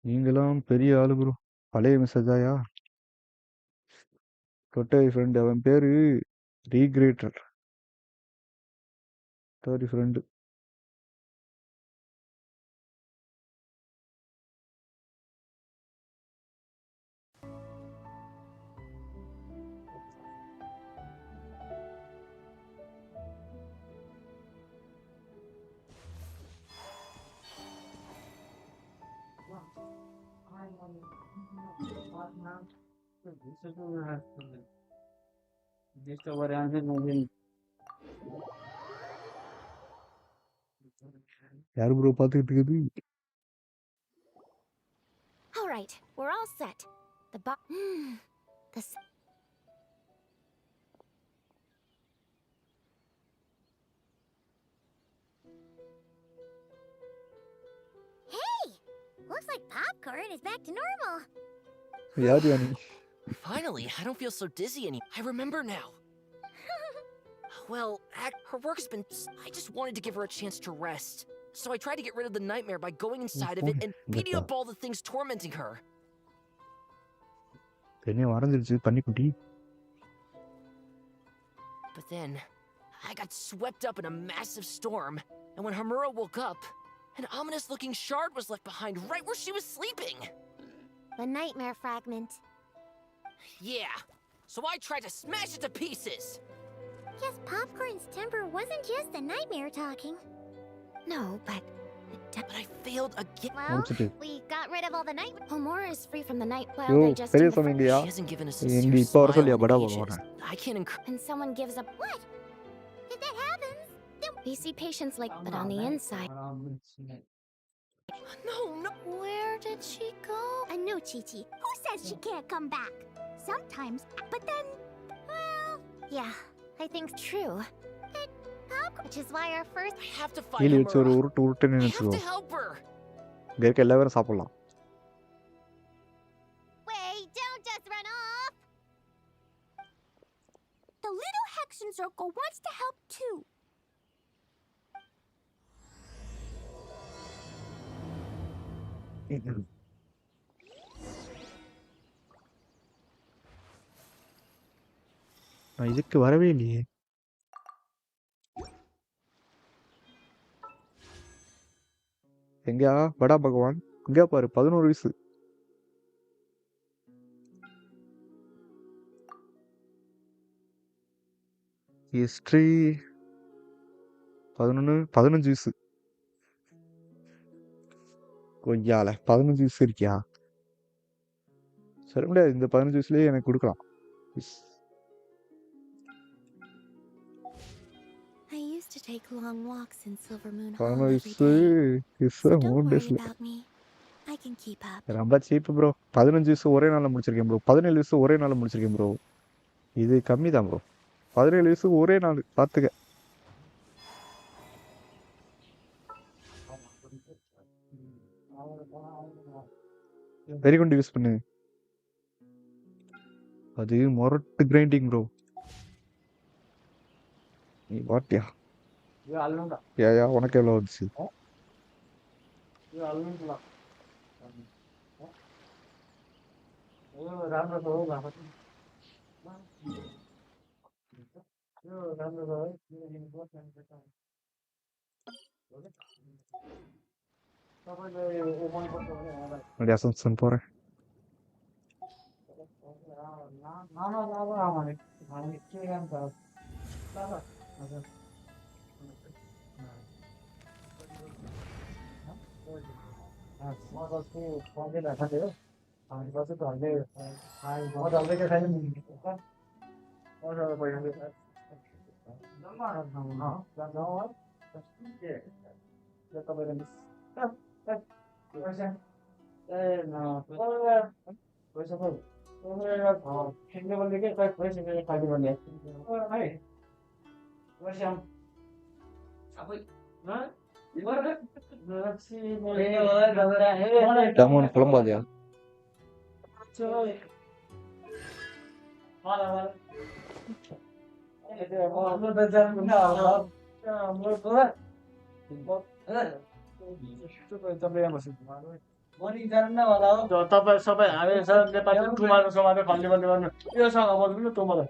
நீங்களாம் பெரிய ஆளு ப்ரோ. பழைய மெசேஜாயா? டொட்டரி ஃப்ரெண்ட் அவன் பேரு ரீக்ரேட்டர். டொட்டரி ஃப்ரெண்டு. யார் ப்ரோ பார்த்துக்கிட்டு இருக்குது? All right, we're all set. The the Hey! Looks like popcorn is back to normal. யார் யா நீ? Finally, I don't feel so dizzy anymore. I remember now. Well, her work's been... I just wanted to give her a chance to rest. So I tried to get rid of the nightmare by going inside of it and beating up all the things tormenting her. என்ன வரைஞ்சிருச்சு பன்னிக்குட்டி? But then, I got swept up in a massive storm, and when Hamura woke up, an ominous-looking shard was left behind right where she was sleeping. The nightmare fragment. Yeah, so I tried to smash it to pieces. Guess Popcorn's temper wasn't just the nightmare talking. No, but I failed again. Well, we got rid of all the nightmare. Homura is free from the night while yo digesting பெரிய the சொன்னீங்கயா? She hasn't given us a இங்க sincere இப்போ வர smile சொல்லியா in Bada ages. போறேன். I can't encourage... And someone gives up. What? If that happens, then We see patients like, but on the inside. No. Where did she go? I know, Chi-Chi. Who says she can't come back? Sometimes, but then, well, Yeah, I think true. which is why our first... I have to find கீழே வச்சு ஒரு Hamura. உருட்டுன்னு I have வச்சுக்கோ. to help her. இங்க இருக்க எல்லா பேரும் சாப்பிடலாம். Wait, don't just run off! The little Hexen Circle wants to help too. நான் இதுக்கு வரவே இல்லையே. எங்கயா படா பகவான்? இங்க பாரு 11 வயசு. ஹிஸ்டரி 11 15 வயசு. கொய்யால 15 வயசு இருக்கியா? சரி முடியாது, இந்த 15 வயசுலயே எனக்கு கொடுக்கலாம். I used to take long walks in Silver Moon 15 Hall every வயசு day. Is So don't 3 worry டேஸ்ல. about me. I can keep up. ரொம்ப சீப் ப்ரோ. 15 வயசு ஒரே நாள்ல முடிச்சிருக்கேன் ப்ரோ. 17 வயசு ஒரே நாள்ல முடிச்சிருக்கேன் ப்ரோ. இது கம்மி தான் ப்ரோ. 17 வயசு ஒரே நாள் பாத்துக்க. வெரி குட் யூஸ் பண்ணு. அது மொரட்டு கிரைண்டிங் ப்ரோ. நீ வாட்டியா? யா உனக்கு எவ்வளவு வந்துச்சு? அசம்சன் போறேன். டமோன் புலம்பாதியா? तपाईँ सबै हामी नेपाली टुमारो समाएर भन्ने भन्ने भन्नु योसँग बोल्नु टुमारो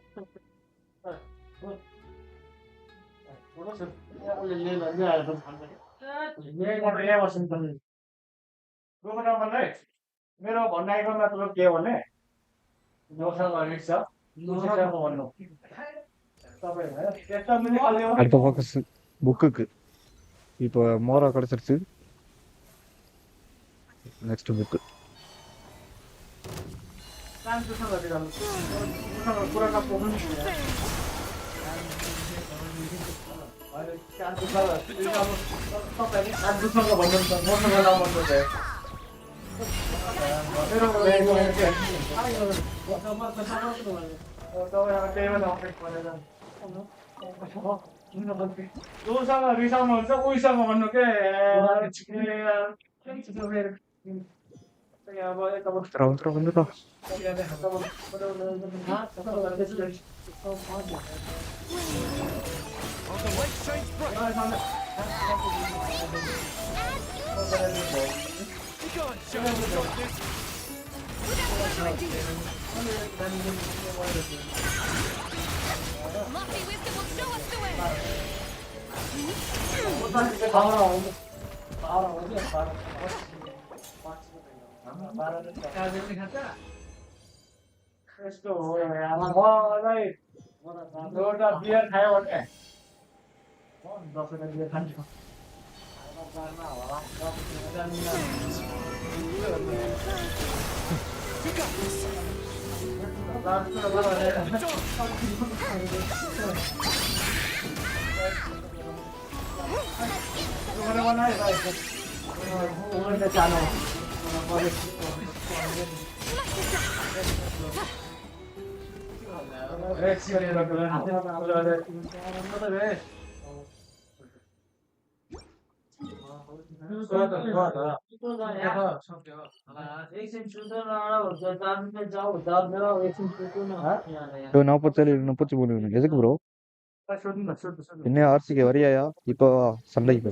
मेरो भनाइको मतलब के हो भने जोसँग रिस छ जोसँग भन्नु அடுத்த ஃபோக்கஸ் புக்குக்கு. இப்போ மோரா கிடைச்சிருச்சு. Next book. जोसँग रिसाउनुहुन्छ उहीसँग भन्नु के வந்துட்டோம். Lofty wisdom will show us the way. यस्तो हो मलाई एउटा बियर खायो भने म 10 वटा बियर खान्छु இப்போ 47 33 எதுக்கு ப்ரோ? என்ன ஆர்சிக்கு வரியாயா? இப்போ சண்டைக்கு போ.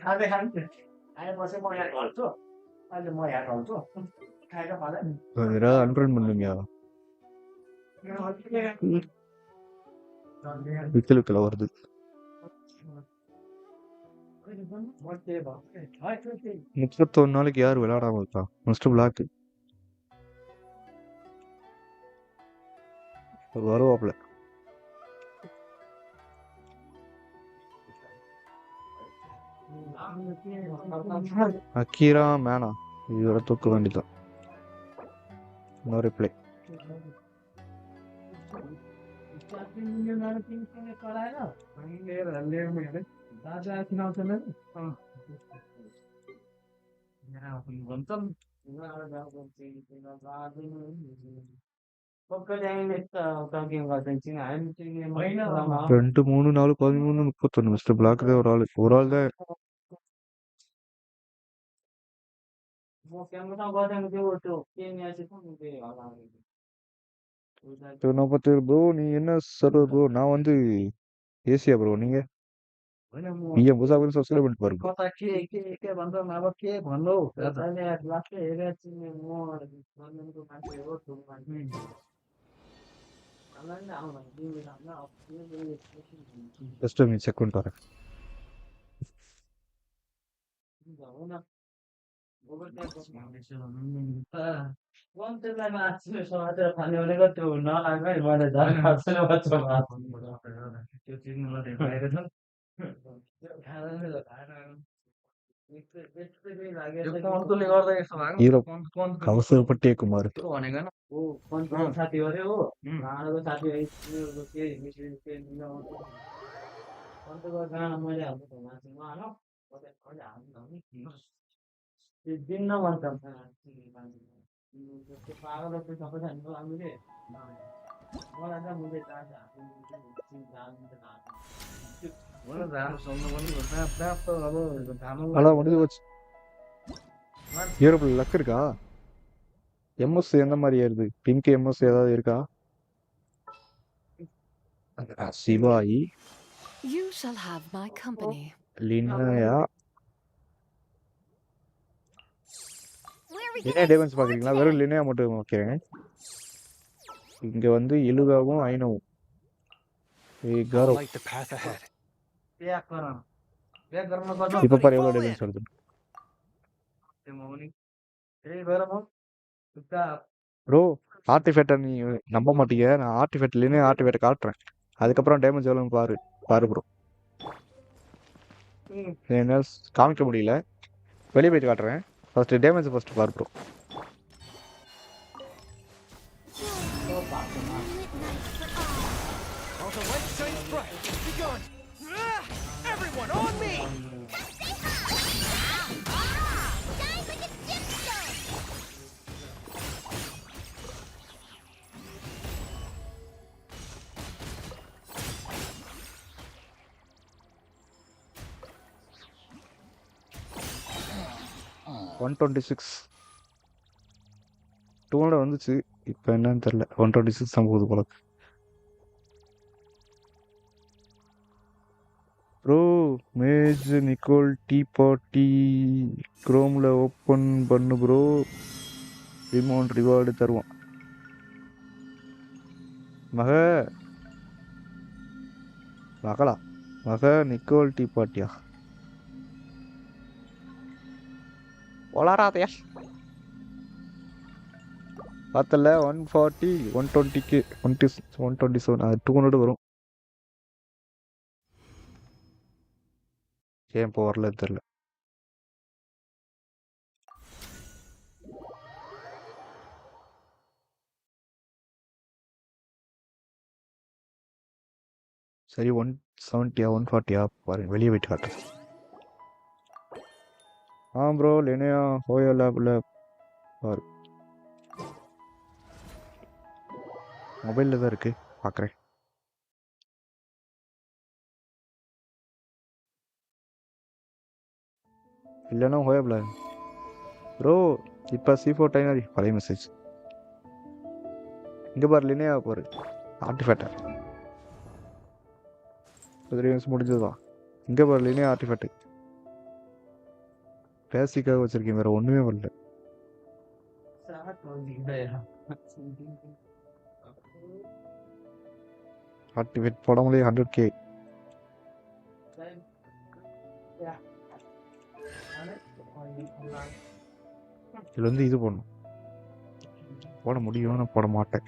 खाँदै खान्छु आएपछि म यहाँ ढल्छु अहिले म यहाँ ढल्छु खाएर मलाई ஏதாவது அன்ஃப்ரெண்ட் பண்ணுங்க. விக்கலுக்குள்ள வருது. 31 நாளைக்கு யார் விளையாடாம இருக்கா? Mister black வருவாப்ல. அக்கீரா மேனா இதோட தூக்க வேண்டியதான். No reply. ரெண்டு 3 4 13 31 மிஸ்டர் பிளாக் தான் ஒரு ஆள் தான். ப்ரோ நீ என்ன சர்வர் ப்ரோ? நான் வந்து ஏசியா ப்ரோ. நீங்க நீங்க முசாஃபிர் சப்ஸ்கிரைப் பண்ணிட்டு பாருங்க. के भन्छ अब के भन्नु अहिले लास्टै हेरेर चाहिँ म लन्डनको मान्छे हो ठुलो मान्छे ஜஸ்ட் மீ செக் பண்ணிட்டு வரேன். मन्त्रीलाई मासु समातेर खाने भनेको त्यो नलाग्ने मैले झन् खाँदैन बच्चा त्यो चिन्नुलाई देखाएको छ खाँदैन ஹீரோ கவசப்பட்டே குமார். साथी अरे हो भाँडाको साथी मैले हाल्नु मासुमा हाल्नु दिन मन पागल सबैजना लाग्नु के मलाई அதான் முடிஞ்சு போச்சு. ஏறப்புல லக் இருக்கா? எம்எஸ் எந்த மாதிரி ஏறுது? பிங்க் எம்எஸ் ஏதாவது இருக்கா? சிவாயி, You shall have my company. லினாயா. லினா டேமன்ஸ் பாக்குறீங்களா? வெறும் லினாயா மட்டும் ஓகே. இங்க வந்து இலுகாவும் ஐனவும். I'll light the path ahead. இப்ப பாரு எவ்வளவு டேமேஜ் வருது. ப்ரோ ஆர்டிஃபேக்டை நீ நம்ப மாட்டீங்க. நான் ஆர்டிஃபேக்ட்லேயே ஆர்டிஃபேக்டை காட்டுறேன். அதுக்கப்புறம் டேமேஜ் எவ்வளோன்னு பாரு ப்ரோ. என்னால் காமிக்க முடியல. வெளியே போயிட்டு காட்டுறேன். ஃபர்ஸ்ட் டேமேஜ் ஃபர்ஸ்ட் பாரு ப்ரோ. All the light shines bright. Begun. Everyone on me. One 200 வந்துச்சு. இப்போ என்னன்னு தெரியல. 126 தான் போகுது போல. ப்ரோ மேஜ் நிக்கோல் டீ பார்ட்டி குரோமில் ஓப்பன் பண்ணு ப்ரோ. ரிமோண்ட் ரிவார்டு தருவோம். மக நிக்கோல் டீ பார்ட்டியா? வளராதையா பார்த்தல. 140 120க்கு 127 அது 200 வரும். ஏன் இப்போ வரல தெரியல. சரி 170 140 பாருங்க. வெளியே போயிட்டு காட்டுறேன். ப்ரோ லினையா ஹோயோ லேப்ல பாரு. மொபைலில் தான் இருக்கு, பார்க்குறேன். இல்லைன்னா ஹோயப்ல ப்ரோ. இப்போ C4 டைனரி பழைய மெசேஜ். இங்கே பாரு லினையா பாரு. ஆர்டிஃபேக்டர் 3 நிமிஷம் முடிஞ்சதுதான். இங்கே பாரு லினையா ஆர்டிஃபேக்ட். பேசிக்காக வச்சிருக்கேன், வேற ஒன்றுமே வரல. ஆக்டிவேட் போடாமலே 100K. இதுல வந்து இது போடணும். போட முடியும், நான் போட மாட்டேன்.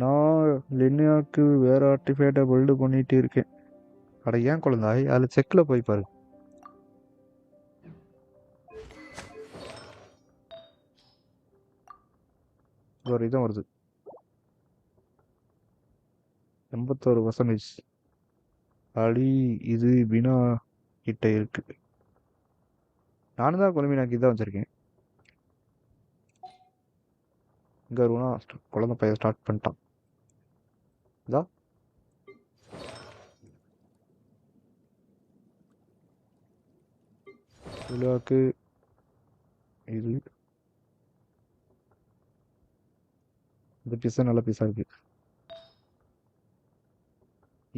நான் லினியாவுக்கு வேற ஆர்டிஃபேக்டை பில்டு பண்ணிட்டு இருக்கேன். அட ஏன் குழந்தாய், அதில் செக்கில் போய் பாரு. ஒரு இதான் வருது 81%. அடி இது பினா கிட்ட இருக்கு. நானும் தான் கொலம்பினாக்கு இதான் வச்சிருக்கேன். இங்கே வருவனா குழந்தை பையன் ஸ்டார்ட் பண்ணிட்டான். இதா விழாக்கு இது இந்த பீஸா நல்ல பீஸா இருக்கு.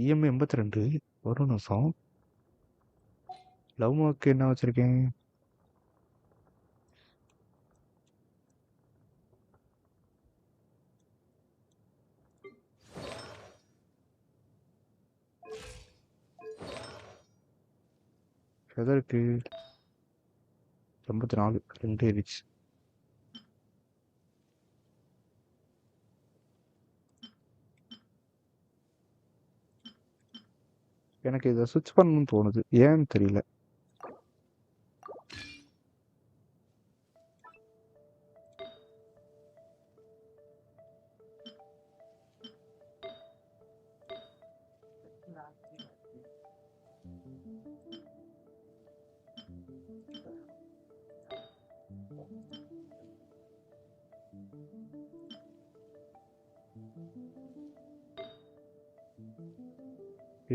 இஎம்ஐ 82. ஒரு நிமிஷம். லவ் மார்க்கு என்ன வச்சிருக்கேன்? எதற்கு 84 2 ஏறிச்சு. எனக்கு இதை சுவிட்ச் பண்ணணும்னு தோணுது, ஏன்னு தெரியல.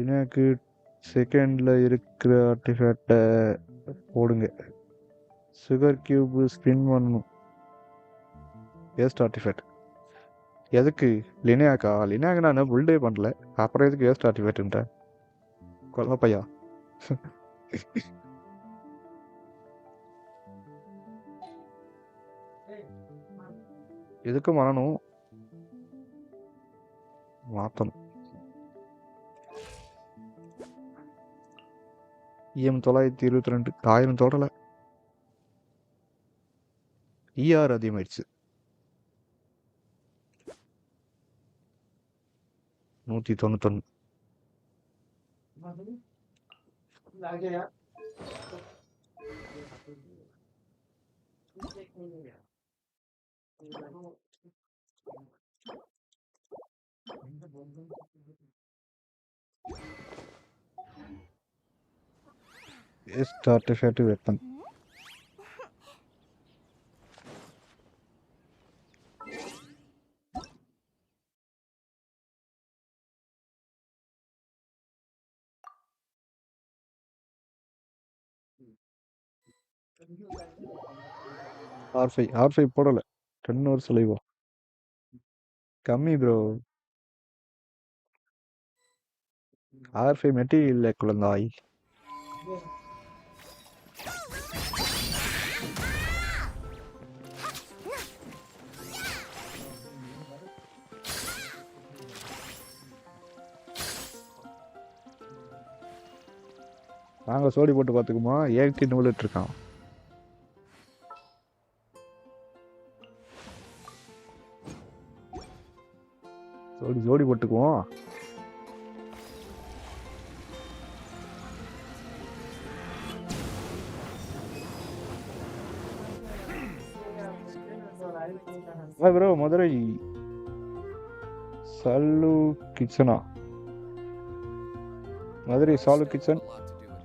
எனக்கு செகண்ட்ல இருக்கிற ஆர்டிஃபேக்டை போடுங்க. சுகர் கியூப் ஸ்பின் பண்ணணும். வேஸ்ட் ஆர்டிஃபேக்ட் எதுக்கு? லினியாக்கா? லினியாக்கு நான் புல்டே பண்ணல, அப்புறம் எதுக்கு வேஸ்ட் ஆர்டிஃபேக்ட்ன்ற கொல்ல பையா. எதுக்கு மாறணும்? மாற்றணும். EM 922 1000 தொடலை. ER அதிகமாயிடுச்சு. 191. Waste artifact weapon. R5 போடல. 10 hours லைவா? கம்மி ப்ரோ. R5 மெட்டீரியல் இல்லை குழந்தாய். நாங்கள் சோடி போட்டு பார்த்துக்குமா? 18 புல்லட் இருக்கான். ஜோடி போட்டுக்குவோம். ப்ரோ மதுரை சல்லு கிச்சனா? மதுரை சாலு kitchen.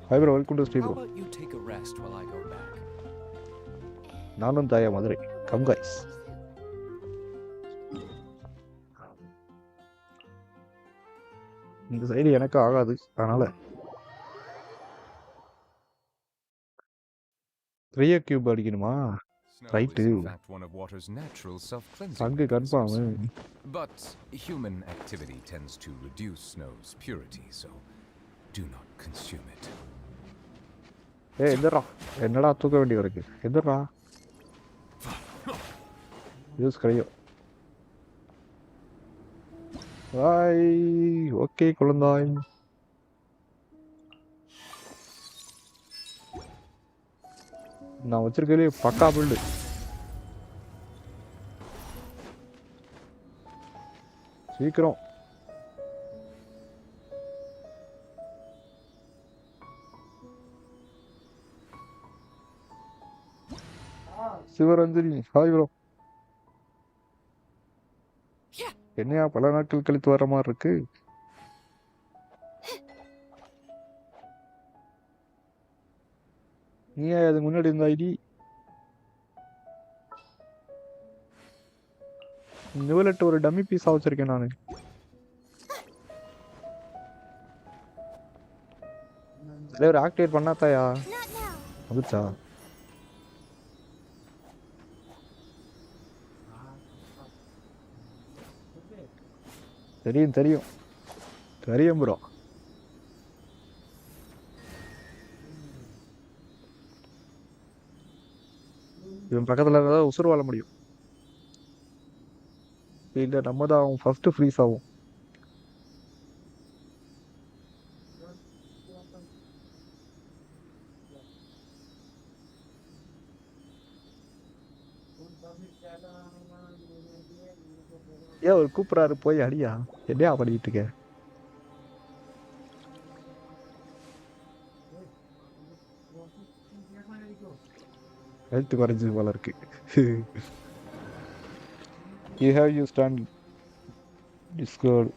Hi bro, welcome to stream bro. நானும் தாயா மதுரை. Come guys. இந்த சைடு எனக்கு ஆகாது, அதனால 3 கியூப் அடிக்கணுமா? ரைட்டு. அங்கே confirm. But human activity tends to reduce snow's purity, so do not consume it. எந்திரா, என்னடா தூக்க வேண்டி இருக்கு? எந்திரா. யூஸ் கரையோ. ஹாய், ஓகே குழந்தாய். நான் வச்சிருக்கே பக்கா பில்டு. சீக்கிரம். Sivaranjani, hi bro. என்னையா பல நாட்கள் கழித்து வர மாதிரி இருக்கு? நீயா அதுக்கு முன்னாடி இருந்த ஐடி? நிவலட்டு ஒரு டம்மி பீஸா வச்சிருக்கேன் நானு. ஒரு ஆக்டிவேட் பண்ணாதாயா வந்துச்சா? தெரியும் தெரியும் தெரியும் ப்ரோ. இவன் பக்கத்துல இருந்தா உசுறு வாழ முடியும். இல்லை நம்ம தான் அவன் ஃபர்ஸ்ட் ஃப்ரீஸ் ஆகும். ஏன் ஒரு கூப்பிட்றாரு போய் அடியா? என்னையா பண்ணிட்டு இருக்க? ஹெல்த் குறைஞ்சது போல இருக்கு. You have used on Discord.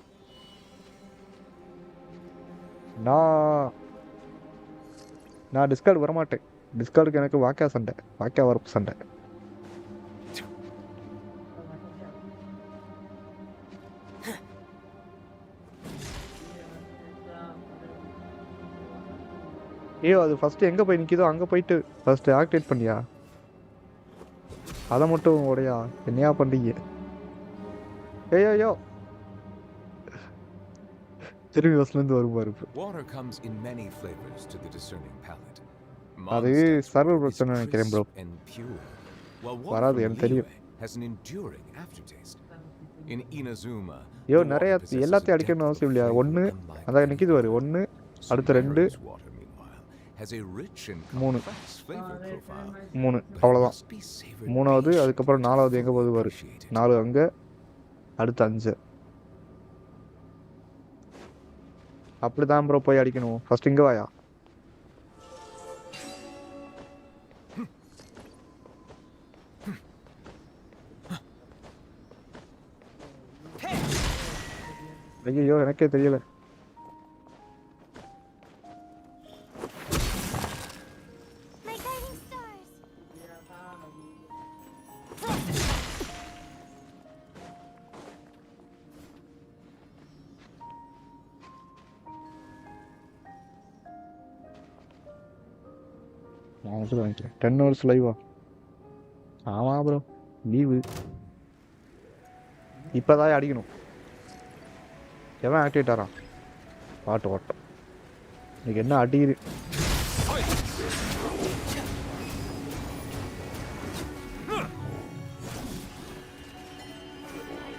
நான் டிஸ்கார்டு வரமாட்டேன். டிஸ்கார்டுக்கு எனக்கு வாக்கியா வரப்பு சண்டை. அது ஃபர்ஸ்ட் எங்க போய் நிக்குதோ அங்க போயிட்டு ஃபர்ஸ்ட் ஆக்டிவேட் பண்ணியா? அத மட்டும் உடையா என்னையா பண்றீங்க? ஐயோ திரும்பி வசல இருந்து வருவாரு. Water comes in many flavors to the discerning palate. அது சர்வர் பிரச்சனை நினைக்கிறேன் ப்ரோ. வராது எனக்கு தெரியும். Has an enduring aftertaste. In Inazuma, நிறைய எல்லாத்தையும் அடிக்கணும் அவசியம் இல்லையா? ஒன்று அதான் நிற்கிது பாரு, ஒன்று அடுத்த 2 3 3 அவ்வளோதான். 3வது அதுக்கப்புறம் 4வது எங்கே போகுது பாரு, 4 அங்கே அடுத்து 5 அப்படிதான் ப்ரோ போய் அடிக்கணும். ஃபர்ஸ்ட் இங்கே வாயா. ஐயோ எனக்கே தெரியல. நான் வாங்கிக்கிறேன் 10 hours லைவா? ஆமாம் ப்ரோ லீவு. இப்போதான் அடிக்கணும். எவன் ஆக்டிவேட் ஆகிறான்? பாட்டு ஓட்டம் இன்னைக்கு என்ன அடிக்குது?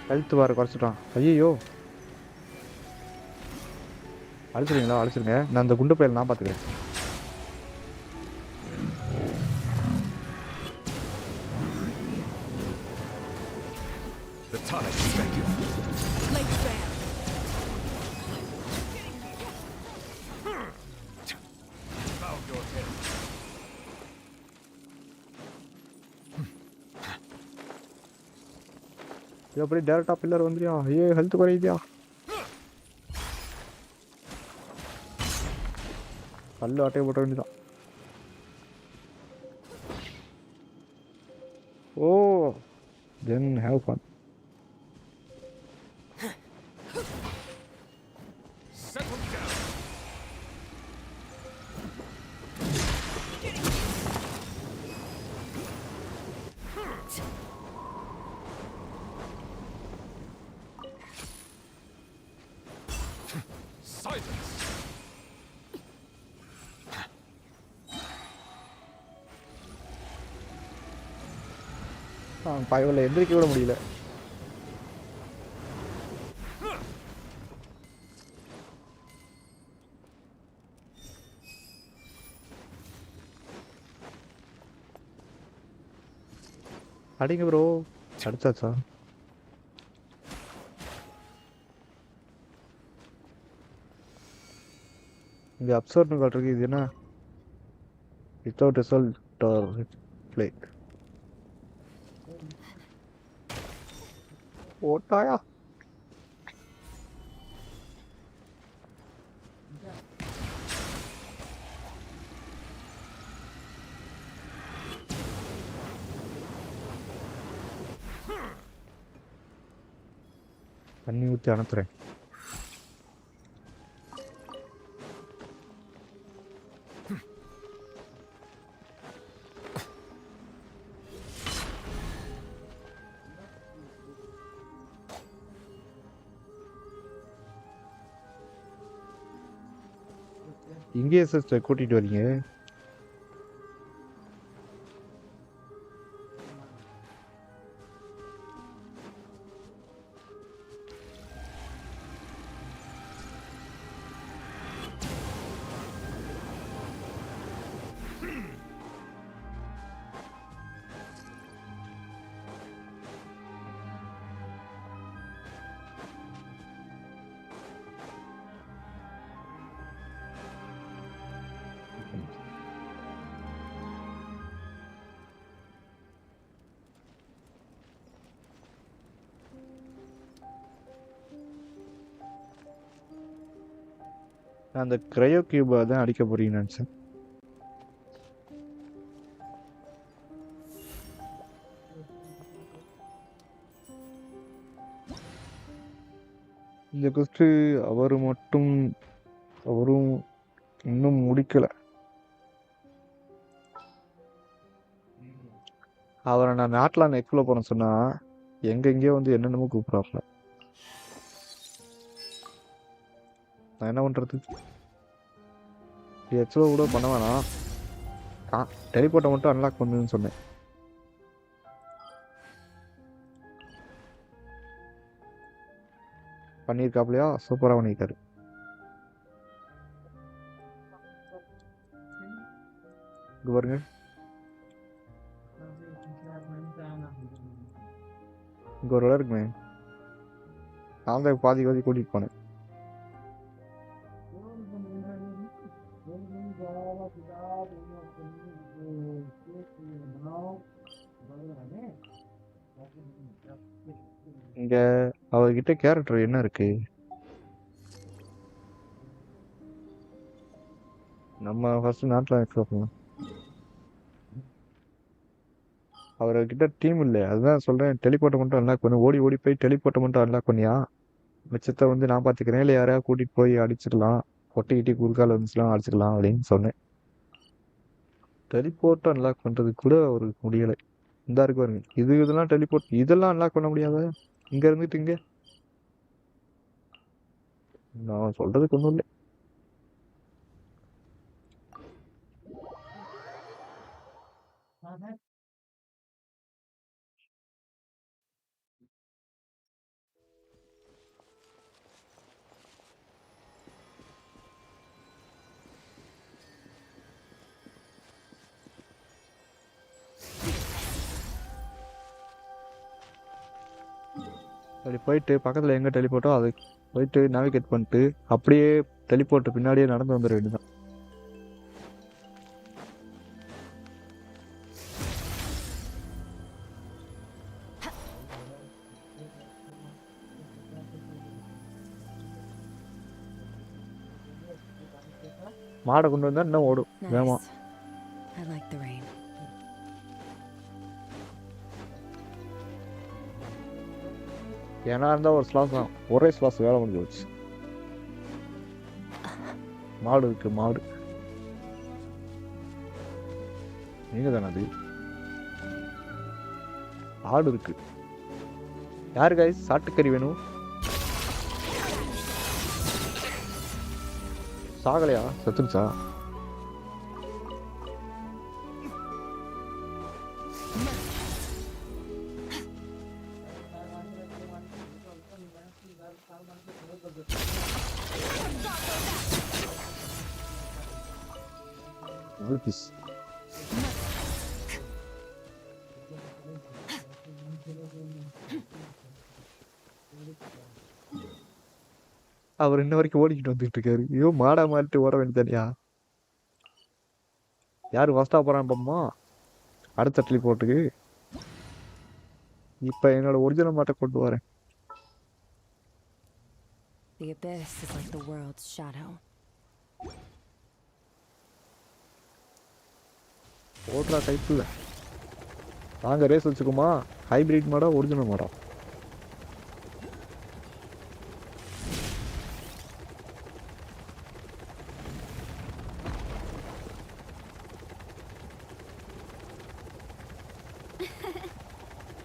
ஹெல்த் பாரு குறைச்சிட்டான். ஐயோ அழிச்சிருங்களா? அழிச்சிருங்க. நான் அந்த குண்டு பயில நான் பார்த்துக்கிறேன். அப்படியே டேரக்டா பில்லர் வந்துறியா? ஐயோ ஹெல்த் குறையுதியா? கல்லு அட்டையை போட்ட வேண்டியதான். ஓ then have fun. பயவில் எந்திரிக்க விட முடியல. அடிங்க ப்ரோ. அடிச்சாச்சா? இங்கே அப்சர்வ்னு காட்டுருக்கு. இது என்ன? வித்தவுட் ரிசல்ட் ஆர் ஃப்ளேக் ஓட்டாயா? தண்ணி ஊற்றி அனுப்புகிறேன். இங்கேயே சிஸ்டர் கூட்டிகிட்டு வரீங்க? நான் அந்த கிரையோ கியூபை தான் அடிக்க போறீங்கன்னு நினச்சேன். இந்த குஸ்ட் அவரும் இன்னும் முடிக்கல. அவரை நான் நாட்டில் எக்ஸ்ப்ளோர் பண்ண சொன்னா எங்கெங்கேயோ வந்து என்னென்னமோ கூப்பிட்றாப்ல. நான் என்ன பண்றது? எக்ஸ்ப்ளோர் கூட பண்ண வேணாம், டெலிபோர்ட்டை மட்டும் அன்லாக் பண்ணுன்னு சொன்னேன். பண்ணியிருக்காப்லையா? சூப்பராக பண்ணியிருக்காரு. இங்க பாருங்க, இங்க ஒரு இடம் இருக்குமே, நான் தான் பாதி கூட்டிட்டு போனேன். இங்க அவர்கிட்ட கேரக்டர் என்ன இருக்கு? நம்ம ஃபர்ஸ்ட் நாட்டில் எக்ஸ்ப்ளோர் பண்ணலாம். அவர்கிட்ட டீம் இல்லை, அதுதான் சொல்றேன். டெலிபோர்ட்டை மட்டும் அன்லாக் பண்ணு. ஓடி ஓடி போய் டெலிபோர்ட்டை மட்டும் அன்லாக் பண்ணியா, மிச்சத்தை வந்து நான் பார்த்துக்கிறேன். இல்லை யாரையா கூட்டிட்டு போய் அடிச்சுக்கலாம், ஒட்டிக்கிட்டி குறுக்கால வந்துச்சுலாம் அடிச்சுக்கலாம் அப்படின்னு சொன்னேன். டெலிபோர்ட்டை அன்லாக் பண்றதுக்கு கூட அவருக்கு முடியலை. இந்த இருக்கு பாருங்க, இதெல்லாம் டெலிபோர்ட், இதெல்லாம் அன்லாக் பண்ண முடியாத இங்க இருந்துட்டு இங்க. நான் சொல்றதுக்கு ஒன்றும் இல்லை. அப்படி போயிட்டு பக்கத்தில் எங்கே டெலிபோர்ட்டோ அது போயிட்டு நேவிகேட் பண்ணிட்டு அப்படியே டெலிபோர்ட்டு பின்னாடியே நடந்து வந்துட வேண்டியதான். மாடை கொண்டு வந்தா இன்னும் ஓடும் வேமா. I like the rain. ஏன்னா இருந்தால் ஒரு ஸ்லாஸ் தான், ஒரே ஸ்லாஸ் வேலை முடிஞ்சு போச்சு. மாடு இருக்கு, மாடு நீங்க தானே அது? ஆடு இருக்கு. யாரு கைஸ் சாட்டுக்கறி வேணும்? சாகலையா? செத்துருச்சா? அவர் இன்ன வரைக்கும் ஓடிக்கிட்டு வந்துட்டு இருக்காரு. ஐயோ, மாடா மாறிட்டு ஓட வேண்டியதானியா? யாரு ஃபர்ஸ்டா போறான்னு பாப்போமா? அடுத்த டெலிபோர்ட்டுக்கு இப்ப என்னோட ஒரிஜினல் மாட்டை கொண்டு வரேன். The abyss is like the world's shadow. ஓடுறா டைப்ல. நாங்க ரேஸ் வச்சுக்குமா? ஹைபிரிட் மாடா ஒரிஜினல் மாடா?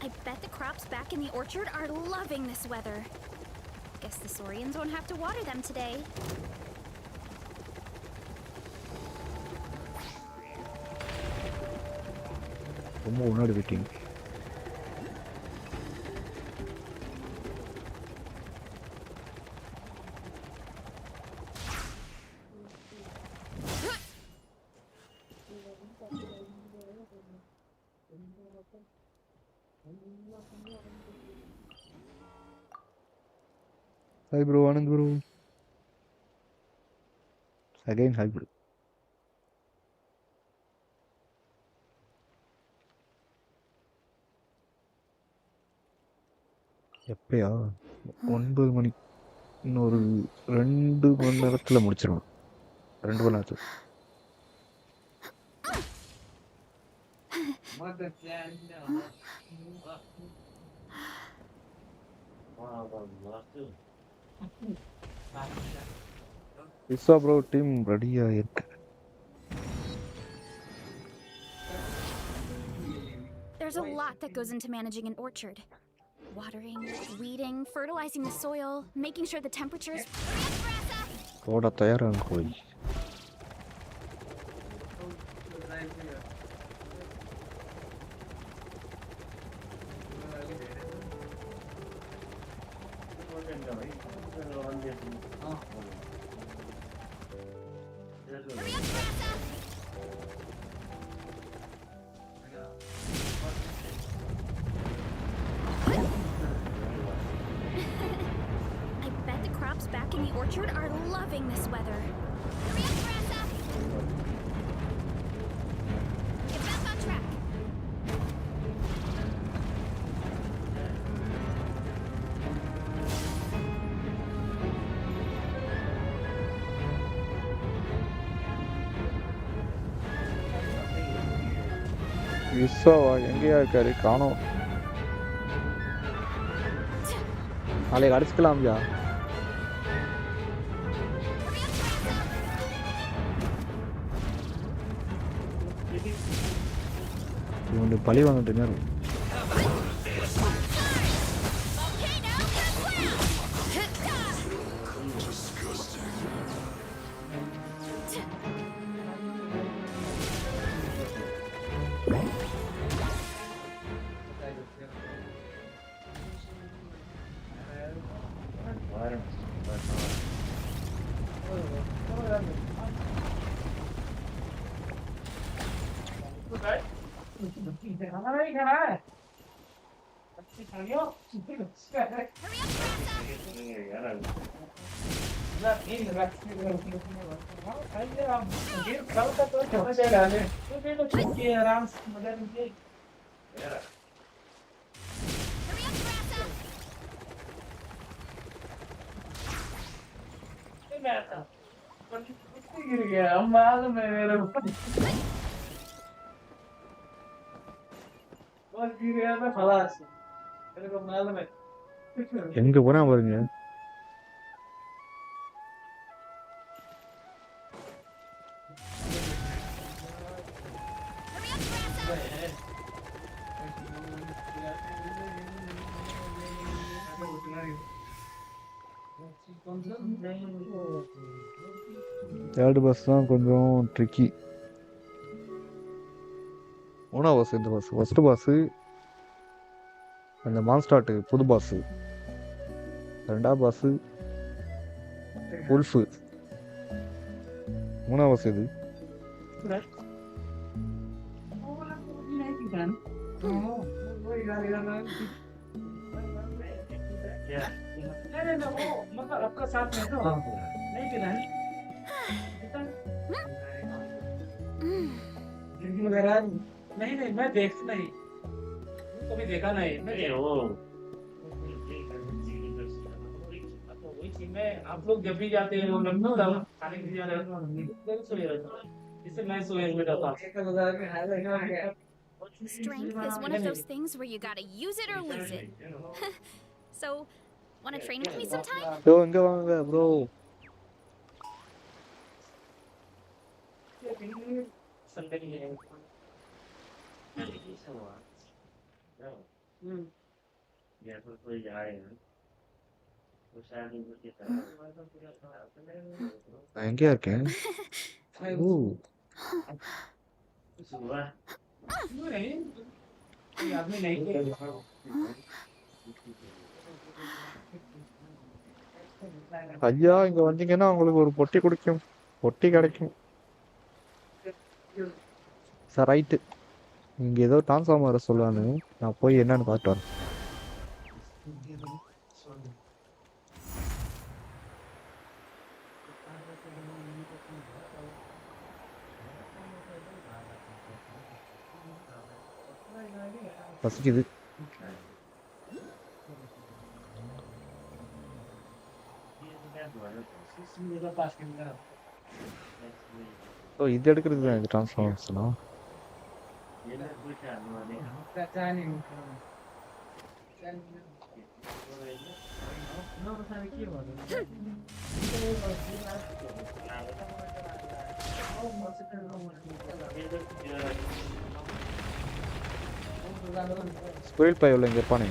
I bet the crops back in the orchard are loving this weather. Guess the Saurians won't have to water them today. ரொம்ப முன்னாடி போயிட்டீங்க. Hi bro, Anand bro. Again hi bro. எப்பயா? 9 மணி. இன்னொரு 2 மணி நேரத்தில் முடிச்சிடணும். 2 கோல் ஆச்சு. விஸ்வா ப்ரோ டீம் ரெடியா இருக்கு. There's a lot that goes into managing an orchard. Watering, weeding, fertilizing the soil, making sure the temperature is... போட தயாராங்க கோய். I bet the crops back in the orchard are loving this weather. Get back on track. விஸ்வாவா எங்கேயா இருக்காரு காணோம். நாளைக்கு அடிச்சுக்கலாம்யா. இவனுக்கு பழி வாங்கிட்டு நேரம். எங்க போனா பாருங்க. தேர்ட் பஸ் தான் கொஞ்சம் ட்ரிக்கி. 3ஆவது பஸ் இந்த பஸ். ஃபர்ஸ்ட் பஸ் அந்த மான்ஸ்டார்ட் புது பஸ். 2வது பஸ் உல்ஃபு. 3ஆவது பஸ் இது. नहीं मैं देख नहीं कभी देखा नहीं मैं वो वही चीज में आप लोग जब भी जाते हैं वो लखनऊ खाने के लिए जा रहे हैं सोए रहता इससे मैं सोए हुए रहता Strength is one of those things where you gotta use it or lose it. So, wanna train with me sometime? யோ இங்க வாங்க ப்ரோ. संडे की है या तो कोई जाए वो शायद उनकी நான் எங்கேயா இருக்கேன்? ஓ सुबह नहीं कोई आदमी नहीं ஐயா இங்க வந்தீங்கன்னா உங்களுக்கு ஒரு பொட்டி குடிக்கும். பொட்டி கிடைக்கும். Sir right. இங்கே ஏதோ டிரான்ஸ்ஃபார்மர் வர சொல்லான்னு நான் போய் என்னன்னு பார்த்து வரேன். பசிக்குது. ஓ இது எடுக்கிறது தான் இது ட்ரான்ஸ்ஃபார்மர்ஸ்னா ஸ்குரில் பை உள்ள இங்க இருப்பானே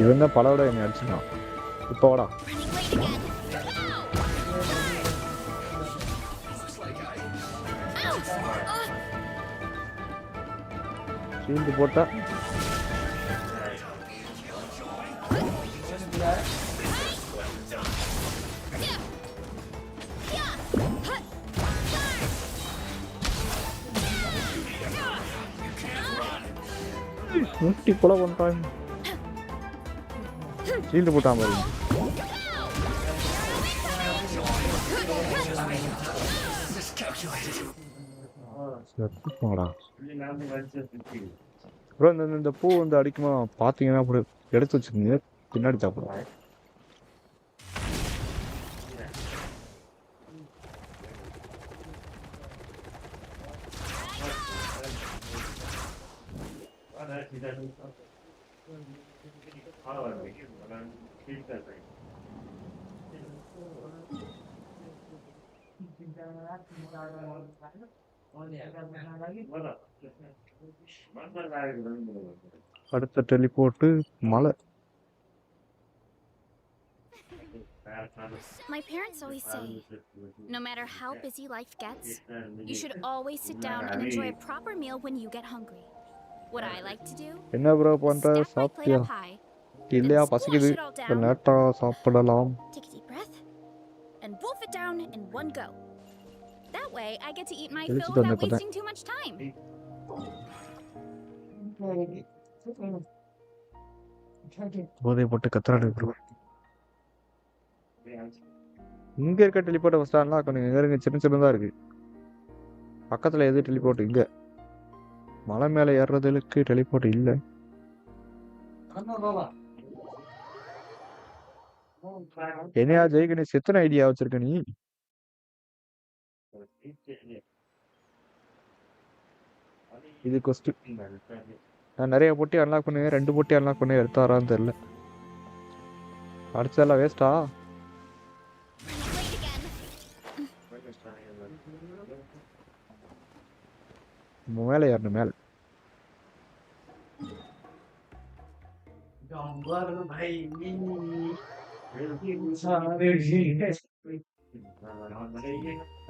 இவன் தான் பல விட என்னை அடிச்சுட்டான் இப்போ வாடா ஷீல்டு போட்டா நூட்டி கொலை பண்றாங்க ஷீல்டு போட்டான் பாருங்க ப்ரோ இந்த பூ வந்து அடிக்குமா பார்த்தீங்கன்னா அப்படி எடுத்து வச்சுக்கோங்க பின்னாடி சாப்பிடுவோம் அடுத்த டெலிபோர்ட்டு மலை My parents always say, no matter how busy life gets, you should always sit down and enjoy a proper meal when you get hungry. What I like to do? என்ன ப்ரோ பண்ற Stack my plate சாப்பிட்டியா up high, இல்லையா then பசிக்குது squash it all down. லேட்டா சாப்பிடலாம் Take a deep breath, and wolf it down in one go. That way, I get to eat my fill தெளிச்சுட்டு without வந்தேன் wasting too much time. போதை போட்டு கத்துறாடு bro இங்க இருக்க teleport first unlock பண்ணுங்க இங்க இருங்க சின்ன சின்னதா இருக்கு பக்கத்துல எது டெலிபோர்ட் இங்க மலை மேல ஏறுறதுக்கு டெலிபோர்ட் இல்ல என்னையா ஜெய்கணேஷ் எத்தனை ஐடியா வச்சிருக்க நீ இது கொஸ்ட் நான் நிறைய போட்டி அன்லாக் பண்ணுவேன் 2 போட்டி அன்லாக் பண்ணி எடுத்தாரான்னு தெரியல அடிச்சதெல்லாம் வேஸ்டா மேலே ஏறணும் மேலே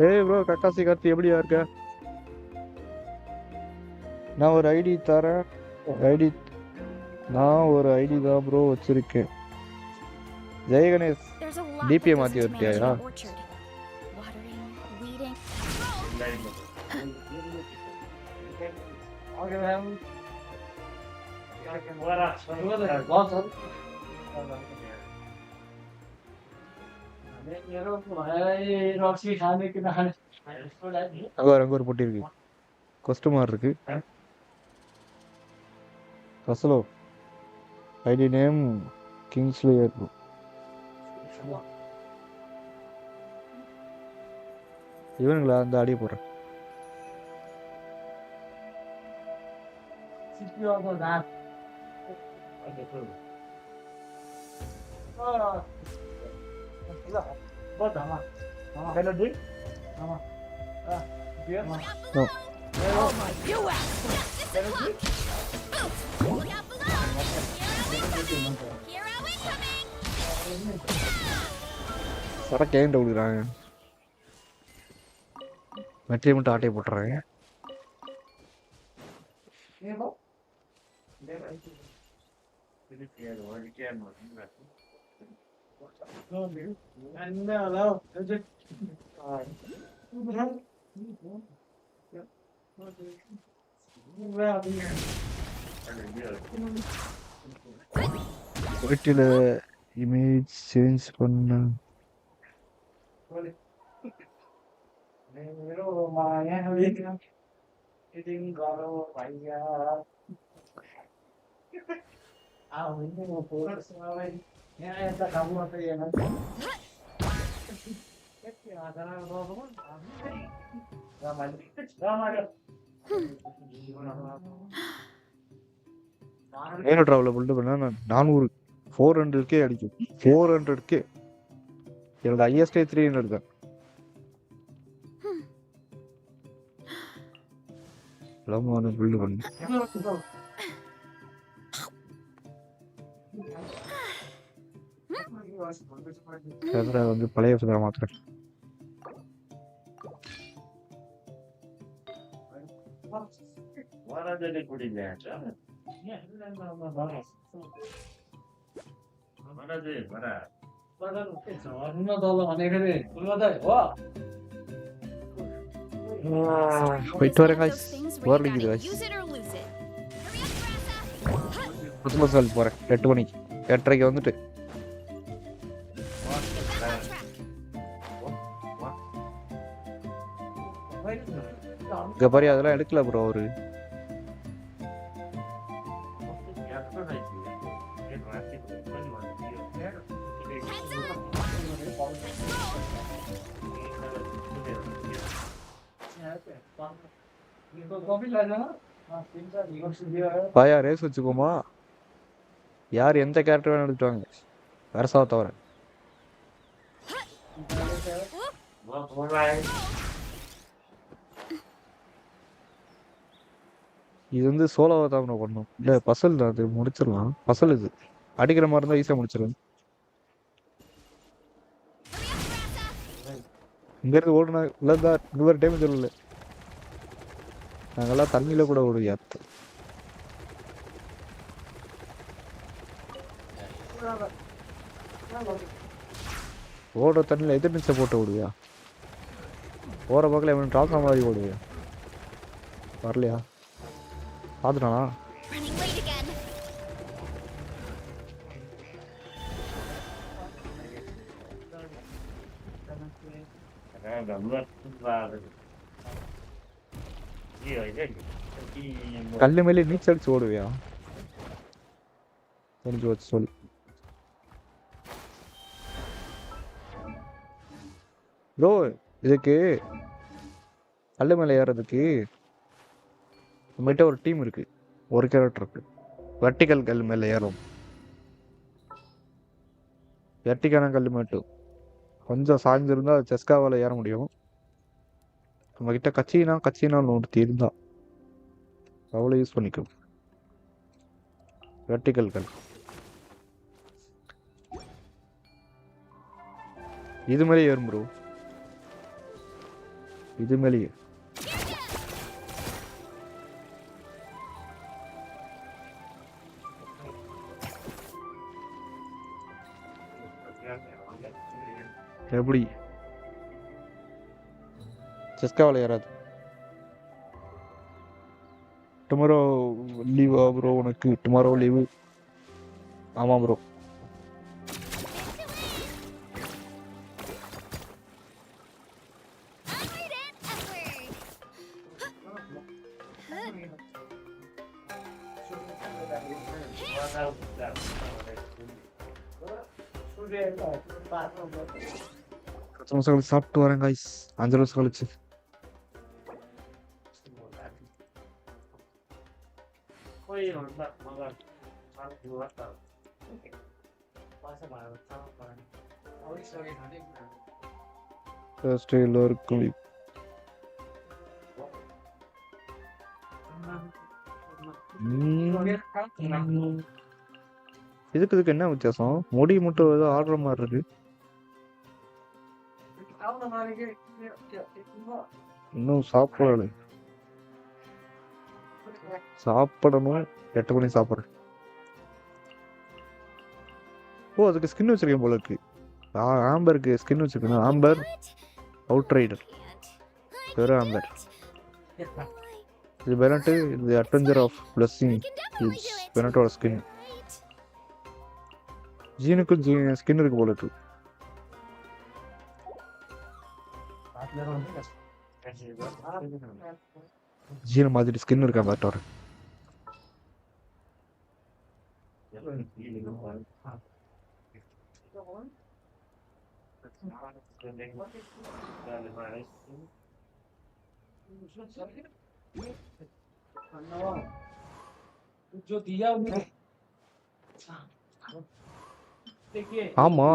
ஏய் ப்ரோ கக்காசி கார்த்தி எப்படியா இருக்க நான் ஒரு ஐடி தரேன் ஐடி நான் ஒரு ஐடி தான் ப்ரோ வச்சிருக்கேன் Jayaganesh There's a lot that டிபியை goes மாற்றி into managing வச்சியா an orchard. Watering, weeding. அங்க ஒரு பொட்டி இருக்கு கொஸ்ட் மாதிரி இருக்கு கசலோ ஐடி நேம் கிங்ஸ்லி இருக்கும் இவனுங்களா அந்த அடிய போடுறேன் Oh my, you asshole! சரக்கு ஏன்ட்ட விடுறாங்க மெட்ரியை மட்டும் ஆட்டையை போட்டுறாங்க வீட்டில் இமேஜ் சேஞ்ச் பண்ண நேரோ டிராவல பில்ட் பண்ணா 400 400k அடிக்கும். 400k. என்னோட ஹையஸ்டே 300 தான். லோமான பில்ட் பண்ணு. அதனால வந்து பழைய சுதா மாத்திரம். வரதே குடிங்க. வரதே வர. போயிட்டு வரேன் guys. போர்டிங்குது guys. புதும சால் போறேன் 8 மணிக்கு 8:30க்கு வந்துட்டு இங்க பாரு அதெல்லாம் எடுக்கல ப்ரோ அவரு. பாயா ரேஸ் வச்சுக்கோமா. யார் எந்த கேரக்டர் வேணும் எடுத்துவாங்க வரசாவை தவிர. இது வந்து சோலோவை தான் பண்ணும். இல்லை பசல் தான், அது முடிச்சிடலாம். பசல் இது அடிக்கிற மாதிரி இருந்தால் ஈஸியாக முடிச்சிடலாம். இங்கேருந்து ஓடுனா இல்லைதா இந்த மாதிரி டேமேஜ் இல்லை. நாங்கெல்லாம் தண்ணியில் கூட ஓடுவியா ஓடுற தண்ணியில் எதிர் நிச்சை போட்டு ஓடுவியா? போகிற பக்கத்தில் எவன் டாக்ஸா மாதிரி ஓடுவியா? வரலையா? பார்த்துட்டானா? கல்லு மேலே நீச்சல் அடிச்சு ஓடுவியா? தெரிஞ்சு வச்சு சொல்லு. ப்ரோ இதுக்கு கல்லு மேலே ஏறதுக்கு நம்மகிட்ட ஒரு டீம் இருக்கு. ஒரு கேரக்டர் இருக்கு. வெர்டிக்கல் கல் மேலே ஏறும். வெர்டிக்கான கல் மட்டும் கொஞ்சம் சாய்ஞ்சிருந்தா செஸ்காவால் ஏற முடியும். நம்மகிட்ட கச்சினான்னு ஒருத்தி இருந்தா அவ்வளோ யூஸ் பண்ணிக்கும். வெர்டிக்கல் கல் இது மேலே ஏறும் ப்ரோ. இது மேலேயே எப்படி செஸ்காவில் ஏறாது. டுமாரோ லீவா ப்ரோ? உனக்கு டுமாரோ லீவு? ஆமாம் ப்ரோ. சாப்பிட்டு வரேன் காய்ஸ். 5 நிமிஷம் கழிச்சு. எல்லாருக்கும் இதுக்கு என்ன வித்தியாசம்? முடி மட்டும் ஏதோ ஆடுற மாதிரி இருக்கு. இன்னும் சாப்பிடல. சாப்பிடணும். 8 மணி சாப்பிட்றேன். ஓ அதுக்கு ஸ்கின் வச்சிருக்கேன் போல இருக்கு. ஆம்பருக்கு ஸ்கின் வச்சிருக்கேன். ஆம்பர் அவுட் ரைடர் வேற ஆம்பர். இது பெனட்டு. இது அட்வென்ச்சர் ஆஃப் பிளஸ்ஸிங். இது பெனட்டோட ஸ்கின். ஜீனுக்கும் ஸ்கின் இருக்கு போல இருக்கு. ஜீன மாதிரி ஸ்கின் இருக்கா பாட்டு வரேன். ஆமா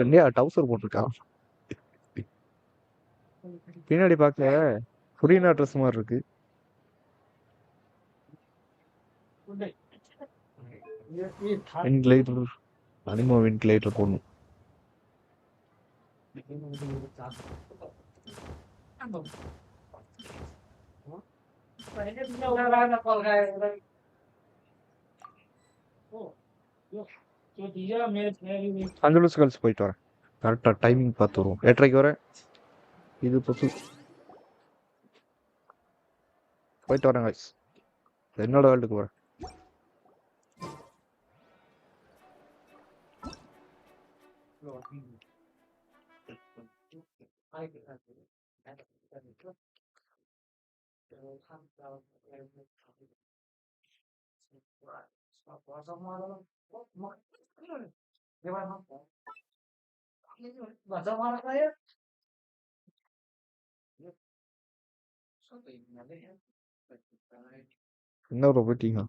என்னையா டவுசர் போட்டிருக்கான் பின்னாடி பார்க்க புரியனா ட்ரெஸ் மாதிரி இருக்கு. வென்டிலேட்டர் அனிமோ வென்டிலேட்டர் போடணும். அஞ்சு நிமிஷம் கழிச்சு போயிட்டு வரேன். கரெக்டா டைமிங் பார்த்து வருவோம். 8:30 வரேன். இது போயிட்டு வரேன் guys. என்னோட வேர்ல்டுக்கு வரேன். என்ன ப்ரோ போயிட்டீங்க?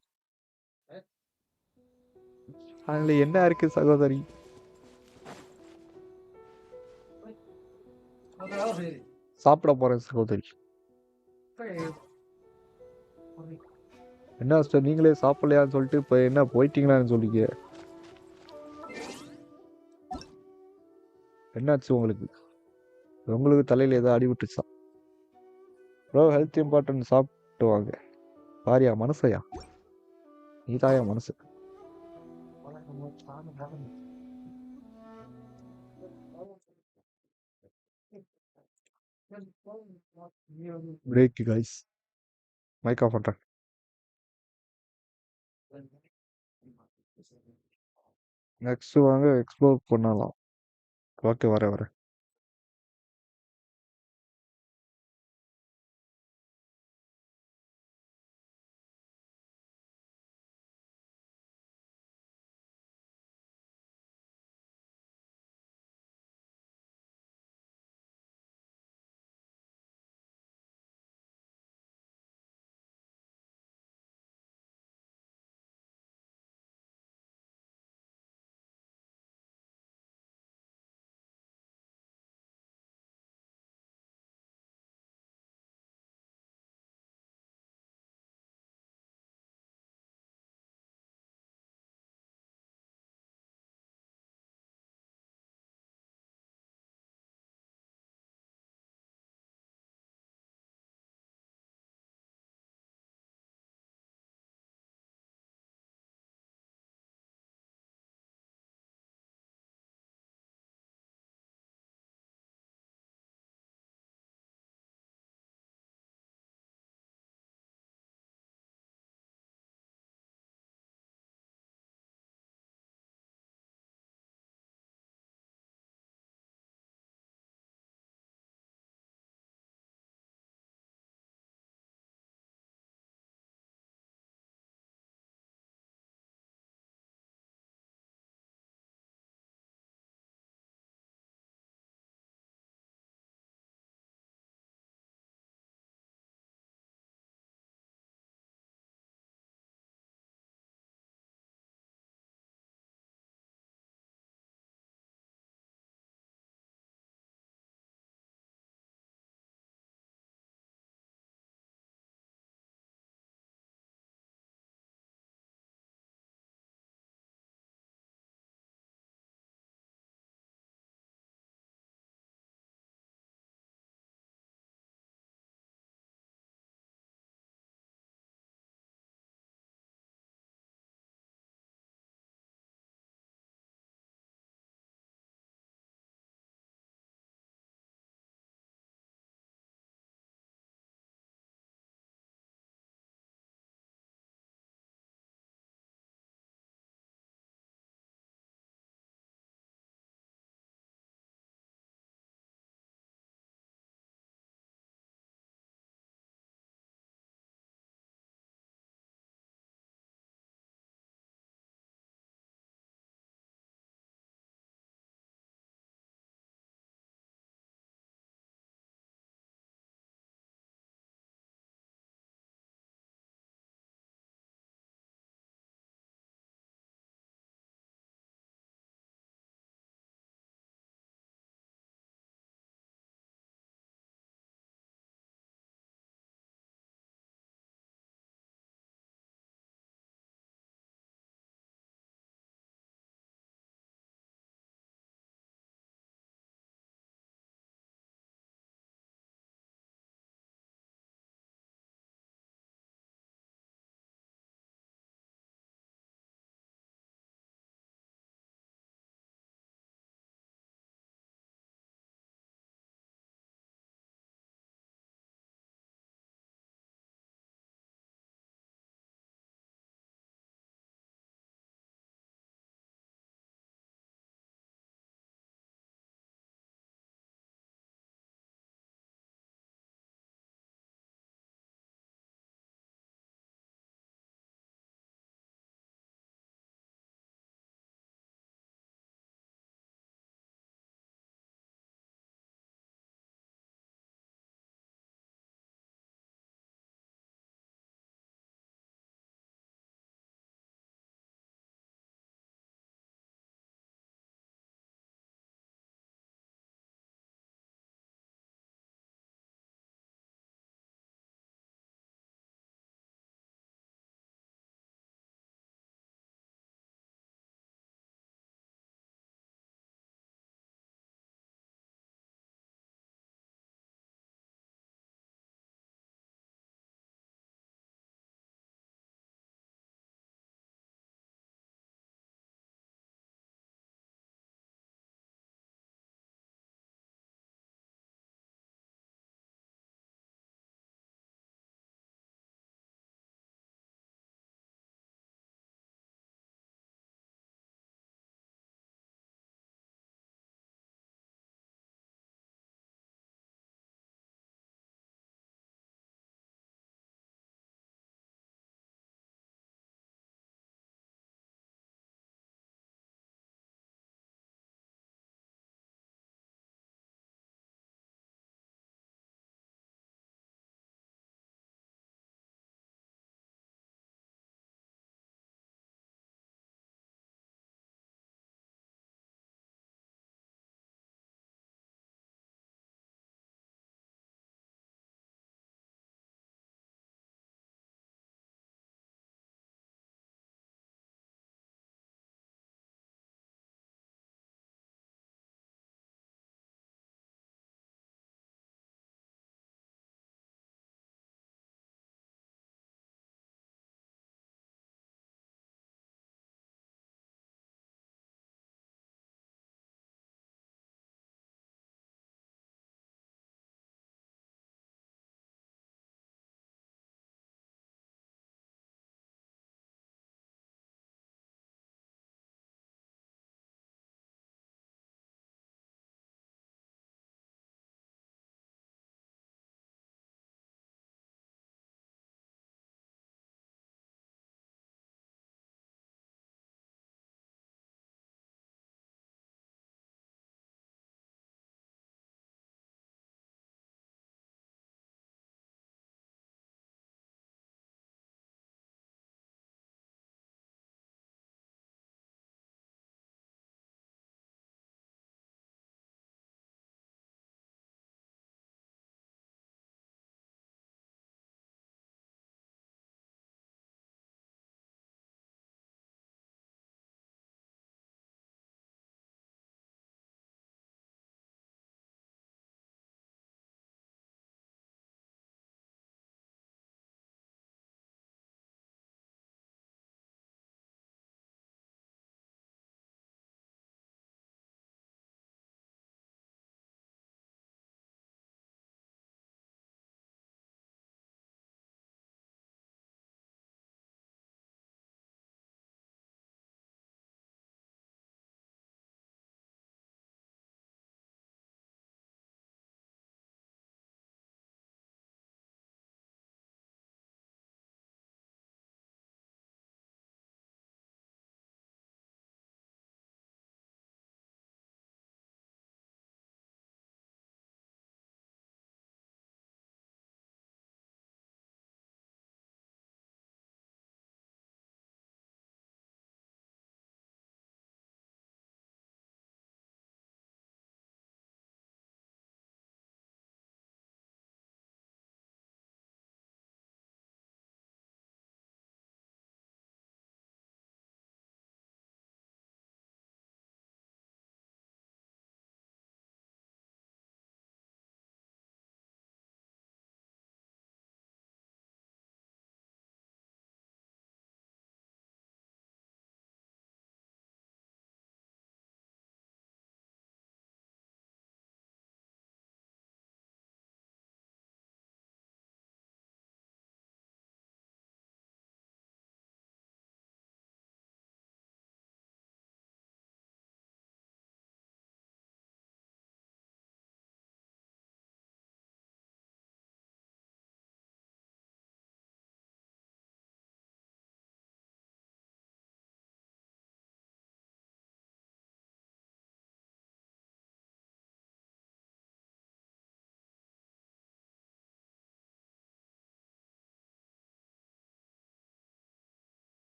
அதுல என்ன இருக்கு சகோதரி? சாப்பிட போறேன் சகோதரி. என்ன சார் நீங்களே சாப்பிடலையான்னு சொல்லிட்டு இப்ப என்ன போயிட்டீங்களான்னு சொல்லிக்க. என்னாச்சு உங்களுக்கு? உங்களுக்கு தலையில ஏதோ அடிபட்டுச்சா? ப்ரோ ஹெல்த் இம்பார்ட்டன்ட் சாப்பிட்டு வாங்க. பாரியா மனசையா நீதாயா மனசு. Break guys. மைக் ஆஃப் பண்றேன். நெக்ஸ்ட் வாங்க எக்ஸ்ப்ளோர் பண்ணலாம். ஓகே வரேன்.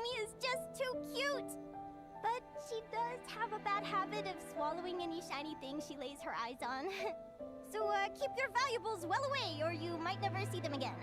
Naomi is just too cute. But she does have a bad habit of swallowing any shiny thing she lays her eyes on. So keep your valuables well away or you might never see them again.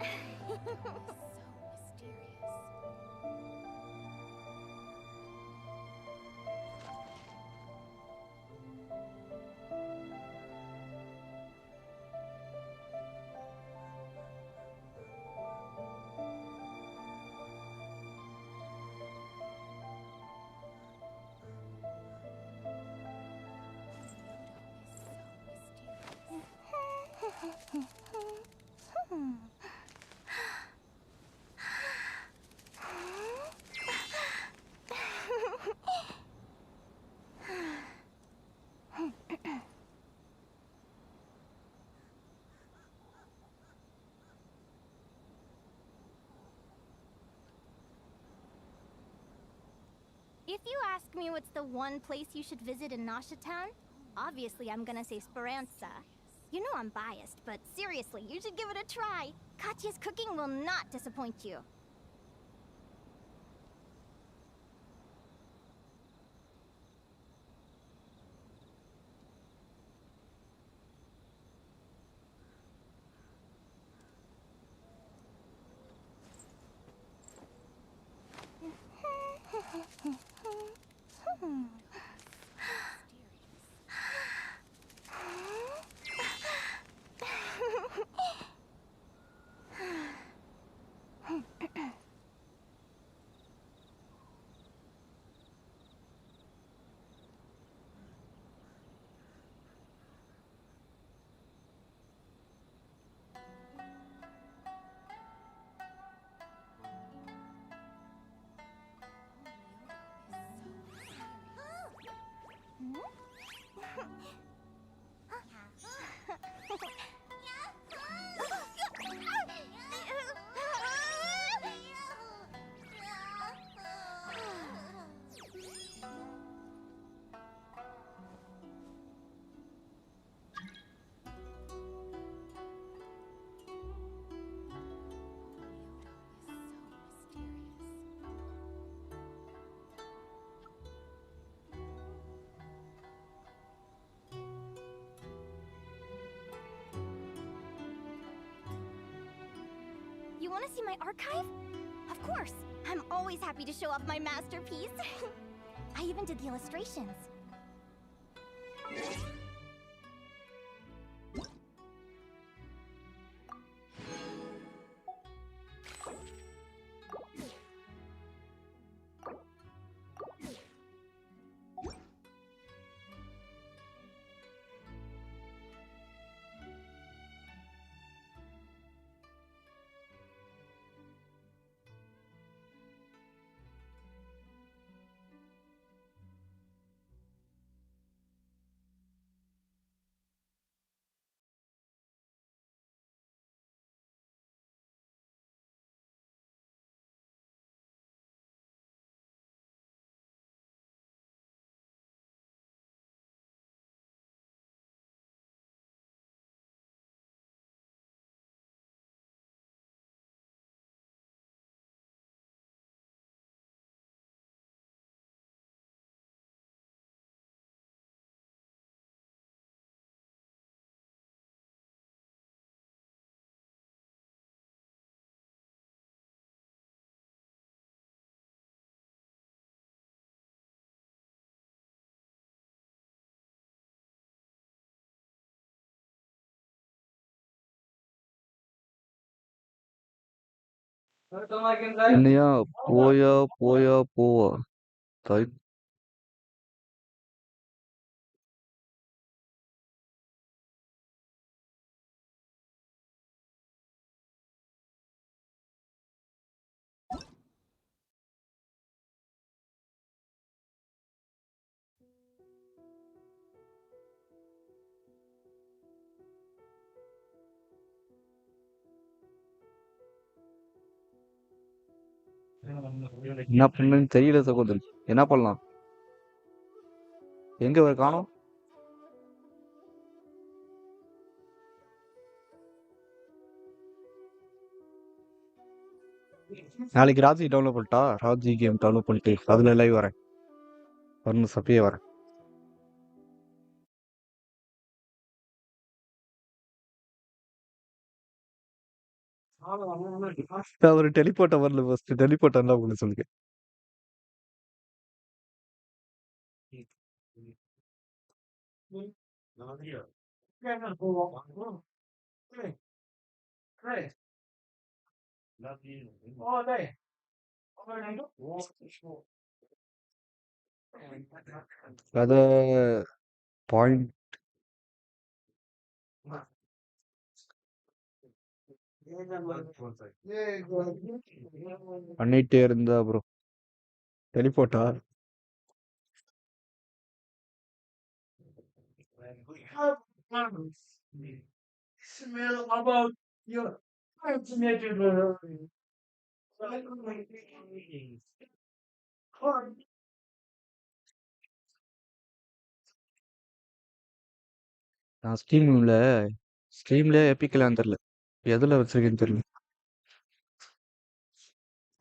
If you ask me what's the one place you should visit in Nasha Town, obviously I'm gonna say Speranza. You know I'm biased, but seriously, you should give it a try. Katya's cooking will not disappoint you. You want to see my archive? Of course! I'm always happy to show off my masterpiece. I even did the illustrations. என்னையா போயா போயா போவா தாய் என்ன பண்ணுன்னு தெரியல சகோதரி. என்ன பண்ணலாம்? எங்க இவர காணோம்? நாளைக்கு ராஜி டவுன்லோட் பண்ணிட்டா ராஜி கேம் டவுன்லோட் பண்ணிட்டு அதில் லைவ் வரேன். வரணும் சப்பையே வரேன். அவர் டெலிபோர்ட்டை வரல ஃபர்ஸ்ட் டெலிபோர்ட் என்ன பண்ண சொல்லுங்க. அத பாயிண்ட் பண்ணிட்டே இருந்தா ப்ரோ டெலிபோர்ட்டா நான் ஸ்ட்ரீம்ல எப்பிக்கலான்னு தெரியல, எதுல வச்சிருக்கேன்னு தெரியல.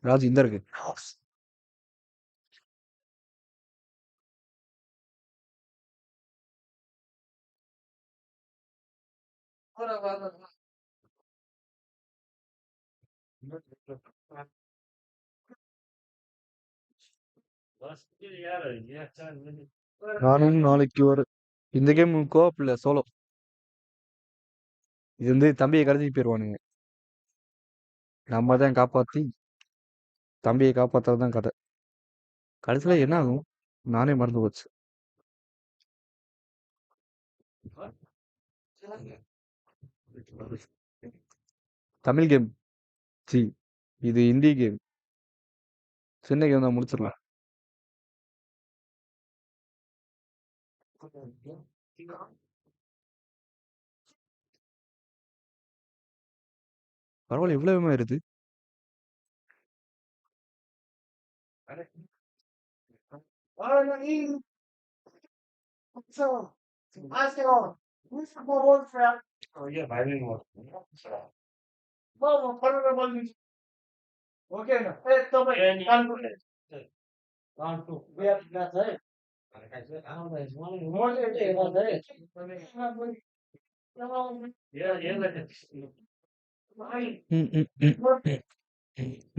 ராஜ் இந்த இருக்கு. நானும் நாளைக்கு வர இந்த கேம் கோஆப் இல்ல சோலோ. இது வந்து தம்பியை கடத்திட்டு போயிடுவானுங்க, நம்ம தான் காப்பாத்தி தம்பியை காப்பாத்துறதுதான் கதை. கடைசியில என்ன ஆகும் நானே மறந்து போச்சு. தமிழ் கேம் சி இது இந்தி கேம். சின்ன கேம் தான் முடிச்சிடலாம். பரவாயில்ல இவ்வளவு ஆயிருது.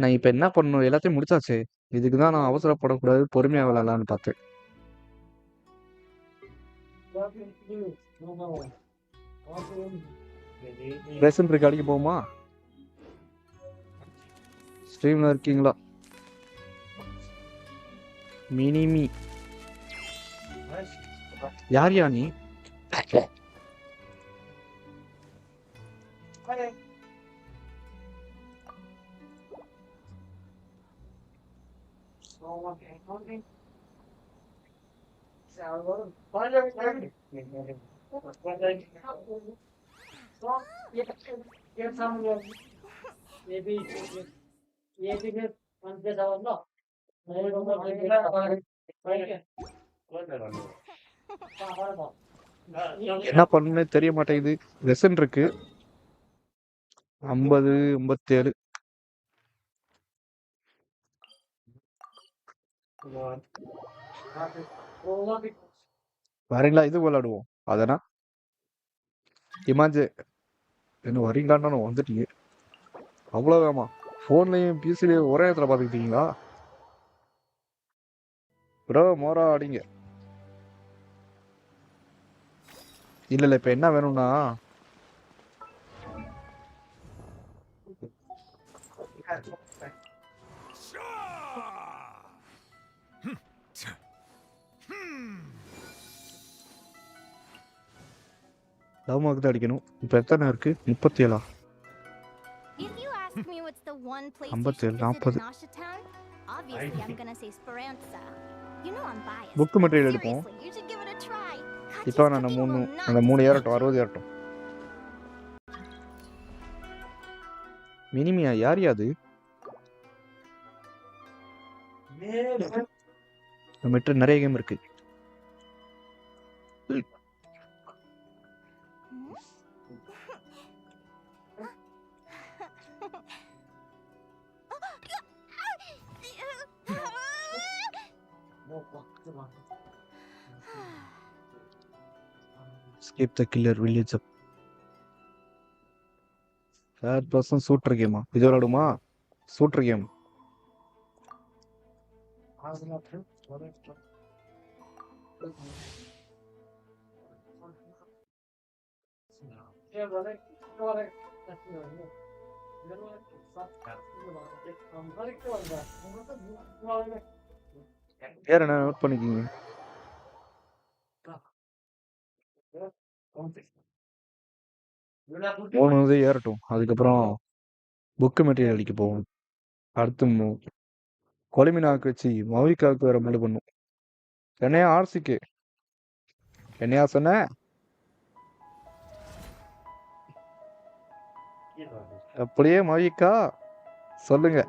நான் இப்ப என்ன பண்ணணும், எல்லாத்தையும் முடிச்சாச்சு. இதுக்குதான் நான் அவசரப்படக்கூடாது, பொறுமையா விளையாடலான்னு பார்த்தேன். ரேஷன் இருக்கு, அடிக்க போமா? ஸ்ட்ரீம்ல இருக்கீங்களா? மினிமி யார் யா நீ? என்ன பண்ணுன்னு தெரிய மாட்டேங்குது. ரெசன் இருக்கு 50 57. வரீங்களா? இது விளையாடுவோம். அதனா இமாஜே என்ன வரீங்களான்னு வந்துட்டீங்க. அவ்வளவுதாமா? போன்லயும் பிசிலையும் ஒரே இடத்துல பாத்துக்கிட்டீங்களா? ப்ரோ மோரா அடிங்க. இல்ல இப்ப என்ன வேணும்னா லவ்மாக்கு தான் அடிக்கணும். இப்ப எத்தனை இருக்கு? 37. If you ask me what's the one place you 57 should visit 40. in Nasha Town, obviously I'm gonna say Speranza. You know I'm biased. Book material எடுப்போம். Seriously, you should give it a try. இப்போ நான் அந்த 3 ஏறட்டும், 60 ஏறட்டும். மினிமியா யார் அது? நம்மகிட்ட நிறைய game இருக்கு. Escape the killer village. Third person shooter game. இது விளையாடுமா? Shooter game. பேர் என்ன நோட் பண்ணிக்கிங்க. 3 வந்து ஏறட்டும். அதுக்கப்புறம் புக் மெட்டீரியல் அடிக்க போவோம். அடுத்து கொலிமினாக்கு வச்சு மவிக்காவுக்கு வேற முடி பண்ணும். என்னையா ஆர்சிக்கு என்னையா சொன்ன? அப்படியே மவிக்கா சொல்லுங்க.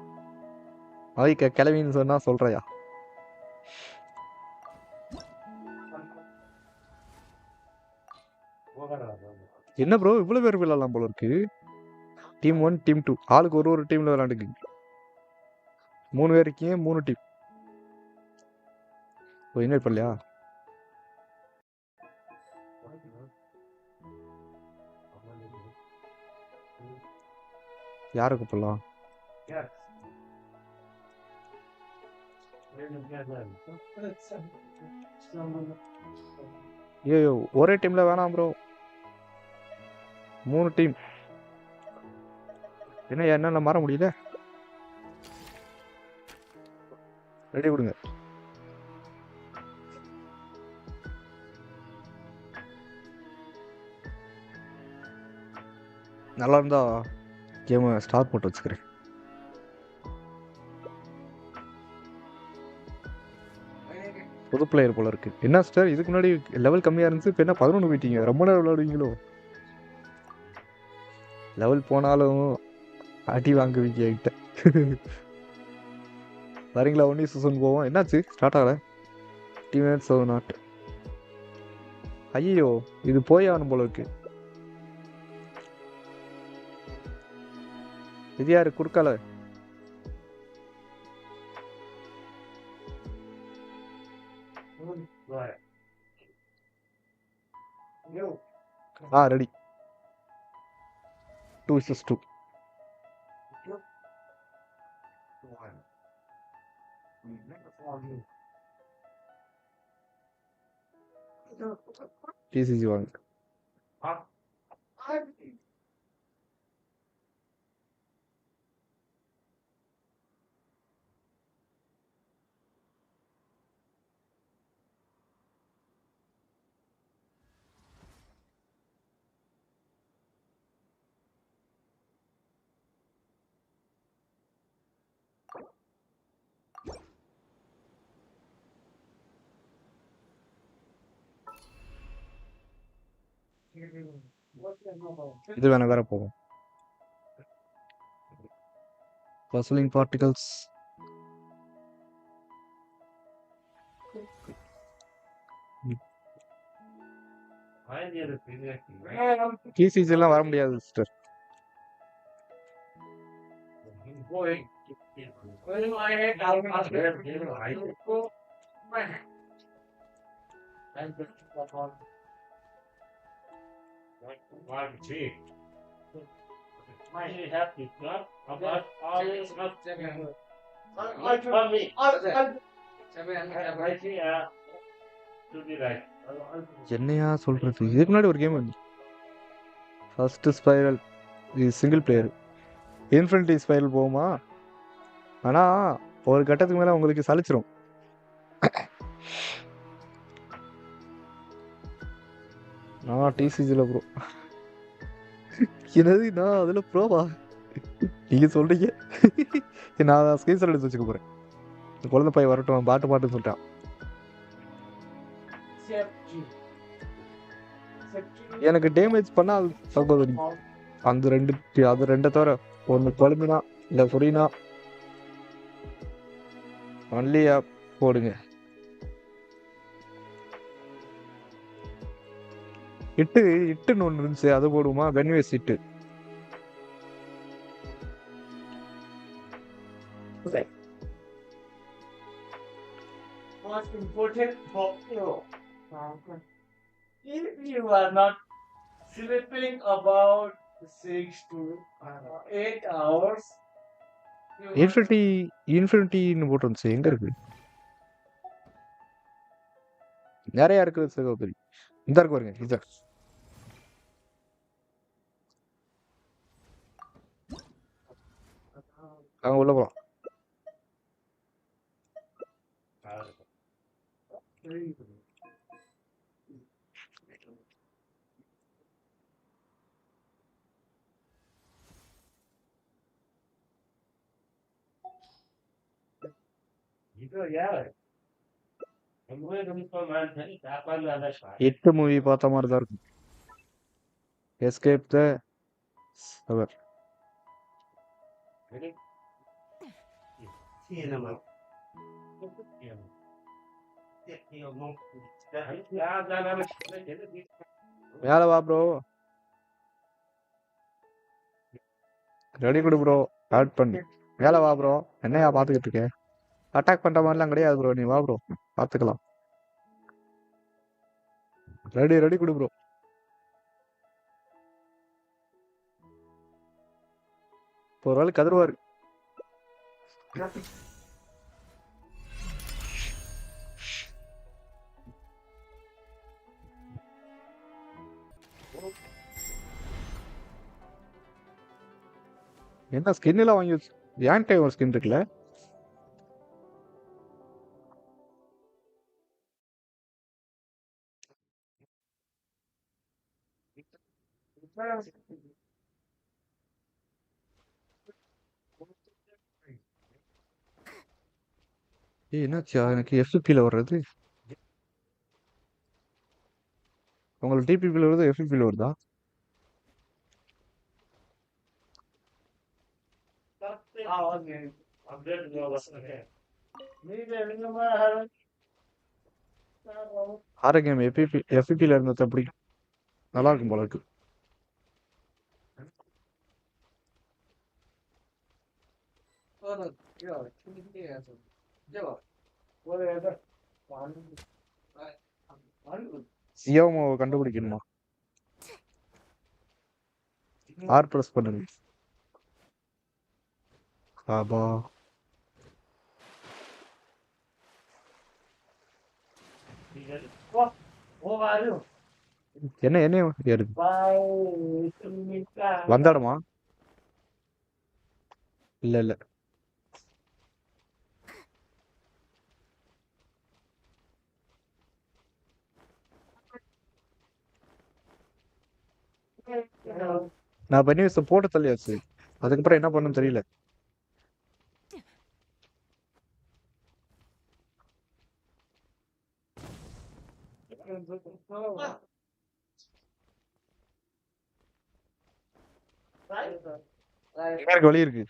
மவிக்கா கிளவின்னு சொன்னா சொல்றையா? என்ன ப்ரோ இவ்வளவு பேர் விளையாடலாம் போல இருக்கு. டீம் 1 டீம் 2 ஆளுக்கு ஒரு டீம்ல விளையாண்டுக்கு 3 பேர் இருக்கீங்க. 3 டீம். இன்வைட் பண்ணலையா? யாரை கூப்பிடலாம்? ஐயோ ஒரே டீம்ல வேணாம் ப்ரோ. 3 டீம். என்ன என்னால மாற முடியல. ரெடி கொடுங்க. நல்லா இருந்தா கேமை ஸ்டார்ட் போட்டு வச்சுக்கிறேன். புது பிளேயர் போல இருக்கு. என்ன சார் இதுக்கு முன்னாடி லெவல் கம்மியா இருந்துச்சு, இப்போ என்ன 11 போயிட்டீங்க? ரொம்ப நேரம் விளையாடுவீங்களோ? லெவல் போனாலும் அடி வாங்குவீங்க என்கிட்ட. வரீங்களா? ஒன்னி சீசன் போவோம். என்னாச்சு ஸ்டார்ட் ஆகல? Teammates are not. ஐயோ இது போய் ஆகணும் போல இருக்கு. இது யாரு குறுக்கால? ரெடி. 2 vs 2. TCG வாங்க. இது வேணா வேற போகும். Puzzling particles. TCG எல்லாம் வர முடியாது சிஸ்டர். என்னையா சொல்றது? இதுக்கு முன்னாடி ஒரு கேம் வந்து ஃபர்ஸ்ட் ஸ்பைரல், இது சிங்கிள் பிளேயர். இன்ஃபினிட்டி ஸ்பைரல் போகுமா? ஆனா ஒரு கட்டத்துக்கு மேல உங்களுக்கு சலிச்சிரும். நான் டிசிஜில ப்ரோ. என்னது நான் அதுல ப்ரோவா? நீங்க சொல்றீங்க. நான் ஸ்கிரீன்ஷாட் எடுத்து வச்சுக்க போறேன். குழந்தை பையன் வரட்டும் பாட்டுன்னு சொல்லிட்டான். எனக்கு டேமேஜ் பண்ணா சகோதரி அந்த ரெண்டு தவிர ஒன்று கொழுமினா இல்லை புரினா ஒன்லியா போடுங்க. இட்டுன்னு ஒன்று இருந்துச்சு, அது போடுமா? வென்வேஸ் இட்டு. most important for you. If you are not sleeping about 6 to 8 hours, இன்ஃபினிட்டின்னு போட்டு வந்துச்சு. எங்க இருக்கு? நிறைய இருக்குது சகோதரி. இந்த இருக்கு பாருங்க. இது அங்க உள்ள போலாம். இது யாரு 8 மூவி பார்த்த மாதிரி தான் இருக்கும். எஸ்கேப் த அவர். மேல வா ப்ரோ. ரெடி கொடு ப்ரோ. ஆட் பண்ணு. மேல வா ப்ரோ. என்னையா பாத்துக்கிட்டு இருக்க? அட்டாக் பண்ற மாதிரிலாம் கிடையாது ப்ரோ. நீ வா ப்ரோ, பாத்துக்கலாம். ரெடி கொடு ப்ரோ. ஒரு ஆள் கதறுவாரு. என்ன ஸ்கின் எல்லாம் வாங்கி வச்சு ஏன்டே ஒரு ஸ்கின் இருக்குல்ல? என்னாச்சா எனக்கு எஃப்பில வர்றது? உங்களுக்கு டிபிபில வருது, எஃபிபில வருதா? ஆரோக்கியம் எஃபிபில இருந்தது அப்படி நல்லா இருக்கும் போல இருக்கு. சியோமோவை கண்டுபிடிக்கணுமா? ஆர் பிரஸ் பண்ணுங்க. ஆபா என்ன ஏறுது? வந்தாடுமா? இல்ல நான் பண்ணி போட்டு தள்ளியாச்சு. அதுக்கப்புறம் என்ன பண்ணுன்னு தெரியல. எனக்கு வழி இருக்கு.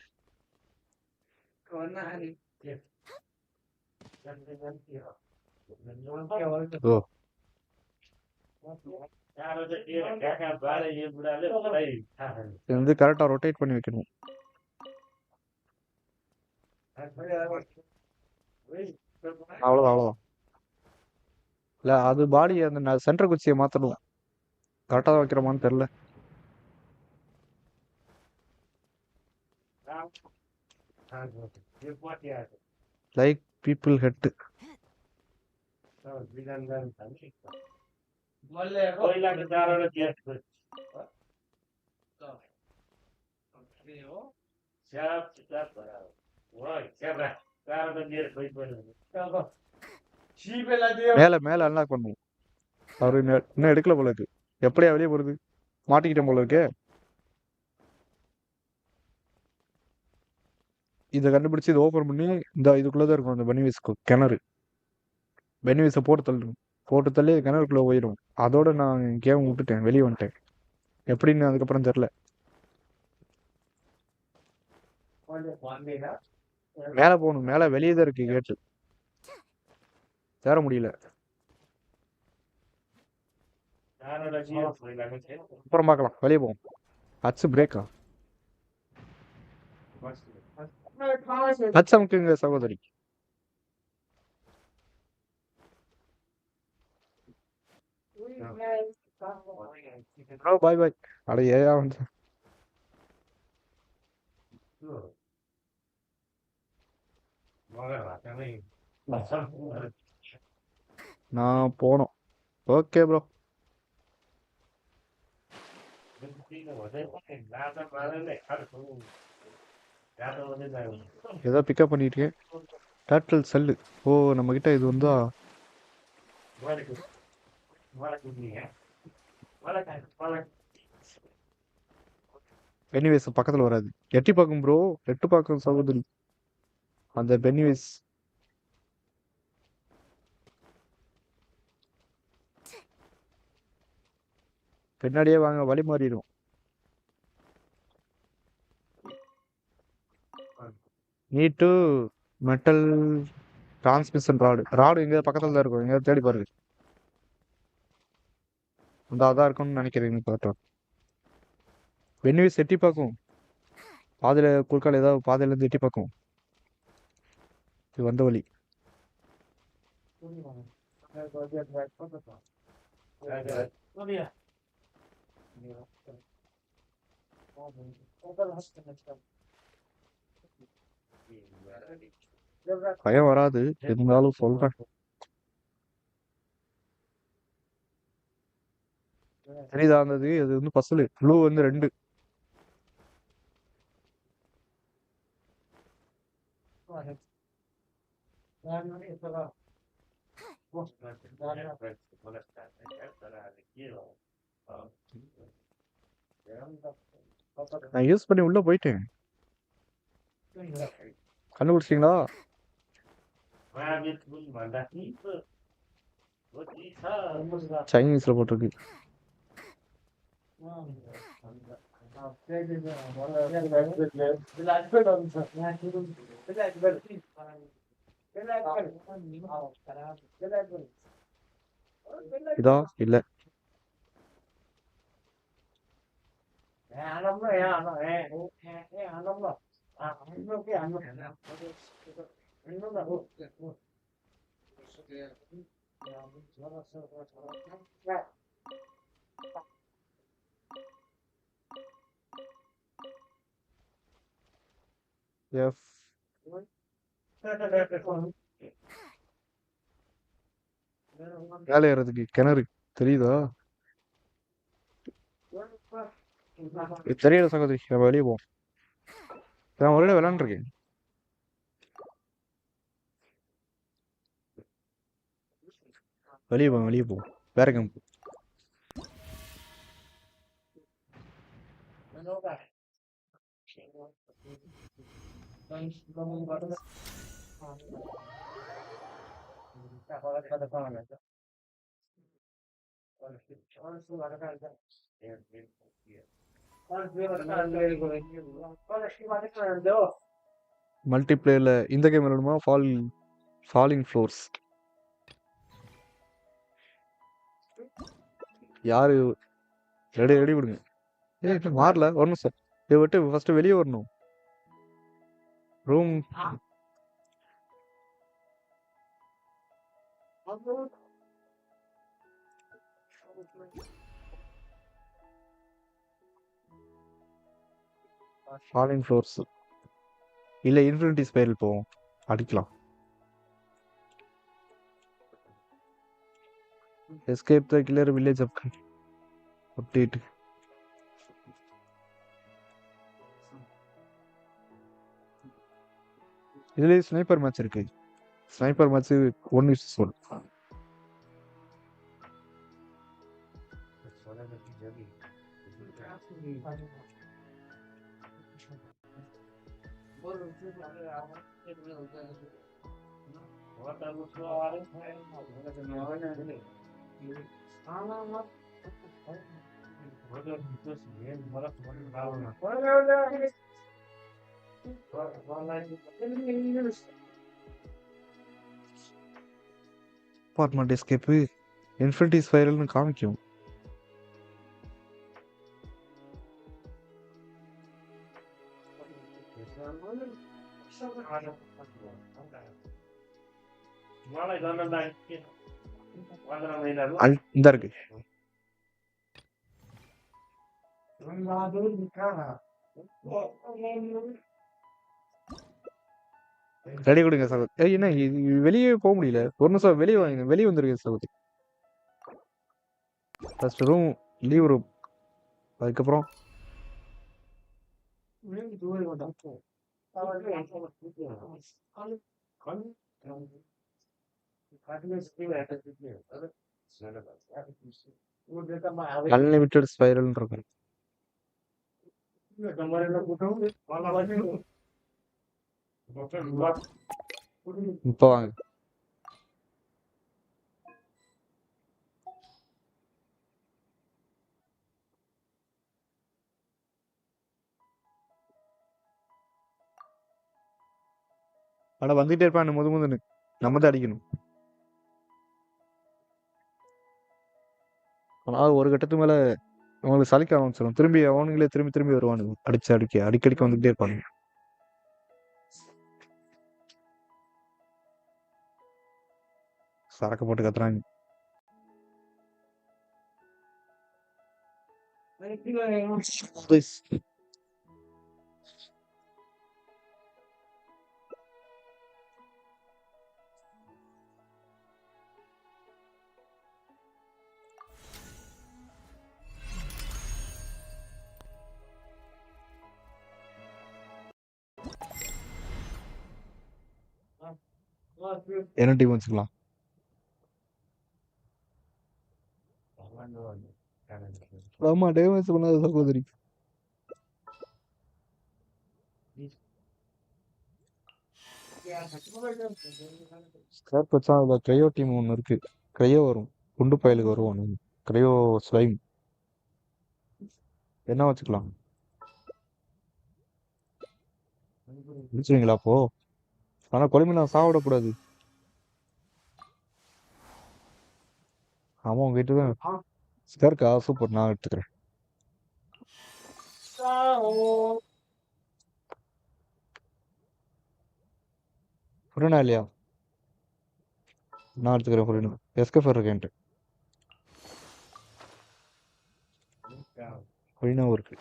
ஓ இது வந்து கரெக்டா ரொட்டேட் பண்ணி வைக்கணும். அவ்வளவுதான். இல்ல அது பாடி அந்த சென்டர் குச்சியை மாத்தணும். கரெக்டா தான் வைக்கிறோமான்னு தெரியல. Like people head. மேல மேல அன்லாக் பண்ணுவோம். அவரு இன்னும் எடுக்கல போல இருக்கு. எப்படியா வெளியே போறது? மாட்டிக்கிட்டேன் போல இருக்கு. இதை கண்டுபிடிச்சு இதை ஓப்பன் பண்ணி இந்த இதுக்குள்ளதான் இருக்கும் அந்த பெனிவிஸ் கிணறு. பெனிவிஸை போட்டு தள்ளும். போட்டு தள்ளி கிணறுக்குள்ள போயிடும். அதோட நான் கேம் விட்டுட்டேன், வெளியே வந்துட்டேன். எப்படின்னு அதுக்கப்புறம் தெரியல. மேல போகணும். மேல வெளியே தான் இருக்கு கேட்டு. சேர முடியல. அப்புறம் பார்க்கலாம். வெளியே போவோம். அச்சு பிரேக்கா? அச்சு அமுக்குங்க சகோதரி. ப்ரோ பாய் பாய். அட ஏயா வந்து நான் போனோம். Okay bro. ஏதோ பிக்கப் பண்ணிட்டு டேர்ட்டில் செல்லு. ஓ நம்ம கிட்ட இது வந்தா பெனிவேஸ் பக்கத்துல வராது. எட்டி பார்க்கும் ப்ரோ. எட்டு பார்க்கும் சகோதரி. அந்த பெனிவேஸ் பின்னாடியே வாங்க, வழி மாறிடும். நீட்டு மெட்டல் டிரான்ஸ்மிஷன் ராடு எங்க பக்கத்துல தான் இருக்கும். எங்க தேடி பாருங்க. அந்த அதான் இருக்கும்னு நினைக்கிறேன். பார்த்தோம் பெனிவேஸ் எட்டி பார்க்கும். பாதையில குறுக்கால ஏதாவது பாதையில இருந்து எட்டி பார்க்கும். இது வந்த வழி. பயம் வராது, இருந்தாலும் சொல்றேன். தெரியுதா இருந்தது? அது வந்து பசலு ப்ளூ வந்து 2. நான் யூஸ் பண்ணி உள்ள போயிட்டேன். கண்டுபிடிச்சிங்களா? சைனீஸ்ல போட்டிருக்கு. இதா இல்ல. எஃப் மேலே ஏறதுக்கு கிணறு தெரியுதா? இது தெரியல சகோதரி. நம்ம வெளியே போவோம். நான் ஒரு விளையாண்டுருக்கேன். வெளியே போவோம், வெளியே போவோம். வேற கேம்ப். மல்டிபிளேயர்ல இந்த கேம் விளையாடுமா? Falling floors. யாரு ரெடி ரெடி விடுங்க. இன்னும் மாறல. வரணும் சார். இதை விட்டு ஃபர்ஸ்ட் வெளியே வரணும். ரூம் ஃபாலிங் ஃப்ளோர்ஸ் இல்ல இன்ஃபினிட்டி ஸ்பைரல் போவோம். அடிக்கலாம். Escape the killer village update. இதுலயே ஸ்னைப்பர் மேட்ச் இருக்கு. Sniper match 1:1. Apartment escape infinity ஸ்பைரல்னு காமிக்கும். இந்த இருக்கு. ரெடி கொடுங்க சகோதரி. என்ன வெளியே போக முடியல. ஒரு நிமிஷம் வெளியே வாங்க, வெளியே வந்துருங்க சகோதரி. ஃபர்ஸ்ட் ரூம், லீவ் ரூம், அதுக்கப்புறம் அன்லிமிட்டெட் ஸ்பைரல் இருக்கு. இப்போ வாங்க. ஆனா வந்துட்டே இருப்பான் முதுமுதுன்னு. நம்ம தான் அடிக்கணும். ஆனா ஒரு கட்டத்துக்கு மேல அவங்களுக்கு சலிக்க ஆரம்பிச்சிடும். திரும்பி அவனுங்களே திரும்பி திரும்பி வருவானுங்க. அடிக்கடிக்கு வந்துகிட்டே இருப்பானுங்க. சரக்கு போட்டு கத்துறாங்க. என்ன டீம் வச்சுக்கலாம்? ஆமா, டேமேஜ் பண்ணாத சகோதரி. ஸ்கிராப் வச்சா அதுல கிரையோ டீம் ஒன்று இருக்கு. கிரையோ வரும், குண்டு பயலுக்கு வருவானு. கிரையோ ஸ்லைம் என்ன வச்சுக்கலாம்? முடிச்சுவீங்களா அப்போ? ஆனா கொலிமினா சாப்பிடக்கூடாது. ஆமா உங்ககிட்ட தான் ஸ்கர்க்கா. சூப்பர், நான் எடுத்துக்கிறேன். புரியனா இல்லையா? நான் எடுத்துக்கிறேன். புரியணும். எஸ்கஃபர் இருக்கேன்ட்டு புரியனாவும் இருக்கு.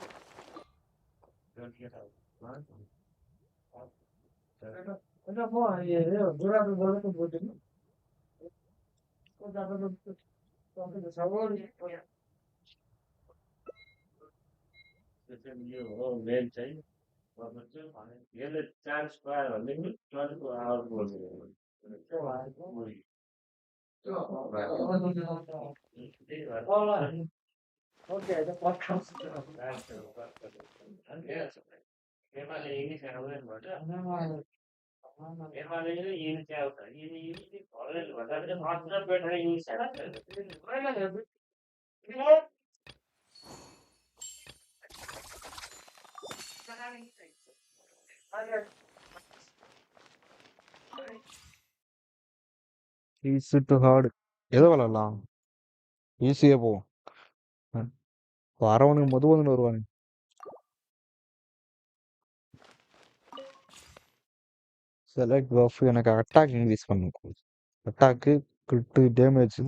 Easy to hard. எதோ விளாடலாம்? ஈஸியா போவோம். வரவனுக்கு முதுவதுன்னு வருவானுங்க. Select puff. எனக்கு அட்டாக் இன்க்ரீஸ் பண்ணும். அட்டாக்கு, கிரிட்டு, டேமேஜ்,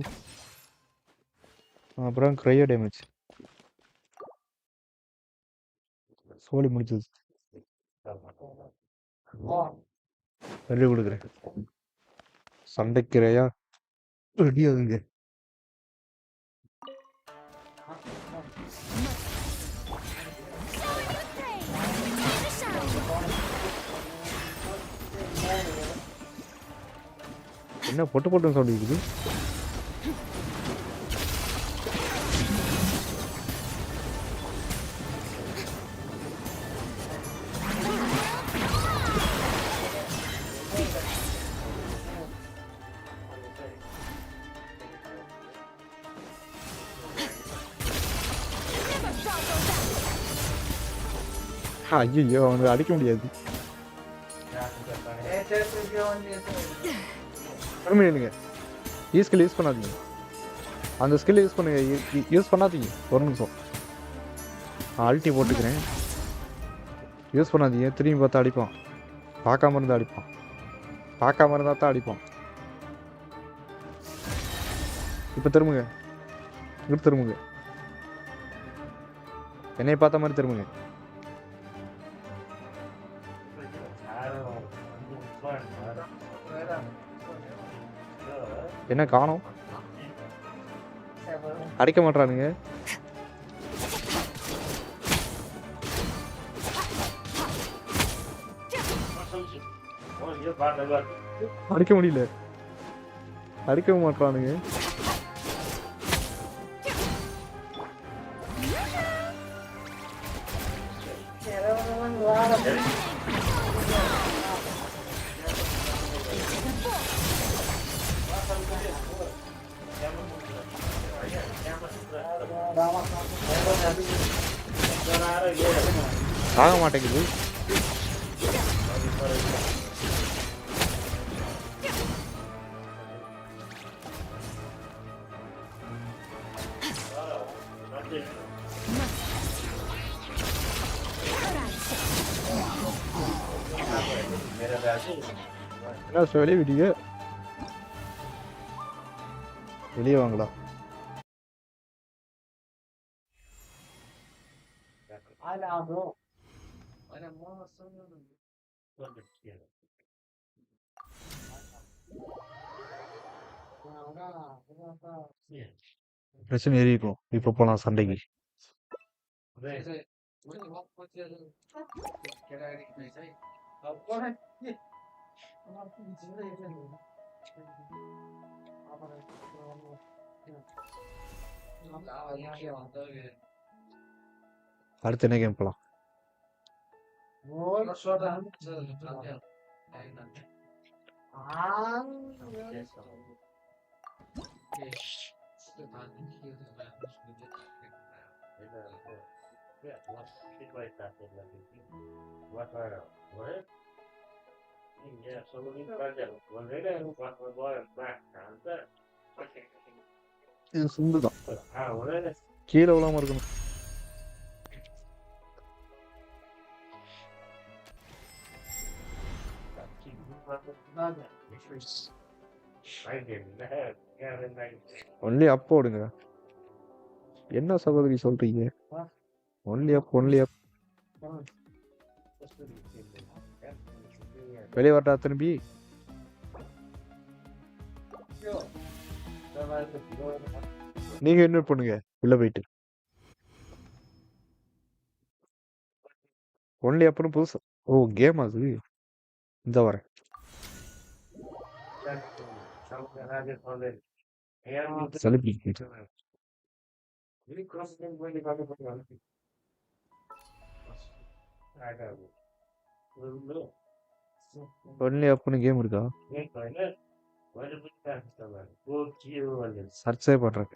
அப்புறம் கிரையோ டேமேஜ். சோலி முடிச்சது. ரெடி கொடுக்குறேன். சண்டைக்கிறையா ரெடி ஆகுங்க. என்ன பொட்டு பொட்டுன்னு சவுண்ட் இருக்குது? ஐயோ, அவனுக்கு அடிக்க முடியாது. நில்லுங்க. ஸ்கில் யூஸ் பண்ணாதீங்க. அந்த ஸ்கில் யூஸ் பண்ணுங்க. யூஸ் பண்ணாதீங்க. ஒரு நிமிஷம் அல்ட்டி போட்டுக்கிறேன். யூஸ் பண்ணாதீங்க. திரும்பி பார்த்தா அடிப்பான். பார்க்காம இருந்தால் அடிப்பான். பார்க்காம இருந்தால் தான் அடிப்பான். இப்போ திரும்புங்க. இங்கிட்டு திரும்புங்க. என்னைய பார்த்த மாதிரி திரும்புங்க. என்ன காணோம்? அடிக்க மாட்டானுங்க. அடிக்க முடியல. அடிக்க மாட்டானுங்க. ஆக மாட்டேங்குது. என்ன வெளியே விடுங்க. வெளியே வாங்கலாம். பிரச்சனை ஏறி இருக்கும். இப்ப போலாம் சண்டைக்கு. அடுத்து என்ன கேம் போலாம்? இது சுண்டுதான். கீழே விழாம இருக்கணும். ஒன்லி அப் போடுங்க. என்ன சகோதரி சொல்றீங்க? ஒன்லி அப், ஒன்லி அப். வெளியே வரட்டா திரும்பி? நீங்க என்ன பண்ணுங்க உள்ள போயிட்டு. ஒன்லி அப்னு புதுசு. ஓ கேம் அது. இந்த வரேன். ஒன்லி அப்னு கேம் இருக்கா? சர்ச்சே பண்றேன்.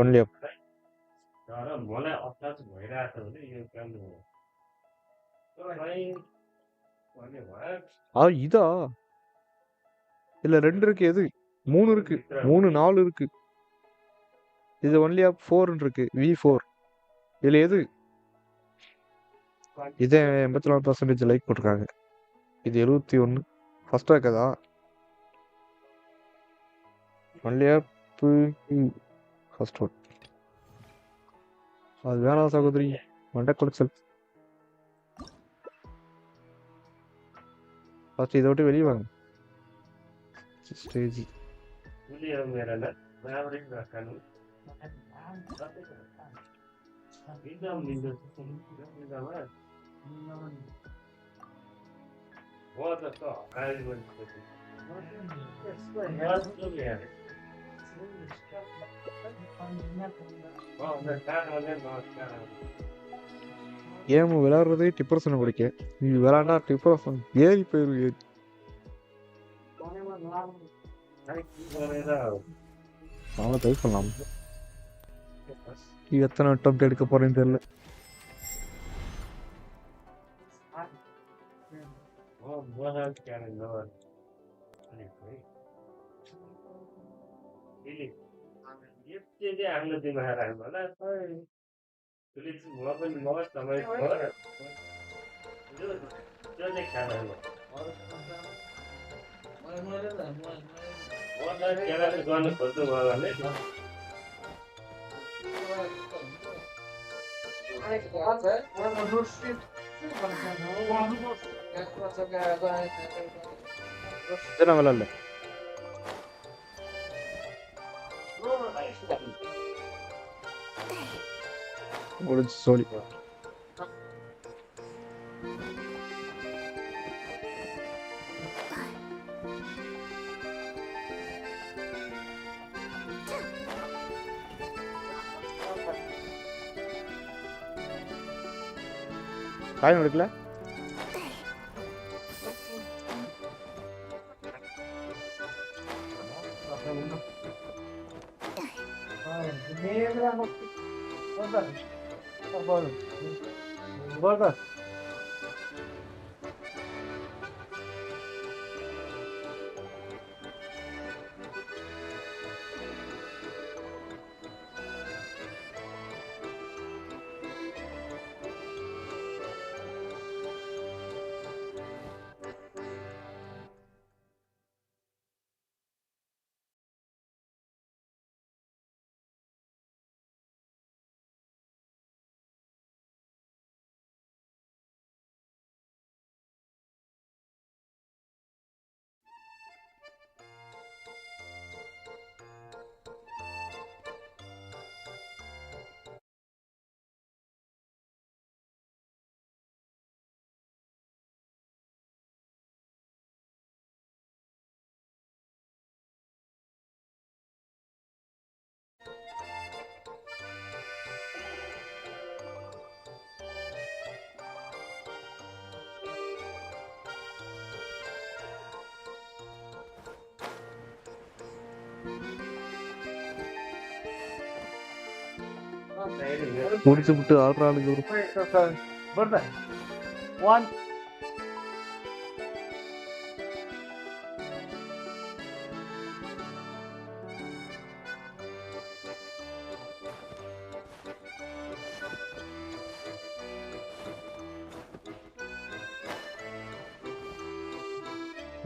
ஒன்லி அப். இதா இல்ல 2 இருக்கு. எது 3 இருக்கு. 3 4 இருக்கு. இது ஒன்லி அப் 4 இருக்கு. V4. இதுல எது? இதே 84% லைக் போட்டிருக்காங்க. இது 71. ஃபர்ஸ்ட் இருக்கதா? ஒன்லி அப் ஃபர்ஸ்ட் ஒன். அது வேணாம் சகோதரி. மண்டை குளிச்சல். ஃபர்ஸ்ட் இதை விட்டு வெளியே வாங்க. ஸ்டேஜ் கேம் விளையாடுறதே டிப்ரெஷனை குடிக்க. நீ விளையாண்டா டிப்ரெஷன் ஏறி போயிரு. நாம ட்ரை பண்ணலாம். எத்தனை அட்டம் எடுக்க போறேன்னு தெரியல. இத்தனை வேலை இல்லை. முடிச்சு சொல்லி காயம் எடுக்கல. முடிச்சு விட்டு ஆடுறாளுங்க ஒரு One.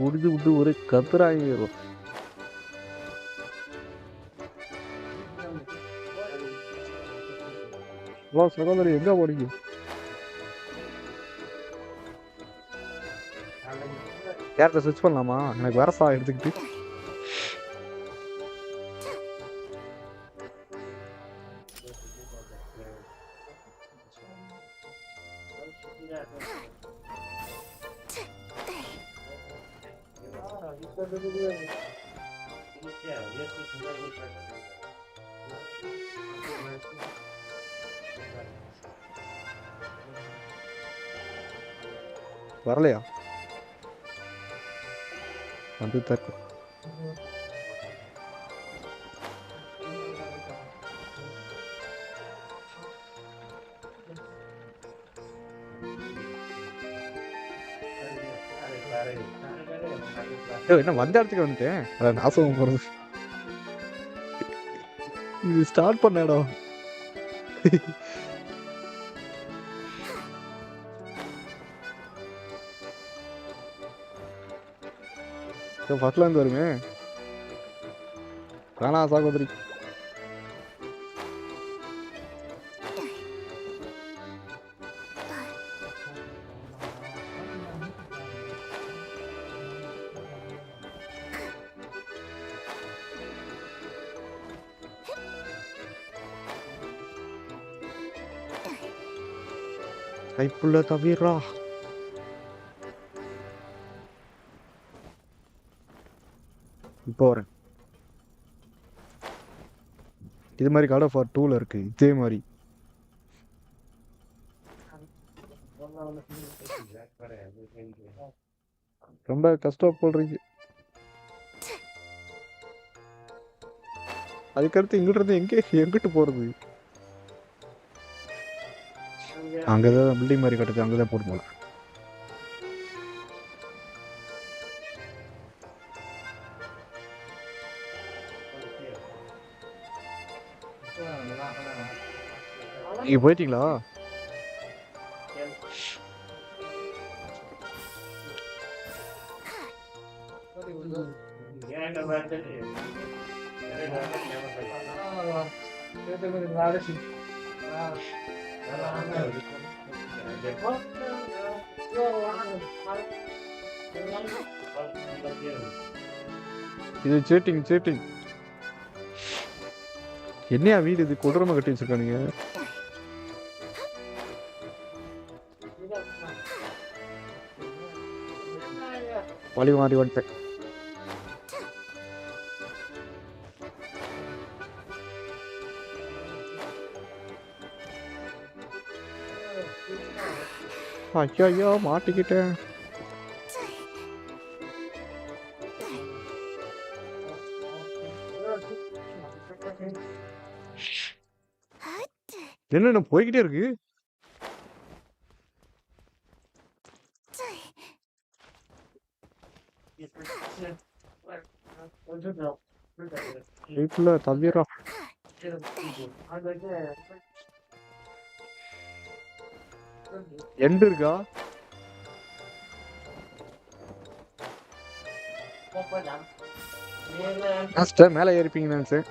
முடிச்சு விட்டு ஒரு கத்துறாங்க. சகோதரி எங்க போறீங்க? யார்கிட்ட ஸ்விட்ச் பண்ணலாமா? எனக்கு வரசா எடுத்துக்கிட்டு வரலையா? வந்து தருக்கு என்ன வந்த இடத்துக்கு வந்துட்டேன். அதான் நாசம் போறது. இது ஸ்டார்ட் பண்ண இடம். ஃபர்ஸ்ட்ல இருந்து வருமே. காணா சகோதரி. கைப்புள்ள தவிரா இப்போ வரேன். இது மாதிரி கார்ட் ஆஃப் 2ல இருக்கு. இதே மாதிரி ரொம்ப கஷ்டப்படுறீங்க. அதுக்கடுத்து இங்கிட்டு எங்கிட்டு போறது? அங்கதான் பில்டிங் மாதிரி கட்டுது. அங்கதான் போட்டு போல. நீங்க போயிட்டீங்களா? இது சீட்டிங் சீட்டிங். என்னையா வீடு இது கொடூரமா கட்டி வச்சிருக்கானுங்க. வழி மாறி வந்துட்டேன். ஐயோ மாட்டிக்கிட்டேன். என்ன போய்கிட்டே இருக்கு. வீட்டுல தவிர எண்டு இருக்கா? மேல ஏறிப்பீங்க நினைச்சேன்.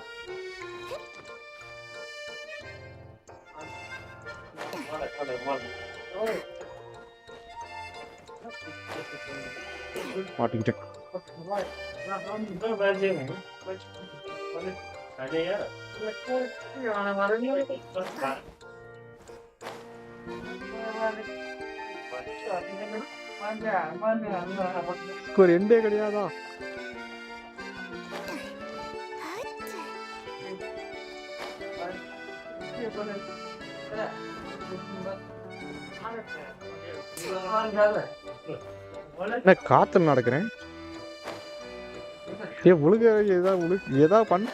மாட்டிக்கிட்டேன். ஒரு எண்டே கிடையாதா? காத்துல நடக்கிறேன். ஒழுங்க ஏதா பண்ண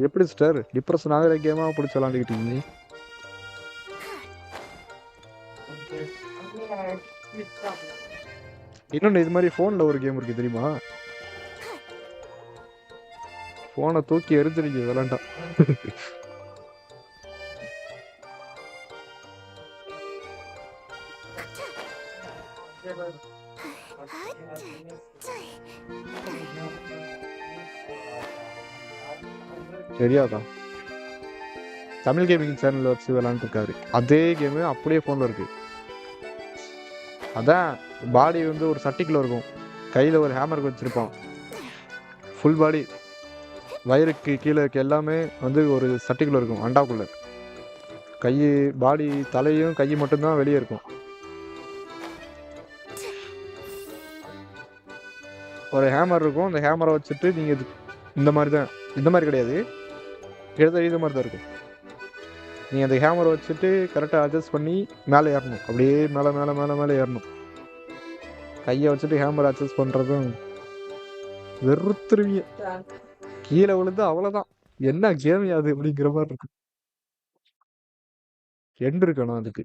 எப்படி சிஸ்டர் டிப்ரெஷன் ஆகிற கேமா பிடிச்சி விளாண்டுக்கிட்டீங்க? இன்னொன்னு இது மாதிரி போன்ல ஒரு கேம் இருக்கு தெரியுமா? போனை தூக்கி எரிஞ்சிருக்கீங்க விளாண்டா. தெரியாதான் தமிழ் கேமிங் சேனல்ல வச்சு விளாண்டு இருக்காரு. அதே கேம் அப்படியே போன்ல இருக்கு. அதான் பாடி வந்து ஒரு சட்டிக்குள்ள இருக்கும். கையில ஒரு ஹேமர் வச்சிருப்பான். ஃபுல் பாடி வயிறுக்கு கீழே இருக்க எல்லாமே வந்து ஒரு சட்டிக்குள்ள இருக்கும். அண்டாக்குள்ள கை பாடி தலையும் கை மட்டும்தான் வெளியே இருக்கும். ஒரு ஹேமர் இருக்கும். அந்த ஹேமரை வச்சுட்டு நீங்க இந்த மாதிரி தான், இந்த மாதிரி கிடையாது, கிட்டத்தட்ட இது மாதிரி தான் இருக்கும். நீங்கள் அந்த ஹேமரை வச்சுட்டு கரெக்டாக அட்ஜஸ்ட் பண்ணி மேலே ஏறணும். அப்படியே மேலே மேலே மேலே மேலே ஏறணும். கையை வச்சுட்டு ஹேமரை அட்ஜஸ்ட் பண்ணுறதும் வெறுத்துருவிய. கீழே விழுந்து அவ்வளோதான். என்ன கேம் அது அப்படிங்கிற மாதிரி இருக்கு. எண்டு இருக்கணும் அதுக்கு.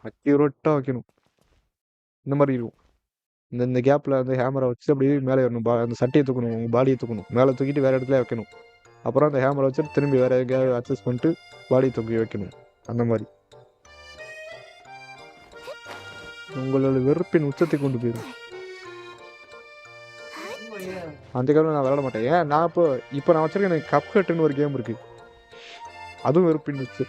அக்யூரேட்டாக வைக்கணும். இந்த மாதிரி இருக்கும். இந்த கேப்பில் வந்து ஹேமரை வச்சு அப்படியே மேலே ஏறணும். அந்த சட்டையை தூக்கணும், உங்கள் பாடியை தூக்கணும். மேலே தூக்கிட்டு வேறு இடத்துல வைக்கணும். அப்புறம் அந்த ஹேமரை வச்சுட்டு திரும்பி வேறு எங்கேயாவது அட்ஜஸ்ட் பண்ணிட்டு பாடியை தூக்கி வைக்கணும். அந்த மாதிரி உங்களோட வெறுப்பின் உச்சத்தை கொண்டு போயிடும். அந்த கேமில் நான் விளாட மாட்டேன். ஏன் நான் இப்போ நான் வச்சிருக்கேன். எனக்கு கப் ஹட்டுன்னு ஒரு கேம் இருக்குது. அதுவும் வெறுப்பின் உச்சு.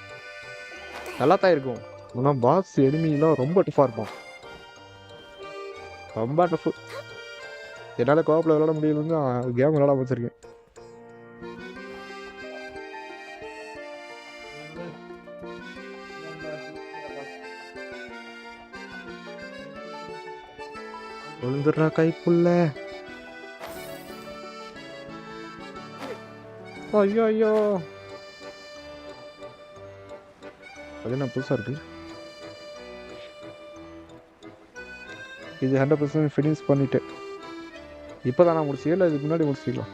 நல்லா தான் இருக்கும். ஆனால் பாஸ் எனிமிலாம் ரொம்ப டஃப்பாக இருப்பான். ரொம்ப டஃப்பு. என்னால் கோப்பில் விளாட முடியலன்னு கேம் விளாட வச்சிருக்கேன். விழுந்துடுறா கைப்புள்ள. ஐயோ ஐயோ, அது என்ன புதுசாக இருக்கு? இது 100% ஃபினிஷ் பண்ணிட்டேன். இப்போ தான் நான் முடிச்சிக்கல, இல்லை இதுக்கு முன்னாடி முடிச்சிக்கலாம்.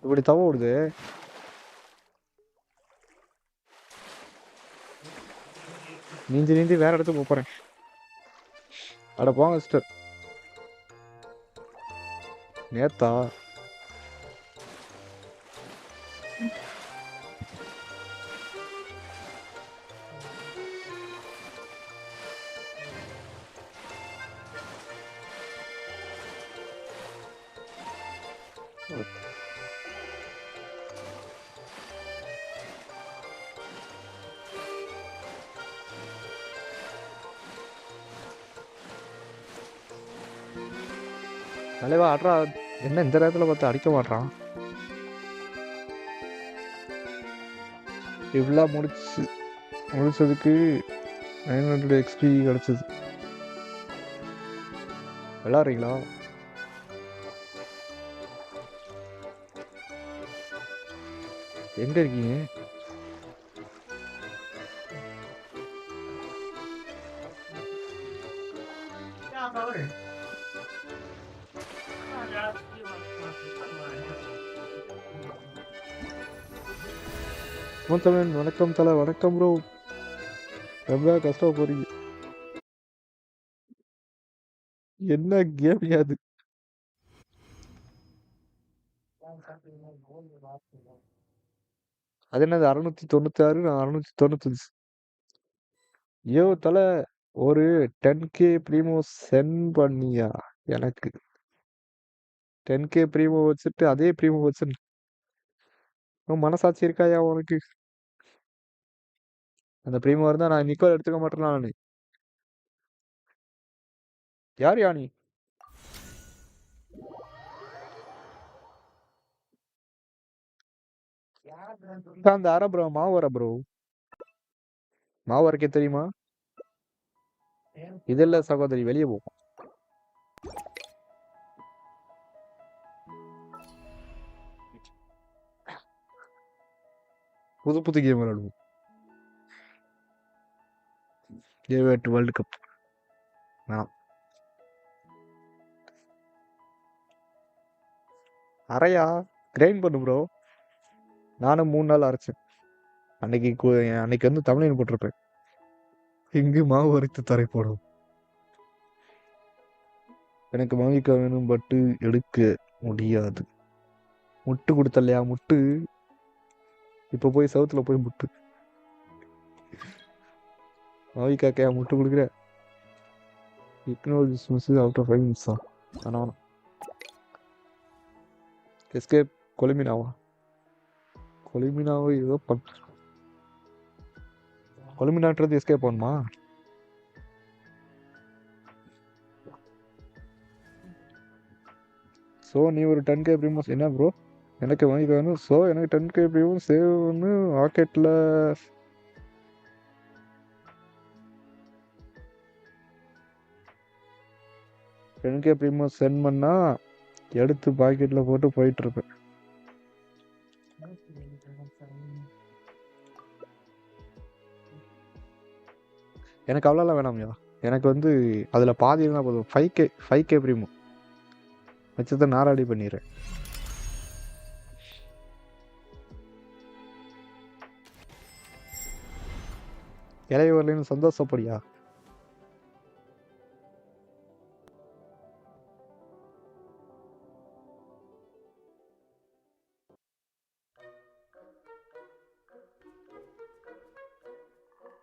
இப்படி தவ ஓடுது. நீந்தி நீந்தி வேற இடத்துக்கு போறேன். அட போங்க சிஸ்டர். நேத்தா தலைவா ஆட்றா. என்ன இந்த நேரத்துல பார்த்து அடிக்க மாட்டான். இவ்வளோ முடிச்சதுக்கு 900 XP கிடைச்சது. விளாட்றீங்களா? எங்க இருக்கீங்க? மூத்தவன் வணக்கம் தல. வணக்கம் ப்ரோ. ரொம்ப கஷ்டம் போறீங்க. என்ன கேம் அது? அது என்னது 696, நான் 695. ஐயோ தல, ஒரு 10k ப்ரீமோ சென்ட் பண்ணியா எனக்கு? 10k ப்ரீமோ வச்சுட்டு அதே ப்ரீமோ வச்சு மனசாட்சி இருக்காயா உனக்கு? அந்த ப்ரீமோ இருந்தா நான் நிக்கோல் எடுத்துக்க மாட்டேன். நானு யார் யானி? அந்த அரை ப்ரோ மாவு வர ப்ரோ. மாவு அரைக்க தெரியுமா? இதெல்லாம் சகோதரி வெளியே போகும். புது புது கேம் விளையாடுவோம். வேர்ல்டு கப் வேணாம். அரையா கிரைண்ட் பண்ணு ப்ரோ. நானும் 3 நாள் அரைச்சேன். அன்னைக்கு வந்து தமிழின் போட்டிருப்பேன். இங்கு மாவு அரைத்து தரை போடும். எனக்கு மாவிக்கா வேணும், பட்டு எடுக்க முடியாது. முட்டு கொடுத்தல்லையா முட்டு? இப்ப போய் சவுத்துல போய் முட்டு. மாவிக்காக்கையா முட்டு கொடுக்குற? Ignore this message after 5 minutes தான். வேணாம். எஸ்கேப் கொலிமினாவா? கொலிமினாவை ஏதோ கொலிமினான்றது எஸ்கேப் பண்ணுமா? ஸோ நீ ஒரு 10k ப்ரீமோஸ் என்ன ப்ரோ? எனக்கு வாங்கிக்க வேணும். ஸோ எனக்கு 10k ப்ரீமோஸ் சேவ் ஒன்று ராக்கெட்டில் 10k ப்ரீமோஸ் சென்ட் பண்ணா எடுத்து பாக்கெட்டில் போட்டு போயிட்டு இருப்பேன். எனக்கு அவ்வளோலாம் வேணாம்யா. எனக்கு வந்து அதில் பாதி இருந்தால் போதும். 5k ப்ரீமோ வச்சதை நாராடி பண்ணிடுறேன். இலைய வரலன்னு சந்தோஷப்படியா?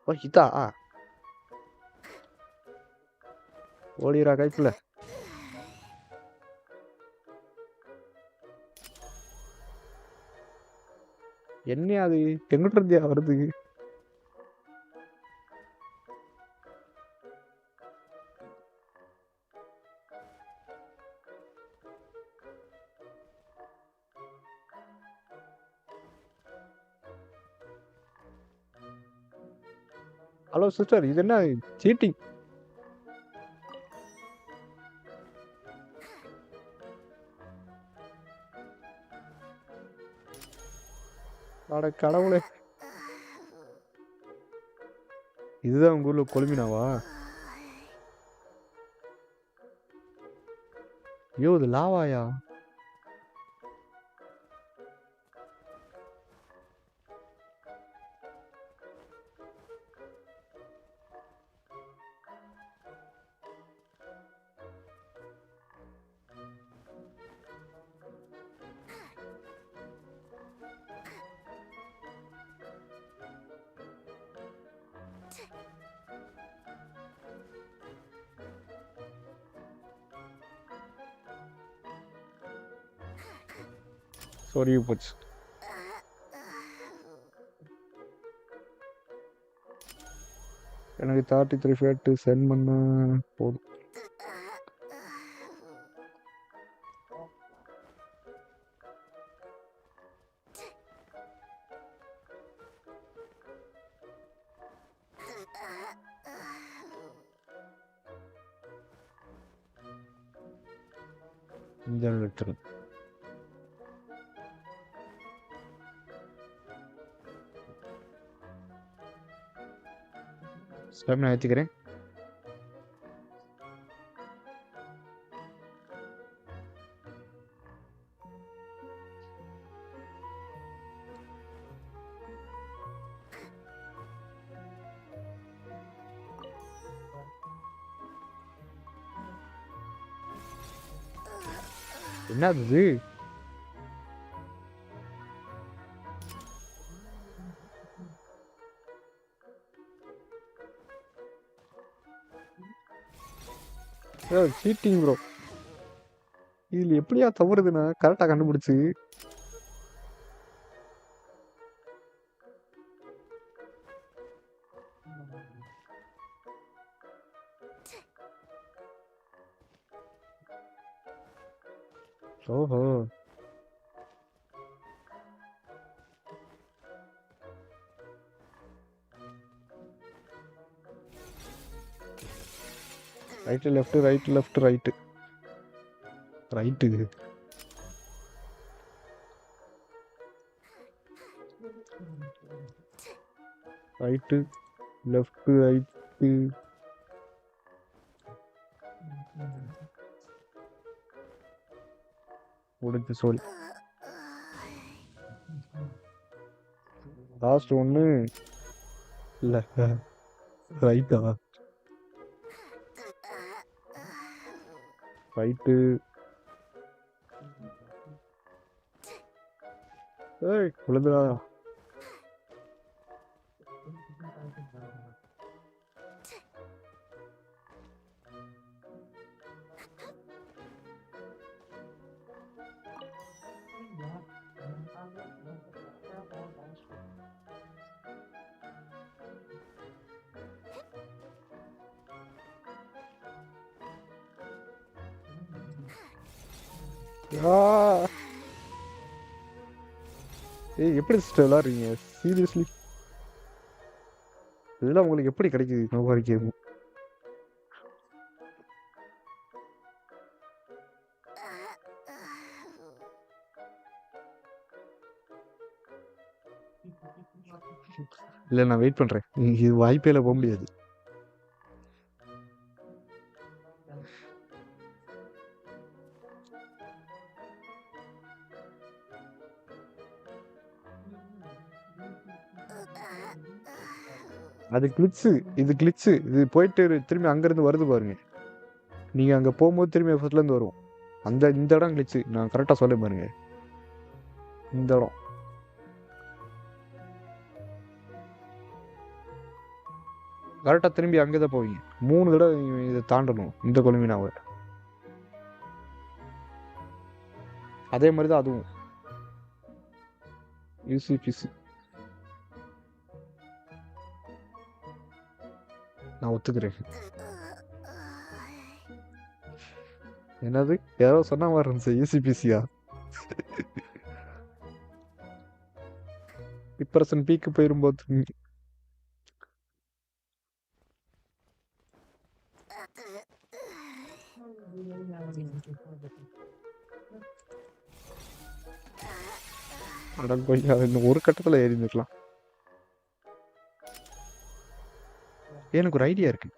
ஓ இதா ஓடிரா கைப்புல. என்ன அது எங்கிட்ட இருந்தியா வருது? ஹலோ சிஸ்டர், இது என்ன சீட்டிங்? அட கடவுளே. இதுதான் உங்க ஊர்ல கொழுமினாவா? ஐயோ இது லாவாயா? சொருகி போச்சு. எனக்கு 33 ஃபேட்டு சென்ட் பண்ண போதும். ஜெனரேட்டர் ஸ்டாமினா ஏற்றிக்கிறேன். என்னது இது? Cheating bro. இதுல எப்படியா தவறுதுண்ணா கரெக்டா கண்டுபிடிச்சு. ஓஹோ right left right left right right right left right முடிஞ்சு சொல்லி லாஸ்ட் ஒன்று இல்லை ரைட்டா ரைட்டு ஏய் விழுந்துடா. ஏய் எப்படி சிஸ்டர் விளாடுறீங்க சீரியஸ்லி? இதெல்லாம் உங்களுக்கு எப்படி கிடைக்குது நோபாரி கேம்? இல்லை நான் வெயிட் பண்ணுறேன். இது வாய்ப்பேல போக முடியாது. அது கிளிச்சு, இது கிளிச்சு. இது போயிட்டு திரும்பி அங்கேருந்து வருது பாருங்க. நீங்கள் அங்கே போகும்போது திரும்பி ஃபர்ஸ்ட்லேருந்து வரும். இந்த இடம் கிளிச்சு. நான் கரெக்டாக சொல்ல பாருங்க. இந்த இடம் கரெக்டாக திரும்பி அங்கே தான் போவீங்க. 3 தடவை இதை தாண்டணும் இந்த கொலுமினாவை. அதே மாதிரி தான் அதுவும் யூசிபிசி. நான் ஒத்துக்கிறேன். என்னது யாரோ சொன்ன மாதிரி இருந்துச்சு யூசிபிசியா? டிப்ரெஷன் பீக்கு போயிரும்போது அடம் போய் இன்னும் ஒரு கட்டத்தில் ஏறி நிற்கலாம். எனக்கு ஒரு ஐடியா இருக்கு.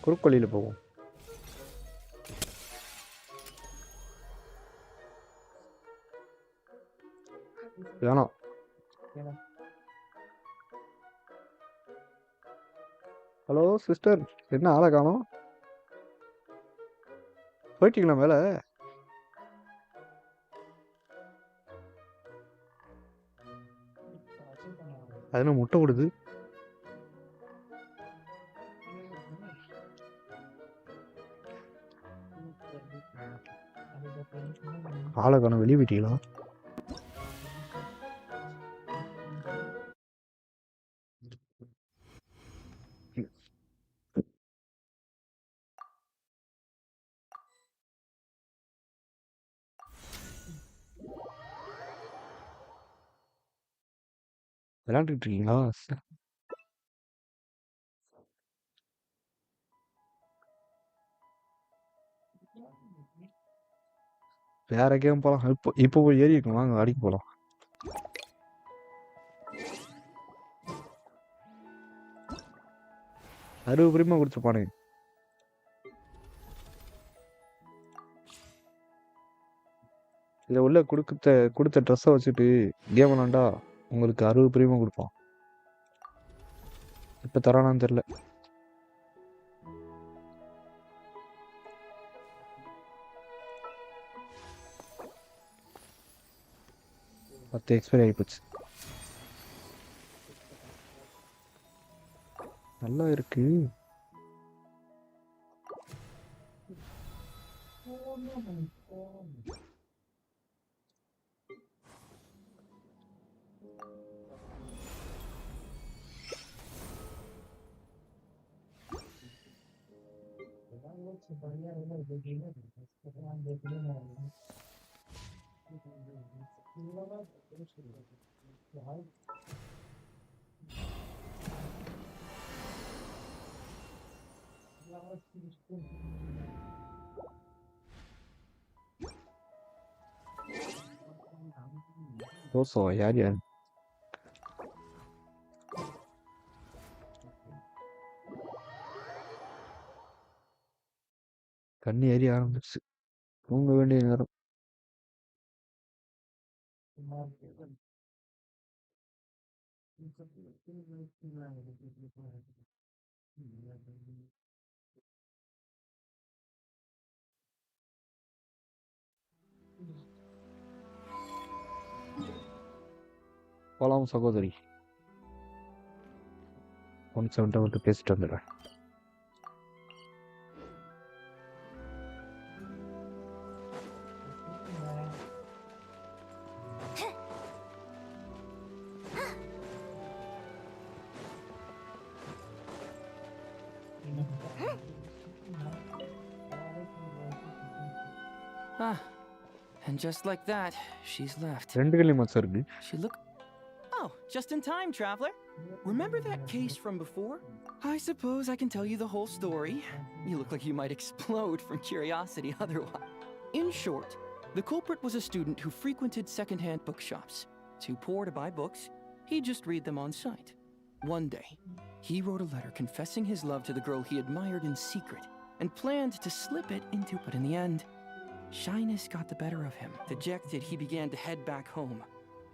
குறுக்கு வழியில போவோம். வேணாம். ஹலோ சிஸ்டர், என்ன ஆளை காணோம்? போயிட்டீங்களா மேலே? அது என்ன முட்டை விடுது? ஆளை காணோம், வெளியே போயிட்டீங்களா? விளையாண்டுட்டு இருக்கீங்களா? வேற கேம் போலாம். இப்போ போய் ஏறி இருக்கும், வாங்க அடிக்க போலாம். பிரிமா கொடுத்துருப்பானுங்க. இதில் உள்ள கொடுத்த ட்ரெஸ்ஸை வச்சுட்டு கேம் விளாண்டா உங்களுக்கு 60 பிரிமா கொடுப்பான். இப்போ தரானான்னு தெரில. 10 எக்ஸ்பைரி ஆகிப்போச்சு. நல்லா இருக்கு. தோசை யார் யார்? கண்ணு ஏறி ஆரம்பிச்சு. தூங்க வேண்டிய நேரம். போலாம் சகோதரி. 170 மட்டும் பேசிட்டு வந்துடுறேன். Ah, and just like that, she's left. She look. Oh, just in time, traveler. Remember that case from before? I suppose I can tell you the whole story. You look like you might explode from curiosity otherwise. In short, the culprit was a student who frequented secondhand bookshops. Too poor to buy books, he'd just read them on sight. One day, he wrote a letter confessing his love to the girl he admired in secret and planned to slip it into, but in the end, shyness got the better of him. Dejected, he began to head back home.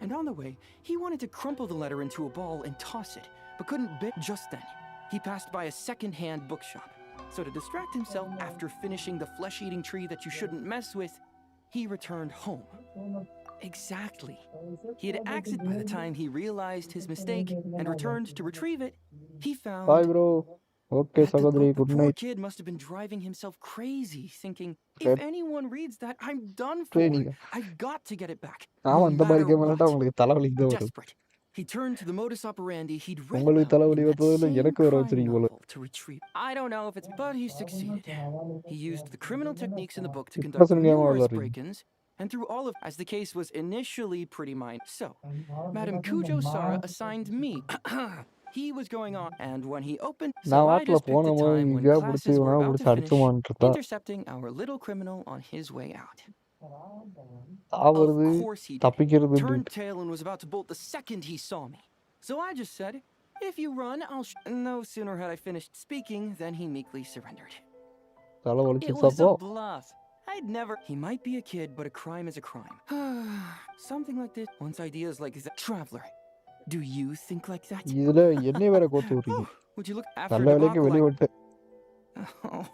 And on the way, he wanted to crumple the letter into a ball and toss it, but couldn't bit. Just then, he passed by a second-hand bookshop. So to distract himself after finishing the flesh-eating tree that you shouldn't mess with, he returned home. Exactly. He had acted by the time he realized his mistake and returned to retrieve it. He found... Bye, bro. Okay, Sagadri, good poor night. kid must have been driving himself crazy, thinking, if anyone reads that, I'm done for. Training. I've got to get it back. ஆமாம், இந்த மாதிரி matter game what. விளையாட்டா உங்களுக்கு தலைவலிக்கு தான் வரும். Desperate, he turned to the modus operandi he'd read உங்களுக்கு about தலைவலி in that வந்ததில்ல, same எனக்கு வர crime வச்சிருக்கீங்க போல. novel to retrieve. I don't know if it's, but he succeeded. He used the criminal techniques in the book to conduct Person game numerous விளையாடுறீங்க. break-ins, and through all of, as the case was initially pretty minor. So, Madam Kujo Sara assigned me. He was going on, and when he opened, so நான் I வாட்டில் just picked போன a போது time when இங்கேயா classes பிடிச்சி were இவனா about பிடிச்சி to finish, அடிச்சுமான்ட்டு இருந்தா intercepting our little criminal on his way out. Of சாவறது, course he did. Turned தப்பிக்கிறதுன்ட்டு. tail and was about to bolt the second he saw me. So I just said, if you run, No sooner had I finished speaking than he meekly surrendered. தலை It வலிச்சிருச்சா was அப்போ? a bluff. I'd never. He might be a kid, but a crime is a crime. Something like this. Once ideas like that. Traveler, do you think like that? இதுல என்னைய வேற கோத்து விடுறீங்க. Would you look after நல்ல a வேலைக்கு debacle வெளிய like? வந்துட்டேன். Oh,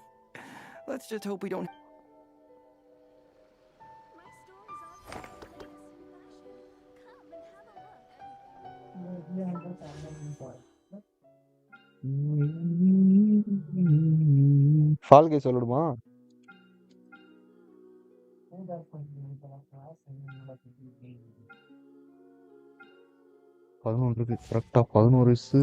let's just hope we don't. Fall case சொல்லணுமா? இருக்கு. கரெக்டா 11 வயசு.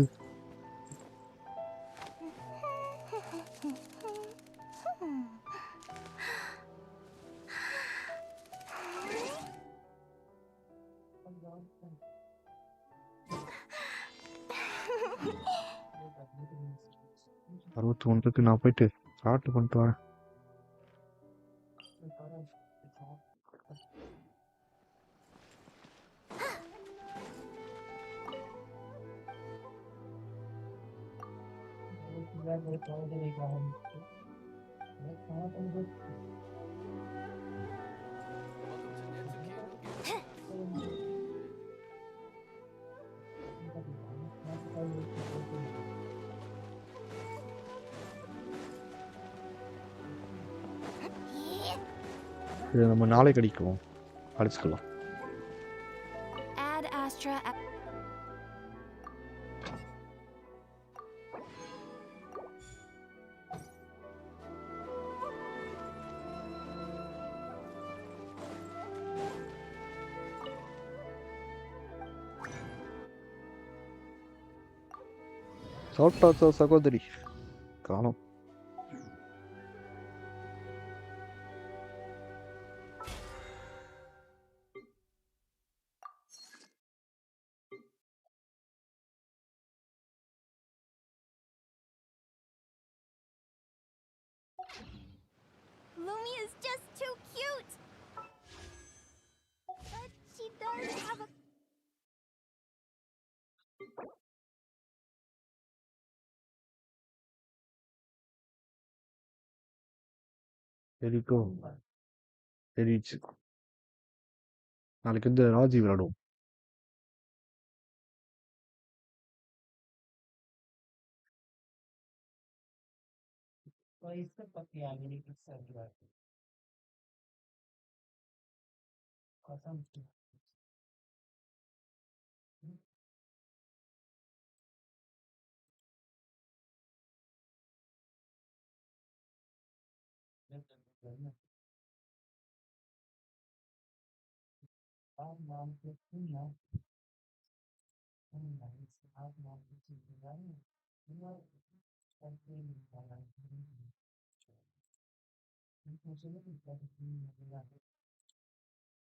அறுபத்தி ஒன்றுக்கு நான் போயிட்டு ஸ்டார்ட் பண்ணிட்டு வரேன். இது நம்ம நாளைக்கு அடிக்குவோம், அடிச்சுக்கலாம். Ad Astra. சாப்பிட்டாச்சா சகோதரி? காணோம். Lumi is just too cute. But she does have a... சரிக்கோ, சரிச்சு. நாளைக்கு வந்து ராஜி விளையாடுவோம்.